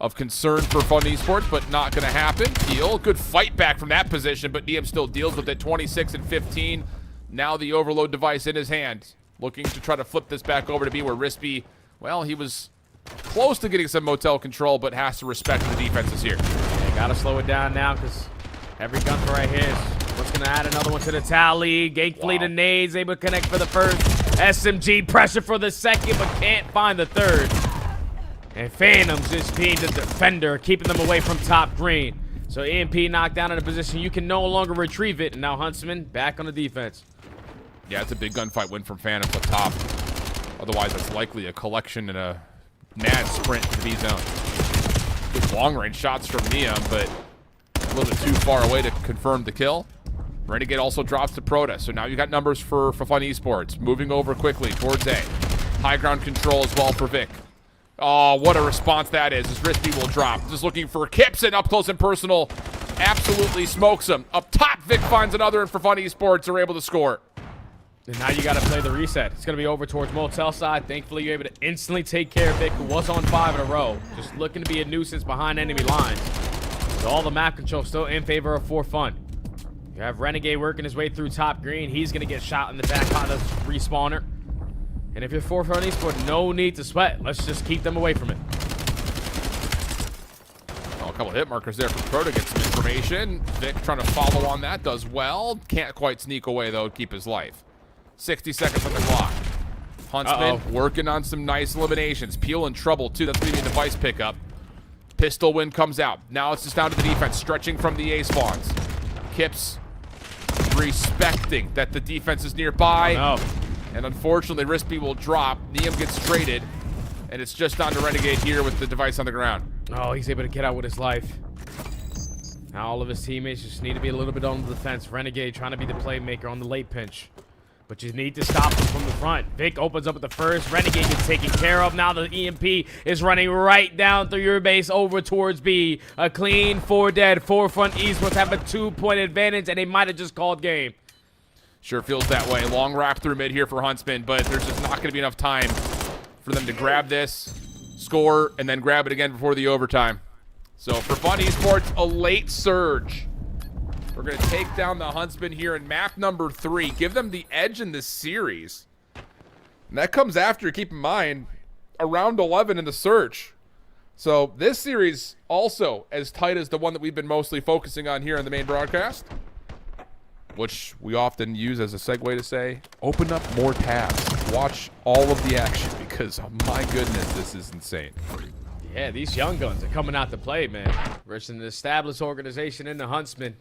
of concern for Fun Esports, but not going to happen. Heal, good fight back from that position, but Neum still deals with it. 26 and 15. Now the overload device in his hand. Looking to try to flip this back over to B where Rispy, well, he was close to getting some motel control, but has to respect the defenses here. Yeah, got to slow it down now because every gun for right here is what's going to add another one to the tally. Gate fleet of nades, able to connect for the first. SMG pressure for the second, but can't find the third. And Phantoms just being the defender, keeping them away from top green. So EMP knocked down in a position you can no longer retrieve it. And now Huntsman back on the defense. Yeah, it's a big gunfight win from Phantoms up top. Otherwise, it's likely a collection and a mad sprint to B zone. Good long-range shots from Neum, but a little bit too far away to confirm the kill. Renegade also drops to Proto, so now you got numbers for Fun Esports. Moving over quickly towards A. High ground control as well for Vic. Oh, what a response that is, as Rispy will drop. Just looking for Kips and up close and personal. Absolutely smokes him. Up top, Vic finds another, and for Fun Esports, are able to score. And now you got to play the reset. It's going to be over towards Motel side. Thankfully, you're able to instantly take care of Vic, who was on 5 in a row. Just looking to be a nuisance behind enemy lines. So all the map control still in favor of For Fun. You have Renegade working his way through top green. He's going to get shot in the back by the respawner. And if you're For Fun Esports, no need to sweat. Let's just keep them away from it. Oh, a couple hit markers there for Pro to get some information. Vic trying to follow on that, does well. Can't quite sneak away, though, to keep his life. 60 seconds on the clock. Huntsman working on some nice eliminations. Peel in trouble, too. That's leaving a device pickup. Pistol win comes out. Now it's just down to the defense, stretching from the A spawns. Kips respecting that the defense is nearby. Oh, no. And unfortunately, Rispy will drop. Neum gets traded. And it's just down to Renegade here with the device on the ground. Oh, he's able to get out with his life. Now all of his teammates just need to be a little bit on the defense. Renegade trying to be the playmaker on the late pinch. But you need to stop him from the front. Vic opens up with the first. Renegade gets taken care of. Now the EMP is running right down through your base over towards B. A clean 4 dead. For Fun Esports have a 2-point advantage, and they might have just called game. Sure feels that way. Long wrap through mid here for Huntsman, but there's just not going to be enough time for them to grab this, score, and then grab it again before the overtime. So for Fun Esports, a late surge. We're going to take down the Huntsmen here in map number 3. Give them the edge in this series. And that comes after, keep in mind, around 11 in the search. So this series also as tight as the one that we've been mostly focusing on here on the main broadcast, which we often use as a segue to say, open up more tabs. Watch all of the action because, oh my goodness, this is insane. Yeah, these young guns are coming out to play, man. Versus an established organization in the Huntsmen.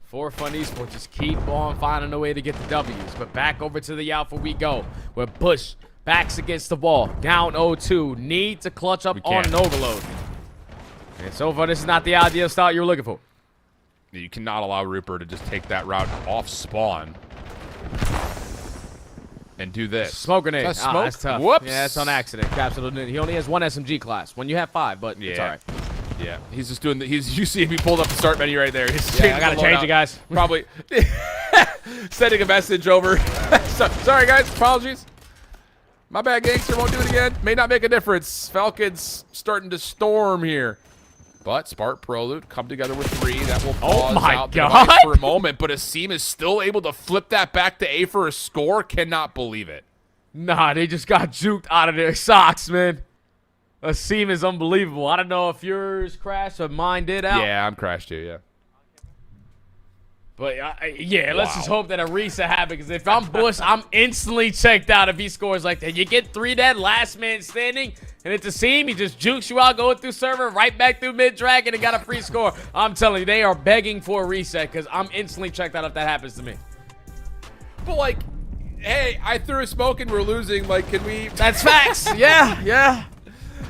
For Fun Esports, just keep on finding a way to get the W's. But back over to the Alpha we go. Where Bush backs against the wall. Down 0-2. Need to clutch up on an overload. And so far, this is not the ideal start you were looking for. You cannot allow Rupert to just take that route off spawn and do this. Smoke grenade. That's smoke? That's tough. Whoops. Yeah, that's on accident. Capsule. He only has 1 SMG class. When you have 5, but it's all right. Yeah, he's just doing you see him, he pulled up the start menu right there. He's Yeah, I gotta change it, guys. Probably sending a message over. Sorry, guys. Apologies. My bad, gangster. Won't do it again. May not make a difference. Falcons starting to storm here. But Spark Prelude come together with 3. That will pause out the device for a moment. But Asim is still able to flip that back to A for a score. Cannot believe it. Nah, they just got juked out of their socks, man. Asim is unbelievable. I don't know if yours crashed or mine did out. Yeah, I'm crashed too, yeah. But, yeah, let's just hope that a reset happens. Because if I'm Bush, I'm instantly checked out if he scores like that. You get 3 dead, last man standing, and it's Asim. He just jukes you out, going through server, right back through mid-dragon, and got a free score. I'm telling you, they are begging for a reset because I'm instantly checked out if that happens to me. But, like, hey, I threw a smoke and we're losing. Like, can we... That's facts. Yeah.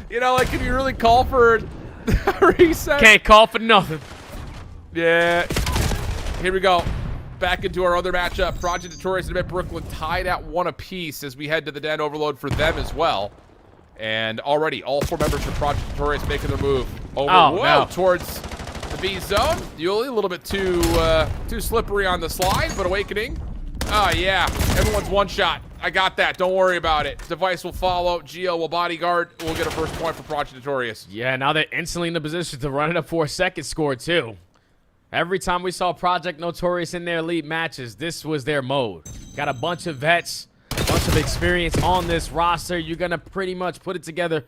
You know, like, can you really call for a reset? Can't call for nothing. Yeah. Here we go. Back into our other matchup. Project Notorious and Brooklyn tied at 1 apiece as we head to the Den Overload for them as well. And already all 4 members of Project Notorious making their move over towards the B zone. Yuli, a little bit too slippery on the slide, but Awakening. Oh, yeah. Everyone's one shot. I got that. Don't worry about it. Device will follow. Geo will bodyguard. We'll get a first point for Project Notorious. Yeah, now they're instantly in the position to run it up for a second score, too. Every time we saw Project Notorious in their elite matches, this was their mode. Got a bunch of vets, a bunch of experience on this roster. You're going to pretty much put it together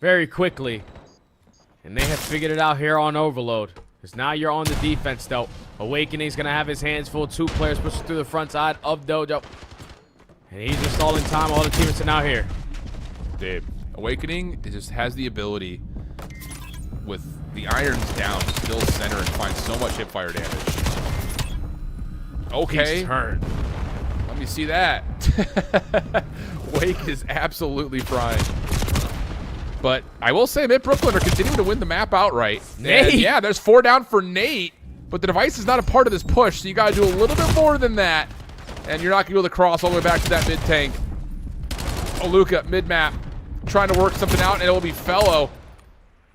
very quickly. And they have figured it out here on Overload. Because now you're on the defense, though. Awakening's going to have his hands full. 2 players pushing through the front side of Dojo. And he's just stalling time. All the teammates are now here. Dude, Awakening just has the ability with the irons down to still center and find so much hipfire damage. Okay. He's turned. Let me see that. Wake is absolutely frying. But I will say Mid Brooklyn are continuing to win the map outright. Nate. And yeah, there's 4 down for Nate, but the device is not a part of this push, so you got to do a little bit more than that. And you're not going to be able to cross all the way back to that mid tank. Luca, mid map, trying to work something out, and it will be Fellow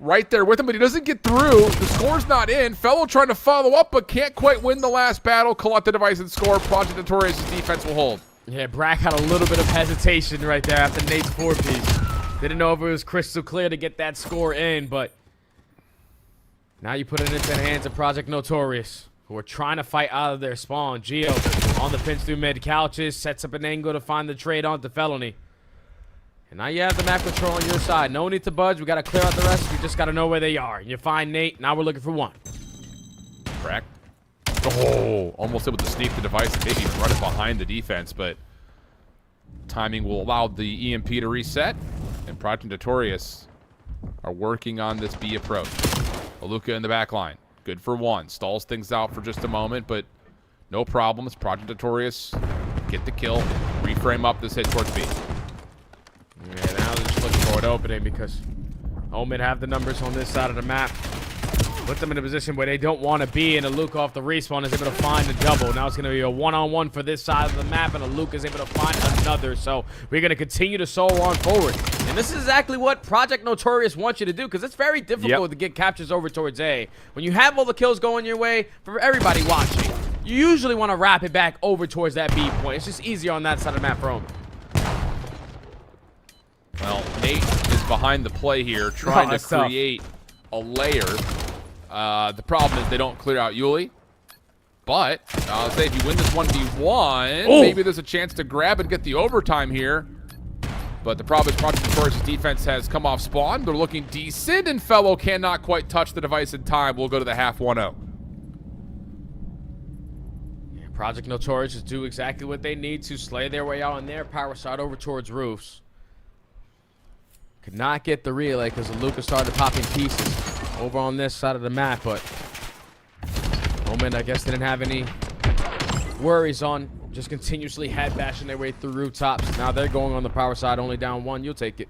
right there with him, but he doesn't get through. The score's not in. Fellow trying to follow up, but can't quite win the last battle. Collect the device and score. Project Notorious' defense will hold. Yeah, Brack had a little bit of hesitation right there after Nate's 4-piece. Didn't know if it was crystal clear to get that score in, but now you put it into the hands of Project Notorious, who are trying to fight out of their spawn. Geo on the pinch through mid couches, sets up an angle to find the trade onto Felony. And now you have the map control on your side. No need to budge. We got to clear out the rest. We just got to know where they are. You find Nate. Now we're looking for 1. Crack. Oh, almost able to sneak the device and maybe run it behind the defense, but timing will allow the EMP to reset. And Project Notorious are working on this B approach. Aluka in the back line. Good for 1. Stalls things out for just a moment, but no problems. Project Notorious get the kill. Reframe up this hit towards B. Yeah, now they're just looking for an opening because OMiT have the numbers on this side of the map. Put them in a position where they don't want to be, and Aluka off the respawn is able to find a double. Now it's going to be a one-on-one for this side of the map, and Aluka is able to find another. So we're going to continue to soul on forward. And this is exactly what Project Notorious wants you to do, because it's very difficult to get captures over towards A. When you have all the kills going your way, for everybody watching, you usually want to wrap it back over towards that B point. It's just easier on that side of the map for OMiT. Well, Nate is behind the play here, trying to create a layer. The problem is they don't clear out Yuli. But I'll say if you win this 1v1, maybe there's a chance to grab and get the overtime here. But the problem is Project Notorious' defense has come off spawn. They're looking decent, and Fellow cannot quite touch the device in time. We'll go to the half 1-0. Yeah, Project Notorious just do exactly what they need to slay their way out on their power side over towards roofs. Could not get the relay because Luca started popping pieces over on this side of the map, but OMiT, I guess, didn't have any worries on just continuously head bashing their way through rooftops. Now they're going on the power side, only down 1. You'll take it.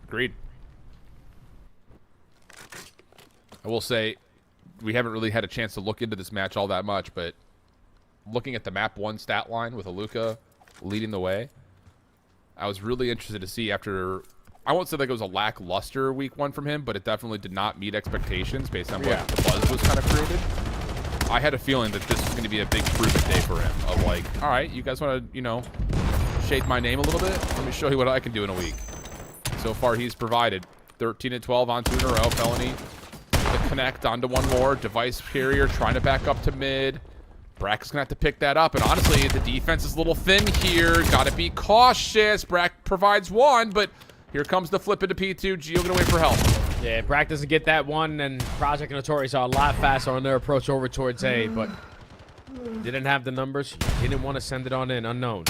Agreed. I will say we haven't really had a chance to look into this match all that much, but looking at the map 1 stat line with Aluka leading the way, I was really interested to see after I won't say that it was a lackluster week 1 from him, but it definitely did not meet expectations based on what the buzz was kind of created. I had a feeling that this was going to be a big proving day for him of like, all right, you guys want to, you know, shake my name a little bit? Let me show you what I can do in a week. So far, he's provided 13 and 12 on 2 in a row. Felony, the connect onto one more. Device carrier trying to back up to mid. Brack is going to have to pick that up. And honestly, the defense is a little thin here. Got to be cautious. Brack provides one, but here comes the flip into P2. Gio going to wait for help. Yeah, Brack doesn't get that one, and Project Notorious are a lot faster on their approach over towards A, but didn't have the numbers. Didn't want to send it on in. Unknown.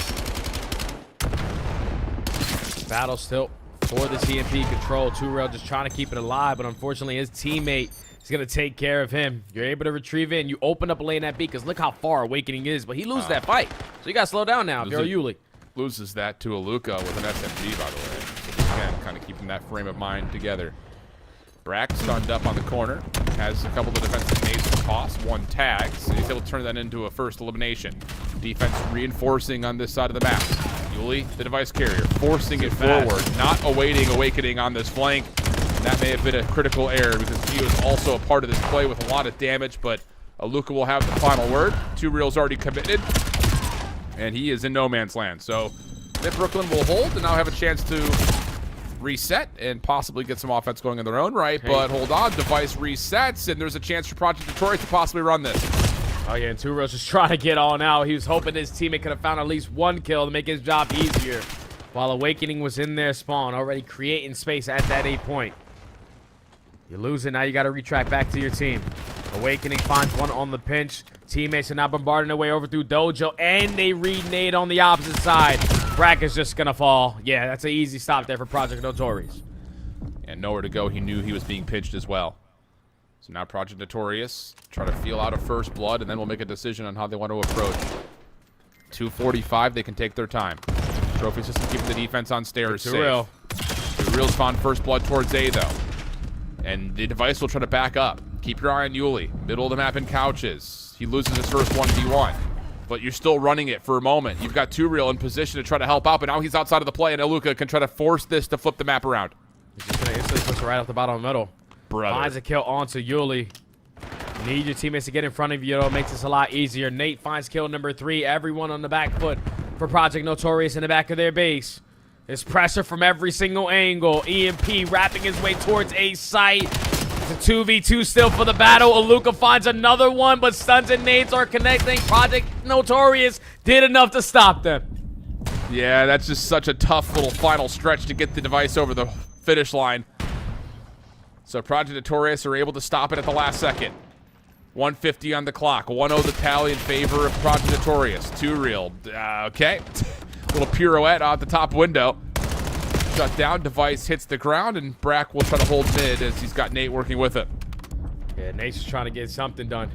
Battle still for this EMP control. 2Rail just trying to keep it alive, but unfortunately his teammate is going to take care of him. You're able to retrieve it, and you open up a lane at B, because look how far Awakening is, but he loses that fight. So you got to slow down now if you're Yuli. Loses that to Aluka with an SMG, by the way. So again, kind of keeping that frame of mind together. Brack stunned up on the corner. Has a couple of defensive nades to toss. 1 tag, so he's able to turn that into a first elimination. Defense reinforcing on this side of the map. Yuli, the device carrier, forcing it forward, not awaiting Awakening on this flank. And that may have been a critical error because Gio is also a part of this play with a lot of damage, but Aluka will have the final word. 2Real's already committed, and he is in no man's land. So Mid Brooklyn will hold and now have a chance to reset and possibly get some offense going in their own right. Hey. But hold on, device resets, and there's a chance for Project Notorious to possibly run this. Oh yeah, and 2Real's just trying to get on out. He was hoping his teammate could have found at least 1 kill to make his job easier. While Awakening was in their spawn, already creating space at that 8 point. You lose it, now you got to retrack back to your team. Awakening finds one on the pinch. Teammates are now bombarding their way over through Dojo, and they renade on the opposite side. Brack is just gonna fall. Yeah, that's an easy stop there for Project Notorious. And nowhere to go. He knew he was being pinched as well. So now Project Notorious try to feel out a first blood, and then we'll make a decision on how they want to approach. 2:45, they can take their time. Trophy system keeping the defense on stairs safe. 2Real's found first blood towards A, though. And the device will try to back up. Keep your eye on Yuli. Middle of the map in couches. He loses his first 1v1. But you're still running it for a moment. You've got 2Real in position to try to help out, but now he's outside of the play, and Aluka can try to force this to flip the map around. He's just going to instantly push it right off the bottom of the middle. Brother. Finds a kill onto Yuli. Need your teammates to get in front of you, though. Makes this a lot easier. Nate finds kill number 3. Everyone on the back foot for Project Notorious in the back of their base. There's pressure from every single angle. EMP wrapping his way towards a site. It's a 2v2 still for the battle. Aluka finds another one, but stuns and nades are connecting. Project Notorious did enough to stop them. Yeah, that's just such a tough little final stretch to get the device over the finish line. So Project Notorious are able to stop it at the last second. 150 on the clock. 1-0 the tally in favor of Project Notorious. 2Real. Okay. Little pirouette out the top window. Shut down. Device hits the ground, and Brack will try to hold mid as he's got Nate working with it. Yeah, Nate's just trying to get something done.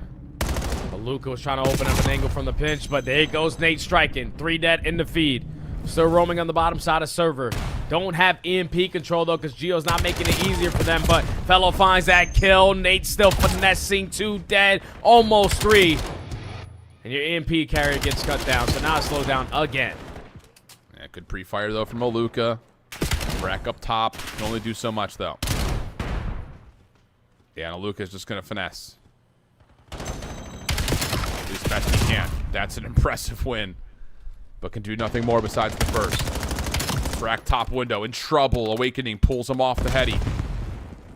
Aluka was trying to open up an angle from the pinch, but there goes Nate striking. 3 dead in the feed. Still roaming on the bottom side of server. Don't have EMP control, though, because Gio's not making it easier for them, but Fellow finds that kill. Nate still finessing. 2 dead, almost 3. And your EMP carrier gets cut down, so now it's slowed down again. Yeah, good pre-fire, though, from Aluka. Brack up top. Can only do so much, though. Yeah, and Aluka's just going to finesse. Do as best he can. That's an impressive win. But can do nothing more besides the first. Brack top window in trouble. Awakening pulls him off the heady.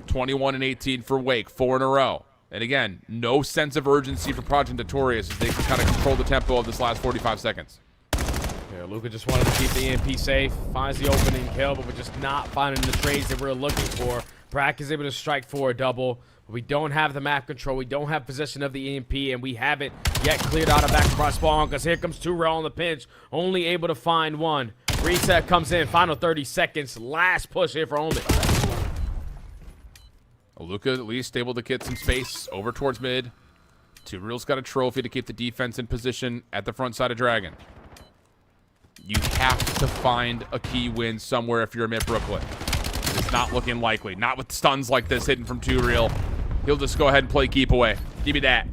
21 and 18 for Wake. 4 in a row. And again, no sense of urgency for Project Notorious as they can kind of control the tempo of this last 45 seconds. Yeah, Luka just wanted to keep the EMP safe. Finds the opening kill, but we're just not finding the trades that we're looking for. Brack is able to strike for a double. We don't have the map control. We don't have possession of the EMP, and we haven't yet cleared out a back from our spawn because here comes 2Rail on the pinch. Only able to find one. Reset comes in. Final 30 seconds. Last push here for OMiT. Aluka at least able to get some space over towards mid. 2Real's got a trophy to keep the defense in position at the front side of Dragon. You have to find a key win somewhere if you're a Mid Brooklyn. It's not looking likely. Not with stuns like this hitting from 2Real. He'll just go ahead and play keep away. Give me that.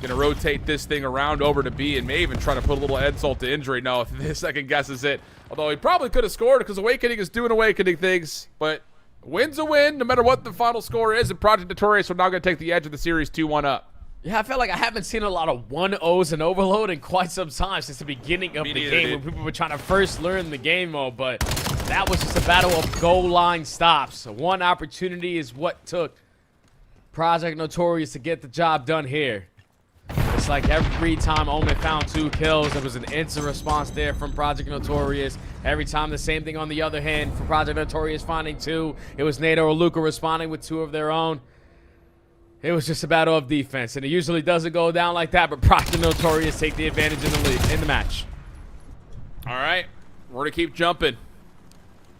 Gonna rotate this thing around over to B and may even try to put a little insult to injury. No, if this second guesses it. Although he probably could have scored because Awakening is doing Awakening things. But win's a win no matter what the final score is. And Project Notorious are now going to take the edge of the series 2-1 up. Yeah, I felt like I haven't seen a lot of 1-0s and Overload in quite some time since the beginning of the game when people were trying to first learn the game mode. But that was just a battle of goal line stops. One opportunity is what took Project Notorious to get the job done here. It's like every time OMiT found 2 kills, there was an instant response there from Project Notorious. Every time the same thing on the other hand for Project Notorious finding 2. It was Nato or Luca responding with 2 of their own. It was just a battle of defense, and it usually doesn't go down like that, but Project Notorious take the advantage in the lead, in the match. All right, we're going to keep jumping.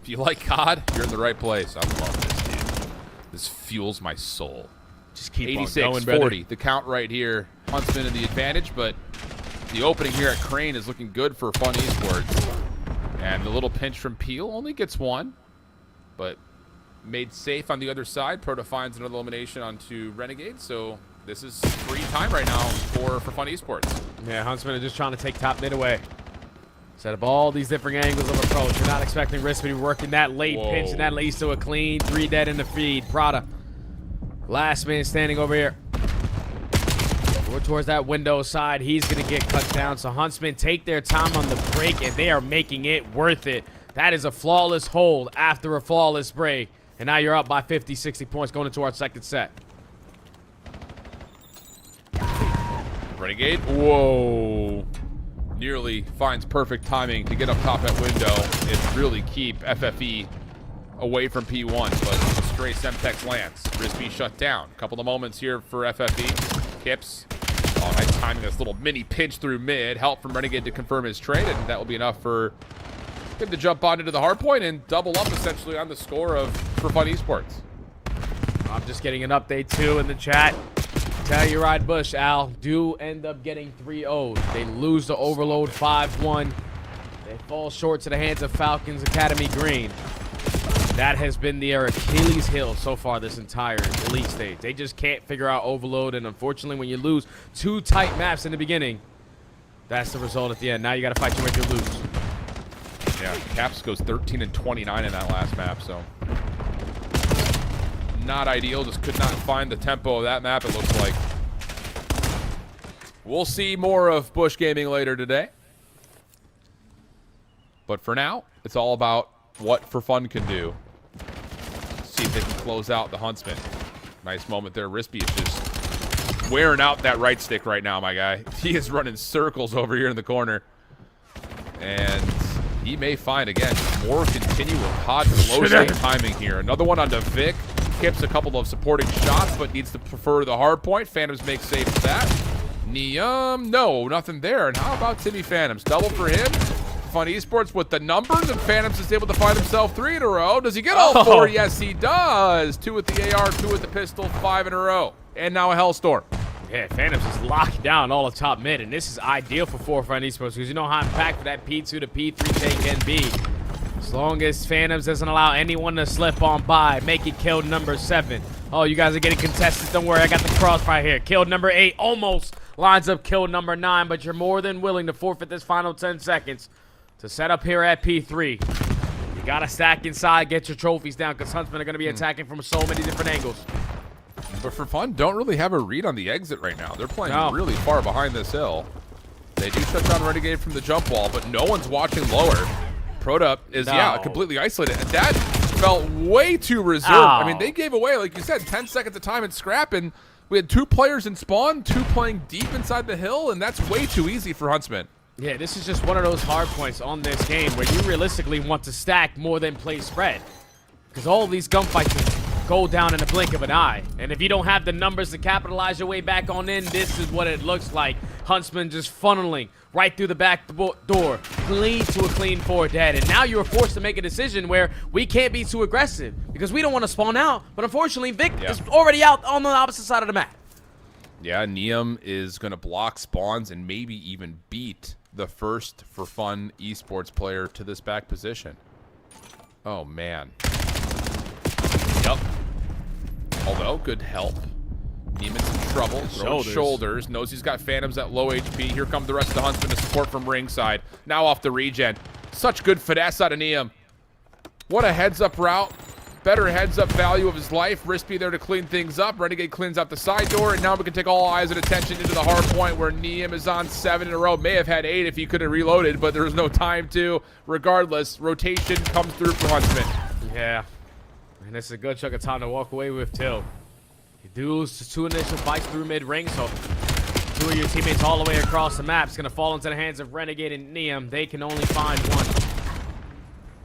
If you like COD, you're in the right place. I love this, dude. This fuels my soul. Just keep 86, on going, brother. 40. The count right here. Huntsmen in the advantage, but the opening here at Crane is looking good for Fun Esports. And the little pinch from Peel only gets 1, but made safe on the other side. Proto finds another elimination onto Renegade, so this is free time right now for Fun Esports. Yeah, Huntsmen are just trying to take top mid away. Set up all these different angles of approach. You're not expecting Risk to be working that late pinch, and that leads to a clean 3 dead in the feed. Prada, last man standing over here. We're towards that window side. He's going to get cut down. So Huntsmen take their time on the break, and they are making it worth it. That is a flawless hold after a flawless break. And now you're up by 50, 60 points going into our second set. Renegade, whoa. Nearly finds perfect timing to get up top at window and really keep FFE away from P1, but a stray Semtex lance. Risby shut down. Couple of moments here for FFE. Kips. Oh, nice timing. This little mini pinch through mid. Help from Renegade to confirm his trade, and that will be enough for him to jump on into the hard point and double up essentially on the score of for Fun Esports. I'm just getting an update too in the chat. Telluride Bush, Al, do end up getting 3-0. They lose to Overload 5-1. They fall short to the hands of Falcons Academy Green. That has been their Achilles heel so far this entire elite stage. They just can't figure out Overload, and unfortunately when you lose 2 tight maps in the beginning, that's the result at the end. Now you got to fight your way to lose. Yeah, Caps goes 13 and 29 in that last map, so not ideal. Just could not find the tempo of that map, it looks like. We'll see more of Bush Gaming later today. But for now, it's all about what For Fun can do. See if they can close out the Huntsmen. Nice moment there. Rispy is just wearing out that right stick right now, my guy. He is running circles over here in the corner. And he may find, again, more continual COD low state timing here. Another one onto Vic. Kips a couple of supporting shots, but needs to prefer the hard point. Phantoms make safe with that. Neum, no, nothing there. And how about Timmy Phantoms? Double for him. Fun Esports with the numbers, and Phantoms is able to find himself 3 in a row. Does he get all 4? Yes, he does. 2 with the AR, 2 with the pistol, 5 in a row. And now a Hellstorm. Yeah, Phantoms is locked down all the top mid, and this is ideal for Fun Esports because you know how impactful that P2 to P3 take can be. As long as Phantoms doesn't allow anyone to slip on by, make it kill number 7. Oh, you guys are getting contested. Don't worry, I got the cross right here. Kill number 8 almost lines up kill number 9, but you're more than willing to forfeit this final 10 seconds to set up here at P3. You got to stack inside, get your trophies down, because Huntsmen are going to be attacking from so many different angles. But For Fun, don't really have a read on the exit right now. They're playing really far behind this hill. They do shut down Renegade from the jump wall, but no one's watching lower. Proto is, completely isolated. And that felt way too reserved. I mean, they gave away, like you said, 10 seconds of time in scrap, and we had 2 players in spawn, 2 playing deep inside the hill, and that's way too easy for Huntsmen. Yeah, this is just one of those hard points on this game where you realistically want to stack more than play spread. Because all these gunfights go down in the blink of an eye. And if you don't have the numbers to capitalize your way back on in, this is what it looks like. Huntsmen just funneling right through the back door, clean to a clean 4 dead. And now you're forced to make a decision where we can't be too aggressive because we don't want to spawn out. But unfortunately, Vic is already out on the opposite side of the map. Yeah, Neum is going to block spawns and maybe even beat the first For Fun Esports player to this back position. Oh, man. Yep. Although, good help. Neiman's in trouble. Throwing shoulders. Knows he's got Phantoms at low HP. Here come the rest of the Huntsmen to support from ringside. Now off the regen. Such good finesse out of Neum. What a heads-up route. Better heads-up value of his life. Rispy there to clean things up. Renegade cleans out the side door, and now we can take all eyes and attention into the hard point where Neum is on 7 in a row. May have had 8 if he could have reloaded, but there was no time to. Regardless, rotation comes through for Huntsman. Yeah. And it's a good chunk of time to walk away with, too. You do lose 2 initial fights through mid-ring, so 2 of your teammates all the way across the map is going to fall into the hands of Renegade and Neum. They can only find 1.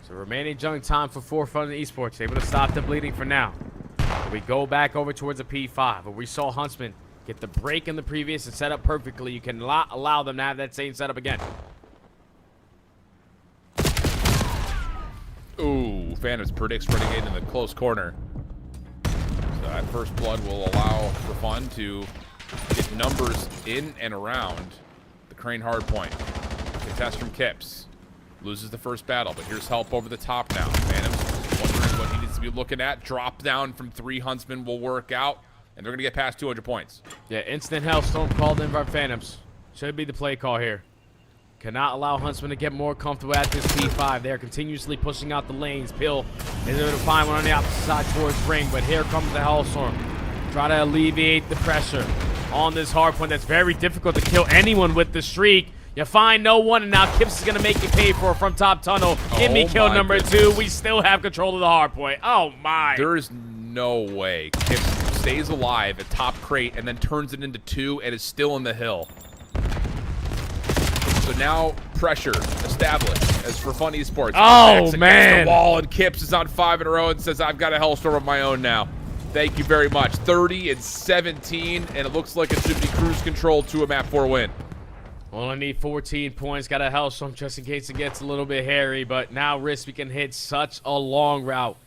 So remaining junk time for Forefront Esports. Able to stop the bleeding for now. We go back over towards a P5, where we saw Huntsman get the break in the previous and set up perfectly. You can allow them to have that same setup again. Ooh, Phantoms predicts Renegade in the close corner. So that first blood will allow for fun to get numbers in and around the Crane hardpoint. Contest from Kips. Loses the first battle, but here's help over the top now. Phantoms wondering what he needs to be looking at. Drop down from 3 Huntsmen will work out, and they're going to get past 200 points. Yeah, instant Hellstorm called in by Phantoms. Should be the play call here. Cannot allow Huntsman to get more comfortable at this P5. They're continuously pushing out the lanes. Pill is able to find one on the opposite side towards Ring, but here comes the Hellstorm. Try to alleviate the pressure on this hard point that's very difficult to kill anyone with the streak. You find no one, and now Kips is going to make you pay for it from top tunnel. Give me kill number 2. We still have control of the hard point. Oh, my. There is no way Kips stays alive at top crate and then turns it into 2 and is still in the hill. So now pressure established as for Fun Esports. Oh, man. The wall, and Kips is on 5 in a row and says, I've got a Hellstorm of my own now. Thank you very much. 30 and 17, and it looks like it should be cruise control to a map 4 win. Only need 14 points. Got a Hellstorm just in case it gets a little bit hairy, but now Rispy can hit such a long route.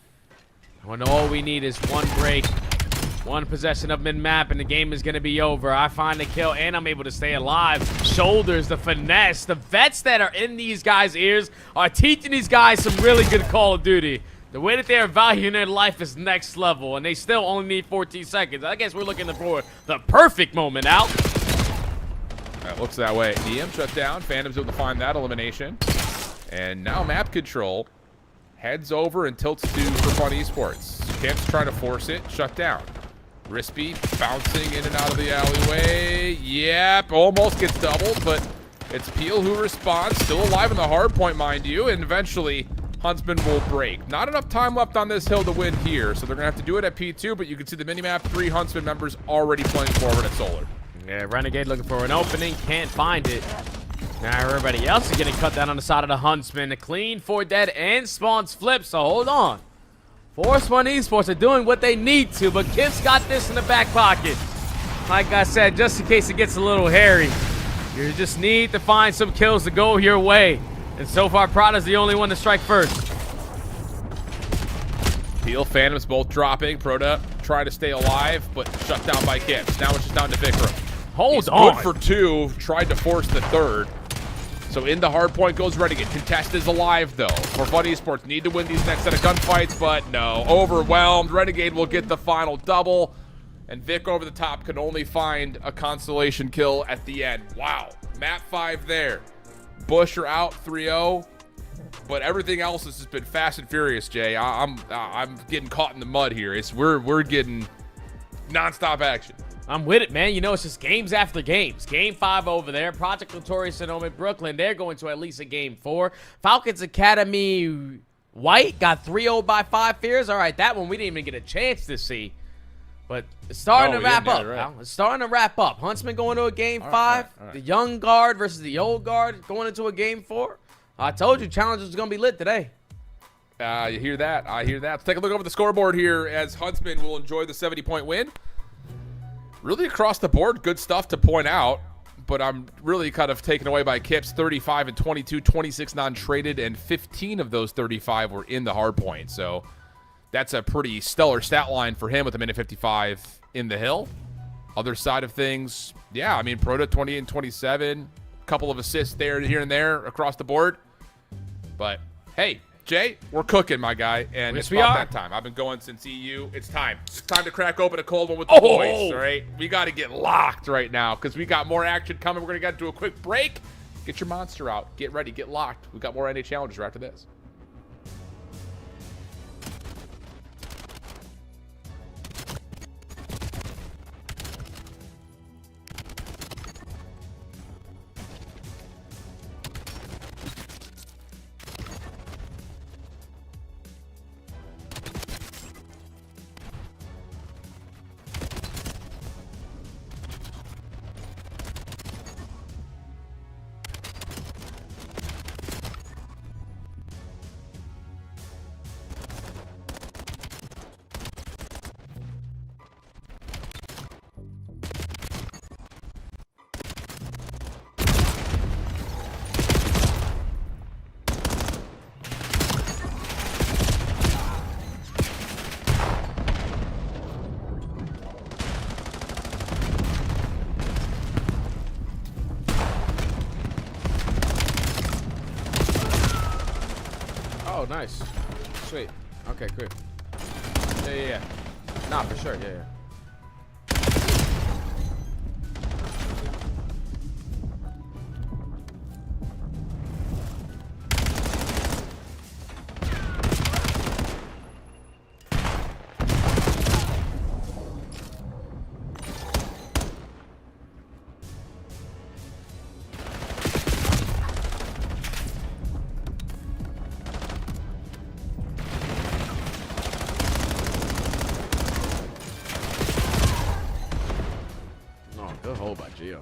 When all we need is 1 break, 1 possession of mid-map, and the game is going to be over. I find the kill, and I'm able to stay alive. Shoulders, the finesse, the vets that are in these guys' ears are teaching these guys some really good Call of Duty. The way that they are valuing their life is next level, and they still only need 14 seconds. I guess we're looking for the perfect moment out. That looks that way. EM shut down. Phantom's able to find that elimination. And now map control heads over and tilts to for Fun Esports. Kips trying to force it. Shut down. Rispy bouncing in and out of the alleyway. Yep, almost gets doubled, but it's Peel who responds. Still alive in the hard point, mind you, and eventually Huntsman will break. Not enough time left on this hill to win here, so they're going to have to do it at P2, but you can see the minimap, 3 Huntsman members already playing forward at Solar. Yeah, Renegade looking for an opening, can't find it. Now everybody else is getting cut down on the side of the Huntsman. A clean 4 dead and spawns flip, so hold on. Force1 Esports are doing what they need to, but Kips got this in the back pocket. Like I said, just in case it gets a little hairy, you just need to find some kills to go your way. And so far, Prada's the only one to strike first. Peel, Phantoms both dropping. Proda try to stay alive, but shut down by Kips. Now it's just down to Vikram. Hold on. Good for 2. Tried to force the 3rd. So in the hard point goes Renegade. Contest is alive, though. For Fun Esports, need to win these next set of gunfights, but no. Overwhelmed. Renegade will get the final double. And Vic over the top can only find a consolation kill at the end. Wow. Map 5 there. Bush are out 3-0. But everything else has just been fast and furious, Jay. I'm getting caught in the mud here. We're getting nonstop action. I'm with it, man. You know, it's just games after games. Game 5 over there. Project Notorious and OMiT Brooklyn, they're going to at least a game 4. Falcons Academy White got 3-0 by 5 Fears. All right, that one we didn't even get a chance to see. But it's starting to wrap up. Right. It's starting to wrap up. Huntsman going to a game 5. All right. The young guard versus the old guard going into a game 4. I told you, challenges is going to be lit today. You hear that? I hear that. Let's take a look over the scoreboard here as Huntsman will enjoy the 70-point win. Really across the board, good stuff to point out, but I'm really kind of taken away by Kips. 35 and 22, 26 non-traded, and 15 of those 35 were in the hard point. So that's a pretty stellar stat line for him with a minute 55 in the hill. Other side of things, yeah, I mean, Proto 20 and 27, a couple of assists there, here and there across the board. But hey, Jay, we're cooking, my guy, and Yes, it's we about are. that time. I've been going since EU. It's time. It's time to crack open a cold one with the boys, all right? We got to get locked right now because we got more action coming. We're going to get to a quick break. Get your monster out. Get ready. Get locked. We got more NA Challengers after this. Oh, nice. Sweet. Okay, good. Yeah. Nah, for sure. Yeah. Good hold by Gio.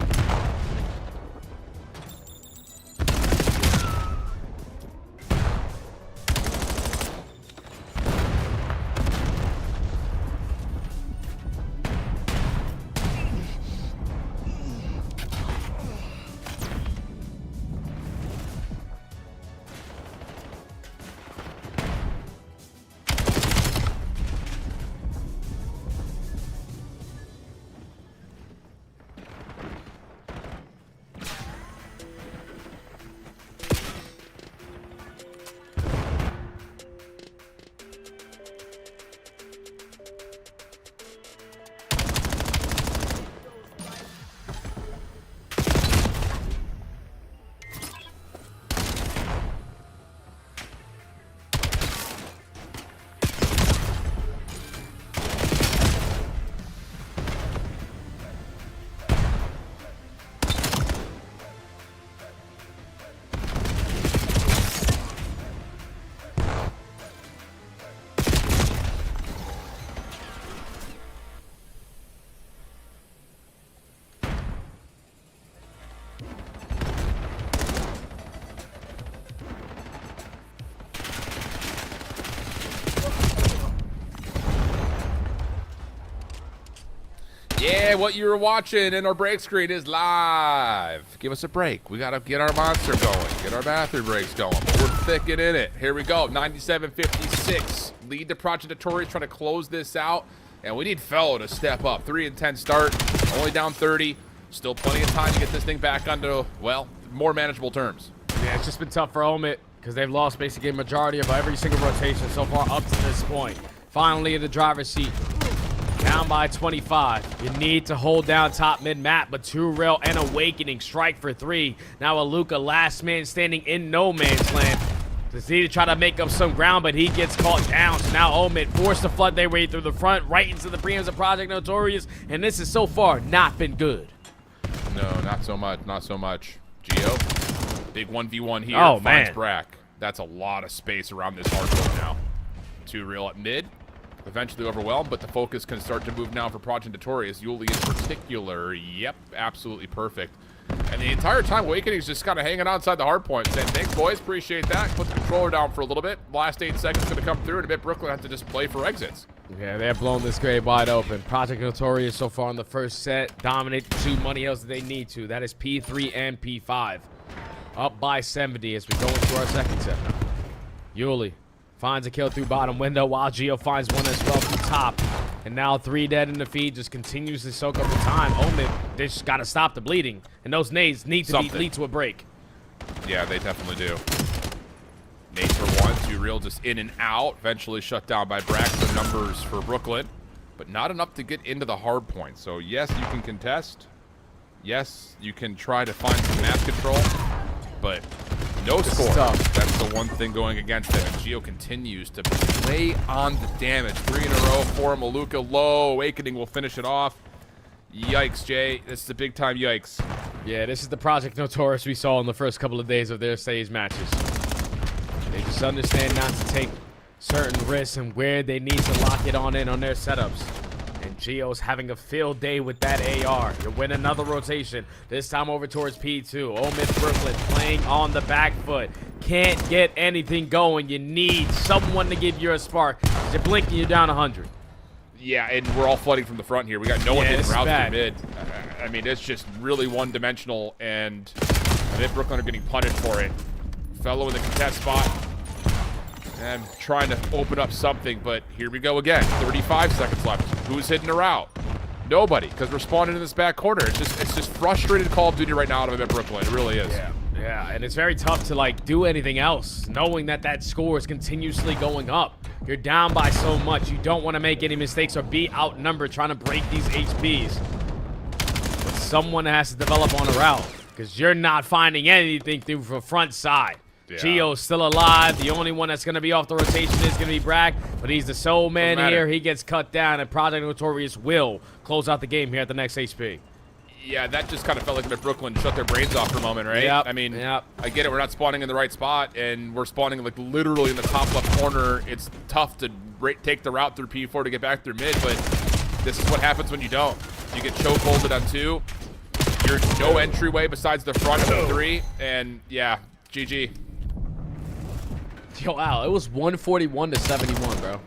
Yeah, what you were watching in our break screen is live. Give us a break. We got to get our monster going, get our bathroom breaks going. We're thick and in it. Here we go, 97-56. Lead to Project Notorious trying to close this out. And we need Fellow to step up. 3-10 start, only down 30. Still plenty of time to get this thing back onto, well, more manageable terms. Yeah, it's just been tough for OMiT because they've lost basically a majority of every single rotation so far up to this point. Finally in the driver's seat. Down by 25. You need to hold down top mid map, but 2 Rail and Awakening strike for 3. Now Aluka, last man standing in no man's land. Just need to try to make up some ground, but he gets caught down. So now OMiT forced to flood their way through the front, right into the preems of Project Notorious, and this has so far not been good. No, not so much, not so much. Gio, big 1v1 here. Oh, finds man. Brack. That's a lot of space around this hardcore now. 2 Real at mid. Eventually overwhelmed, but the focus can start to move now for Project Notorious. Yuli in particular. Yep, absolutely perfect. And the entire time, Awakening's just kind of hanging outside the hard point, saying, thanks, boys, appreciate that. Put the controller down for a little bit. Last 8 seconds going to come through, and a bit Brooklyn have to just play for exits. Yeah, they're blowing this grade wide open. Project Notorious so far in the first set dominate the 2 money hills that they need to. That is P3 and P5. Up by 70 as we go into our second set now. Yuli finds a kill through bottom window while Gio finds one as well through top. And now 3 dead in the feed, just continues to soak up the time. OMiT, they just got to stop the bleeding. And those nades need to lead to a break. Yeah, they definitely do. Nate for one, 2 real just in and out. Eventually shut down by Brax. The numbers for Brooklyn, but not enough to get into the hard point. So yes, you can contest. Yes, you can try to find some map control, but no score. That's the one thing going against them. And Gio continues to play on the damage. 3 in a row for Maluka. Low. Awakening will finish it off. Yikes, Jay. This is a big time yikes. Yeah, this is the Project Notorious we saw in the first couple of days of their stage matches. They just understand not to take certain risks and where they need to lock it on in on their setups. And Gio's having a field day with that AR. You win another rotation, this time over towards P2. OMiT Brooklyn playing on the back foot. Can't get anything going. You need someone to give you a spark. You're blinking, you're down 100. Yeah, and we're all flooding from the front here. We got no one hitting routes through mid. I mean, it's just really one-dimensional, and OMiT Brooklyn are getting punished for it. Fellow in the contest spot. And trying to open up something, but here we go again. 35 seconds left. Who's hitting a route? Nobody, because we're spawning in this back corner. It's just frustrated Call of Duty right now out of Brooklyn. It really is. Yeah, and it's very tough to like do anything else, knowing that that score is continuously going up. You're down by so much. You don't want to make any mistakes or be outnumbered trying to break these HPs. But someone has to develop on a route, because you're not finding anything through the front side. Yeah. Gio's still alive. The only one that's going to be off the rotation is going to be Bragg, but he's the sole man here. He gets cut down, and Project Notorious will close out the game here at the next HP. Yeah, that just kind of felt like that Brooklyn shut their brains off for a moment, right? Yep. I mean, I get it. We're not spawning in the right spot, and we're spawning like literally in the top left corner. It's tough to take the route through P4 to get back through mid, but this is what happens when you don't. You get chokeholded on 2. You're no entryway besides the front of the 3, and yeah, GG. Yo, Al, it was 141 to 71, bro.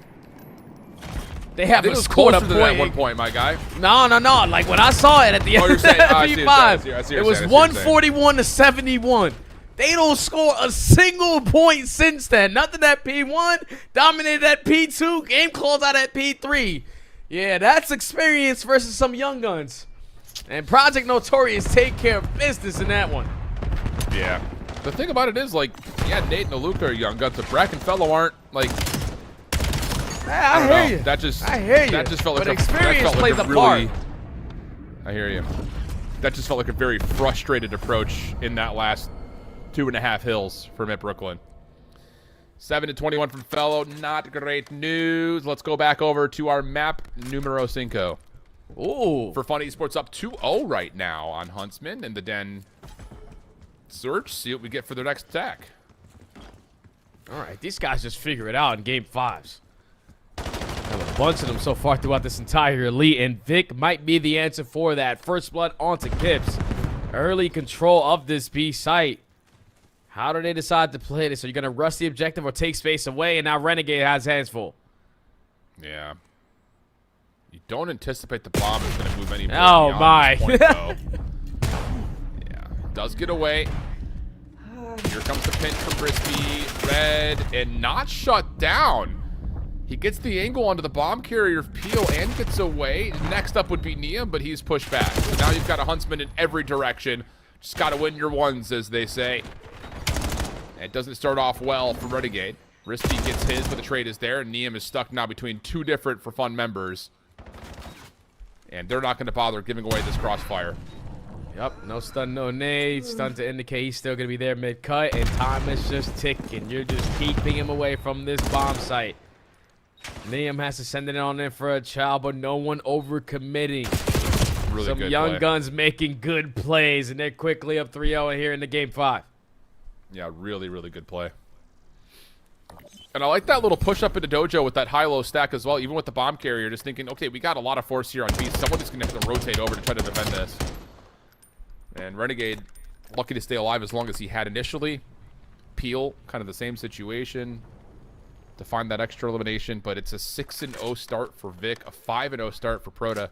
They haven't scored a point at one point, my guy. No. Like when I saw it at the end of P5, it was 141 to 71. They don't score a single point since then. Nothing at P1, dominated at P2, game closed out at P3. Yeah, that's experience versus some young guns. And Project Notorious take care of business in that one. Yeah. The thing about it is, like, yeah, Nate and Aluka are young guns, but Brack and Fellow aren't, like... I hear you. That just, I hear you. That just felt like but experience plays a part. I hear you. That just felt like a very frustrated approach in that last 2.5 hills for OMiT Brooklyn. 7-21 from Fellow. Not great news. Let's go back over to our map numero 5. Ooh. For Fun Esports up 2-0 right now on Huntsmen and the Den. Search, see what we get for their next attack. All right, these guys just figure it out in game 5s. Have a bunch of them so far throughout this entire elite, and Vic might be the answer for that. First blood onto Kips. Early control of this B site. How do they decide to play this? Are you going to rush the objective or take space away? And now Renegade has hands full. Yeah. You don't anticipate the bomb is going to move any. Oh my! Point, yeah, does get away. Here comes the pinch from Crispy. Red and not shut down. He gets the angle onto the bomb carrier of Peel and gets away. Next up would be Nia, but he's pushed back. So now you've got a Huntsman in every direction. Just got to win your ones, as they say. It doesn't start off well for Renegade. Risky gets his, but the trade is there. Neum is stuck now between 2 different For Fun members. And they're not going to bother giving away this crossfire. Yep, no stun, no nade. Stun to indicate he's still going to be there mid-cut, and time is just ticking. You're just keeping him away from this bomb site. Liam has to send it on in for a child, but no one overcommitting. Really Some good young play. guns making good plays, and they're quickly up 3-0 here in the game 5. Yeah, really, really good play. And I like that little push up into Dojo with that high-low stack as well, even with the bomb carrier. Just thinking, okay, we got a lot of force here on B. Somebody's going to have to rotate over to try to defend this. And Renegade, lucky to stay alive as long as he had initially. Peel, kind of the same situation to find that extra elimination. But it's a 6-0 start for Vic, a 5-0 start for Proto.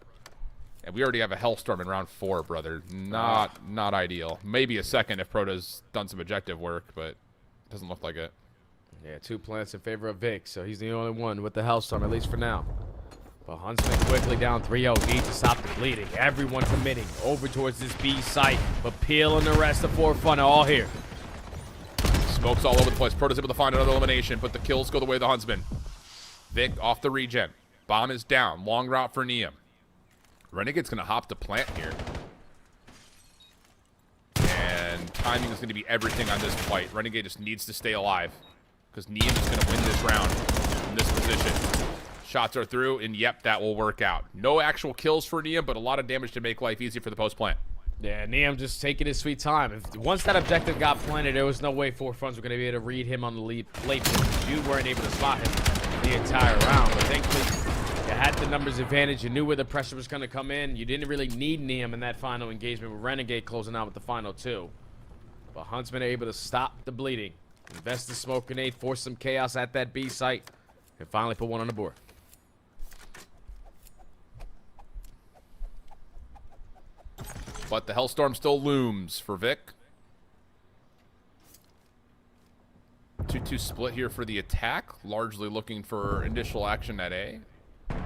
And we already have a Hellstorm in round 4, brother. Not ideal. Maybe a second if Proto's done some objective work, but it doesn't look like it. Yeah, 2 plants in favor of Vic, so he's the only one with the Hellstorm, at least for now. But Huntsman quickly down 3-0. Need to stop the bleeding. Everyone committing over towards this B site. But Peel and the rest of For Fun are all here. Smoke's all over the place. Proto's able to find another elimination, but the kills go the way of the Huntsmen. Vic off the regen. Bomb is down. Long route for Neum. Renegade's going to hop the plant here. And timing is going to be everything on this fight. Renegade just needs to stay alive because Neum is going to win this round from this position. Shots are through, and yep, that will work out. No actual kills for Neum, but a lot of damage to make life easy for the post plant. Yeah, Neum just taking his sweet time. Once that objective got planted, there was no way Four Fronts were going to be able to read him on the late because you weren't able to spot him the entire round. But thankfully, you had the numbers advantage. You knew where the pressure was going to come in. You didn't really need Neum in that final engagement with Renegade closing out with the final 2. But Huntsmen are able to stop the bleeding, invest the smoke grenade, force some chaos at that B site, and finally put one on the board. But the Hellstorm still looms for Vic. 2-2 split here for the attack. Largely looking for initial action at A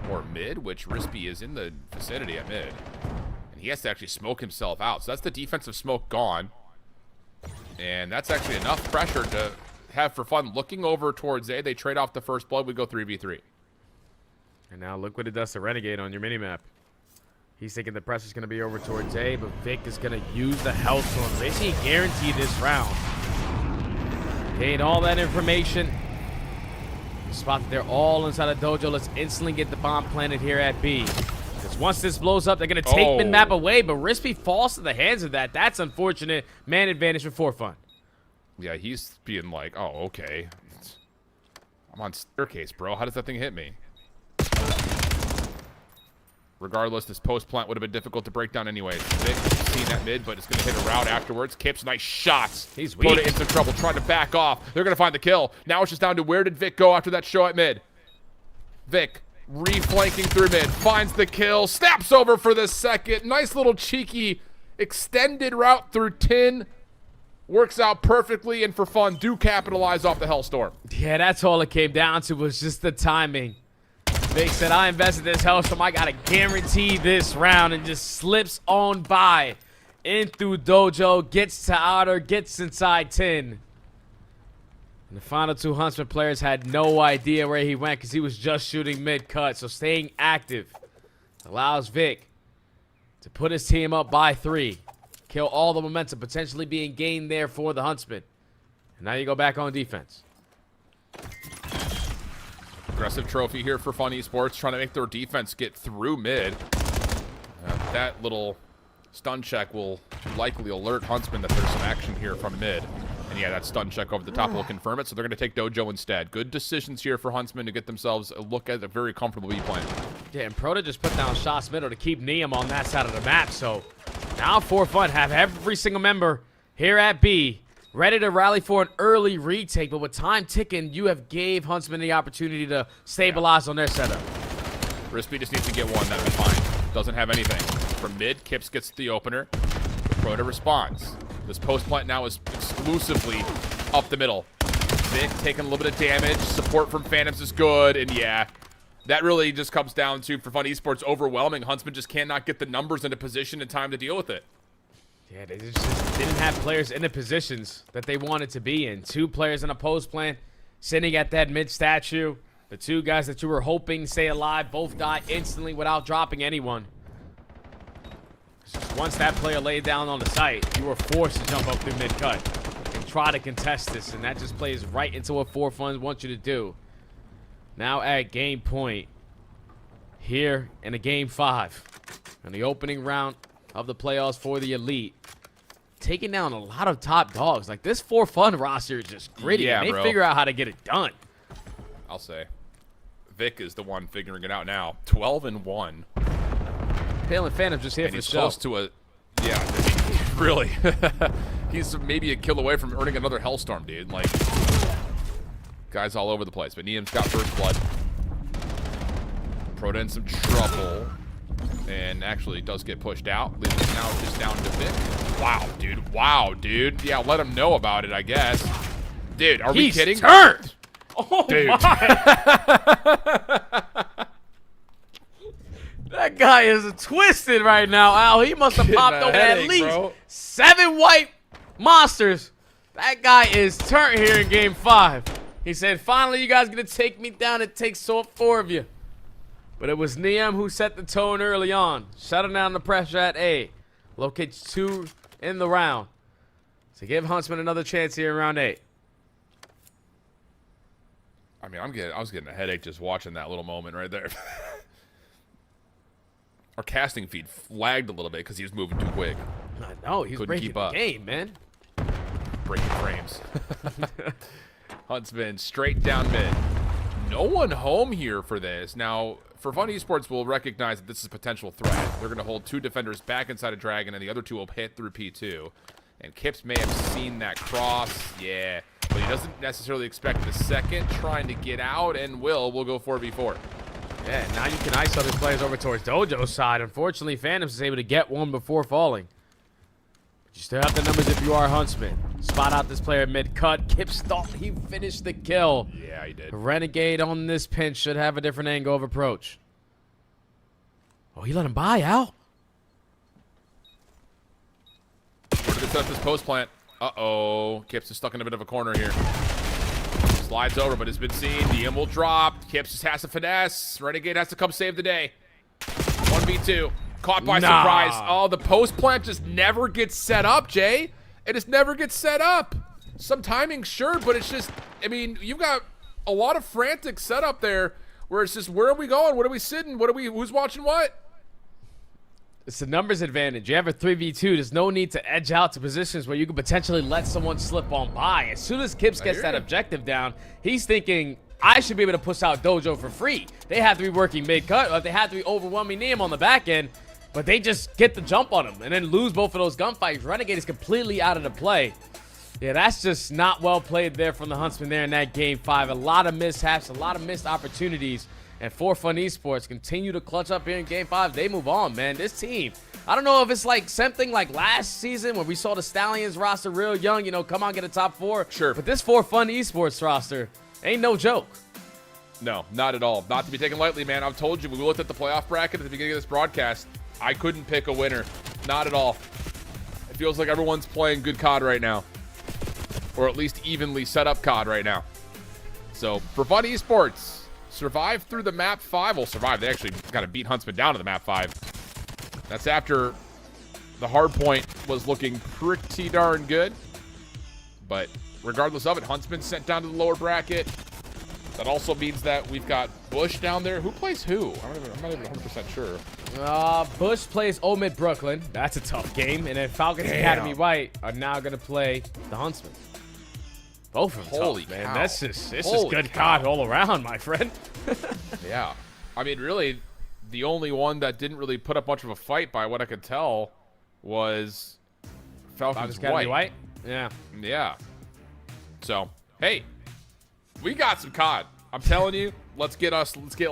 or mid, which Rispy is in the vicinity at mid. And he has to actually smoke himself out. So that's the defensive smoke gone. And that's actually enough pressure to have for fun. Looking over towards A, they trade off the first blood. We go 3v3. And now look what it does to Renegade on your minimap. He's thinking the pressure's going to be over towards A, but Vic is going to use the Hellstorm. Basically guarantee this round. Gain all that information. Spot that they're all inside a dojo. Let's instantly get the bomb planted here at B. Because once this blows up, they're going to take mid-map away, but Rispy falls to the hands of that. That's unfortunate. Man advantage for Forefun. Yeah, he's being like, oh, okay. I'm on staircase, bro. How does that thing hit me? Regardless, this post plant would have been difficult to break down anyways. Vic seen that mid, but it's going to hit a route afterwards. Kips, nice shots. He's weak. Put it into trouble, trying to back off. They're going to find the kill. Now it's just down to where did Vic go after that show at mid. Vic reflanking through mid, finds the kill, snaps over for the second. Nice little cheeky extended route through tin. Works out perfectly, and for fun, do capitalize off the Hellstorm. Yeah, that's all it came down to was just the timing. Vic said, I invested this Hellstorm. I got to guarantee this round, and just slips on by. In through dojo, gets to outer, gets inside 10. And the final 2 Huntsman players had no idea where he went because he was just shooting mid-cut. So staying active allows Vic to put his team up by 3. Kill all the momentum potentially being gained there for the Huntsman. And now you go back on defense. Aggressive trophy here for Fun Esports, trying to make their defense get through mid. That little stun check will likely alert Huntsman that there's some action here from mid. And yeah, that stun check over the top will confirm it, so they're going to take Dojo instead. Good decisions here for Huntsman to get themselves a look at a very comfortable B plan. Yeah, and Proto just put down shots middle to keep Neum on that side of the map, so now For Fun have every single member here at B ready to rally for an early retake, but with time ticking, you have gave Huntsman the opportunity to stabilize on their setup. Rispy just needs to get one, that'll be fine. Doesn't have anything. From mid, Kips gets the opener. Proto responds. This post plant now is exclusively up the middle. Vic taking a little bit of damage. Support from Phantoms is good, and yeah, that really just comes down to, for Fun Esports, overwhelming. Huntsman just cannot get the numbers into position in time to deal with it. Yeah, they just didn't have players in the positions that they wanted to be in. 2 players in a post plant sitting at that mid statue. The 2 guys that you were hoping stay alive both die instantly without dropping anyone. Just once that player laid down on the site, you were forced to jump up through mid-cut and try to contest this, and that just plays right into what For Fun wants you to do. Now at game point, here in a game 5, in the opening round of the playoffs for the Elite, taking down a lot of top dogs. Like, this For Fun roster is just gritty, yeah, and they bro. figure out how to get it done. I'll say. Vic is the one figuring it out now. 12-1. Pale and Phantom just here And for the he's show. close to a... Yeah, really. He's maybe a kill away from earning another Hellstorm, dude. Like, guys all over the place. But Neum's got first blood. Proto in some trouble. And actually does get pushed out. Leaving it now just down to Vic. Wow, dude. Wow, dude. Yeah, let him know about it, I guess. Dude, are we kidding? Turned! Oh, dude. That guy is twisted right now, Al. He must have popped over at headache, least bro. 7 white monsters That guy is turned here in game 5. He said, finally, you guys gonna take me down. It takes all 4 of you. But it was Niem who set the tone early on, shutting down the pressure at A. Locates 2 in the round to give Huntsmen another chance here in round 8. I mean, I was getting a headache just watching that little moment right there. Our casting feed lagged a little bit because he was moving too quick. I know, he's breaking the game, man. Breaking frames. Huntsman straight down mid. No one home here for this. Now, for Fun Esports, will recognize that this is a potential threat. They're going to hold 2 defenders back inside of Dragon, and the other 2 will hit through P2. And Kips may have seen that cross. Yeah. But he doesn't necessarily expect the second trying to get out, and will go 4v4. Yeah, now you can ISO these players over towards Dojo's side. Unfortunately, Phantoms is able to get one before falling. But you still have the numbers if you are Huntsman. Spot out this player mid-cut. Kips thought he finished the kill. Yeah, he did. Renegade on this pinch should have a different angle of approach. Oh, he let him buy out. Where did it set this post plant? Uh-oh. Kips is stuck in a bit of a corner here. Slides over, but it's been seen. DM will drop. Kips just has to finesse. Renegade has to come save the day. 1v2. Caught by surprise. Oh, the post plant just never gets set up, Jay. It just never gets set up. Some timing, sure, but it's just, I mean, you've got a lot of frantic setup there where it's just, where are we going? What are we sitting? Who's watching what? It's the numbers advantage. You have a 3v2. There's no need to edge out to positions where you could potentially let someone slip on by. As soon as Kips gets that objective down, he's thinking, I should be able to push out Dojo for free. They have to be working mid-cut, or they have to be overwhelming Niem on the back end, but they just get the jump on him and then lose both of those gunfights. Renegade is completely out of the play. Yeah, that's just not well played there from the Huntsmen there in that game 5. A lot of mishaps, a lot of missed opportunities. And For Fun Esports continue to clutch up here in game 5. They move on, man. This team, I don't know if it's like something like last season where we saw the Stallions roster real young, you know, come on, get a top 4. Sure. But this For Fun Esports roster ain't no joke. No, not at all. Not to be taken lightly, man. I've told you, when we looked at the playoff bracket at the beginning of this broadcast, I couldn't pick a winner. Not at all. It feels like everyone's playing good COD right now. Or at least evenly set up COD right now. So, For Fun Esports survived through the map 5. Well, survived. They actually kind of beat Huntsman down to the map 5. That's after the hard point was looking pretty darn good. But regardless of it, Huntsman sent down to the lower bracket. That also means that we've got Bush down there. Who plays who? I'm not even 100% sure. Bush plays OMiT Brooklyn. That's a tough game. And then Falcons Academy White are now going to play the Huntsmen. Both of them Holy tough, man. cow. This is good COD all around, my friend. Yeah. I mean, really, the only one that didn't really put up much of a fight by what I could tell was Falcons White. Yeah. Yeah. So, hey, we got some COD. I'm telling you, let's get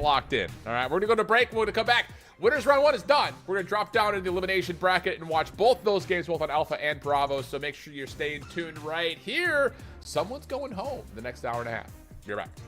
locked in. All right, we're gonna go to break. We're gonna come back. Winners round 1 is done. We're gonna drop down into the elimination bracket and watch both those games, both on Alpha and Bravo. So make sure you're staying tuned right here. Someone's going home the next hour and a half. Be right back.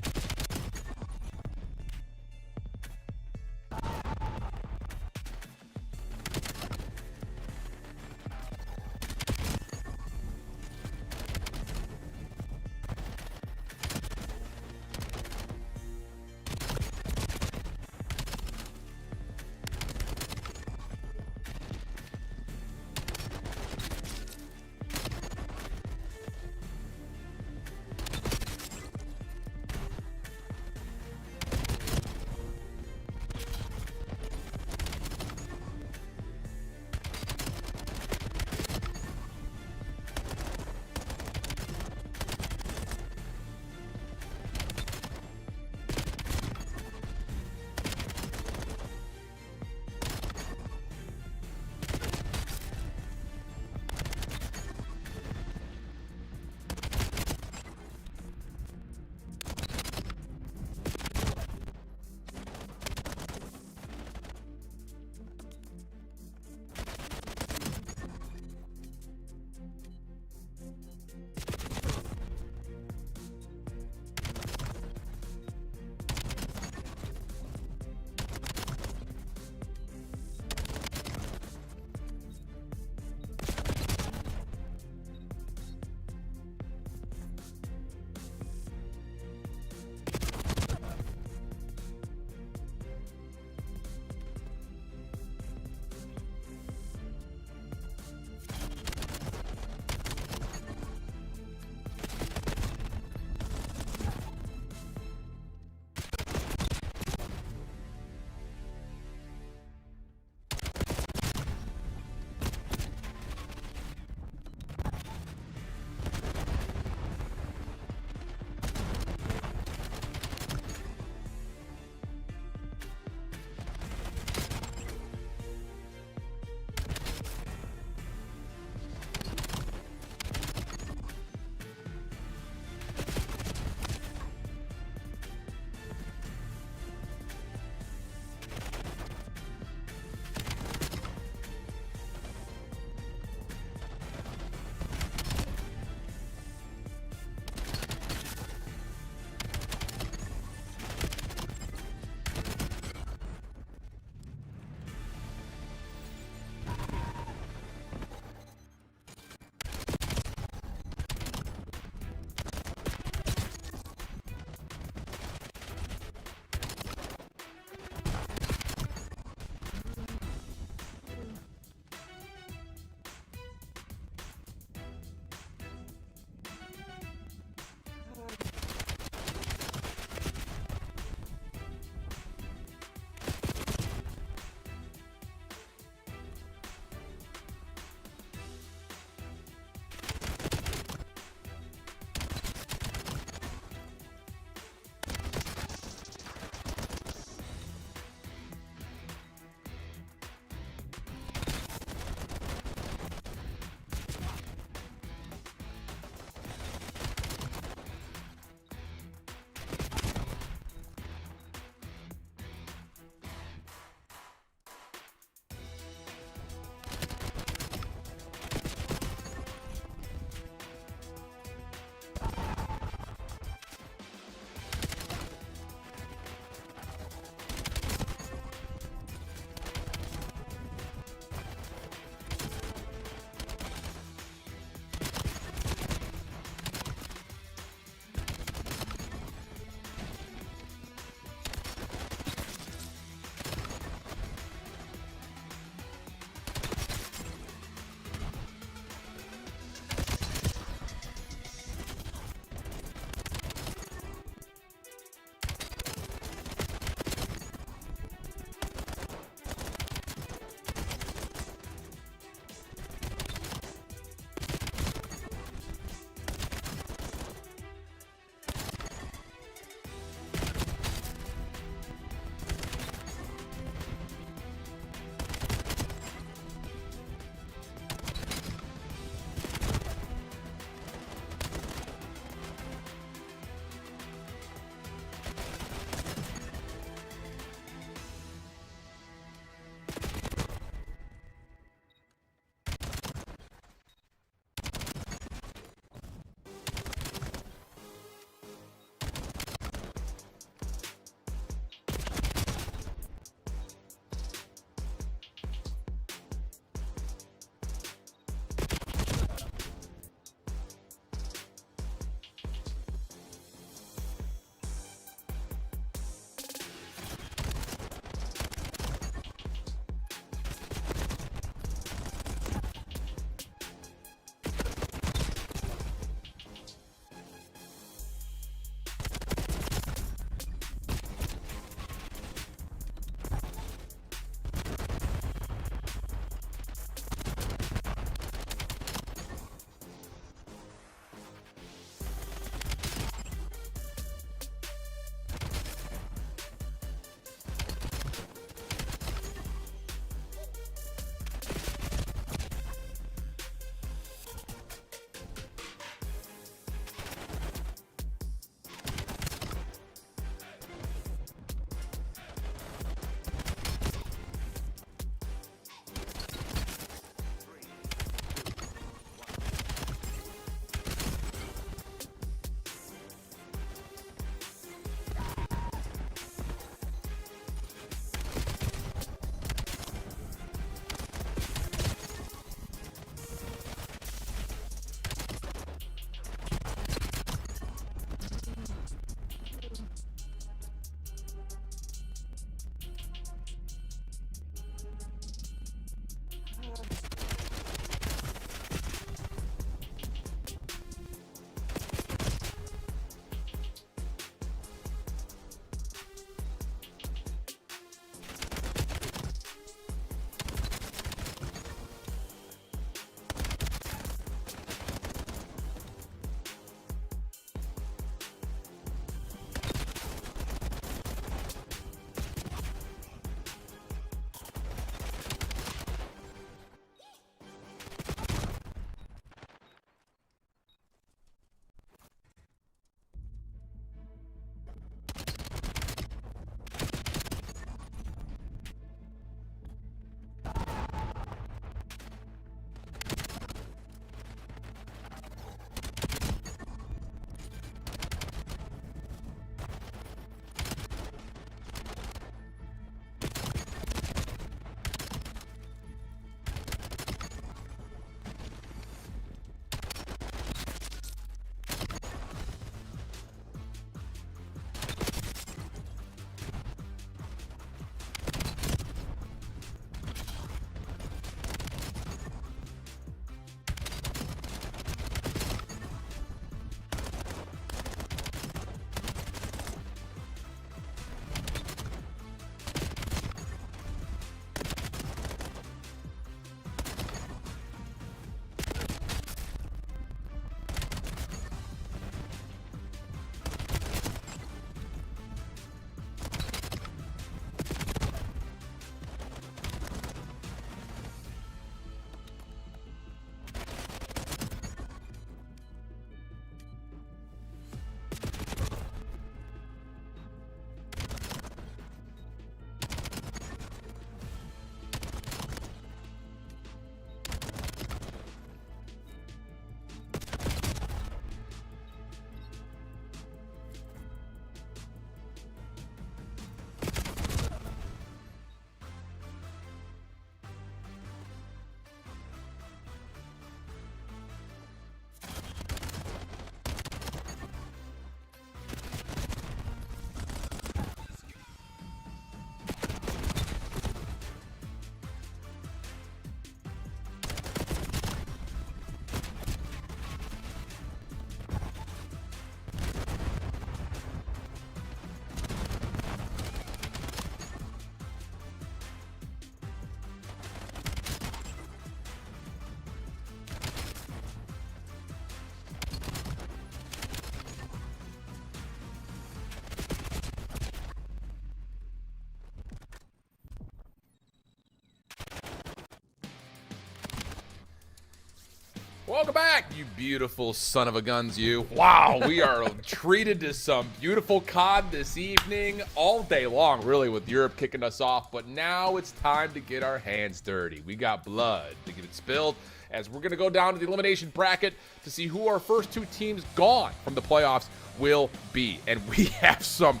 Welcome back, you beautiful son of a guns, you. Wow, we are treated to some beautiful COD this evening, all day long, really, with Europe kicking us off. But now it's time to get our hands dirty. We got blood to get it spilled, as we're going to go down to the elimination bracket to see who our first two teams gone from the playoffs will be. And we have some,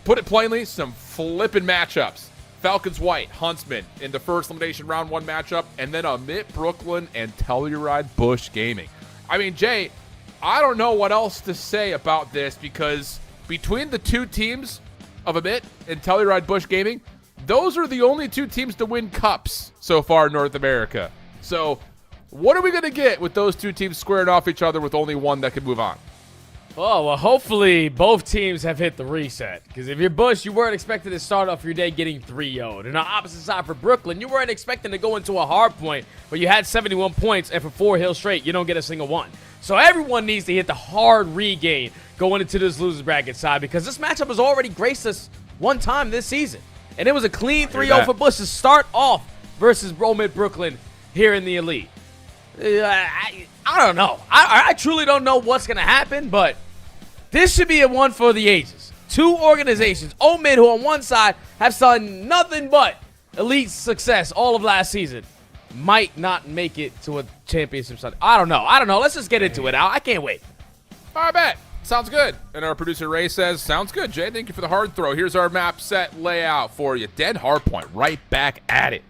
put it plainly, some flipping matchups. Falcons White, Huntsmen in the first elimination round 1 matchup, and then OMiT Brooklyn and Telluride Bush Gaming. I mean, Jay, I don't know what else to say about this, because between the two teams of OMiT and Telluride Bush Gaming, those are the only two teams to win cups so far in North America. So what are we going to get with those two teams squaring off each other with only one that can move on? Oh, well, hopefully both teams have hit the reset. Because if you're Bush, you weren't expected to start off your day getting 3-0'd. And on the opposite side for Brooklyn, you weren't expecting to go into a hard point where you had 71 points, and for 4 hills straight, you don't get a single one. So everyone needs to hit the hard regain going into this losers bracket side, because this matchup has already graced us one time this season. And it was a clean 3-0 for Bush to start off versus OMiT Brooklyn here in the Elite. I don't know. I truly don't know what's going to happen, but this should be a one for the ages. Two organizations, OMiT, who on one side have done nothing but elite success all of last season, might not make it to a championship Sunday. I don't know. Let's just get into it, Al. I can't wait. I bet. Sounds good. And our producer Ray says, sounds good, Jay. Thank you for the hard throw. Here's our map set layout for you. Dead hard point, right back at it.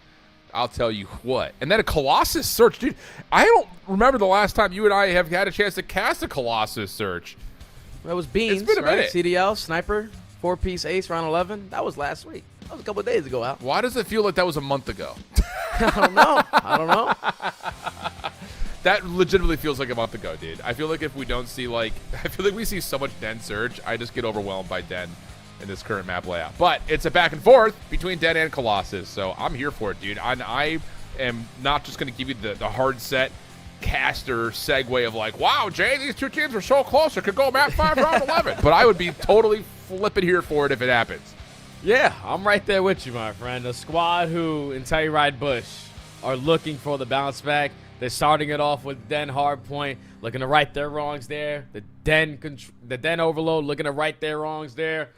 I'll tell you what. And then a Colossus search. Dude, I don't remember the last time you and I have had a chance to cast a Colossus search. That was Beans, it's been a minute. CDL, Sniper, 4-piece ace, round 11. That was last week. That was a couple of days ago, Al. Why does it feel like that was a month ago? I don't know. That legitimately feels like a month ago, dude. I feel like if we don't see, I feel like we see so much Den Surge, I just get overwhelmed by Den in this current map layout. But it's a back and forth between Den and Colossus, so I'm here for it, dude. I am not just going to give you the hard set caster segue of wow, Jay, these two teams are so close, it could go map 5 round 11. But I would be totally flipping here for it if it happens. Yeah, I'm right there with you, my friend. The squad who in Telluride Bush are looking for the bounce back. They're starting it off with Den Hardpoint, looking to right their wrongs there. The Den Overload, looking to right their wrongs there.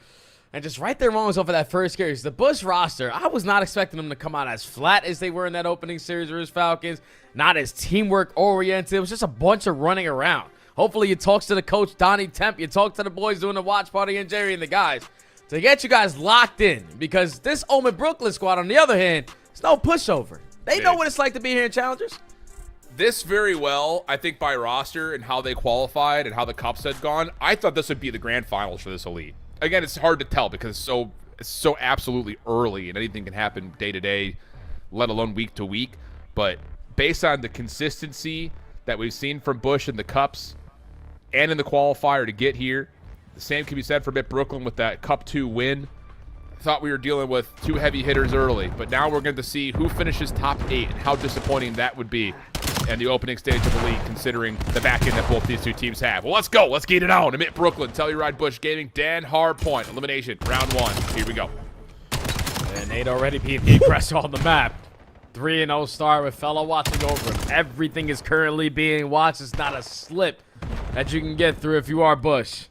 And just right their wrongs over that first series. The Bush roster, I was not expecting them to come out as flat as they were in that opening series versus Falcons. Not as teamwork oriented. It was just a bunch of running around. Hopefully you talk to the coach, Donnie Temp. You talk to the boys doing the watch party and Jerry and the guys to get you guys locked in. Because this OMiT Brooklyn squad, on the other hand, it's no pushover. They know what it's like to be here in Challengers. This very well, I think, by roster and how they qualified and how the Cups had gone, I thought this would be the grand finals for this Elite. Again, it's hard to tell because it's so absolutely early and anything can happen day to day, let alone week to week. But based on the consistency that we've seen from Bush in the Cups and in the qualifier to get here, the same can be said for OMiT Brooklyn with that Cup 2 win. I thought we were dealing with two heavy hitters early, but now we're going to see who finishes top 8 and how disappointing that would be in the opening stage of the league, considering the back end that both these two teams have. Well, let's go. Let's get it on. OMiT Brooklyn, Telluride Bush Gaming, Dan Hardpoint, elimination, round 1. Here we go. And Nate already PP press on the map. 3-0 start with fellow watching over him. Everything is currently being watched. It's not a slip that you can get through if you are Bush.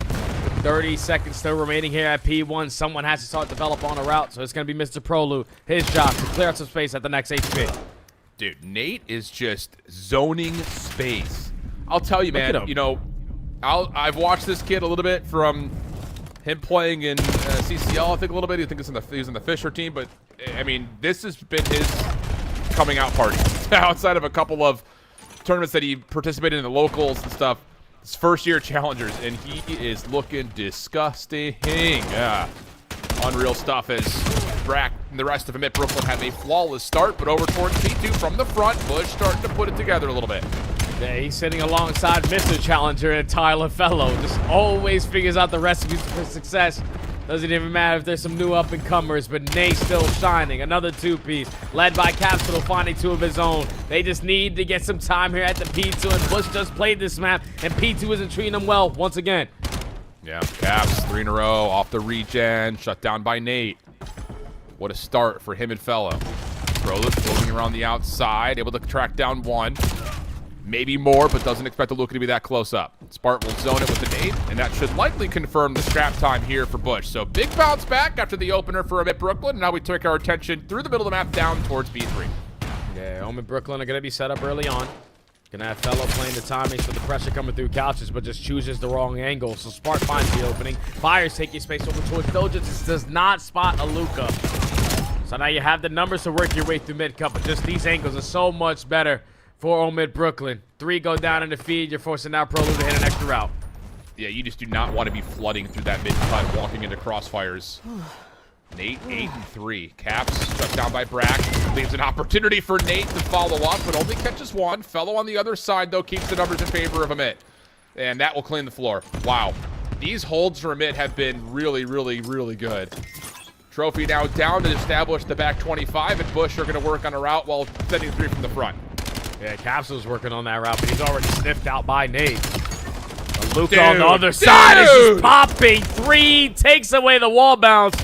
30 seconds still remaining here at P1. Someone has to start develop on a route, so it's going to be Mr. Prolu. His job to clear out some space at the next HP. Dude, Nate is just zoning space. I'll tell you, man, I've watched this kid a little bit from him playing in CCL, I think a little bit. I think he was in the Fisher team, but, I mean, this has been his coming out party. Outside of a couple of tournaments that he participated in the locals and stuff, his first-year challengers, and he is looking disgusting. Yeah. Unreal stuff as Brack and the rest of OMiT Brooklyn have a flawless start, but over towards P2 from the front. Bush starting to put it together a little bit. Yeah, he's sitting alongside Mr. Challenger and Tyler Fellow. Just always figures out the recipes for success. Doesn't even matter if there's some new up-and-comers, but Nate still shining. Another 2-piece, led by Capsule, finding 2 of his own. They just need to get some time here at the P2, and Bush just played this map, and P2 isn't treating him well once again. Yeah, Caps, 3 in a row, off the regen, shut down by Nate. What a start for him and Fellow. Rolling around the outside, able to track down 1. Maybe more, but doesn't expect the Luka to be that close up. Spart will zone it with the nade, and that should likely confirm the scrap time here for Bush. So big bounce back after the opener for OMiT Brooklyn. Now we took our attention through the middle of the map down towards B3. Yeah, OMiT Brooklyn are going to be set up early on. Gonna have Fellow playing the timing, so the pressure coming through couches, but just chooses the wrong angle. So Spart finds the opening. Fires taking space over towards Doja. Just does not spot a Luka. So now you have the numbers to work your way through mid-cut, but just these angles are so much better for OMiT Brooklyn. 3 go down in the feed. You're forcing now ProLu to hit an extra route. Yeah, you just do not want to be flooding through that mid-cut, walking into crossfires. Nate, 8 and 3. Caps shut down by Brack. Leaves an opportunity for Nate to follow up, but only catches 1. Fellow on the other side, though, keeps the numbers in favor of OMiT. And that will clean the floor. Wow. These holds for OMiT have been really, really, really good. Trophy now down to establish the back 25, and Bush are going to work on a route while sending 3 from the front. Yeah, Capsule's working on that route, but he's already sniffed out by Nate. Luka on the other side is just popping. 3 takes away the wall bounce.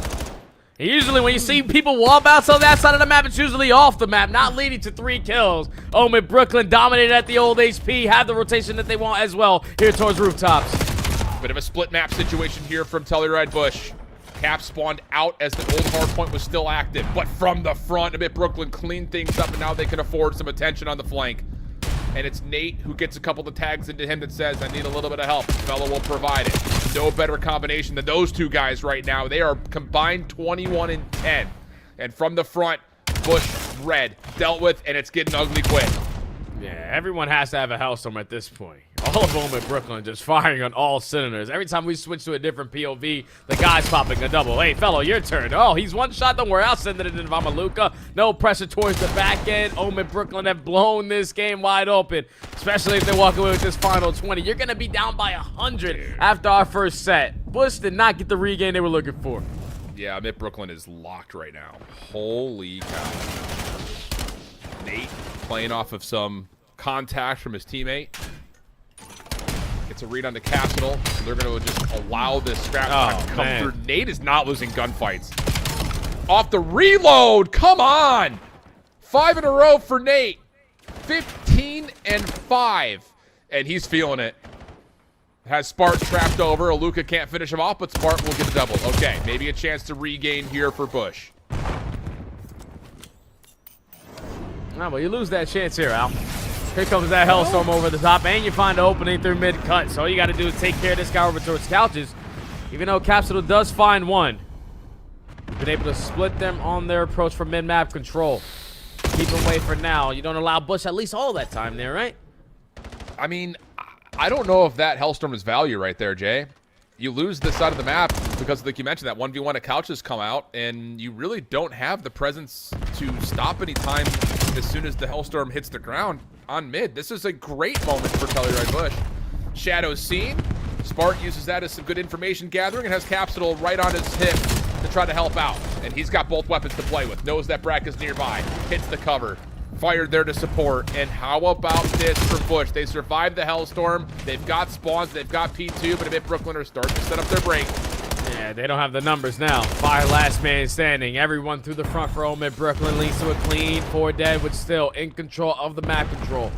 And usually when you see people wall bounce on that side of the map, it's usually off the map, not leading to 3 kills. OMiT Brooklyn dominated at the old HP, have the rotation that they want as well here towards rooftops. Bit of a split map situation here from Telluride Bush. Cap spawned out as the old hard point was still active, but from the front, OMiT Brooklyn cleaned things up, and now they can afford some attention on the flank. And it's Nate who gets a couple of tags into him that says, I need a little bit of help. Fellow will provide it. No better combination than those 2 guys right now. They are combined 21 and 10. And from the front, Bush red dealt with, and it's getting ugly quick. Yeah, everyone has to have a Hellstorm at this point. All of OMiT Brooklyn just firing on all cylinders. Every time we switch to a different POV, the guy's popping a double. Hey, Fellow, your turn. Oh, he's one shot. Don't worry, I'll send it into Vamaluka. No pressure towards the back end. OMiT Brooklyn have blown this game wide open, especially if they walk away with this final 20. You're going to be down by 100 after our first set. Bush did not get the regain they were looking for. Yeah, OMiT Brooklyn is locked right now. Holy cow. Nate playing off of some contact from his teammate. Gets a read on the Capital, so they're going to just allow this scrap to come through. Nate is not losing gunfights. Off the reload, come on! 5 in a row for Nate. 15 and 5, and he's feeling it. Has Spart trapped over. Luka can't finish him off, but Spart will get a double. Okay, maybe a chance to regain here for Bush. Oh, well, you lose that chance here, Al. Here comes that Hellstorm over the top, and you find an opening through mid-cut. So all you got to do is take care of this guy over towards couches. Even though Capsule does find 1. You've been able to split them on their approach for mid-map control. Keep them away for now. You don't allow Bush at least all that time there, right? I mean, I don't know if that Hellstorm is value right there, Jay. You lose this side of the map because, like you mentioned, that 1v1 at couches come out, and you really don't have the presence to stop any time as soon as the Hellstorm hits the ground on mid. This is a great moment for Telluride Bush. Shadow's seen. Spart uses that as some good information gathering and has Capsule right on his hip to try to help out. And he's got both weapons to play with. Knows that Brack is nearby. Hits the cover. Fired there to support. And how about this for Bush? They survived the Hellstorm. They've got spawns. They've got P2, but OMiT Brooklyn are starting to set up their break. Yeah, they don't have the numbers now. Fire last man standing. Everyone through the front for OMiT Brooklyn leads to a clean 4 dead, with still in control of the map control.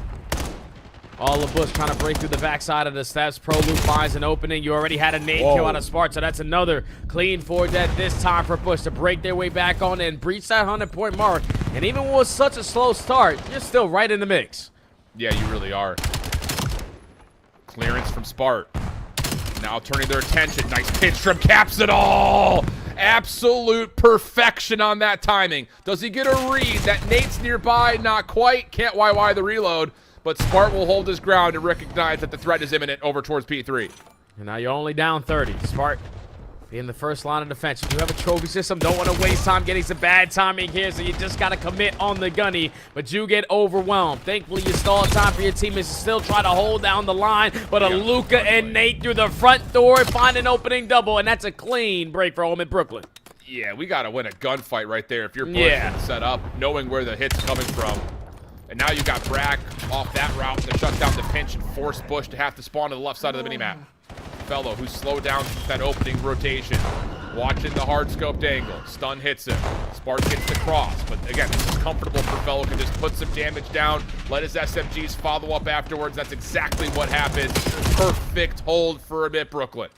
All of Bush trying to break through the backside of the steps. ProLu finds an opening. You already had a nade kill out of Spart, so that's another clean 4 dead this time for Bush to break their way back on and breach that 100-point mark. And even with such a slow start, you're still right in the mix. Yeah, you really are. Clearance from Spart. Now turning their attention. Nice pitch from Capsidol. Absolute perfection on that timing. Does he get a read? That Nate's nearby. Not quite. Can't YY the reload. But Spart will hold his ground and recognize that the threat is imminent over towards P3. And now you're only down 30. Spart being the first line of defense. You do have a trophy system. Don't want to waste time getting some bad timing here, so you just got to commit on the gunny. But you get overwhelmed. Thankfully, you stall time for your teammates to still try to hold down the line. But a Luka and Nate through the front door find an opening double, and that's a clean break for OMiT Brooklyn. Yeah, we got to win a gunfight right there if you're pushing set up, knowing where the hit's coming from. And now you got Brack off that route to shut down the pinch and force Bush to have to spawn to the left side of the minimap. Fellow who slowed down that opening rotation. Watching the hard scoped angle. Stun hits him. Spark gets the cross, but again, this is comfortable for Fellow, can just put some damage down, let his SMGs follow up afterwards. That's exactly what happened. Perfect hold for EMEA Brooklyn.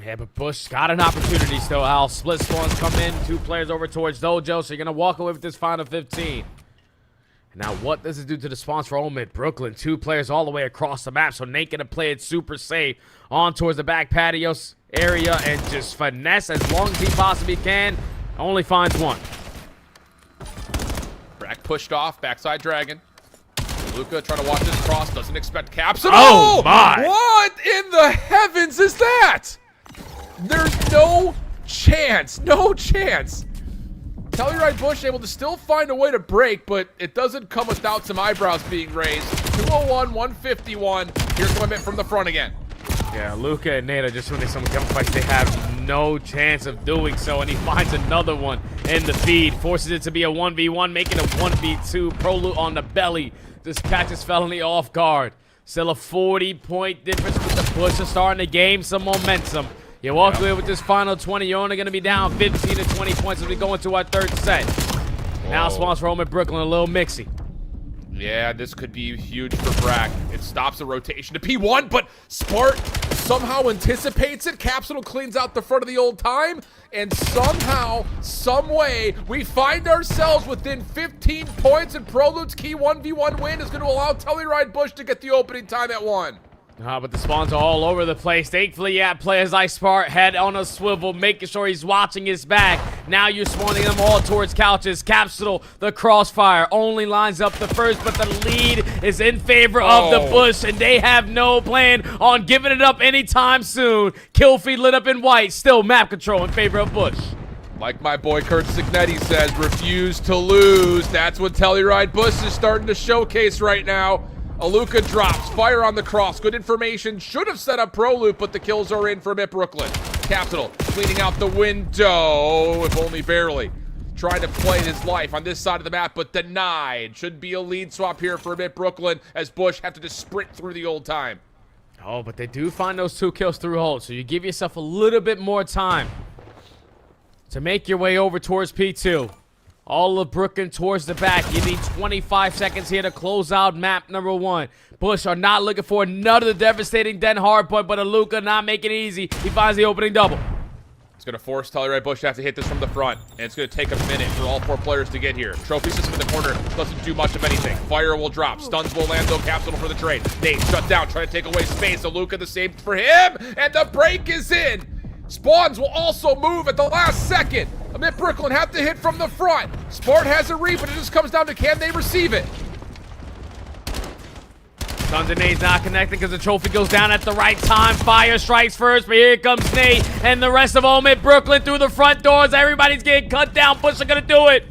Yeah, but Bush got an opportunity still, Al. Split spawns come in, 2 players over towards Dojo, so you're going to walk away with this final 15. And now what does it do to the spawns for OMiT Brooklyn? 2 players all the way across the map, so Nate going to play it super safe on towards the back patio area and just finesse as long as he possibly can. Only finds 1. Brack pushed off, backside dragon. Luka trying to watch this cross, doesn't expect caps at Oh, all. my. What in the heavens is that? There's no chance, no chance. Telluride Bush able to still find a way to break, but it doesn't come without some eyebrows being raised. 201, 151. Here's one from the front again. Yeah, Luka and Nate are just winning some gunfights. They have no chance of doing so, and he finds another one in the feed. Forces it to be a 1v1, making a 1v2. Proloot on the belly. Just catches Felony off guard. Still a 40-point difference with the Bush to start in the game. Some momentum. You walk away with this final 20. You're only going to be down 15 to 20 points as we go into our 3rd set. Now spawns for OMiT Brooklyn, a little mixy. Yeah, this could be huge for Brack. It stops the rotation to P1, but Spark somehow anticipates it. Capsule cleans out the front of the old time, and somehow, some way, we find ourselves within 15 points, and Prolute's key 1v1 win is going to allow Telluride Bush to get the opening time at 1. But the spawns are all over the place. Thankfully, yeah, players like Spark head on a swivel, making sure he's watching his back. Now you're spawning them all towards couches. Capsule, the crossfire, only lines up the first, but the lead is in favor of the Bush, and they have no plan on giving it up anytime soon. Kill feed lit up in white, still map control in favor of Bush. Like my boy Kurt Signetti says, refuse to lose. That's what Telluride Bush is starting to showcase right now. Aluka drops, fire on the cross. Good information, should have set up Proloot, but the kills are in for EMEA Brooklyn. Capital cleaning out the window, if only barely. Trying to play his life on this side of the map, but denied. Should be a lead swap here for EMEA Brooklyn as Bush have to just sprint through the old time. Oh, but they do find those 2 kills through hold, so you give yourself a little bit more time to make your way over towards P2. All of Brooklyn towards the back. You need 25 seconds here to close out map number 1. Bush are not looking for another devastating den hardpoint, but Aluka not making it easy. He finds the opening double. It's going to force Telluride Bush to have to hit this from the front, and it's going to take a minute for all 4 players to get here. Trophy system in the corner doesn't do much of anything. Fire will drop. Stuns will land, though. Capsule for the trade. Nate shut down, trying to take away space. Aluka the same for him, and the break is in. Spawns will also move at the last second. EMEA Brooklyn have to hit from the front. Spart has a read, but it just comes down to can they receive it. Stuns and Nate's not connecting because the trophy goes down at the right time. Fire strikes first, but here comes Nate and the rest of OMiT Brooklyn through the front doors. Everybody's getting cut down. Bush are going to do it.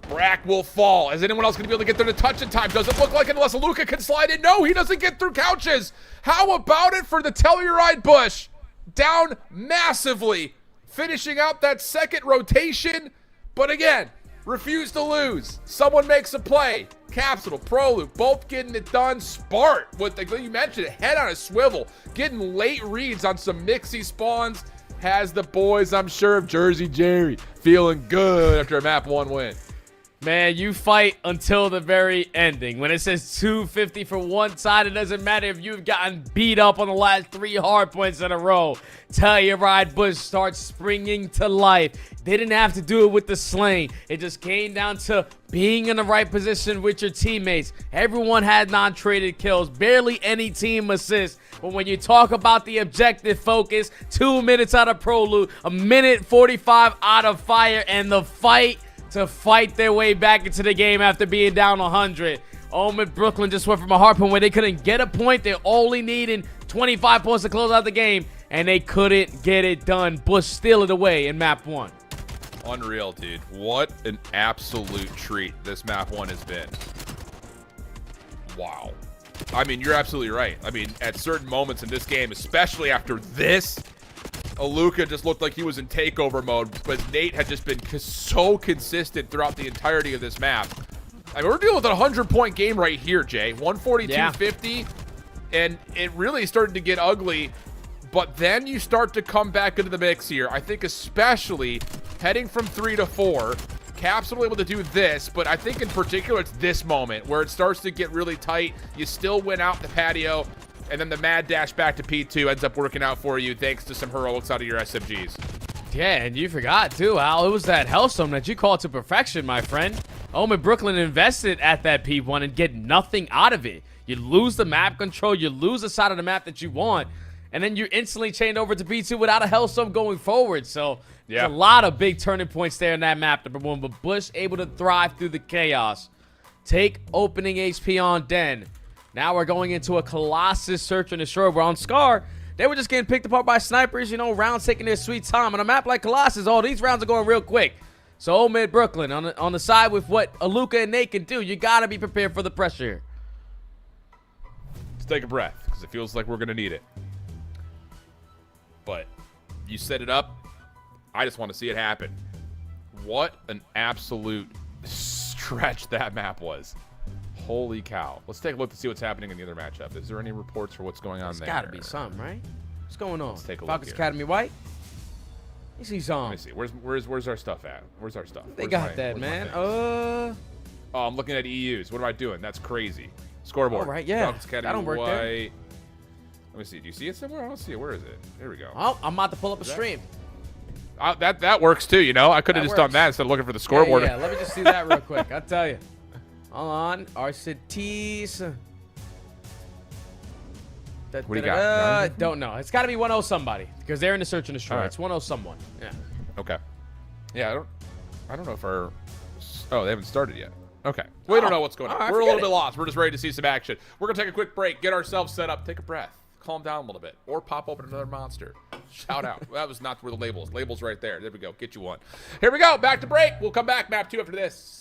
Brack will fall. Is anyone else going to be able to get there to touch in time? Doesn't look like it unless Aluka can slide in. No, he doesn't get through couches. How about it for the Telluride Bush? Down massively, finishing out that second rotation, but again, refuse to lose. Someone makes a play. Capsule, Proloot, both getting it done. Spart, with the, you mentioned it, head on a swivel, getting late reads on some mixy spawns. Has the boys, I'm sure, of Jersey Jerry feeling good after a map 1 win. Man, you fight until the very ending. When it says 250 for one side, it doesn't matter if you've gotten beat up on the last 3 hard points in a row. Telluride Bush starts springing to life. They didn't have to do it with the slaying. It just came down to being in the right position with your teammates. Everyone had non-traded kills, barely any team assists. But when you talk about the objective focus, 2 minutes out of Proloot, 1:45 out of Fire, and the fight to fight their way back into the game after being down 100. OMiT Brooklyn just went from a hard point where they couldn't get a point. They're only needing 25 points to close out the game, and they couldn't get it done. Bush steal it away in map 1. Unreal, dude. What an absolute treat this map 1 has been. Wow. I mean, you're absolutely right. I mean, at certain moments in this game, especially after this, Aluka just looked like he was in takeover mode, but Nate had just been so consistent throughout the entirety of this map. I mean, we're dealing with a 100-point game right here, Jay. 142-50, and it really started to get ugly, but then you start to come back into the mix here. I think especially heading from 3 to 4. Caps will be able to do this, but I think in particular it's this moment where it starts to get really tight. You still win out the patio, and then the mad dash back to P2 ends up working out for you thanks to some heroics out of your SMGs. Yeah, and you forgot too, Al. It was that Hellstorm that you called to perfection, my friend. OMiT Brooklyn invested at that P1 and get nothing out of it. You lose the map control, you lose the side of the map that you want, and then you're instantly chained over to P2 without a Hellstorm going forward. So there's a lot of big turning points there in that map, number one. But Bush able to thrive through the chaos. Take opening HP on Den. Now we're going into a Colossus search and destroy. We're on Scar. They were just getting picked apart by snipers, you know, rounds taking their sweet time. On a map like Colossus, all these rounds are going real quick. So OMiT Brooklyn on the side with what Aluka and Nate can do. You got to be prepared for the pressure here. Let's take a breath, because it feels like we're going to need it. But you set it up. I just want to see it happen. What an absolute stretch that map was. Holy cow. Let's take a look to see what's happening in the other matchup. Is there any reports for what's going on there? There's got to be some, right? What's going on? Let's take a Falcons look Academy White? You see some. Let me see. Where's our stuff at? Where's our stuff? They got that, man. Oh, I'm looking at EUs. What am I doing? That's crazy. Scoreboard. All right, yeah. Falcons Academy That don't work there. White. Let me see. Do you see it somewhere? I don't see it. Where is it? There we go. Oh, I'm about to pull up a stream. That works too, you know? I could have just done that instead of looking for the scoreboard. Yeah, let me just see that real quick. I'll tell you. Hold on. RCTs. What do you got? Don't know. It's got to be 1-0 somebody because they're in the search and destroy. Right. It's 1-0 someone. Yeah. Okay. Yeah, I don't know if our... Oh, they haven't started yet. Okay. We don't know what's going on. Right, We're a little bit lost. We're just ready to see some action. We're going to take a quick break, get ourselves set up, take a breath, calm down a little bit, or pop open another monster. Shout out. That was not where the label is. Label's right there. There we go. Get you one. Here we go. Back to break. We'll come back. Map 2 after this.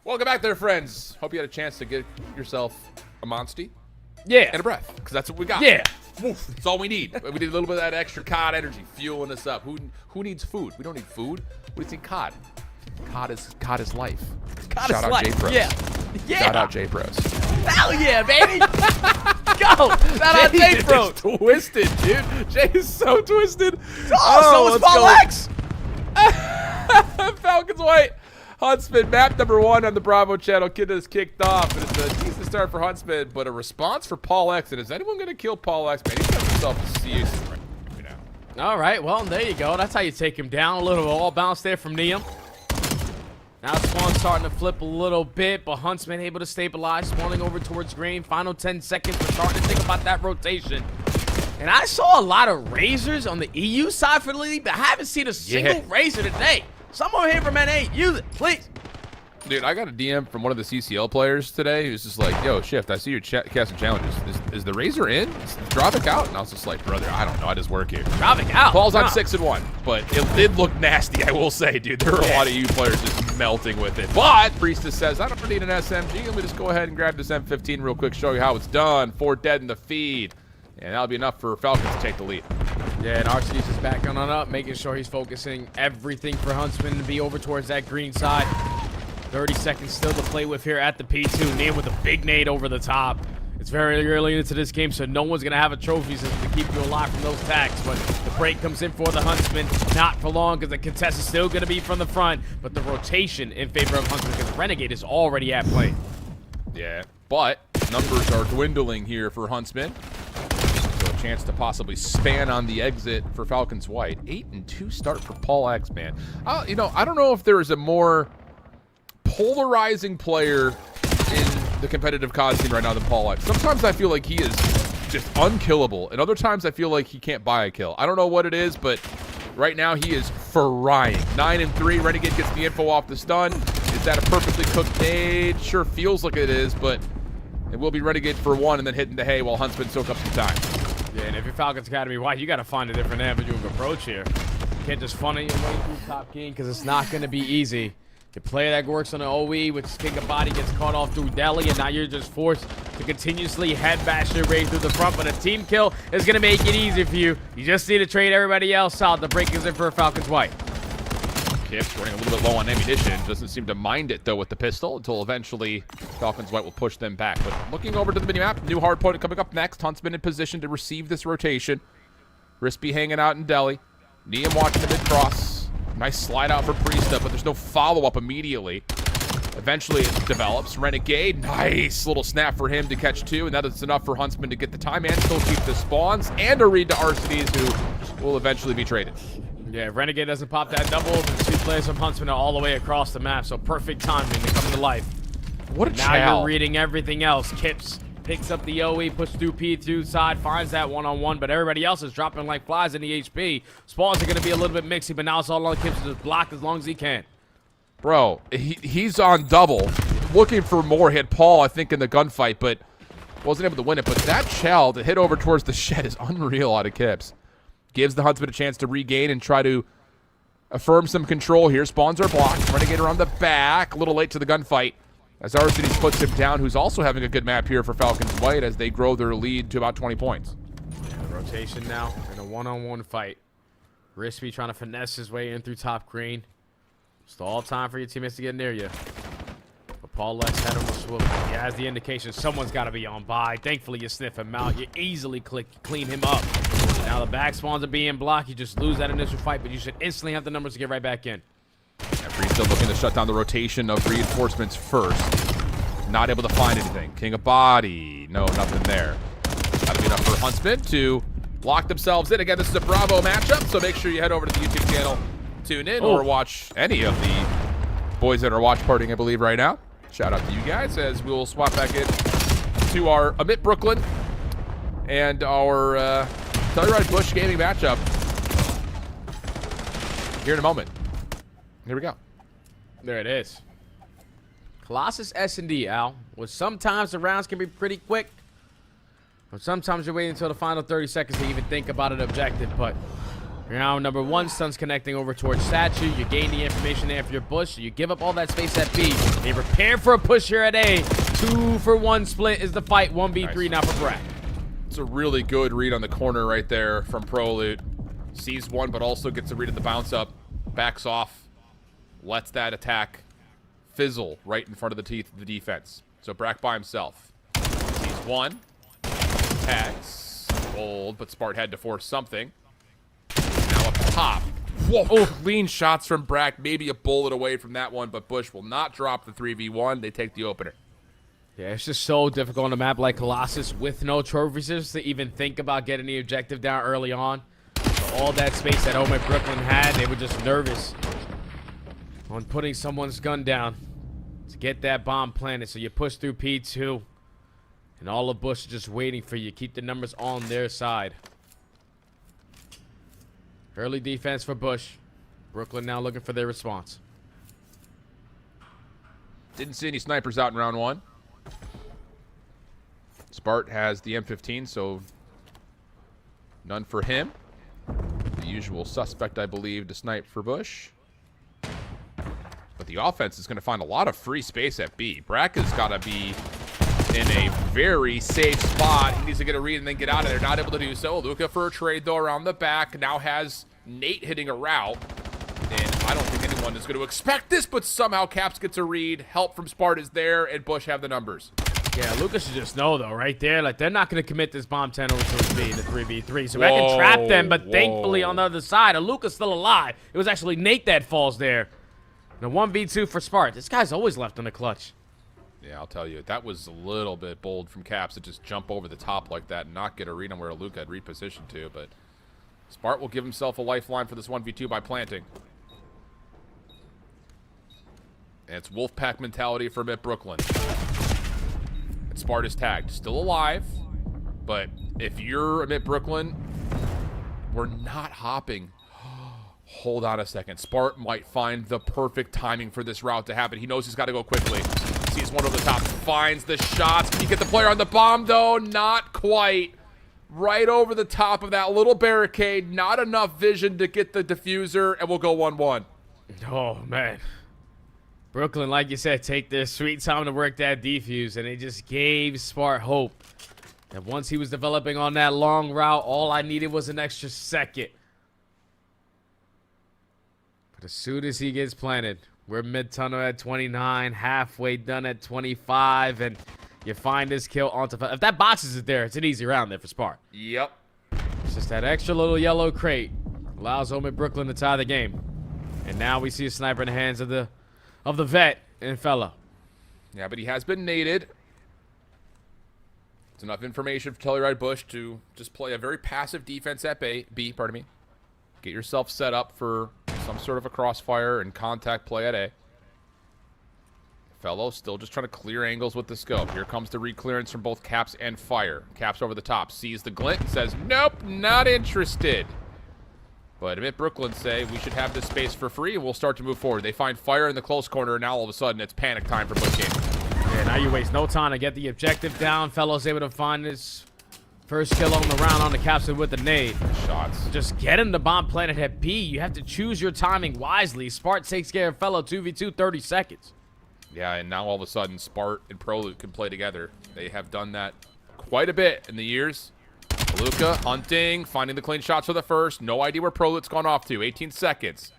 Welcome back there, friends. Hope you had a chance to get yourself a Monsty. Yeah. And a breath, because that's what we got. Yeah. Woof. That's all we need. We need a little bit of that extra COD energy fueling us up. Who needs food? We don't need food. What do you think, COD? COD is life. COD Shout is out life. J-Pros. Yeah. Shout out J-Pros. Hell yeah, baby. Go. Shout out J-Pro. Twisted, dude. Jay is so twisted. Oh, so is Paul X. Falcons White. Huntsmen, map number 1 on the Bravo channel. Kid has kicked off, and it's a decent start for Huntsmen, but a response for Paul X. And is anyone going to kill Paul X? Man, he's got himself a CS right now. All right, well, there you go. That's how you take him down. A little all bounce there from Neum. Now Spawn's starting to flip a little bit, but Huntsman able to stabilize, spawning over towards green. Final 10 seconds. We're starting to think about that rotation. And I saw a lot of razors on the EU side for the league, but I haven't seen a single razor today. Someone here from NA, use it, please. Dude, I got a DM from one of the CCL players today who's just like, yo, Shift, I see your casting challenges. Is the Razor in? Is Drovic out? And I was just like, brother, I don't know. I just work here. Drovic out. Paul's on 6-1, but it did look nasty, I will say, dude. There are a lot of you players just melting with it. But Priestess says, I don't need an SMG. Let me just go ahead and grab this M15 real quick, show you how it's done. 4 dead in the feed. And that'll be enough for Falcons to take the lead. Yeah, and Arceus is backing on up, making sure he's focusing everything for Huntsman to be over towards that green side. 30 seconds still to play with here at the P2. Near with a big nade over the top. It's very early into this game, so no one's going to have a trophy system to keep you alive from those attacks. But the break comes in for the Huntsmen. Not for long, because the contest is still going to be from the front. But the rotation in favor of Huntsmen, because Renegade is already at play. Yeah, but numbers are dwindling here for Huntsmen. So a chance to possibly span on the exit for Falcons White. 8-2 start for Paul X, man. You know, I don't know if there is a more polarizing player in the competitive COD scene right now than Paul X. Sometimes I feel like he is just unkillable, and other times I feel like he can't buy a kill. I don't know what it is, but right now he is frying. 9-3, Renegade gets the info off the stun. Is that a perfectly cooked nade? Sure feels like it is, but it will be Renegade for 1 and then hitting the hay while Huntsman soak up some time. Yeah, and if you're Falcons Academy White, you got to find a different avenue of approach here. You can't just funnel your way through top game, because it's not going to be easy. The player that works on the OE, which King of Body, gets caught off through Delhi, and now you're just forced to continuously head bash your way through the front. But a team kill is going to make it easier for you. You just need to trade everybody else out. The break is in for Falcons White. Kips running a little bit low on ammunition. Doesn't seem to mind it, though, with the pistol until eventually Falcons White will push them back. But looking over to the minimap, new hard point coming up next. Huntsman in position to receive this rotation. Rispy hanging out in Delhi. Neum watching the mid-cross. Nice slide out for Priesta, but there's no follow-up immediately. Eventually it develops. Renegade, nice little snap for him to catch 2, and that is enough for Huntsman to get the time and still keep the spawns, and a read to Arceus, who will eventually be traded. Yeah, Renegade doesn't pop that double. The 2 players from Huntsman are all the way across the map, so perfect timing to come to life. What a Now you're reading everything else. Kips picks up the OE, puts through P2 side, finds that one-on-one, but everybody else is dropping like flies in the HP. Spawns are going to be a little bit mixy, but now it's all on Kips to just block as long as he can. Bro, he's on double, looking for more. He had Paul, I think, in the gunfight, but wasn't able to win it. But that shell to hit over towards the shed is unreal out of Kips. Gives the Huntsman a chance to regain and try to affirm some control here. Spawns are blocked. Renegade around the back, a little late to the gunfight. As Arceus puts him down, who's also having a good map here for Falcons White as they grow their lead to about 20 points. Yeah, the rotation now in a one-on-one fight. Rispy trying to finesse his way in through top green. Stall time for your teammates to get near you. But Paul Lex had him with swivel. He has the indication someone's got to be on by. Thankfully, you sniff him out. You easily clean him up. Now the back spawns are being blocked. You just lose that initial fight, but you should instantly have the numbers to get right back in. Freeze still looking to shut down the rotation of reinforcements first. Not able to find anything. King of Body. No, nothing there. That'll be enough for Huntsman to lock themselves in. Again, this is a Bravo matchup, so make sure you head over to the YouTube channel, tune in, or watch any of the boys that are watch partying, I believe, right now. Shout out to you guys as we'll swap back in to our OMiT Brooklyn and our Telluride Bush gaming matchup here in a moment. Here we go. There it is. Colossus S&D, Al. Well, sometimes the rounds can be pretty quick. But sometimes you're waiting until the final 30 seconds to even think about an objective. But round number 1, Sun's connecting over towards Statue. You gain the information there for your bush. So you give up all that space at B. They prepare for a push here at A. 2-for-1 split is the fight. 1v3 now for Brack. It's a really good read on the corner right there from Prolute. Sees one, but also gets a read at the bounce up. Backs off. Lets that attack fizzle right in front of the teeth of the defense. So Brack by himself. Sees one. Tags. Bold, but Spart had to force something. Now up top. Whoa, clean shots from Brack. Maybe a bullet away from that one, but Bush will not drop the 3v1. They take the opener. Yeah, it's just so difficult on a map like Colossus with no trophies to even think about getting the objective down early on. So all that space that OMiT Brooklyn had, they were just nervous. on putting someone's gun down to get that bomb planted. So you push through P2, and all of Bush is just waiting for you. Keep the numbers on their side. Early defense for Bush. Brooklyn now looking for their response. Didn't see any snipers out in round 1. Spart has the M15, so none for him. The usual suspect, I believe, to snipe for Bush. But the offense is going to find a lot of free space at B. Bracca's got to be in a very safe spot. He needs to get a read and then get out of there. Not able to do so. Luka for a trade, though, around the back. Now has Nate hitting a route. And I don't think anyone is going to expect this, but somehow Caps gets a read. Help from Spart is there, and Bush have the numbers. Yeah, Lucas should just know, though, right there. Like, they're not going to commit this bomb 10 over to B in the 3v3. So I can trap them, but thankfully on the other side, Luca's still alive. It was actually Nate that falls there. The 1v2 for Spart. This guy's always left in the clutch. Yeah, I'll tell you, that was a little bit bold from Caps to just jump over the top like that and not get a read on where Luka had repositioned to. But Spart will give himself a lifeline for this 1v2 by planting. And it's Wolfpack mentality for OMiT Brooklyn. And Spart is tagged. Still alive, but if you're OMiT Brooklyn, we're not hopping. Hold on a second. Spart might find the perfect timing for this route to happen. He knows he's got to go quickly. Sees one over the top. Finds the shots. Can you get the player on the bomb, though? Not quite. Right over the top of that little barricade. Not enough vision to get the diffuser, and we'll go 1-1. Oh, man. Brooklyn, like you said, take their sweet time to work that defuse, and it just gave Spart hope that once he was developing on that long route, all I needed was an extra second. But as soon as he gets planted, we're mid-tunnel at 29, halfway done at 25, and you find this kill onto... If that boxes it there, it's an easy round there for Spart. Yep. It's just that extra little yellow crate allows OMiT Brooklyn to tie the game. And now we see a sniper in the hands of the vet and fella. Yeah, but he has been naded. It's enough information for Telluride Bush to just play a very passive defense at B. Pardon me. Get yourself set up for some sort of a crossfire and contact play at A. Fellow still just trying to clear angles with the scope. Here comes the re-clearance from both Caps and Fire. Caps over the top, sees the glint and says, nope, not interested. But OMiT Brooklyn say we should have this space for free and we'll start to move forward. They find Fire in the close corner and now all of a sudden it's panic time for Bush Game. Yeah, now you waste no time to get the objective down. Fellow's able to find his first kill on the round on the Captain with the nade. Shots. Just get him the bomb planted at B. You have to choose your timing wisely. Spart takes care of Fellow 2v2, 30 seconds. Yeah, and now all of a sudden Spart and Prolute can play together. They have done that quite a bit in the years. Luka hunting, finding the clean shots for the first. No idea where Prolute's gone off to. 18 seconds.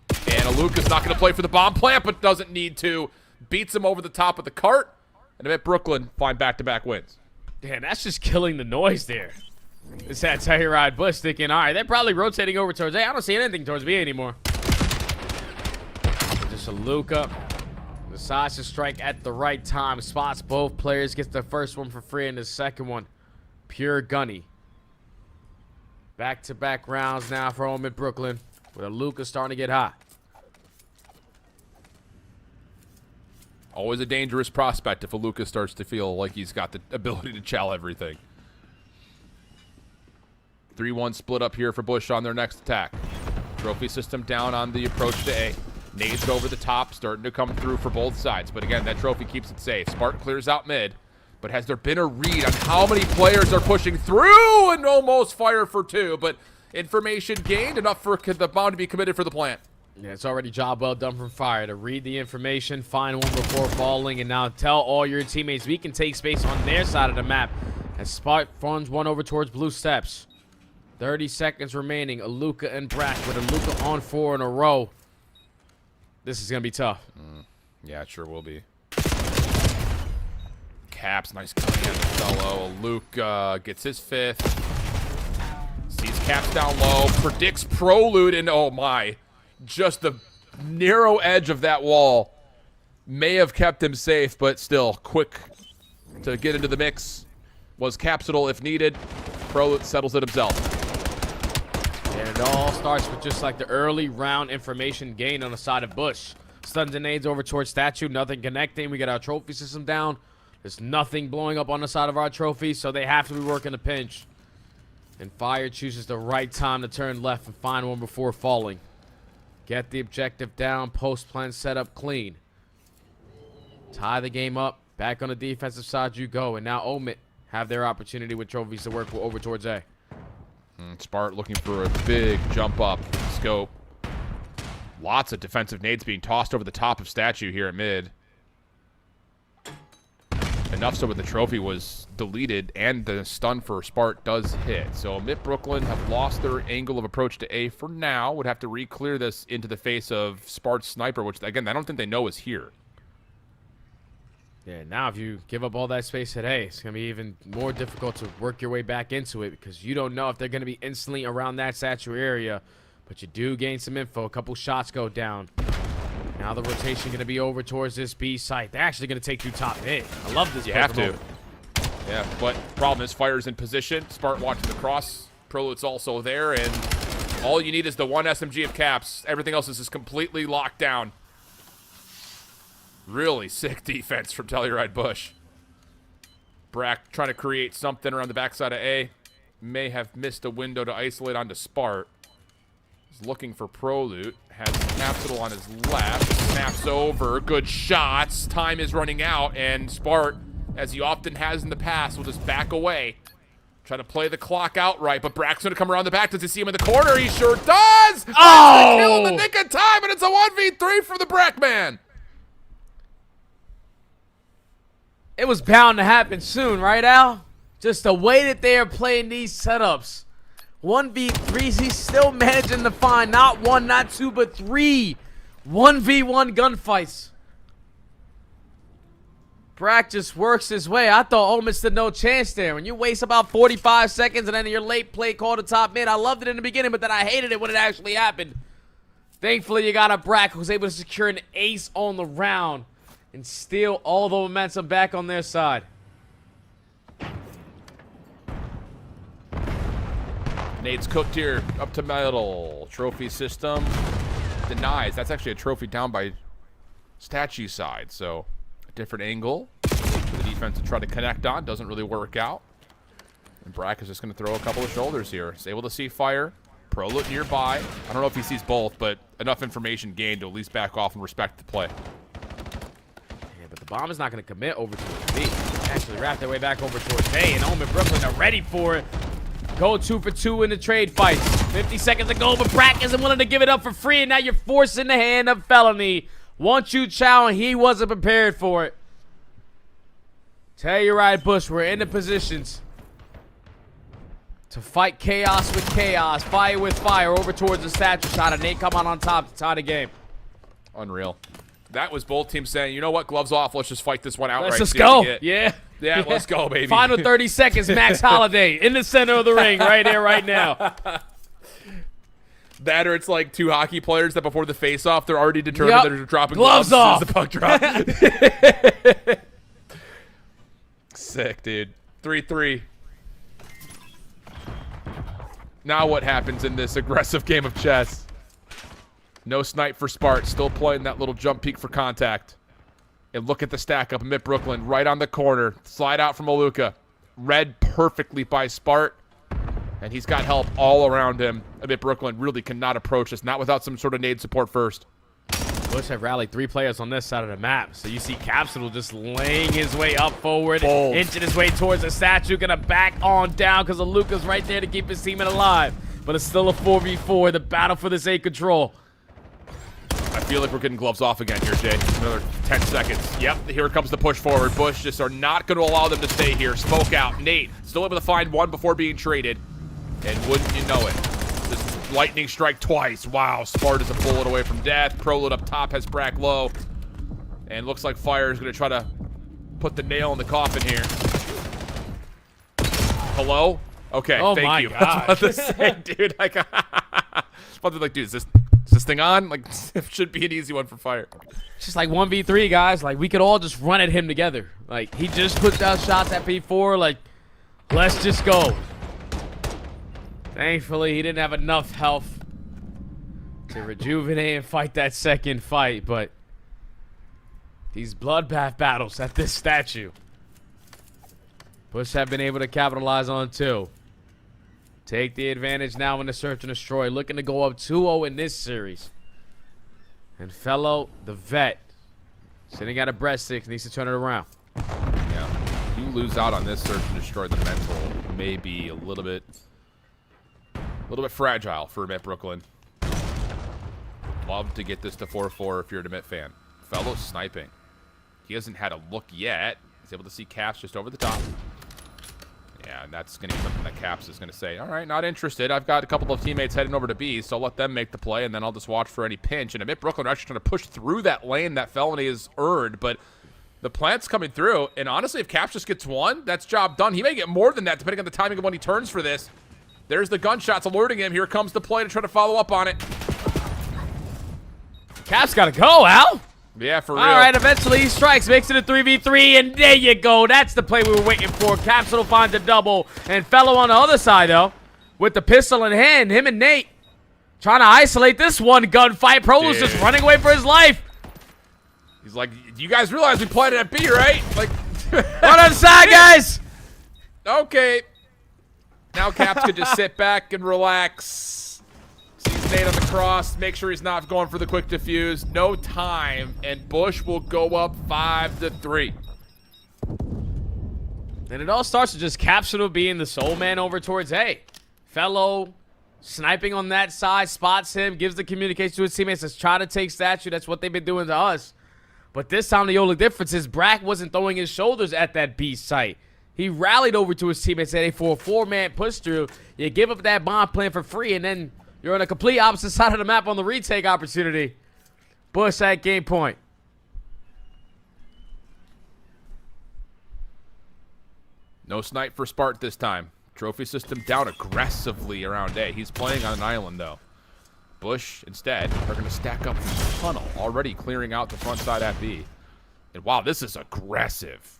And Aluka's not going to play for the bomb plant, but doesn't need to. Beats him over the top of the cart. And OMiT Brooklyn find back-to-back wins. Damn, that's just killing the noise there. It's that Telluride Bush thinking, all right, they're probably rotating over towards A. I don't see anything towards B anymore. Just a Luka. Decides to strike at the right time. Spots both players. Gets the first one for free and the second one pure gunny. Back-to-back rounds now for OMiT Brooklyn. With a Luka starting to get hot. Always a dangerous prospect if a Luka starts to feel like he's got the ability to chow everything. 3-1 split up here for Bush on their next attack. Trophy system down on the approach to A. Nades over the top, starting to come through for both sides. But again, that trophy keeps it safe. Spart clears out mid. But has there been a read on how many players are pushing through? And almost Fire for 2. But information gained, enough for the bomb to be committed for the plant. Yeah, it's already job well done from Fire to read the information, find one before falling, and now tell all your teammates we can take space on their side of the map. As Spart runs one over towards blue steps. 30 seconds remaining. Aluka and Brack with Aluka on 4 in a row. This is going to be tough. Yeah, it sure will be. Caps, nice cutting at the fellow. Aluka gets his 5th. Sees Caps down low. Predicts Prolute, and oh my. Just the narrow edge of that wall may have kept him safe, but still quick to get into the mix. Was Capsidal if needed. Prolute settles it himself. And it all starts with just like the early round information gained on the side of Bush. Stuns and nades over towards statue. Nothing connecting. We get our trophy system down. There's nothing blowing up on the side of our trophy, so they have to be working a pinch. And Fire chooses the right time to turn left and find one before falling. Get the objective down. Post plan set up clean. Tie the game up. Back on the defensive side you go. And now OMiT have their opportunity with trophies to work over towards A. Spart looking for a big jump up scope. Lots of defensive nades being tossed over the top of statue here at mid. Enough so that the trophy was deleted and the stun for Spart does hit. So OMiT Brooklyn have lost their angle of approach to A for now. Would have to re-clear this into the face of Spart's sniper, which again, I don't think they know is here. Yeah, now if you give up all that space at A, it's going to be even more difficult to work your way back into it because you don't know if they're going to be instantly around that statue area. But you do gain some info. A couple shots go down. Now the rotation going to be over towards this B site. They're actually going to take through top mid. I love this. You have to. Yeah, but problem is Fire's in position. Spart watching the cross. Prolut's also there, and all you need is the one SMG of caps. Everything else is just completely locked down. Really sick defense from Telluride Bush. Brack trying to create something around the backside of A. May have missed a window to isolate onto Spart. He's looking for Prolut. Has Capsule on his left. Snaps over. Good shots. Time is running out, and Spart, as he often has in the past, will just back away. Try to play the clock outright, but Brack's going to come around the back. Does he see him in the corner? He sure does! Oh! Kill in the nick of time, and it's a 1v3 for the Brack man. It was bound to happen soon, right, Al? Just the way that they are playing these setups. 1v3s, he's still managing to find not one, not two, but three 1v1 gunfights. Brack just works his way. I thought OMiT stood no chance there. When you waste about 45 seconds and then your late play call to top mid, I loved it in the beginning, but then I hated it when it actually happened. Thankfully, you got a Brack who was able to secure an ace on the round and steal all the momentum back on their side. Nade's cooked here, up to middle. Trophy system denies. That's actually a trophy down by statue side, so a different angle for the defense to try to connect on. Doesn't really work out. And Brack is just going to throw a couple of shoulders here. He's able to see Fire. Prolut nearby. I don't know if he sees both, but enough information gained to at least back off and respect the play. But the bomb is not going to commit over towards B. Actually wrap their way back over towards A, and OMiT Brooklyn are ready for it. Go 2 for 2 in the trade fight. 50 seconds to go, but Brack isn't willing to give it up for free, and now you're forcing the hand of Felony. Want you chow, and he wasn't prepared for it. Telluride Bush, we're in the positions to fight chaos with chaos, fire with fire, over towards the statue shot, and they come out on top to tie the game. Unreal. That was both teams saying, you know what, gloves off, let's just fight this one outright. Let's just go. Yeah. Yeah, let's go, baby. Final 30 seconds, Max Holiday in the center of the ring right here, right now. That or it's like two hockey players that before the face-off, they're already determined that they're dropping gloves as off. the puck drop. Sick, dude. 3-3. Now what happens in this aggressive game of chess? No snipe for Spart. Still playing that little jump peek for contact. And look at the stack up. OMiT Brooklyn right on the corner. Slide out from Aluka. Read perfectly by Spart. And he's got help all around him. OMiT Brooklyn really cannot approach this. Not without some sort of nade support first. Bush have rallied 3 players on this side of the map. So you see Capsule just laying his way up forward. Bold. Inching his way towards the statue. Gonna back on down because Aluka's right there to keep his team alive. But it's still a 4v4. The battle for this A control. I feel like we're getting gloves off again here, Jay. Another 10 seconds. Yep, here comes the push forward. Bush just are not going to allow them to stay here. Smoke out. Nate still able to find one before being traded. And wouldn't you know it, this lightning strike twice. Wow, Spart is a bullet away from death. Prolut up top has Brack low. And looks like Fire is going to try to put the nail in the coffin here. Hello? Okay, oh thank my you. God. I was about to say, dude, I got... like, dude, is this thing on? Like, it should be an easy one for Fire. It's just like 1v3, guys. Like, we could all just run at him together. Like, he just put down shots at P4. Like, let's just go. Thankfully, he didn't have enough health to rejuvenate and fight that second fight. But These bloodbath battles at this statue. Bush have been able to capitalize on 2. Take the advantage now in the search and destroy. Looking to go up 2-0 in this series. And Fellow, the vet, sitting at a breadstick, needs to turn it around. Yeah. You lose out on this search and destroy, the mental may be a little bit fragile for OMiT Brooklyn. Love to get this to 4-4 if you're an OMiT fan. Fellow sniping. He hasn't had a look yet. He's able to see Caps just over the top. Yeah, and that's going to be something that Caps is going to say, all right, not interested. I've got a couple of teammates heading over to B, so I'll let them make the play, and then I'll just watch for any pinch. And OMiT Brooklyn are actually trying to push through that lane that Felony has earned, but the plant's coming through. And honestly, if Caps just gets 1, that's job done. He may get more than that, depending on the timing of when he turns for this. There's the gunshots alerting him. Here comes the play to try to follow up on it. Caps got to go, Al. Yeah, for real. All right, eventually he strikes, makes it a 3v3, and there you go. That's the play we were waiting for. Capsule finds a double, and Fellow on the other side, though, with the pistol in hand, him and Nate trying to isolate this one gunfight. Prolo's just running away for his life. He's like, you guys realize we planted at B, right? Like, Run on the side, guys. Okay. Now Caps could just sit back and relax. Sees Nate on the cross. Make sure he's not going for the quick defuse. No time. And Bush will go up 5-3. And it all starts with just Capsule being the sole man over towards A. Fellow sniping on that side, spots him, gives the communication to his teammates. Let's try to take statue. That's what they've been doing to us. But this time the only difference is Brack wasn't throwing his shoulders at that B site. He rallied over to his teammates and for a 4-man push through. You give up that bomb plan for free, and then you're on a complete opposite side of the map on the retake opportunity. Bush at game point. No snipe for Spart this time. Trophy system down aggressively around A. He's playing on an island, though. Bush, instead, are going to stack up the tunnel, already clearing out the front side at B. And wow, this is aggressive.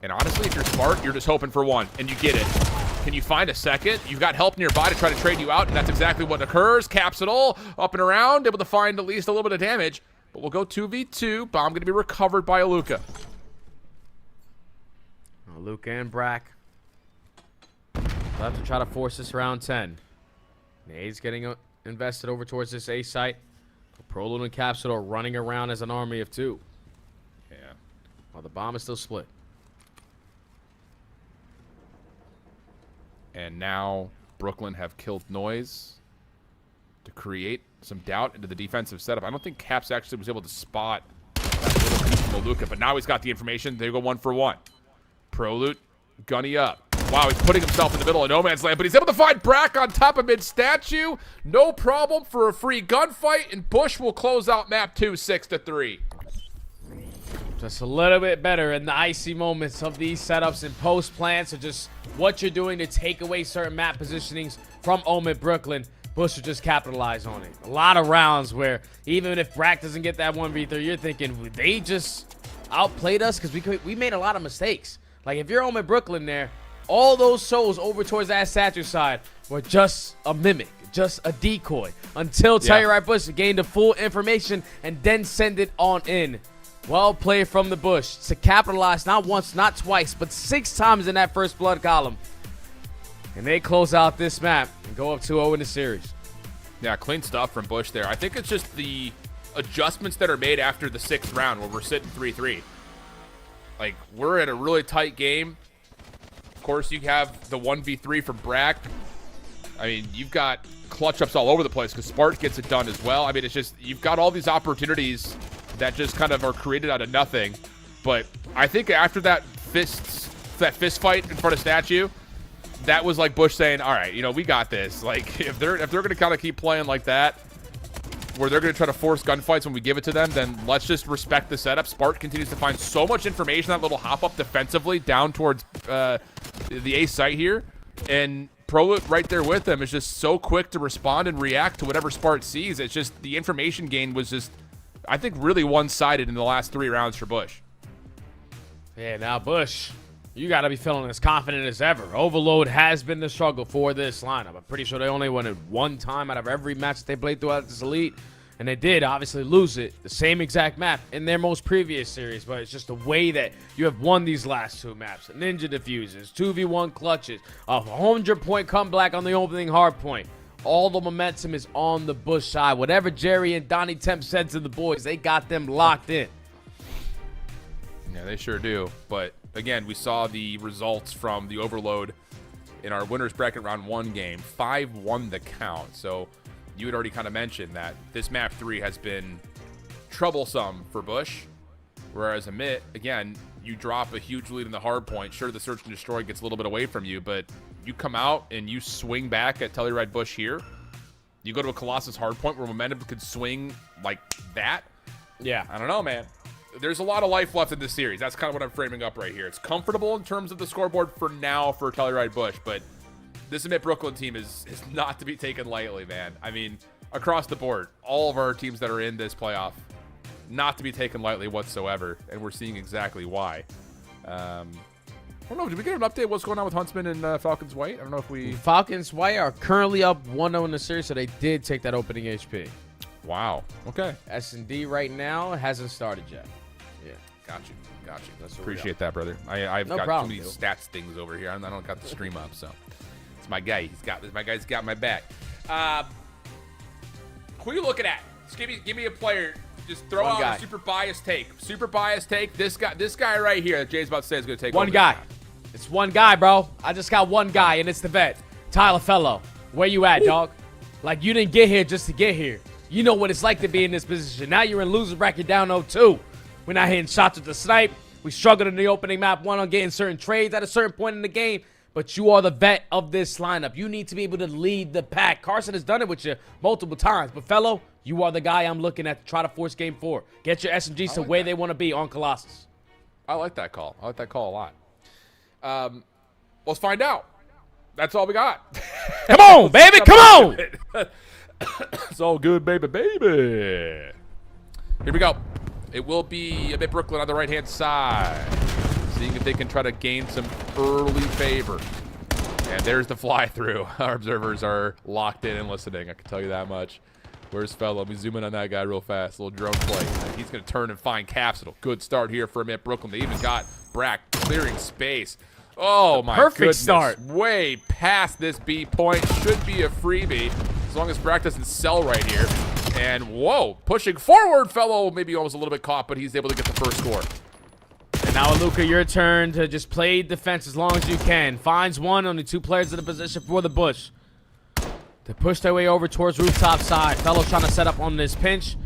And honestly, if you're smart, you're just hoping for 1, and you get it. Can you find a second? You've got help nearby to try to trade you out, and that's exactly what occurs. Caps it all, up and around, able to find at least a little bit of damage. But we'll go 2v2. Bomb going to be recovered by Aluka. Aluka and Brack. They'll have to try to force this round 10. Nade's getting invested over towards this A site. Prolud and Capsule are running around as an army of 2. Yeah. While the bomb is still split. And now Brooklyn have killed Noise to create some doubt into the defensive setup. I don't think Caps actually was able to spot that little piece from Aluka, but now he's got the information. They go 1 for 1. Prolute, gunny up. Wow, he's putting himself in the middle of no man's land, but he's able to find Brack on top of mid-statue. No problem for a free gunfight, and Bush will close out map 2, 6-3. Just a little bit better in the icy moments of these setups and post plans, or just what you're doing to take away certain map positionings from OMiT Brooklyn. Bush will just capitalize on it. A lot of rounds where even if Brack doesn't get that 1v3, you're thinking they just outplayed us because we made a lot of mistakes. Like if you're OMiT Brooklyn there, all those souls over towards that statue side were just a mimic, just a decoy, until Telluride Bush gained the full information and then send it on in. Well played from the Bush to capitalize not once, not twice, but 6 times in that first blood column. And they close out this map and go up 2-0 in the series. Yeah, clean stuff from Bush there. I think it's just the adjustments that are made after the 6th round where we're sitting 3-3. Like, we're in a really tight game. Of course, you have the 1v3 from Brack. I mean, you've got clutch ups all over the place because Spart gets it done as well. I mean, it's just, you've got all these opportunities that just kind of are created out of nothing. But I think after that fist fight in front of statue, that was like Bush saying, all right, you know, we got this. Like, if they're going to kind of keep playing like that, where they're going to try to force gunfights when we give it to them, then let's just respect the setup. Spart continues to find so much information, that little hop-up defensively down towards the A site here. And Prolute right there with them is just so quick to respond and react to whatever Spart sees. It's just the information gain was just, I think, really one-sided in the last 3 rounds for Bush. Yeah, now Bush, you got to be feeling as confident as ever. Overload has been the struggle for this lineup. I'm pretty sure they only won it 1 time out of every match that they played throughout this Elite. And they did obviously lose it, the same exact map in their most previous series, but it's just the way that you have won these last 2 maps. Ninja diffuses, 2v1 clutches, a 100-point comeback on the opening hard point. All the momentum is on the Bush side. Whatever Jerry and Donnie Temp said to the boys, they got them locked in. Yeah, they sure do. But again, we saw the results from the overload in our winners bracket round 1 game. 5 won the count. So you had already kind of mentioned that this map 3 has been troublesome for Bush, whereas OMiT, again, you drop a huge lead in the hard point. Sure, the search and destroy gets a little bit away from you, but you come out and you swing back at Telluride Bush here. You go to a Colossus hard point where momentum could swing like that. Yeah. I don't know, man. There's a lot of life left in this series. That's kind of what I'm framing up right here. It's comfortable in terms of the scoreboard for now for Telluride Bush, but this OMiT Brooklyn team is not to be taken lightly, man. I mean, across the board, all of our teams that are in this playoff, not to be taken lightly whatsoever, and we're seeing exactly why. I don't know. Did we get an update what's going on with Huntsmen and Falcons White? I don't know if we... Falcons White are currently up 1-0 in the series, so they did take that opening HP. Wow. Okay. S&D right now hasn't started yet. Yeah. Got you. That's Appreciate that, brother. I've No got problem, too many dude. stats things over here. I don't got the stream up, so it's my guy. My guy's got my back. Who are you looking at? Just give me a player. Just throw One out guy. a super biased take. Super biased take. This guy right here that Jay's about to say is going to take One over guy. this map. It's one guy, bro. I just got one guy, and it's the vet. Tyler Fellow. Where you at, dog? Like, you didn't get here just to get here. You know what it's like to be in this position. Now you're in loser bracket down 0-2. We're not hitting shots with the snipe. We struggled in the opening map 1 on getting certain trades at a certain point in the game. But you are the vet of this lineup. You need to be able to lead the pack. Carson has done it with you multiple times. But, Fellow, you are the guy I'm looking at to try to force game 4. Get your SMGs to where they want to be on Colossus. I like that call. I like that call a lot. Let's find out. That's all we got. Come on, baby. Come on. It's all good, baby. Here we go. It will be OMiT Brooklyn on the right-hand side. Seeing if they can try to gain some early favor. And there's the fly-through. Our observers are locked in and listening. I can tell you that much. Where's Fellow? Let me zoom in on that guy real fast. A little drone play. And he's going to turn and find Capsule. Good start here for OMiT Brooklyn. They even got Brack clearing space. Oh, my perfect goodness. start. Way past this B point. Should be a freebie. As long as Brack doesn't sell right here. And, whoa, pushing forward. Fellow maybe almost a little bit caught, but he's able to get the first score. And now, Luka, your turn to just play defense as long as you can. Finds one, only 2 players in the position for the Bush. They push their way over towards rooftop side. Fellow trying to set up on this pinch.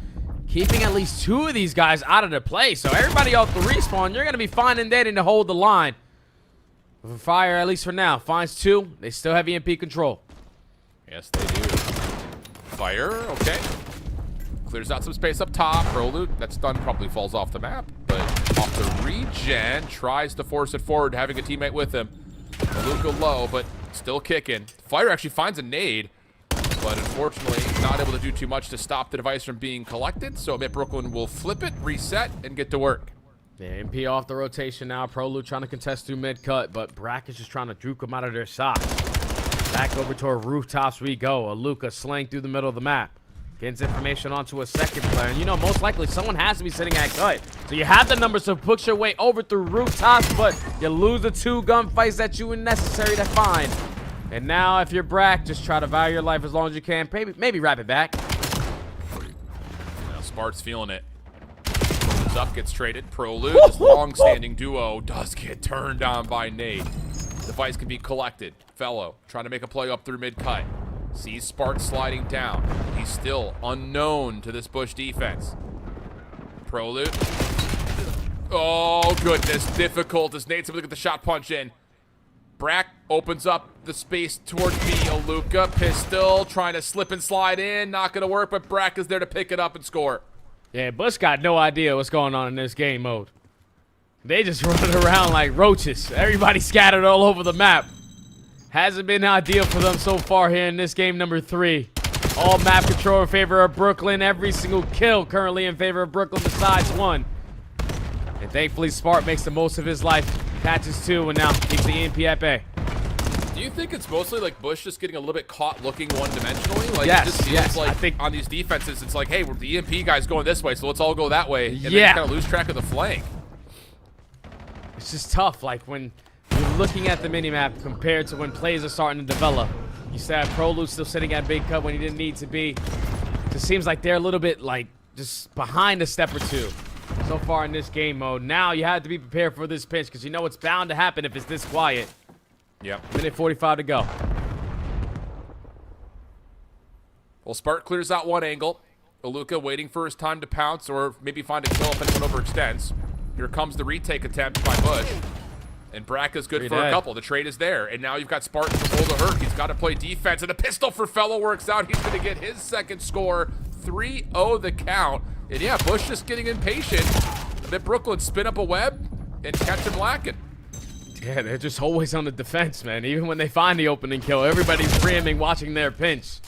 Keeping at least 2 of these guys out of their play. So everybody off the respawn, you're going to be fine and dead to hold the line. Fire, at least for now. Finds 2. They still have EMP control. Yes, they do. Fire, okay. Clears out some space up top. Proloot, that stun probably falls off the map. But off the regen, tries to force it forward, having a teammate with him. Luka low, but still kicking. Fire actually finds a nade, but unfortunately not able to do too much to stop the device from being collected. So OMiT Brooklyn will flip it, reset, and get to work. Yeah, MP off the rotation now. Proloot trying to contest through mid-cut, but Brack is just trying to juke them out of their side. Back over to our rooftops we go. A Luka slaying through the middle of the map. Gets information onto a second player. And you know, most likely someone has to be sitting at cut. So you have the numbers to push your way over through rooftops, but you lose the 2 gunfights that you were necessary to find. And now if you're Brack, just try to value your life as long as you can. Maybe wrap it back. Now Spart's feeling it. Comes up, gets traded. Proloot, this long-standing duo, does get turned on by Nate. Device can be collected. Fellow trying to make a play up through mid-cut. Sees Spark sliding down. He's still unknown to this Bush defense. Proloot. Oh, goodness. Difficult as Nate's able to get the shot punch in. Brack opens up the space towards me. Aluka, pistol, trying to slip and slide in. Not going to work, but Brack is there to pick it up and score. Yeah, Bush got no idea what's going on in this game mode. They just running around like roaches. Everybody scattered all over the map. Hasn't been ideal for them so far here in this game number 3. All map control in favor of Brooklyn. Every single kill currently in favor of Brooklyn besides 1. And thankfully, Spark makes the most of his life. Catches 2 and now keeps the EMP at bay. Do you think it's mostly like Bush just getting a little bit caught looking one-dimensionally? Like, Yes, it just feels yes, like I think on these defenses, it's like, hey, the EMP guy's going this way, so let's all go that way. And then you Yeah. kind of lose track of the flank. It's just tough, like when you're looking at the minimap compared to when plays are starting to develop. You said Prolude still sitting at big cut when he didn't need to be. It just seems like they're a little bit like just behind a step or two so far in this game mode. Now you have to be prepared for this pinch because you know it's bound to happen if it's this quiet. Yep. Minute 45 to go. Well, Spark clears out one angle. Aluka waiting for his time to pounce or maybe find a kill if anyone overextends. Here comes the retake attempt by Bush. And Bracca's good for a couple. The trade is there. And now you've got Spartan to hold the hurt. He's got to play defense. And the pistol for Fellow works out. He's going to get his second score. 3-0 the count. And yeah, Bush just getting impatient. Let Brooklyn spin up a web and catch him lacking. Yeah, they're just always on the defense, man. Even when they find the opening kill, everybody's preeming, watching their pinch.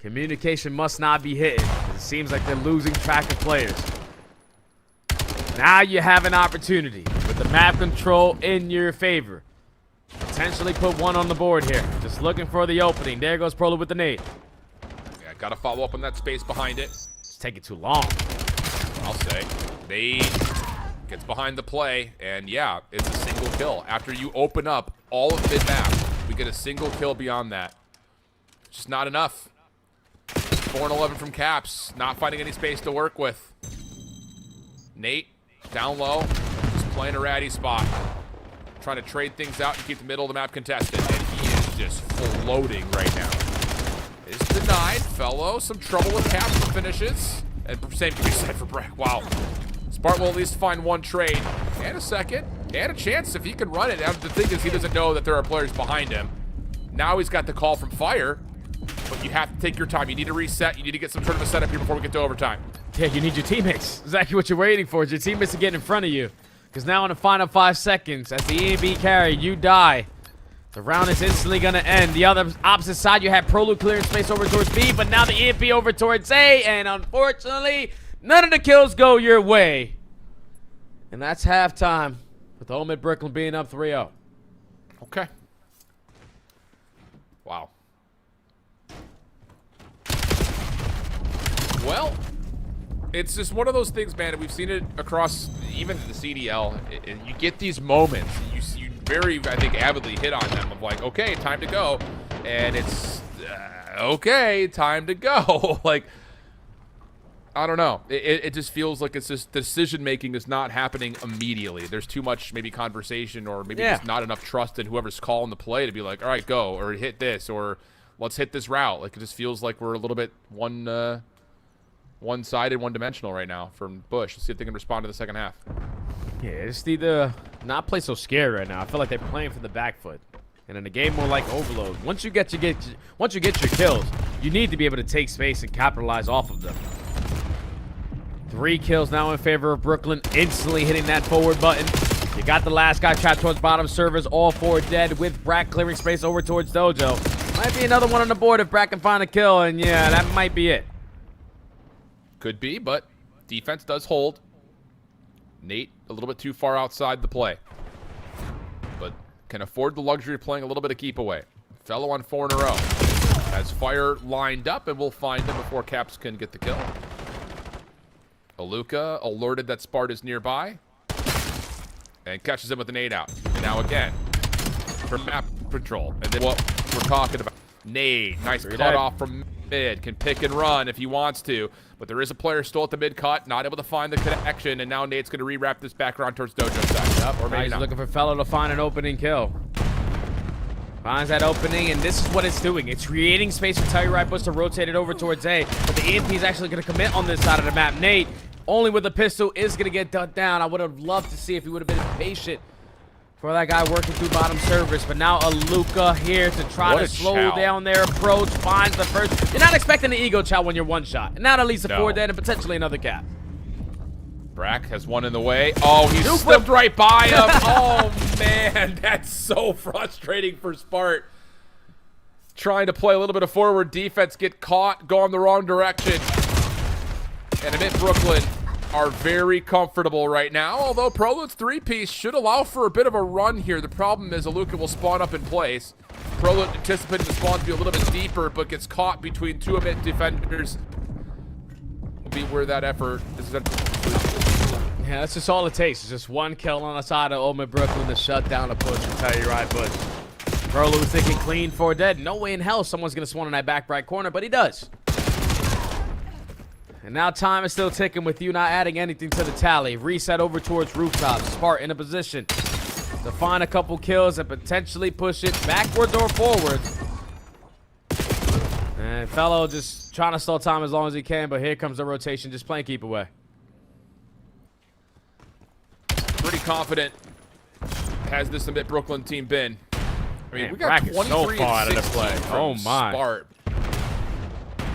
Communication must not be hitting. It seems like they're losing track of players. Now you have an opportunity with the map control in your favor. Potentially put one on the board here. Just looking for the opening. There goes Prolo with the nade. Yeah, got to follow up on that space behind it. It's taking too long. I'll say. Nade gets behind the play, and yeah, it's a single kill. After you open up all of mid-map, we get a single kill beyond that. Just not enough. 4-11 from Caps, not finding any space to work with. Nate, down low, just playing a ratty spot. Trying to trade things out and keep the middle of the map contested, and he is just floating right now. Is denied. Fellow, some trouble with Caps for finishes. And same can be said for Brack. Wow. Spart will at least find one trade and a second and a chance if he can run it. Now, the thing is, he doesn't know that there are players behind him. Now he's got the call from Fire, but you have to take your time. You need to reset. You need to get some sort of a setup here before we get to overtime. Yeah, you need your teammates. Exactly what you're waiting for is your teammates to get in front of you. Because now in the final 5 seconds, as the EMB carry, you die. The round is instantly going to end. The other opposite side, you had Prolude clearing space over towards B, but now the EMP over towards A, and unfortunately, none of the kills go your way. And that's halftime, with OMiT Brooklyn being up 3-0. Okay. Wow. Well, it's just one of those things, man, and we've seen it across even the CDL. You get these moments. You very, I think, avidly hit on them of like, okay, time to go. And it's, okay, time to go. Like, I don't know. It just feels like it's just decision-making is not happening immediately. There's too much maybe conversation or maybe just not enough trust in whoever's calling the play to be like, all right, go, or hit this, or let's hit this route. Like, it just feels like we're a little bit one-sided, one-dimensional right now from Bush. Let's see if they can respond to the second half. Yeah, just need to not play so scared right now. I feel like they're playing for the back foot. And in a game more like Overload, once you get your kills, you need to be able to take space and capitalize off of them. 3 kills now in favor of Brooklyn, instantly hitting that forward button. You got the last guy trapped towards bottom servers, all 4 dead with Brack clearing space over towards Dojo. Might be another one on the board if Brack can find a kill, and yeah, that might be it. Could be, but defense does hold. Nate a little bit too far outside the play, but can afford the luxury of playing a little bit of keep away. Fellow on 4 in a row. Has Fire lined up, and we'll find him before Caps can get the kill. Aluka alerted that Spart is nearby and catches him with an 8 out. And now again for map control. And then what we're talking about. Nade, nice cut off from mid. Can pick and run if he wants to. But there is a player still at the mid cut, not able to find the connection. And now Nade's going to rewrap this back around towards Dojo's side. Yep, or maybe he's not. Looking for Fellow to find an opening kill. Finds that opening, and this is what it's doing. It's creating space for Telluride Bush to rotate it over towards A. But the EMP is actually going to commit on this side of the map. Nate, only with a pistol, is going to get done down. I would have loved to see if he would have been patient for that guy working through bottom servers. But now Aluka here to try to slow down their approach. Finds the first. You're not expecting the ego chow when you're one shot. And now at least a 4 dead and potentially another cap. Brack has one in the way. Oh, he slipped right by him. Oh, man. That's so frustrating for Spart. Trying to play a little bit of forward defense, get caught, go in the wrong direction. And OMiT Brooklyn are very comfortable right now, although Prolude's 3-piece should allow for a bit of a run here. The problem is Aluka will spawn up in place. Prolude anticipating the spawn to be a little bit deeper, but gets caught between two OMiT defenders. Will be where that effort is. Yeah, that's just all it takes. It's just one kill on the side of OMiT Brooklyn to shut down a push and Telluride push. Prolude was thinking clean for dead. No way in hell someone's going to spawn in that back right corner, but he does. And now time is still ticking with you not adding anything to the tally. Reset over towards rooftops. Spark in a position to find a couple kills and potentially push it backwards or forwards. And Fellow just trying to stall time as long as he can, but here comes the rotation, just playing keep away. Pretty confident has this OMiT Brooklyn team been. I mean, Man, we got 23 so far out of and the play. 16 from Oh my. Spark.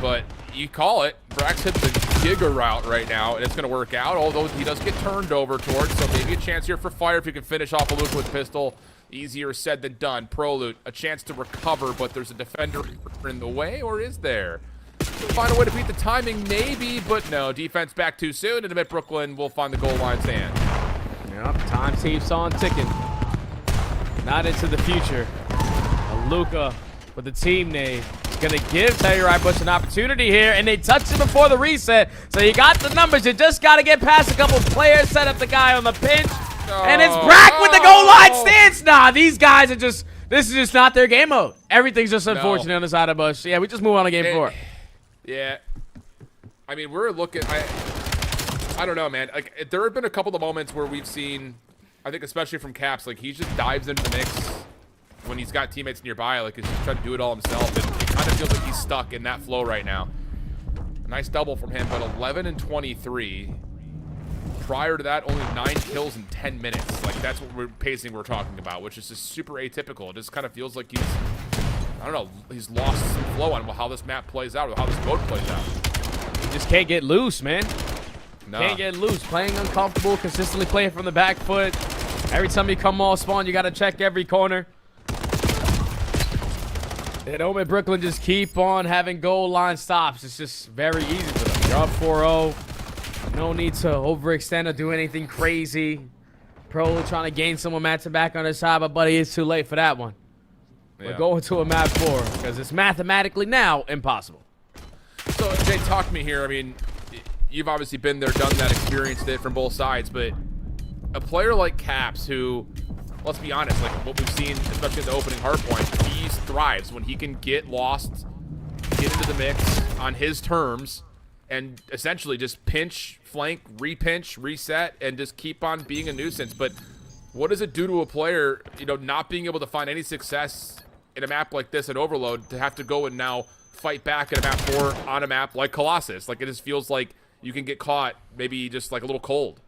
But you call it. Brax hit the Giga route right now, and it's going to work out, although he does get turned over towards, so maybe a chance here for Fire if you can finish off Aluka with pistol. Easier said than done. Prolude, a chance to recover, but there's a defender in the way, or is there? Find a way to beat the timing, maybe, but no. Defense back too soon, and OMiT Brooklyn will find the goal line stand. Yep, time keeps on ticking. Not into the future. Aluka with the team name. Gonna give Telluride Bush an opportunity here, and they touched it before the reset. So you got the numbers. You just got to get past a couple players, set up the guy on the pinch, and it's Brack with the goal line stance. Nah, these guys are just. This is just not their game mode. Everything's just unfortunate on the side of Bush. Yeah, we just move on to game 4. Yeah, I mean we're looking. I don't know, man. Like there have been a couple of moments where we've seen, I think especially from Caps, like he just dives into the mix when he's got teammates nearby, like he's just trying to do it all himself, and it kind of feels like he's stuck in that flow right now. A nice double from him, but 11 and 23. Prior to that, only 9 kills in 10 minutes. Like that's what pacing we're talking about, which is just super atypical. It just kind of feels like he's, I don't know, he's lost some flow on how this map plays out or how this mode plays out. You just can't get loose, man. Nah. Can't get loose. Playing uncomfortable, consistently playing from the back foot. Every time you come off spawn, you got to check every corner. And OMiT Brooklyn just keep on having goal line stops. It's just very easy for them. You're up 4-0. No need to overextend or do anything crazy. Pro trying to gain some momentum back on his side, but buddy, it's too late for that one. We're going to a map 4 because it's mathematically now impossible. So, Jay, talk to me here. I mean, you've obviously been there, done that, experienced it from both sides, but a player like Caps who, let's be honest, like what we've seen, especially in the opening hardpoint, he thrives when he can get lost, get into the mix on his terms, and essentially just pinch, flank, repinch, reset, and just keep on being a nuisance. But what does it do to a player, you know, not being able to find any success in a map like this at Overload to have to go and now fight back at a map 4 on a map like Colossus? Like, it just feels like you can get caught maybe just like a little cold.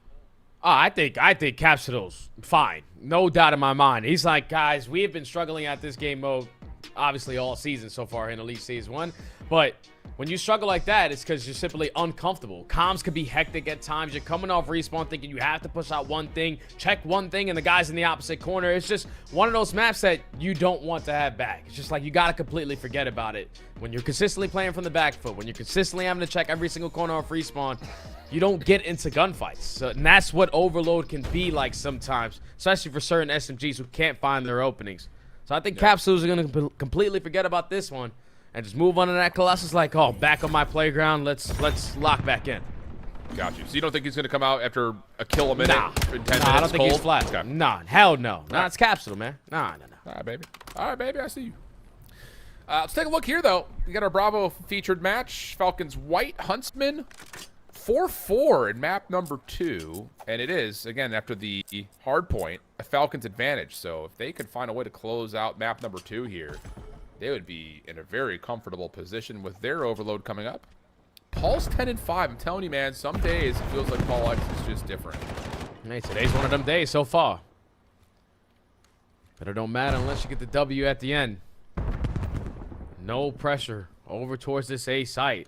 Oh, I think Capsule's fine. No doubt in my mind. He's like, guys, we have been struggling at this game mode obviously all season so far in Elite Season 1. But when you struggle like that, it's because you're simply uncomfortable. Comms could be hectic at times. You're coming off respawn thinking you have to push out one thing, check one thing, and the guy's in the opposite corner. It's just one of those maps that you don't want to have back. It's just like you got to completely forget about it. When you're consistently playing from the back foot, when you're consistently having to check every single corner off respawn, you don't get into gunfights. So, and that's what Overload can be like sometimes, especially for certain SMGs who can't find their openings. So I think Capsules are going to completely forget about this one and just move on to that Colossus like, oh, back on my playground. Let's lock back in. Got you. So you don't think he's going to come out after a kill a minute? Nah. In 10 minutes I don't think he's cold? flat. Okay. Nah, hell no. Nah, it's Capsule, man. Nah. All right, baby. All right, baby. I see you. Let's take a look here, though. We got our Bravo featured match. Falcons white, Huntsmen 4-4 in map number 2. And it is, again, after the hard point, a Falcons advantage. So if they could find a way to close out map number 2 here, they would be in a very comfortable position with their Overload coming up. Paul's 10-5. I'm telling you, man, some days it feels like Paul X is just different. Hey, today's one of them days so far. But it don't matter unless you get the W at the end. No pressure over towards this A site.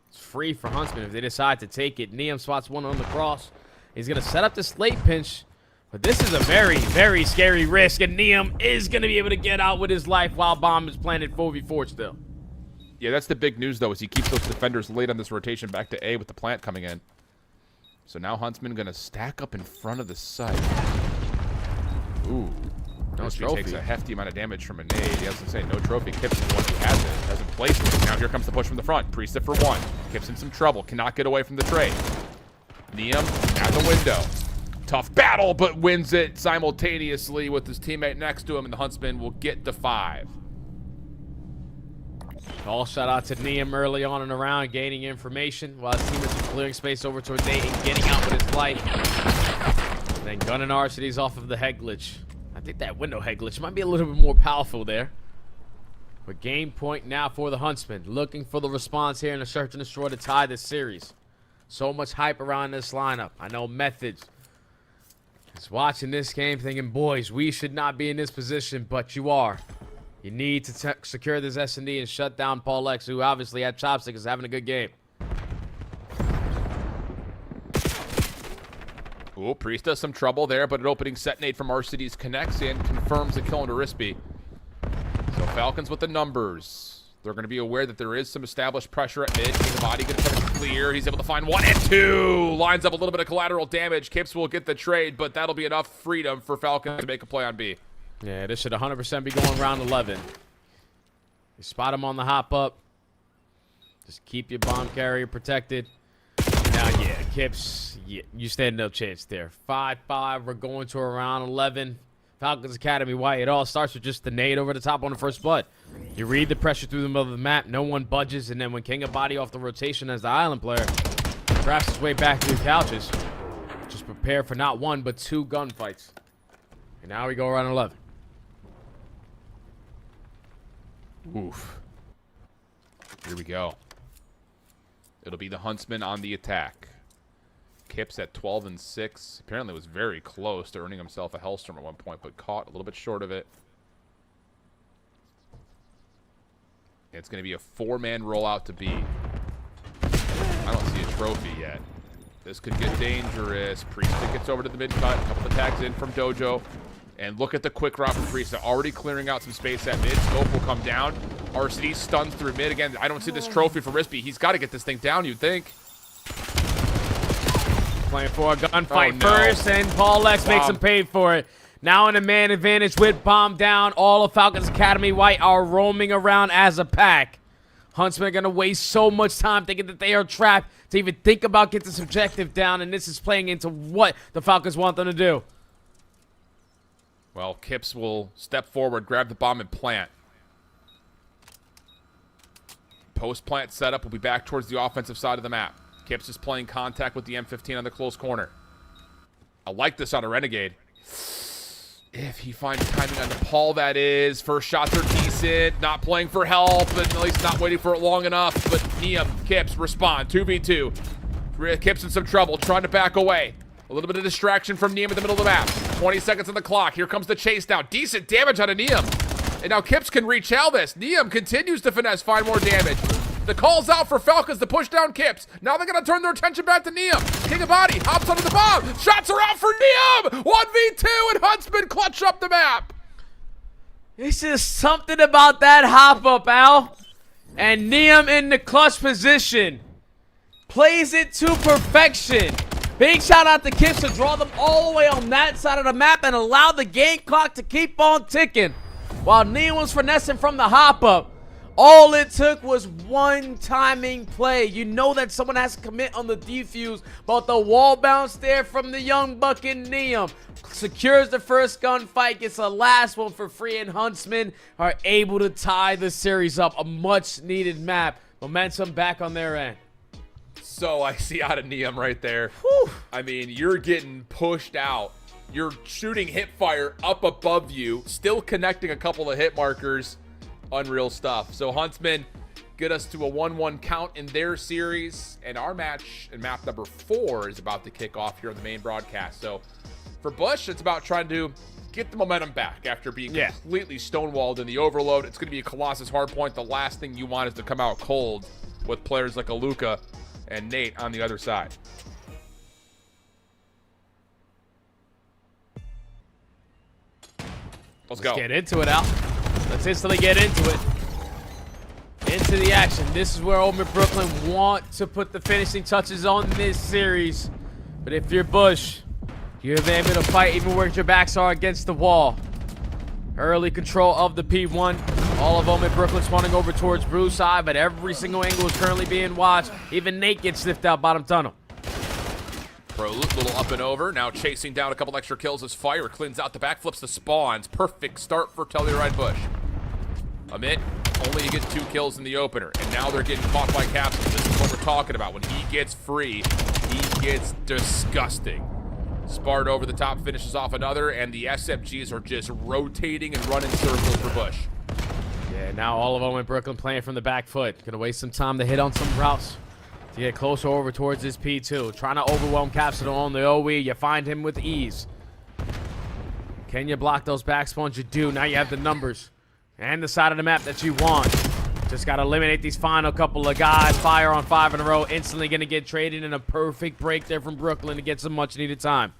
It's free for Huntsmen if they decide to take it. Neum spots one on the cross. He's going to set up this late pinch. But this is a very, very scary risk. And Neum is going to be able to get out with his life while bomb is planted 4v4 still. Yeah, that's the big news, though, is he keeps those defenders late on this rotation back to A with the plant coming in. So now Huntsmen going to stack up in front of the site. Ooh. No Crispy trophy. takes a hefty amount of damage from a nade. He has to say no trophy. Kips is the one who has it. Hasn't placed it. Now here comes the push from the front. Priest it for one. Kips in some trouble. Cannot get away from the trade. Neum at the window. Tough battle, but wins it simultaneously with his teammate next to him, and the Huntsman will get the 5. All shout out to Neum early on in the round, gaining information while his team is clearing space over toward Nate and getting out with his life. And then gunning RCDs off of the head glitch. I think that window head glitch might be a little bit more powerful there. But game point now for the Huntsmen. Looking for the response here in a search and destroy to tie this series. So much hype around this lineup. I know Methods is watching this game thinking, boys, we should not be in this position, but you are. You need to secure this S&D and shut down Paul X, who obviously had chopsticks, is having a good game. Ooh, Priest does some trouble there, but an opening set nade from RCDs connects in, confirms the kill into Rispy. So Falcons with the numbers. They're going to be aware that there is some established pressure at mid. The body going to try to clear. He's able to find 1 and 2. Lines up a little bit of collateral damage. Kips will get the trade, but that'll be enough freedom for Falcons to make a play on B. Yeah, this should 100% be going round 11. You spot him on the hop up. Just keep your bomb carrier protected. Now, yeah, Kips, yeah, you stand no chance there. 5-5, we're going to around 11. Falcons Academy White. It all starts with just the nade over the top on the first blood. You read the pressure through the middle of the map. No one budges, and then when King of Body off the rotation as the island player grabs his way back through couches, just prepare for not 1 but 2 gunfights. And now we go around 11. Oof. Here we go. It'll be the Huntsman on the attack. Kips at 12 and 6. Apparently was very close to earning himself a Hellstorm at one point, but caught a little bit short of it. It's going to be a 4-man rollout to B. I don't see a trophy yet. This could get dangerous. Priest gets over to the mid-cut. A couple of tags in from Dojo. And look at the quick route from Priest. They're already clearing out some space at mid. Scope will come down. RCD stuns through mid. Again, I don't see this trophy for Rispy. He's got to get this thing down, you'd think. Playing for a gunfight first, and Paul X makes him pay for it. Now in a man advantage with bomb down. All of Falcons Academy White are roaming around as a pack. Huntsmen are going to waste so much time thinking that they are trapped to even think about getting this objective down, and this is playing into what the Falcons want them to do. Well, Kips will step forward, grab the bomb, and plant. Post-plant setup will be back towards the offensive side of the map. Kips is playing contact with the M15 on the close corner. I like this on a Renegade. If he finds timing on Paul, that is. First shots are decent. Not playing for help, but at least not waiting for it long enough. But Neum, Kips respond. 2v2. Kips in some trouble, trying to back away. A little bit of distraction from Neum in the middle of the map. 20 seconds on the clock. Here comes the chase now. Decent damage out of Neum. And now Kips can retell this. Neum continues to finesse, find more damage. The call's out for Falcons to push down Kips. Now they're going to turn their attention back to Neum. King of Body hops onto the bomb. Shots are out for Neum. 1v2 and Huntsmen clutch up the map. It's just something about that hop up, Al. And Neum in the clutch position. Plays it to perfection. Big shout out to Kips to draw them all the way on that side of the map and allow the game clock to keep on ticking. While Neum was finessing from the hop up. All it took was one timing play. You know that someone has to commit on the defuse, but the wall bounce there from the young buck in Neum secures the first gunfight, gets the last one for free, and Huntsmen are able to tie the series up. A much needed map. Momentum back on their end. So I see out of Neum right there. Whew. I mean, you're getting pushed out. You're shooting hip fire up above you, still connecting a couple of hit markers. Unreal stuff. So Huntsmen get us to a 1-1 count in their series, and our match in map number 4 is about to kick off here on the main broadcast. So for Bush, it's about trying to get the momentum back after being completely stonewalled in the overload. It's going to be a Colossus hardpoint. The last thing you want is to come out cold with players like Aluka and Nate on the other side. Let's go. Get into it, Al. Let's instantly get into it. Into the action. This is where OMiT Brooklyn want to put the finishing touches on this series. But if you're Bush, you're able to fight even where your backs are against the wall. Early control of the P1. All of OMiT Brooklyn spawning over towards Brew side, but every single angle is currently being watched. Even Nate gets sniffed out bottom tunnel. Prolute, little up and over. Now chasing down a couple extra kills as Fire cleans out the back, flips the spawns. Perfect start for Telluride Bush. OMiT only get 2 kills in the opener, and now they're getting caught by Capsule. This is what we're talking about. When he gets free, he gets disgusting. Spart over the top, finishes off another, and the SMGs are just rotating and running circles for Bush. Yeah, now all of OMiT Brooklyn playing from the back foot. Gonna waste some time to hit on some routes to get closer over towards this P2. Trying to overwhelm Capsule on the OE. You find him with ease. Can you block those back spawns? You do. Now you have the numbers and the side of the map that you want. Just got to eliminate these final couple of guys. Fire on 5 in a row. Instantly going to get traded, and a perfect break there from Brooklyn to get some much-needed time.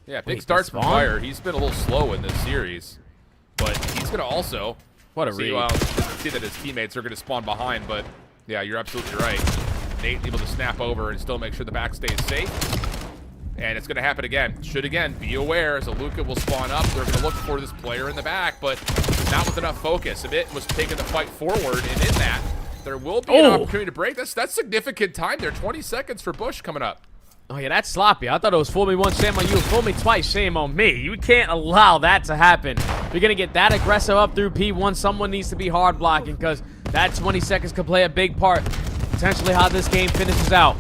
Yeah, big starts for Fire. He's been a little slow in this series, but he's going to also what a see, see that his teammates are going to spawn behind, but yeah, you're absolutely right. Nate able to snap over and still make sure the back stays safe. And it's going to happen again. Should again be aware as Aluka will spawn up. They're going to look for this player in the back, but not with enough focus. OMiT was taking the fight forward, and in that, there will be an opportunity to break. That's significant time there. 20 seconds for Bush coming up. Oh, yeah, that's sloppy. I thought it was fool me once, shame on you. Fool me twice, shame on me. You can't allow that to happen. If you're going to get that aggressive up through P1, someone needs to be hard blocking, because that 20 seconds could play a big part, potentially how this game finishes out.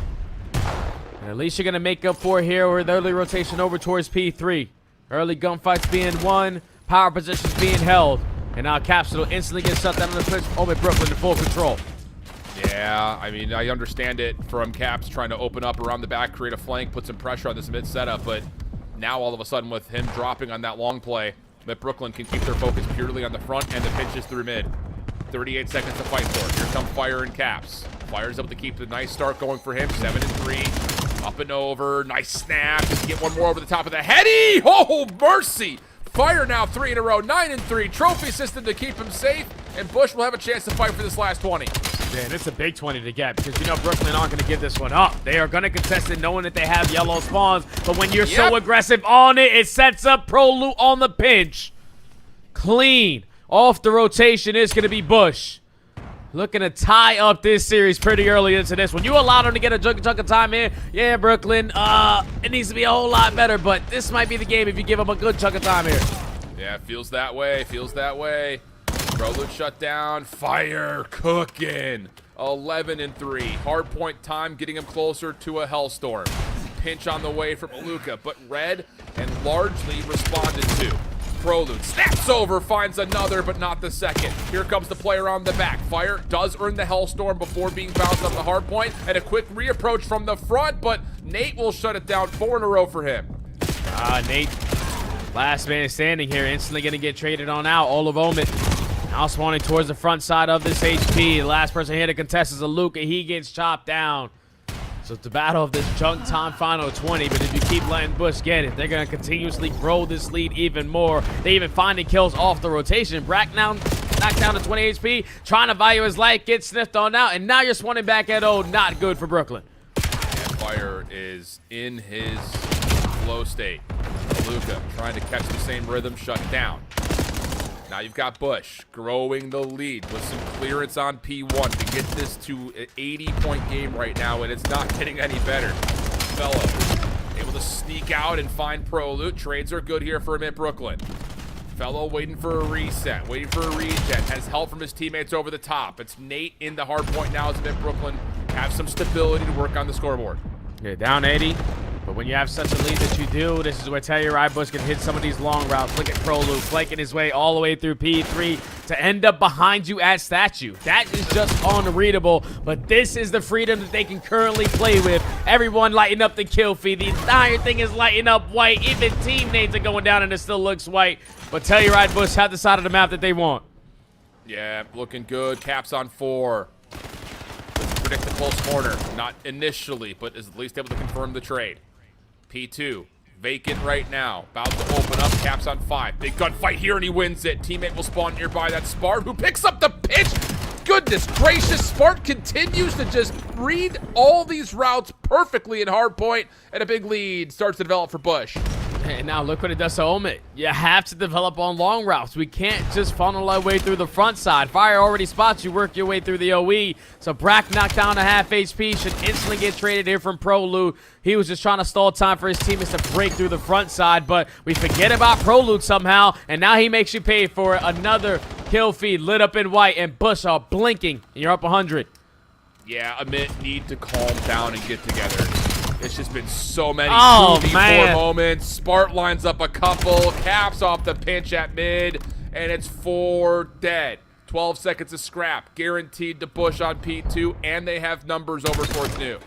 And at least you're going to make up for it here with early rotation over towards P3. Early gunfights being won, power positions being held. And now Capsule instantly gets shut down on the switch. OMiT Brooklyn in full control. Yeah, I mean, I understand it from Caps trying to open up around the back, create a flank, put some pressure on this mid setup, but now all of a sudden with him dropping on that long play, that Brooklyn can keep their focus purely on the front and the pinches through mid. 38 seconds to fight for. Here come Fire and Caps. Fire's able to keep the nice start going for him. 7-3. Up and over. Nice snap. Just get one more over the top of the heady. Oh, mercy. Fire now 3 in a row. 9-3. Trophy system to keep him safe. And Bush will have a chance to fight for this last 20. Man, it's a big 20 to get, because you know Brooklyn aren't going to give this one up. They are going to contest it knowing that they have yellow spawns. But when you're so aggressive on it, it sets up Prolute on the pinch. Clean. Off the rotation is going to be Bush. Looking to tie up this series pretty early into this one. You allowed him to get a chunk of time in. Yeah, Brooklyn, it needs to be a whole lot better, but this might be the game if you give him a good chunk of time here. Yeah, feels that way. Feels that way. Prolute shut down. Fire cooking. 11-3. Hard point time getting him closer to a Hellstorm. Pinch on the way from Aluka, but read and largely responded to. Prolute snaps over, finds another, but not the second. Here comes the player on the back. Fire does earn the Hellstorm before being bounced off the hard point, and a quick reapproach from the front, but Nate will shut it down. 4 in a row for him. Nate, last man standing here, instantly going to get traded on out. All of OMiT now spawning towards the front side of this HP. The last person here to contest is Aluka. He gets chopped down. So it's the battle of this chunk time final 20, but if you keep letting Bush get it, they're going to continuously grow this lead even more. They even finding kills off the rotation. Brack now knocked down to 20 HP, trying to value his life, gets sniffed on out, and now you're swanning back at O. Not good for Brooklyn. And Fire is in his flow state. Aluka trying to catch the same rhythm, shut down. Now you've got Bush growing the lead with some clearance on P1 to get this to an 80-point game right now, and it's not getting any better. Fellow able to sneak out and find Prolute. Trades are good here for OMiT Brooklyn. Fellow waiting for a reset, waiting for a regen, has help from his teammates over the top. It's Nate in the hard point now as OMiT Brooklyn have some stability to work on the scoreboard. Yeah, down 80. But when you have such a lead that you do, this is where Telluride Bush can hit some of these long routes. Look at Prolute flanking his way all the way through P3 to end up behind you at statue. That is just unreadable, but this is the freedom that they can currently play with. Everyone lighting up the kill feed. The entire thing is lighting up white. Even teammates are going down and it still looks white. But Telluride Bush have the side of the map that they want. Yeah, looking good. Caps on 4. Predict the close corner. Not initially, but is at least able to confirm the trade. P2, vacant right now. About to open up, Caps on 5. Big gunfight here, and he wins it. Teammate will spawn nearby. That's Spart, who picks up the pitch. goodness gracious, Spark continues to just read all these routes perfectly in hardpoint, and a big lead starts to develop for Bush. And now look what it does to OMiT. You have to develop on long routes. We can't just funnel our way through the front side. Fire already spots you, work your way through the OE. So Brack knocked down to half HP, should instantly get traded here from Prolude. He was just trying to stall time for his teammates to break through the front side, but we forget about Prolude somehow, and now he makes you pay for it. Another kill feed lit up in white, and Bush are blinking, and you're up 100. Yeah, OMiT need to calm down and get together. It's just been so many 2v4 moments. Spart lines up a couple, caps off the pinch at mid, and it's 4 dead. 12 seconds of scrap, guaranteed to Bush on P2, and they have numbers over towards New.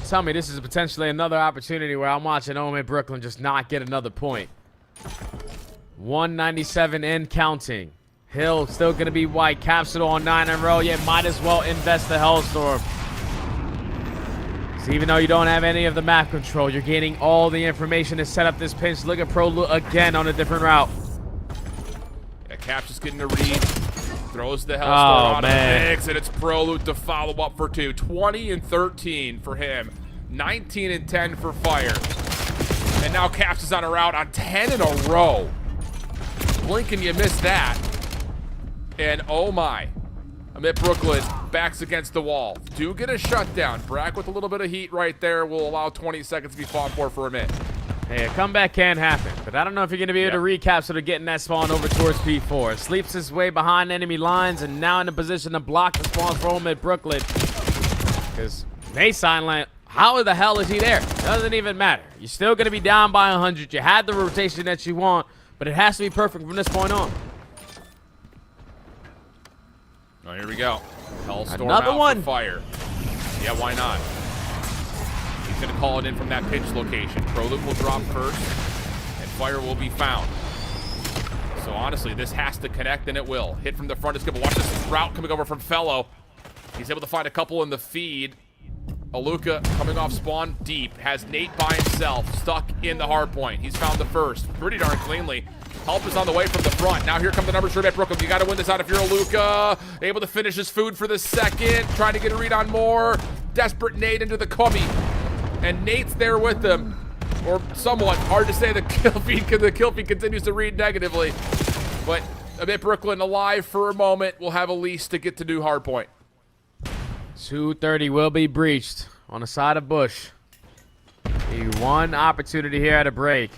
Tell me this is potentially another opportunity where I'm watching OMiT Brooklyn just not get another point. 197 and counting. Hill still going to be white. Capsule on 9 in a row. Yeah, might as well invest the Hellstorm. So even though you don't have any of the map control, you're gaining all the information to set up this pinch. Look at Pro again on a different route. Yeah, Cap's just getting a read. Throws the Hellstorm out of the mix, and it's Prolude to follow up for 2. 20 and 13 for him. 19 and 10 for Fire. And now Caps is on a route on 10 in a row. Blink and you miss that. And oh my. OMiT Brooklyn backs against the wall. Do get a shutdown. Brack with a little bit of heat right there will allow 20 seconds to be fought for OMiT. Hey, a comeback can happen, but I don't know if you're going to be able to recap sort of getting that spawn over towards P4. Sleeps his way behind enemy lines and now in a position to block the spawn for OMiT Brooklyn. Because they silent. How the hell is he there? Doesn't even matter. You're still going to be down by 100. You had the rotation that you want, but it has to be perfect from this point on. Oh, here we go. Hellstorm Another out one. for Fire. Yeah, why not? He's going to call it in from that pinch location. Prolude will drop first, and Fire will be found. So honestly, this has to connect, and it will. Hit from the front is good, but watch this route coming over from Fellow. He's able to find a couple in the feed. Aluka coming off spawn deep. Has Nate by himself, stuck in the hard point. He's found the first pretty darn cleanly. Help is on the way from the front. Now here come the numbers for OMiT Brooklyn. You got to win this out if you're Aluka. Able to finish his food for the second. Trying to get a read on more. Desperate Nate into the cubby. And Nate's there with him. Or somewhat. Hard to say the kill feed continues to read negatively. But OMiT Brooklyn alive for a moment. We'll have Elise to get to new hardpoint. 230 will be breached on the side of Bush. The one opportunity here at a break.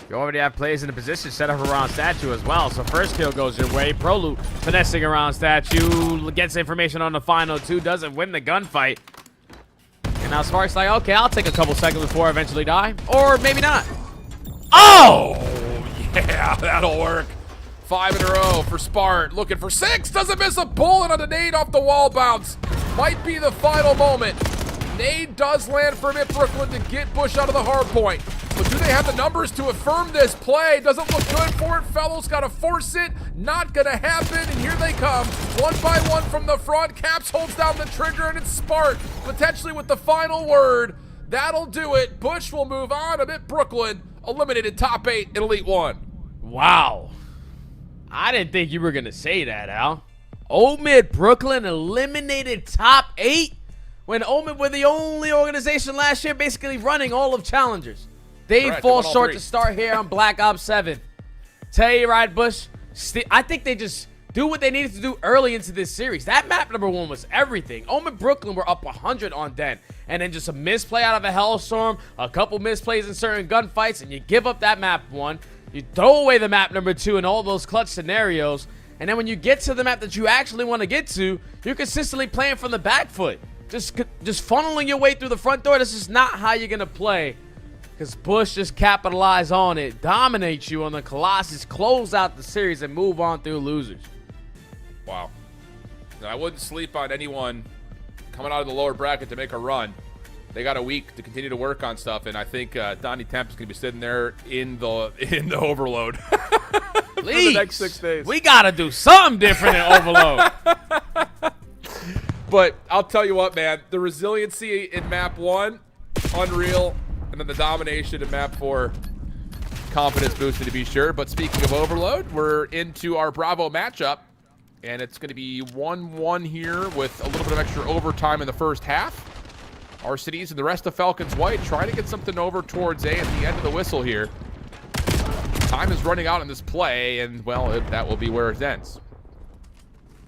You already have plays in a position set up around Statue as well. So first kill goes your way. Prolude finessing around Statue. Gets information on the final 2. Doesn't win the gunfight. And now Spark's like, okay, I'll take a couple seconds before I eventually die. Or maybe not. Oh! Yeah, that'll work. 5 in a row for Spart. Looking for 6. Doesn't miss a bullet on a nade off the wall bounce. Might be the final moment. Nade does land for OMiT Brooklyn to get Bush out of the hard point. But do they have the numbers to affirm this play? Doesn't look good for it. Fellow's got to force it. Not going to happen. And here they come. One by one from the front. Caps holds down the trigger, and it's Spart potentially with the final word. That'll do it. Bush will move on. OMiT Brooklyn eliminated top 8 in Elite 1. Wow. I didn't think you were going to say that, Al. OMiT Brooklyn eliminated top 8 when OMiT were the only organization last year basically running all of Challengers. They fall short to start here on Black Ops 7. Telluride, Bush, I think they just do what they needed to do early into this series. That map number 1 was everything. OMiT Brooklyn were up 100 on Den. And then just a misplay out of a Hellstorm, a couple misplays in certain gunfights, and you give up that map 1. You throw away the map number 2 in all those clutch scenarios. And then when you get to the map that you actually want to get to, you're consistently playing from the back foot. Just funneling your way through the front door. This is not how you're going to play. Because Bush just capitalize on it, dominates you on the Colossus, close out the series, and move on through losers. Wow. I wouldn't sleep on anyone coming out of the lower bracket to make a run. They got a week to continue to work on stuff, and I think Donnie Temp is going to be sitting there in the overload. Please, for the next 6 days. We got to do something different in Overload. But I'll tell you what, man. The resiliency in map 1, unreal. And then the domination in map 4, confidence boosted to be sure. But speaking of Overload, we're into our Bravo matchup. And it's going to be 1-1 here with a little bit of extra overtime in the first half. Our cities and the rest of Falcons White trying to get something over towards A at the end of the whistle here. Time is running out in this play, and, well, that will be where it ends.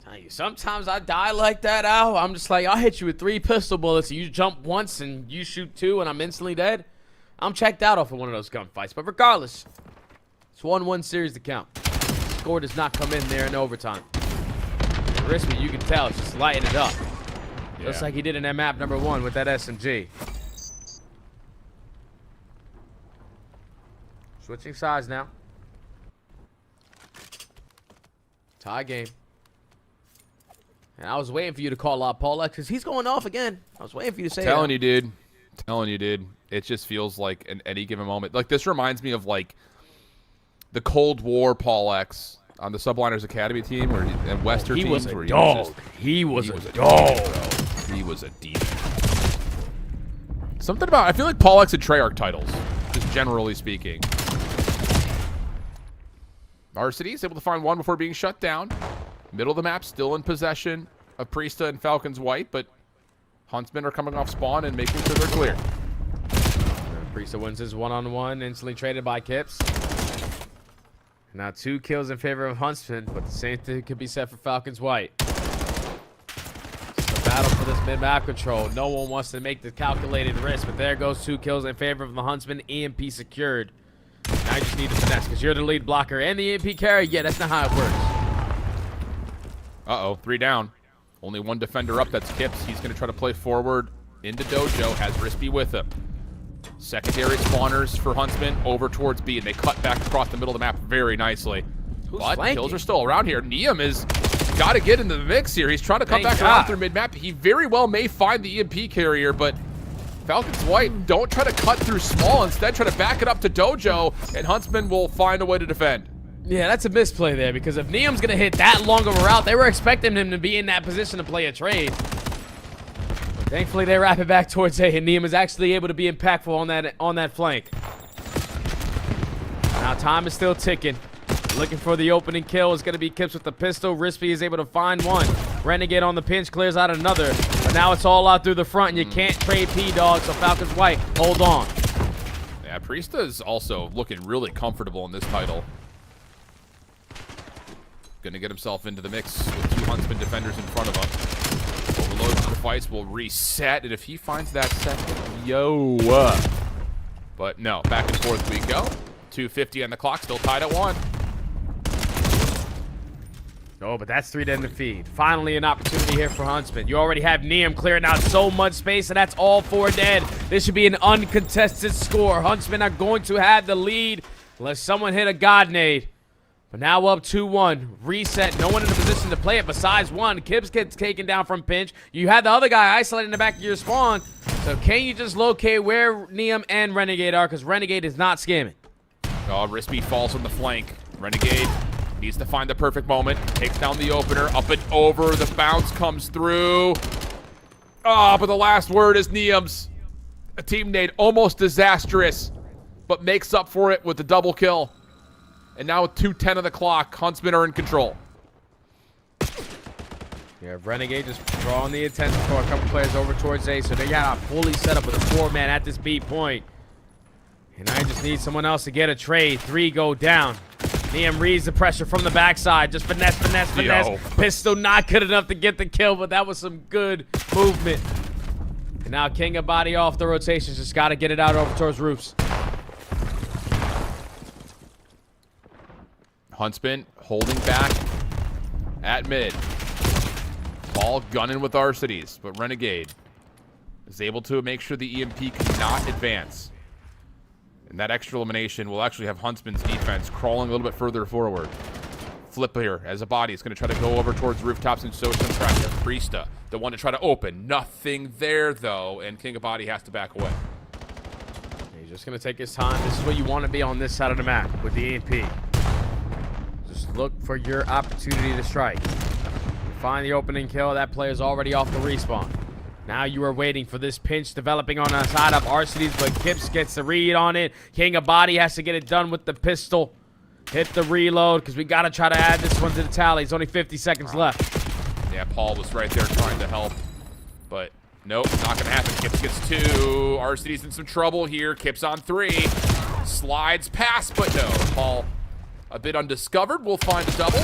Tell you, sometimes I die like that, Al. I'm just like, I'll hit you with 3 pistol bullets, and you jump once, and you shoot 2, and I'm instantly dead. I'm checked out off of one of those gunfights. But regardless, it's 1-1 series to count. Score does not come in there in overtime. Crispy, you can tell, it's just lighting it up. Yeah. Just like he did in that map number 1 with that SMG. Switching sides now. Tie game. And I was waiting for you to call out Paul X because he's going off again. I was waiting for you to say that. Telling you, dude. Telling you, dude. It just feels like in any given moment. Like, this reminds me of, like, the Cold War Paul X on the Subliners Academy team and Western teams. He was a dog. He was a demon. Something about, I feel like Paul X had Treyarch titles, just generally speaking. Varsity is able to find one before being shut down. Middle of the map, still in possession of Priesta and Falcons White, but Huntsmen are coming off spawn and making sure they're clear. Priesta wins his one-on-one, instantly traded by Kips. Now 2 kills in favor of Huntsmen, but the same thing could be said for Falcons White. It's a battle for this mid-map control. No one wants to make the calculated risk, but there goes 2 kills in favor of the Huntsmen. EMP secured. Now you just need to finesse because you're the lead blocker and the EMP carry. Yeah, that's not how it works. Uh-oh, 3 down. Only 1 defender up, that's Kips. He's going to try to play forward into Dojo, has Rispy with him. Secondary spawners for Huntsmen over towards B, and they cut back across the middle of the map very nicely. But kills are still around here. Neum is got to get into the mix here. He's trying to come back around through mid-map. He very well may find the EMP carrier, but Falcons White don't try to cut through small. Instead, try to back it up to Dojo, and Huntsmen will find a way to defend. Yeah, that's a misplay there, because if Neum's going to hit that long of a route, they were expecting him to be in that position to play a trade. Thankfully, they wrap it back towards A, and Neum is actually able to be impactful on that flank. Now, time is still ticking. Looking for the opening kill is going to be Kips with the pistol. Rispy is able to find one. Renegade on the pinch, clears out another. But now it's all out through the front, and you can't trade P-Dog, so Falcons White, hold on. Yeah, Priesta is also looking really comfortable in this title. Going to get himself into the mix with 2 Huntsman defenders in front of him. Overload for the fights will reset, and if he finds that second, but no, back and forth we go. 2:50 on the clock, still tied at 1. Oh, but that's 3 to end the feed. Finally an opportunity here for Huntsman. You already have Neum clearing out so much space, and that's all 4 dead. This should be an uncontested score. Huntsmen are going to have the lead unless someone hit a God nade. But now up 2-1. Reset. No one in a position to play it besides one. Kips gets taken down from pinch. You had the other guy isolated in the back of your spawn. So can you just locate where Neum and Renegade are? Because Renegade is not scamming. Oh, Rispy falls on the flank. Renegade needs to find the perfect moment. Takes down the opener. Up and over. The bounce comes through. Oh, but the last word is Neum's. A team nade. Almost disastrous. But makes up for it with the double kill. And now with 2:10 of the clock, Huntsmen are in control. Yeah, Renegade just drawing the attention for a couple players over towards A, so they got fully set up with a 4-man at this B point. And I just need someone else to get a trade. 3 go down. Neum reads the pressure from the backside. Just finesse. Pistol not good enough to get the kill, but that was some good movement. And now King of Body off the rotations. Just got to get it out over towards roofs. Huntsman holding back at mid. Ball gunning with our cities, but Renegade is able to make sure the EMP cannot advance. And that extra elimination will actually have Huntsman's defense crawling a little bit further forward. Flip here as a body is going to try to go over towards rooftops and show some pressure. Priesta, the one to try to open. Nothing there, though, and King of Body has to back away. He's just going to take his time. This is what you want to be on this side of the map with the EMP. Just look for your opportunity to strike. Find the opening kill. That player's already off the respawn. Now you are waiting for this pinch developing on the side of Arcides, but Kips gets the read on it. King of Body has to get it done with the pistol. Hit the reload because we got to try to add this one to the tally. It's only 50 seconds left. Yeah, Paul was right there trying to help. But nope, not going to happen. Kips gets 2. RCD's in some trouble here. Kips on 3. Slides past, but no. Paul a bit undiscovered. We'll find a double.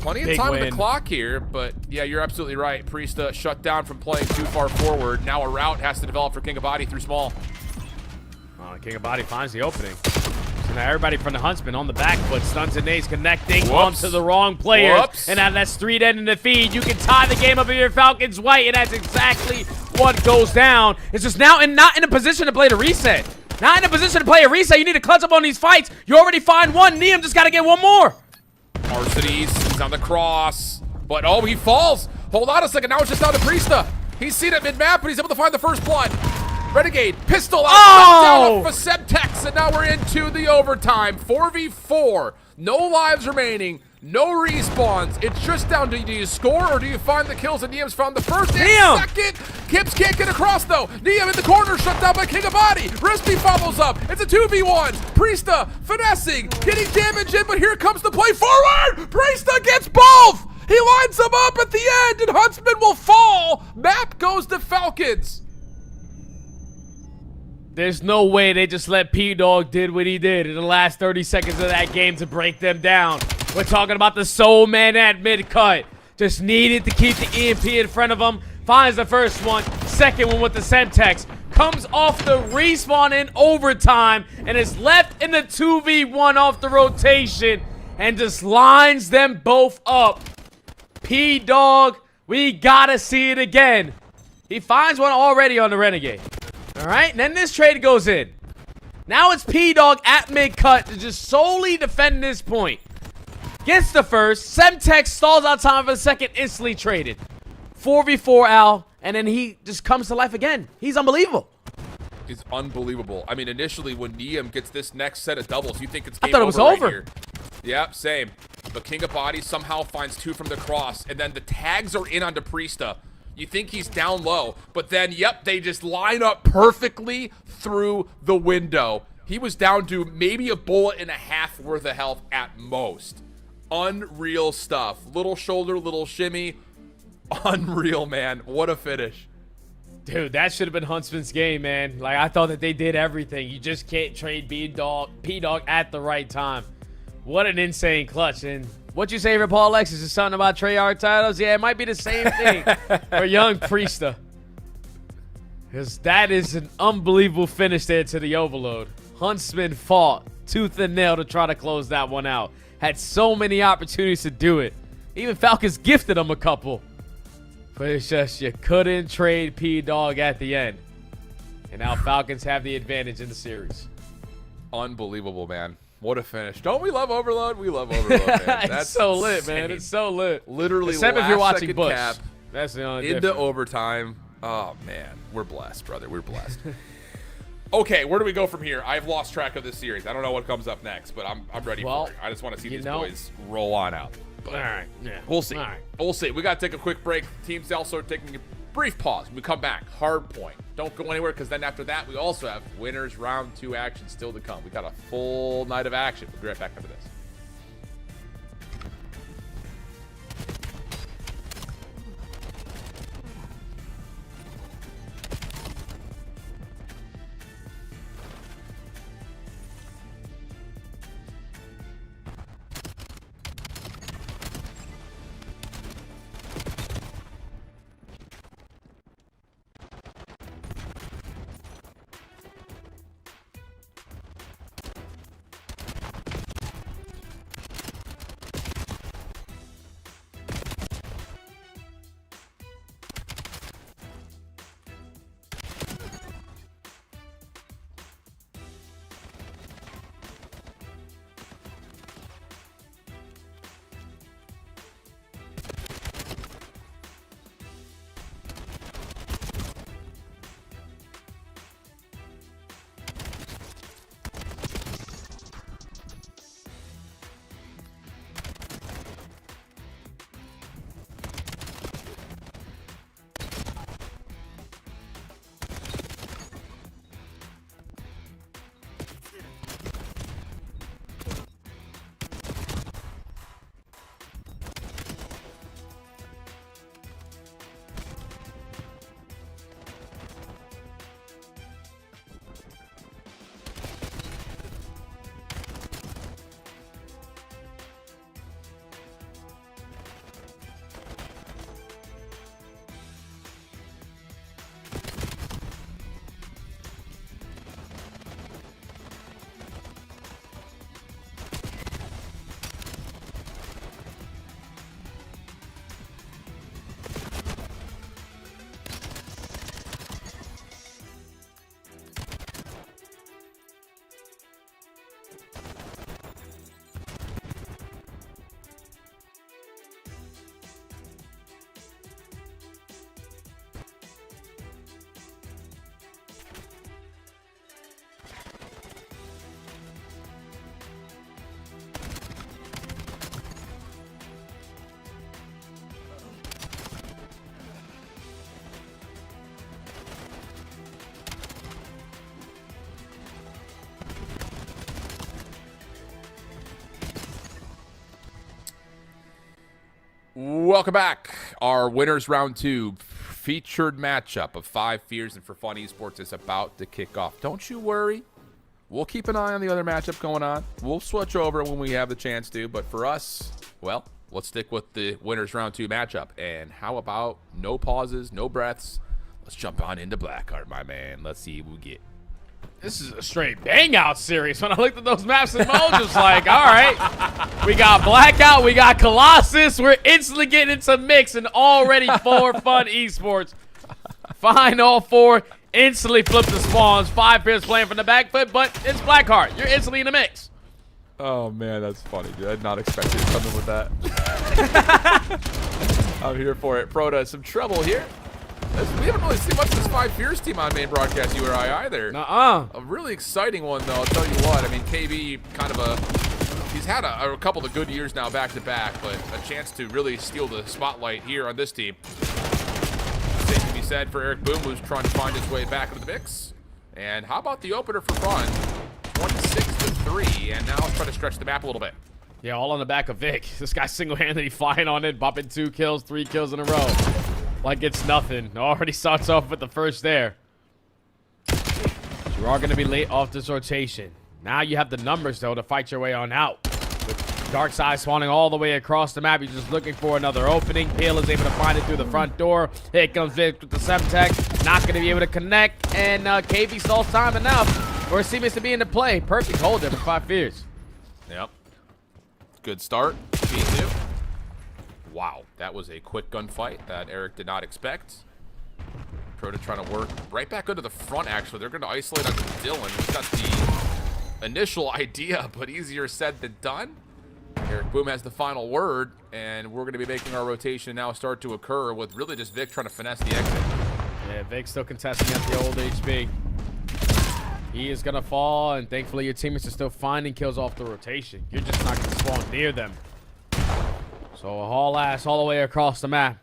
Plenty of time on the clock here, but yeah, you're absolutely right. Priesta shut down from playing too far forward. Now a route has to develop for King of Body through small. King of Body finds the opening. So now everybody from the Huntsmen on the back foot. Stuns and nades connecting onto the wrong players. And now that's 3 dead in the feed. You can tie the game up if you're Falcons white, and that's exactly what goes down. It's just now not in a position to play the reset. Not in a position to play a reset. You need to clutch up on these fights. You already find one. Neum just got to get one more. Arcides, he's on the cross, but oh, he falls. Hold on a second, now it's just down to Priesta. He's seen it mid-map, but he's able to find the first blood. Renegade, pistol out, down off of Semtex, and now we're into the overtime. 4v4, no lives remaining, no respawns. It's just down to, do you score or do you find the kills? And Neum's found the first and second. Kips can't get across though. Neum in the corner, shut down by King of Body. Risky follows up. It's a 2v1. Priesta finessing, getting damage in, but here comes the play forward. Priesta gets both. He lines them up at the end, and Huntsmen will fall. Map goes to Falcons. There's no way they just let P-Dog did what he did in the last 30 seconds of that game to break them down. We're talking about the soul man at mid-cut. Just needed to keep the EMP in front of him. Finds the first one. Second one with the Semtex. Comes off the respawn in overtime and is left in the 2v1 off the rotation and just lines them both up. P-Dog, we gotta see it again. He finds one already on the Renegade. All right, and then this trade goes in. Now it's P-Dog at mid-cut to just solely defend this point. Gets the first. Semtex stalls out time for the second, instantly traded. 4v4 Al, and then he just comes to life again. He's unbelievable. He's unbelievable. I mean, initially when Neum gets this next set of doubles, you think it's game over. I thought it was over. Right here. Yep, same. But King of Bodies somehow finds 2 from the cross, and then the tags are in onto Priesta. You think he's down low, but then, yep, they just line up perfectly through the window. He was down to maybe a bullet and a half worth of health at most. Unreal stuff. Little shoulder, little shimmy. Unreal, man. What a finish. Dude, that should have been Huntsman's game, man. Like, I thought that they did everything. You just can't trade P-Dog at the right time. What an insane clutch. And what you say for Paul Alexis is something about Treyarch titles? Yeah, it might be the same thing for young Priesta. Because that is an unbelievable finish there to the overload. Huntsman fought tooth and nail to try to close that one out. Had so many opportunities to do it. Even Falcons gifted him a couple. But it's just you couldn't trade P-Dog at the end. And now Falcons have the advantage in the series. Unbelievable, man. What a finish. Don't we love Overload? We love Overload, man. That's so lit, man. It's so lit. Literally, except if you're watching Bush. Cap that's the only into difference. Overtime. Oh, man. We're blessed, brother. We're blessed. Okay, where do we go from here? I've lost track of this series. I don't know what comes up next, but I'm ready for it. I just want to see these boys roll on out. But all right. Yeah. We'll see. All right. We'll see. We got to take a quick break. Team's also taking a brief pause. When we come back, hard point. Don't go anywhere, because then after that, we also have winners round 2 action still to come. We got a full night of action. We'll be right back after this. Welcome back. Our winners round 2 featured matchup of 5 Fears and For Fun Esports is about to kick off. Don't you worry. We'll keep an eye on the other matchup going on. We'll switch over when we have the chance to. But for us, well, let's stick with the winners round 2 matchup. And how about no pauses, no breaths? Let's jump on into Blackheart, my man. Let's see who we get. This is a straight bang out series. When I looked at those maps and modes, just like, all right, we got Blackout, we got Colossus. We're instantly getting into mix and already For Fun Esports. Find all 4, instantly flip the spawns. 5 Fears playing from the back foot, but it's Blackheart. You're instantly in the mix. Oh, man, that's funny, dude. I did not expect you to come in with that. I'm here for it. Proto, some trouble here. We haven't really seen much of this 5 Fears team on main broadcast, you or I, either. Nuh-uh. A really exciting one, though, I'll tell you what. I mean, KB, kind of he's had a couple of good years now back-to-back, but a chance to really steal the spotlight here on this team. Same can be said for Eric Boom, who's trying to find his way back into the mix. And how about the opener for fun? 26-3, and now trying to stretch the map a little bit. Yeah, all on the back of Vic. This guy single-handedly flying on it, bopping 2 kills, 3 kills in a row. Like it's nothing. Already starts off with the first there. You are going to be late off this rotation. Now you have the numbers, though, to fight your way on out. With Dark Side spawning all the way across the map, you're just looking for another opening. Peel is able to find it through the front door. Here comes Vic with the Semtech. Not going to be able to connect. And KB stalls time enough for Synes to be into play. Perfect hold there for 5 Fears. Yep. Good start. B2. Wow, that was a quick gunfight that Eric did not expect. Proto trying to work right back into the front, actually. They're going to isolate onto Dylan, who's got the initial idea, but easier said than done. Eric Boom has the final word, and we're going to be making our rotation now start to occur with really just Vic trying to finesse the exit. Yeah, Vic still contesting at the old HB. He is going to fall, and thankfully your teammates are still finding kills off the rotation. You're just not going to spawn near them. So a haul ass all the way across the map.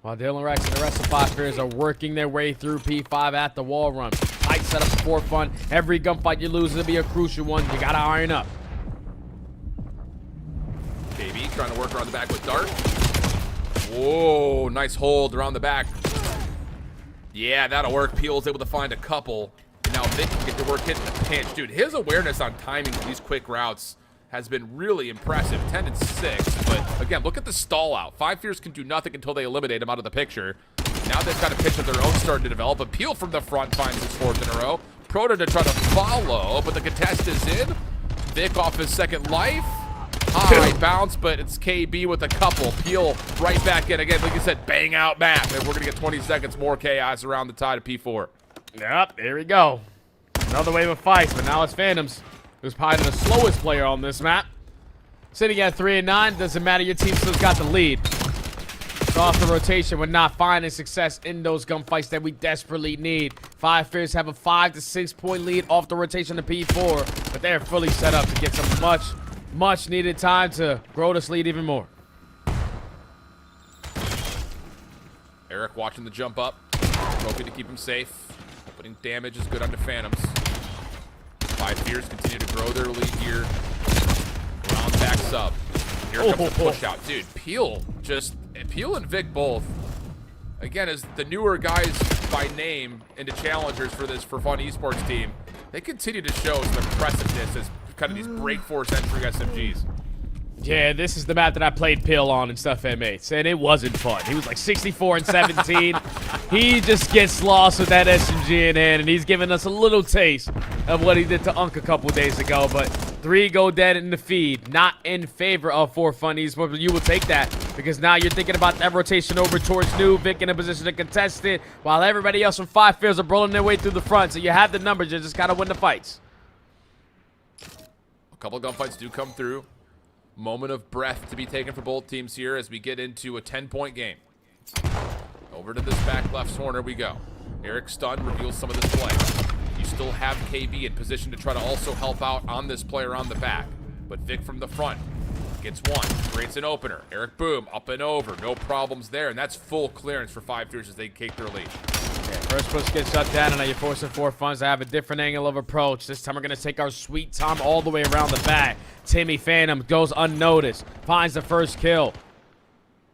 While Dylan Rex and the rest of 5 Fears are working their way through P5 at the wall run. Tight setup for fun. Every gunfight you lose will be a crucial one. You got to iron up. KB trying to work around the back with Dart. Whoa, nice hold around the back. Yeah, that'll work. Peel's able to find a couple. And now Vic can get to work hitting the pinch. Dude, his awareness on timing for these quick routes has been really impressive. 10-6, but again, look at the stall out. 5 Fears can do nothing until they eliminate him out of the picture. Now they've got a pitch of their own starting to develop. A Peel from the front finds his 4th in a row. Proto to try to follow, but the contest is in. Vic off his 2nd life. High bounce, but it's KB with a couple. Peel right back in. Again, like you said, bang out map. And we're going to get 20 seconds more chaos around the tide of P4. Yep, there we go. Another wave of fights, but now it's Phantoms, who's probably the slowest player on this map. Sitting at 3-9, doesn't matter, your team still's got the lead. So off the rotation, we're not finding success in those gunfights that we desperately need. 5 Fears have a 5 to 6 point lead off the rotation to P4, but they're fully set up to get some much needed time to grow this lead even more. Eric watching the jump up, hoping to keep him safe. Putting damage is good onto Phantoms. 5 Fears continue to grow their lead here. Round backs up. Here comes the push out. Dude, Peel and Vic both, again, as the newer guys by name into challengers for this For Fun Esports team, they continue to show some impressiveness as kind of these break force entry SMGs. Yeah, this is the map that I played Peel on and stuff M8s, and it wasn't fun. He was like 64-17. He just gets lost with that SMG in hand, and he's giving us a little taste of what he did to Unk a couple days ago. But 3 go dead in the feed, not in favor of For Fun Esports, but you will take that because now you're thinking about that rotation over towards New. Vic in a position to contest it, while everybody else from 5 Fears are rolling their way through the front. So you have the numbers, you just gotta win the fights. A couple of gunfights do come through. Moment of breath to be taken for both teams here as we get into a 10-point game. Over to this back left corner we go. Eric Stun reveals some of this play. You still have KB in position to try to also help out on this player on the back. But Vic from the front gets one, creates an opener. Eric Boom up and over, no problems there. And that's full clearance for 5 Fears as they take their lead. First push gets shut down, and now you're forcing 4 Funs to have a different angle of approach. This time we're going to take our sweet time all the way around the back. Timmy Phantom goes unnoticed, finds the first kill.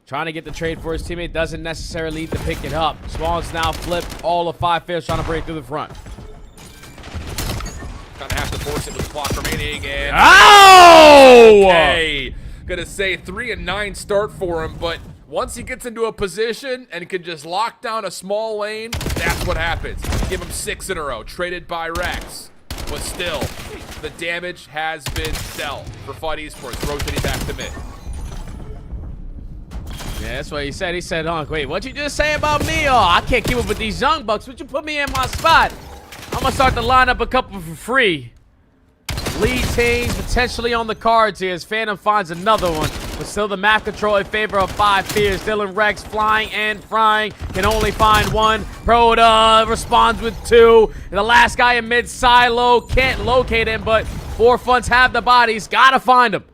Trying to get the trade for his teammate. Doesn't necessarily need to pick it up. Spawn's now flipped. All of 5 Fierce trying to break through the front. Gonna have to force it with the clock remaining. And Oh! okay. Gonna say 3 and 9 start for him, but once he gets into a position and can just lock down a small lane, that's what happens. Give him 6 in a row, traded by Rex. But still, the damage has been dealt for Fun Esports, rotating back to mid. Yeah, that's what he said. He said, wait, what'd you just say about me? Oh, I can't keep up with these young bucks. Would you put me in my spot? I'm going to start to line up a couple for free. Lead teams potentially on the cards here as Phantom finds another one. But still the map control in favor of 5 Fierce. Dylan Rex flying and frying. Can only find one. Proda responds with 2. And the last guy in mid silo can't locate him, but 4 Funds have the bodies. Gotta find him.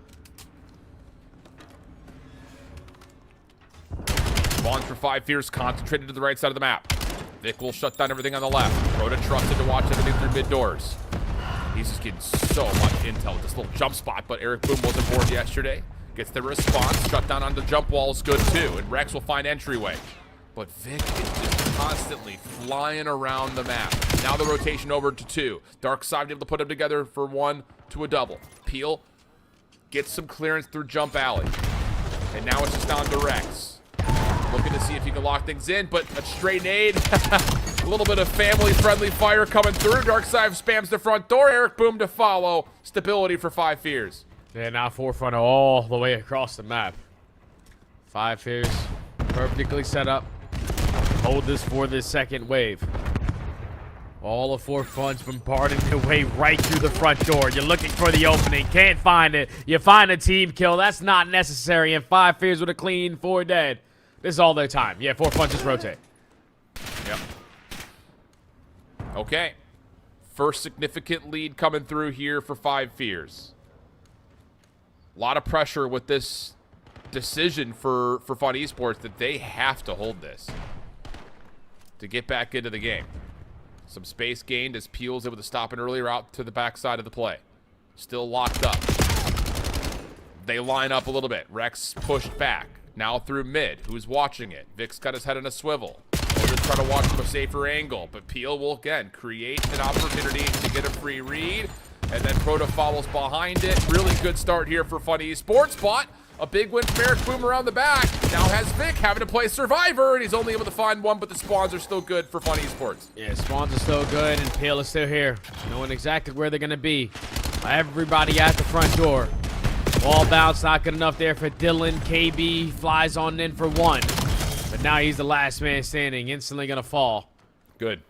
Spawns for 5 Fierce, concentrated to the right side of the map. Vic will shut down everything on the left. Proda trusted to watch everything through mid doors. He's just getting so much intel with this little jump spot, but Eric Boom wasn't bored yesterday. Gets the response, shut down on the jump wall is good too, and Rex will find entryway. But Vic is just constantly flying around the map. Now the rotation over to 2. Dark Side able to put them together for 1 to a double. Peel gets some clearance through jump alley. And now it's just down to Rex. Looking to see if he can lock things in, but a straight nade. A little bit of family-friendly fire coming through. Darkside spams the front door. Eric Boom to follow. Stability for 5 Fierce. Yeah, now 4 Front all the way across the map. 5 Fierce perfectly set up. Hold this for this second wave. All of 4 Fronts bombarding their way right through the front door. You're looking for the opening. Can't find it. You find a team kill. That's not necessary. And 5 Fierce with a clean 4 dead. This is all their time. Yeah, 4 Fronts just rotate. Yep. Okay. First significant lead coming through here for 5 Fierce. A lot of pressure with this decision for Fun Esports that they have to hold this to get back into the game. Some space gained as Peel's able to stop an earlier out to the backside of the play. Still locked up. They line up a little bit. Rex pushed back. Now through mid. Who's watching it? Vic's got his head in a swivel. We'll just try to watch from a safer angle. But Peel will, again, create an opportunity to get a free read. And then Proto follows behind it. Really good start here for Fun Esports. But a big win from Eric Boom around the back. Now has Vic having to play Survivor. And he's only able to find one, but the spawns are still good for Fun Esports. Yeah, spawns are still good, and Peel is still here. Knowing exactly where they're going to be. Everybody at the front door. Ball bounce, not good enough there for Dylan. KB flies on in for 1. But now he's the last man standing. Instantly going to fall. Good.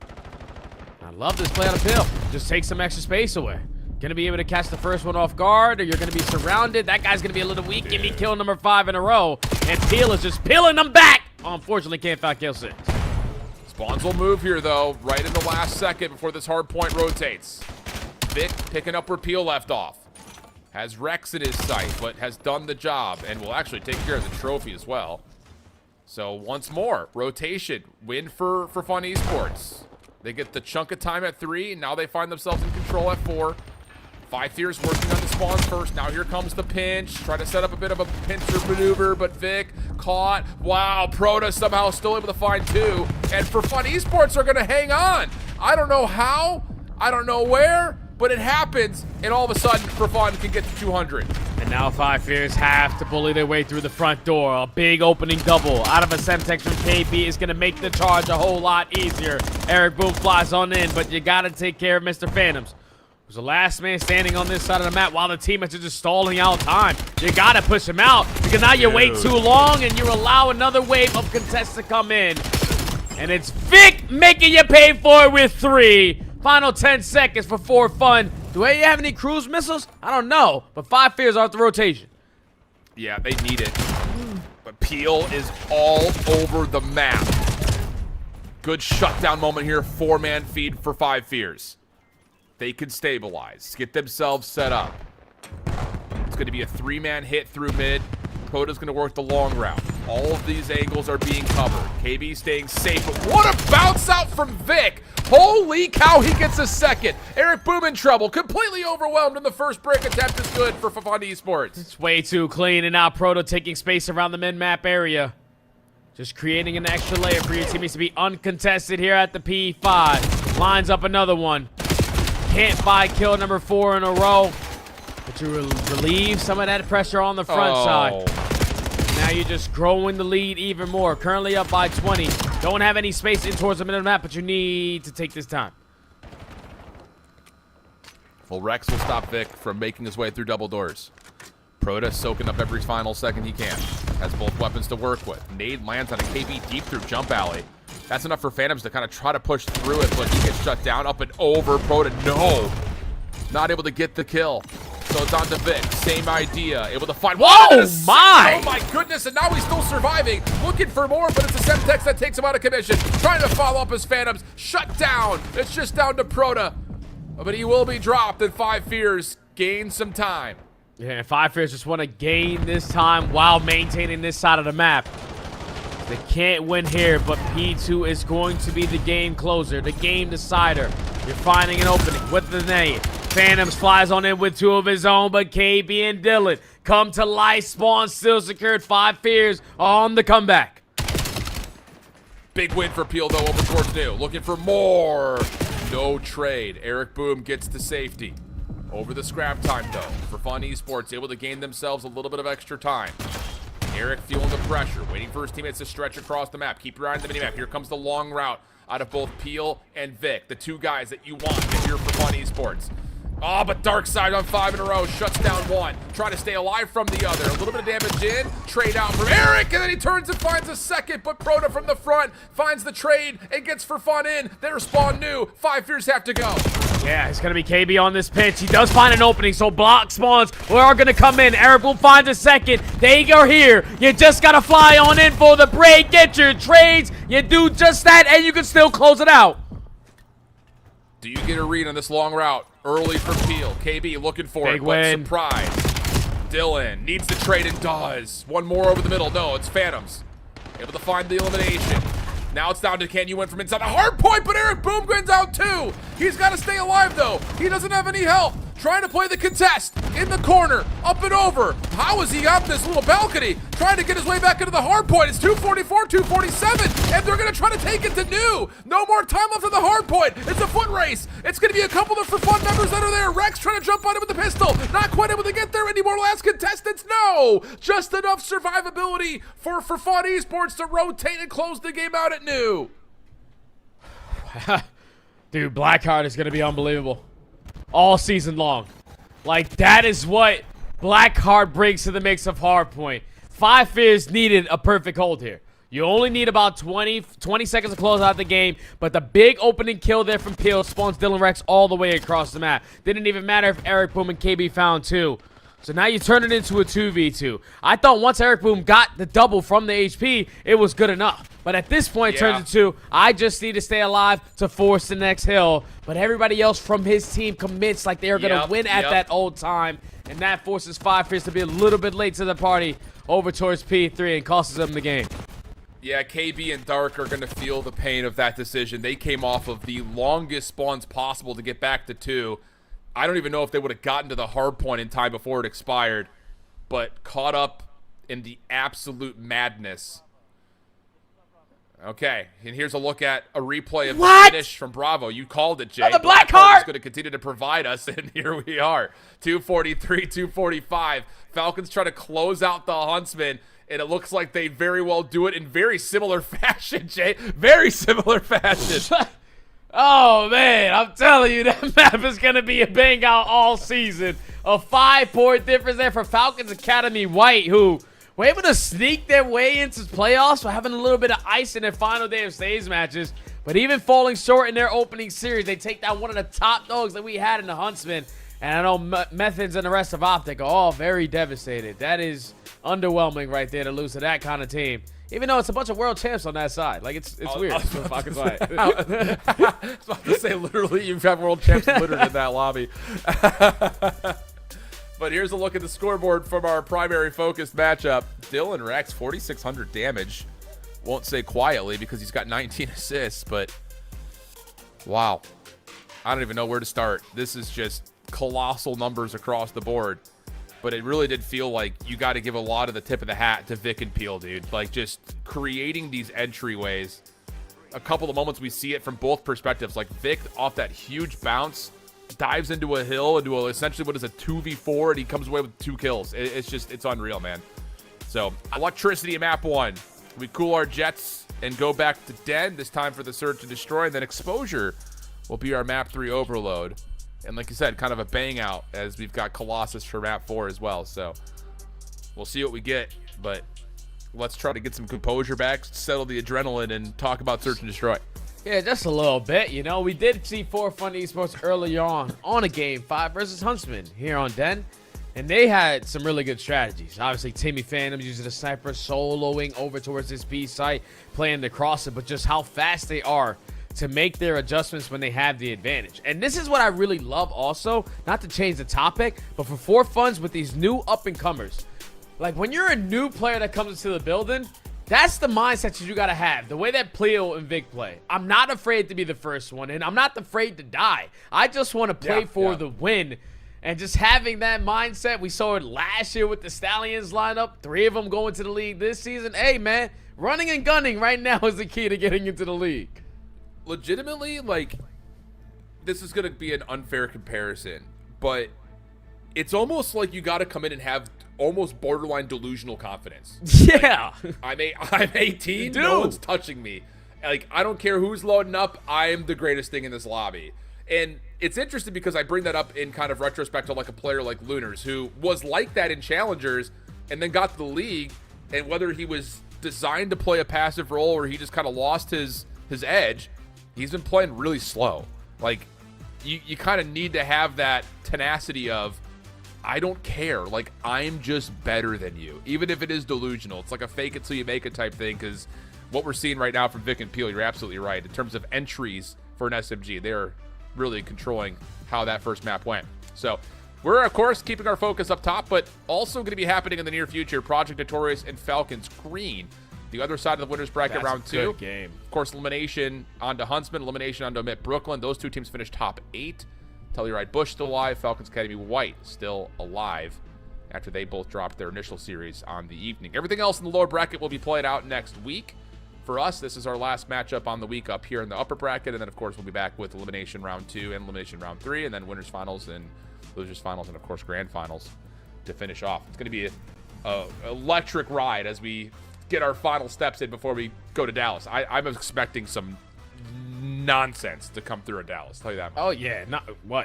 I love this play out of Peel. Just take some extra space away. Going to be able to catch the first one off guard, or you're going to be surrounded. That guy's going to be a little weak. Give me kill number 5 in a row. And Peel is just peeling them back. Unfortunately, can't find kill 6. Spawns will move here, though, right in the last second before this hard point rotates. Vic picking up where Peel left off. Has Rex in his sight, but has done the job and will actually take care of the trophy as well. So once more, rotation, win for Fun Esports. They get the chunk of time at 3, and now they find themselves in control at 4. 5 Fierce working on the spawns first. Now here comes the pinch. Try to set up a bit of a pincer maneuver, but Vic caught. Wow, Proto somehow still able to find 2. And for Fun Esports are going to hang on. I don't know how. I don't know where. But it happens, and all of a sudden, for Fun can get to 200. And now 5 Fierce have to bully their way through the front door. A big opening double out of a Semtex from KB is going to make the charge a whole lot easier. Eric Boom flies on in, but you got to take care of Mr. Phantoms, who's the last man standing on this side of the map while the teammates are just stalling out time. You got to push him out, because now you wait too long, and you allow another wave of contests to come in. And it's Vic making you pay for it with 3. Final 10 seconds for 4 Fun. Do they have any cruise missiles? I don't know, but 5 Fierce are at the rotation. Yeah, they need it. But Peel is all over the map. Good shutdown moment here. 4-man feed for 5 Fierce. They can stabilize, get themselves set up. It's going to be a 3-man hit through mid. Proto's going to work the long route. All of these angles are being covered. KB staying safe, but what a bounce out from Vic. Holy cow, he gets a second. Eric Boom in trouble, completely overwhelmed, and the first break attempt is good for Fun Esports. It's way too clean, and now Proto taking space around the mid-map area. Just creating an extra layer for your teammates to be uncontested here at the P5. Lines up another one. Can't buy kill number 4 in a row. But you relieve some of that pressure on the front side. Now you're just growing the lead even more. Currently up by 20. Don't have any space in towards the middle of the map, but you need to take this time. Well, Rex will stop Vic from making his way through double doors. Proto soaking up every final second he can. Has both weapons to work with. Nade lands on a KB deep through jump alley. That's enough for Phantoms to kind of try to push through it, but he gets shut down. Up and over. Proto, no. Not able to get the kill. So it's on to Vic. Same idea. Able to find. Whoa, my! Oh my goodness! And now he's still surviving. Looking for more, but it's a Semtex that takes him out of commission. Trying to follow up his Phantoms. Shut down. It's just down to Proto. But he will be dropped, and Five Fears gain some time. Yeah, Five Fears just want to gain this time while maintaining this side of the map. They can't win here, but P2 is going to be the game closer, the game decider. You're finding an opening with the nade. Phantoms flies on in with 2 of his own, but KB and Dylan come to life. Spawn still secured. Five Fears on the comeback. Big win for Peel, though, over towards New. Looking for more. No trade. Eric Boom gets to safety. Over the scrap time, though, for Fun Esports, able to gain themselves a little bit of extra time. Eric feeling the pressure, waiting for his teammates to stretch across the map. Keep your eye on the minimap. Here comes the long route out of both Peel and Vic, the 2 guys that you want if you're for Fun Esports. Oh, but Dark Side on 5 in a row, shuts down 1. Trying to stay alive from the other. A little bit of damage in, trade out from Eric, and then he turns and finds a second, but Proto from the front finds the trade and gets for Fun in. They respawn New. Five Fears have to go. Yeah, it's going to be KB on this pitch. He does find an opening, so block spawns are going to come in. Eric will find a second. They are here. You just got to fly on in for the break. Get your trades. You do just that, and you can still close it out. Do you get a read on this long route? Early from Peel. KB looking for Big it, win. but surprise. Dylan needs the trade and does. One more over the middle. No, it's Phantoms. Able to find the elimination. Now it's down to can you win from inside the hard point, but Eric Boom wins out too. He's got to stay alive though. He doesn't have any help. Trying to play the contest in the corner, up and over. How is he up this little balcony? Trying to get his way back into the hard point. It's 244, 247, and they're going to try to take it to New. No more time left on the hard point. It's a foot race. It's going to be a couple of For Fun members that are there. Rex trying to jump on it with the pistol. Not quite able to get there anymore. Last contestants, no. Just enough survivability for Fun Esports to rotate and close the game out at New. Dude, Blackheart is going to be unbelievable. All season long. Like, that is what Blackheart brings to the mix of Hardpoint. Five Fears needed a perfect hold here. You only need about 20 seconds to close out the game, but the big opening kill there from Peel spawns Dylan Rex all the way across the map. Didn't even matter if Eric Boom and KB found 2. So now you turn it into a 2v2. I thought once Eric Boom got the double from the HP, it was good enough. But at this point, it turns into, I just need to stay alive to force the next hill. But everybody else from his team commits like they are going to win at that old time. And that forces Five Fears to be a little bit late to the party over towards P3 and costs them the game. Yeah, KB and Dark are going to feel the pain of that decision. They came off of the longest spawns possible to get back to 2. I don't even know if they would have gotten to the hard point in time before it expired, but caught up in the absolute madness. Okay, and here's a look at a replay of the finish from Bravo. You called it, Jay. Oh, the Blackheart is going to continue to provide us, and here we are. 243, 245. Falcons try to close out the Huntsmen, and it looks like they very well do it in very similar fashion, Jay. Very similar fashion. Oh, man, I'm telling you, that map is going to be a bang out all season. A 5-point difference there for Falcons Academy White, who were able to sneak their way into playoffs by having a little bit of ice in their final day of stage matches. But even falling short in their opening series, they take down one of the top dogs that we had in the Huntsmen. And I know Methods and the rest of Optic are all very devastated. That is underwhelming right there to lose to that kind of team. Even though it's a bunch of world champs on that side. Like, it's weird. I was about to say, literally, you've got world champs littered in that lobby. But here's a look at the scoreboard from our primary focused matchup. Dylan Rex, 4,600 damage. Won't say quietly because he's got 19 assists, but wow. I don't even know where to start. This is just colossal numbers across the board. But it really did feel like you got to give a lot of the tip of the hat to Vic and Peel, dude. Like, just creating these entryways. A couple of moments we see it from both perspectives. Like, Vic off that huge bounce dives into a hill, into essentially what is a 2v4, and he comes away with 2 kills. It's unreal, man. So, electricity in map 1. We cool our jets and go back to Den, this time for the Search and Destroy, and then Exposure will be our map 3 overload. And like you said, kind of a bang out as we've got Colossus for map 4 as well. So we'll see what we get, but let's try to get some composure back, settle the adrenaline, and talk about Search and Destroy. Yeah, just a little bit. You know, we did see 4 Fun Esports earlier on a Game 5 versus Huntsmen here on Den. And they had some really good strategies. Obviously, Timmy Phantoms using a sniper, soloing over towards this B site, playing the crosser, but just how fast they are to make their adjustments when they have the advantage. And this is what I really love also, not to change the topic, but for 4 Funs with these new up-and-comers. Like, when you're a new player that comes into the building, that's the mindset that you got to have. The way that Pleo and Vic play. I'm not afraid to be the first one, and I'm not afraid to die. I just want to play for the win. And just having that mindset, we saw it last year with the Stallions lineup. 3 of them going to the league this season. Hey, man, running and gunning right now is the key to getting into the league. Legitimately, like, this is going to be an unfair comparison, but it's almost like you got to come in and have almost borderline delusional confidence. Yeah. Like, I'm 18. Dude. No one's touching me. Like, I don't care who's loading up. I'm the greatest thing in this lobby. And it's interesting because I bring that up in kind of retrospect to like a player like Lunars, who was like that in Challengers and then got to the league, and whether he was designed to play a passive role or he just kind of lost his edge, he's been playing really slow. Like, you kind of need to have that tenacity of, I don't care. Like, I'm just better than you. Even if it is delusional. It's like a fake it till you make it type thing, because what we're seeing right now from Vic and Peel, you're absolutely right. In terms of entries for an SMG, they're really controlling how that first map went. So we're, of course, keeping our focus up top, but also going to be happening in the near future. Project Notorious and Falcons green. The other side of the winners bracket, round 2. Good game. Of course, elimination onto Huntsmen, elimination onto OMiT Brooklyn. Those 2 teams finished top 8. Telluride Bush still alive. Falcons Academy White still alive after they both dropped their initial series on the evening. Everything else in the lower bracket will be played out next week. For us, this is our last matchup on the week up here in the upper bracket, and then, of course, we'll be back with elimination round 2 and elimination round 3, and then winners finals and losers finals, and, of course, grand finals to finish off. It's going to be a electric ride as we get our final steps in before we go to Dallas. I'm expecting some nonsense to come through in Dallas. Tell you that much. Oh yeah,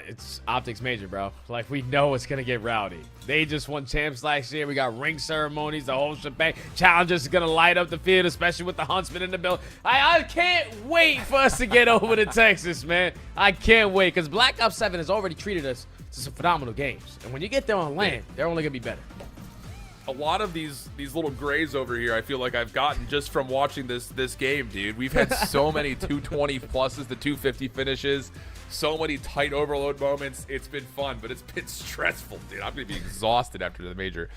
it's Optics Major, bro. Like, we know it's gonna get rowdy. They just won champs last year. We got ring ceremonies, the whole shebang. Challengers is gonna light up the field, especially with the Huntsmen in the building. I can't wait for us to get over to Texas, man. I can't wait, because Black Ops 7 has already treated us to some phenomenal games, and when you get there on land, they're only gonna be better. A lot of these little grays over here, I feel like I've gotten just from watching this game, dude. We've had so many 220 pluses, the 250 finishes, so many tight overload moments. It's been fun, but it's been stressful, dude. I'm going to be exhausted after the major,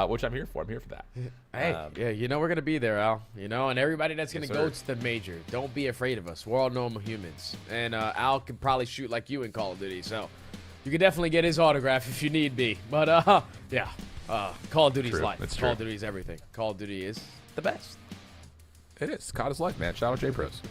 which I'm here for. I'm here for that. Hey, yeah, you know we're going to be there, Al. You know, and everybody that's going to go to the major, don't be afraid of us. We're all normal humans. And Al can probably shoot like you in Call of Duty, so you can definitely get his autograph if you need be. But, yeah. Call of Duty's life. That's Call true. of Duty is everything. Call of Duty is the best. It is. COD is life, man. Shout out J-Pros.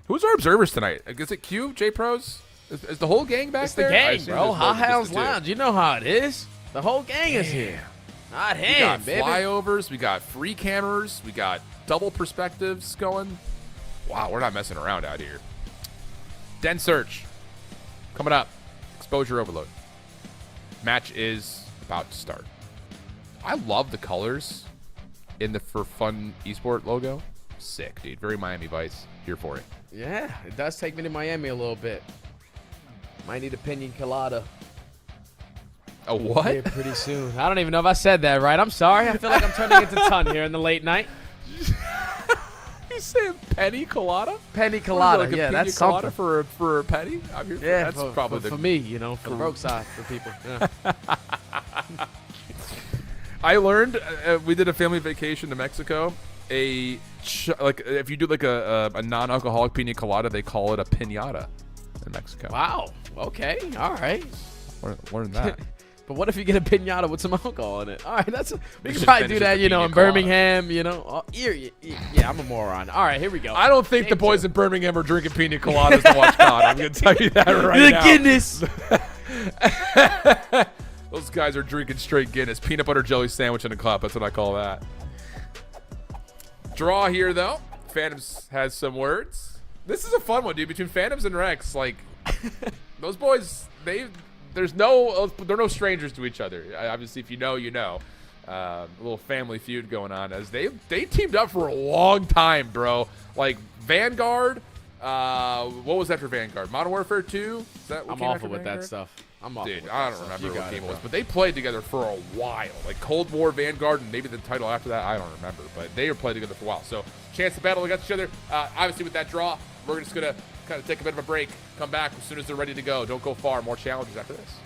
Who's our observers tonight? Is it Q, J-Pros? Is the whole gang back It's there? the gang, bro. Hot Hounds Lounge. You know how it is. The whole gang is here. Not him, We got baby. flyovers. We got free cameras. We got double perspectives going. Wow, we're not messing around out here. Den Search. Coming up. Exposure overload. Match is about to start. I love the colors in the For Fun Esport logo. Sick, dude. Very Miami Vice. Here for it. Yeah, it does take me to Miami a little bit. Might need a pina colada. A what? Here pretty soon. I don't even know if I said that right. I'm sorry. I feel like I'm turning into Ton here in the late night. You saying penny colada? Penny What colada. is it, like a Yeah, pina that's colada something. for a penny. I'm here. Yeah, That's probably for me, you know, for the broke side for people. Yeah. I learned we did a family vacation to Mexico. Like if you do like a non-alcoholic pina colada, they call it a piñata in Mexico. Wow. Okay. All right. Learned that. But what if you get a piñata with some alcohol in it? All right, we Just could probably finish do with that, the you know, piña in colada. Birmingham, you know. Oh, yeah, I'm a moron. All right, here we go. I don't think the boys in Birmingham are drinking pina coladas to watch COD. I'm going to tell you that right The now. Guinness. Those guys are drinking straight Guinness. Peanut butter jelly sandwich in a cup. That's what I call that. Draw here, though. Phantoms has some words. This is a fun one, dude. Between Phantoms and Rex, like, those boys, they're no strangers to each other. Obviously, if you know, you know. A little family feud going on as they teamed up for a long time, bro. Like, Vanguard. What was after Vanguard? Modern Warfare 2? Is that what I'm came awful after with Vanguard? that stuff. I'm awful Dude, with I that don't stuff. remember You what got game it, it was, bro. but they played together for a while. Like Cold War, Vanguard, and maybe the title after that, I don't remember. But they were played together for a while. So, chance to battle against each other. Obviously, with that draw, we're just going to kind of take a bit of a break, come back as soon as they're ready to go. Don't go far. More challenges after this.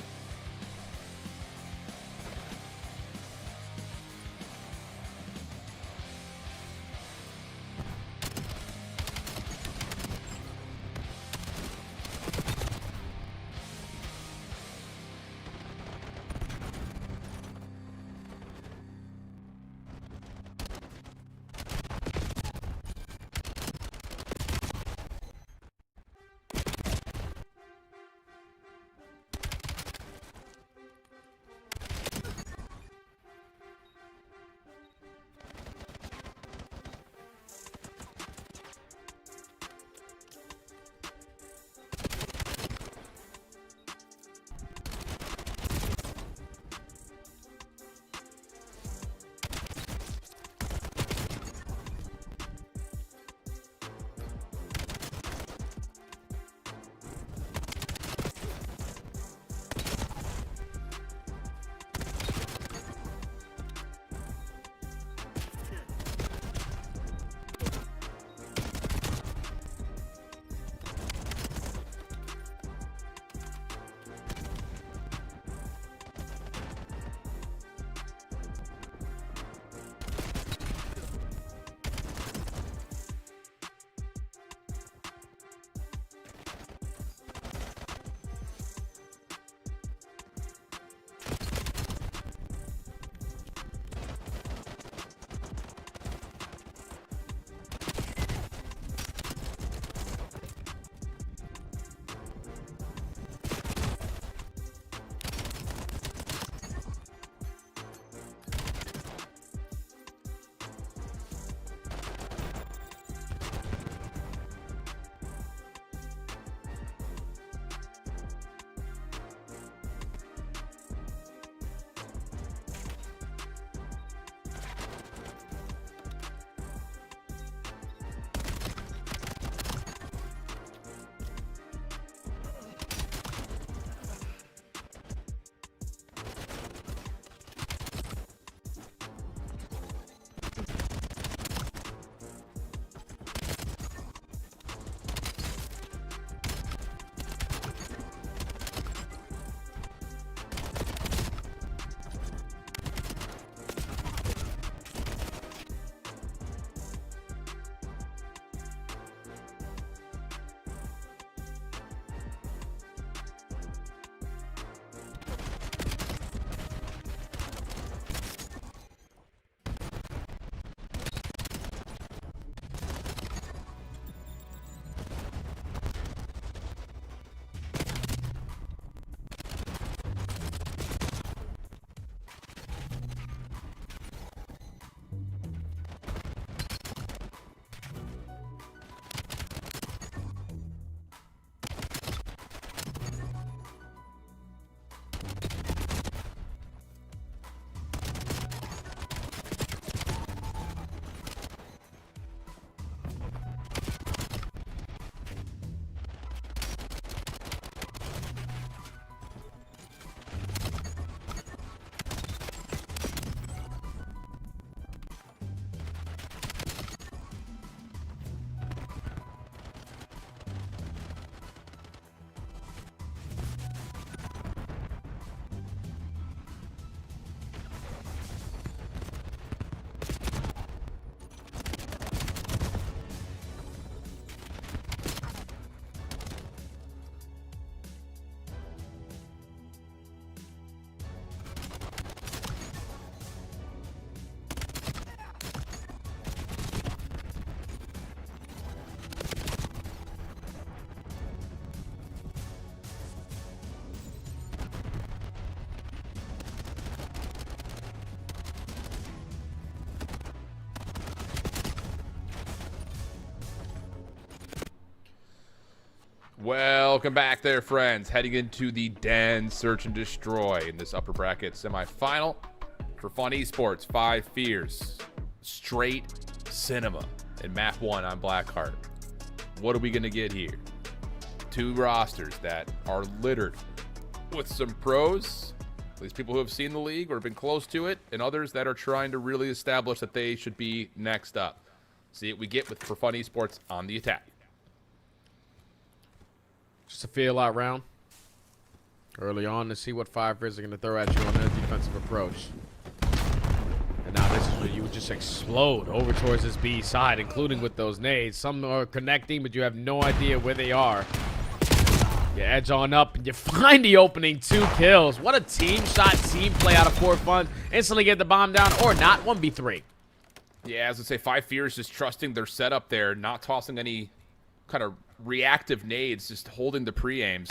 Welcome back there, friends. Heading into the Den Search and Destroy in this upper bracket semifinal for Fun Esports. 5 Fears. Straight cinema. In map 1 on Blackheart. What are we going to get here? 2 rosters that are littered with some pros, at least people who have seen the league or have been close to it, and others that are trying to really establish that they should be next up. See what we get with for Fun Esports on the attack. Just a feel out round early on to see what 5 Fears are going to throw at you on their defensive approach. And now this is where you would just explode over towards this B side, including with those nades. Some are connecting, but you have no idea where they are. You edge on up, and you find the opening. 2 kills. What a team shot, team play out of 4 Fun. Instantly get the bomb down, or not. 1v3. Yeah, as I say, 5 Fears just trusting their setup there, not tossing any kind of reactive nades, just holding the pre-aims.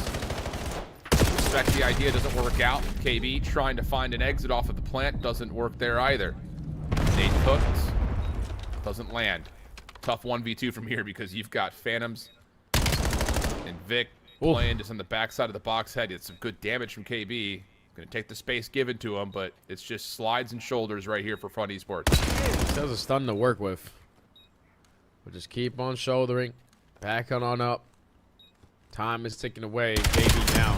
Suspect the idea doesn't work out. KB trying to find an exit off of the plant, doesn't work there either. Nade cooked, doesn't land. Tough 1v2 from here because you've got Phantoms and Vic playing just on the backside of the box head. It's some good damage from KB. Gonna take the space given to him, but it's just slides and shoulders right here for Fun Esports. There's a stun to work with. We'll just keep on shouldering. Back on up. Time is ticking away. KB now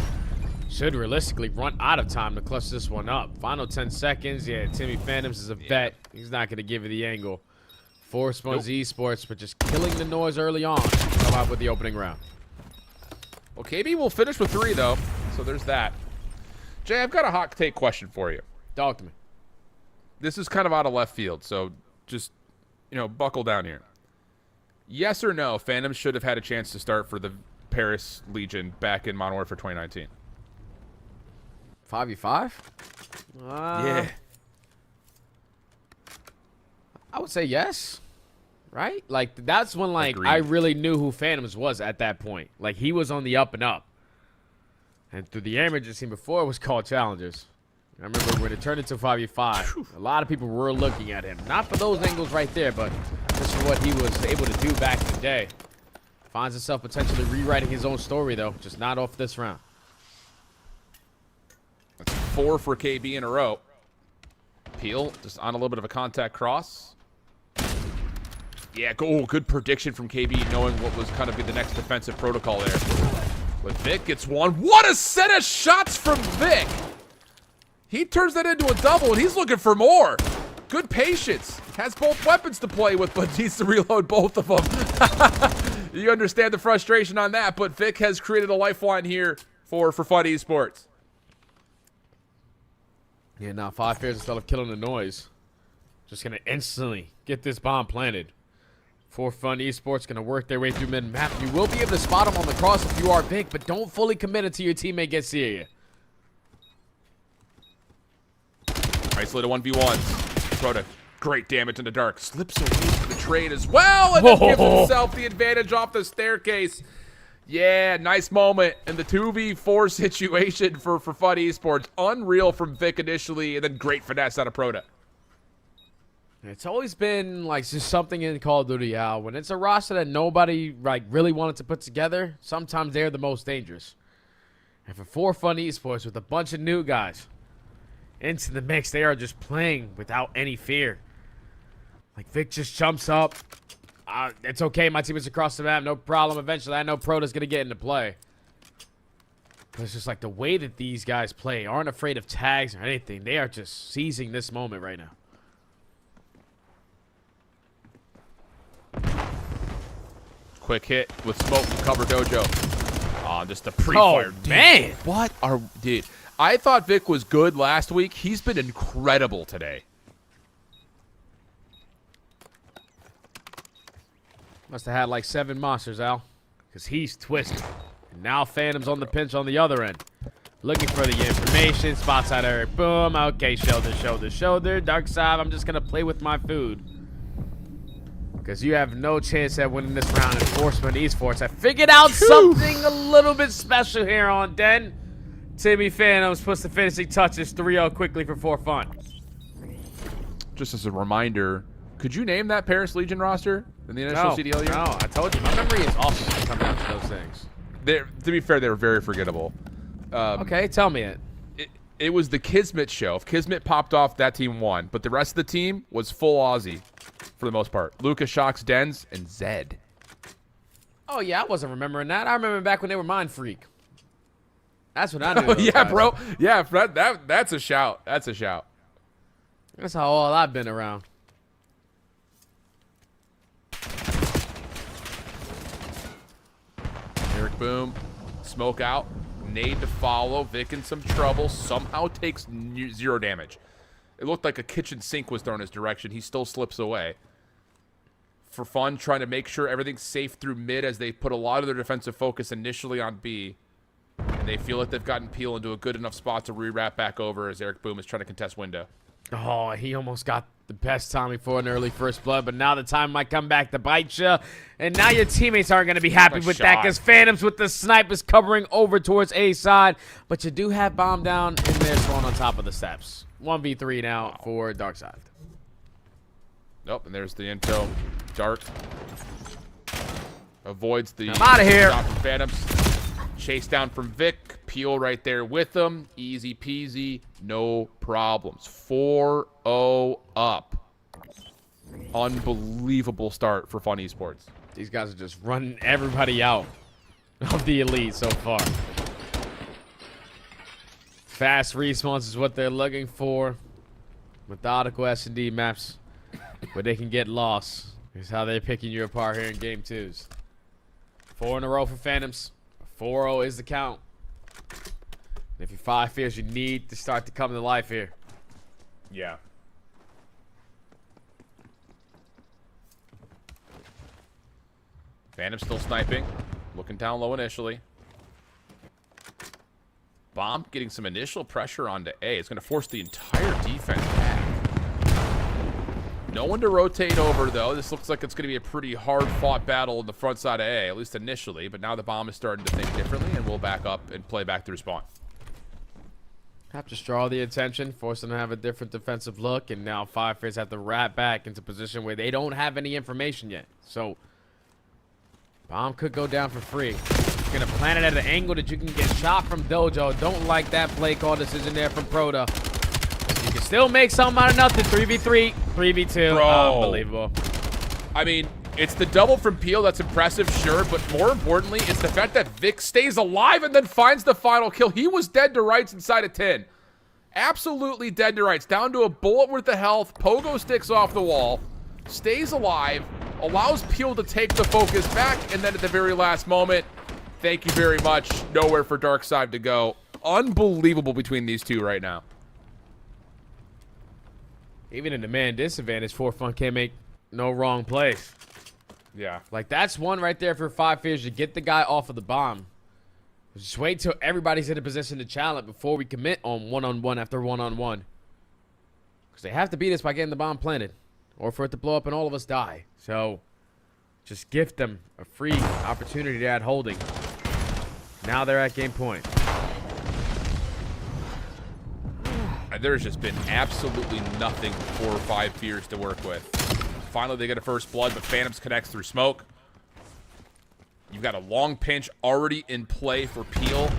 should realistically run out of time to clutch this one up. Final 10 seconds. Yeah, Timmy Phantoms is a vet. He's not going to give you the angle. 4 Spuns Esports, but just killing the noise early on. Come out with the opening round. Well, KB will finish with 3, though, so there's that. Jay, I've got a hot take question for you. Talk to me. This is kind of out of left field, so just, buckle down here. Yes or no, Phantoms should have had a chance to start for the Paris Legion back in Modern Warfare 2019? 5v5? Yeah. I would say yes. Right? Like, that's when, Agreed. I really knew who Phantoms was at that point. Like, he was on the up and up. And through the amateur scene before, it was called Challengers. I remember when it turned into 5v5, a lot of people were looking at him. Not for those angles right there, but just for what he was able to do back in the day. Finds himself potentially rewriting his own story, though. Just not off this round. That's 4 for KB in a row. Peel just on a little bit of a contact cross. Yeah, good prediction from KB, knowing what was kind of be the next defensive protocol there. But Vic gets one. What a set of shots from Vic! He turns that into a double, and he's looking for more. Good patience. Has both weapons to play with, but needs to reload both of them. You understand the frustration on that, but Vic has created a lifeline here for Fun Esports. Yeah, now 5 Fears, instead of killing the noise, just going to instantly get this bomb planted. 4 Fun Esports going to work their way through mid-map. You will be able to spot them on the cross if you are Vic, but don't fully commit until your teammate gets near you. Isolated 1v1s. Proto, great damage in the dark. Slips away from the trade as well, and then gives himself the advantage off the staircase. Yeah, nice moment in the 2v4 situation for Fun Esports. Unreal from Vic initially, and then great finesse out of Proto. It's always been like just something in Call of Duty, when it's a roster that nobody really wanted to put together, sometimes they're the most dangerous. And for 4 Fun Esports with a bunch of new guys into the mix, they are just playing without any fear. Like, Vic just jumps up. It's okay, my team is across the map, no problem. Eventually, I know Proto's going to get into play. But it's just like the way that these guys play, aren't afraid of tags or anything. They are just seizing this moment right now. Quick hit with smoke to cover Dojo. Oh, just a pre-fire. Oh, man. What are... Dude, I thought Vic was good last week. He's been incredible today. Must have had like 7 monsters, Al. Because he's twisted. And now Phantom's on the pinch on the other end. Looking for the information. Spots out Eric. Boom. Okay, shoulder, shoulder, shoulder. Dark side. I'm just going to play with my food. Because you have no chance at winning this round in 4 Esports. I figured out something a little bit special here on Den. Timmy Phantoms puts the finishing touches 3-0 quickly for 4 Fun. Just as a reminder, could you name that Paris Legion roster in the initial CDL year? No, I told you. My memory is awesome when it comes down to those things. To be fair, they were very forgettable. Okay, tell me it. It was the Kismet show. If Kismet popped off, that team won. But the rest of the team was full Aussie for the most part. Lucas, Shocks, Dens, and Zed. Oh, yeah, I wasn't remembering that. I remember back when they were Mind Freak. That's what I knew. Yeah, guys. bro. Yeah, that's a shout. That's a shout. That's how all I've been around. Eric Boom, smoke out, nade to follow. Vic in some trouble. Somehow takes 0 damage. It looked like a kitchen sink was thrown his direction. He still slips away. For fun, trying to make sure everything's safe through mid as they put a lot of their defensive focus initially on B. And they feel like they've gotten Peel into a good enough spot to re-wrap back over as Eric Boom is trying to contest window. Oh, he almost got the best timing for an early first blood, but now the time might come back to bite you. And now your teammates aren't going to be happy with that because Phantoms with the snipers covering over towards A side. But you do have bomb down and they're thrown on top of the steps. 1v3 now for Dark Side. Nope, and there's the intel. Dark avoids the I'm out of here. shot from Phantoms. Chase down from Vic. Peel right there with them. Easy peasy. No problems. 4-0 up. Unbelievable start for Fun Esports. These guys are just running everybody out of the elite so far. Fast respawns is what they're looking for. Methodical S&D maps where they can get lost. Here's how they're picking you apart here in game 2s. 4 in a row for Phantoms. 4-0 is the count. If you're 5 fears, you need to start to come to life here. Yeah. Phantom still sniping. Looking down low initially. Bomb getting some initial pressure onto A. It's going to force the entire defense back. No one to rotate over, though. This looks like it's going to be a pretty hard-fought battle in the front side of A, at least initially. But now the bomb is starting to think differently, and we'll back up and play back through spawn. Have to draw the attention, force them to have a different defensive look, and now 5 fears have to wrap back into position where they don't have any information yet. So, bomb could go down for free. You're going to plant it at an angle that you can get shot from Dojo. Don't like that play call decision there from Proto. You can still make something out of nothing. 3v3, 3v2. Bro. Unbelievable. I mean, it's the double from Peel that's impressive, sure, but more importantly, it's the fact that Vic stays alive and then finds the final kill. He was dead to rights inside of 10. Absolutely dead to rights. Down to a bullet worth of health. Pogo sticks off the wall. Stays alive. Allows Peel to take the focus back, and then at the very last moment, thank you very much. Nowhere for Darkside to go. Unbelievable between these two right now. Even in the man disadvantage, 4Fun can't make no wrong plays. Yeah. Like, that's one right there for 5 fears. You get the guy off of the bomb. Just wait till everybody's in a position to challenge before we commit on one-on-one after one-on-one. Because they have to beat us by getting the bomb planted. Or for it to blow up and all of us die. So, just gift them a free opportunity to add holding. Now they're at game point. There's just been absolutely nothing for 5 fears to work with. Finally, they get a first blood, but Phantoms connects through smoke. You've got a long pinch already in play for Peel.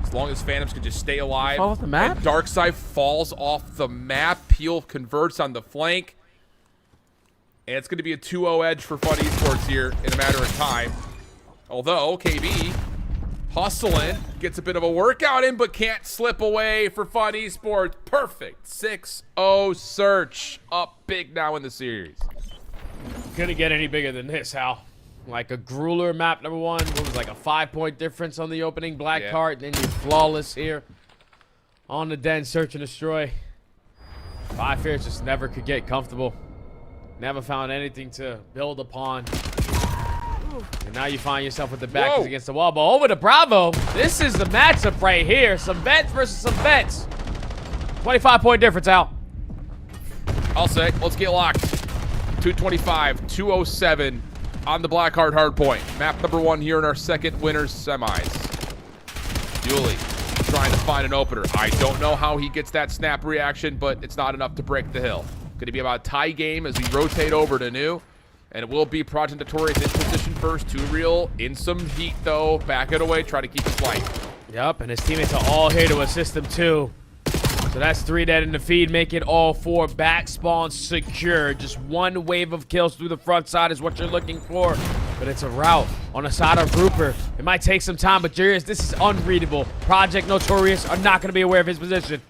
As long as Phantoms can just stay alive. Fall off the map? Darkside falls off the map. Peel converts on the flank. And it's going to be a 2-0 edge for Fun Esports here in a matter of time. Although, KB hustling, gets a bit of a workout in, but can't slip away for Fun Esports. Perfect. 6-0 search. Up big now in the series. Couldn't get any bigger than this, Hal. Like a grueler map number 1. What was like a 5-point difference on the opening black card. Then you're flawless here on the den, search and destroy. 5 fears just never could get comfortable. Never found anything to build upon. And now you find yourself with the back against the wall. But over to Bravo. This is the matchup right here. Some vets versus some vets. 25-point difference, Al. I'll say, let's get locked. 225, 207 on the Blackheart hardpoint. Map number 1 here in our second winners semis. Dooley trying to find an opener. I don't know how he gets that snap reaction, but it's not enough to break the hill. Going to be about a tie game as we rotate over to New. And it will be Project Notorious in position first. Two Real in some heat, though. Back it away, try to keep it light. Yep, and his teammates are all here to assist him, too. So that's 3 dead in the feed, making all 4 back spawns secure. Just one wave of kills through the front side is what you're looking for. But it's a rout on the side of Rupert. It might take some time, but Jarius, this is unreadable. Project Notorious are not going to be aware of his position.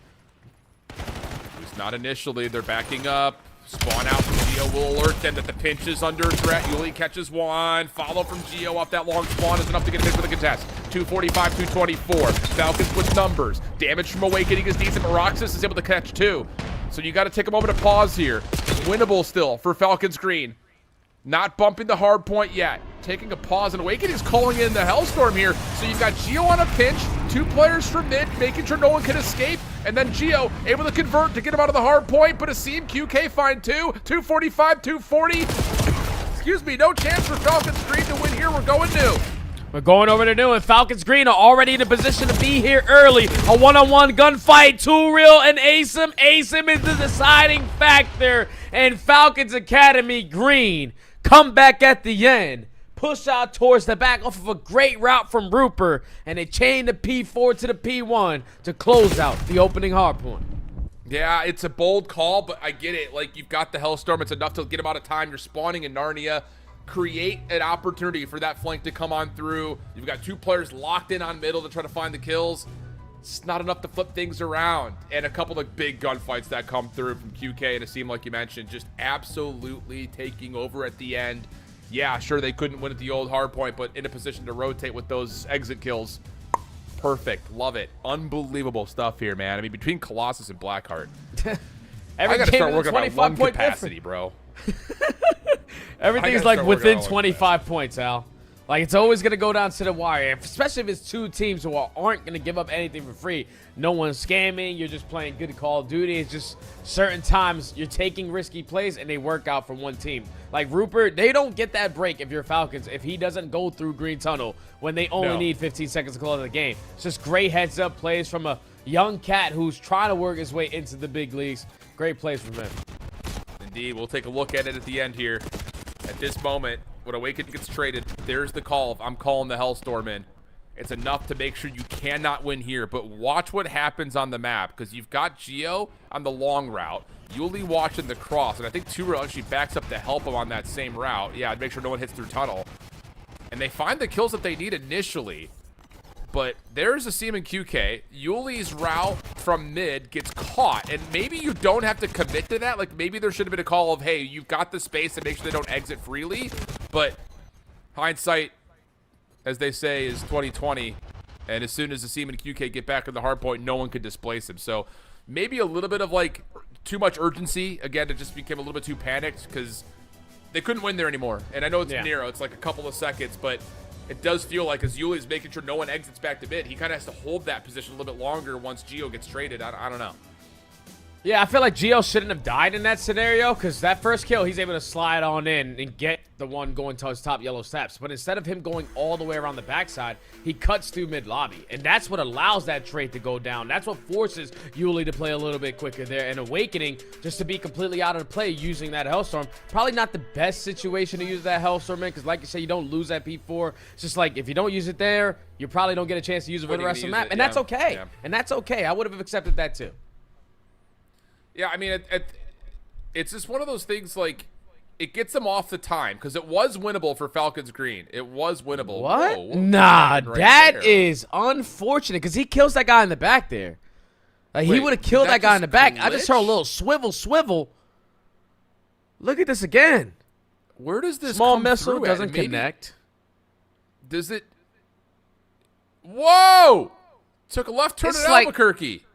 It's not initially. They're backing up. Spawn out from Geo will alert them that the pinch is under threat. Yuli catches one. Follow from Geo off that long spawn is enough to get a hit for the contest. 245, 224. Falcons with numbers. Damage from Awakening is decent, but Roxas is able to catch 2. So you got to take a moment to pause here. Winnable still for Falcons Green. Not bumping the hard point yet. Taking a pause, and Awakening is calling in the Hellstorm here. So you've got Geo on a pinch, 2 players from mid, making sure no one can escape, and then Geo able to convert to get him out of the hard point, but Asim QK find 2, 245, 240. Excuse me, no chance for Falcons Green to win here. We're going new. We're going over to new, and Falcons Green are already in a position to be here early. A one-on-one gunfight, 2 Real and Asim. Asim is the deciding factor, and Falcons Academy Green come back at the end. Push out towards the back off of a great route from Rupert, and they chain the P4 to the P1 to close out the opening hardpoint. Yeah, it's a bold call, but I get it. Like, you've got the Hellstorm. It's enough to get him out of time. You're spawning in Narnia. Create an opportunity for that flank to come on through. You've got 2 players locked in on middle to try to find the kills. It's not enough to flip things around. And a couple of big gunfights that come through from QK and Asim, like you mentioned, just absolutely taking over at the end. Yeah, sure, they couldn't win at the old hard point, but in a position to rotate with those exit kills. Perfect. Love it. Unbelievable stuff here, man. I mean, between Colossus and Blackheart, I got to start working on my lung capacity, bro. Everything's like within 25 points, Al. Like, it's always going to go down to the wire, especially if it's 2 teams who aren't going to give up anything for free. No one's scamming. You're just playing good Call of Duty. It's just certain times you're taking risky plays, and they work out for one team. Like, Rupert, they don't get that break if you're Falcons if he doesn't go through Green Tunnel when they only need 15 seconds to close the game. It's just great heads-up plays from a young cat who's trying to work his way into the big leagues. Great plays from him. Indeed. We'll take a look at it at the end here. At this moment, when Awakening gets traded, there's the call. I'm calling the Hellstorm in. It's enough to make sure you cannot win here, but watch what happens on the map, because you've got Geo on the long route. Yuli watching the cross, and I think 2 Real actually backs up to help him on that same route. Yeah, I'd make sure no one hits through tunnel. And they find the kills that they need initially, but there's Asim and QK. Yuli's route from mid gets caught, and maybe you don't have to commit to that. Like, maybe there should have been a call of, hey, you've got the space and make sure they don't exit freely, but hindsight, as they say, is 20/20, and as soon as Asim and QK get back in the hard point, no one could displace him. So maybe a little bit of, like, too much urgency. Again, it just became a little bit too panicked because they couldn't win there anymore. And I know it's narrow. It's like a couple of seconds, but it does feel like as Yuli's making sure no one exits back to mid, he kind of has to hold that position a little bit longer once Geo gets traded. I don't know. Yeah, I feel like Geo shouldn't have died in that scenario, because that first kill, he's able to slide on in and get the one going towards top yellow steps. But instead of him going all the way around the backside, he cuts through mid-lobby. And that's what allows that trade to go down. That's what forces Yuli to play a little bit quicker there. And Awakening, just to be completely out of the play using that Hellstorm, probably not the best situation to use that Hellstorm in, because like you say, you don't lose that P4. It's just like, if you don't use it there, you probably don't get a chance to use it for the rest of the map. And that's okay. Yeah. And that's okay. I would have accepted that too. Yeah, I mean, it's just one of those things, like, it gets them off the time, because it was winnable for Falcons Green. It was winnable. What? Whoa, nah, that is unfortunate, because he kills that guy in the back there. Like, he would have killed that guy in the back. Glitch? I just saw a little swivel. Look at this again. Where does this small come missile through doesn't connect? Does it? Whoa! Took a left turn at Albuquerque.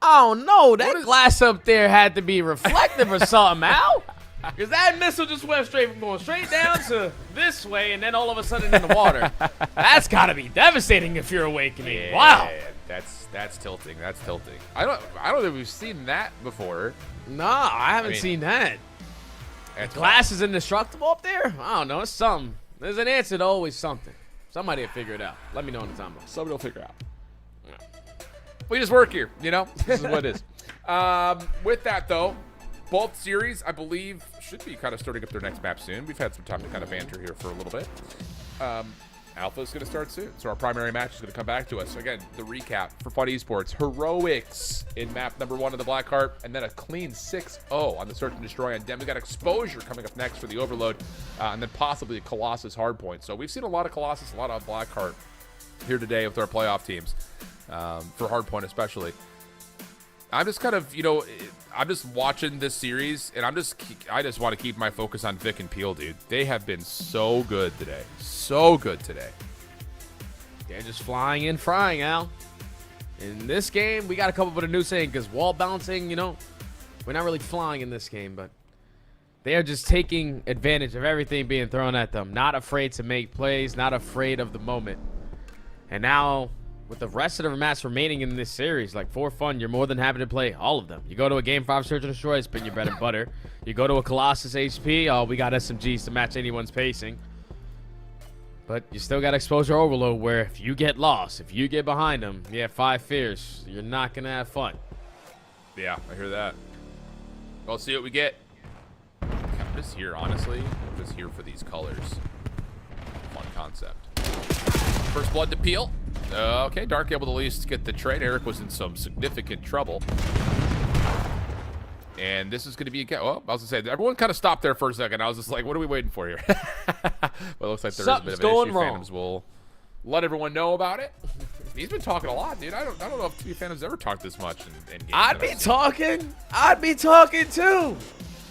Oh, no, that glass up there had to be reflective or something, Al. Because that missile just went going straight down to this way, and then all of a sudden in the water. That's got to be devastating if you're Awakening. Yeah, wow. That's tilting. That's tilting. I don't think we've seen that before. No, I haven't seen that. The glass is indestructible up there? I don't know. It's something. There's an answer to always something. Somebody will figure it out. Let me know in the timeline. Somebody will figure it out. We just work here, you know? This is what it is. With that, though, both series, I believe, should be kind of starting up their next map soon. We've had some time to kind of banter here for a little bit. Alpha is going to start soon, so our primary match is going to come back to us. Again, the recap for Fun Esports. Heroics in map number 1 of the Blackheart, and then a clean 6-0 on the Search and Destroy. And then we got Exposure coming up next for the Overload, and then possibly a Colossus Hardpoint. So we've seen a lot of Colossus, a lot of Blackheart here today with our playoff teams, for Hardpoint especially. I'm just kind of, you know, I'm just watching this series, and I just want to keep my focus on Vic and Peel, dude. They have been so good today. So good today. They're just flying and frying, Al. In this game, we got a couple bit of new saying, because wall bouncing, you know, we're not really flying in this game, but they are just taking advantage of everything being thrown at them. Not afraid to make plays, not afraid of the moment. And now, with the rest of the match remaining in this series, like, for fun, you're more than happy to play all of them. You go to a Game 5 Search and Destroy, it's been your bread and butter. You go to a Colossus HP, oh, we got SMGs to match anyone's pacing. But you still got Exposure Overload, where if you get lost, if you get behind them, you have 5 fears, you're not going to have fun. Yeah, I hear that. We'll see what we get. I'm just here, honestly. I'm just here for these colors. Fun concept. First blood to Peel. Okay, Dark able to at least get the trade. Eric was in some significant trouble. And this is going to be a game. Oh, I was going to say, everyone kind of stopped there for a second. I was just like, what are we waiting for here? Well, it looks like there is a bit of an issue. Phantoms will let everyone know about it. He's been talking a lot, dude. I don't know if TV Phantoms ever talked this much in games. I'd be talking too.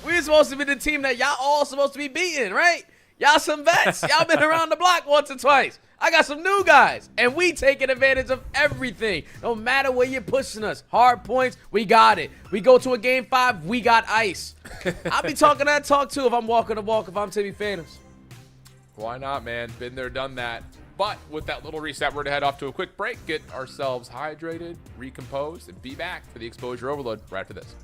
We're supposed to be the team that y'all all supposed to be beating, right? Y'all some vets. Y'all been around the block once or twice. I got some new guys, and we taking advantage of everything. No matter where you're pushing us. Hard points, we got it. We go to a Game 5, we got ice. I'll be talking that talk, too, if I'm walking the walk, if I'm TV Phantoms. Why not, man? Been there, done that. But with that little reset, we're going to head off to a quick break, get ourselves hydrated, recomposed, and be back for the Exposure Overload right after this.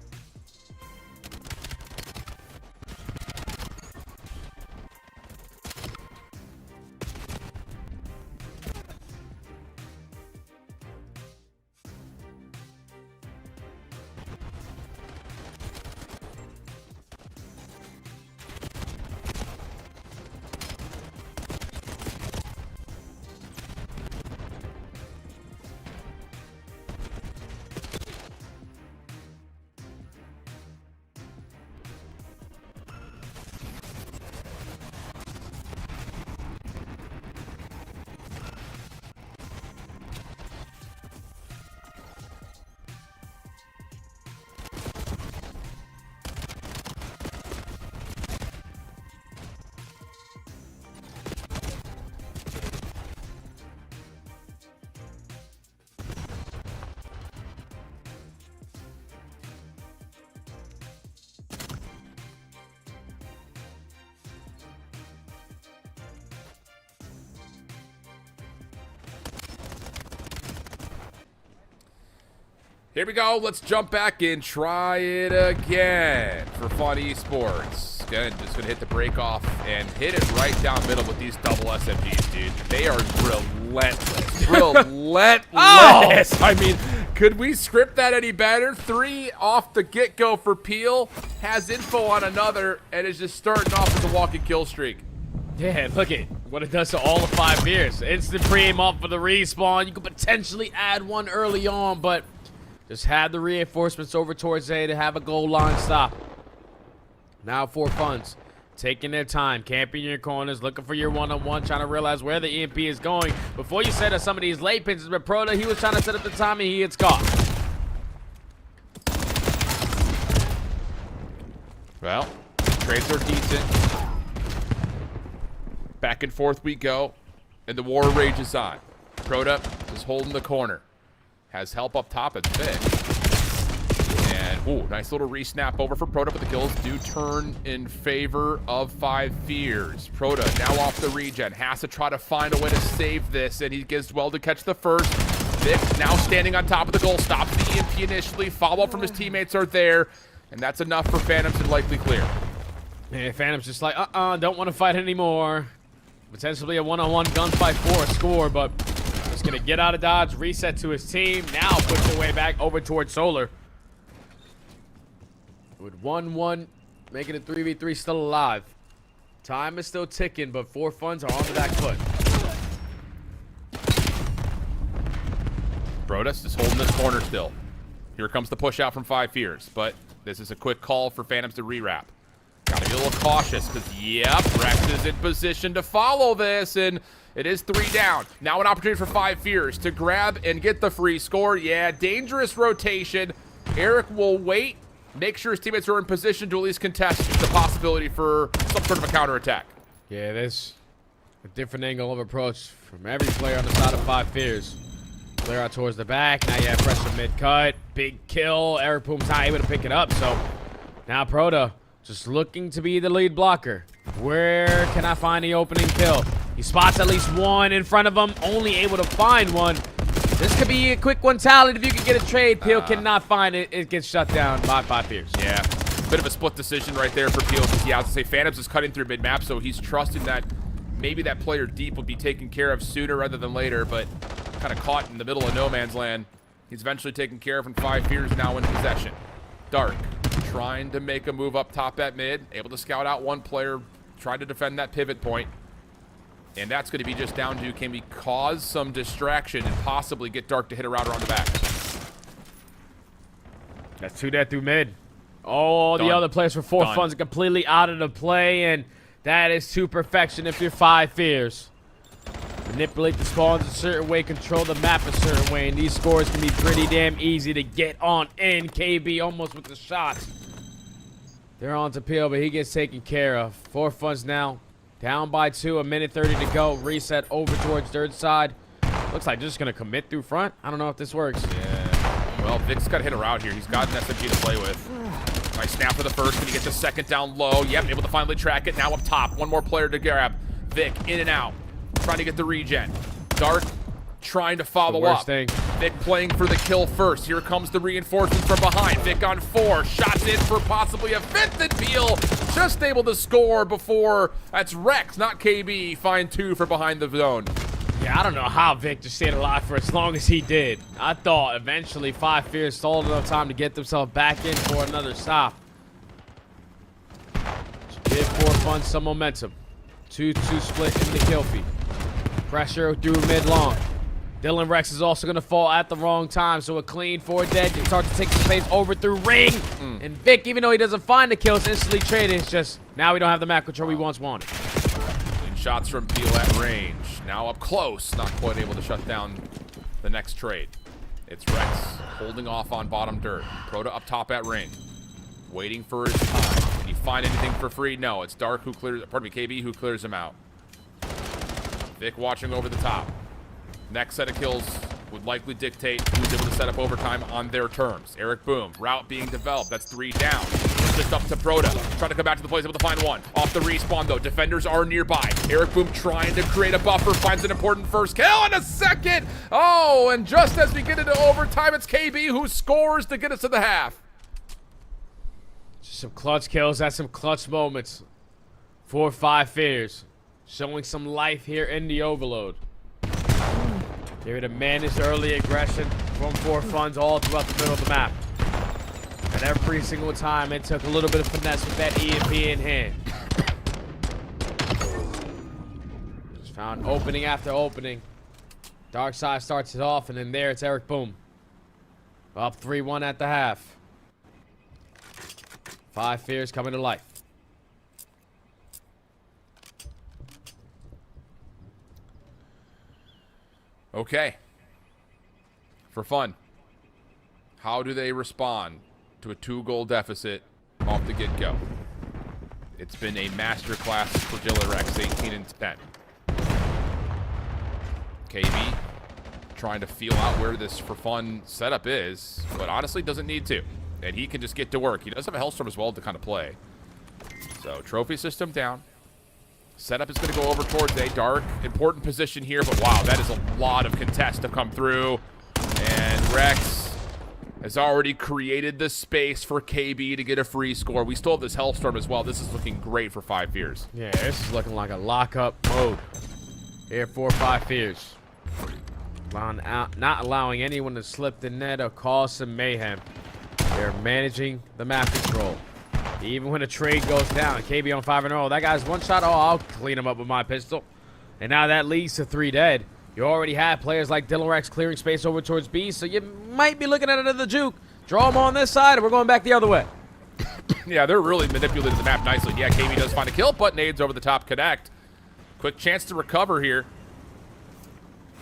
Here we go. Let's jump back in. Try it again for Fun Esports. Again, just going to hit the break off and hit it right down middle with these double SMGs, dude. They are relentless. Relentless. Oh! I mean, could we script that any better? 3 off the get-go for Peel. Has info on another and is just starting off with a walking kill streak. Yeah, look at what it does to all the 5 fears. Instant pre-aim off for the respawn. You could potentially add one early on, but just had the reinforcements over towards A to have a goal line stop. Now for Funds, taking their time, camping your corners, looking for your one-on-one, trying to realize where the EMP is going. Before you set up some of these late pinches, but Proto, he was trying to set up the time and he gets caught. Well, trades are decent. Back and forth we go, and the war rages on. Proto is holding the corner. Has help up top at Vic. And, ooh, nice little re-snap over for Proto, but the kills do turn in favor of 5 fears. Proto now off the regen. Has to try to find a way to save this, and he gives well to catch the first. Vic now standing on top of the goal. Stops the EMP initially. Follow-up from his teammates are there, and that's enough for Phantoms to likely clear. Yeah, Phantoms just like, don't want to fight anymore. Potentially a one-on-one gunfight for a score, but just gonna get out of dodge, reset to his team. Now push their way back over towards Solar. With 1-1, making it 3v3 still alive. Time is still ticking, but 4 Funds are on the back foot. Brodus is holding this corner still. Here comes the push out from 5 Fears, but this is a quick call for Phantoms to rewrap. Gotta be a little cautious because, yep, Rex is in position to follow this, and it is 3 down. Now an opportunity for 5 Fears to grab and get the free score. Yeah, dangerous rotation. Eric will wait, make sure his teammates are in position to at least contest the possibility for some sort of a counterattack. Yeah, there's a different angle of approach from every player on the side of 5 Fears. Clear out towards the back. Now you have pressure mid-cut. Big kill. Eric Boom's not able to pick it up, so now Proto just looking to be the lead blocker. Where can I find the opening kill? He spots at least one in front of him, only able to find one. This could be a quick one talent if you can get a trade. Peel cannot find it. It gets shut down by 5 Fears. Yeah, bit of a split decision right there for Peel. Because, yeah, I was going to say Phantoms is cutting through mid-map, so he's trusting that maybe that player deep would be taken care of sooner rather than later, but kind of caught in the middle of no man's land. He's eventually taken care of, and 5 Fears now in possession. Dark trying to make a move up top at mid, able to scout out one player, trying to defend that pivot point. And that's going to be just down to, can we cause some distraction and possibly get Dark to hit a router on the back? That's 2 dead through mid. Oh, Done. the other players for 4 Done. Funds are completely out of the play, and that is to perfection if you're 5 Fears. Manipulate the spawns a certain way, control the map a certain way, and these scores can be pretty damn easy to get on in. KB almost with the shots. They're on to Peel, but he gets taken care of. 4 Funds now down by 2, a minute 30 to go. Reset over towards third side. Looks like just going to commit through front. I don't know if this works. Yeah. Well, Vic's got to hit a route here. He's got an SMG to play with. Nice snap for the first, and he gets a second down low. Yep, able to finally track it. Now up top. One more player to grab. Vic in and out. Trying to get the regen. Dark trying to follow up. Thing. Vic playing for the kill first. Here comes the reinforcements from behind. Vic on 4. Shots in for possibly a 5th, and Peel just able to score before. That's Rex, not KB. Find 2 for behind the zone. Yeah, I don't know how Vic just stayed alive for as long as he did. I thought eventually 5 Fears stalled enough time to get themselves back in for another stop. Give 4 Funds some momentum. 2-2 split in the kill feed. Pressure through mid-long. Dylan Rex is also going to fall at the wrong time, so a clean 4 dead can start to take the space over through Ring. And Vic, even though he doesn't find the kills, instantly traded. It's just now we don't have the map control we once wanted. And shots from Peel at range. Now up close, not quite able to shut down the next trade. It's Rex holding off on bottom dirt. Proto up top at ring, waiting for his time. Can you find anything for free? No, it's Dark who clears, pardon me, KB who clears him out. Vic watching over the top. Next set of kills would likely dictate who's able to set up overtime on their terms. Eric Boom, route being developed. That's 3 down. Just up to Proto. Trying to come back to the place, able to find 1. Off the respawn, though. Defenders are nearby. Eric Boom trying to create a buffer. Finds an important first kill and a second. Oh, and just as we get into overtime, it's KB who scores to get us to the half. Just some clutch kills. That's some clutch moments. 4 5 Fears. Showing some life here in the overload. They're to manage early aggression from 4 Funds all throughout the middle of the map. And every single time it took a little bit of finesse with that EMP in hand. Just found opening after opening. Dark side starts it off, and then there it's Eric Boom. Up 3-1 at the half. 5 Fears coming to life. Okay. For fun, how do they respond to a 2-goal deficit off the get-go? It's been a masterclass for Dylan Rex, 18 and 10. KB trying to feel out where this for fun setup is, but honestly doesn't need to. And he can just get to work. He does have a Hellstorm as well to kind of play. So trophy system down. Setup is going to go over towards a Dark. Important position here, but wow, that is a lot of contest to come through. And Rex has already created the space for KB to get a free score. We still have this Hellstorm as well. This is looking great for 5 Fears. Yeah, this is looking like a lockup mode. Here, 4 5 Fears. Not allowing anyone to slip the net or cause some mayhem. They're managing the map control. Even when a trade goes down, KB on 5-0. That guy's one shot. Oh, I'll clean him up with my pistol. And now that leads to 3 dead. You already have players like Dylan Rex clearing space over towards B, so you might be looking at another juke. Draw them on this side, and we're going back the other way. Yeah, they're really manipulating the map nicely. Yeah, KB does find a kill, but nades over the top connect. Quick chance to recover here.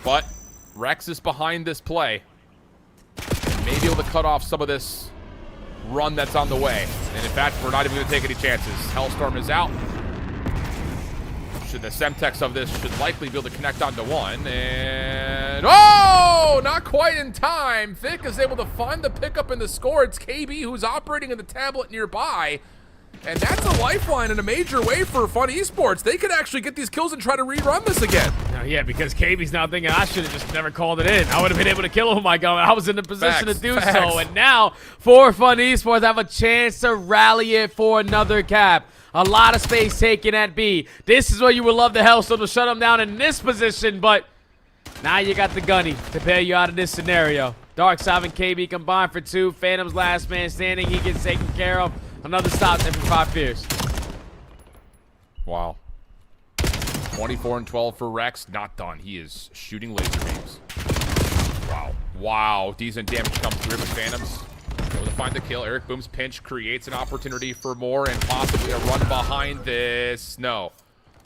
But Rex is behind this play. And may be able to cut off some of this run that's on the way. And in fact, we're not even going to take any chances. Hellstorm is out. The Semtex of this should likely be able to connect onto one. And oh, not quite in time. Thick is able to find the pickup in the score. It's KB who's operating in the tablet nearby. And that's a lifeline in a major way for Fun Esports. They could actually get these kills and try to rerun this again. Yeah, because KB's now thinking, I should have just never called it in. I would have been able to kill him with my gun. I was in the position to do so. And now, for Fun Esports, have a chance to rally it for another cap. A lot of space taken at B. This is where you would love the Hellstorm to shut him down in this position, but now you got the Gunny to bail you out of this scenario. Darkside and KB combined for 2. Phantom's last man standing. He gets taken care of. Another stop there for 5 Fears. Wow. 24 and 12 for Rex. Not done. He is shooting laser beams. Wow. Wow. Decent damage comes through with Phantoms. Able to find the kill. Eric Boom's pinch creates an opportunity for more and possibly a run behind this. No.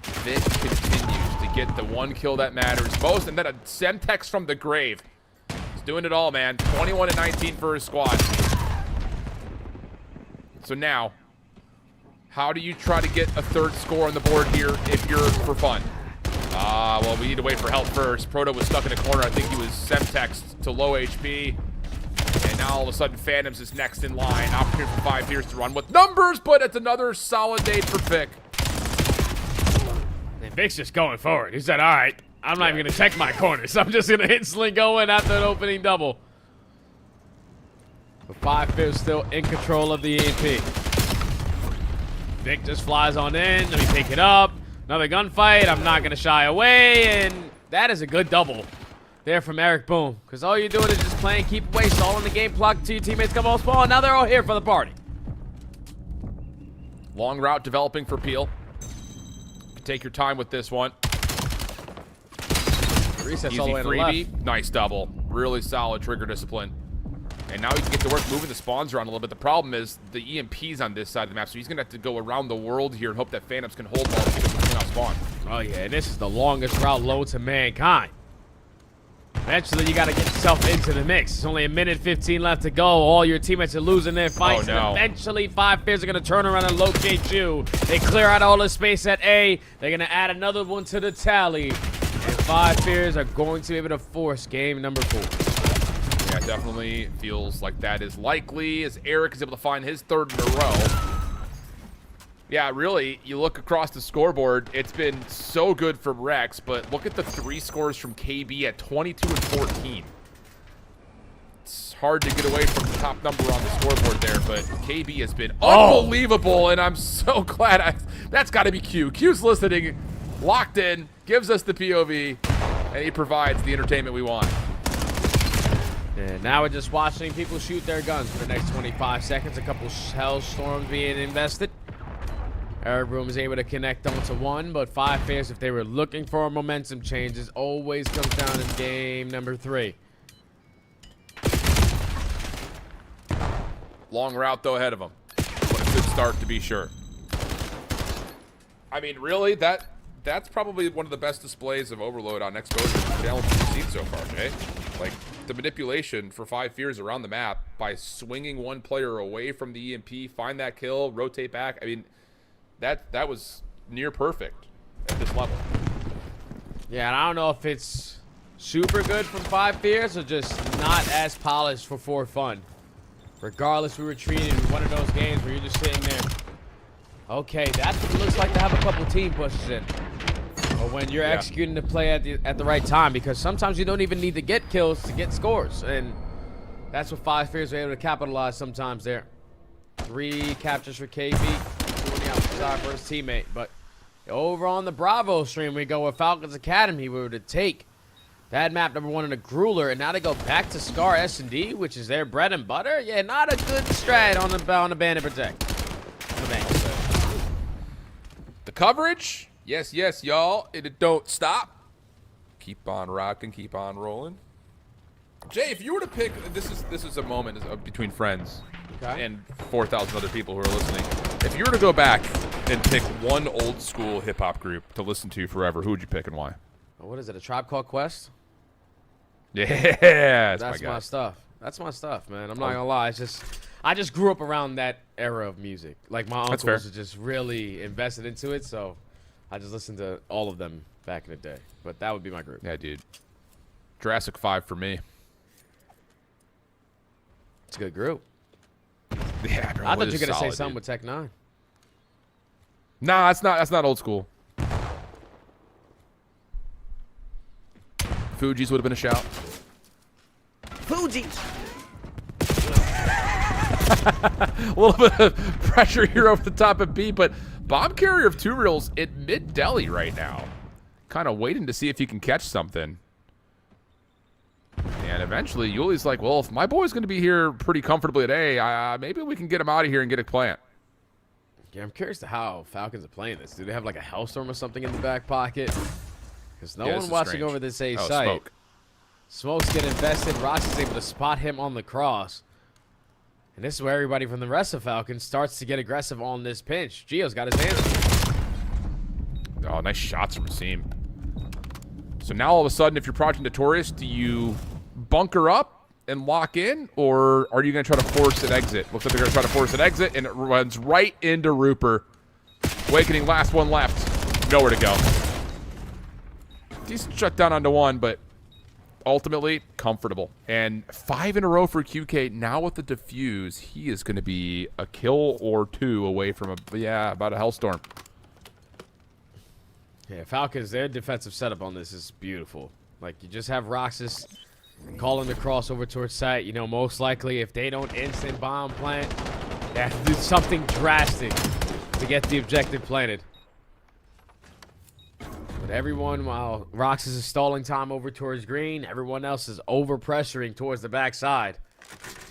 Vic continues to get the 1 kill that matters most, and then a Semtex from the grave. He's doing it all, man. 21 and 19 for his squad. So now, how do you try to get a 3rd score on the board here if you're for fun? Well, we need to wait for help first. Proto was stuck in a corner. I think he was Semtexed to low HP. And now all of a sudden, Phantoms is next in line. Opportunity for 5 Fears to run with numbers, but it's another solid nade for Vic. And Vic's just going forward. He said, all right, I'm not even going to check my corners. I'm just going to instantly go in after an opening double. But 5 Fears still in control of the EMP. Vic just flies on in. Let me pick it up. Another gunfight. I'm not going to shy away. And that is a good double there from Eric Boom, because all you're doing is just playing keep away, stalling the game clock until your teammates come off spawn. Now they're all here for the party. Long route developing for Peel. Take your time with this one. Recess Easy all the way to the freebie. left. Nice double. Really solid trigger discipline. And now he can get to work moving the spawns around a little bit. The problem is the EMP's on this side of the map, so he's going to have to go around the world here and hope that Phantoms can hold while he doesn't clean out spawn. Oh yeah, and this is the longest route low to mankind. Eventually, you got to get yourself into the mix. It's only 1:15 left to go. All your teammates are losing their fights. Oh, no. And eventually, 5 Fears are going to turn around and locate you. They clear out all the space at A. They're going to add another one to the tally. And 5 Fears are going to be able to force game number 4. Yeah, definitely feels like that is likely as Eric is able to find his 3rd in a row. Yeah, really, you look across the scoreboard, it's been so good from Rex, but look at the 3 scores from KB at 22 and 14. It's hard to get away from the top number on the scoreboard there, but KB has been unbelievable, and I'm so glad that's got to be Q. Q's listening, locked in, gives us the POV, and he provides the entertainment we want. And now we're just watching people shoot their guns for the next 25 seconds. A couple Hellstorms being invested. Eric Boom is able to connect onto 1, but 5 Fears, if they were looking for a momentum change, it always comes down in game number 3. Long route, though, ahead of him. What a good start, to be sure. I mean, really, that's probably one of the best displays of Overload on Exposure challenge we've seen so far, Jay. Like, the manipulation for 5 Fears around the map by swinging one player away from the EMP, find that kill, rotate back. I mean, that was near perfect at this level. Yeah, and I don't know if it's super good from 5 Fears or just not as polished for fun. Regardless, we were treated in one of those games where you're just sitting there. Okay, that's what it looks like to have a couple team pushes in. But when you're executing the play at the right time, because sometimes you don't even need to get kills to get scores. And that's what 5 Fears were able to capitalize sometimes there. 3 captures for KB, 2 on the outside for his teammate. But over on the Bravo stream, we go with Falcons Academy. We were to take That map number 1 in a grueler, and now they go back to Scar S&D, which is their bread and butter. Yeah, not a good strat on the Bandit Protect. The coverage, yes, y'all. It don't stop. Keep on rocking, keep on rolling. Jay, if you were to pick, this is a moment between friends and 4,000 other people who are listening. If you were to go back and pick one old school hip hop group to listen to forever, who would you pick and why? What is it? A Tribe Called Quest? Yeah, that's my stuff. That's my stuff, man. I'm not gonna lie. It's just I just grew up around that era of music. Like my uncles were just really invested into it, so I just listened to all of them back in the day. But that would be my group. Yeah, dude. Jurassic 5 for me. It's a good group. Yeah, bro, I thought you were gonna say solid, something dude. with Tech 9. Nah, that's not old school. Fuji's would have been a shout. Fuji. A little bit of pressure here over the top of B, but bomb carrier of 2 reels in mid Delhi right now. Kind of waiting to see if he can catch something. And eventually, Yuli's like, well, if my boy's going to be here pretty comfortably at A, maybe we can get him out of here and get a plant. Yeah, I'm curious to how Falcons are playing this. Do they have like a Hellstorm or something in the back pocket? Because no one watching strange. over this A Oh, site. smoke. Smokes get invested. Ross is able to spot him on the cross. And this is where everybody from the rest of Falcons starts to get aggressive on this pinch. Gio's got his hands. Oh, nice shots from Asim. So now all of a sudden, if you're Project Notorious, do you bunker up and lock in, or are you going to try to force an exit? Looks like they're going to try to force an exit, and it runs right into Rooper. Awakening, last one left. Nowhere to go. Decent shutdown onto 1, but ultimately comfortable. And 5 in a row for QK. Now with the defuse, he is going to be a kill or 2 away from about a Hellstorm. Yeah, Falcons, their defensive setup on this is beautiful. Like, you just have Roxas calling the crossover towards site. You know, most likely, if they don't instant bomb plant, they have to do something drastic to get the objective planted. But everyone, while Roxas is stalling time over towards green, everyone else is over-pressuring towards the backside.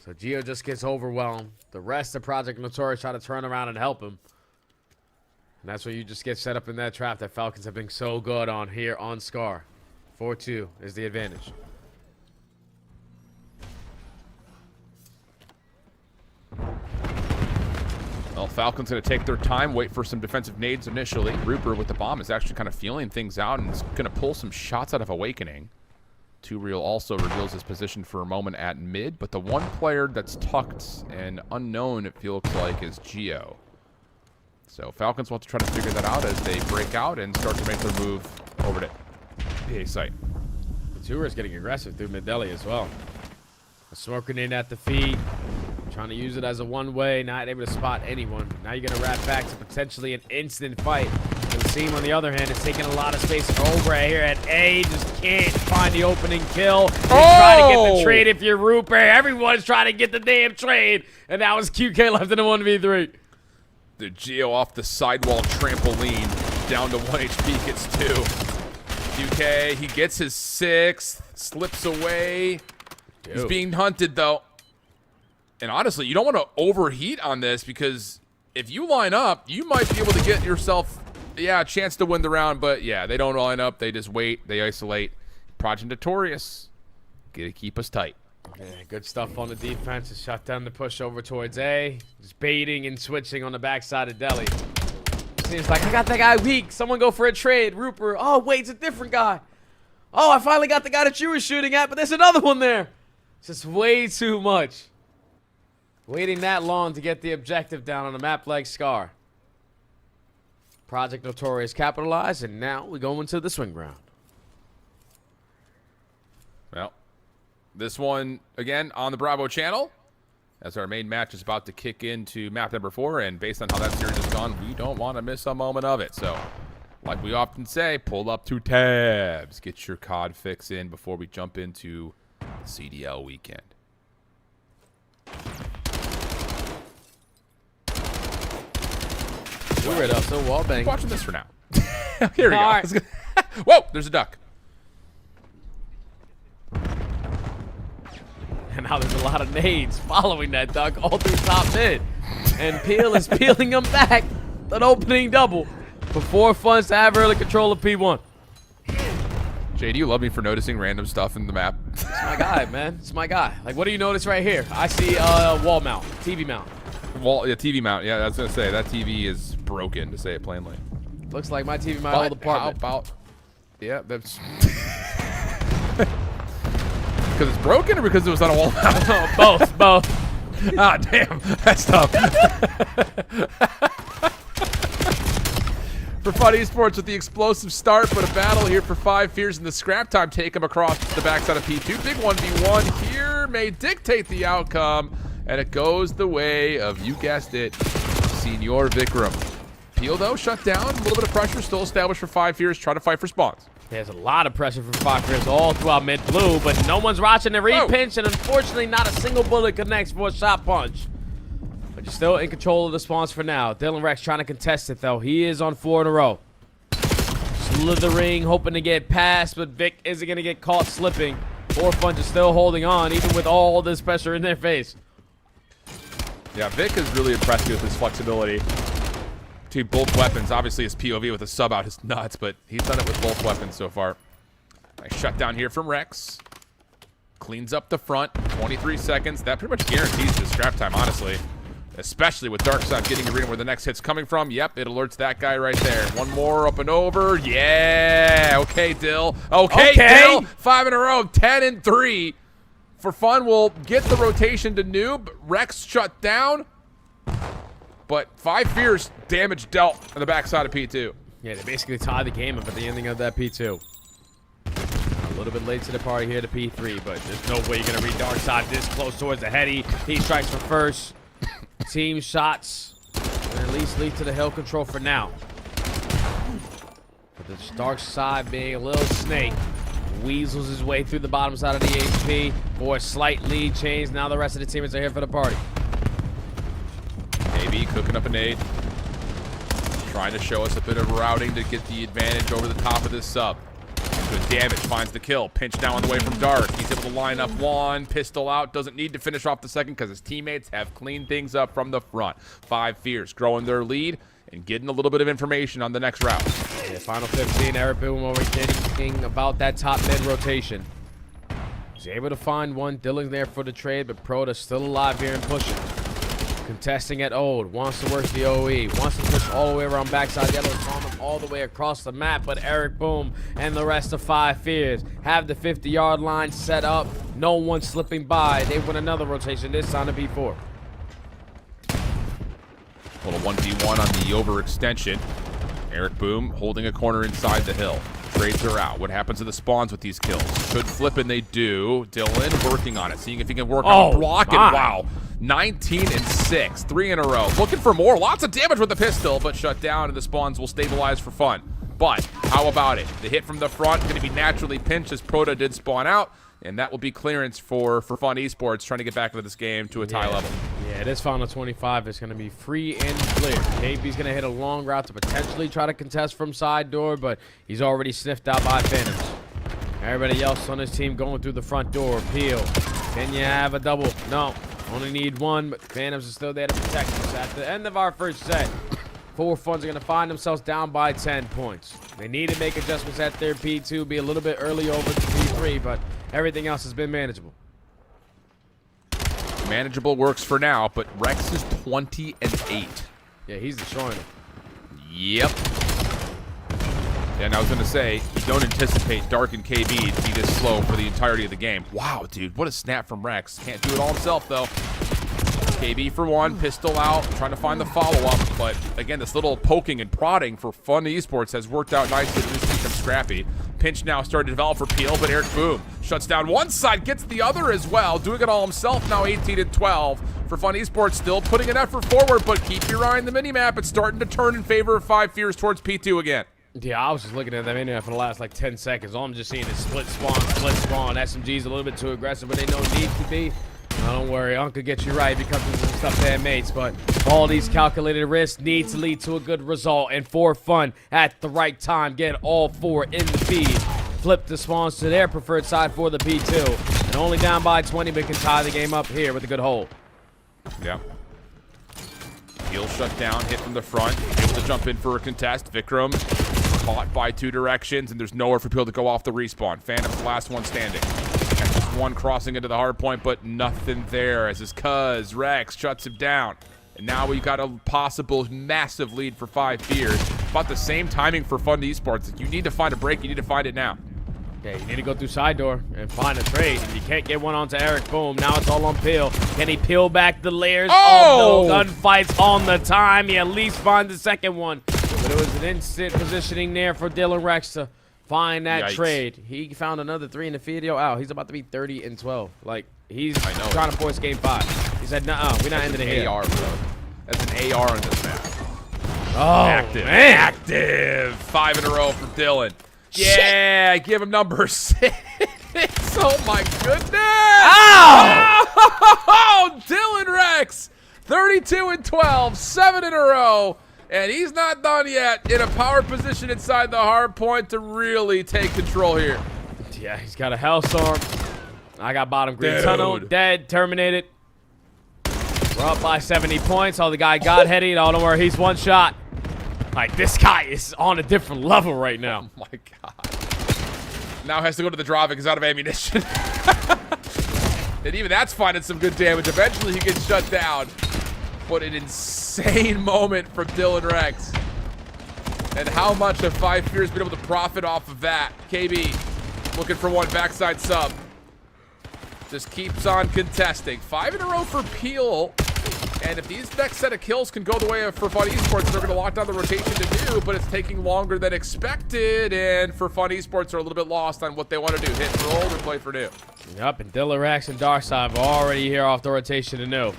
So Gio just gets overwhelmed. The rest of Project Notorious try to turn around and help him. And that's where you just get set up in that trap that Falcons have been so good on here on Scar. 4-2 is the advantage. Well, Falcons going to take their time, wait for some defensive nades initially. Rooper with the bomb is actually kind of feeling things out and is going to pull some shots out of Awakening. 2 Real also reveals his position for a moment at mid, but the one player that's tucked and unknown, it feels like, is Gio. So Falcons want to try to figure that out as they break out and start to make their move over to the A site. The tour is getting aggressive through mid-deli as well. A smoke grenade at the feet. Trying to use it as a one-way, not able to spot anyone. Now you're going to wrap back to potentially an instant fight. The team, on the other hand, is taking a lot of space over here at A. Just can't find the opening kill. You're trying to get the trade if you're Rupert. Everyone's trying to get the damn trade. And that was QK left in a 1v3. The Geo off the sidewall trampoline. Down to 1 HP, gets 2. QK, he gets his 6th. Slips away. Dude. He's being hunted, though. And honestly, you don't want to overheat on this because if you line up, you might be able to get yourself, a chance to win the round. But, yeah, they don't line up. They just wait. They isolate. Project Notorious. Gotta keep us tight. Yeah, good stuff on the defense to shut down the push over towards A. Just baiting and switching on the backside of Delhi. Seems like I got that guy weak. Someone go for a trade. Rupert. Oh, wait, it's a different guy. Oh, I finally got the guy that you were shooting at, but there's another one there. It's just way too much. Waiting that long to get the objective down on a map like Scar. Project Notorious capitalized, and now we go into the swing round. Well, this one, again, on the Bravo channel, as our main match is about to kick into map number 4, and based on how that series has gone, we don't want to miss a moment of it. So, like we often say, pull up 2 tabs. Get your COD fix in before we jump into CDL weekend. We're right up, so wall bang. Watching this for now. Here we go. All right. Whoa, there's a duck. And now there's a lot of nades following that duck all through top mid. And Peel is peeling them back. An opening double for Funds to have early control of P1. Jay, do you love me for noticing random stuff in the map? It's my guy, man. It's my guy. Like, what do you notice right here? I see a wall mount, TV mount. Wall, yeah, TV mount. Yeah, I was gonna say that TV is broken, to say it plainly. Looks like my TV mount all the apartment. How about? Yeah, that's because it's broken or because it was on a wall mount? Both. Ah, damn, that's tough. For Fun Esports with the explosive start, but a battle here for 5 Fears in the scrap time. Take him across the backside of P2. Big 1v1 here may dictate the outcome, and it goes the way of, you guessed it, Senor Vikram. Peel, though, shut down. A little bit of pressure still established for 5 Fears. Try to fight for spawns. There's a lot of pressure from 5 Fears all throughout mid blue, but no one's watching the re-pinch, and unfortunately not a single bullet connects for a shot punch. But you're still in control of the spawns for now. Dylan Rex trying to contest it, though. He is on 4 in a row. Slithering, hoping to get past, but Vic isn't going to get caught slipping. 4 Funds is still holding on, even with all this pressure in their face. Yeah, Vic is really impressed me with his flexibility to both weapons. Obviously, his POV with a sub out is nuts, but he's done it with both weapons so far. Nice shutdown here from Rex. Cleans up the front. 23 seconds. That pretty much guarantees the scrap time, honestly. Especially with Darkside getting arena where the next hit's coming from. Yep, it alerts that guy right there. One more up and over. Yeah. Okay, Dill. Okay, Dill. 5 in a row. 10 and 3. For Fun, we'll get the rotation to Noob. Rex shut down. But 5 Fears damage dealt on the backside of P2. Yeah, they basically tied the game up at the ending of that P2. A little bit late to the party here to P3, but there's no way you're going to read Darkside this close towards the heady. He strikes for first. Team shots and at least lead to the hill control for now. But the Darkside being a little snake, weasels his way through the bottom side of the HP for a slight lead change. Now the rest of the teammates are here for the party. AB cooking up a nade. Trying to show us a bit of routing to get the advantage over the top of this sub. Good damage, finds the kill. Pinch down on the way from Dark. He's able to line up one, pistol out. Doesn't need to finish off the second because his teammates have cleaned things up from the front. 5 Fears growing their lead and getting a little bit of information on the next route. Yeah, final 15, Eric Boom over thinking about that top mid rotation. He's able to find one. Dylan there for the trade, but Prota's still alive here and pushing. Contesting at Old, wants to work the OE, wants to push all the way around backside yellow, throwing them all the way across the map, but Eric Boom and the rest of 5 Fears have the 50-yard line set up. No one slipping by. They win another rotation, this time to B4. Little 1v1 on the overextension. Eric Boom holding a corner inside the hill. Trades are out. What happens to the spawns with these kills? Should flip, and they do. Dylan working on it, seeing if he can work on a block, and wow. 19 and 6, 3 in a row. Looking for more. Lots of damage with the pistol, but shut down, and the spawns will stabilize for Fun. But how about it? The hit from the front going to be naturally pinched as Prota did spawn out, and that will be clearance for Fun Esports trying to get back into this game to a tie level. Yeah, this final 25 is going to be free and clear. KB's going to hit a long route to potentially try to contest from side door, but he's already sniffed out by Phantoms. Everybody else on his team going through the front door. Peel, can you have a double? No. Only need one, but Phantoms is still there to protect us. At the end of our first set, 4 Funds are going to find themselves down by 10 points. They need to make adjustments at their P2, be a little bit early over to P3, but everything else has been manageable. Manageable works for now, but Rex is 20 and 8. Yeah, he's destroying it. Yep. And I was going to say, you don't anticipate Dark and KB to be this slow for the entirety of the game. Wow, dude, what a snap from Rex. Can't do it all himself, though. KB for one, pistol out, trying to find the follow-up. But, again, this little poking and prodding for Fun Esports has worked out nicely to this become scrappy. Pinch now starting to develop for Peel, but Eric Boom shuts down one side, gets the other as well. Doing it all himself now, 18 and 12. For Fun Esports, still putting an effort forward, but keep your eye on the minimap. It's starting to turn in favor of 5 Fears towards P2 again. Yeah, I was just looking at that minimap for the last like 10 seconds. All I'm just seeing is split spawn, split spawn. SMG's a little bit too aggressive, but they don't need to be. Now, don't worry, Uncle gets you right because of some stuff there, mates. But all these calculated risks need to lead to a good result. And for Fun, at the right time, get all 4 in the feed. Flip the spawns to their preferred side for the P2. And only down by 20, but can tie the game up here with a good hold. Yeah. Heel shut down, hit from the front, able to jump in for a contest. Vikram caught by 2 directions, and there's nowhere for people to go off the respawn. Phantom's last one standing. And just one crossing into the hard point, but nothing there as his cuz Rex shuts him down. And now we've got a possible massive lead for 5 Fears. About the same timing for Fun Esports. You need to find a break. You need to find it now. Okay, you need to go through side door and find a trade. If you can't get one onto Eric, boom. Now it's all on Peel. Can he peel back the layers? Oh! No gunfights on the time. He at least finds the second one. But it was an instant positioning there for Dylan Rex to find that Yikes. trade. He found another 3 in the video. Out. He's about to be 30-12. Like, he's I know trying to force game 5. He said, nuh-uh, we're not ending it here. AR, bro. That's an AR on this map. Oh, Active. man. Active. 5 in a row from Dylan. Yeah, give him number 6. Oh, my goodness. Ow! Oh, Dylan Rex. 32-12, 7 in a row. And he's not done yet. In a power position inside the hard point to really take control here. Yeah, he's got a Hellstorm. I got bottom green Dude. tunnel. Dead. Terminated. We're up by 70 points. Oh, the guy got heady. Oh, don't worry. He's one shot. Like, this guy is on a different level right now. Oh, my God. Now has to go to the drop because he's out of ammunition. And even that's finding some good damage. Eventually he gets shut down. What an insane moment from Dylan Rex. And how much have 5 Fears been able to profit off of that? KB looking for one backside sub. Just keeps on contesting. 5 in a row for Peel. And if these next set of kills can go the way of For Fun Esports, they're going to lock down the rotation to do, but it's taking longer than expected. And For Fun Esports are a little bit lost on what they want to do. Hit for old or play for new. Yep, and Dylan Rex and Darkside are already here off the rotation to new.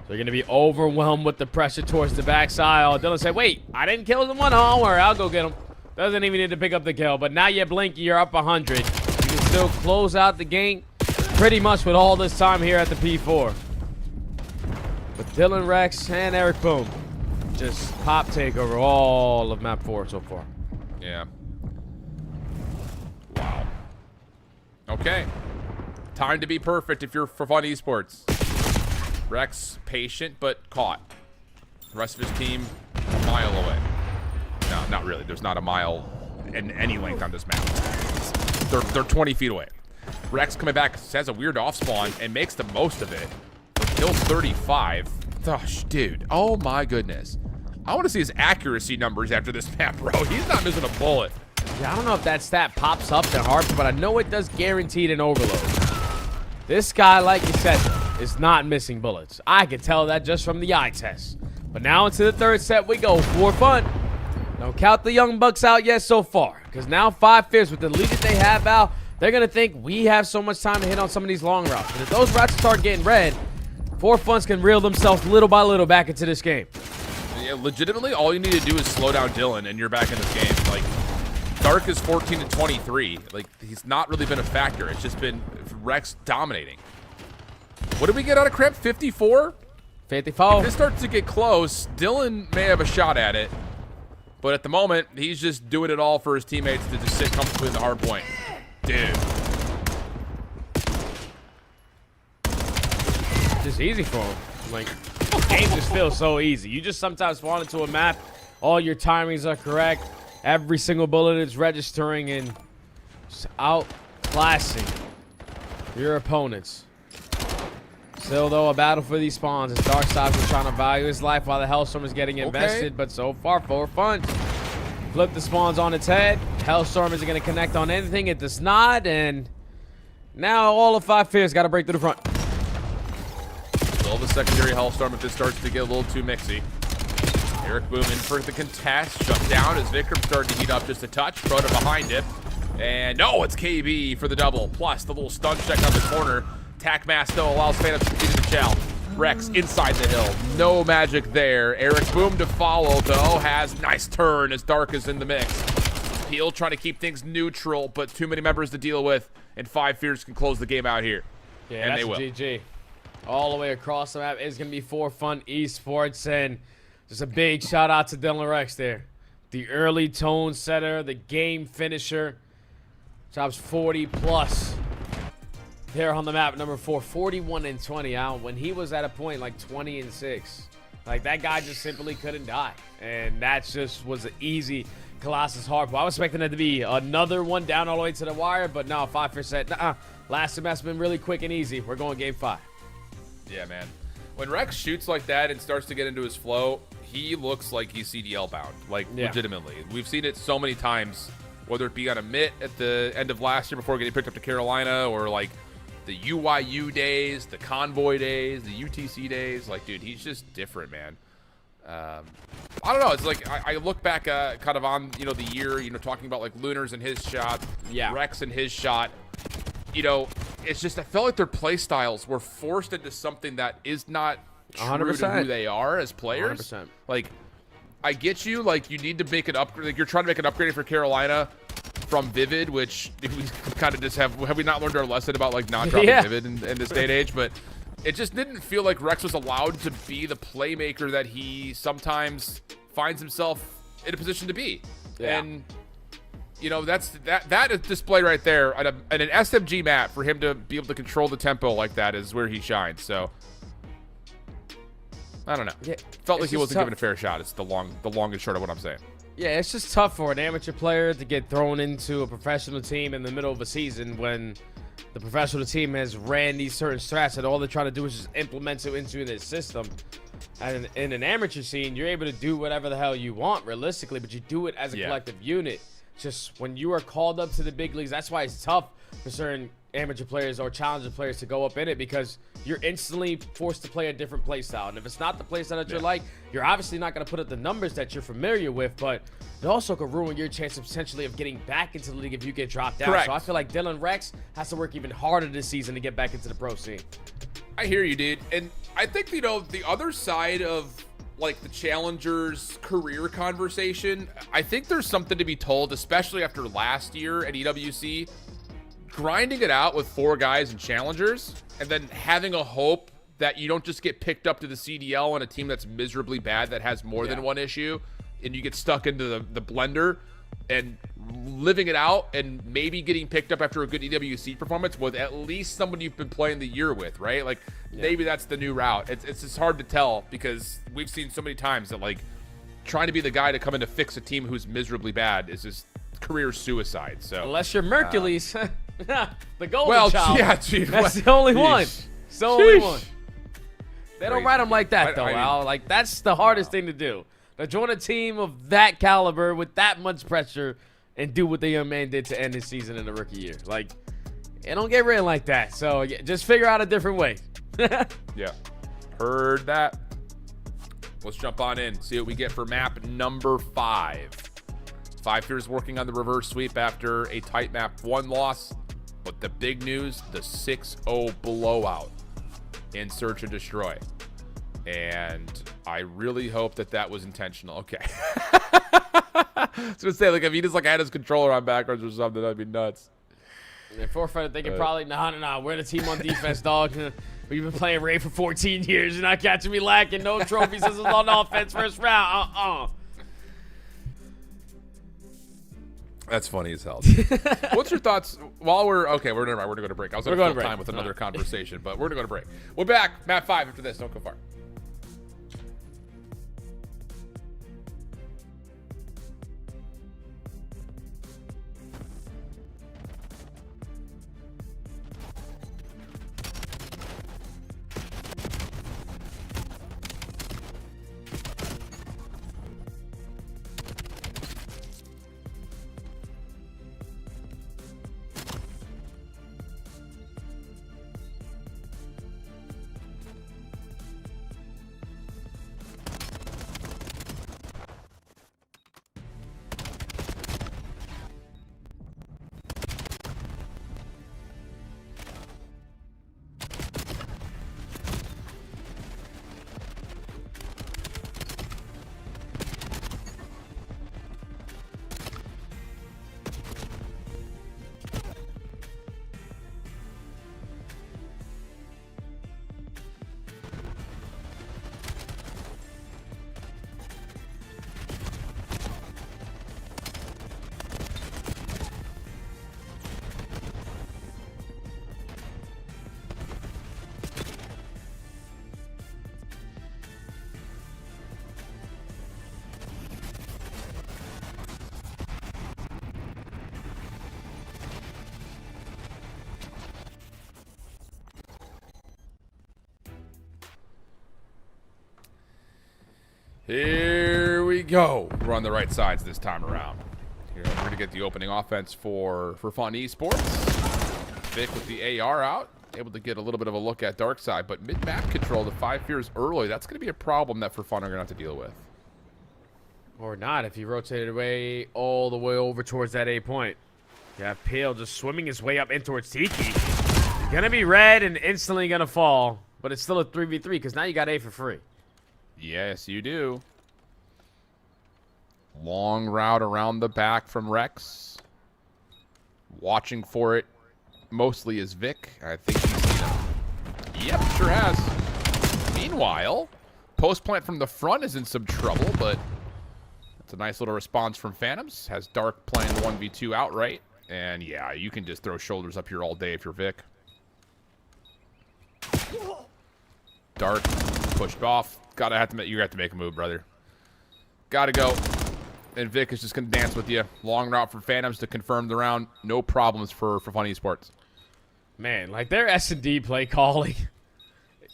They're going to be overwhelmed with the pressure towards the backside. Oh, Dylan said, wait, I didn't kill someone. Oh, worry, I'll go get him. Doesn't even need to pick up the kill. But now you blink, you're up 100. You can still close out the game pretty much with all this time here at the P4. With Dylan Rex and Eric Boom. Just pop take over all of map 4 so far. Yeah. Wow. Okay. Time to be perfect if you're For Fun Esports. Rex, patient, but caught. The rest of his team, a mile away. No, not really. There's not a mile in any length on this map. They're 20 feet away. Rex coming back, has a weird off spawn, and makes the most of it. Kill 35. Gosh, dude. Oh, my goodness. I want to see his accuracy numbers after this map, bro. He's not missing a bullet. Yeah, I don't know if that stat pops up that hard, but I know it does guaranteed an overload. This guy, like you said, is not missing bullets. I could tell that just from the eye test. But now into the third set we go. For fun. Don't count the Young Bucks out yet so far. Because now 5 Fears with the lead that they have out, they're going to think we have so much time to hit on some of these long routes. But if those routes start getting red, 4 Funs can reel themselves little by little back into this game. Yeah, legitimately, all you need to do is slow down Dylan, and you're back in this game. Like, Dark is 14-23. Like, he's not really been a factor. It's just been Rex dominating. What did we get out of Cramp? 54? 54. If this starts to get close, Dylan may have a shot at it. But at the moment, he's just doing it all for his teammates to just sit comfortably in the hard point. Dude. Just easy for him. Like, the game just feels so easy. You just sometimes fall into a map, all your timings are correct, every single bullet is registering and just outclassing your opponents. Still, though, a battle for these spawns as Darkside was trying to value his life while the Hellstorm is getting invested, but so far, 4 Fun. Flip the spawns on its head. Hellstorm isn't going to connect on anything. It does not, and now all of 5 Fears got to break through the front. Still the secondary Hellstorm if this starts to get a little too mixy. Eric Boom in for the contest. Shut down as Vikram started to heat up just a touch. Throw it behind it. And no, it's KB for the double. Plus the little stun check on the corner. Tac Mass still allows Phantom to compete in the shell. Rex inside the hill. No magic there. Eric Boom to follow, though. Has nice turn as Dark is in the mix. Peel trying to keep things neutral, but too many members to deal with. And 5 Fears can close the game out here. Yeah, and that's they will. GG. All the way across the map is going to be 4 Fun Esports. And just a big shout out to Dylan Rex there. The early tone setter, the game finisher. Drops 40 plus. They're on the map, number 4, 41-20 out. When he was at a point like 20-6, like that guy just simply couldn't die. And that just was an easy Colossus hard. I was expecting it to be another one down all the way to the wire, but no, 5%. Last semester been really quick and easy. We're going game 5. Yeah, man. When Rex shoots like that and starts to get into his flow, he looks like he's CDL bound, like legitimately. We've seen it so many times, whether it be on OMiT at the end of last year before getting picked up to Carolina, or like the UYU days, the Convoy days, the UTC days. Like, dude, he's just different, man. I don't know. It's like I look back kind of on, you know, the year, you know, talking about like Lunars and his shot, Rex and his shot. You know, it's just I felt like their play styles were forced into something that is not true 100%. to who they are as players. 100%. Like, I get you. Like, you need to make an upgrade. Like, you're trying to make an upgrade for Carolina from Vivid, which we kind of just have we not learned our lesson about like not dropping Vivid in this day and age? But it just didn't feel like Rex was allowed to be the playmaker that he sometimes finds himself in a position to be. And you know, that is display right there at an SMG map for him to be able to control the tempo like that is where he shines. So I don't know. Yeah, felt like he wasn't given a fair shot. It's the long and short of what I'm saying. Yeah, it's just tough for an amateur player to get thrown into a professional team in the middle of a season when the professional team has ran these certain strats and all they're trying to do is just implement it into their system. And in an amateur scene, you're able to do whatever the hell you want realistically, but you do it as a collective unit. Just when you are called up to the big leagues, that's why it's tough for certain amateur players or challenger players to go up in it, because you're instantly forced to play a different play style. And if it's not the play style that you're like, you're obviously not going to put up the numbers that you're familiar with, but it also could ruin your chance of potentially of getting back into the league if you get dropped out. So I feel like Dylan Rex has to work even harder this season to get back into the pro scene. I hear you, dude. And I think, you know, the other side of like the challengers career conversation, I think there's something to be told, especially after last year at EWC, grinding it out with 4 guys and challengers and then having a hope that you don't just get picked up to the CDL on a team that's miserably bad that has more than one issue and you get stuck into the blender and living it out and maybe getting picked up after a good EWC performance with at least someone you've been playing the year with, right? Like maybe that's the new route. It's just hard to tell because we've seen so many times that like trying to be the guy to come in to fix a team who's miserably bad is just career suicide. So unless you're Mercules, the golden child. Yeah, geez, that's the only one. It's the only one. They don't write them like that though, Al. Like that's the hardest thing to do. To join a team of that caliber with that much pressure and do what the young man did to end his season in the rookie year. Like, it don't get written like that. So just figure out a different way. Yeah, heard that. Let's jump on in, see what we get for map number 5. 5 Fears working on the reverse sweep after a tight map 1 loss. But the big news, the 6-0 blowout in Search and Destroy. And I really hope that was intentional. Okay. I was going to say, like, if he just, like, had his controller on backwards or something, that'd be nuts. They're forfeited. They could probably, nah. We're the team on defense, dog. We've been playing Rayn for 14 years. You're not catching me lacking. No trophies. This is on offense first round. That's funny as hell. What's your thoughts while we're going to go to break. I was going to fill time with another conversation, but we're going to go to break. We're back. Map 5 after this. Don't go far. Here we go. We're on the right sides this time around. Here, we're going to get the opening offense for Fun Esports. Vic with the AR out. Able to get a little bit of a look at dark side, but mid-map control to 5 fears early. That's going to be a problem that For Fun are going to have to deal with. Or not if he rotated away all the way over towards that A point. You have Pale just swimming his way up in towards Tiki. He's going to be red and instantly going to fall, but it's still a 3v3 because now you got A for free. Yes, you do. Long route around the back from Rex. Watching for it mostly is Vic. I think he's seen him. Yep, sure has. Meanwhile, post plant from the front is in some trouble, but it's a nice little response from Phantoms. Has Dark playing the 1v2 outright. And yeah, you can just throw shoulders up here all day if you're Vic. Dark pushed off. You're gonna have to make a move, brother. Gotta go. And Vic is just gonna dance with you. Long route for Phantoms to confirm the round. No problems for Fun Esports. Man, like their S&D play calling.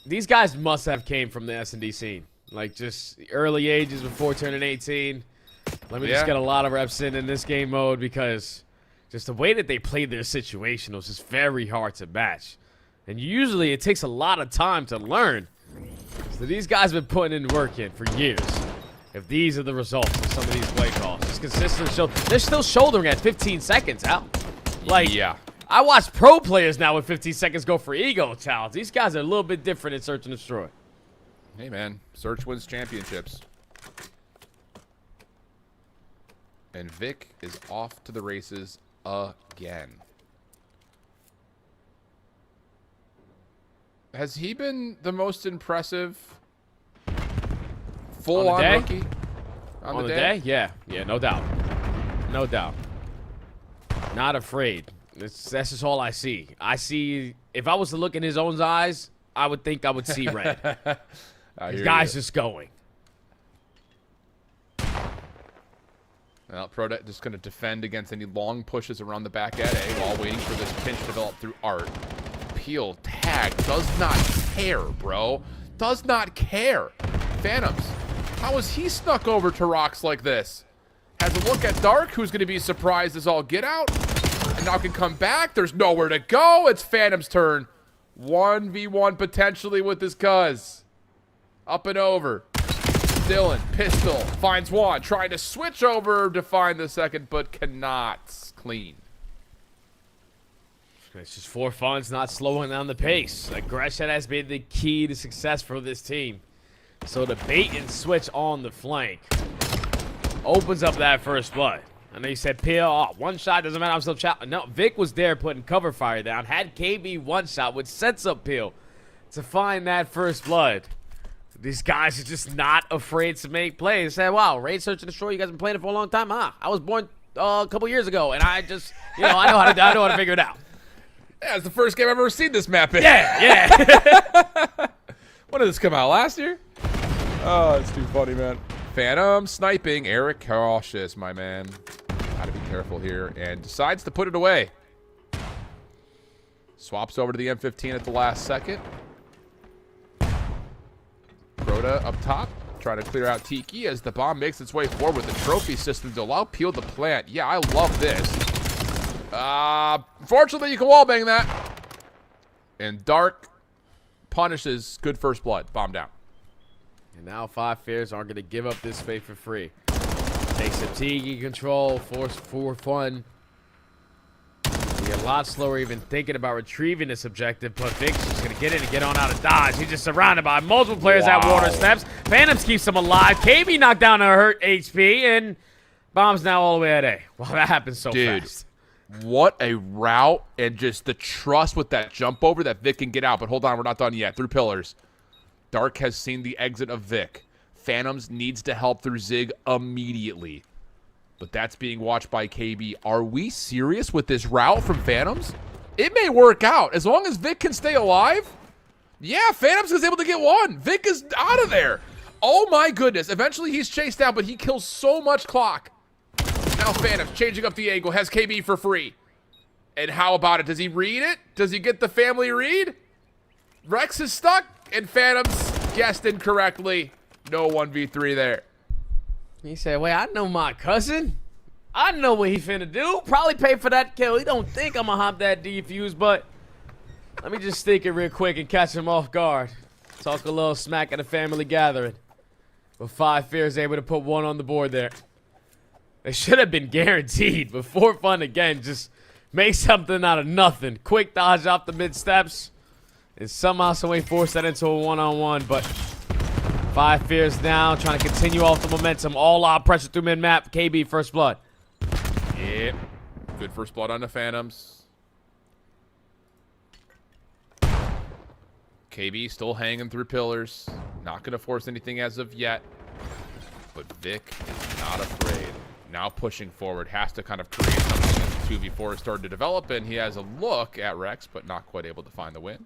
These guys must have came from the S&D scene. Like just early ages before turning 18. Let me just get a lot of reps in this game mode because just the way that they played their situation was just very hard to match. And usually it takes a lot of time to learn. So these guys have been putting in work in for years. If these are the results of some of these play calls. Just consistent shoulder. They're still shouldering at 15 seconds out. Like, yeah. I watch pro players now with 15 seconds go for ego challenge. These guys are a little bit different in Search and Destroy. Hey, man. Search wins championships. And Vic is off to the races again. Has he been the most impressive full-on rookie on the day? Yeah, no doubt. No doubt. Not afraid. That's just all I see. I see, if I was to look in his own eyes, I would think I would see red. This guy's just going. Well, Prodet just going to defend against any long pushes around the back at A while waiting for this pinch to develop through Art. Peel tag does not care, bro. Does not care. Phantoms. How is he snuck over to rocks like this? Has a look at Dark, who's going to be surprised as all get out. And now can come back. There's nowhere to go. It's Phantom's turn. 1v1 potentially with his cuz. Up and over. Dylan, pistol, finds one. Trying to switch over to find the second, but cannot. Clean. It's just For Fun's not slowing down the pace. Aggression has been the key to success for this team. So the bait and switch on the flank opens up that first blood. I know you said Peel, one shot, doesn't matter, I'm still chopping. No, Vic was there putting cover fire down. Had KB one shot, which sets up Peel to find that first blood. These guys are just not afraid to make plays. Say, wow, Rayn Search and Destroy, you guys been playing it for a long time? I was born a couple years ago, and I just, I know how to figure it out. Yeah, it's the first game I've ever seen this map in. Yeah. When did this come out? Last year? Oh, it's too funny, man. Phantom sniping. Eric cautious, my man. Gotta be careful here. And decides to put it away. Swaps over to the M15 at the last second. Crota up top. Trying to clear out Tiki as the bomb makes its way forward with the trophy system to allow Peel to plant. Yeah, I love this. Fortunately, you can wallbang that. And Dark punishes good first blood. Bomb down. And now 5 Fears aren't going to give up this space for free. Takes the Tiki control, force For Fun. Be a lot slower even thinking about retrieving this objective, but Vic's just going to get in and get on out of dodge. He's just surrounded by multiple players at water steps. Phantoms keeps him alive. KB knocked down a hurt HP, and bomb's now all the way at A. Wow, that happens so fast. What a route, and just the trust with that jump over that Vic can get out. But hold on, we're not done yet. Through pillars. Dark has seen the exit of Vic. Phantoms needs to help through Zig immediately. But that's being watched by KB. Are we serious with this route from Phantoms? It may work out. As long as Vic can stay alive. Yeah, Phantoms is able to get one. Vic is out of there. Oh my goodness. Eventually he's chased down, but he kills so much clock. Now Phantoms changing up the angle. Has KB for free. And how about it? Does he read it? Does he get the family read? Rex is stuck, and Phantoms guessed incorrectly. No 1v3 there. He said, wait, I know my cousin. I know what he finna do. Probably pay for that kill. He don't think I'm gonna hop that defuse, but let me just stick it real quick and catch him off guard. Talk a little smack at a family gathering. But 5 Fears able to put one on the board there. They should have been guaranteed, but for fun again, just make something out of nothing. Quick dodge off the mid steps. And somehow, some way force that into a one-on-one, but 5 Fears down, trying to continue off the momentum. All out pressure through mid-map. KB, first blood. Yep. Good first blood on the Phantoms. KB still hanging through pillars. Not going to force anything as of yet. But Vic is not afraid. Now pushing forward. Has to kind of create something as the 2v4 has started to develop. And he has a look at Rex, but not quite able to find the win.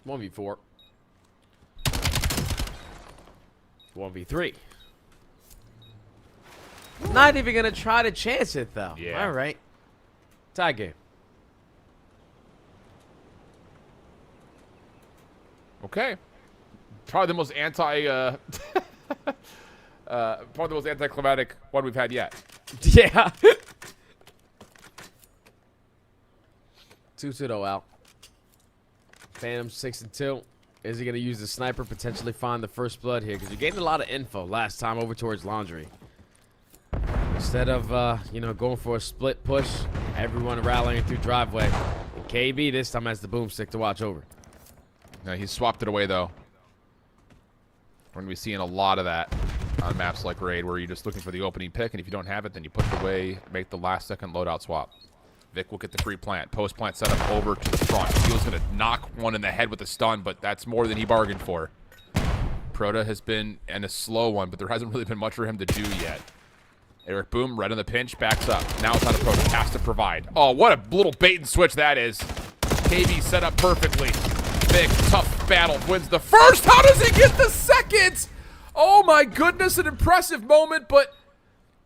One v 4. 1v3. Not even gonna try to chance it though. Yeah. All right. Tie game. Okay. Probably the most probably the most anticlimactic one we've had yet. Yeah. 2-2 out. Phantom 6-2. Is he going to use the sniper, potentially find the first blood here? Because you're getting a lot of info last time over towards Laundry. Instead of, going for a split push, everyone rallying through driveway. And KB this time has the boomstick to watch over. No, he's swapped it away, though. We're going to be seeing a lot of that on maps like Raid, where you're just looking for the opening pick, and if you don't have it, then you put it away, make the last-second loadout swap. Vic will get the free plant. Post-plant setup over to the front. Steel's going to knock one in the head with a stun, but that's more than he bargained for. Proto has been in a slow one, but there hasn't really been much for him to do yet. Eric Boom, right on the pinch, backs up. Now it's on a Proto. Has to provide. Oh, what a little bait and switch that is. KB set up perfectly. Vic, tough battle, wins the first. How does he get the second? Oh, my goodness, an impressive moment, but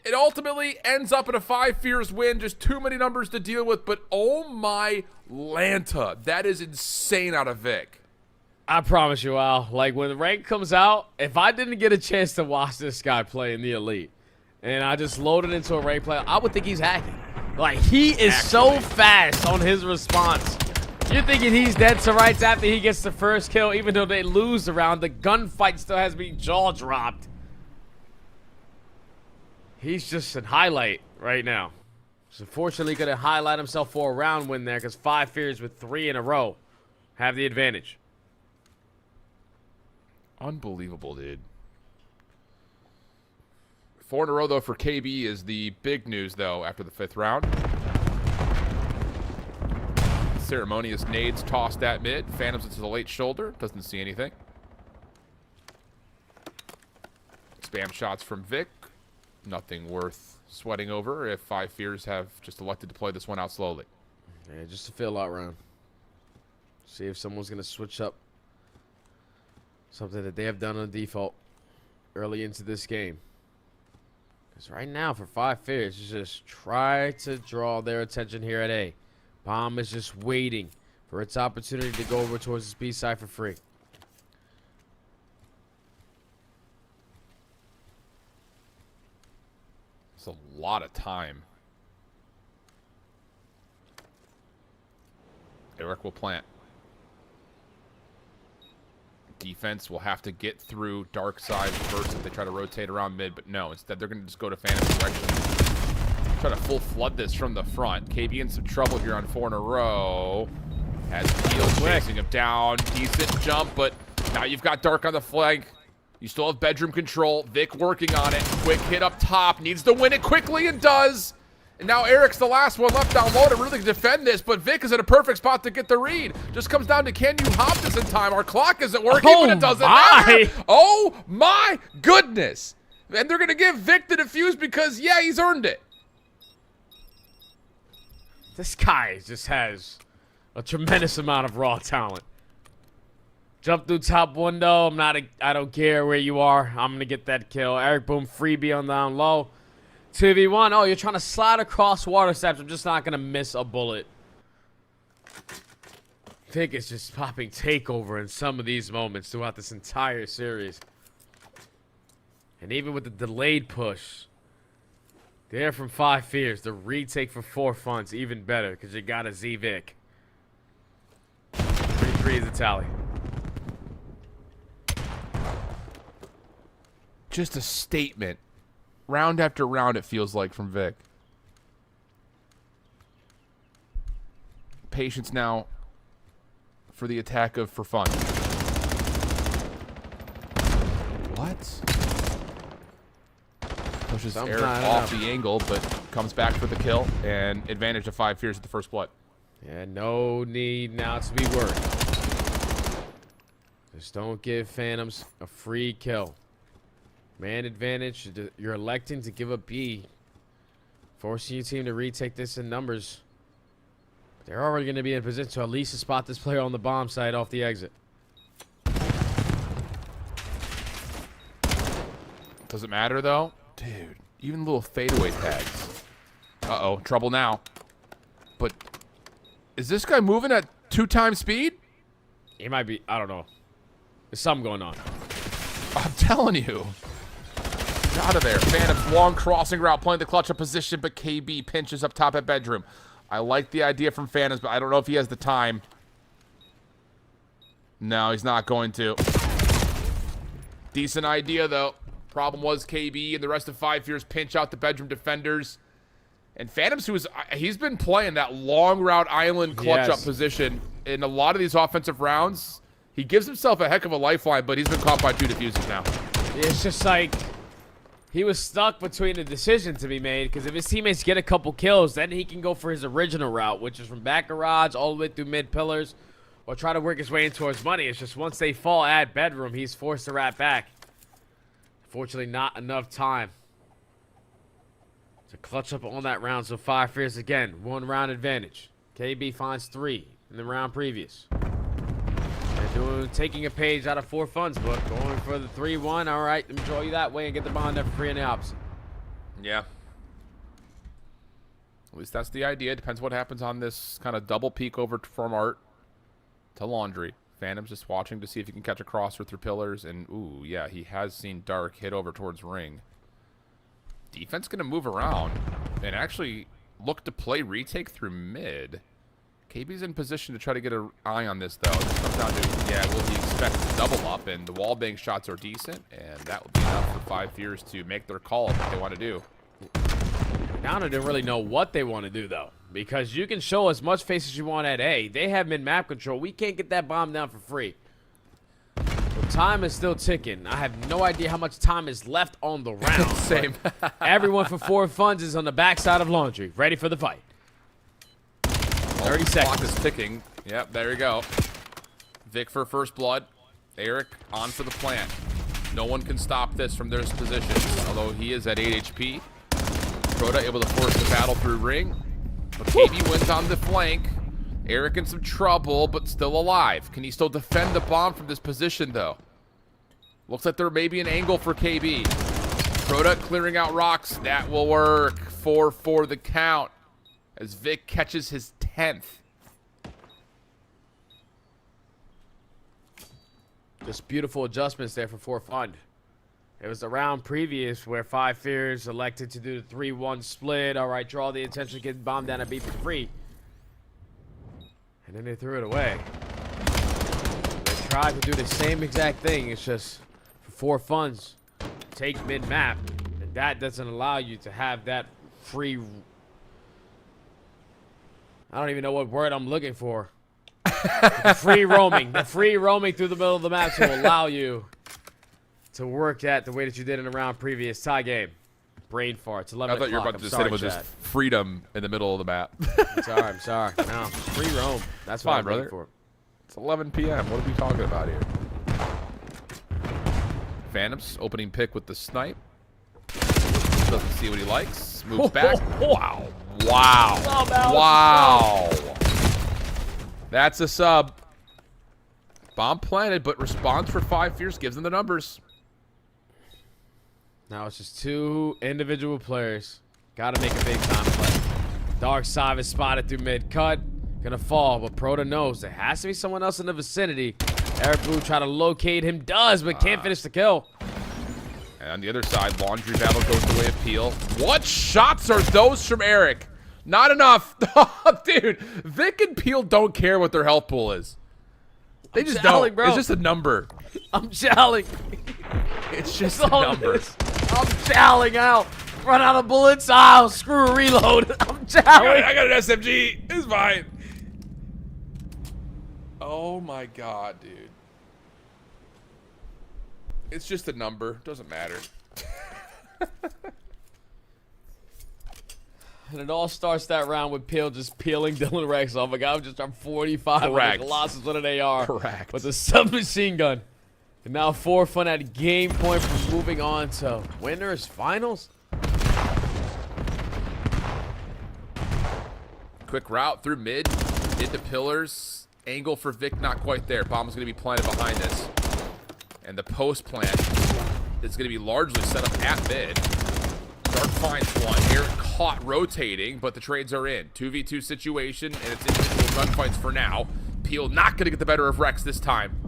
it ultimately ends up in a 5 Fears win. Just too many numbers to deal with, but oh my Lanta. That is insane out of Vic. I promise you, Al, like when the rank comes out, if I didn't get a chance to watch this guy play in the Elite, and I just loaded into a rank play, I would think he's hacking. Like, he is so fast on his response. You're thinking he's dead to rights after he gets the first kill, even though they lose the round. The gunfight still has me jaw-dropped. He's just a highlight right now. So unfortunately going to highlight himself for a round win there because 5 Fears with 3 in a row have the advantage. Unbelievable, dude. 4 in a row, though, for KB is the big news, though, after the 5th round. Ceremonious nades tossed at mid. Phantoms into the late shoulder. Doesn't see anything. Spam shots from Vic. Nothing worth sweating over if 5 Fears have just elected to play this one out slowly. Yeah, just a fill out round. See if someone's going to switch up something that they have done on default early into this game. Because right now for 5 Fears, just try to draw their attention here at A. Bomb is just waiting for its opportunity to go over towards the B side for free. It's a lot of time. Eric will plant. Defense will have to get through dark side first if they try to rotate around mid, but no, instead they're going to just go to Phantom direction. Try to full flood this from the front. KB in some trouble here on 4 in a row. As Fields chasing him down. Decent jump, but now you've got Dark on the flank. You still have bedroom control. Vic working on it. Quick hit up top. Needs to win it quickly and does. And now Eric's the last one left down low to really defend this, but Vic is in a perfect spot to get the read. Just comes down to, can you hop this in time? Our clock isn't working, but it doesn't matter. Oh my goodness. And they're going to give Vic the defuse because, yeah, he's earned it. This guy just has a tremendous amount of raw talent. Jump through top window. I don't care where you are. I'm going to get that kill. Eric Boom freebie on down low. 2v1. Oh, you're trying to slide across water steps. I'm just not going to miss a bullet. Vic is just popping takeover in some of these moments throughout this entire series. And even with the delayed push, there from 5 Fears, the retake for 4 Fun's even better because you got a Z-Vic. 3-3 is the tally. Just a statement. Round after round, it feels like, from Vic. Patience now for the attack of For Fun. What? Pushes Eric off the angle, but comes back for the kill, and advantage to 5 Fears at the first blood. Yeah, no need now to be worried. Just don't give Phantoms a free kill. Man advantage, you're electing to give up B, forcing your team to retake this in numbers. They're already going to be in position to at least spot this player on the bomb side off the exit. Does it matter, though? Dude, even little fadeaway tags. Uh-oh, trouble now. But is this guy moving at 2 times speed? He might be, I don't know. There's something going on. I'm telling you. Out of there. Phantom's long crossing route, playing the clutch up position, but KB pinches up top at bedroom. I like the idea from Phantoms, but I don't know if he has the time. No, he's not going to. Decent idea, though. Problem was KB and the rest of 5 Fears pinch out the bedroom defenders. And Phantoms, he's been playing that long route island clutch up position in a lot of these offensive rounds. He gives himself a heck of a lifeline, but he's been caught by 2 diffusers now. It's just like he was stuck between a decision to be made, because if his teammates get a couple kills, then he can go for his original route, which is from back garage all the way through mid pillars, or try to work his way in towards money. It's just once they fall at bedroom, he's forced to wrap back. Fortunately, not enough time to clutch up on that round. So 5 Fears again, 1 round advantage. KB finds 3 in the round previous. They're taking a page out of 4 Fun's book, going for the 3-1. All right, let me draw you that way and get the bond up for free on the opposite. Yeah. At least that's the idea. Depends what happens on this kind of double peek over from Art to Laundry. Phantom's just watching to see if he can catch a crosser through pillars. And, ooh, yeah, he has seen Dark hit over towards Ring. Defense going to move around and actually look to play retake through mid. KB's in position to try to get an eye on this, though. This comes down to, yeah, will he expect to double up? And the wallbang shots are decent, and that would be enough for 5 Fears to make their call of what they want to do. Downer didn't really know what they want to do, though, because you can show as much face as you want at A. They have mid-map control. We can't get that bomb down for free. So time is still ticking. I have no idea how much time is left on the round. Same. Everyone for 4 Fun's is on the backside of Laundry, ready for the fight. 30 seconds. Clock is ticking. Yep, there you go. Vic for first blood. Eric on for the plant. No one can stop this from their positions, although he is at 8 HP. Crota able to force the battle through Ring. But KB wins on the flank. Eric in some trouble, but still alive. Can he still defend the bomb from this position, though? Looks like there may be an angle for KB. Crota clearing out rocks. That will work. 4-4 the count as Vic catches his 10th. Just beautiful adjustments there for 4 Fun. It was the round previous where 5 Fears elected to do the 3-1 split. All right, draw the attention, get bombed down and beat for free. And then they threw it away. They tried to do the same exact thing. It's just for 4 Fun's take mid-map. And that doesn't allow you to have that free... I don't even know what word I'm looking for. The free roaming. The free roaming through the middle of the map to allow you to work at the way that you did in the round previous. Tie game. Brain farts. 11 I thought you were about to say it was just freedom in the middle of the map. I'm sorry. No, free roam. That's what I'm looking for. It's 11 p.m. What are we talking about here? Phantoms opening pick with the snipe. Doesn't see what he likes. Moves back. Wow. Wow. Wow. That's a sub. Bomb planted, but response for 5 Fears gives them the numbers. Now it's just 2 individual players. Got to make a big time play. Dark side is spotted through mid cut. gonna fall, but Proto knows there has to be someone else in the vicinity. Eric Blue try to locate him, does, but can't finish the kill. And on the other side, Laundry Battle goes the way of Peel. What shots are those from Eric? Not enough. Dude, Vic and Peel don't care what their health pool is. They just don't. Bro. It's just a number. I'm challing. It's just a number. I'm challing out. Run out of bullets. Oh, screw a reload. I'm challing. I got an SMG. It's fine. Oh my god, dude. It's just a number. Doesn't matter. And it all starts that round with Peel just peeling Dylan Rex off. A guy who just dropped 45 Correct. with losses with an AR. Correct. With a submachine gun. And now 4 Fun at game point for moving on to winners finals. Quick route through mid. Into pillars. Angle for Vic not quite there. Bomb's going to be planted behind this. And the post plant is going to be largely set up at mid. Dark finds one. Eric caught rotating, but the trades are in. 2v2 situation, and it's individual gunfights for now. Peel not going to get the better of Rex this time.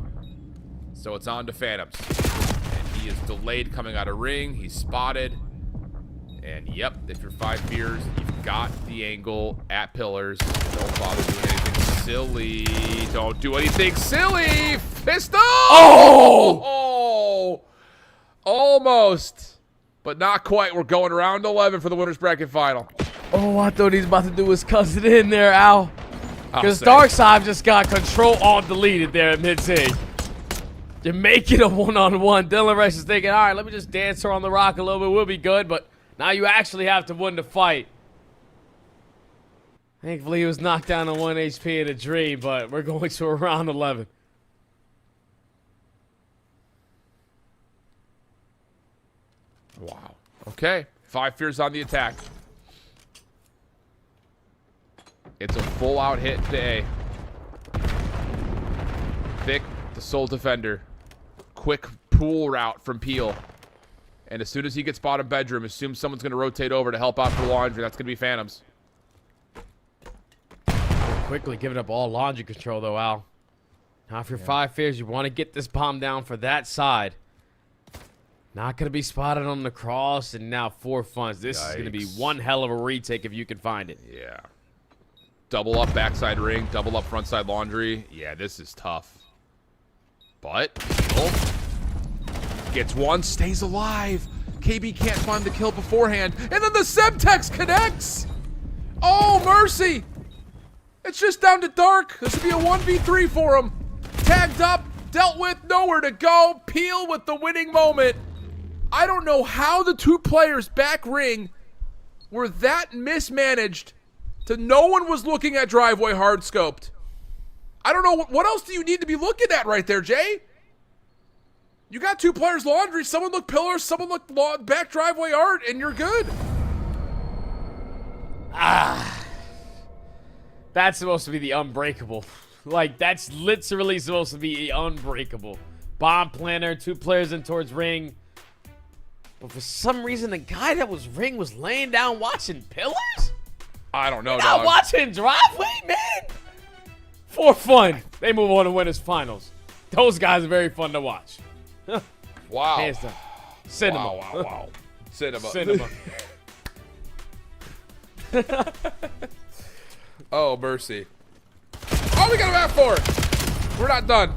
So it's on to Phantoms. And he is delayed coming out of ring. He's spotted. And yep, if you're 5 fears, you've got the angle at pillars. Don't bother doing anything silly. Don't do anything silly. Pistol! Oh! Almost. But not quite. We're going round 11 for the winner's bracket final. Oh, I thought he was about to do his cousin in there, Al. Because I'll say. Darkside just got control-alt-deleted there at mid-sig. You make it a one-on-one. Dylan Rex is thinking, all right, let me just dance her on the rock a little bit. We'll be good. But now you actually have to win the fight. Thankfully, he was knocked down to 1 HP in a dream, but we're going to a round 11. Wow. Okay. 5 fears on the attack. It's a full-out hit to A. Vic, the sole defender. Quick pool route from Peel. And as soon as he gets bottom bedroom, assume someone's going to rotate over to help out for Laundry. That's going to be Phantoms. Quickly giving up all laundry control, though, Al. Now, if you're 5 fears, you want to get this bomb down for that side. Not going to be spotted on the cross, and now 4 Funs. This is going to be one hell of a retake if you can find it. Yeah. Double up backside ring, double up frontside Laundry. Yeah, this is tough. But Peel gets one, stays alive. KB can't find the kill beforehand. And then the Semtex connects. Oh, mercy. It's just down to Dark. This would be a 1v3 for him. Tagged up, dealt with, nowhere to go. Peel with the winning moment. I don't know how the 2 players back ring were that mismanaged to no one was looking at driveway hard scoped. I don't know. What else do you need to be looking at right there, Jay? You got 2 players Laundry. Someone look pillars, someone look back driveway art, and you're good. That's supposed to be the unbreakable. Like, that's literally supposed to be unbreakable. Bomb planter, 2 players in towards ring. But for some reason, the guy that was ring was laying down watching pillars? I don't know, Not dog. watching driveway, man. 4 Fun. They move on to winners finals. Those guys are very fun to watch. Wow. Hands down. Cinema. Wow. Cinema. Cinema. Oh, mercy. Oh, we got a map 4. We're not done.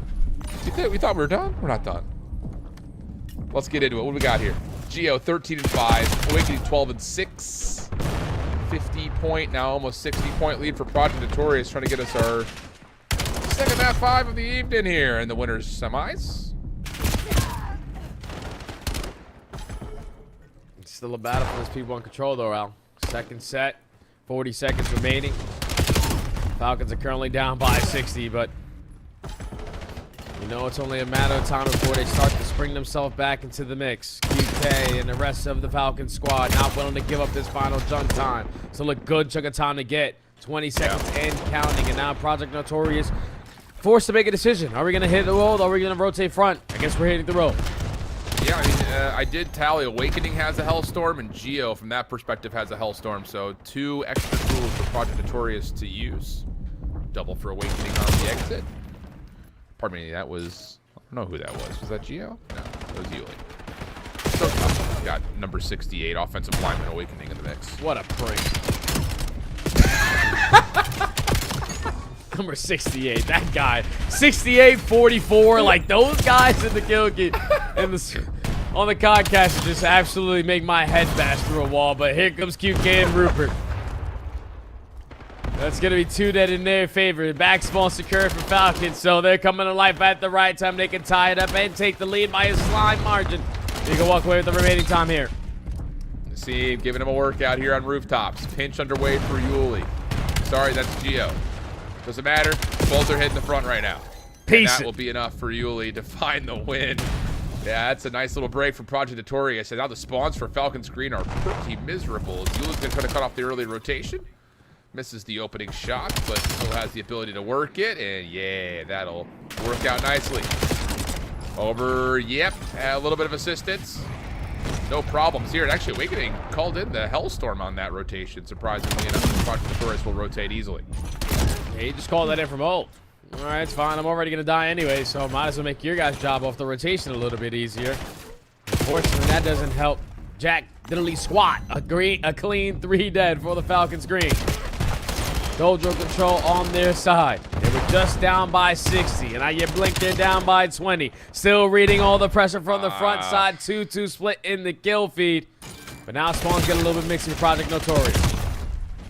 We thought we were done? We're not done. Let's get into it. What do we got here? Geo 13-5. Awakening 12-6. 50-point, now almost 60-point lead for Project Notorious, trying to get us our second map 5 of the evening here in the winners semis. It's still a battle for this P1 control, though, Al. Second set, 40 seconds remaining. Falcons are currently down by 60, but you know it's only a matter of time before they start to spring themselves back into the mix. QK and the rest of the Falcons squad not willing to give up this final jump time. So look, good chunk of time to get. 20 seconds and counting, and now Project Notorious forced to make a decision. Are we going to hit the road, or are we going to rotate front? I guess we're hitting the road. Yeah, I mean, I did tally. Awakening has a Hellstorm, and Geo, from that perspective, has a Hellstorm. So 2 extra tools for Project Notorious to use. Double for Awakening on the exit. Pardon me, that was... I don't know who that was. Was that Gio? No, that was Yuli. So tough. Got number 68, offensive lineman Awakening in the mix. What a prank. Number 68, that guy. 68, 44, like those guys in the kill key and on the Concast just absolutely make my head bash through a wall. But here comes QK and Rupert. That's going to be 2 dead in their favor. Back spawn secured for Falcons, so they're coming to life at the right time. They can tie it up and take the lead by a slight margin. You can walk away with the remaining time here. See, giving him a workout here on rooftops. Pinch underway for Yuli. Sorry, that's Gio. Doesn't matter. Both are hitting the front right now. Peace. And that will be enough for Yuli to find the win. Yeah, that's a nice little break from Project Notorious. And now the spawns for Falcons Green are pretty miserable. Yuli's going to try to cut off the early rotation. Misses the opening shot, but still has the ability to work it. And yeah, that'll work out nicely. Over, yep, a little bit of assistance. No problems here. And actually, Awakening called in the Hellstorm on that rotation, surprisingly enough. Project Notorious will rotate easily. Yeah, he just called that in from ult. All right, it's fine. I'm already going to die anyway, so might as well make your guys' job off the rotation a little bit easier. Unfortunately, that doesn't help. Jack diddly squat. A clean 3 dead for the Falcons Green. Dojo control on their side. They were just down by 60, and I get blinked, they're down by 20. Still reading all the pressure from the front side. 2-2 split in the kill feed. But now spawns get a little bit mixed with Project Notorious.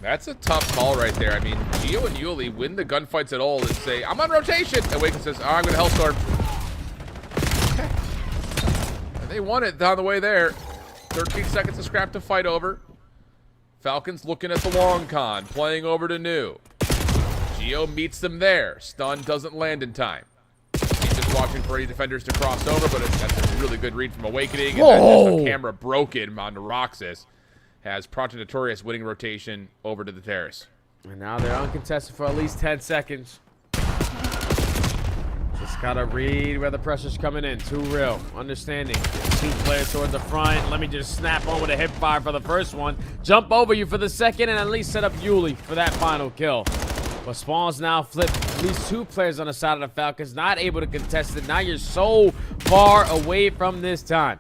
That's a tough call right there. I mean, Gio and Yuli win the gunfights at all and say, I'm on rotation. And Awakening says, I'm going to Hellstorm. Okay. And they won it down the way there. 13 seconds to scrap to fight over. Falcons looking at the long con, playing over to New. Gio meets them there. Stun doesn't land in time. He's just watching for any defenders to cross over, but that's a really good read from Awakening. And that's the camera broken on Roxas. Has Project Notorious winning rotation over to the terrace. And now they're uncontested for at least 10 seconds. Just gotta read where the pressure's coming in. Too real. Understanding. 2 players towards the front. Let me just snap on with a hip fire for the first one. Jump over you for the second and at least set up Yuli for that final kill. But spawns now flip. At least 2 players on the side of the Falcons. Not able to contest it. Now you're so far away from this time.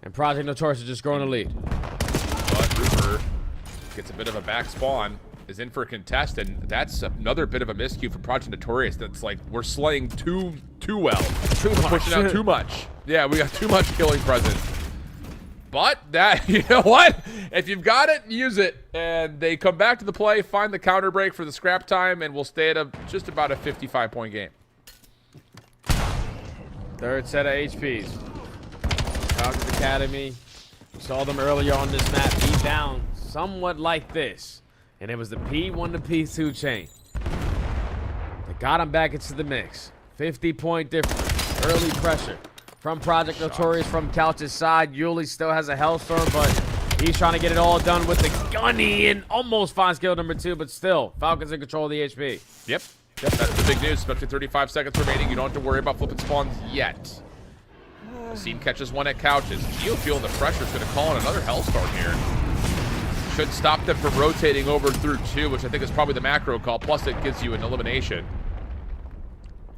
And Project Notorious is just growing a lead. But Rupert gets a bit of a back spawn, is in for a contest, and that's another bit of a miscue for Project Notorious. That's like, we're slaying too well. We're pushing out too much. Yeah, we got too much killing presence. But that, you know what? If you've got it, use it. And they come back to the play, find the counter break for the scrap time, and we'll stay at just about a 55-point game. 3rd set of HPs. Falcons Academy. We saw them earlier on this map beat down somewhat like this. And it was the P1 to P2 chain. They got him back into the mix. 50-point difference. Early pressure from Project Notorious from Couch's side. Yuli still has a Hellstorm, but he's trying to get it all done with the gunny and almost finds kill number 2, but still, Falcons in control of the HP. Yep, that's the big news, especially 35 seconds remaining. You don't have to worry about flipping spawns yet. Scene catches one at Couches. Gio feeling the pressure is going to call in another Hellstorm here. Should stop them from rotating over through 2, which I think is probably the macro call. Plus, it gives you an elimination.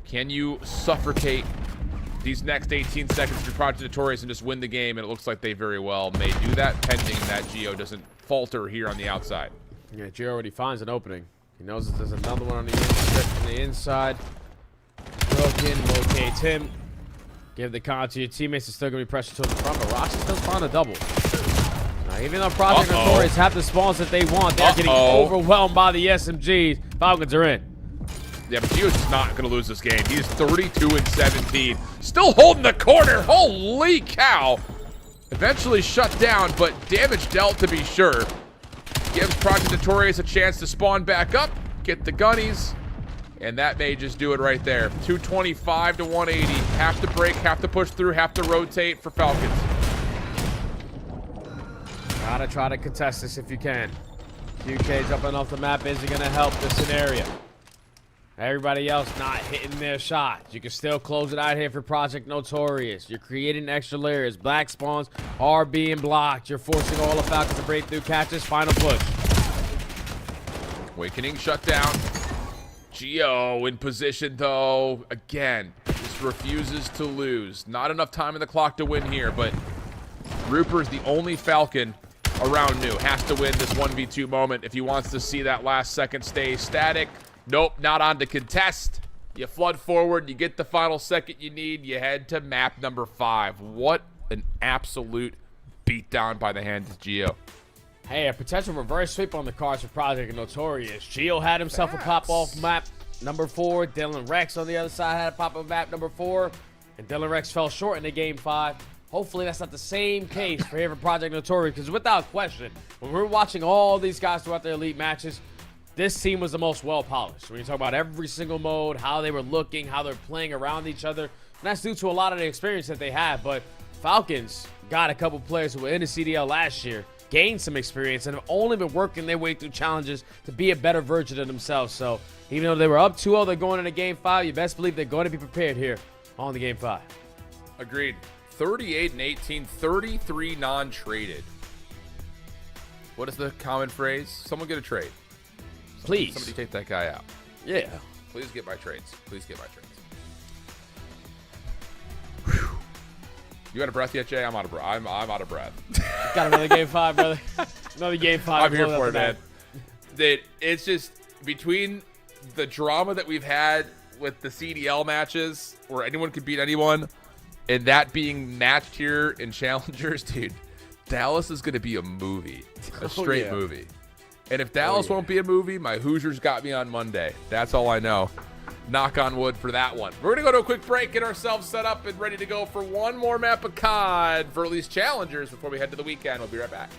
Can you suffocate these next 18 seconds through Project Notorious and just win the game? And it looks like they very well may do that, pending that Gio doesn't falter here on the outside. Yeah, Gio already finds an opening. He knows that there's another one on the inside. Broken, locates him. Give the con to your teammates. It's still going to be pressure towards the front, but Roxas does find a double. Now, even though Project Notorious have the spawns that they want, they're getting overwhelmed by the SMGs. Falcons are in. Yeah, but Gio's just not going to lose this game. He's 32-17. Still holding the corner. Holy cow. Eventually shut down, but damage dealt to be sure. Gives Project Notorious a chance to spawn back up, get the gunnies, and that may just do it right there. 225 to 180. Have to break, have to push through, have to rotate for Falcons. Gotta try to contest this if you can. QK jumping off the map isn't gonna help the scenario. Everybody else not hitting their shots. You can still close it out here for Project Notorious. You're creating extra layers. Black spawns are being blocked. You're forcing all the Falcons to break through catches. Final push. Awakening shut down. Geo in position, though. Again, just refuses to lose. Not enough time in the clock to win here, but Rupert is the only Falcon around New. Has to win this 1v2 moment if he wants to see that last second stay static. Nope, not on to contest. You flood forward, you get the final second you need, you head to map number 5. What an absolute beatdown by the hands of Geo. Hey, a potential reverse sweep on the cards for Project Notorious. Geo had himself a pop-off map number 4. Dylan Rex on the other side had a pop-up map number 4. And Dylan Rex fell short in the game 5. Hopefully that's not the same case for here for Project Notorious, because without question, when we're watching all these guys throughout their elite matches, this team was the most well-polished. When you talk about every single mode, how they were looking, how they're playing around each other, and that's due to a lot of the experience that they have. But Falcons got a couple players who were in the CDL last year, gained some experience, and have only been working their way through challenges to be a better version of themselves. So even though they were up 2-0, they're going into Game 5. You best believe they're going to be prepared here on the Game 5. Agreed. 38 and 18, 33 non-traded. What is the common phrase? Someone get a trade. Please. Somebody take that guy out. Yeah. Please get my trades. Please get my trades. You out of breath yet, Jay? I'm out of breath. I'm out of breath. Got another Game 5, brother. Another Game 5. I'm here for it, man. It's just between the drama that we've had with the CDL matches where anyone could beat anyone and that being matched here in Challengers, dude, Dallas is going to be a movie. A straight movie. And if Dallas won't be a movie, my Hoosiers got me on Monday. That's all I know. Knock on wood for that one. We're going to go to a quick break, get ourselves set up and ready to go for one more map of COD for at least Challengers before we head to the weekend. We'll be right back.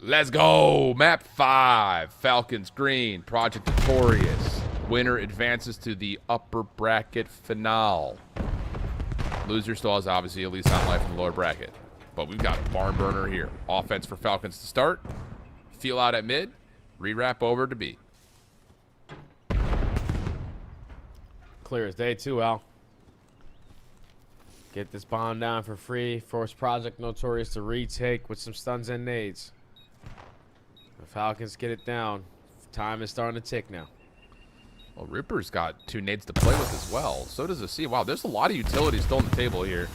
Let's go. Map 5. Falcons green. Project Notorious. Winner advances to the upper bracket finale. Loser still has obviously at least on life in the lower bracket. But we've got a barn burner here. Offense for Falcons to start. Feel out at mid. Rewrap over to B. Clear as day too, Al. Get this bomb down for free. Force Project Notorious to retake with some stuns and nades. The Falcons get it down. Time is starting to tick now. Well, Ripper's got 2 nades to play with as well. So does Asim. Wow, there's a lot of utility still on the table here.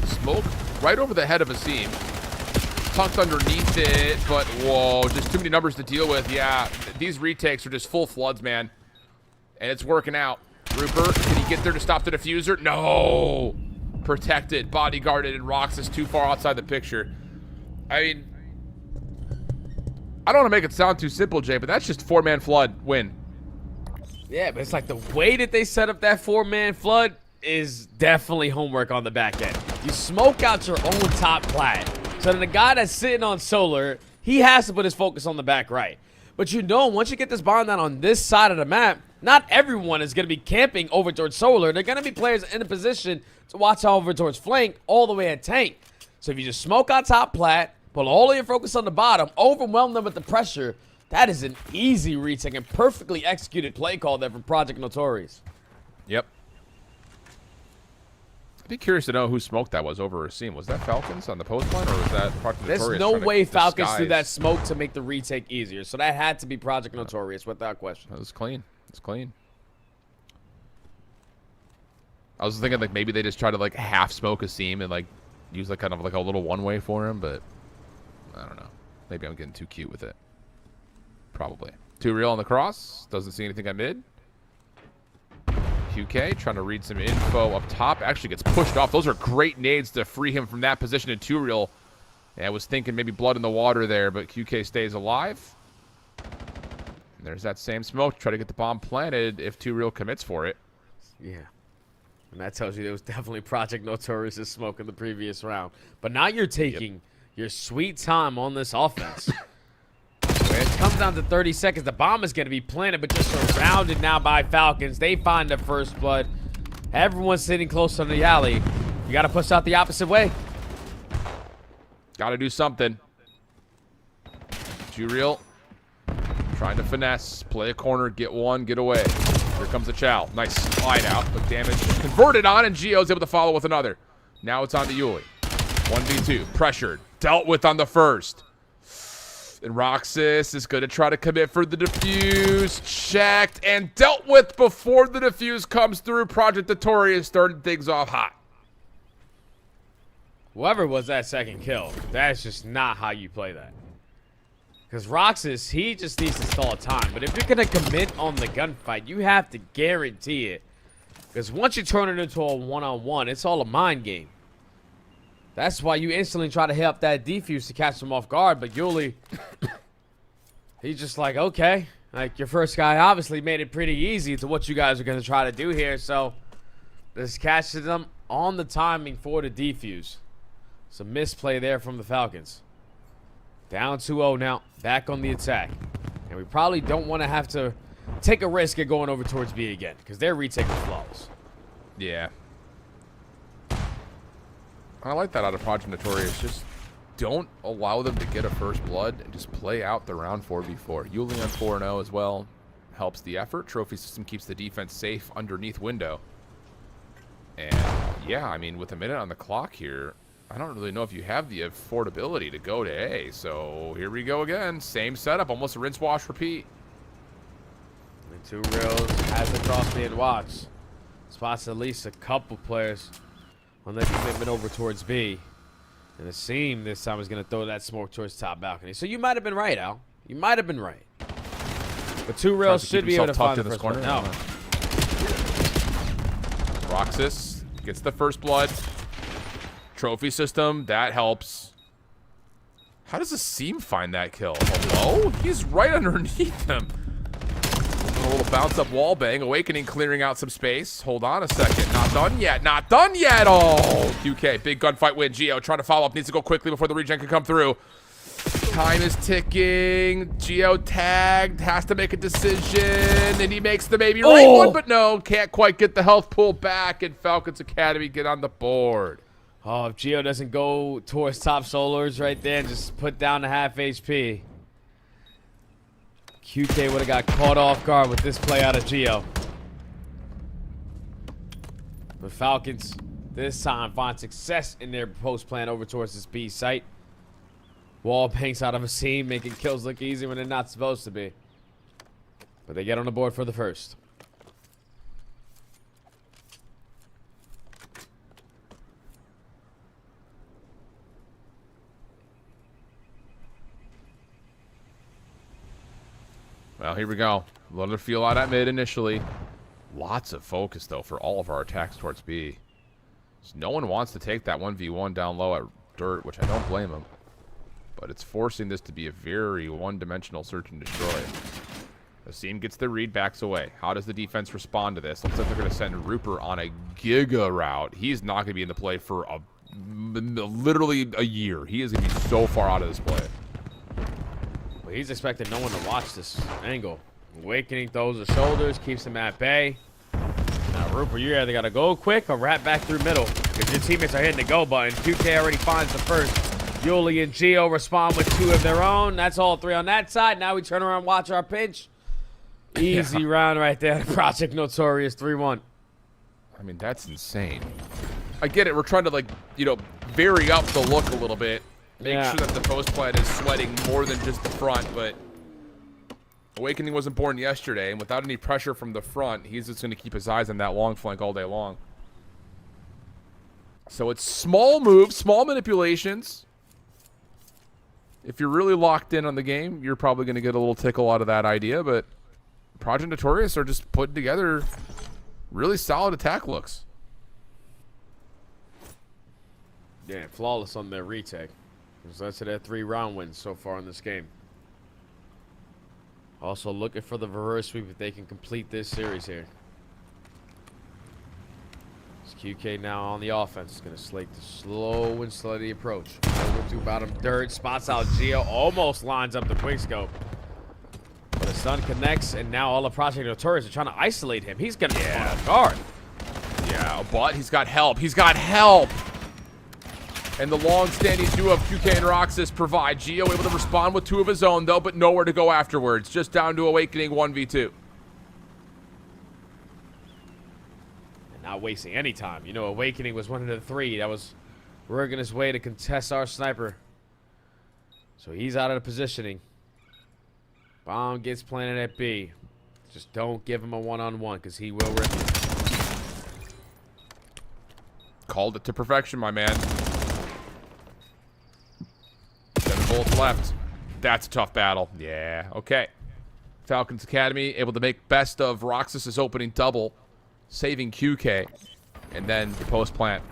Smoke right over the head of Asim. Tucked underneath it, but whoa, just too many numbers to deal with. Yeah, these retakes are just full floods, man. And it's working out. Rupert, can he get there to stop the diffuser? No! Protected, bodyguarded, and Rox is too far outside the picture. I mean, I don't want to make it sound too simple, Jay, but that's just 4-man flood win. Yeah, but it's like the way that they set up that 4-man flood is definitely homework on the back end. You smoke out your own top plat. So then the guy that's sitting on solar, he has to put his focus on the back right. But you know, once you get this bomb down on this side of the map, not everyone is going to be camping over towards solar. They're going to be players in a position to watch over towards flank all the way at tank. So if you just smoke out top plat, put all of your focus on the bottom, overwhelm them with the pressure, that is an easy retake and perfectly executed play call there from Project Notorious. Yep. I'd be curious to know who smoked that was over Asim. Was that Falcons on the post line, or was that Project Notorious? There's no way Falcons threw that smoke to make the retake easier. So that had to be Project Notorious without question. That was clean. It's clean. I was thinking like maybe they just try to like half smoke Asim and like use like kind of like a little one-way for him, but I don't know. Maybe I'm getting too cute with it. Probably. Too real on the cross. Doesn't see anything on mid. QK trying to read some info up top. Actually gets pushed off. Those are great nades to free him from that position in 2 real. Yeah, I was thinking maybe blood in the water there, but QK stays alive. And there's that same smoke. Try to get the bomb planted if 2 real commits for it. Yeah. And that tells you there was definitely Project Notorious' smoke in the previous round. But now you're taking your sweet time on this offense. When it comes down to 30 seconds, the bomb is going to be planted, but just surrounded now by Falcons. They find the first blood. Everyone's sitting close to the alley. You got to push out the opposite way. Got to do something. 2 real. Trying to finesse. Play a corner. Get one. Get away. Here comes the Chow. Nice slide out. But damage converted on, and Gio's able to follow with another. Now it's on to Yuli. 1v2. Pressured. Dealt with on the first. And Roxas is going to try to commit for the defuse. Checked and dealt with before the defuse comes through. Project Notorious started things off hot. Whoever was that second kill, that's just not how you play that. Because Roxas, he just needs to stall time. But if you're going to commit on the gunfight, you have to guarantee it. Because once you turn it into a one-on-one, it's all a mind game. That's why you instantly try to hit up that defuse to catch him off guard. But Yuli, he's just like, okay. Like, your first guy obviously made it pretty easy to what you guys are going to try to do here. So, this catches them on the timing for the defuse. Some misplay there from the Falcons. Down 2-0 now. Back on the attack. And we probably don't want to have to take a risk at going over towards B again. Because their retake was flawless. Yeah. I like that out of Project Notorious. Just don't allow them to get a first blood and just play out the round 4v4. Yuli on 4-0 as well. Helps the effort. Trophy system keeps the defense safe underneath window. And yeah, I mean, with a minute on the clock here, I don't really know if you have the affordability to go to A. So here we go again. Same setup. Almost a rinse, wash, repeat. And 2 reals has the cross being watched. Spots at least a couple players on that commitment over towards B. And Asim this time is going to throw that smoke towards top balcony. So you might have been right, Al. You might have been right. But 2 reals should be able to find the first corner. No. Roxas gets the first blood. Trophy system, that helps. How does Asim find that kill? Hello? He's right underneath him. A little bounce up wall bang. Awakening clearing out some space. Hold on a second. Not done yet. Not done yet. Oh, QK. Big gunfight win. Gio trying to follow up. Needs to go quickly before the regen can come through. Time is ticking. Geo tagged, has to make a decision, and he makes the maybe right one, but no, can't quite get the health pool back, and Falcons Academy get on the board. Oh, if Geo doesn't go towards top solars right there and just put down the half HP, QK would have got caught off guard with this play out of Geo. But Falcons this time find success in their post plan over towards this B site. Wall banks out of a seam, making kills look easy when they're not supposed to be. But they get on the board for the first. Well, here we go. A little feel out at mid initially. Lots of focus, though, for all of our attacks towards B. So no one wants to take that 1v1 down low at dirt, which I don't blame them. But it's forcing this to be a very one-dimensional search and destroy. The seam gets the read, backs away. How does the defense respond to this? Looks like they're going to send Rupert on a giga route. He's not going to be in the play for literally a year. He is going to be so far out of this play. Well, he's expecting no one to watch this angle. Awakening throws the shoulders, keeps him at bay. Now, Rupert, you either got to go quick or wrap back through middle. If your teammates are hitting the go button, QK already finds the first. Yuli and Geo respond with 2 of their own. That's all 3 on that side. Now we turn around and watch our pinch. Easy round right there. Project Notorious 3-1. I mean, that's insane. I get it. We're trying to, like, you know, vary up the look a little bit. Make sure that the post plan is sweating more than just the front, but Awakening wasn't born yesterday, and without any pressure from the front, he's just going to keep his eyes on that long flank all day long. So it's small moves, small manipulations. If you're really locked in on the game, you're probably going to get a little tickle out of that idea, but Project Notorious are just putting together really solid attack looks. Yeah, flawless on their retake. So that's their 3 round wins so far in this game. Also looking for the reverse sweep if they can complete this series here. It's QK now on the offense. Going to slate the slow and steady approach. Over to bottom dirt. Spots out Geo. Almost lines up the quick scope. But the stun connects, and now all the Project Notorious are trying to isolate him. He's going to be caught off guard. Yeah, but he's got help. He's got help. And the long-standing duo of QK and Roxas provide. Geo able to respond with 2 of his own, though, but nowhere to go afterwards. Just down to Awakening 1v2. And not wasting any time. You know, Awakening was one of the 3 that was working his way to contest our sniper. So he's out of the positioning. Bomb gets planted at B. Just don't give him a one-on-one, because he will rip it. Called it to perfection, my man. 7 bullets left. That's a tough battle. Yeah, okay. Falcons Academy able to make best of Roxas' opening double, saving QK. And then the post plant.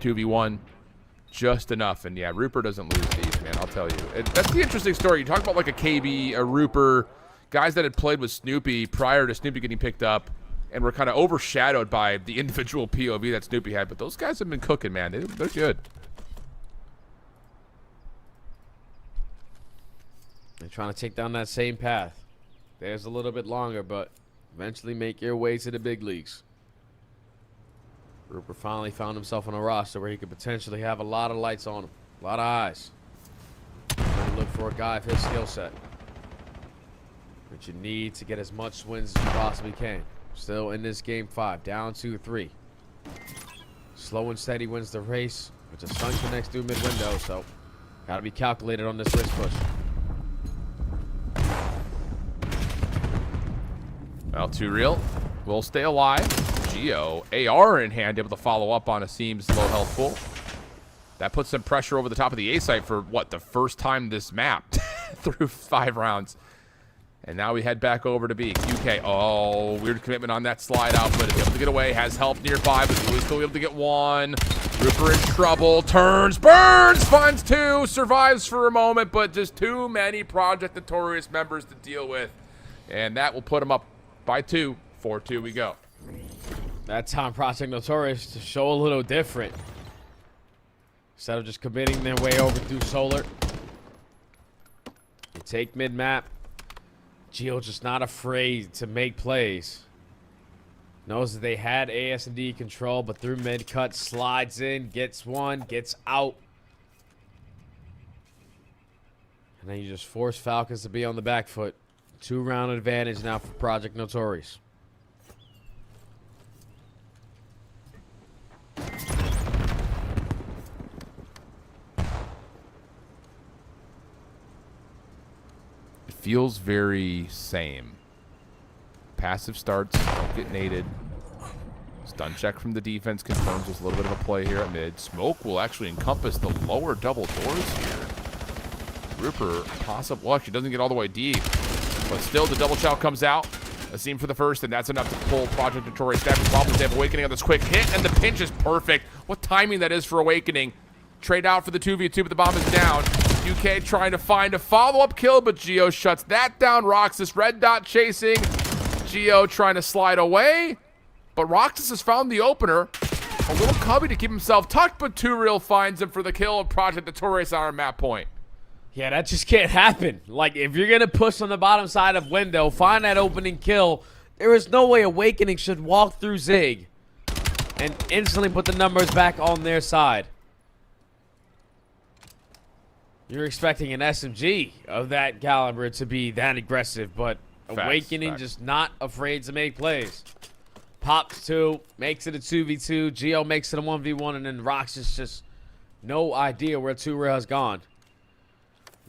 2v1. Just enough. And yeah, Rupert doesn't lose these, man, I'll tell you. That's the interesting story. You talk about like a KB, a Rupert, guys that had played with Snoopy prior to Snoopy getting picked up and were kind of overshadowed by the individual POV that Snoopy had. But those guys have been cooking, man. They're good. They're trying to take down that same path. There's a little bit longer, but eventually make your way to the big leagues. Rupert finally found himself on a roster where he could potentially have a lot of lights on him. A lot of eyes. Look for a guy of his skill set. But you need to get as much wins as you possibly can. Still in this game 5. Down 2-3. Slow and steady wins the race. But the sun connects through mid-window, so got to be calculated on this wrist push. Well, Too Real will stay alive. Geo, AR in hand, able to follow up on a Seam's low health pool. That puts some pressure over the top of the A site for, what, the first time this map through 5 rounds. And now we head back over to B. QK, oh, weird commitment on that slide out, but is able to get away, has help nearby, but he's still able to get 1. Rupert in trouble, turns, burns, finds 2, survives for a moment, but just too many Project Notorious members to deal with. And that will put him up by 2. 4-2 we go. That time Project Notorious to show a little different. Instead of just committing their way over through Solar, take mid-map. Geo just not afraid to make plays. Knows that they had AS&D control, but through mid-cut, slides in, gets one, gets out. And then you just force Falcons to be on the back foot. 2-round advantage now for Project Notorious. It feels very same. Passive starts, don't get naded. Stun check from the defense confirms there's a little bit of a play here at mid. Smoke will actually encompass the lower double doors here. Ripper possible. Well, actually doesn't get all the way deep. But still, the double chow comes out. A seam for the first, and that's enough to pull Project Notorious back. The problem is they have Awakening on this quick hit, and the pinch is perfect. What timing that is for Awakening. Trade out for the 2v2, but the bomb is down. UK trying to find a follow-up kill, but Geo shuts that down. Roxas, red dot chasing. Geo trying to slide away, but Roxas has found the opener. A little cubby to keep himself tucked, but Two Real finds him for the kill of Project Notorious on our map point. Yeah, that just can't happen. Like, if you're going to push on the bottom side of window, find that opening kill, there is no way Awakening should walk through Zig and instantly put the numbers back on their side. You're expecting an SMG of that caliber to be that aggressive, but Awakening just not afraid to make plays. Pops 2, makes it a 2v2, Geo makes it a 1v1, and then Roxas just no idea where Two Real has gone.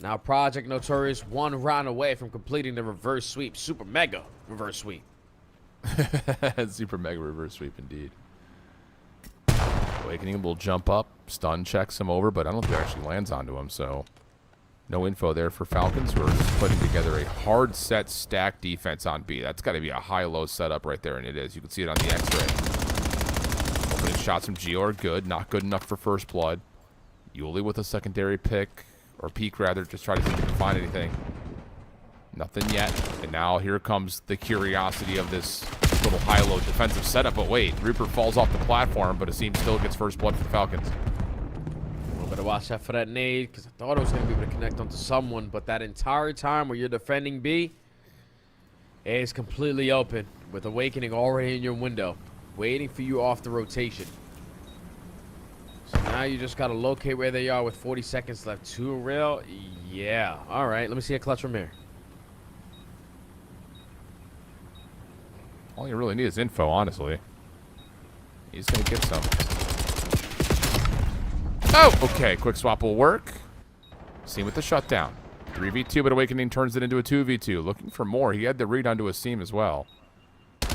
Now Project Notorious 1 round away from completing the reverse sweep. Super mega reverse sweep. Super mega reverse sweep indeed. Awakening will jump up, stun checks him over, but I don't think it actually lands onto him, so no info there for Falcons, who are just putting together a hard set stack defense on B. That's got to be a high-low setup right there, and it is. You can see it on the X-ray. Opening shots from Geo are good, not good enough for first blood. Yuli with a secondary pick. Or peek, rather, just try to see if you can find anything. Nothing yet. And now here comes the curiosity of this little high-low defensive setup. But wait, Reaper falls off the platform, but Asim still gets first blood for the Falcons. Better watch out for that nade, because I thought I was going to be able to connect onto someone, but that entire time where you're defending B, A is completely open, with Awakening already in your window, waiting for you off the rotation. So now you just got to locate where they are with 40 seconds left. Two Real? Yeah. All right, let me see a clutch from here. All you really need is info, honestly. He's going to get some. Oh, okay. Quick swap will work. Seam with the shutdown. 3v2, but Awakening turns it into a 2v2. Looking for more. He had the read onto a seam as well.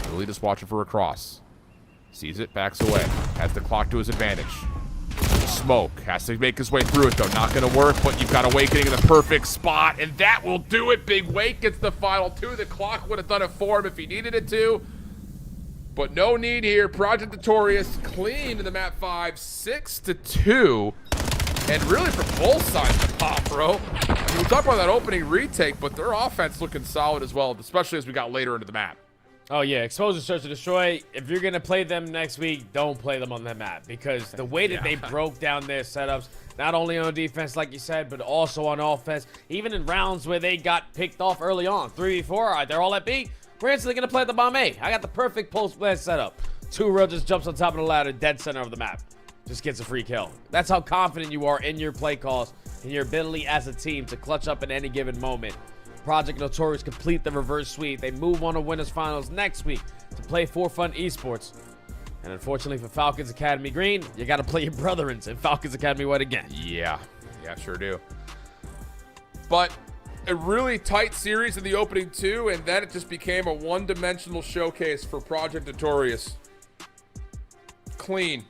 Really just watching for a cross. Sees it, backs away. Has the clock to his advantage. Smoke. Has to make his way through it, though. Not going to work, but you've got Awakening in the perfect spot, and that will do it. Big Wake gets the final 2. The clock would have done it for him if he needed it to. But no need here. Project Notorious clean in the map 5, 6-2. And really from both sides of the pop, bro. I mean, we'll talk about that opening retake, but their offense looking solid as well, especially as we got later into the map. Oh, yeah. Expose and search and destroy. If you're going to play them next week, don't play them on that map. Because the way that they broke down their setups, not only on defense, like you said, but also on offense, even in rounds where they got picked off early on, 3v4, all right, they're all at B. We're instantly going to play the bomb A. I got the perfect post-play setup. Two Real just jumps on top of the ladder, dead center of the map. Just gets a free kill. That's how confident you are in your play calls and your ability as a team to clutch up in any given moment. Project Notorious complete the reverse sweep. They move on to winners finals next week to play For Fun Esports. And unfortunately for Falcons Academy Green, you got to play your brethrens in Falcons Academy White again. Yeah, sure do. But a really tight series in the opening 2, and then it just became a one-dimensional showcase for Project Notorious. Clean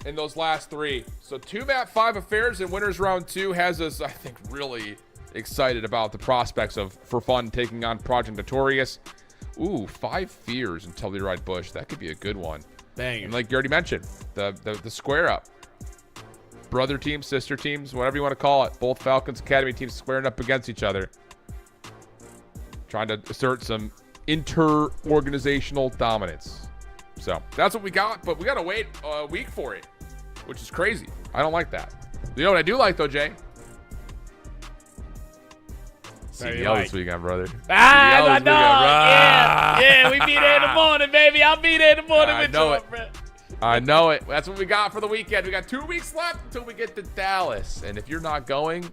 in those last 3. So 2 map 5 affairs in winners round 2 has us, I think, really excited about the prospects of For Fun taking on Project Notorious. Ooh, 5 fears in Telluride Bush. That could be a good one. Bang. And like you already mentioned, the square up. Brother teams, sister teams, whatever you want to call it. Both Falcons Academy teams squaring up against each other. Trying to assert some inter-organizational dominance. So that's what we got, but we got to wait a week for it, which is crazy. I don't like that. You know what I do like, though, Jay? CDL this weekend, brother. I know. Yeah, we be there in the morning, baby. I'll be there in the morning with you, bro. I know it. That's what we got for the weekend. We got 2 weeks left until we get to Dallas. And if you're not going,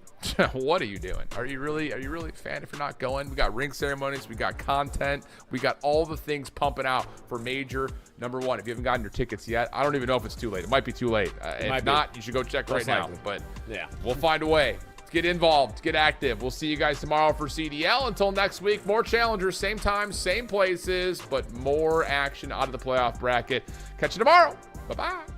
what are you doing? Are you really a fan if you're not going? We got ring ceremonies. We got content. We got all the things pumping out for Major number 1. If you haven't gotten your tickets yet, I don't even know if it's too late. It might be too late. If not, you should go check right now. But yeah, we'll find a way. Get involved, get active. We'll see you guys tomorrow for CDL. Until next week, more challengers, same time, same places, but more action out of the playoff bracket. Catch you tomorrow. Bye-bye.